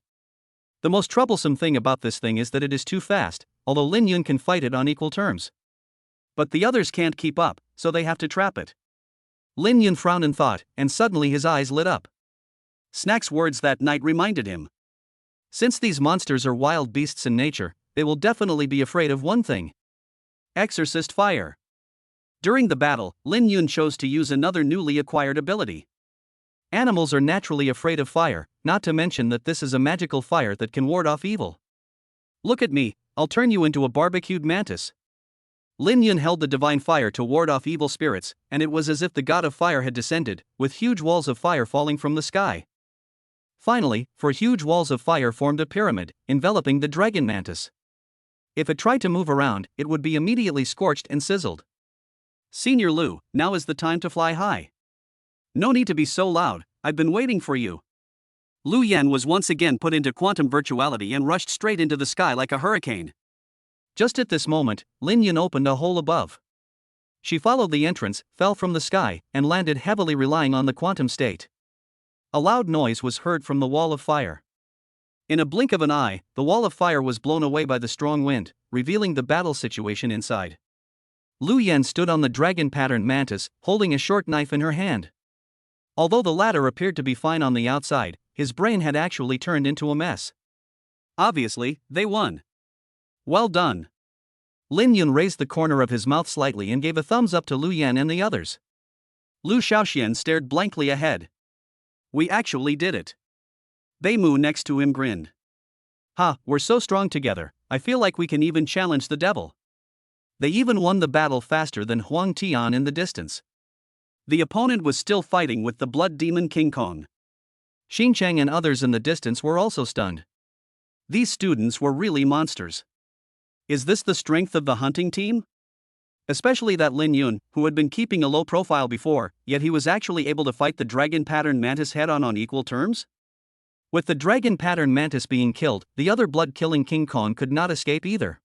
The most troublesome thing about this thing is that it is too fast, although Lin Yun can fight it on equal terms. But the others can't keep up, so they have to trap it. Lin Yun frowned in thought, and suddenly his eyes lit up. Snack's words that night reminded him. Since these monsters are wild beasts in nature, they will definitely be afraid of one thing. Exorcist fire. During the battle, Lin Yun chose to use another newly acquired ability. Animals are naturally afraid of fire, not to mention that this is a magical fire that can ward off evil. Look at me, I'll turn you into a barbecued mantis. Lin Yun held the divine fire to ward off evil spirits, and it was as if the god of fire had descended, with huge walls of fire falling from the sky. Finally, huge walls of fire formed a pyramid, enveloping the dragon mantis. If it tried to move around, it would be immediately scorched and sizzled. Senior Lu, now is the time to fly high. No need to be so loud, I've been waiting for you. Lu Yan was once again put into quantum virtuality and rushed straight into the sky like a hurricane. Just at this moment, Lin Yun opened a hole above. She followed the entrance, fell from the sky, and landed heavily relying on the quantum state. A loud noise was heard from the wall of fire. In a blink of an eye, the wall of fire was blown away by the strong wind, revealing the battle situation inside. Lu Yan stood on the dragon pattern mantis, holding a short knife in her hand. Although the latter appeared to be fine on the outside, his brain had actually turned into a mess. Obviously, they won. Well done. Lin Yun raised the corner of his mouth slightly and gave a thumbs up to Lu Yan and the others. Lu Shaoxian stared blankly ahead. We actually did it. Bei Mu next to him grinned. Ha, we're so strong together, I feel like we can even challenge the devil. They even won the battle faster than Huang Tian in the distance. The opponent was still fighting with the blood demon King Kong. Xinchang and others in the distance were also stunned. These students were really monsters. Is this the strength of the hunting team? Especially that Lin Yun, who had been keeping a low profile before, yet he was actually able to fight the dragon pattern mantis head-on equal terms? With the dragon pattern mantis being killed, the other blood-killing King Kong could not escape either.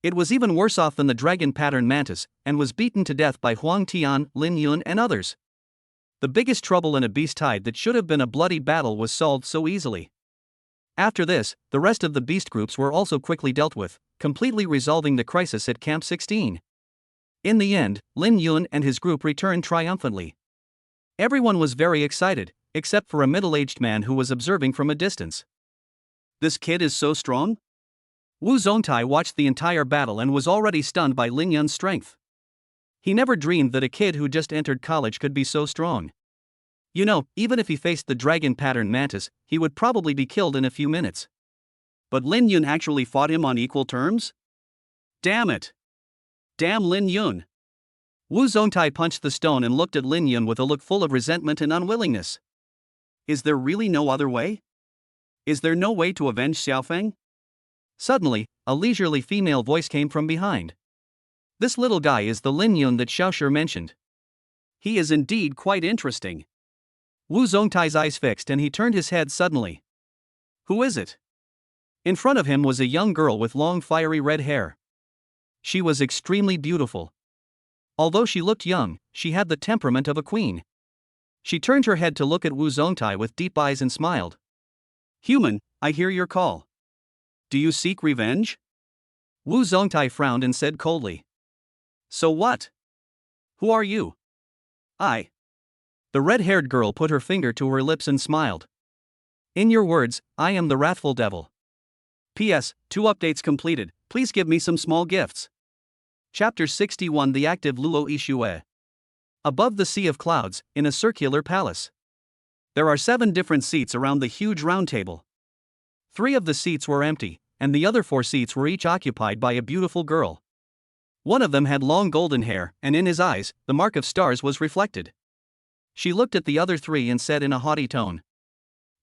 It was even worse off than the dragon pattern mantis, and was beaten to death by Huang Tian, Lin Yun and others. The biggest trouble in a beast tide that should have been a bloody battle was solved so easily. After this, the rest of the beast groups were also quickly dealt with, completely resolving the crisis at Camp 16. In the end, Lin Yun and his group returned triumphantly. Everyone was very excited, except for a middle-aged man who was observing from a distance. This kid is so strong? Wu Zongtai watched the entire battle and was already stunned by Lin Yun's strength. He never dreamed that a kid who just entered college could be so strong. You know, even if he faced the dragon pattern mantis, he would probably be killed in a few minutes. But Lin Yun actually fought him on equal terms? Damn it! Damn Lin Yun! Wu Zongtai punched the stone and looked at Lin Yun with a look full of resentment and unwillingness. Is there really no other way? Is there no way to avenge Xiaofeng? Suddenly, a leisurely female voice came from behind. This little guy is the Lin Yun that Xiaoshi mentioned. He is indeed quite interesting. Wu Zongtai's eyes fixed and he turned his head suddenly. Who is it? In front of him was a young girl with long fiery red hair. She was extremely beautiful. Although she looked young, she had the temperament of a queen. She turned her head to look at Wu Zongtai with deep eyes and smiled. Human, I hear your call. Do you seek revenge? Wu Zongtai frowned and said coldly. So what? Who are you? I. The red-haired girl put her finger to her lips and smiled. In your words, I am the wrathful devil. P.S. 2 updates completed, please give me some small gifts. Chapter 61 The Active Luo Yixue. Above the sea of clouds, in a circular palace. There are 7 different seats around the huge round table. 3 of the seats were empty, and the other 4 seats were each occupied by a beautiful girl. One of them had long golden hair, and in his eyes, the mark of stars was reflected. She looked at the other 3 and said in a haughty tone.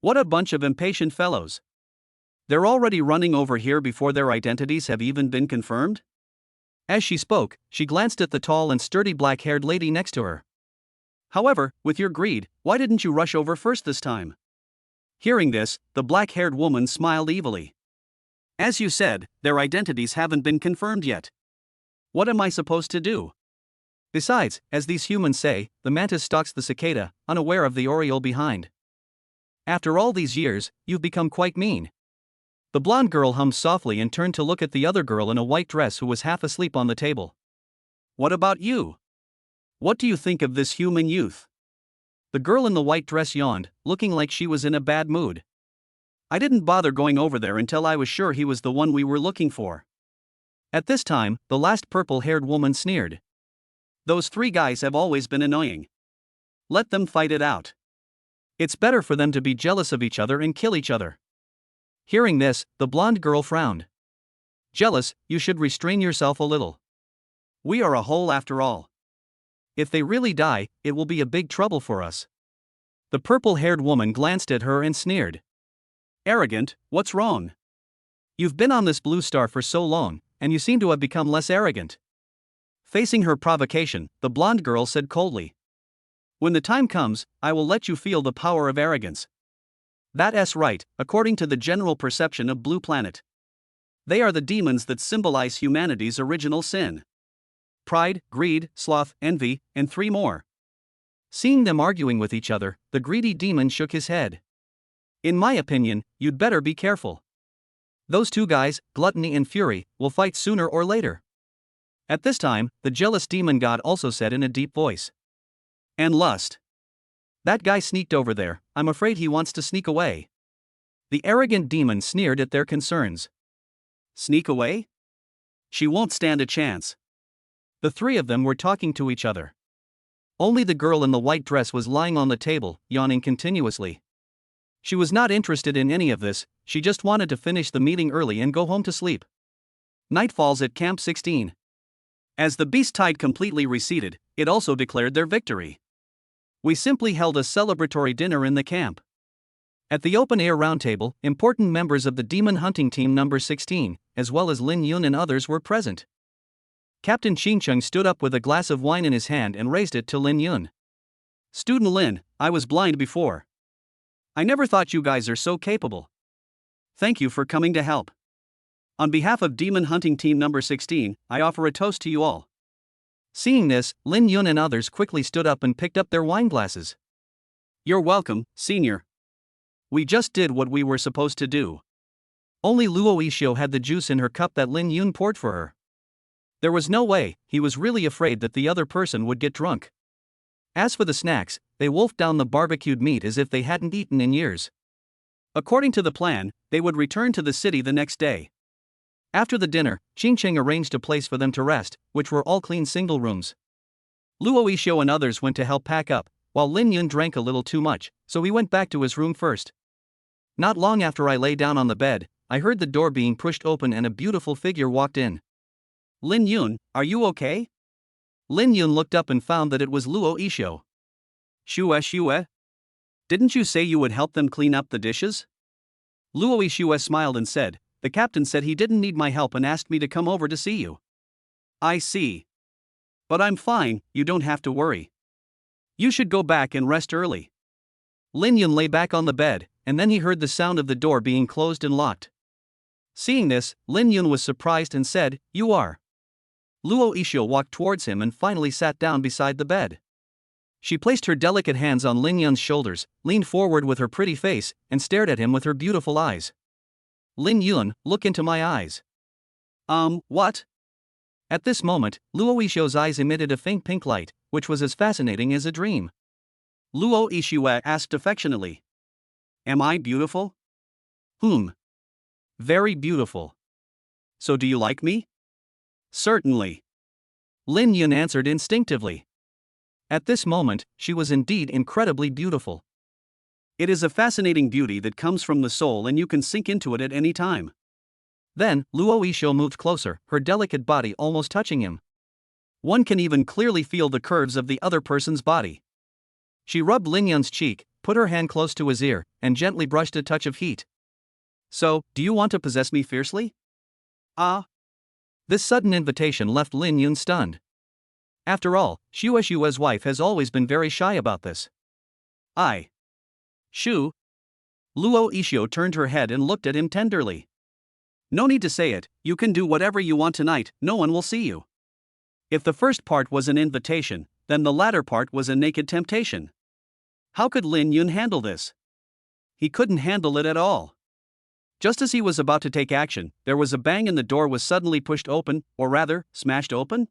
What a bunch of impatient fellows. They're already running over here before their identities have even been confirmed? As she spoke, she glanced at the tall and sturdy black-haired lady next to her. However, with your greed, why didn't you rush over first this time? Hearing this, the black-haired woman smiled evilly. As you said, their identities haven't been confirmed yet. What am I supposed to do? Besides, as these humans say, the mantis stalks the cicada, unaware of the oriole behind. After all these years, you've become quite mean. The blonde girl hummed softly and turned to look at the other girl in a white dress who was half asleep on the table. What about you? What do you think of this human youth? The girl in the white dress yawned, looking like she was in a bad mood. I didn't bother going over there until I was sure he was the one we were looking for. At this time, the last purple-haired woman sneered. Those 3 guys have always been annoying. Let them fight it out. It's better for them to be jealous of each other and kill each other. Hearing this, the blonde girl frowned. Jealous, you should restrain yourself a little. We are a whole after all. If they really die, it will be a big trouble for us. The purple-haired woman glanced at her and sneered. Arrogant, what's wrong? You've been on this blue star for so long, and you seem to have become less arrogant. Facing her provocation, the blonde girl said coldly. When the time comes, I will let you feel the power of arrogance. That's right, according to the general perception of Blue Planet. They are the demons that symbolize humanity's original sin. Pride, greed, sloth, envy, and 3 more. Seeing them arguing with each other, the greedy demon shook his head. In my opinion, you'd better be careful. Those 2 guys, Gluttony and Fury, will fight sooner or later. At this time, the jealous demon god also said in a deep voice. And lust. That guy sneaked over there, I'm afraid he wants to sneak away. The arrogant demon sneered at their concerns. Sneak away? She won't stand a chance. The 3 of them were talking to each other. Only the girl in the white dress was lying on the table, yawning continuously. She was not interested in any of this, she just wanted to finish the meeting early and go home to sleep. Night falls at Camp 16. As the beast tide completely receded, it also declared their victory. We simply held a celebratory dinner in the camp. At the open-air roundtable, important members of the demon hunting team number 16, as well as Lin Yun and others were present. Captain Qingcheng stood up with a glass of wine in his hand and raised it to Lin Yun. Student Lin, I was blind before. I never thought you guys are so capable. Thank you for coming to help. On behalf of Demon Hunting Team number 16, I offer a toast to you all. Seeing this, Lin Yun and others quickly stood up and picked up their wine glasses. You're welcome, senior. We just did what we were supposed to do. Only Luo Yixue had the juice in her cup that Lin Yun poured for her. There was no way, he was really afraid that the other person would get drunk. As for the snacks, they wolfed down the barbecued meat as if they hadn't eaten in years. According to the plan, they would return to the city the next day. After the dinner, Qingcheng arranged a place for them to rest, which were all clean single rooms. Luo Yixue and others went to help pack up, while Lin Yun drank a little too much, so he went back to his room first. Not long after I lay down on the bed, I heard the door being pushed open and a beautiful figure walked in. Lin Yun, are you okay? Lin Yun looked up and found that it was Luo Yixue. Shue? Didn't you say you would help them clean up the dishes? Luo Yixue smiled and said, the captain said he didn't need my help and asked me to come over to see you. I see. But I'm fine, you don't have to worry. You should go back and rest early. Lin Yun lay back on the bed, and then he heard the sound of the door being closed and locked. Seeing this, Lin Yun was surprised and said, You are Luo Yixio walked towards him and finally sat down beside the bed. She placed her delicate hands on Lin Yun's shoulders, leaned forward with her pretty face, and stared at him with her beautiful eyes. Lin Yun, look into my eyes. What? At this moment, Luo Yixio's eyes emitted a faint pink light, which was as fascinating as a dream. Luo Yixio asked affectionately. Am I beautiful? Very beautiful. So do you like me? Certainly. Lin Yun answered instinctively. At this moment, she was indeed incredibly beautiful. It is a fascinating beauty that comes from the soul and you can sink into it at any time. Then, Luo Yixio moved closer, her delicate body almost touching him. One can even clearly feel the curves of the other person's body. She rubbed Lin Yun's cheek, put her hand close to his ear, and gently brushed a touch of heat. So, do you want to possess me fiercely? This sudden invitation left Lin Yun stunned. After all, Xue Xue's wife has always been very shy about this. Shu? Luo Yixio turned her head and looked at him tenderly. No need to say it, you can do whatever you want tonight, no one will see you. If the first part was an invitation, then the latter part was a naked temptation. How could Lin Yun handle this? He couldn't handle it at all. Just as he was about to take action, there was a bang and the door was suddenly pushed open, or rather, smashed open?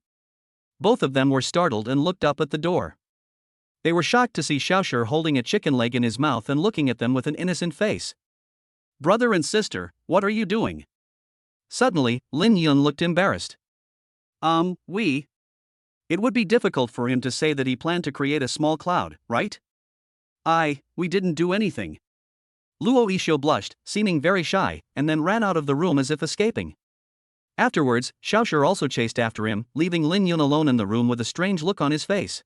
Both of them were startled and looked up at the door. They were shocked to see Xiaoshi holding a chicken leg in his mouth and looking at them with an innocent face. Brother and sister, what are you doing? Suddenly, Lin Yun looked embarrassed. We. It would be difficult for him to say that he planned to create a small cloud, right? We didn't do anything. Luo Yixio blushed, seeming very shy, and then ran out of the room as if escaping. Afterwards, Xiaoshi also chased after him, leaving Lin Yun alone in the room with a strange look on his face.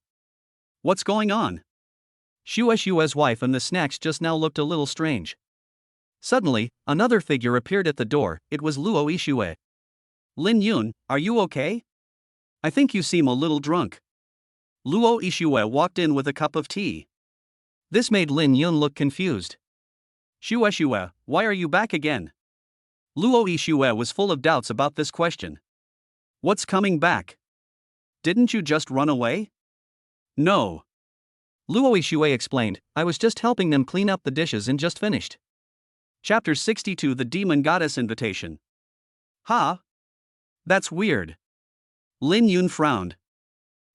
What's going on? Xue Xue's wife and the snacks just now looked a little strange. Suddenly, another figure appeared at the door. It was Luo Yixio. Lin Yun, are you okay? I think you seem a little drunk. Luo Yixio walked in with a cup of tea. This made Lin Yun look confused. Xue Xue, why are you back again? Luo Yixio was full of doubts about this question. What's coming back? Didn't you just run away? No. Luo Yixio explained, I was just helping them clean up the dishes and just finished. Chapter 62 The Demon Goddess Invitation. That's weird. Lin Yun frowned.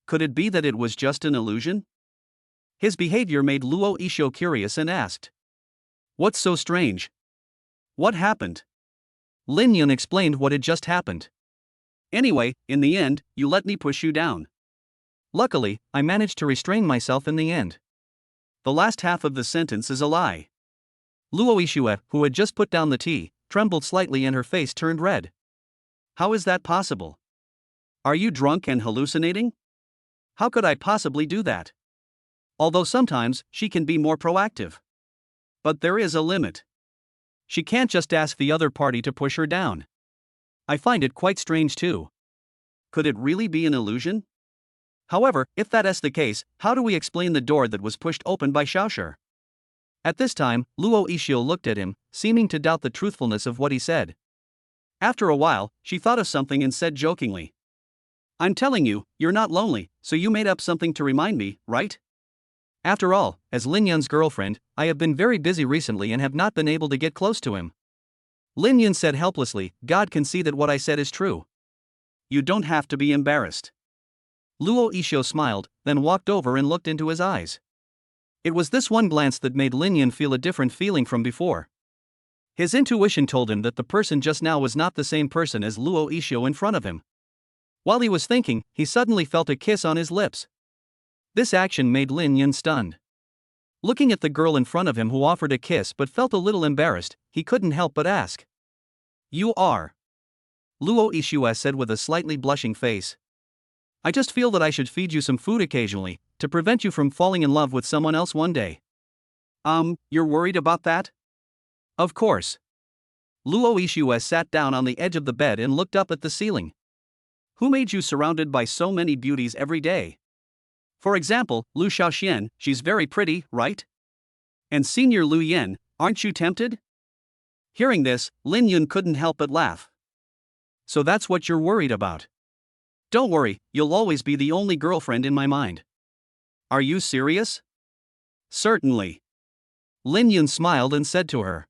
Could it be that it was just an illusion? His behavior made Luo Yixio curious and asked. What's so strange? What happened? Lin Yun explained what had just happened. Anyway, in the end, you let me push you down. Luckily, I managed to restrain myself in the end. The last half of the sentence is a lie. Luo Yixio, who had just put down the tea, trembled slightly and her face turned red. How is that possible? Are you drunk and hallucinating? How could I possibly do that? Although sometimes, she can be more proactive. But there is a limit. She can't just ask the other party to push her down. I find it quite strange too. Could it really be an illusion? However, if that is the case, how do we explain the door that was pushed open by Xiaoshi? At this time, Luo Yixio looked at him, seeming to doubt the truthfulness of what he said. After a while, she thought of something and said jokingly. I'm telling you, you're not lonely, so you made up something to remind me, right? After all, as Lin Yun's girlfriend, I have been very busy recently and have not been able to get close to him. Lin Yun said helplessly, God can see that what I said is true. You don't have to be embarrassed. Luo Yixio smiled, then walked over and looked into his eyes. It was this one glance that made Lin Yun feel a different feeling from before. His intuition told him that the person just now was not the same person as Luo Yixio in front of him. While he was thinking, he suddenly felt a kiss on his lips. This action made Lin Yun stunned. Looking at the girl in front of him who offered a kiss but felt a little embarrassed, he couldn't help but ask. You are? Luo Yixio said with a slightly blushing face. I just feel that I should feed you some food occasionally, to prevent you from falling in love with someone else one day. You're worried about that? Of course. Luo Yixio sat down on the edge of the bed and looked up at the ceiling. Who made you surrounded by so many beauties every day? For example, Lu Xiaoxian, she's very pretty, right? And Senior Lu Yan, aren't you tempted? Hearing this, Lin Yun couldn't help but laugh. So that's what you're worried about. Don't worry, you'll always be the only girlfriend in my mind. Are you serious? Certainly. Lin Yun smiled and said to her.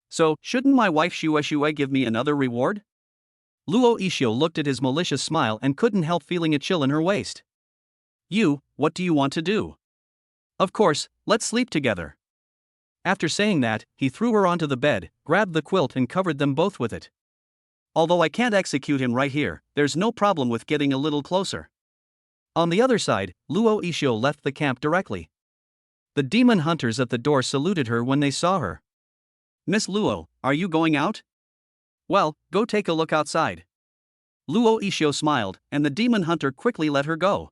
So, shouldn't my wife Shue give me another reward? Luo Yixio looked at his malicious smile and couldn't help feeling a chill in her waist. What do you want to do? Of course, let's sleep together. After saying that, he threw her onto the bed, grabbed the quilt and covered them both with it. Although I can't execute him right here, there's no problem with getting a little closer. On the other side, Luo Yixio left the camp directly. The demon hunters at the door saluted her when they saw her. Miss Luo, are you going out? Well, go take a look outside. Luo Yixio smiled, and the demon hunter quickly let her go.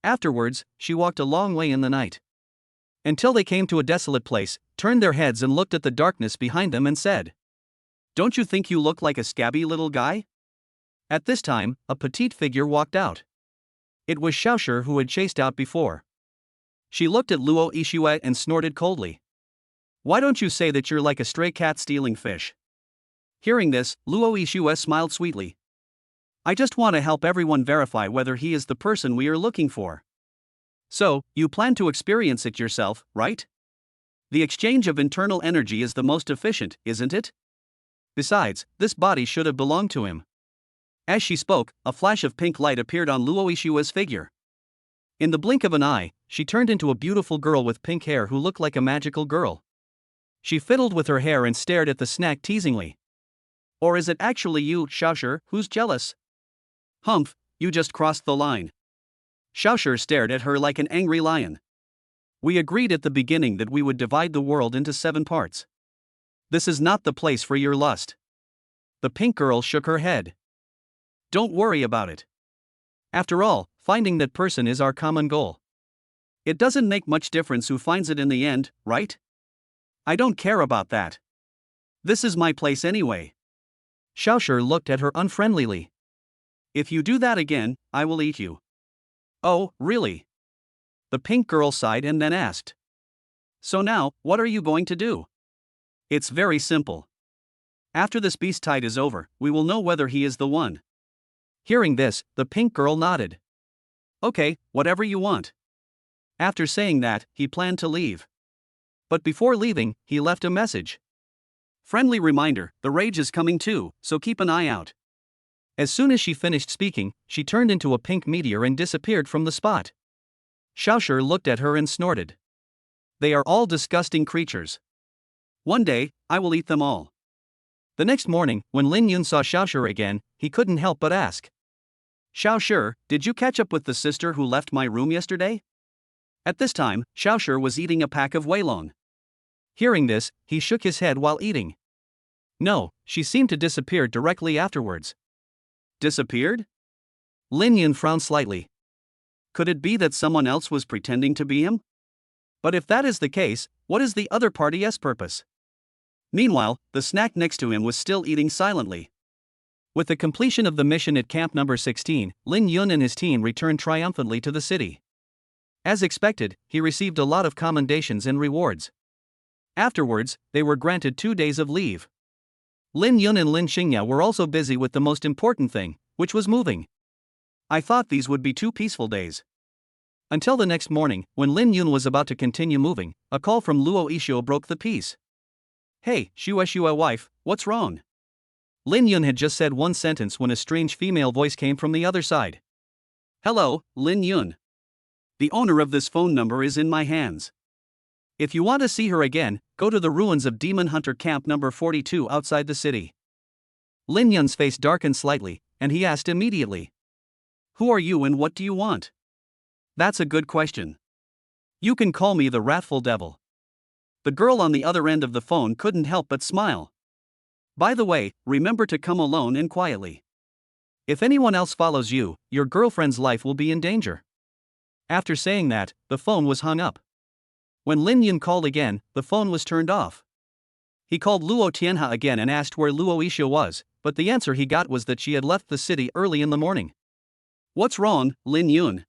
Afterwards, she walked a long way in the night. Until they came to a desolate place, turned their heads and looked at the darkness behind them and said, Don't you think you look like a scabby little guy? At this time, a petite figure walked out. It was Xiaoshi who had chased out before. She looked at Luo Yixio and snorted coldly. Why don't you say that you're like a stray cat stealing fish? Hearing this, Luo Yixio smiled sweetly. I just want to help everyone verify whether he is the person we are looking for. So, you plan to experience it yourself, right? The exchange of internal energy is the most efficient, isn't it? Besides, this body should have belonged to him. As she spoke, a flash of pink light appeared on Luo Yixio's figure. In the blink of an eye, she turned into a beautiful girl with pink hair who looked like a magical girl. She fiddled with her hair and stared at the snack teasingly. Or is it actually you, Xiaoshi, who's jealous? Humph, you just crossed the line. Xiaoshi stared at her like an angry lion. We agreed at the beginning that we would divide the world into 7 parts. This is not the place for your lust. The pink girl shook her head. Don't worry about it. After all, finding that person is our common goal. It doesn't make much difference who finds it in the end, right? I don't care about that. This is my place anyway. Xiaoshi looked at her unfriendlily. If you do that again, I will eat you. Oh, really? The pink girl sighed and then asked. So now, what are you going to do? It's very simple. After this beast fight is over, we will know whether he is the one. Hearing this, the pink girl nodded. Okay, whatever you want. After saying that, he planned to leave. But before leaving, he left a message. Friendly reminder, the rage is coming too, so keep an eye out. As soon as she finished speaking, she turned into a pink meteor and disappeared from the spot. Xiaoshi looked at her and snorted. They are all disgusting creatures. One day, I will eat them all. The next morning, when Lin Yun saw Xiaoshi again, he couldn't help but ask. Xiaoshi, did you catch up with the sister who left my room yesterday? At this time, Xiaoshi was eating a pack of Weilong. Hearing this, he shook his head while eating. No, she seemed to disappear directly afterwards. Disappeared? Lin Yun frowned slightly. Could it be that someone else was pretending to be him? But if that is the case, what is the other party's purpose? Meanwhile, the snack next to him was still eating silently. With the completion of the mission at camp number 16, Lin Yun and his team returned triumphantly to the city. As expected, he received a lot of commendations and rewards. Afterwards, they were granted 2 days of leave. Lin Yun and Lin Xingya were also busy with the most important thing, which was moving. I thought these would be 2 peaceful days. Until the next morning, when Lin Yun was about to continue moving, a call from Luo Yixio broke the peace. Hey, Shue wife, what's wrong? Lin Yun had just said one sentence when a strange female voice came from the other side. Hello, Lin Yun. The owner of this phone number is in my hands. If you want to see her again, go to the ruins of Demon Hunter Camp number 42 outside the city. Lin Yun's face darkened slightly, and he asked immediately. Who are you and what do you want? That's a good question. You can call me the Wrathful Devil. The girl on the other end of the phone couldn't help but smile. By the way, remember to come alone and quietly. If anyone else follows you, your girlfriend's life will be in danger. After saying that, the phone was hung up. When Lin Yun called again, the phone was turned off. He called Luo Tianhe again and asked where Luo Yixio was, but the answer he got was that she had left the city early in the morning. What's wrong, Lin Yun?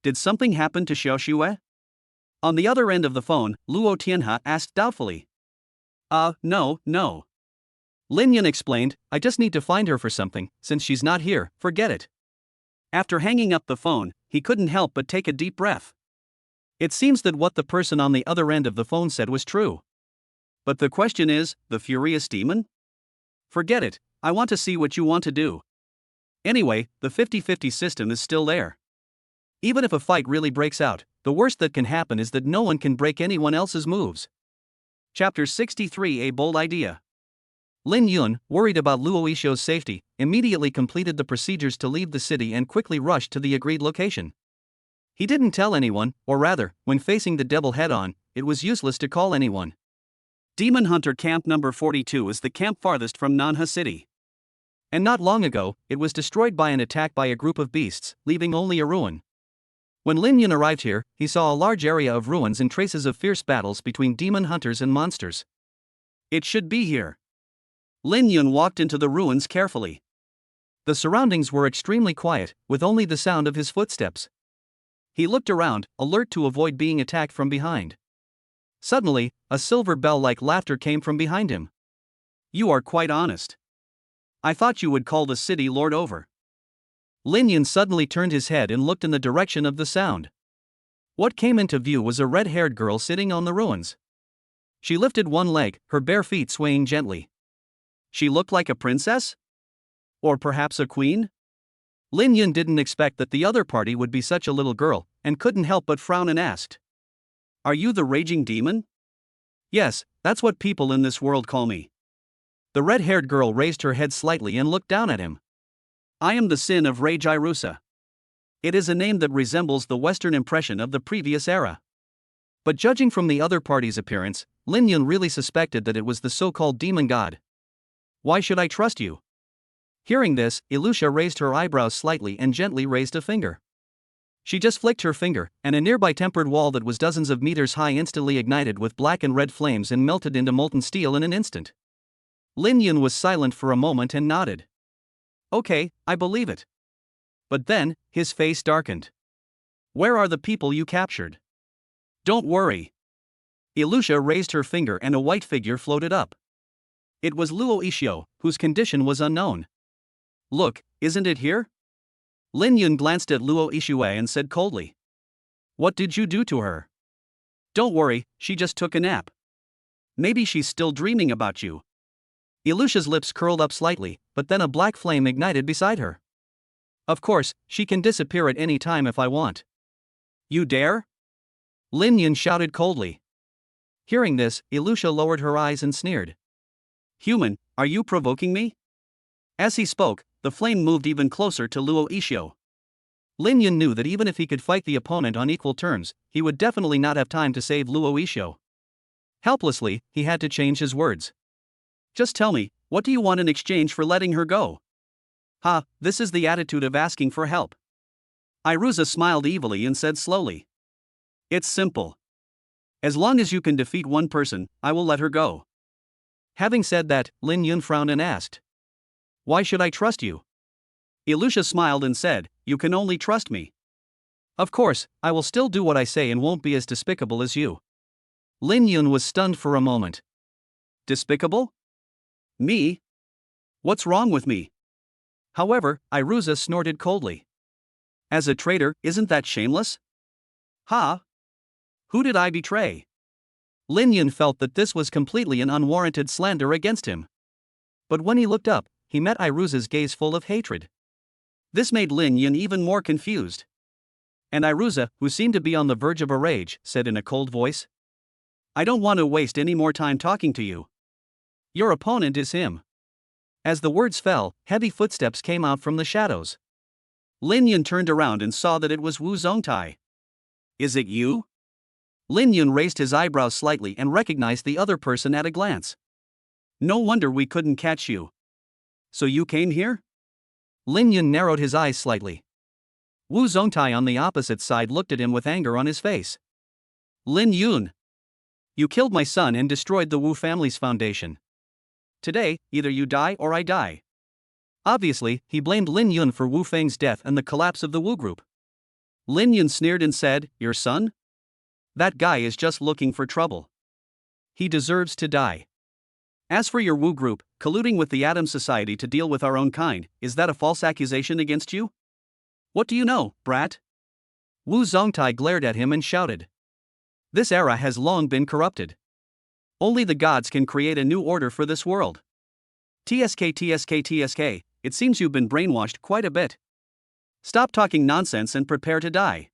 Did something happen to Xiaoshi? On the other end of the phone, Luo Tianhe asked doubtfully. No. Lin Yun explained, I just need to find her for something, since she's not here, forget it. After hanging up the phone, he couldn't help but take a deep breath. It seems that what the person on the other end of the phone said was true. But the question is, the furious demon? Forget it, I want to see what you want to do. Anyway, the 50-50 system is still there. Even if a fight really breaks out, the worst that can happen is that no one can break anyone else's moves. Chapter 63: A Bold Idea. Lin Yun, worried about Luo Yixuo's safety, immediately completed the procedures to leave the city and quickly rushed to the agreed location. He didn't tell anyone, or rather, when facing the devil head-on, it was useless to call anyone. Demon Hunter Camp number 42 is the camp farthest from Nanha City. And not long ago, it was destroyed by an attack by a group of beasts, leaving only a ruin. When Lin Yun arrived here, he saw a large area of ruins and traces of fierce battles between demon hunters and monsters. It should be here. Lin Yun walked into the ruins carefully. The surroundings were extremely quiet, with only the sound of his footsteps. He looked around, alert to avoid being attacked from behind. Suddenly, a silver bell-like laughter came from behind him. You are quite honest. I thought you would call the city lord over. Lin Yun suddenly turned his head and looked in the direction of the sound. What came into view was a red-haired girl sitting on the ruins. She lifted one leg, her bare feet swaying gently. She looked like a princess? Or perhaps a queen? Lin Yun didn't expect that the other party would be such a little girl, and couldn't help but frown and asked. Are you the raging demon? Yes, that's what people in this world call me. The red-haired girl raised her head slightly and looked down at him. I am the Sin of Rage Irusa. It is a name that resembles the Western impression of the previous era. But judging from the other party's appearance, Lin Yun really suspected that it was the so-called demon god. Why should I trust you? Hearing this, Ilusha raised her eyebrows slightly and gently raised a finger. She just flicked her finger, and a nearby tempered wall that was dozens of meters high instantly ignited with black and red flames and melted into molten steel in an instant. Lin Yun was silent for a moment and nodded. Okay, I believe it. But then, his face darkened. Where are the people you captured? Don't worry. Ilusha raised her finger and a white figure floated up. It was Luo Yixuo, whose condition was unknown. Look, isn't it here? Lin Yun glanced at Luo Yixuo and said coldly. What did you do to her? Don't worry, she just took a nap. Maybe she's still dreaming about you. Ilusha's lips curled up slightly, but then a black flame ignited beside her. Of course, she can disappear at any time if I want. You dare? Lin Yun shouted coldly. Hearing this, Ilusha lowered her eyes and sneered. Human, are you provoking me? As he spoke, the flame moved even closer to Luo Yixuo. Lin Yun knew that even if he could fight the opponent on equal terms, he would definitely not have time to save Luo Yixuo. Helplessly, he had to change his words. Just tell me, what do you want in exchange for letting her go? Ha, this is the attitude of asking for help. Irusa smiled evilly and said slowly. It's simple. As long as you can defeat one person, I will let her go. Having said that, Lin Yun frowned and asked. Why should I trust you? Ilusha smiled and said, you can only trust me. Of course, I will still do what I say and won't be as despicable as you. Lin Yun was stunned for a moment. Despicable? Me? What's wrong with me? However, Irusa snorted coldly. As a traitor, isn't that shameless? Ha! Who did I betray? Lin Yun felt that this was completely an unwarranted slander against him. But when he looked up, he met Irusa's gaze full of hatred. This made Lin Yun even more confused. And Irusa, who seemed to be on the verge of a rage, said in a cold voice. I don't want to waste any more time talking to you. Your opponent is him. As the words fell, heavy footsteps came out from the shadows. Lin Yun turned around and saw that it was Wu Zongtai. Is it you? Lin Yun raised his eyebrows slightly and recognized the other person at a glance. No wonder we couldn't catch you. So you came here? Lin Yun narrowed his eyes slightly. Wu Zongtai on the opposite side looked at him with anger on his face. Lin Yun! You killed my son and destroyed the Wu family's foundation. Today, either you die or I die. Obviously, he blamed Lin Yun for Wu Feng's death and the collapse of the Wu group. Lin Yun sneered and said, your son? That guy is just looking for trouble. He deserves to die. As for your Wu group, colluding with the Atom Society to deal with our own kind, is that a false accusation against you? What do you know, brat? Wu Zongtai glared at him and shouted. This era has long been corrupted. Only the gods can create a new order for this world. TSK TSK TSK, it seems you've been brainwashed quite a bit. Stop talking nonsense and prepare to die.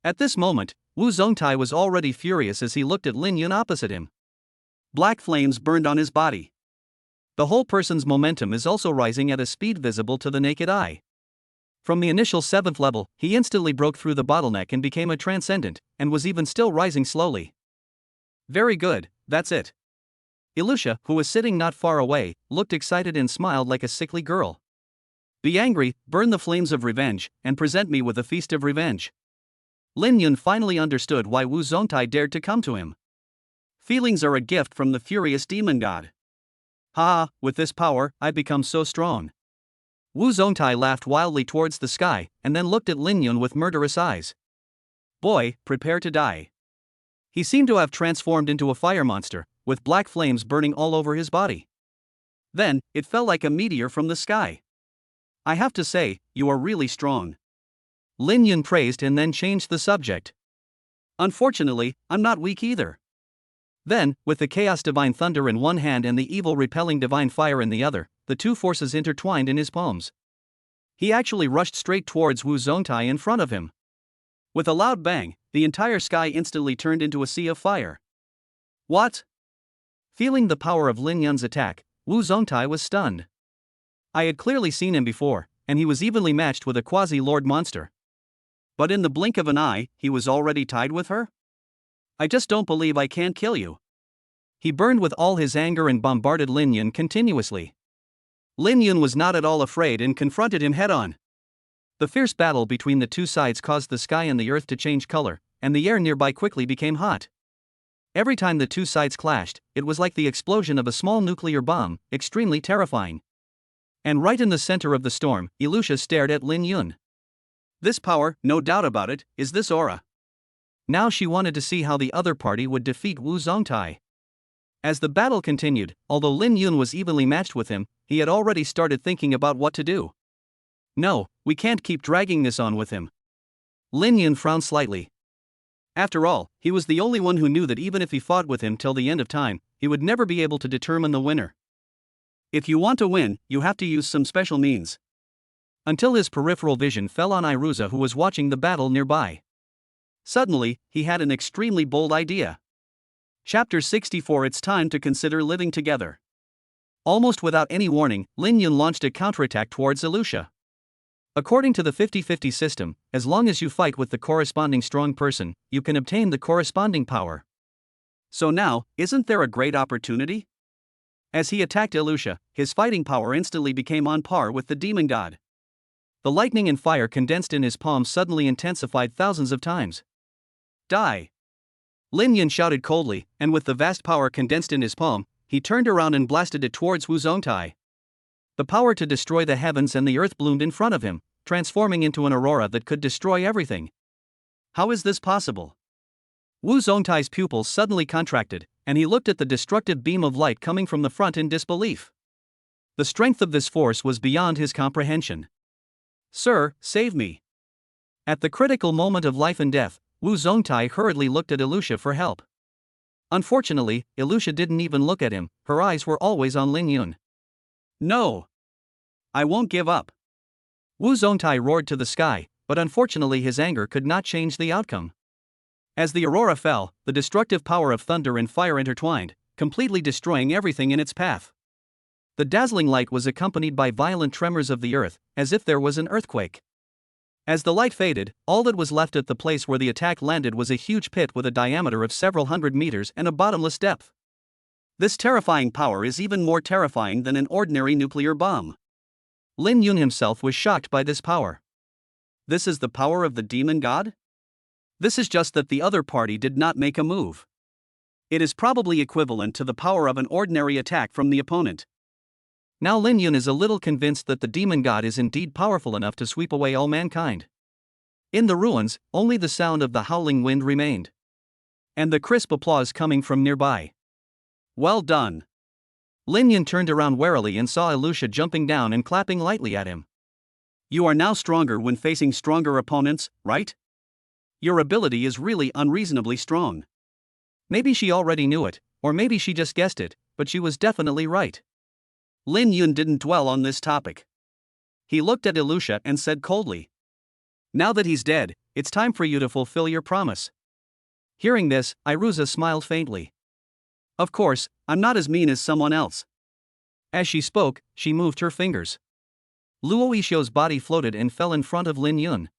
At this moment, Wu Zongtai was already furious as he looked at Lin Yun opposite him. Black flames burned on his body. The whole person's momentum is also rising at a speed visible to the naked eye. From the initial 7th level, he instantly broke through the bottleneck and became a transcendent, and was even still rising slowly. Very good, that's it. Ilusha, who was sitting not far away, looked excited and smiled like a sickly girl. Be angry, burn the flames of revenge, and present me with a feast of revenge. Lin Yun finally understood why Wu Zongtai dared to come to him. Feelings are a gift from the furious demon god. Ha, with this power, I become so strong. Wu Zongtai laughed wildly towards the sky, and then looked at Lin Yun with murderous eyes. Boy, prepare to die. He seemed to have transformed into a fire monster, with black flames burning all over his body. Then, it fell like a meteor from the sky. I have to say, you are really strong. Lin Yun praised and then changed the subject. Unfortunately, I'm not weak either. Then, with the chaos divine thunder in one hand and the evil repelling divine fire in the other, the two forces intertwined in his palms. He actually rushed straight towards Wu Zongtai in front of him. With a loud bang, the entire sky instantly turned into a sea of fire. What? Feeling the power of Lin Yun's attack, Wu Zongtai was stunned. I had clearly seen him before, and he was evenly matched with a quasi-lord monster. But in the blink of an eye, he was already tied with her? I just don't believe I can't kill you. He burned with all his anger and bombarded Lin Yun continuously. Lin Yun was not at all afraid and confronted him head-on. The fierce battle between the two sides caused the sky and the earth to change color, and the air nearby quickly became hot. Every time the two sides clashed, it was like the explosion of a small nuclear bomb, extremely terrifying. And right in the center of the storm, Ilusha stared at Lin Yun. This power, no doubt about it, is this aura. Now she wanted to see how the other party would defeat Wu Zongtai. As the battle continued, although Lin Yun was evenly matched with him, he had already started thinking about what to do. No, we can't keep dragging this on with him. Lin Yun frowned slightly. After all, he was the only one who knew that even if he fought with him till the end of time, he would never be able to determine the winner. If you want to win, you have to use some special means. Until his peripheral vision fell on Iruza, who was watching the battle nearby. Suddenly, he had an extremely bold idea. Chapter 64. It's time to consider living together. Almost without any warning, Lin Yun launched a counterattack towards Ilusha. According to the 50-50 system, as long as you fight with the corresponding strong person, you can obtain the corresponding power. So now, isn't there a great opportunity? As he attacked Ilusha, his fighting power instantly became on par with the demon god. The lightning and fire condensed in his palm suddenly intensified thousands of times. Die! Lin Yun shouted coldly, and with the vast power condensed in his palm, he turned around and blasted it towards Wu Zongtai. The power to destroy the heavens and the earth bloomed in front of him, transforming into an aurora that could destroy everything. How is this possible? Wu Zongtai's pupils suddenly contracted, and he looked at the destructive beam of light coming from the front in disbelief. The strength of this force was beyond his comprehension. Sir, save me. At the critical moment of life and death, Wu Zongtai hurriedly looked at Ilusha for help. Unfortunately, Ilusha didn't even look at him, her eyes were always on Lin Yun. No! I won't give up. Wu Zongtai roared to the sky, but unfortunately his anger could not change the outcome. As the aurora fell, the destructive power of thunder and fire intertwined, completely destroying everything in its path. The dazzling light was accompanied by violent tremors of the earth, as if there was an earthquake. As the light faded, all that was left at the place where the attack landed was a huge pit with a diameter of several hundred meters and a bottomless depth. This terrifying power is even more terrifying than an ordinary nuclear bomb. Lin Yun himself was shocked by this power. This is the power of the demon god? This is just that the other party did not make a move. It is probably equivalent to the power of an ordinary attack from the opponent. Now Lin Yun is a little convinced that the demon god is indeed powerful enough to sweep away all mankind. In the ruins, only the sound of the howling wind remained. And the crisp applause coming from nearby. Well done. Lin Yun turned around warily and saw Ilusha jumping down and clapping lightly at him. You are now stronger when facing stronger opponents, right? Your ability is really unreasonably strong. Maybe she already knew it, or maybe she just guessed it, but she was definitely right. Lin Yun didn't dwell on this topic. He looked at Ilusha and said coldly, "Now that he's dead, it's time for you to fulfill your promise." Hearing this, Iruza smiled faintly. "Of course, I'm not as mean as someone else." As she spoke, she moved her fingers. Luo Yixuo's body floated and fell in front of Lin Yun.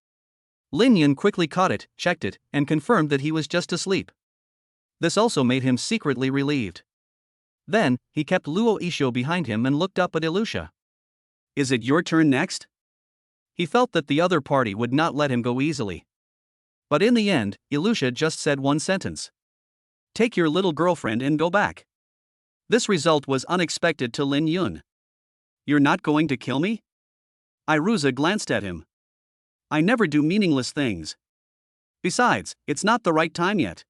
Lin Yun quickly caught it, checked it, and confirmed that he was just asleep. This also made him secretly relieved. Then, he kept Luo Yixuo behind him and looked up at Ilusha. "Is it your turn next?" He felt that the other party would not let him go easily. But in the end, Ilusha just said one sentence. "Take your little girlfriend and go back." This result was unexpected to Lin Yun. "You're not going to kill me?" Iruza glanced at him. "I never do meaningless things. Besides, it's not the right time yet."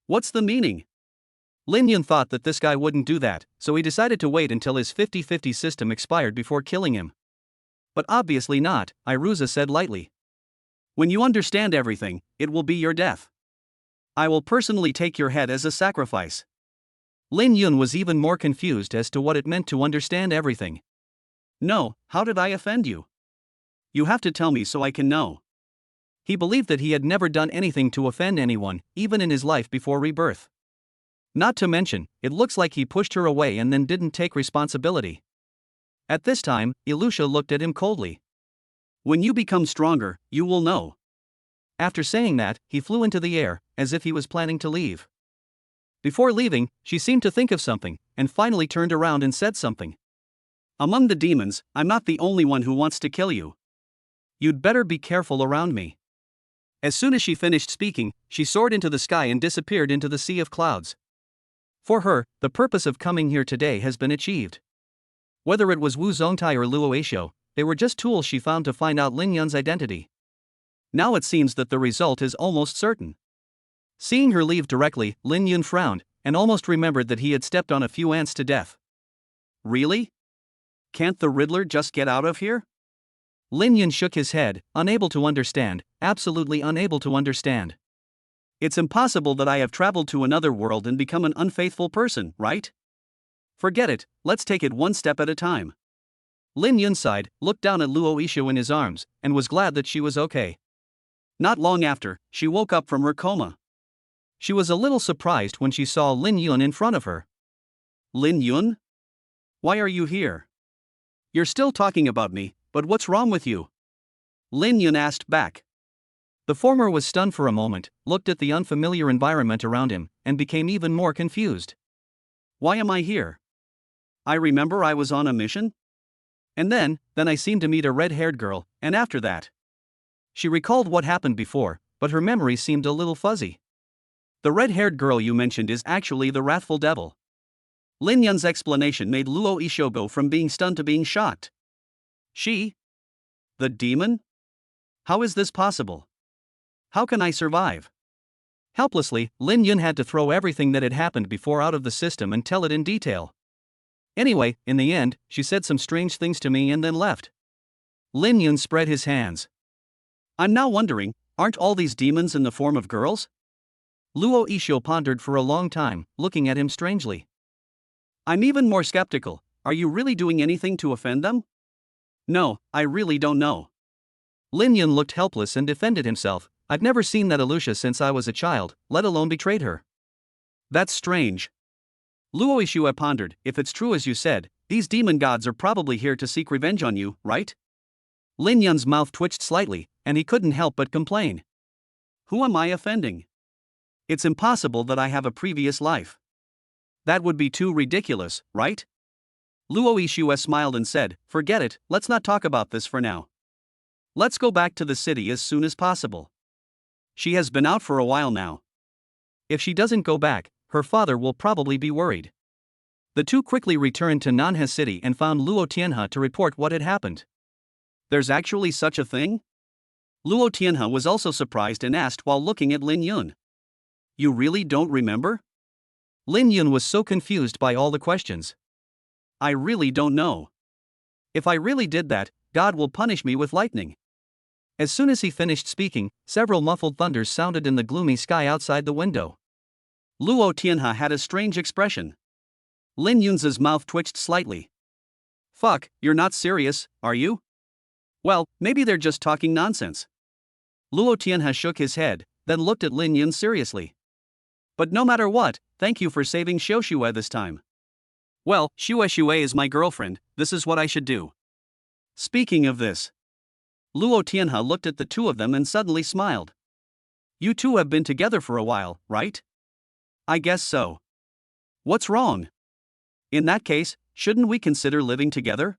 "What's the meaning?" Lin Yun thought that this guy wouldn't do that, so he decided to wait until his 50-50 system expired before killing him. "But obviously not," Iruza said lightly. "When you understand everything, it will be your death. I will personally take your head as a sacrifice." Lin Yun was even more confused as to what it meant to understand everything. "No, how did I offend you? You have to tell me so I can know." He believed that he had never done anything to offend anyone, even in his life before Rebirth. Not to mention, it looks like he pushed her away and then didn't take responsibility. At this time, Ilusha looked at him coldly. "When you become stronger, you will know." After saying that, he flew into the air, as if he was planning to leave. Before leaving, she seemed to think of something, and finally turned around and said something. "Among the demons, I'm not the only one who wants to kill you. You'd better be careful around me." As soon as she finished speaking, she soared into the sky and disappeared into the sea of clouds. For her, the purpose of coming here today has been achieved. Whether it was Wu Zongtai or Luo Yixuo, they were just tools she found to find out Lin Yun's identity. Now it seems that the result is almost certain. Seeing her leave directly, Lin Yun frowned, and almost remembered that he had stepped on a few ants to death. "Really? Can't the Riddler just get out of here?" Lin Yun shook his head, unable to understand, absolutely unable to understand. "It's impossible that I have traveled to another world and become an unfaithful person, right? Forget it, let's take it one step at a time." Lin Yun sighed, looked down at Luo Yixuo in his arms, and was glad that she was okay. Not long after, she woke up from her coma. She was a little surprised when she saw Lin Yun in front of her. "Lin Yun? Why are you here? You're still talking about me, but what's wrong with you?" Lin Yun asked back. The former was stunned for a moment, looked at the unfamiliar environment around him, and became even more confused. "Why am I here? I remember I was on a mission? And then I seemed to meet a red-haired girl, and after that." She recalled what happened before, but her memory seemed a little fuzzy. "The red-haired girl you mentioned is actually the Wrathful Devil." Lin Yun's explanation made Luo Yixuo go from being stunned to being shocked. "She? The demon? How is this possible? How can I survive?" Helplessly, Lin Yun had to throw everything that had happened before out of the system and tell it in detail. "Anyway, in the end, she said some strange things to me and then left." Lin Yun spread his hands. "I'm now wondering, aren't all these demons in the form of girls?" Luo Yixuo pondered for a long time, looking at him strangely. "I'm even more skeptical. Are you really doing anything to offend them?" "No, I really don't know." Lin Yun looked helpless and defended himself. "I've never seen that Ilusha since I was a child, let alone betrayed her." "That's strange." Luo Yixuo pondered. "If it's true as you said, these demon gods are probably here to seek revenge on you, right?" Lin Yun's mouth twitched slightly, and he couldn't help but complain. "Who am I offending? It's impossible that I have a previous life. That would be too ridiculous, right?" Luo Yixuo smiled and said, "Forget it, let's not talk about this for now. Let's go back to the city as soon as possible. She has been out for a while now. If she doesn't go back, her father will probably be worried." The two quickly returned to Nanhe City and found Luo Tianhe to report what had happened. "There's actually such a thing?" Luo Tianhe was also surprised and asked while looking at Lin Yun. "You really don't remember?" Lin Yun was so confused by all the questions. "I really don't know. If I really did that, God will punish me with lightning. As soon as he finished speaking, several muffled thunders sounded in the gloomy sky outside the window. Luo Tianhe had a strange expression. Lin Yun's mouth twitched slightly. Fuck, you're not serious, are you? Well, maybe they're just talking nonsense. Luo Tianhe shook his head, then looked at Lin Yun seriously. But no matter what, thank you for saving Xiuxue this time. Well, Xiuxue is my girlfriend, this is what I should do. Speaking of this. Luo Tianhe looked at the two of them and suddenly smiled. You two have been together for a while, right? I guess so. What's wrong? In that case, shouldn't we consider living together?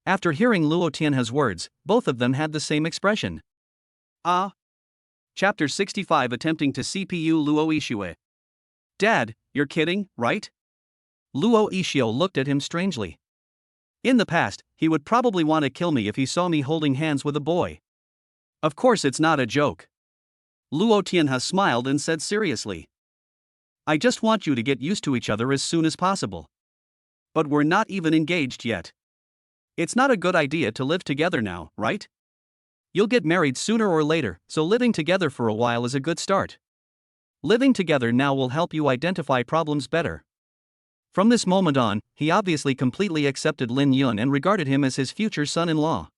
After hearing Luo Tianhe's words, both of them had the same expression. Chapter 65 Attempting to CPU Luo Yixue. Dad, you're kidding, right? Luo Yixue looked at him strangely. In the past, he would probably want to kill me if he saw me holding hands with a boy. Of course it's not a joke. Luo Tianhe smiled and said seriously. I just want you to get used to each other as soon as possible. But we're not even engaged yet. It's not a good idea to live together now, right? You'll get married sooner or later, so living together for a while is a good start. Living together now will help you identify problems better. From this moment on, he obviously completely accepted Lin Yun and regarded him as his future son-in-law.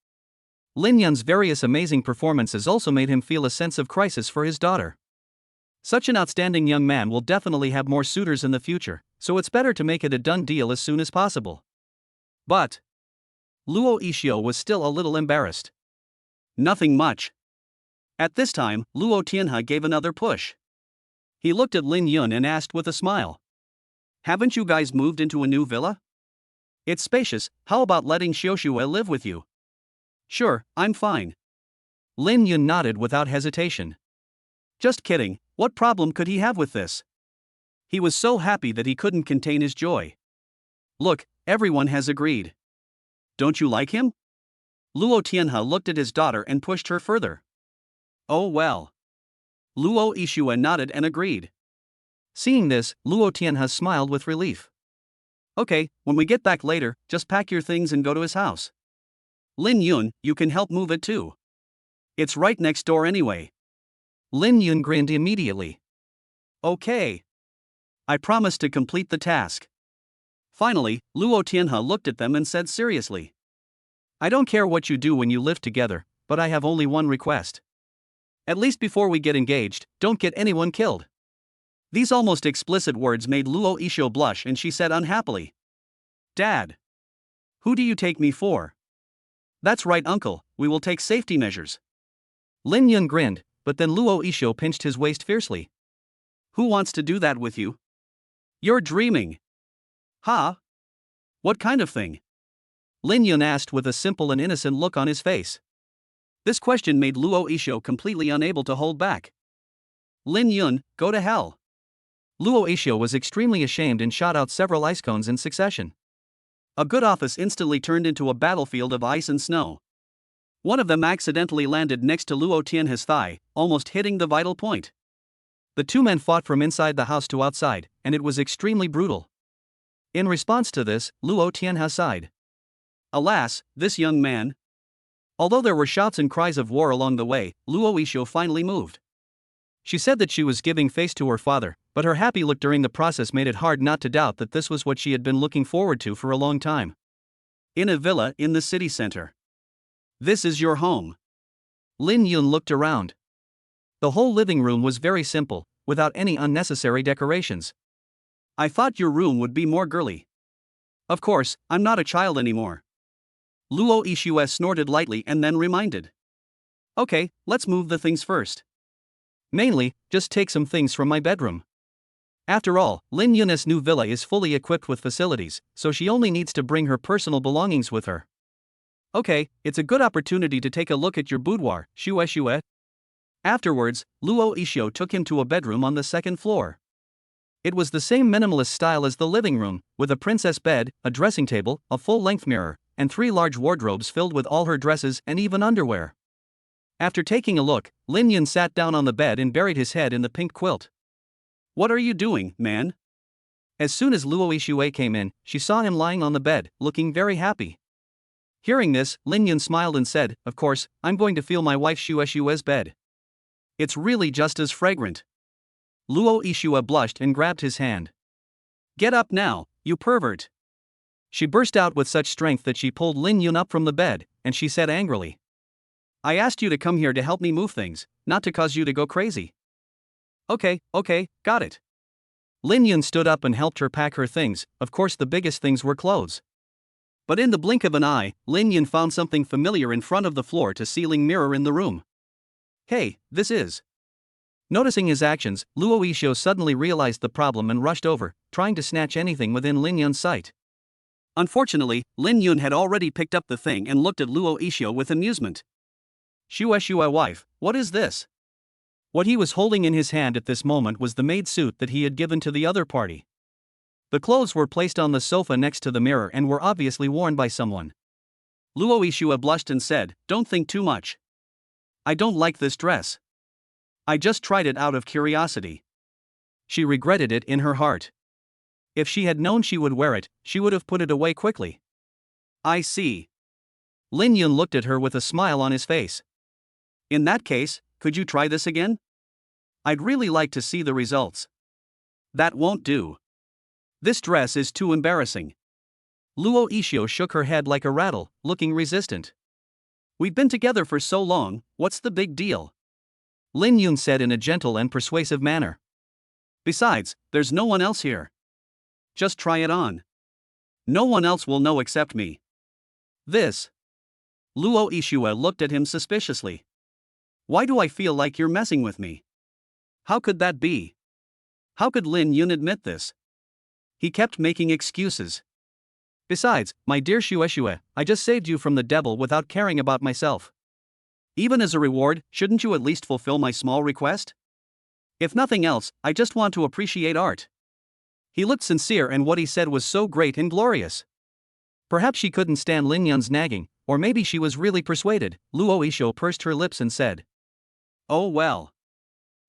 Lin Yun's various amazing performances also made him feel a sense of crisis for his daughter. Such an outstanding young man will definitely have more suitors in the future, so it's better to make it a done deal as soon as possible. But Luo Yixue was still a little embarrassed. Nothing much. At this time, Luo Tianhe gave another push. He looked at Lin Yun and asked with a smile. Haven't you guys moved into a new villa? It's spacious, how about letting Xiuxue live with you? Sure, I'm fine. Lin Yun nodded without hesitation. Just kidding, what problem could he have with this? He was so happy that he couldn't contain his joy. Look, everyone has agreed. Don't you like him? Luo Tianhe looked at his daughter and pushed her further. Oh well. Luo Yixue nodded and agreed. Seeing this, Luo Tianhe smiled with relief. Okay, when we get back later, just pack your things and go to his house. Lin Yun, you can help move it too. It's right next door anyway. Lin Yun grinned immediately. Okay. I promise to complete the task. Finally, Luo Tianhe looked at them and said seriously. I don't care what you do when you live together, but I have only one request. At least before we get engaged, don't get anyone killed. These almost explicit words made Luo Yixue blush and she said unhappily. Dad. Who do you take me for? That's right, uncle, we will take safety measures. Lin Yun grinned, but then Luo Yixue pinched his waist fiercely. Who wants to do that with you? You're dreaming. Huh? What kind of thing? Lin Yun asked with a simple and innocent look on his face. This question made Luo Yixue completely unable to hold back. Lin Yun, go to hell. Luo Yixue was extremely ashamed and shot out several ice cones in succession. A good office instantly turned into a battlefield of ice and snow. One of them accidentally landed next to Luo Tianhe's thigh, almost hitting the vital point. The two men fought from inside the house to outside, and it was extremely brutal. In response to this, Luo Tianhe sighed. Alas, this young man. Although there were shouts and cries of war along the way, Luo Yixue finally moved. She said that she was giving face to her father, but her happy look during the process made it hard not to doubt that this was what she had been looking forward to for a long time. In a villa in the city center. This is your home. Lin Yun looked around. The whole living room was very simple, without any unnecessary decorations. I thought your room would be more girly. Of course, I'm not a child anymore. Luo Yixue snorted lightly and then reminded. Okay, let's move the things first. Mainly, just take some things from my bedroom. After all, Lin Yun's new villa is fully equipped with facilities, so she only needs to bring her personal belongings with her. Okay, it's a good opportunity to take a look at your boudoir, Xiuxue. Afterwards, Luo Yixue took him to a bedroom on the second floor. It was the same minimalist style as the living room, with a princess bed, a dressing table, a full-length mirror, and 3 large wardrobes filled with all her dresses and even underwear. After taking a look, Lin Yun sat down on the bed and buried his head in the pink quilt. What are you doing, man? As soon as Luo Yixue came in, she saw him lying on the bed, looking very happy. Hearing this, Lin Yun smiled and said, "Of course, I'm going to feel my wife Shue's bed. It's really just as fragrant." Luo Yixue blushed and grabbed his hand. "Get up now, you pervert." She burst out with such strength that she pulled Lin Yun up from the bed, and she said angrily, "I asked you to come here to help me move things, not to cause you to go crazy." Okay, got it." Lin Yun stood up and helped her pack her things. Of course the biggest things were clothes. But in the blink of an eye, Lin Yun found something familiar in front of the floor-to-ceiling mirror in the room. "Hey, this is..." Noticing his actions, Luo Yixue suddenly realized the problem and rushed over, trying to snatch anything within Lin Yun's sight. Unfortunately, Lin Yun had already picked up the thing and looked at Luo Yixue with amusement. "Shue wife, what is this?" What he was holding in his hand at this moment was the maid suit that he had given to the other party. The clothes were placed on the sofa next to the mirror and were obviously worn by someone. Luo Yixue blushed and said, "Don't think too much. I don't like this dress. I just tried it out of curiosity." She regretted it in her heart. If she had known she would wear it, she would have put it away quickly. "I see." Lin Yun looked at her with a smile on his face. "In that case, could you try this again? I'd really like to see the results." "That won't do. This dress is too embarrassing." Luo Yixue shook her head like a rattle, looking resistant. "We've been together for so long, what's the big deal?" Lin Yun said in a gentle and persuasive manner. "Besides, there's no one else here. Just try it on. No one else will know except me." "This..." Luo Yixue looked at him suspiciously. "Why do I feel like you're messing with me? How could that be? How could Lin Yun admit this?" He kept making excuses. "Besides, my dear Shue, I just saved you from the devil without caring about myself. Even as a reward, shouldn't you at least fulfill my small request? If nothing else, I just want to appreciate art." He looked sincere and what he said was so great and glorious. Perhaps she couldn't stand Lin Yun's nagging, or maybe she was really persuaded. Luo Yixue pursed her lips and said, "Oh well."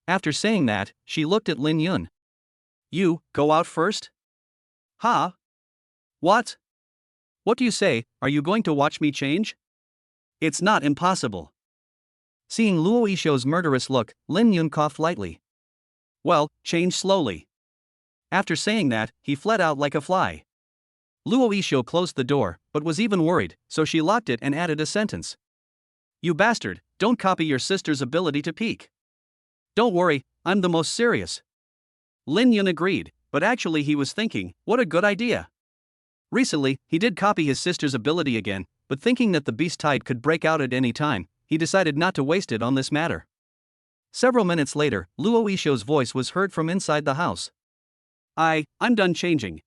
After saying that, she looked at Lin Yun. "You, go out first?" "Huh? What? What do you say, are you going to watch me change?" "It's not impossible." Seeing Luo Yixue's murderous look, Lin Yun coughed lightly. "Well, change slowly." After saying that, he fled out like a fly. Luo Yixue closed the door, but was even worried, so she locked it and added a sentence. "You bastard, don't copy your sister's ability to peek." "Don't worry, I'm the most serious." Lin Yun agreed, but actually he was thinking, what a good idea. Recently, he did copy his sister's ability again, but thinking that the beast tide could break out at any time, he decided not to waste it on this matter. Several minutes later, Luo Yixue's voice was heard from inside the house. I'm done changing."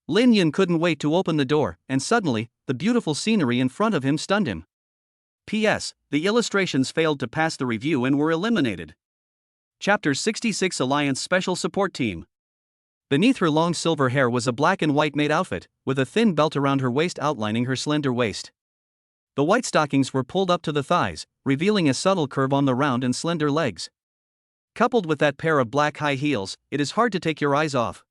Lin Yun couldn't wait to open the door, and suddenly, the beautiful scenery in front of him stunned him. P.S. The illustrations failed to pass the review and were eliminated. Chapter 66 Alliance Special Support Team. Beneath her long silver hair was a black and white maid outfit, with a thin belt around her waist outlining her slender waist. The white stockings were pulled up to the thighs, revealing a subtle curve on the round and slender legs. Coupled with that pair of black high heels, it is hard to take your eyes off.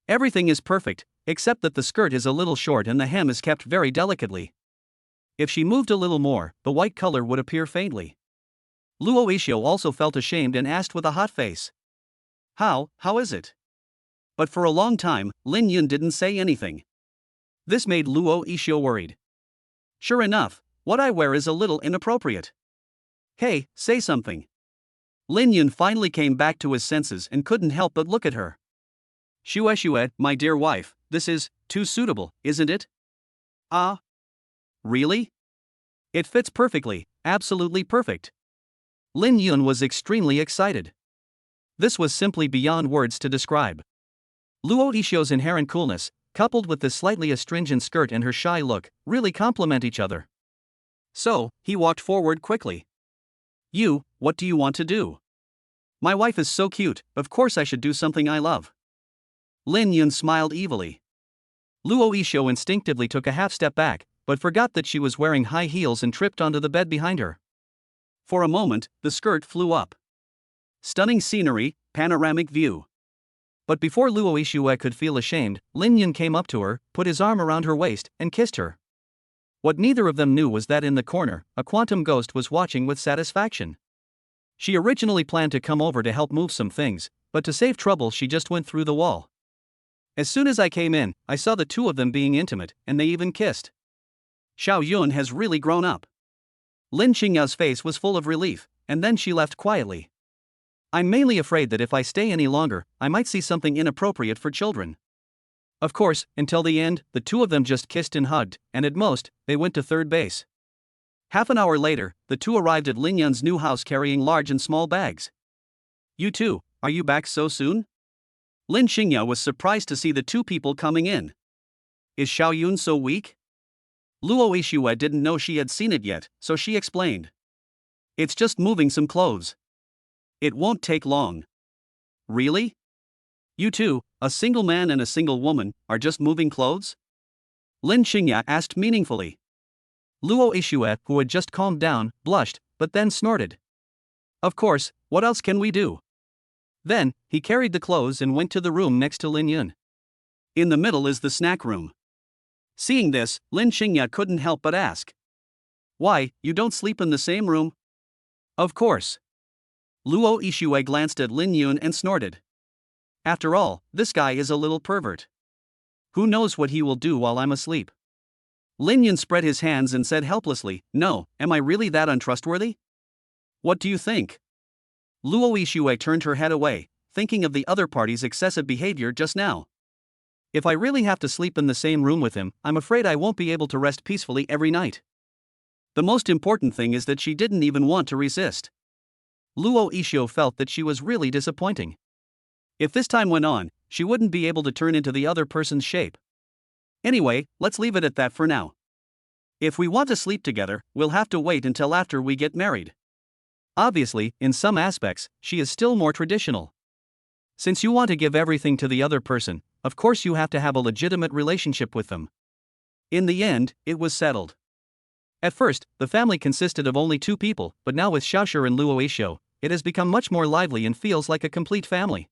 Everything is perfect, except that the skirt is a little short and the hem is kept very delicately. If she moved a little more, the white color would appear faintly. Luo Yixue also felt ashamed and asked with a hot face. How is it?" But for a long time, Lin Yun didn't say anything. This made Luo Yixue worried. "Sure enough, what I wear is a little inappropriate. Hey, say something." Lin Yun finally came back to his senses and couldn't help but look at her. Shue, my dear wife, this is too suitable, isn't it?" "Ah? Really? It fits perfectly, absolutely perfect." Lin Yun was extremely excited. This was simply beyond words to describe. Luo Yixue's inherent coolness, coupled with the slightly astringent skirt and her shy look, really complement each other. So, he walked forward quickly. What do you want to do?" "My wife is so cute, of course I should do something I love." Lin Yun smiled evilly. Luo Yixue instinctively took a half step back, but forgot that she was wearing high heels and tripped onto the bed behind her. For a moment, the skirt flew up. Stunning scenery, panoramic view. But before Luo Yixue could feel ashamed, Lin Yun came up to her, put his arm around her waist, and kissed her. What neither of them knew was that in the corner, a quantum ghost was watching with satisfaction. She originally planned to come over to help move some things, but to save trouble she just went through the wall. As soon as I came in, I saw the two of them being intimate, and they even kissed. Xiao Yun has really grown up. Lin Qingya's face was full of relief, and then she left quietly. I'm mainly afraid that if I stay any longer, I might see something inappropriate for children. Of course, until the end, the two of them just kissed and hugged, and at most, they went to third base. Half an hour later, the two arrived at Lin Yun's new house carrying large and small bags. You two, are you back so soon? Lin Qingya was surprised to see the two people coming in. Is Xiao Yun so weak? Luo Yixue didn't know she had seen it yet, so she explained. It's just moving some clothes. It won't take long. Really? You two, a single man and a single woman, are just moving clothes? Lin Qingya asked meaningfully. Luo Yixue, who had just calmed down, blushed, but then snorted. Of course, what else can we do? Then, he carried the clothes and went to the room next to Lin Yun. In the middle is the snack room. Seeing this, Lin Qingya couldn't help but ask. Why, you don't sleep in the same room? Of course. Luo Yixue glanced at Lin Yun and snorted. After all, this guy is a little pervert. Who knows what he will do while I'm asleep? Lin Yun spread his hands and said helplessly, No, am I really that untrustworthy? What do you think? Luo Yixue turned her head away, thinking of the other party's excessive behavior just now. If I really have to sleep in the same room with him, I'm afraid I won't be able to rest peacefully every night. The most important thing is that she didn't even want to resist. Luo Yixue felt that she was really disappointing. If this time went on, she wouldn't be able to turn into the other person's shape. Anyway, let's leave it at that for now. If we want to sleep together, we'll have to wait until after we get married. Obviously, in some aspects, she is still more traditional. Since you want to give everything to the other person, of course you have to have a legitimate relationship with them. In the end, it was settled. At first, the family consisted of only two people, but now with Xiaoshi and Luo Yixue, it has become much more lively and feels like a complete family.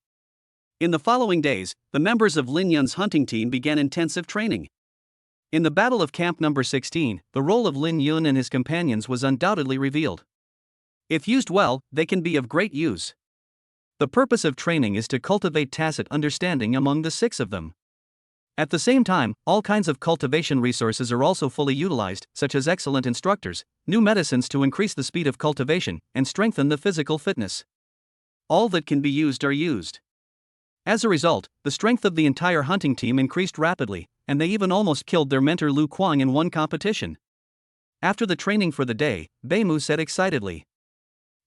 In the following days, the members of Lin Yun's hunting team began intensive training. In the Battle of Camp No. 16, the role of Lin Yun and his companions was undoubtedly revealed. If used well, they can be of great use. The purpose of training is to cultivate tacit understanding among the six of them. At the same time, all kinds of cultivation resources are also fully utilized, such as excellent instructors, new medicines to increase the speed of cultivation, and strengthen the physical fitness. All that can be used are used. As a result, the strength of the entire hunting team increased rapidly, and they even almost killed their mentor Lu Kuang in one competition. After the training for the day, Beimu said excitedly,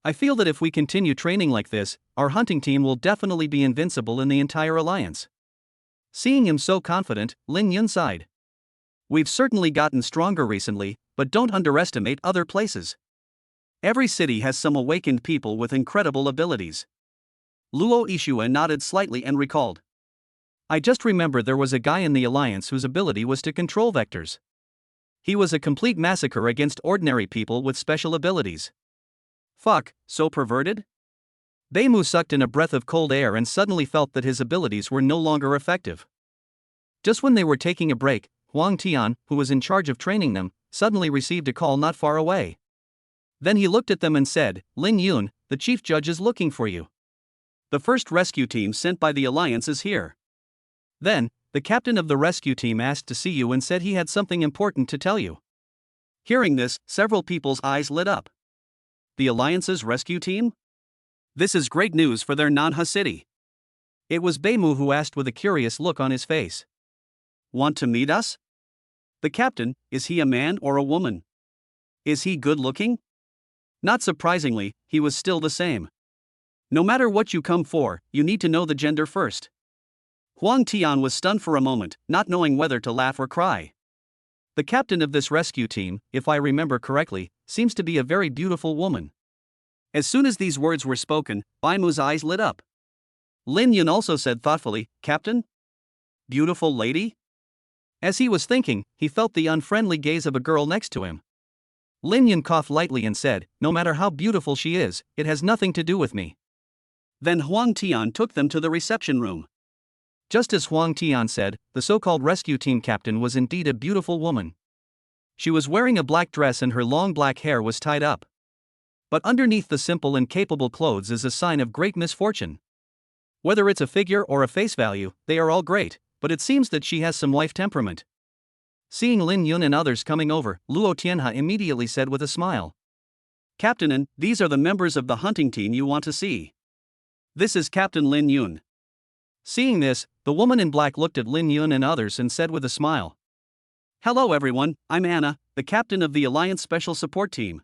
I feel that if we continue training like this, our hunting team will definitely be invincible in the entire alliance. Seeing him so confident, Lin Yun sighed. We've certainly gotten stronger recently, but don't underestimate other places. Every city has some awakened people with incredible abilities. Luo Yixue nodded slightly and recalled. I just remember there was a guy in the alliance whose ability was to control vectors. He was a complete massacre against ordinary people with special abilities. Fuck, so perverted? Beimu sucked in a breath of cold air and suddenly felt that his abilities were no longer effective. Just when they were taking a break, Huang Tian, who was in charge of training them, suddenly received a call not far away. Then he looked at them and said, Lin Yun, the chief judge is looking for you. The first rescue team sent by the Alliance is here. Then, the captain of the rescue team asked to see you and said he had something important to tell you. Hearing this, several people's eyes lit up. The Alliance's rescue team? This is great news for their Nanha city. It was Beimu who asked with a curious look on his face. Want to meet us? The captain, is he a man or a woman? Is he good looking? Not surprisingly, he was still the same. No matter what you come for, you need to know the gender first. Huang Tian was stunned for a moment, not knowing whether to laugh or cry. The captain of this rescue team, if I remember correctly, seems to be a very beautiful woman. As soon as these words were spoken, Baimu's eyes lit up. Lin Yun also said thoughtfully, Captain? Beautiful lady? As he was thinking, he felt the unfriendly gaze of a girl next to him. Lin Yun coughed lightly and said, No matter how beautiful she is, it has nothing to do with me. Then Huang Tian took them to the reception room. Just as Huang Tian said, the so-called rescue team captain was indeed a beautiful woman. She was wearing a black dress and her long black hair was tied up. But underneath the simple and capable clothes is a sign of great misfortune. Whether it's a figure or a face value, they are all great, but it seems that she has some wife temperament. Seeing Lin Yun and others coming over, Luo Tianhe immediately said with a smile. Captain, these are the members of the hunting team you want to see. This is Captain Lin Yun. Seeing this, the woman in black looked at Lin Yun and others and said with a smile. Hello everyone, I'm Anna, the captain of the Alliance Special Support Team.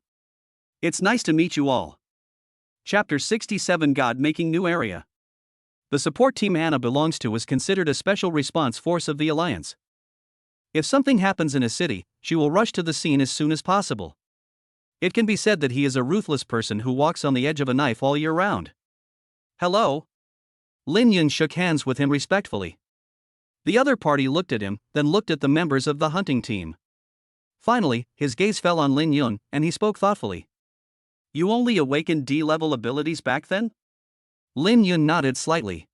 It's nice to meet you all. Chapter 67 God Making New Area. The support team Anna belongs to is considered a special response force of the Alliance. If something happens in a city, she will rush to the scene as soon as possible. It can be said that he is a ruthless person who walks on the edge of a knife all year round. Hello? Lin Yun shook hands with him respectfully. The other party looked at him, then looked at the members of the hunting team. Finally, his gaze fell on Lin Yun, and he spoke thoughtfully. You only awakened D-level abilities back then? Lin Yun nodded slightly.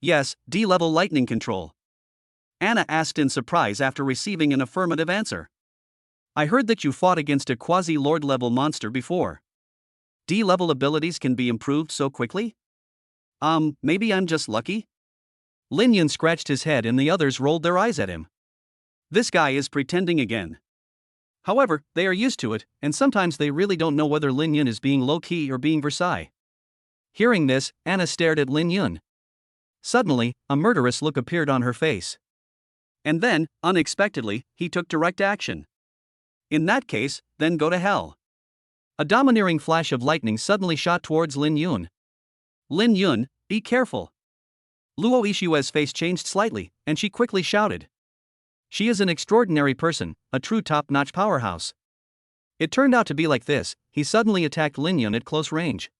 Yes, D-level lightning control. Anna asked in surprise after receiving an affirmative answer. I heard that you fought against a quasi-lord level monster before. D-level abilities can be improved so quickly? Maybe I'm just lucky? Lin Yun scratched his head and the others rolled their eyes at him. This guy is pretending again. However, they are used to it, and sometimes they really don't know whether Lin Yun is being low-key or being Versailles. Hearing this, Anna stared at Lin Yun. Suddenly, a murderous look appeared on her face. And then, unexpectedly, he took direct action. In that case, then go to hell. A domineering flash of lightning suddenly shot towards Lin Yun. Lin Yun, be careful. Luo Ishue's face changed slightly, and she quickly shouted. She is an extraordinary person, a true top-notch powerhouse. It turned out to be like this, he suddenly attacked Lin Yun at close range.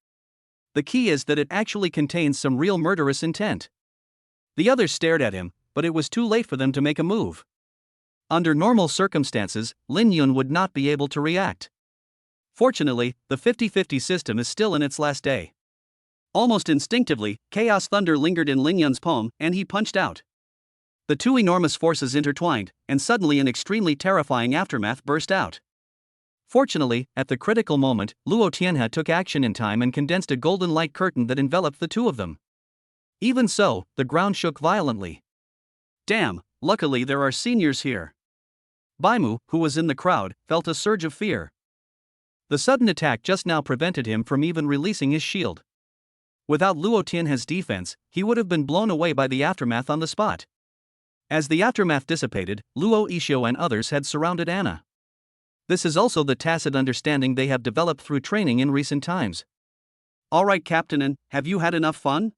The key is that it actually contains some real murderous intent. The others stared at him, but it was too late for them to make a move. Under normal circumstances, Lin Yun would not be able to react. Fortunately, the 50-50 system is still in its last day. Almost instinctively, chaos thunder lingered in Lin Yun's palm, and he punched out. The two enormous forces intertwined, and suddenly an extremely terrifying aftermath burst out. Fortunately, at the critical moment, Luo Tianhe took action in time and condensed a golden light curtain that enveloped the two of them. Even so, the ground shook violently. Damn, luckily there are seniors here. Baimu, who was in the crowd, felt a surge of fear. The sudden attack just now prevented him from even releasing his shield. Without Luo Tianhe's defense, he would have been blown away by the aftermath on the spot. As the aftermath dissipated, Luo Ishio and others had surrounded Anna. This is also the tacit understanding they have developed through training in recent times. Alright Captain, have you had enough fun?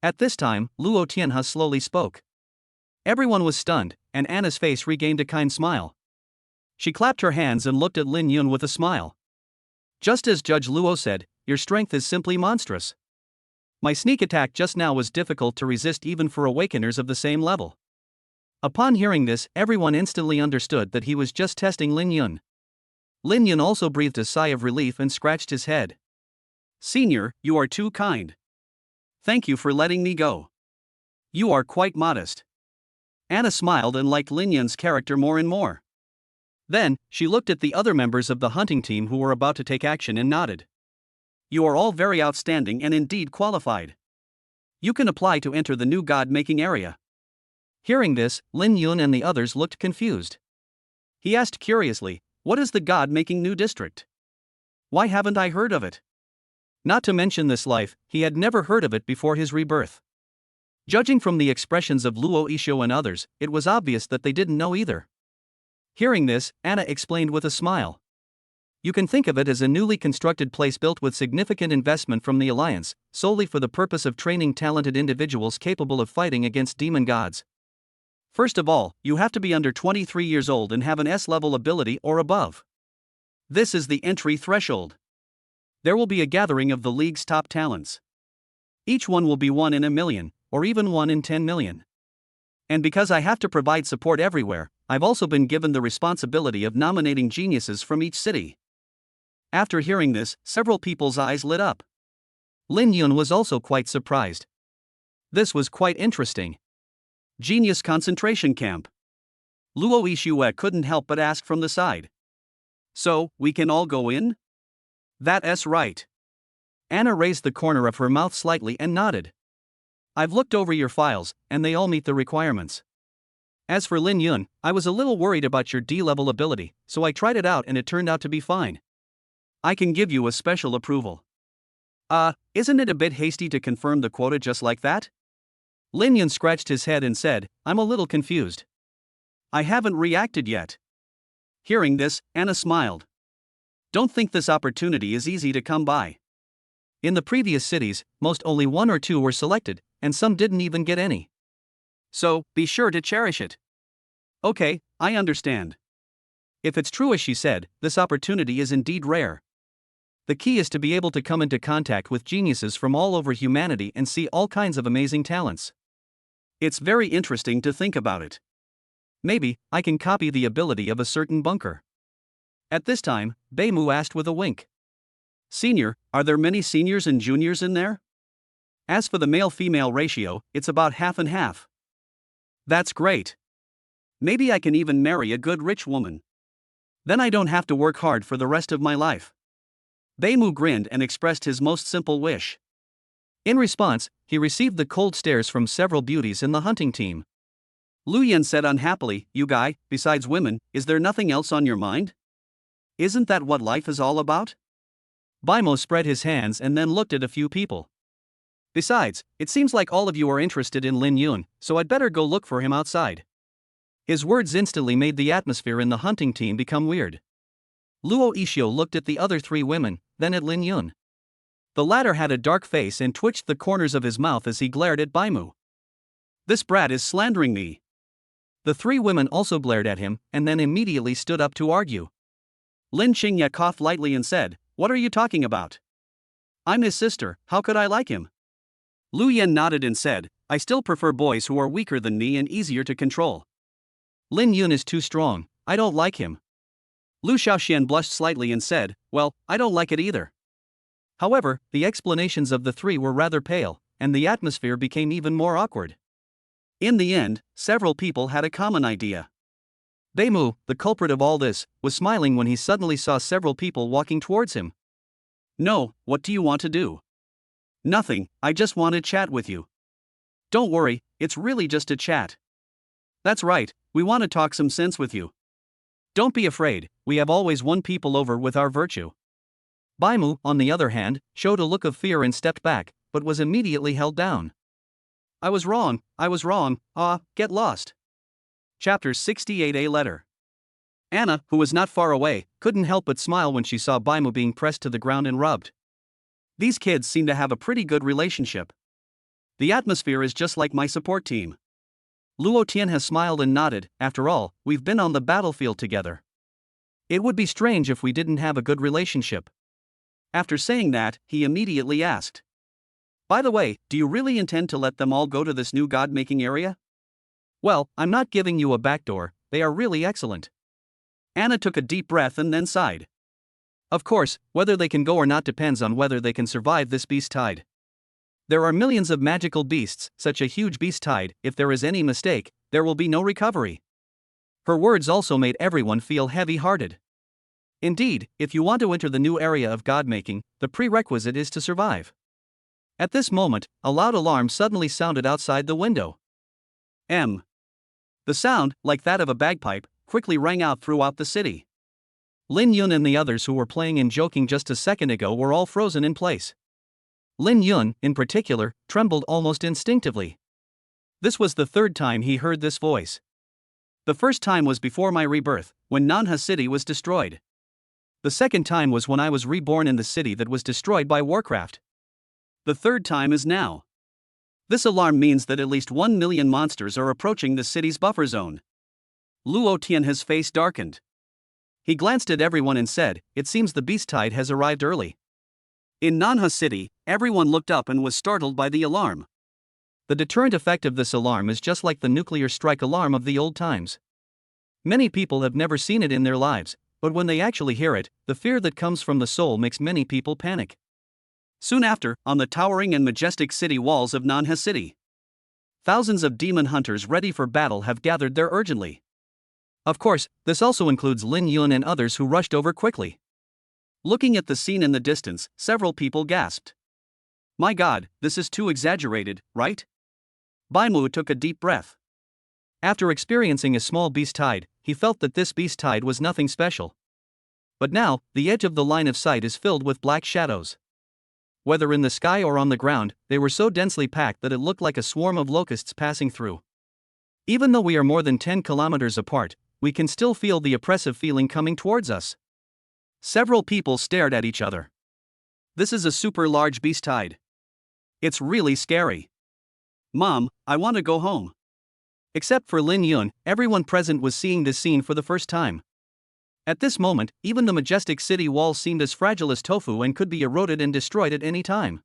At this time, Luo Tianhe slowly spoke. Everyone was stunned, and Anna's face regained a kind smile. She clapped her hands and looked at Lin Yun with a smile. Just as Judge Luo said, your strength is simply monstrous. My sneak attack just now was difficult to resist even for awakeners of the same level. Upon hearing this, everyone instantly understood that he was just testing Lin Yun. Lin Yun also breathed a sigh of relief and scratched his head. Senior, you are too kind. Thank you for letting me go. You are quite modest. Anna smiled and liked Lin Yun's character more and more. Then, she looked at the other members of the hunting team who were about to take action and nodded. You are all very outstanding and indeed qualified. You can apply to enter the new god-making area. Hearing this, Lin Yun and the others looked confused. He asked curiously, what is the god-making new district? Why haven't I heard of it? Not to mention this life, he had never heard of it before his rebirth. Judging from the expressions of Luo Isho and others, it was obvious that they didn't know either. Hearing this, Anna explained with a smile. You can think of it as a newly constructed place built with significant investment from the Alliance, solely for the purpose of training talented individuals capable of fighting against demon gods. First of all, you have to be under 23 years old and have an S-level ability or above. This is the entry threshold. There will be a gathering of the League's top talents. Each one will be 1 in a million, or even 1 in 10 million. And because I have to provide support everywhere, I've also been given the responsibility of nominating geniuses from each city. After hearing this, several people's eyes lit up. Lin Yun was also quite surprised. This was quite interesting. Genius concentration camp. Luo Yixue couldn't help but ask from the side. So, we can all go in? That's right. Anna raised the corner of her mouth slightly and nodded. I've looked over your files, and they all meet the requirements. As for Lin Yun, I was a little worried about your D-level ability, so I tried it out and it turned out to be fine. I can give you a special approval. Isn't it a bit hasty to confirm the quota just like that? Lin Yun scratched his head and said, I'm a little confused. I haven't reacted yet. Hearing this, Anna smiled. Don't think this opportunity is easy to come by. In the previous cities, most only 1 or 2 were selected, and some didn't even get any. So, be sure to cherish it. Okay, I understand. If it's true as she said, this opportunity is indeed rare. The key is to be able to come into contact with geniuses from all over humanity and see all kinds of amazing talents. It's very interesting to think about it. Maybe, I can copy the ability of a certain bunker. At this time, Beimu asked with a wink. Senior, are there many seniors and juniors in there? As for the male-female ratio, it's about half and half. That's great. Maybe I can even marry a good rich woman. Then I don't have to work hard for the rest of my life. Beimu grinned and expressed his most simple wish. In response, he received the cold stares from several beauties in the hunting team. Lu Yan said unhappily, You guy, besides women, is there nothing else on your mind? Isn't that what life is all about? Baimo spread his hands and then looked at a few people. Besides, it seems like all of you are interested in Lin Yun, so I'd better go look for him outside. His words instantly made the atmosphere in the hunting team become weird. Luo Yixue looked at the other 3 women, then at Lin Yun. The latter had a dark face and twitched the corners of his mouth as he glared at Baimu. This brat is slandering me. The 3 women also glared at him, and then immediately stood up to argue. Lin Qingya coughed lightly and said, What are you talking about? I'm his sister, how could I like him? Lu Yan nodded and said, I still prefer boys who are weaker than me and easier to control. Lin Yun is too strong, I don't like him. Lu Xiaoxian blushed slightly and said, Well, I don't like it either. However, the explanations of the 3 were rather pale, and the atmosphere became even more awkward. In the end, several people had a common idea. Beimu, the culprit of all this, was smiling when he suddenly saw several people walking towards him. No, what do you want to do? Nothing, I just want to chat with you. Don't worry, it's really just a chat. That's right, we want to talk some sense with you. Don't be afraid, we have always won people over with our virtue. Baimu, on the other hand, showed a look of fear and stepped back, but was immediately held down. I was wrong, get lost. Chapter 68A Letter. Anna, who was not far away, couldn't help but smile when she saw Baimu being pressed to the ground and rubbed. These kids seem to have a pretty good relationship. The atmosphere is just like my support team. Luo Tian has smiled and nodded, after all, we've been on the battlefield together. It would be strange if we didn't have a good relationship. After saying that, he immediately asked. By the way, do you really intend to let them all go to this new god-making area? Well, I'm not giving you a backdoor, they are really excellent. Anna took a deep breath and then sighed. Of course, whether they can go or not depends on whether they can survive this beast tide. There are millions of magical beasts, such a huge beast tide, if there is any mistake, there will be no recovery. Her words also made everyone feel heavy-hearted. Indeed, if you want to enter the new area of god-making, the prerequisite is to survive. At this moment, a loud alarm suddenly sounded outside the window. The sound, like that of a bagpipe, quickly rang out throughout the city. Lin Yun and the others who were playing and joking just a second ago were all frozen in place. Lin Yun, in particular, trembled almost instinctively. This was the 3rd time he heard this voice. The first time was before my rebirth, when Nanha City was destroyed. The second time was when I was reborn in the city that was destroyed by Warcraft. The 3rd time is now. This alarm means that at least 1 million monsters are approaching the city's buffer zone. Luo Tian, his face darkened. He glanced at everyone and said, It seems the beast tide has arrived early. In Nanha City, everyone looked up and was startled by the alarm. The deterrent effect of this alarm is just like the nuclear strike alarm of the old times. Many people have never seen it in their lives, but when they actually hear it, the fear that comes from the soul makes many people panic. Soon after, on the towering and majestic city walls of Nanha City, thousands of demon hunters ready for battle have gathered there urgently. Of course, this also includes Lin Yun and others who rushed over quickly. Looking at the scene in the distance, several people gasped. My god, this is too exaggerated, right? Baimu took a deep breath. After experiencing a small beast tide, he felt that this beast tide was nothing special. But now, the edge of the line of sight is filled with black shadows. Whether in the sky or on the ground, they were so densely packed that it looked like a swarm of locusts passing through. Even though we are more than 10 kilometers apart, we can still feel the oppressive feeling coming towards us. Several people stared at each other. This is a super large beast tide. It's really scary. Mom, I want to go home. Except for Lin Yun, everyone present was seeing this scene for the first time. At this moment, even the majestic city walls seemed as fragile as tofu and could be eroded and destroyed at any time.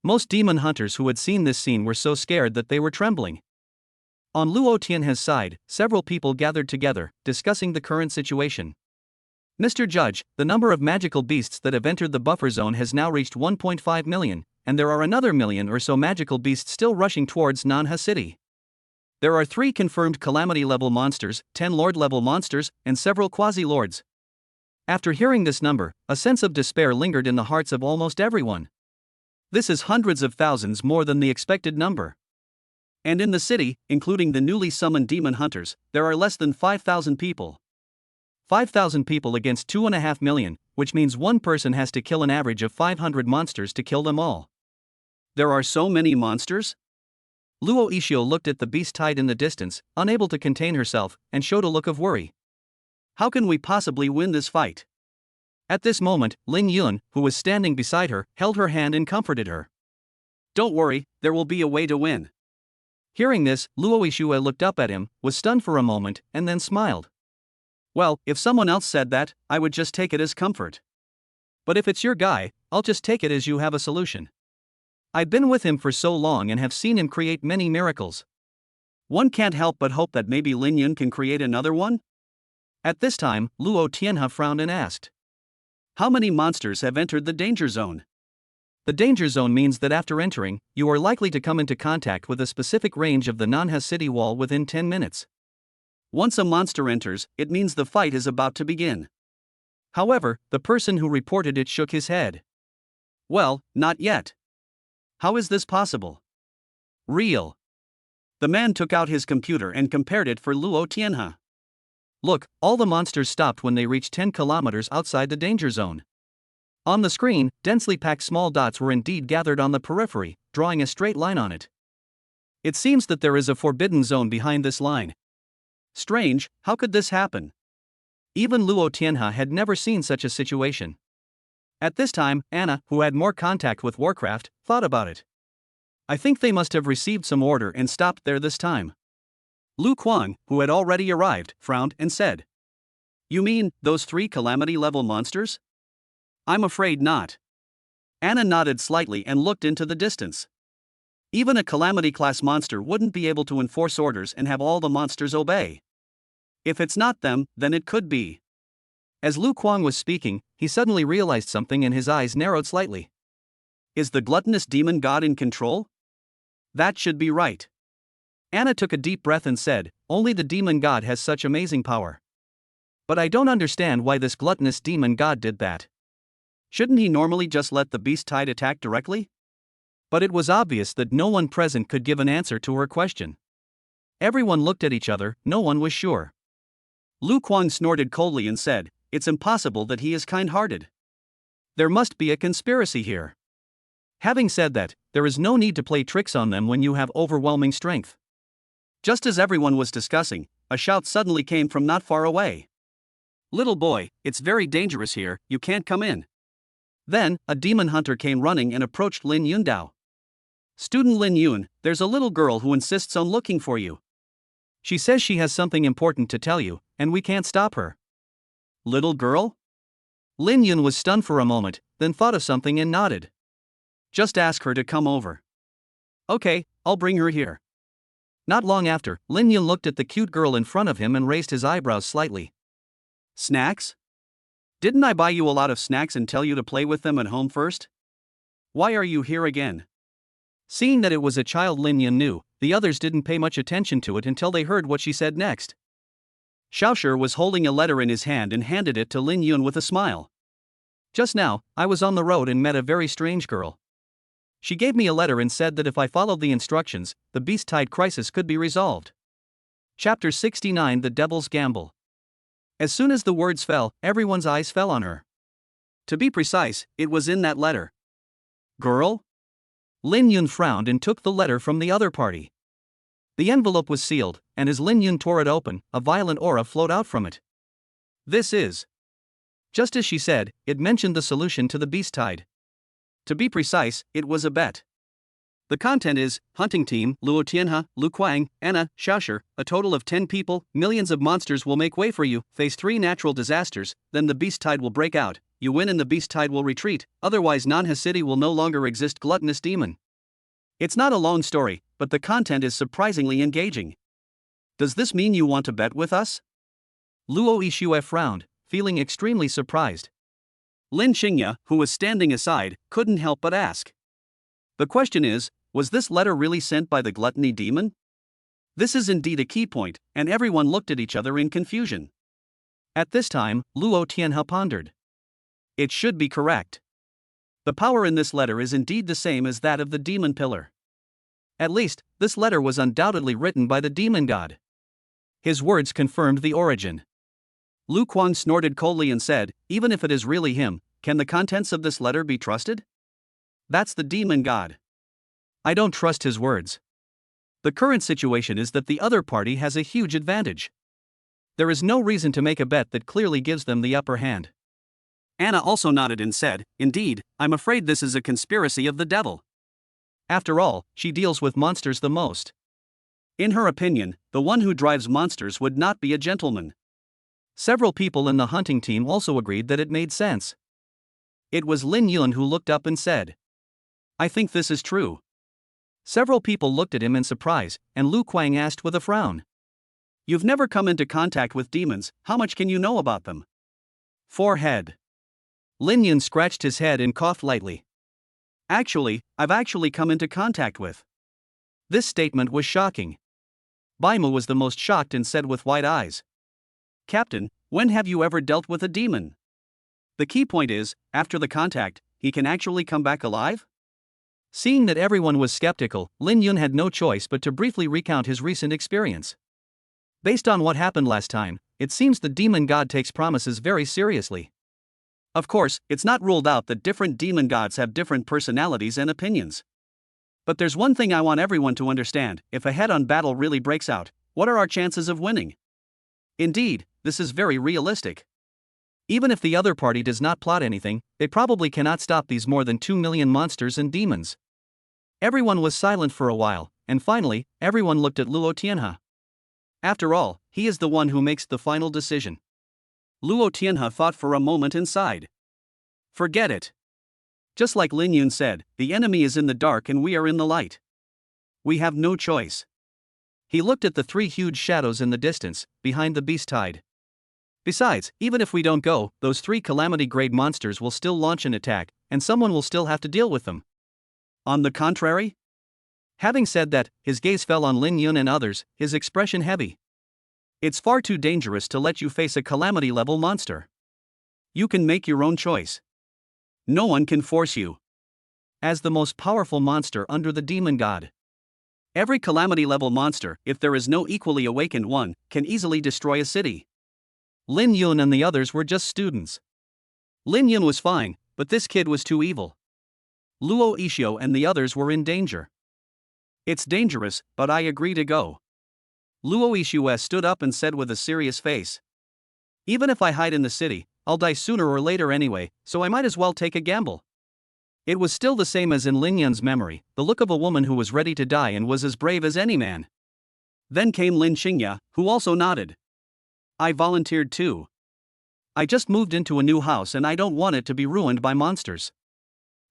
Most demon hunters who had seen this scene were so scared that they were trembling. On Luo Tianhe's side, several people gathered together, discussing the current situation. Mr. Judge, the number of magical beasts that have entered the buffer zone has now reached 1.5 million, and there are another million or so magical beasts still rushing towards Nanha City. There are 3 confirmed Calamity-level monsters, 10 Lord-level monsters, and several Quasi-Lords. After hearing this number, a sense of despair lingered in the hearts of almost everyone. This is hundreds of thousands more than the expected number. And in the city, including the newly summoned demon hunters, there are less than 5,000 people. 5,000 people against 2.5 million, which means one person has to kill an average of 500 monsters to kill them all. There are so many monsters? Luo Ishio looked at the beast tide in the distance, unable to contain herself, and showed a look of worry. How can we possibly win this fight? At this moment, Lin Yun, who was standing beside her, held her hand and comforted her. Don't worry, there will be a way to win. Hearing this, Luo Ishio looked up at him, was stunned for a moment, and then smiled. Well, if someone else said that, I would just take it as comfort. But if it's your guy, I'll just take it as you have a solution. I've been with him for so long and have seen him create many miracles. One can't help but hope that maybe Lin Yun can create another one? At this time, Luo Tianhe frowned and asked. How many monsters have entered the danger zone? The danger zone means that after entering, you are likely to come into contact with a specific range of the Nanha city wall within 10 minutes. Once a monster enters, it means the fight is about to begin. However, the person who reported it shook his head. Well, not yet. How is this possible? Real. The man took out his computer and compared it for Luo Tianhe. Look, all the monsters stopped when they reached 10 kilometers outside the danger zone. On the screen, densely packed small dots were indeed gathered on the periphery, drawing a straight line on it. It seems that there is a forbidden zone behind this line. Strange, how could this happen? Even Luo Tianhe had never seen such a situation. At this time, Anna, who had more contact with Warcraft, thought about it. I think they must have received some order and stopped there this time. Lu Kuang, who had already arrived, frowned and said. You mean, those 3 Calamity-level monsters? I'm afraid not. Anna nodded slightly and looked into the distance. Even a Calamity-class monster wouldn't be able to enforce orders and have all the monsters obey. If it's not them, then it could be. As Lu Kuang was speaking, he suddenly realized something and his eyes narrowed slightly. Is the gluttonous demon god in control? That should be right. Anna took a deep breath and said, only the demon god has such amazing power. But I don't understand why this gluttonous demon god did that. Shouldn't he normally just let the beast tide attack directly? But it was obvious that no one present could give an answer to her question. Everyone looked at each other, no one was sure. Lu Kuang snorted coldly and said, it's impossible that he is kind-hearted. There must be a conspiracy here. Having said that, there is no need to play tricks on them when you have overwhelming strength. Just as everyone was discussing, a shout suddenly came from not far away. Little boy, it's very dangerous here, you can't come in. Then, a demon hunter came running and approached Lin Yundao. Student Lin Yun, there's a little girl who insists on looking for you. She says she has something important to tell you, and we can't stop her. Little girl? Lin Yun was stunned for a moment, then thought of something and nodded. Just ask her to come over. Okay, I'll bring her here. Not long after, Lin Yun looked at the cute girl in front of him and raised his eyebrows slightly. Snacks? Didn't I buy you a lot of snacks and tell you to play with them at home first? Why are you here again? Seeing that it was a child Lin Yun knew, the others didn't pay much attention to it until they heard what she said next. Xiaoshi was holding a letter in his hand and handed it to Lin Yun with a smile. Just now, I was on the road and met a very strange girl. She gave me a letter and said that if I followed the instructions, the Beast Tide crisis could be resolved. Chapter 69 The Devil's Gamble. As soon as the words fell, everyone's eyes fell on her. To be precise, it was in that letter. Girl? Lin Yun frowned and took the letter from the other party. The envelope was sealed, and as Lin Yun tore it open, a violent aura flowed out from it. This is. Just as she said, it mentioned the solution to the Beast Tide. To be precise, it was a bet. The content is, hunting team, Luo Tianhe, Lu Kuang, Anna, Xiaoshi, a total of 10 people, millions of monsters will make way for you, face 3 natural disasters, then the Beast Tide will break out, you win and the Beast Tide will retreat, otherwise Nanhe City will no longer exist. Gluttonous demon. It's not a long story, but the content is surprisingly engaging. Does this mean you want to bet with us? Luo Yixue frowned, feeling extremely surprised. Lin Xingye, who was standing aside, couldn't help but ask. The question is, was this letter really sent by the gluttony demon? This is indeed a key point, and everyone looked at each other in confusion. At this time, Luo Tianhe pondered. It should be correct. The power in this letter is indeed the same as that of the demon pillar. At least, this letter was undoubtedly written by the demon god. His words confirmed the origin. Lu Kuang snorted coldly and said, even if it is really him, can the contents of this letter be trusted? That's the demon god. I don't trust his words. The current situation is that the other party has a huge advantage. There is no reason to make a bet that clearly gives them the upper hand. Anna also nodded and said, indeed, I'm afraid this is a conspiracy of the devil. After all, she deals with monsters the most. In her opinion, the one who drives monsters would not be a gentleman. Several people in the hunting team also agreed that it made sense. It was Lin Yun who looked up and said, I think this is true. Several people looked at him in surprise, and Lu Kuang asked with a frown. You've never come into contact with demons, how much can you know about them? Forehead. Lin Yun scratched his head and coughed lightly. Actually, I've come into contact with. This statement was shocking. Baimu was the most shocked and said with wide eyes. Captain, when have you ever dealt with a demon? The key point is, after the contact, he can actually come back alive? Seeing that everyone was skeptical, Lin Yun had no choice but to briefly recount his recent experience. Based on what happened last time, it seems the demon god takes promises very seriously. Of course, it's not ruled out that different demon gods have different personalities and opinions. But there's one thing I want everyone to understand, if a head-on battle really breaks out, what are our chances of winning? Indeed, this is very realistic. Even if the other party does not plot anything, they probably cannot stop these more than 2 million monsters and demons. Everyone was silent for a while, and finally, everyone looked at Luo Tianhe. After all, he is the one who makes the final decision. Luo Tianhe thought for a moment and sighed. Forget it. Just like Lin Yun said, the enemy is in the dark and we are in the light. We have no choice. He looked at the 3 huge shadows in the distance, behind the Beast Tide. Besides, even if we don't go, those 3 calamity-grade monsters will still launch an attack, and someone will still have to deal with them. On the contrary? Having said that, his gaze fell on Lin Yun and others, his expression heavy. It's far too dangerous to let you face a calamity-level monster. You can make your own choice. No one can force you. As the most powerful monster under the demon god, every calamity-level monster, if there is no equally awakened one, can easily destroy a city. Lin Yun and the others were just students. Lin Yun was fine, but this kid was too evil. Luo Yixue and the others were in danger. It's dangerous, but I agree to go. Luo Yixue stood up and said with a serious face. Even if I hide in the city, I'll die sooner or later anyway, so I might as well take a gamble. It was still the same as in Lin Yun's memory, the look of a woman who was ready to die and was as brave as any man. Then came Lin Xingye, who also nodded. I volunteered too. I just moved into a new house and I don't want it to be ruined by monsters.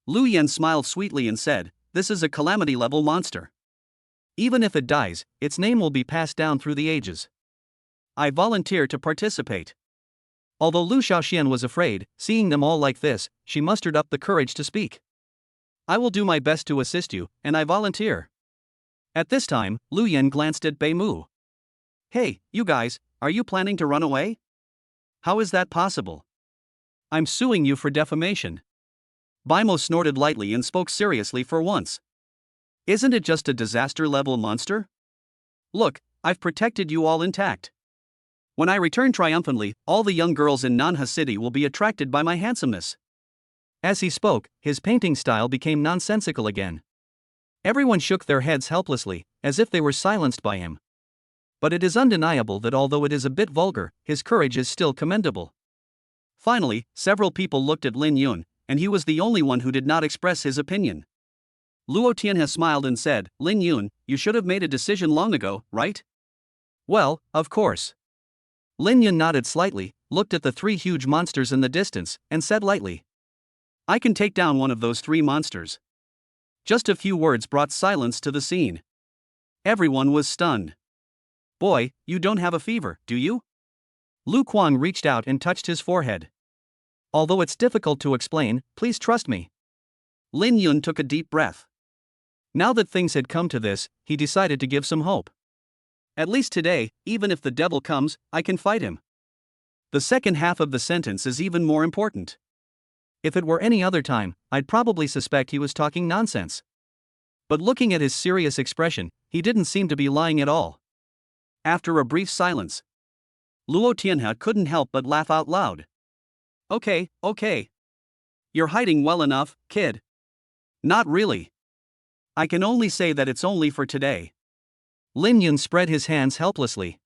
Lu Yan smiled sweetly and said, this is a calamity-level monster. Even if it dies, its name will be passed down through the ages. I volunteer to participate. Although Lu Xiaoxian was afraid, seeing them all like this, she mustered up the courage to speak. I will do my best to assist you, and I volunteer. At this time, Lu Yan glanced at Bei Mu. Hey, you guys, are you planning to run away? How is that possible? I'm suing you for defamation. Bimo snorted lightly and spoke seriously for once. Isn't it just a disaster-level monster? Look, I've protected you all intact. When I return triumphantly, all the young girls in Nanha City will be attracted by my handsomeness. As he spoke, his painting style became nonsensical again. Everyone shook their heads helplessly, as if they were silenced by him. But it is undeniable that although it is a bit vulgar, his courage is still commendable. Finally, several people looked at Lin Yun, and he was the only one who did not express his opinion. Luo Tianhe smiled and said, Lin Yun, you should have made a decision long ago, right? Well, of course. Lin Yun nodded slightly, looked at the three huge monsters in the distance, and said lightly, I can take down one of those three monsters. Just a few words brought silence to the scene. Everyone was stunned. Boy, you don't have a fever, do you? Lu Kuang reached out and touched his forehead. Although it's difficult to explain, please trust me. Lin Yun took a deep breath. Now that things had come to this, he decided to give some hope. At least today, even if the devil comes, I can fight him. The second half of the sentence is even more important. If it were any other time, I'd probably suspect he was talking nonsense. But looking at his serious expression, he didn't seem to be lying at all. After a brief silence, Luo Tianhe couldn't help but laugh out loud. Okay. You're hiding well enough, kid. Not really. I can only say that it's only for today. Lin Yun spread his hands helplessly.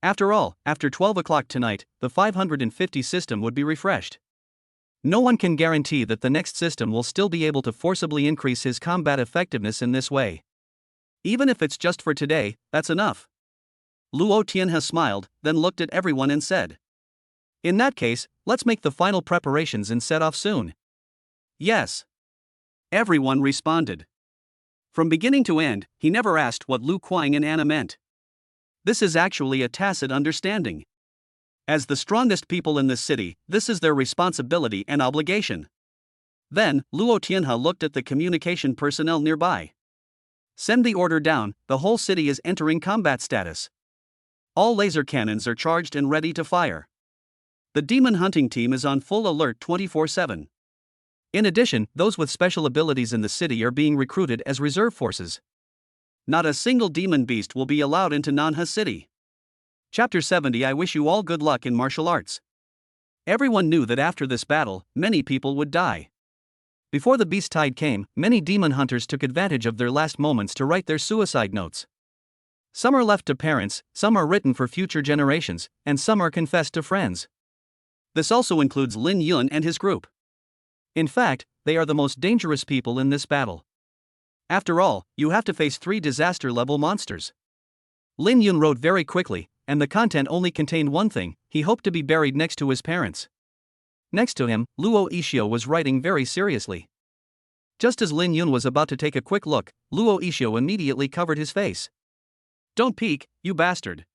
After all, after 12 o'clock tonight, the 550 system would be refreshed. No one can guarantee that the next system will still be able to forcibly increase his combat effectiveness in this way. Even if it's just for today, that's enough. Luo Tianhe smiled, then looked at everyone and said, in that case, let's make the final preparations and set off soon. Yes. Everyone responded. From beginning to end, he never asked what Lu Kuang and Anna meant. This is actually a tacit understanding. As the strongest people in this city, this is their responsibility and obligation. Then, Luo Tianhe looked at the communication personnel nearby. Send the order down, the whole city is entering combat status. All laser cannons are charged and ready to fire. The demon hunting team is on full alert 24/7. In addition, those with special abilities in the city are being recruited as reserve forces. Not a single demon beast will be allowed into Nanha City. Chapter 70. I wish you all good luck in martial arts. Everyone knew that after this battle, many people would die. Before the beast tide came, many demon hunters took advantage of their last moments to write their suicide notes. Some are left to parents, some are written for future generations, and some are confessed to friends. This also includes Lin Yun and his group. In fact, they are the most dangerous people in this battle. After all, you have to face 3 disaster-level monsters. Lin Yun wrote very quickly, and the content only contained one thing: he hoped to be buried next to his parents. Next to him, Luo Ishio was writing very seriously. Just as Lin Yun was about to take a quick look, Luo Ishio immediately covered his face. Don't peek, you bastard.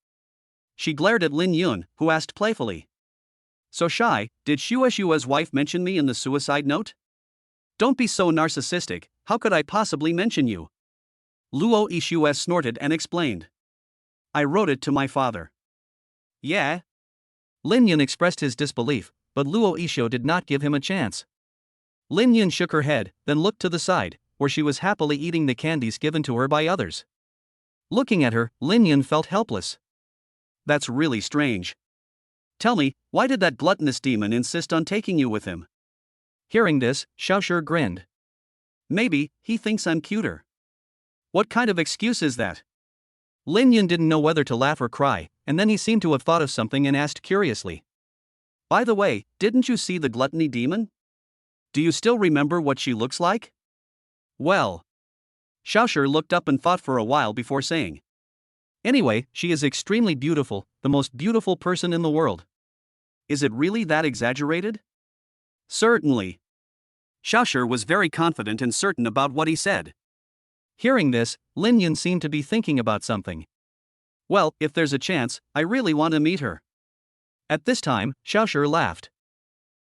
She glared at Lin Yun, who asked playfully. So shy, did Shue's wife mention me in the suicide note? Don't be so narcissistic, how could I possibly mention you? Luo Ishio snorted and explained. I wrote it to my father. Yeah? Lin Yun expressed his disbelief, but Luo Ishio did not give him a chance. Lin Yun shook her head, then looked to the side, where she was happily eating the candies given to her by others. Looking at her, Lin Yun felt helpless. That's really strange. Tell me, why did that gluttonous demon insist on taking you with him? Hearing this, Xiaoshi grinned. Maybe, he thinks I'm cuter. What kind of excuse is that? Lin Yun didn't know whether to laugh or cry, and then he seemed to have thought of something and asked curiously. By the way, didn't you see the gluttony demon? Do you still remember what she looks like? Well. Xiaoshi looked up and thought for a while before saying. Anyway, she is extremely beautiful, the most beautiful person in the world. Is it really that exaggerated? Certainly. Xiaoshi was very confident and certain about what he said. Hearing this, Lin Yun seemed to be thinking about something. Well, if there's a chance, I really want to meet her. At this time, Xiaoshi laughed.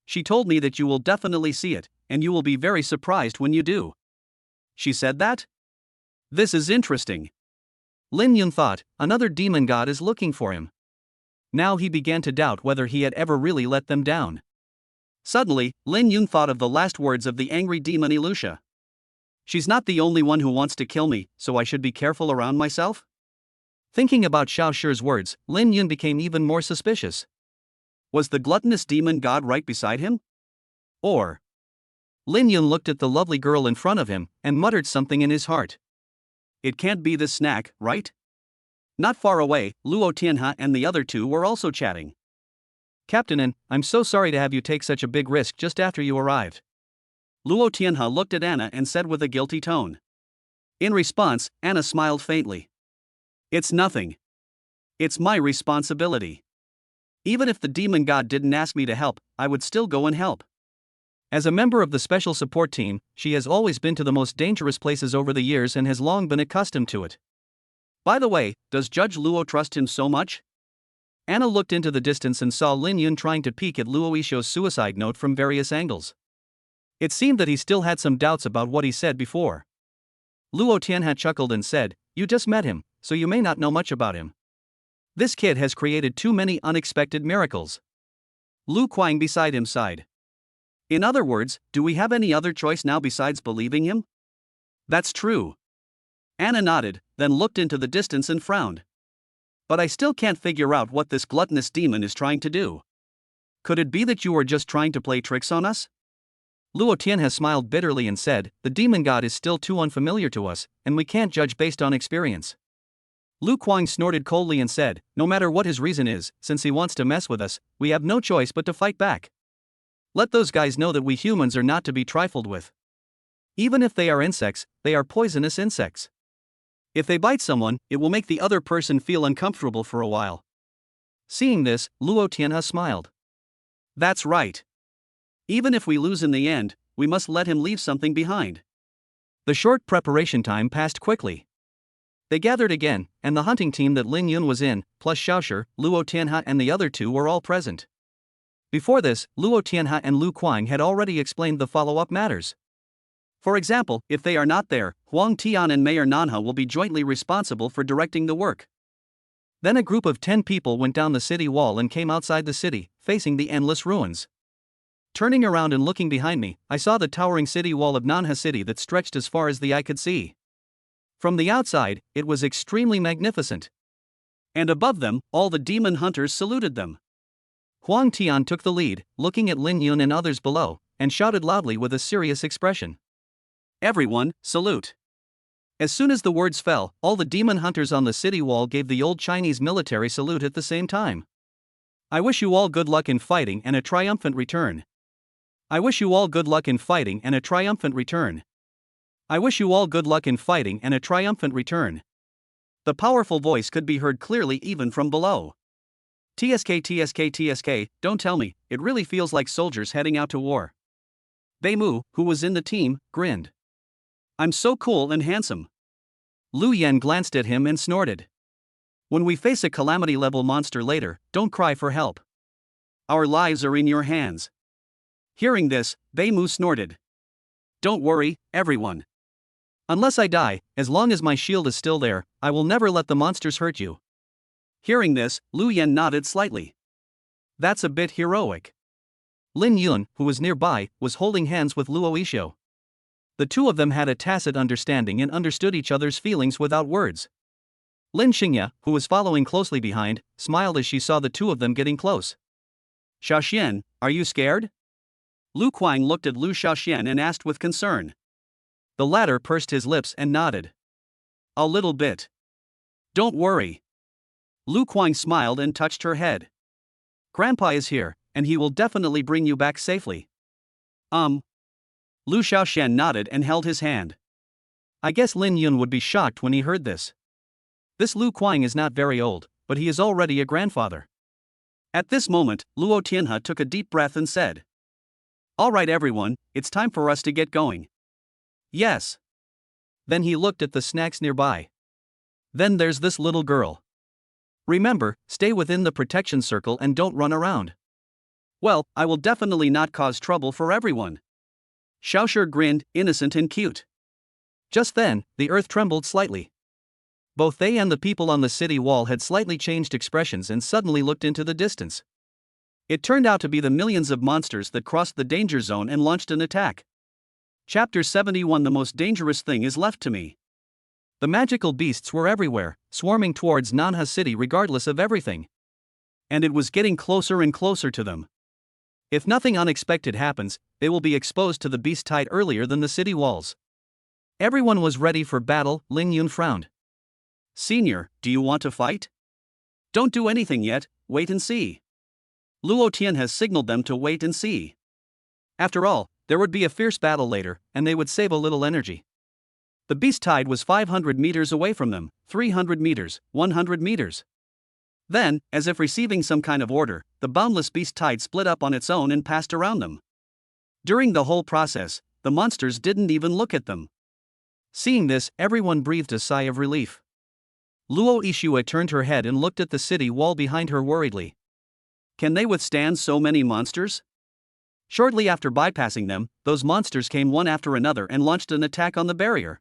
She told me that you will definitely see it, and you will be very surprised when you do. She said that? This is interesting. Lin Yun thought, another demon god is looking for him. Now he began to doubt whether he had ever really let them down. Suddenly, Lin Yun thought of the last words of the angry demon Elucia. She's not the only one who wants to kill me, so I should be careful around myself? Thinking about Xiao Shi's words, Lin Yun became even more suspicious. Was the gluttonous demon god right beside him? Or... Lin Yun looked at the lovely girl in front of him and muttered something in his heart. It can't be this snack, right? Not far away, Luo Tianhe and the other two were also chatting. Captain, I'm so sorry to have you take such a big risk just after you arrived. Luo Tianhe looked at Anna and said with a guilty tone. In response, Anna smiled faintly. It's nothing. It's my responsibility. Even if the demon god didn't ask me to help, I would still go and help. As a member of the special support team, she has always been to the most dangerous places over the years and has long been accustomed to it. By the way, does Judge Luo trust him so much? Anna looked into the distance and saw Lin Yun trying to peek at Luo Yixuo's suicide note from various angles. It seemed that he still had some doubts about what he said before. Luo Tianhe chuckled and said, You just met him, so you may not know much about him. This kid has created too many unexpected miracles. Lu Kuang beside him sighed. In other words, do we have any other choice now besides believing him? That's true. Anna nodded, then looked into the distance and frowned. But I still can't figure out what this gluttonous demon is trying to do. Could it be that you are just trying to play tricks on us? Luo Tianhe smiled bitterly and said, The demon god is still too unfamiliar to us, and we can't judge based on experience. Lu Kuang snorted coldly and said, No matter what his reason is, since he wants to mess with us, we have no choice but to fight back. Let those guys know that we humans are not to be trifled with. Even if they are insects, they are poisonous insects. If they bite someone, it will make the other person feel uncomfortable for a while. Seeing this, Luo Tianhe smiled. That's right. Even if we lose in the end, we must let him leave something behind. The short preparation time passed quickly. They gathered again, and the hunting team that Lin Yun was in, plus Xiao Shi, Luo Tianhe and the other two were all present. Before this, Luo Tianhe and Lu Kuang had already explained the follow-up matters. For example, if they are not there, Huang Tian and Mayor Nanhe will be jointly responsible for directing the work. Then a group of 10 people went down the city wall and came outside the city, facing the endless ruins. Turning around and looking behind me, I saw the towering city wall of Nanhe City that stretched as far as the eye could see. From the outside, it was extremely magnificent. And above them, all the demon hunters saluted them. Huang Tian took the lead, looking at Lin Yun and others below, and shouted loudly with a serious expression. Everyone, salute. As soon as the words fell, all the demon hunters on the city wall gave the old Chinese military salute at the same time. I wish you all good luck in fighting and a triumphant return. I wish you all good luck in fighting and a triumphant return. I wish you all good luck in fighting and a triumphant return. The powerful voice could be heard clearly even from below. TSK, don't tell me, it really feels like soldiers heading out to war. Bei Mu, who was in the team, grinned. I'm so cool and handsome. Lu Yan glanced at him and snorted. When we face a calamity-level monster later, don't cry for help. Our lives are in your hands. Hearing this, Bei Mu snorted. Don't worry, everyone. Unless I die, as long as my shield is still there, I will never let the monsters hurt you. Hearing this, Lu Yan nodded slightly. That's a bit heroic. Lin Yun, who was nearby, was holding hands with Luo Yixuo. The two of them had a tacit understanding and understood each other's feelings without words. Lin Xingye, who was following closely behind, smiled as she saw the two of them getting close. Xiaoxian, are you scared? Lu Kuang looked at Lu Xiaoxian and asked with concern. The latter pursed his lips and nodded. A little bit. Don't worry. Lu Kuang smiled and touched her head. Grandpa is here, and he will definitely bring you back safely. Lu Xiaoxian nodded and held his hand. I guess Lin Yun would be shocked when he heard this. This Lu Kuang is not very old, but he is already a grandfather. At this moment, Luo Tianhe took a deep breath and said, All right everyone, it's time for us to get going. Yes. Then he looked at the snacks nearby. Then there's this little girl. Remember, stay within the protection circle and don't run around. Well, I will definitely not cause trouble for everyone. Xiao Shi grinned, innocent and cute. Just then, the earth trembled slightly. Both they and the people on the city wall had slightly changed expressions and suddenly looked into the distance. It turned out to be the millions of monsters that crossed the danger zone and launched an attack. Chapter 71. The most dangerous thing is left to me. The magical beasts were everywhere, swarming towards Nanha City regardless of everything. And it was getting closer and closer to them. If nothing unexpected happens, they will be exposed to the beast tide earlier than the city walls. Everyone was ready for battle. Lin Yun frowned. Senior, do you want to fight? Don't do anything yet, wait and see. Luo Tian has signaled them to wait and see. After all, there would be a fierce battle later, and they would save a little energy. The beast tide was 500 meters away from them, 300 meters, 100 meters. Then, as if receiving some kind of order, the boundless beast tide split up on its own and passed around them. During the whole process, the monsters didn't even look at them. Seeing this, everyone breathed a sigh of relief. Luo Yixue turned her head and looked at the city wall behind her worriedly. Can they withstand so many monsters? Shortly after bypassing them, those monsters came one after another and launched an attack on the barrier.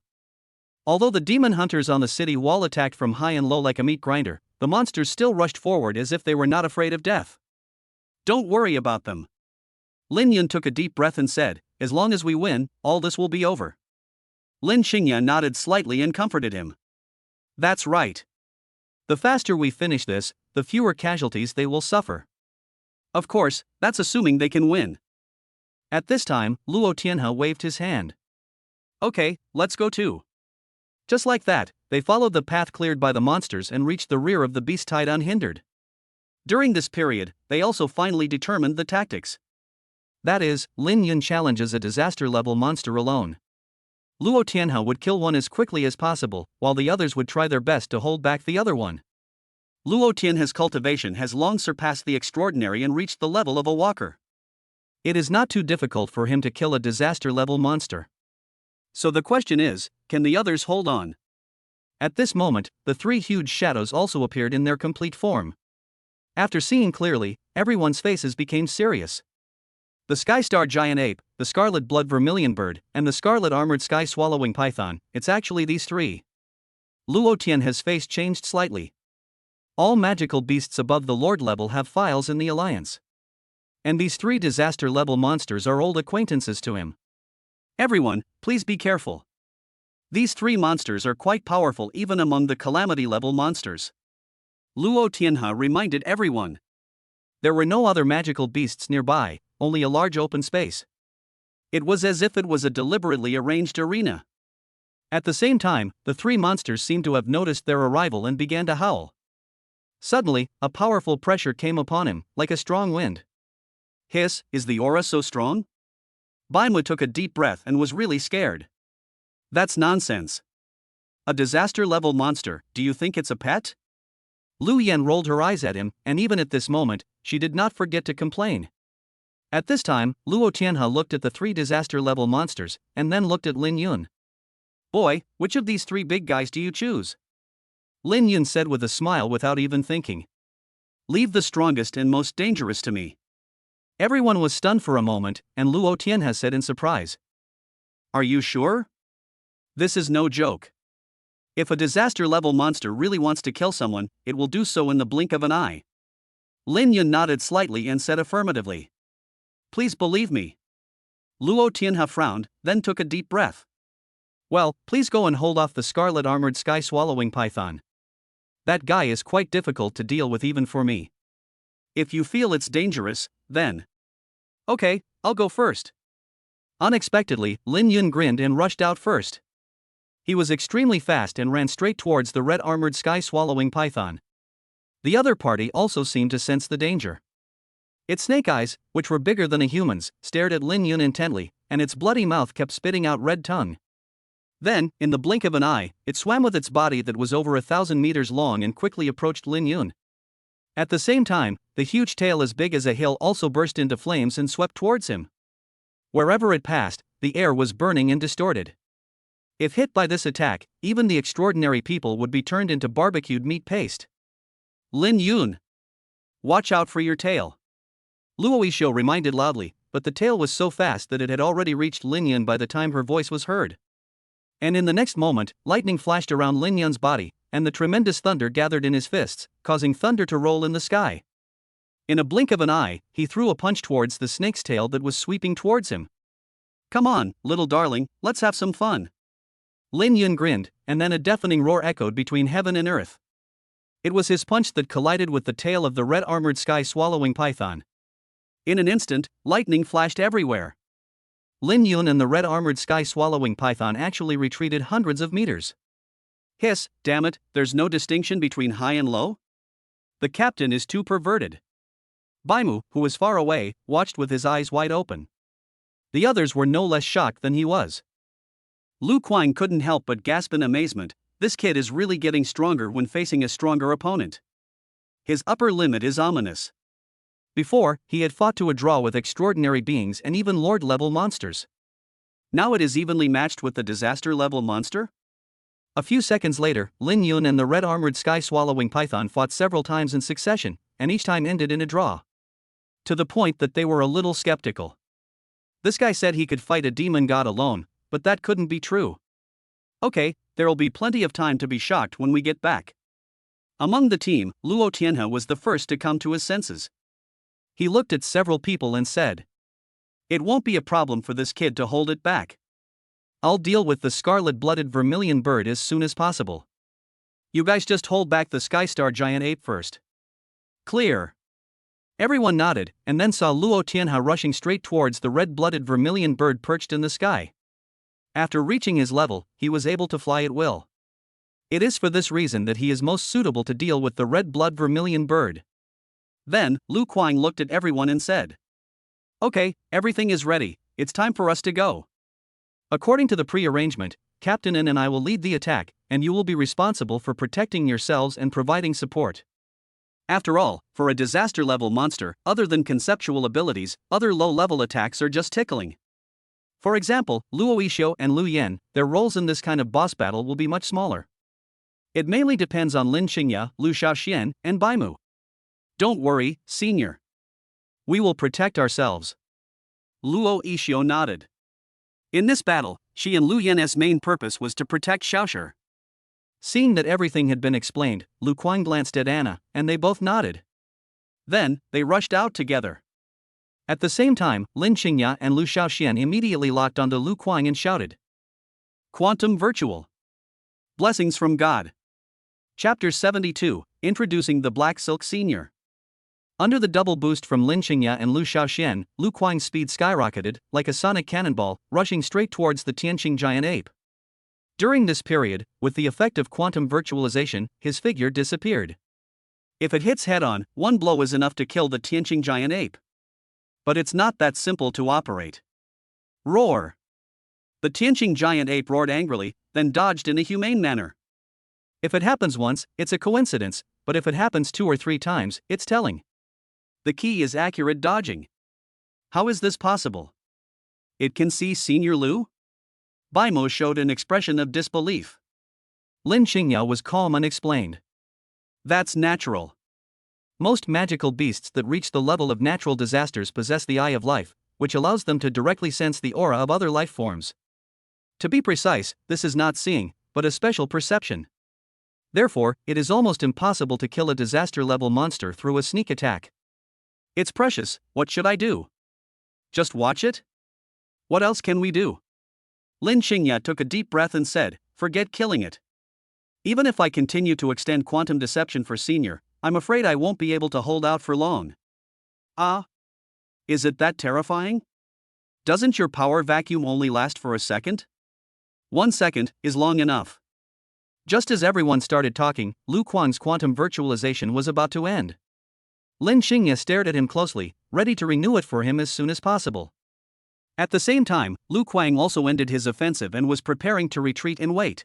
Although the demon hunters on the city wall attacked from high and low like a meat grinder, the monsters still rushed forward as if they were not afraid of death. Don't worry about them. Lin Yun took a deep breath and said, as long as we win, all this will be over. Lin Xingya nodded slightly and comforted him. That's right. The faster we finish this, the fewer casualties they will suffer. Of course, that's assuming they can win. At this time, Luo Tianhe waved his hand. Okay, let's go too. Just like that, they followed the path cleared by the monsters and reached the rear of the beast tide unhindered. During this period, they also finally determined the tactics. That is, Lin Yun challenges a disaster-level monster alone. Luo Tianhe would kill one as quickly as possible, while the others would try their best to hold back the other one. Luo Tianhe's cultivation has long surpassed the extraordinary and reached the level of a walker. It is not too difficult for him to kill a disaster-level monster. So the question is, can the others hold on? At this moment, the three huge shadows also appeared in their complete form. After seeing clearly, everyone's faces became serious. The Sky Star Giant Ape, the Scarlet Blood Vermilion Bird, and the Scarlet Armored Sky Swallowing Python, it's actually these three. Luo Tianhe's face changed slightly. All magical beasts above the Lord level have files in the Alliance. And these three disaster-level monsters are old acquaintances to him. Everyone, please be careful. These three monsters are quite powerful even among the calamity-level monsters. Luo Tianhe reminded everyone. There were no other magical beasts nearby, only a large open space. It was as if it was a deliberately arranged arena. At the same time, the three monsters seemed to have noticed their arrival and began to howl. Suddenly, a powerful pressure came upon him, like a strong wind. Hiss, is the aura so strong? Baimwe took a deep breath and was really scared. That's nonsense. A disaster-level monster, do you think it's a pet? Lu Yan rolled her eyes at him, and even at this moment, she did not forget to complain. At this time, Luo Tianhe looked at the three disaster-level monsters, and then looked at Lin Yun. Boy, which of these three big guys do you choose? Lin Yun said with a smile without even thinking. Leave the strongest and most dangerous to me. Everyone was stunned for a moment, and Luo Tianhe said in surprise. Are you sure? This is no joke. If a disaster-level monster really wants to kill someone, it will do so in the blink of an eye. Lin Yun nodded slightly and said affirmatively. Please believe me. Luo Tianhe frowned, then took a deep breath. Well, please go and hold off the Scarlet Armored Sky Swallowing Python. That guy is quite difficult to deal with even for me. If you feel it's dangerous, then. Okay, I'll go first. Unexpectedly, Lin Yun grinned and rushed out first. He was extremely fast and ran straight towards the red armored sky swallowing python. The other party also seemed to sense the danger. Its snake eyes, which were bigger than a human's, stared at Lin Yun intently, and its bloody mouth kept spitting out red tongue. Then, in the blink of an eye, it swam with its body that was over 1,000 meters long and quickly approached Lin Yun. At the same time, the huge tail as big as a hill also burst into flames and swept towards him. Wherever it passed, the air was burning and distorted. If hit by this attack, even the extraordinary people would be turned into barbecued meat paste. Lin Yun! Watch out for your tail. Luo Yixue reminded loudly, but the tail was so fast that it had already reached Lin Yun by the time her voice was heard. And in the next moment, lightning flashed around Lin Yun's body, and the tremendous thunder gathered in his fists, causing thunder to roll in the sky. In a blink of an eye, he threw a punch towards the snake's tail that was sweeping towards him. "Come on, little darling, let's have some fun." Lin Yun grinned, and then a deafening roar echoed between heaven and earth. It was his punch that collided with the tail of the red-armored sky-swallowing python. In an instant, lightning flashed everywhere. Lin Yun and the red-armored sky-swallowing python actually retreated hundreds of meters. Hiss, damn it, there's no distinction between high and low? The captain is too perverted. Baimu, who was far away, watched with his eyes wide open. The others were no less shocked than he was. Lu Kuang couldn't help but gasp in amazement. This kid is really getting stronger when facing a stronger opponent. His upper limit is ominous. Before, he had fought to a draw with extraordinary beings and even lord-level monsters. Now it is evenly matched with the disaster-level monster? A few seconds later, Lin Yun and the red-armored sky-swallowing python fought several times in succession, and each time ended in a draw. To the point that they were a little skeptical. This guy said he could fight a demon god alone, but that couldn't be true. Okay, there'll be plenty of time to be shocked when we get back. Among the team, Luo Tianhe was the first to come to his senses. He looked at several people and said, "It won't be a problem for this kid to hold it back. I'll deal with the scarlet-blooded vermilion bird as soon as possible. You guys just hold back the Skystar giant ape first." Clear. Everyone nodded, and then saw Luo Tianhe rushing straight towards the red-blooded vermilion bird perched in the sky. After reaching his level, he was able to fly at will. It is for this reason that he is most suitable to deal with the red-blood vermilion bird. Then, Lu Kuang looked at everyone and said, "Okay, everything is ready, it's time for us to go. According to the pre-arrangement, Captain N and I will lead the attack, and you will be responsible for protecting yourselves and providing support." After all, for a disaster-level monster, other than conceptual abilities, other low-level attacks are just tickling. For example, Luo Yixio and Lu Yan, their roles in this kind of boss battle will be much smaller. It mainly depends on Lin Xingya, Lu Shaoxian, and Baimu. Don't worry, senior. We will protect ourselves. Luo Yixio nodded. In this battle, she and Lu Yan's main purpose was to protect Xiaoshi. Seeing that everything had been explained, Lu Kuang glanced at Anna, and they both nodded. Then, they rushed out together. At the same time, Lin Xingya and Lu Shaoxian immediately locked onto Lu Kuang and shouted, "Quantum Virtual! Blessings from God!" Chapter 72, Introducing the Black Silk Senior. Under the double boost from Lin Xingya and Lu Shaoxian, Lu Kuang's speed skyrocketed, like a sonic cannonball, rushing straight towards the Tianqing giant ape. During this period, with the effect of quantum virtualization, his figure disappeared. If it hits head-on, one blow is enough to kill the Tianqing giant ape. But it's not that simple to operate. Roar! The Tianqing giant ape roared angrily, then dodged in a humane manner. If it happens once, it's a coincidence, but if it happens 2 or 3 times, it's telling. The key is accurate dodging. How is this possible? It can see Senior Lu? Baimu showed an expression of disbelief. Lin Xingya was calm and explained. That's natural. Most magical beasts that reach the level of natural disasters possess the Eye of Life, which allows them to directly sense the aura of other life forms. To be precise, this is not seeing, but a special perception. Therefore, it is almost impossible to kill a disaster-level monster through a sneak attack. It's precious, what should I do? Just watch it? What else can we do? Lin Xingya took a deep breath and said, "Forget killing it. Even if I continue to extend quantum deception for Senior, I'm afraid I won't be able to hold out for long." Ah? Is it that terrifying? Doesn't your power vacuum only last for a second? 1 second is long enough. Just as everyone started talking, Lu Kuang's quantum virtualization was about to end. Lin Xingya stared at him closely, ready to renew it for him as soon as possible. At the same time, Lu Kuang also ended his offensive and was preparing to retreat and wait.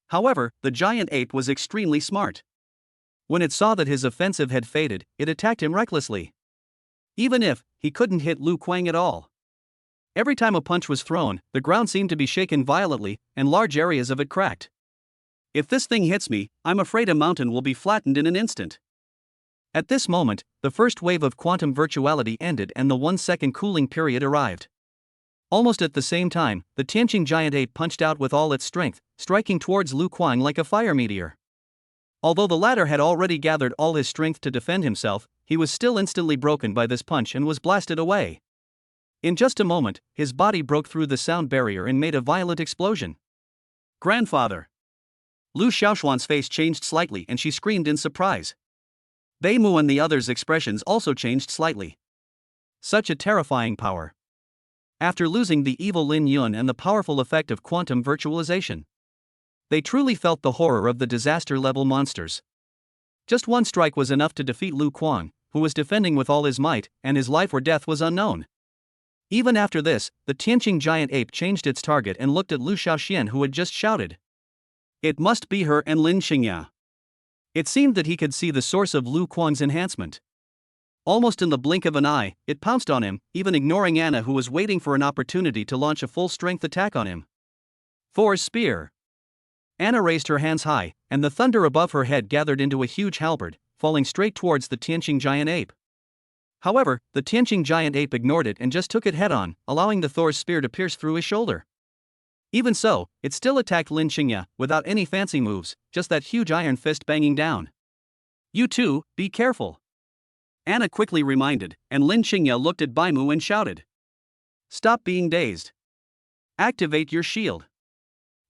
However, the giant ape was extremely smart. When it saw that his offensive had faded, it attacked him recklessly. Even if he couldn't hit Lu Kuang at all. Every time a punch was thrown, the ground seemed to be shaken violently, and large areas of it cracked. If this thing hits me, I'm afraid a mountain will be flattened in an instant. At this moment, the first wave of quantum virtuality ended and the 1-second cooling period arrived. Almost at the same time, the Tianqing giant ape punched out with all its strength, striking towards Lu Kuang like a fire meteor. Although the latter had already gathered all his strength to defend himself, he was still instantly broken by this punch and was blasted away. In just a moment, his body broke through the sound barrier and made a violent explosion. Grandfather! Lu Xiaoxuan's face changed slightly and she screamed in surprise. Bei Mu and the others' expressions also changed slightly. Such a terrifying power. After losing the evil Lin Yun and the powerful effect of quantum virtualization, they truly felt the horror of the disaster-level monsters. Just one strike was enough to defeat Lu Kuang, who was defending with all his might, and his life or death was unknown. Even after this, the Tianqing giant ape changed its target and looked at Lu Xiaoxian, who had just shouted. It must be her and Lin Xingya. It seemed that he could see the source of Lu Kuang's enhancement. Almost in the blink of an eye, it pounced on him, even ignoring Anna, who was waiting for an opportunity to launch a full-strength attack on him. Thor's spear. Anna raised her hands high, and the thunder above her head gathered into a huge halberd, falling straight towards the Tianqing giant ape. However, the Tianqing giant ape ignored it and just took it head-on, allowing the Thor's spear to pierce through his shoulder. Even so, it still attacked Lin Xingya, without any fancy moves, just that huge iron fist banging down. You two, be careful. Anna quickly reminded, and Lin Xingya looked at Bei Mu and shouted. Stop being dazed. Activate your shield.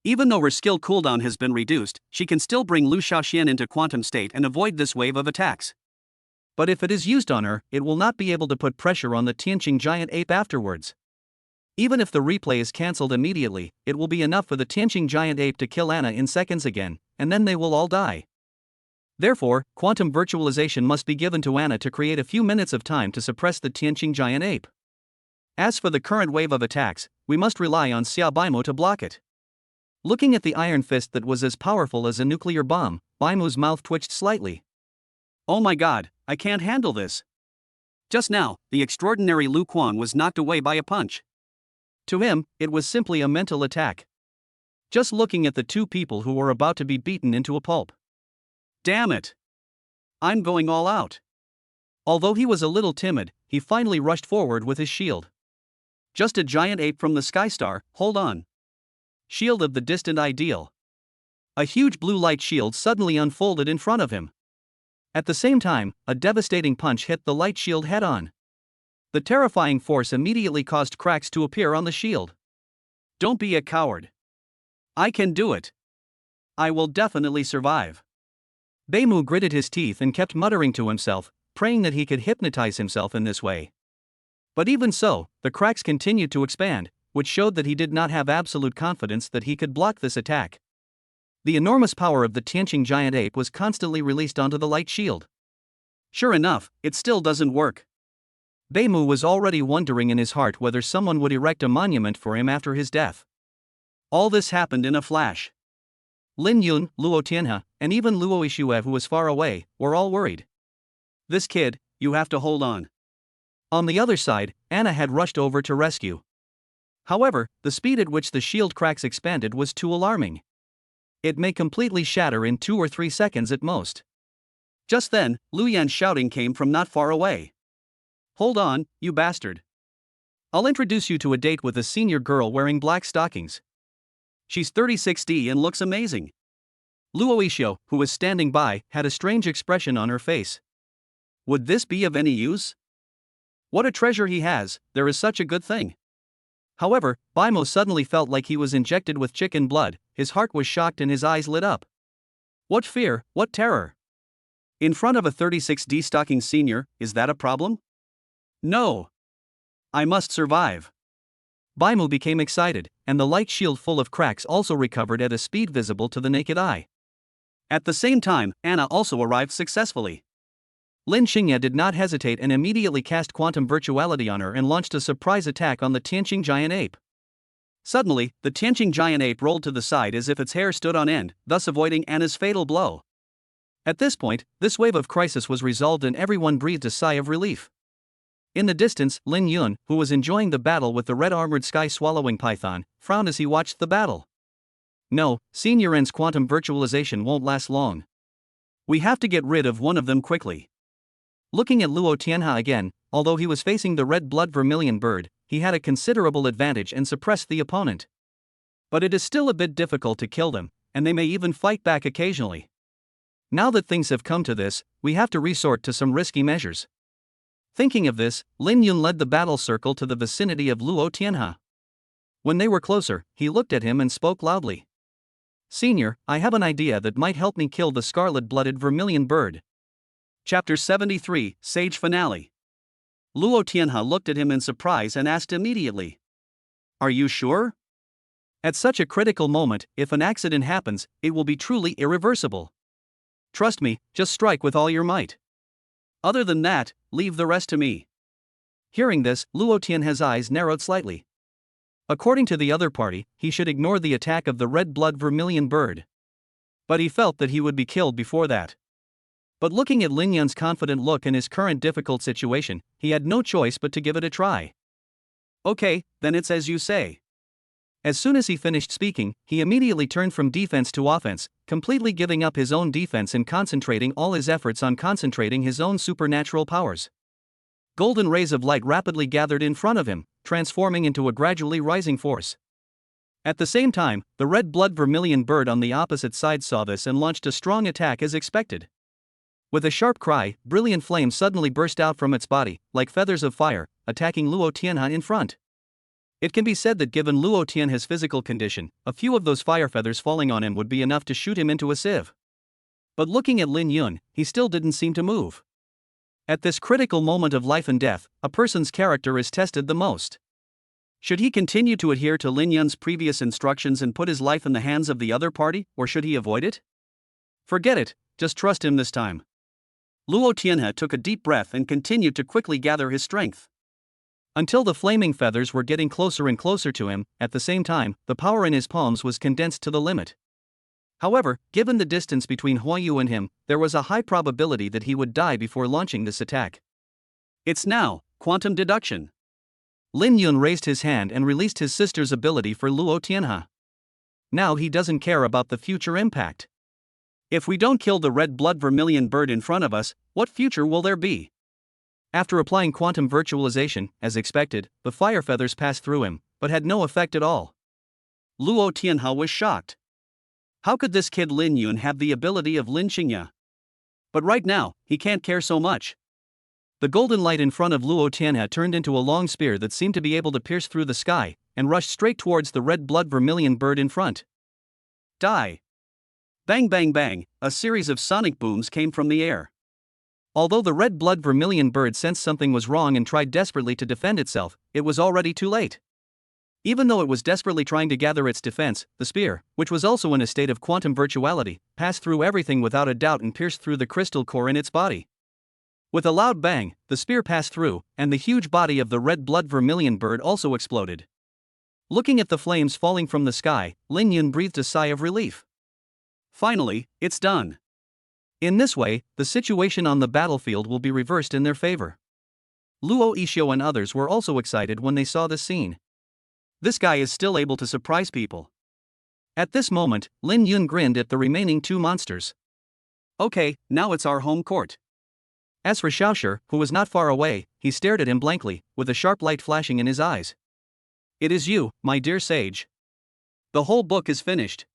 Even though her skill cooldown has been reduced, she can still bring Lu Xiaoxian into quantum state and avoid this wave of attacks. But if it is used on her, it will not be able to put pressure on the Tianqing giant ape afterwards. Even if the replay is cancelled immediately, it will be enough for the Tianqing giant ape to kill Anna in seconds again, and then they will all die. Therefore, quantum virtualization must be given to Anna to create a few minutes of time to suppress the Tianqing giant ape. As for the current wave of attacks, we must rely on Xia Baimu to block it. Looking at the iron fist that was as powerful as a nuclear bomb, Baimu's mouth twitched slightly. Oh my god, I can't handle this. Just now, the extraordinary Lu Kuang was knocked away by a punch. To him, it was simply a mental attack. Just looking at the two people who were about to be beaten into a pulp. Damn it! I'm going all out. Although he was a little timid, he finally rushed forward with his shield. Just a giant ape from the Sky Star, hold on. Shield of the distant ideal. A huge blue light shield suddenly unfolded in front of him. At the same time, a devastating punch hit the light shield head-on. The terrifying force immediately caused cracks to appear on the shield. Don't be a coward. I can do it. I will definitely survive. Bei Mu gritted his teeth and kept muttering to himself, praying that he could hypnotize himself in this way. But even so, the cracks continued to expand, which showed that he did not have absolute confidence that he could block this attack. The enormous power of the Tianqing giant ape was constantly released onto the light shield. Sure enough, it still doesn't work. Bei Mu was already wondering in his heart whether someone would erect a monument for him after his death. All this happened in a flash. Lin Yun, Luo Tianhe, and even Luo Yixue, who was far away, were all worried. This kid, you have to hold on. On the other side, Anna had rushed over to rescue. However, the speed at which the shield cracks expanded was too alarming. It may completely shatter in 2 or 3 seconds at most. Just then, Lu Yan's shouting came from not far away. Hold on, you bastard. I'll introduce you to a date with a senior girl wearing black stockings. She's 36D and looks amazing. Luo Yixue, who was standing by, had a strange expression on her face. Would this be of any use? What a treasure he has, there is such a good thing. However, Bei Mu suddenly felt like he was injected with chicken blood, his heart was shocked and his eyes lit up. What fear, what terror! In front of a 36D stocking senior, is that a problem? No. I must survive. Bei Mu became excited, and the light shield full of cracks also recovered at a speed visible to the naked eye. At the same time, Anna also arrived successfully. Lin Xingya did not hesitate and immediately cast quantum virtuality on her and launched a surprise attack on the Tianqing giant ape. Suddenly, the Tianqing giant ape rolled to the side as if its hair stood on end, thus avoiding Anna's fatal blow. At this point, this wave of crisis was resolved and everyone breathed a sigh of relief. In the distance, Lin Yun, who was enjoying the battle with the red-armored sky-swallowing python, frowned as he watched the battle. No, Senior N's quantum virtualization won't last long. We have to get rid of one of them quickly. Looking at Luo Tianhe again, although he was facing the red blood vermilion bird, he had a considerable advantage and suppressed the opponent. But it is still a bit difficult to kill them, and they may even fight back occasionally. Now that things have come to this, we have to resort to some risky measures. Thinking of this, Lin Yun led the battle circle to the vicinity of Luo Tianhe. When they were closer, he looked at him and spoke loudly. Senior, I have an idea that might help me kill the scarlet-blooded vermilion bird. Chapter 73, Sage Finale. Luo Tianhe looked at him in surprise and asked immediately. Are you sure? At such a critical moment, if an accident happens, it will be truly irreversible. Trust me, just strike with all your might. Other than that, leave the rest to me. Hearing this, Luo Tianhe's eyes narrowed slightly. According to the other party, he should ignore the attack of the red-blood vermilion bird. But he felt that he would be killed before that. But looking at Lin Yun's confident look in his current difficult situation, he had no choice but to give it a try. Okay, then it's as you say. As soon as he finished speaking, he immediately turned from defense to offense, completely giving up his own defense and concentrating all his efforts on concentrating his own supernatural powers. Golden rays of light rapidly gathered in front of him, transforming into a gradually rising force. At the same time, the red-blood vermilion bird on the opposite side saw this and launched a strong attack as expected. With a sharp cry, brilliant flames suddenly burst out from its body, like feathers of fire, attacking Luo Tianhe in front. It can be said that given Luo Tianhe's physical condition, a few of those fire feathers falling on him would be enough to shoot him into a sieve. But looking at Lin Yun, he still didn't seem to move. At this critical moment of life and death, a person's character is tested the most. Should he continue to adhere to Lin Yun's previous instructions and put his life in the hands of the other party, or should he avoid it? Forget it, just trust him this time. Luo Tianhe took a deep breath and continued to quickly gather his strength. Until the flaming feathers were getting closer and closer to him, at the same time, the power in his palms was condensed to the limit. However, given the distance between Huayu and him, there was a high probability that he would die before launching this attack. It's now, quantum deduction. Lin Yun raised his hand and released his sister's ability for Luo Tianhe. Now he doesn't care about the future impact. If we don't kill the red-blood vermilion bird in front of us, what future will there be? After applying quantum virtualization, as expected, the fire feathers passed through him, but had no effect at all. Luo Tianhe was shocked. How could this kid Lin Yun have the ability of Lin Qingya? But right now, he can't care so much. The golden light in front of Luo Tianhe turned into a long spear that seemed to be able to pierce through the sky, and rushed straight towards the red-blood vermilion bird in front. Die! Bang bang bang, a series of sonic booms came from the air. Although the red-blood vermilion bird sensed something was wrong and tried desperately to defend itself, it was already too late. Even though it was desperately trying to gather its defense, the spear, which was also in a state of quantum virtuality, passed through everything without a doubt and pierced through the crystal core in its body. With a loud bang, the spear passed through, and the huge body of the red-blood vermilion bird also exploded. Looking at the flames falling from the sky, Lin Yun breathed a sigh of relief. Finally, it's done. In this way, the situation on the battlefield will be reversed in their favor. Luo Yixio and others were also excited when they saw this scene. This guy is still able to surprise people. At this moment, Lin Yun grinned at the remaining two monsters. Okay, now it's our home court. As for Xiaoshi, who was not far away, he stared at him blankly, with a sharp light flashing in his eyes. It is you, my dear sage. The whole book is finished.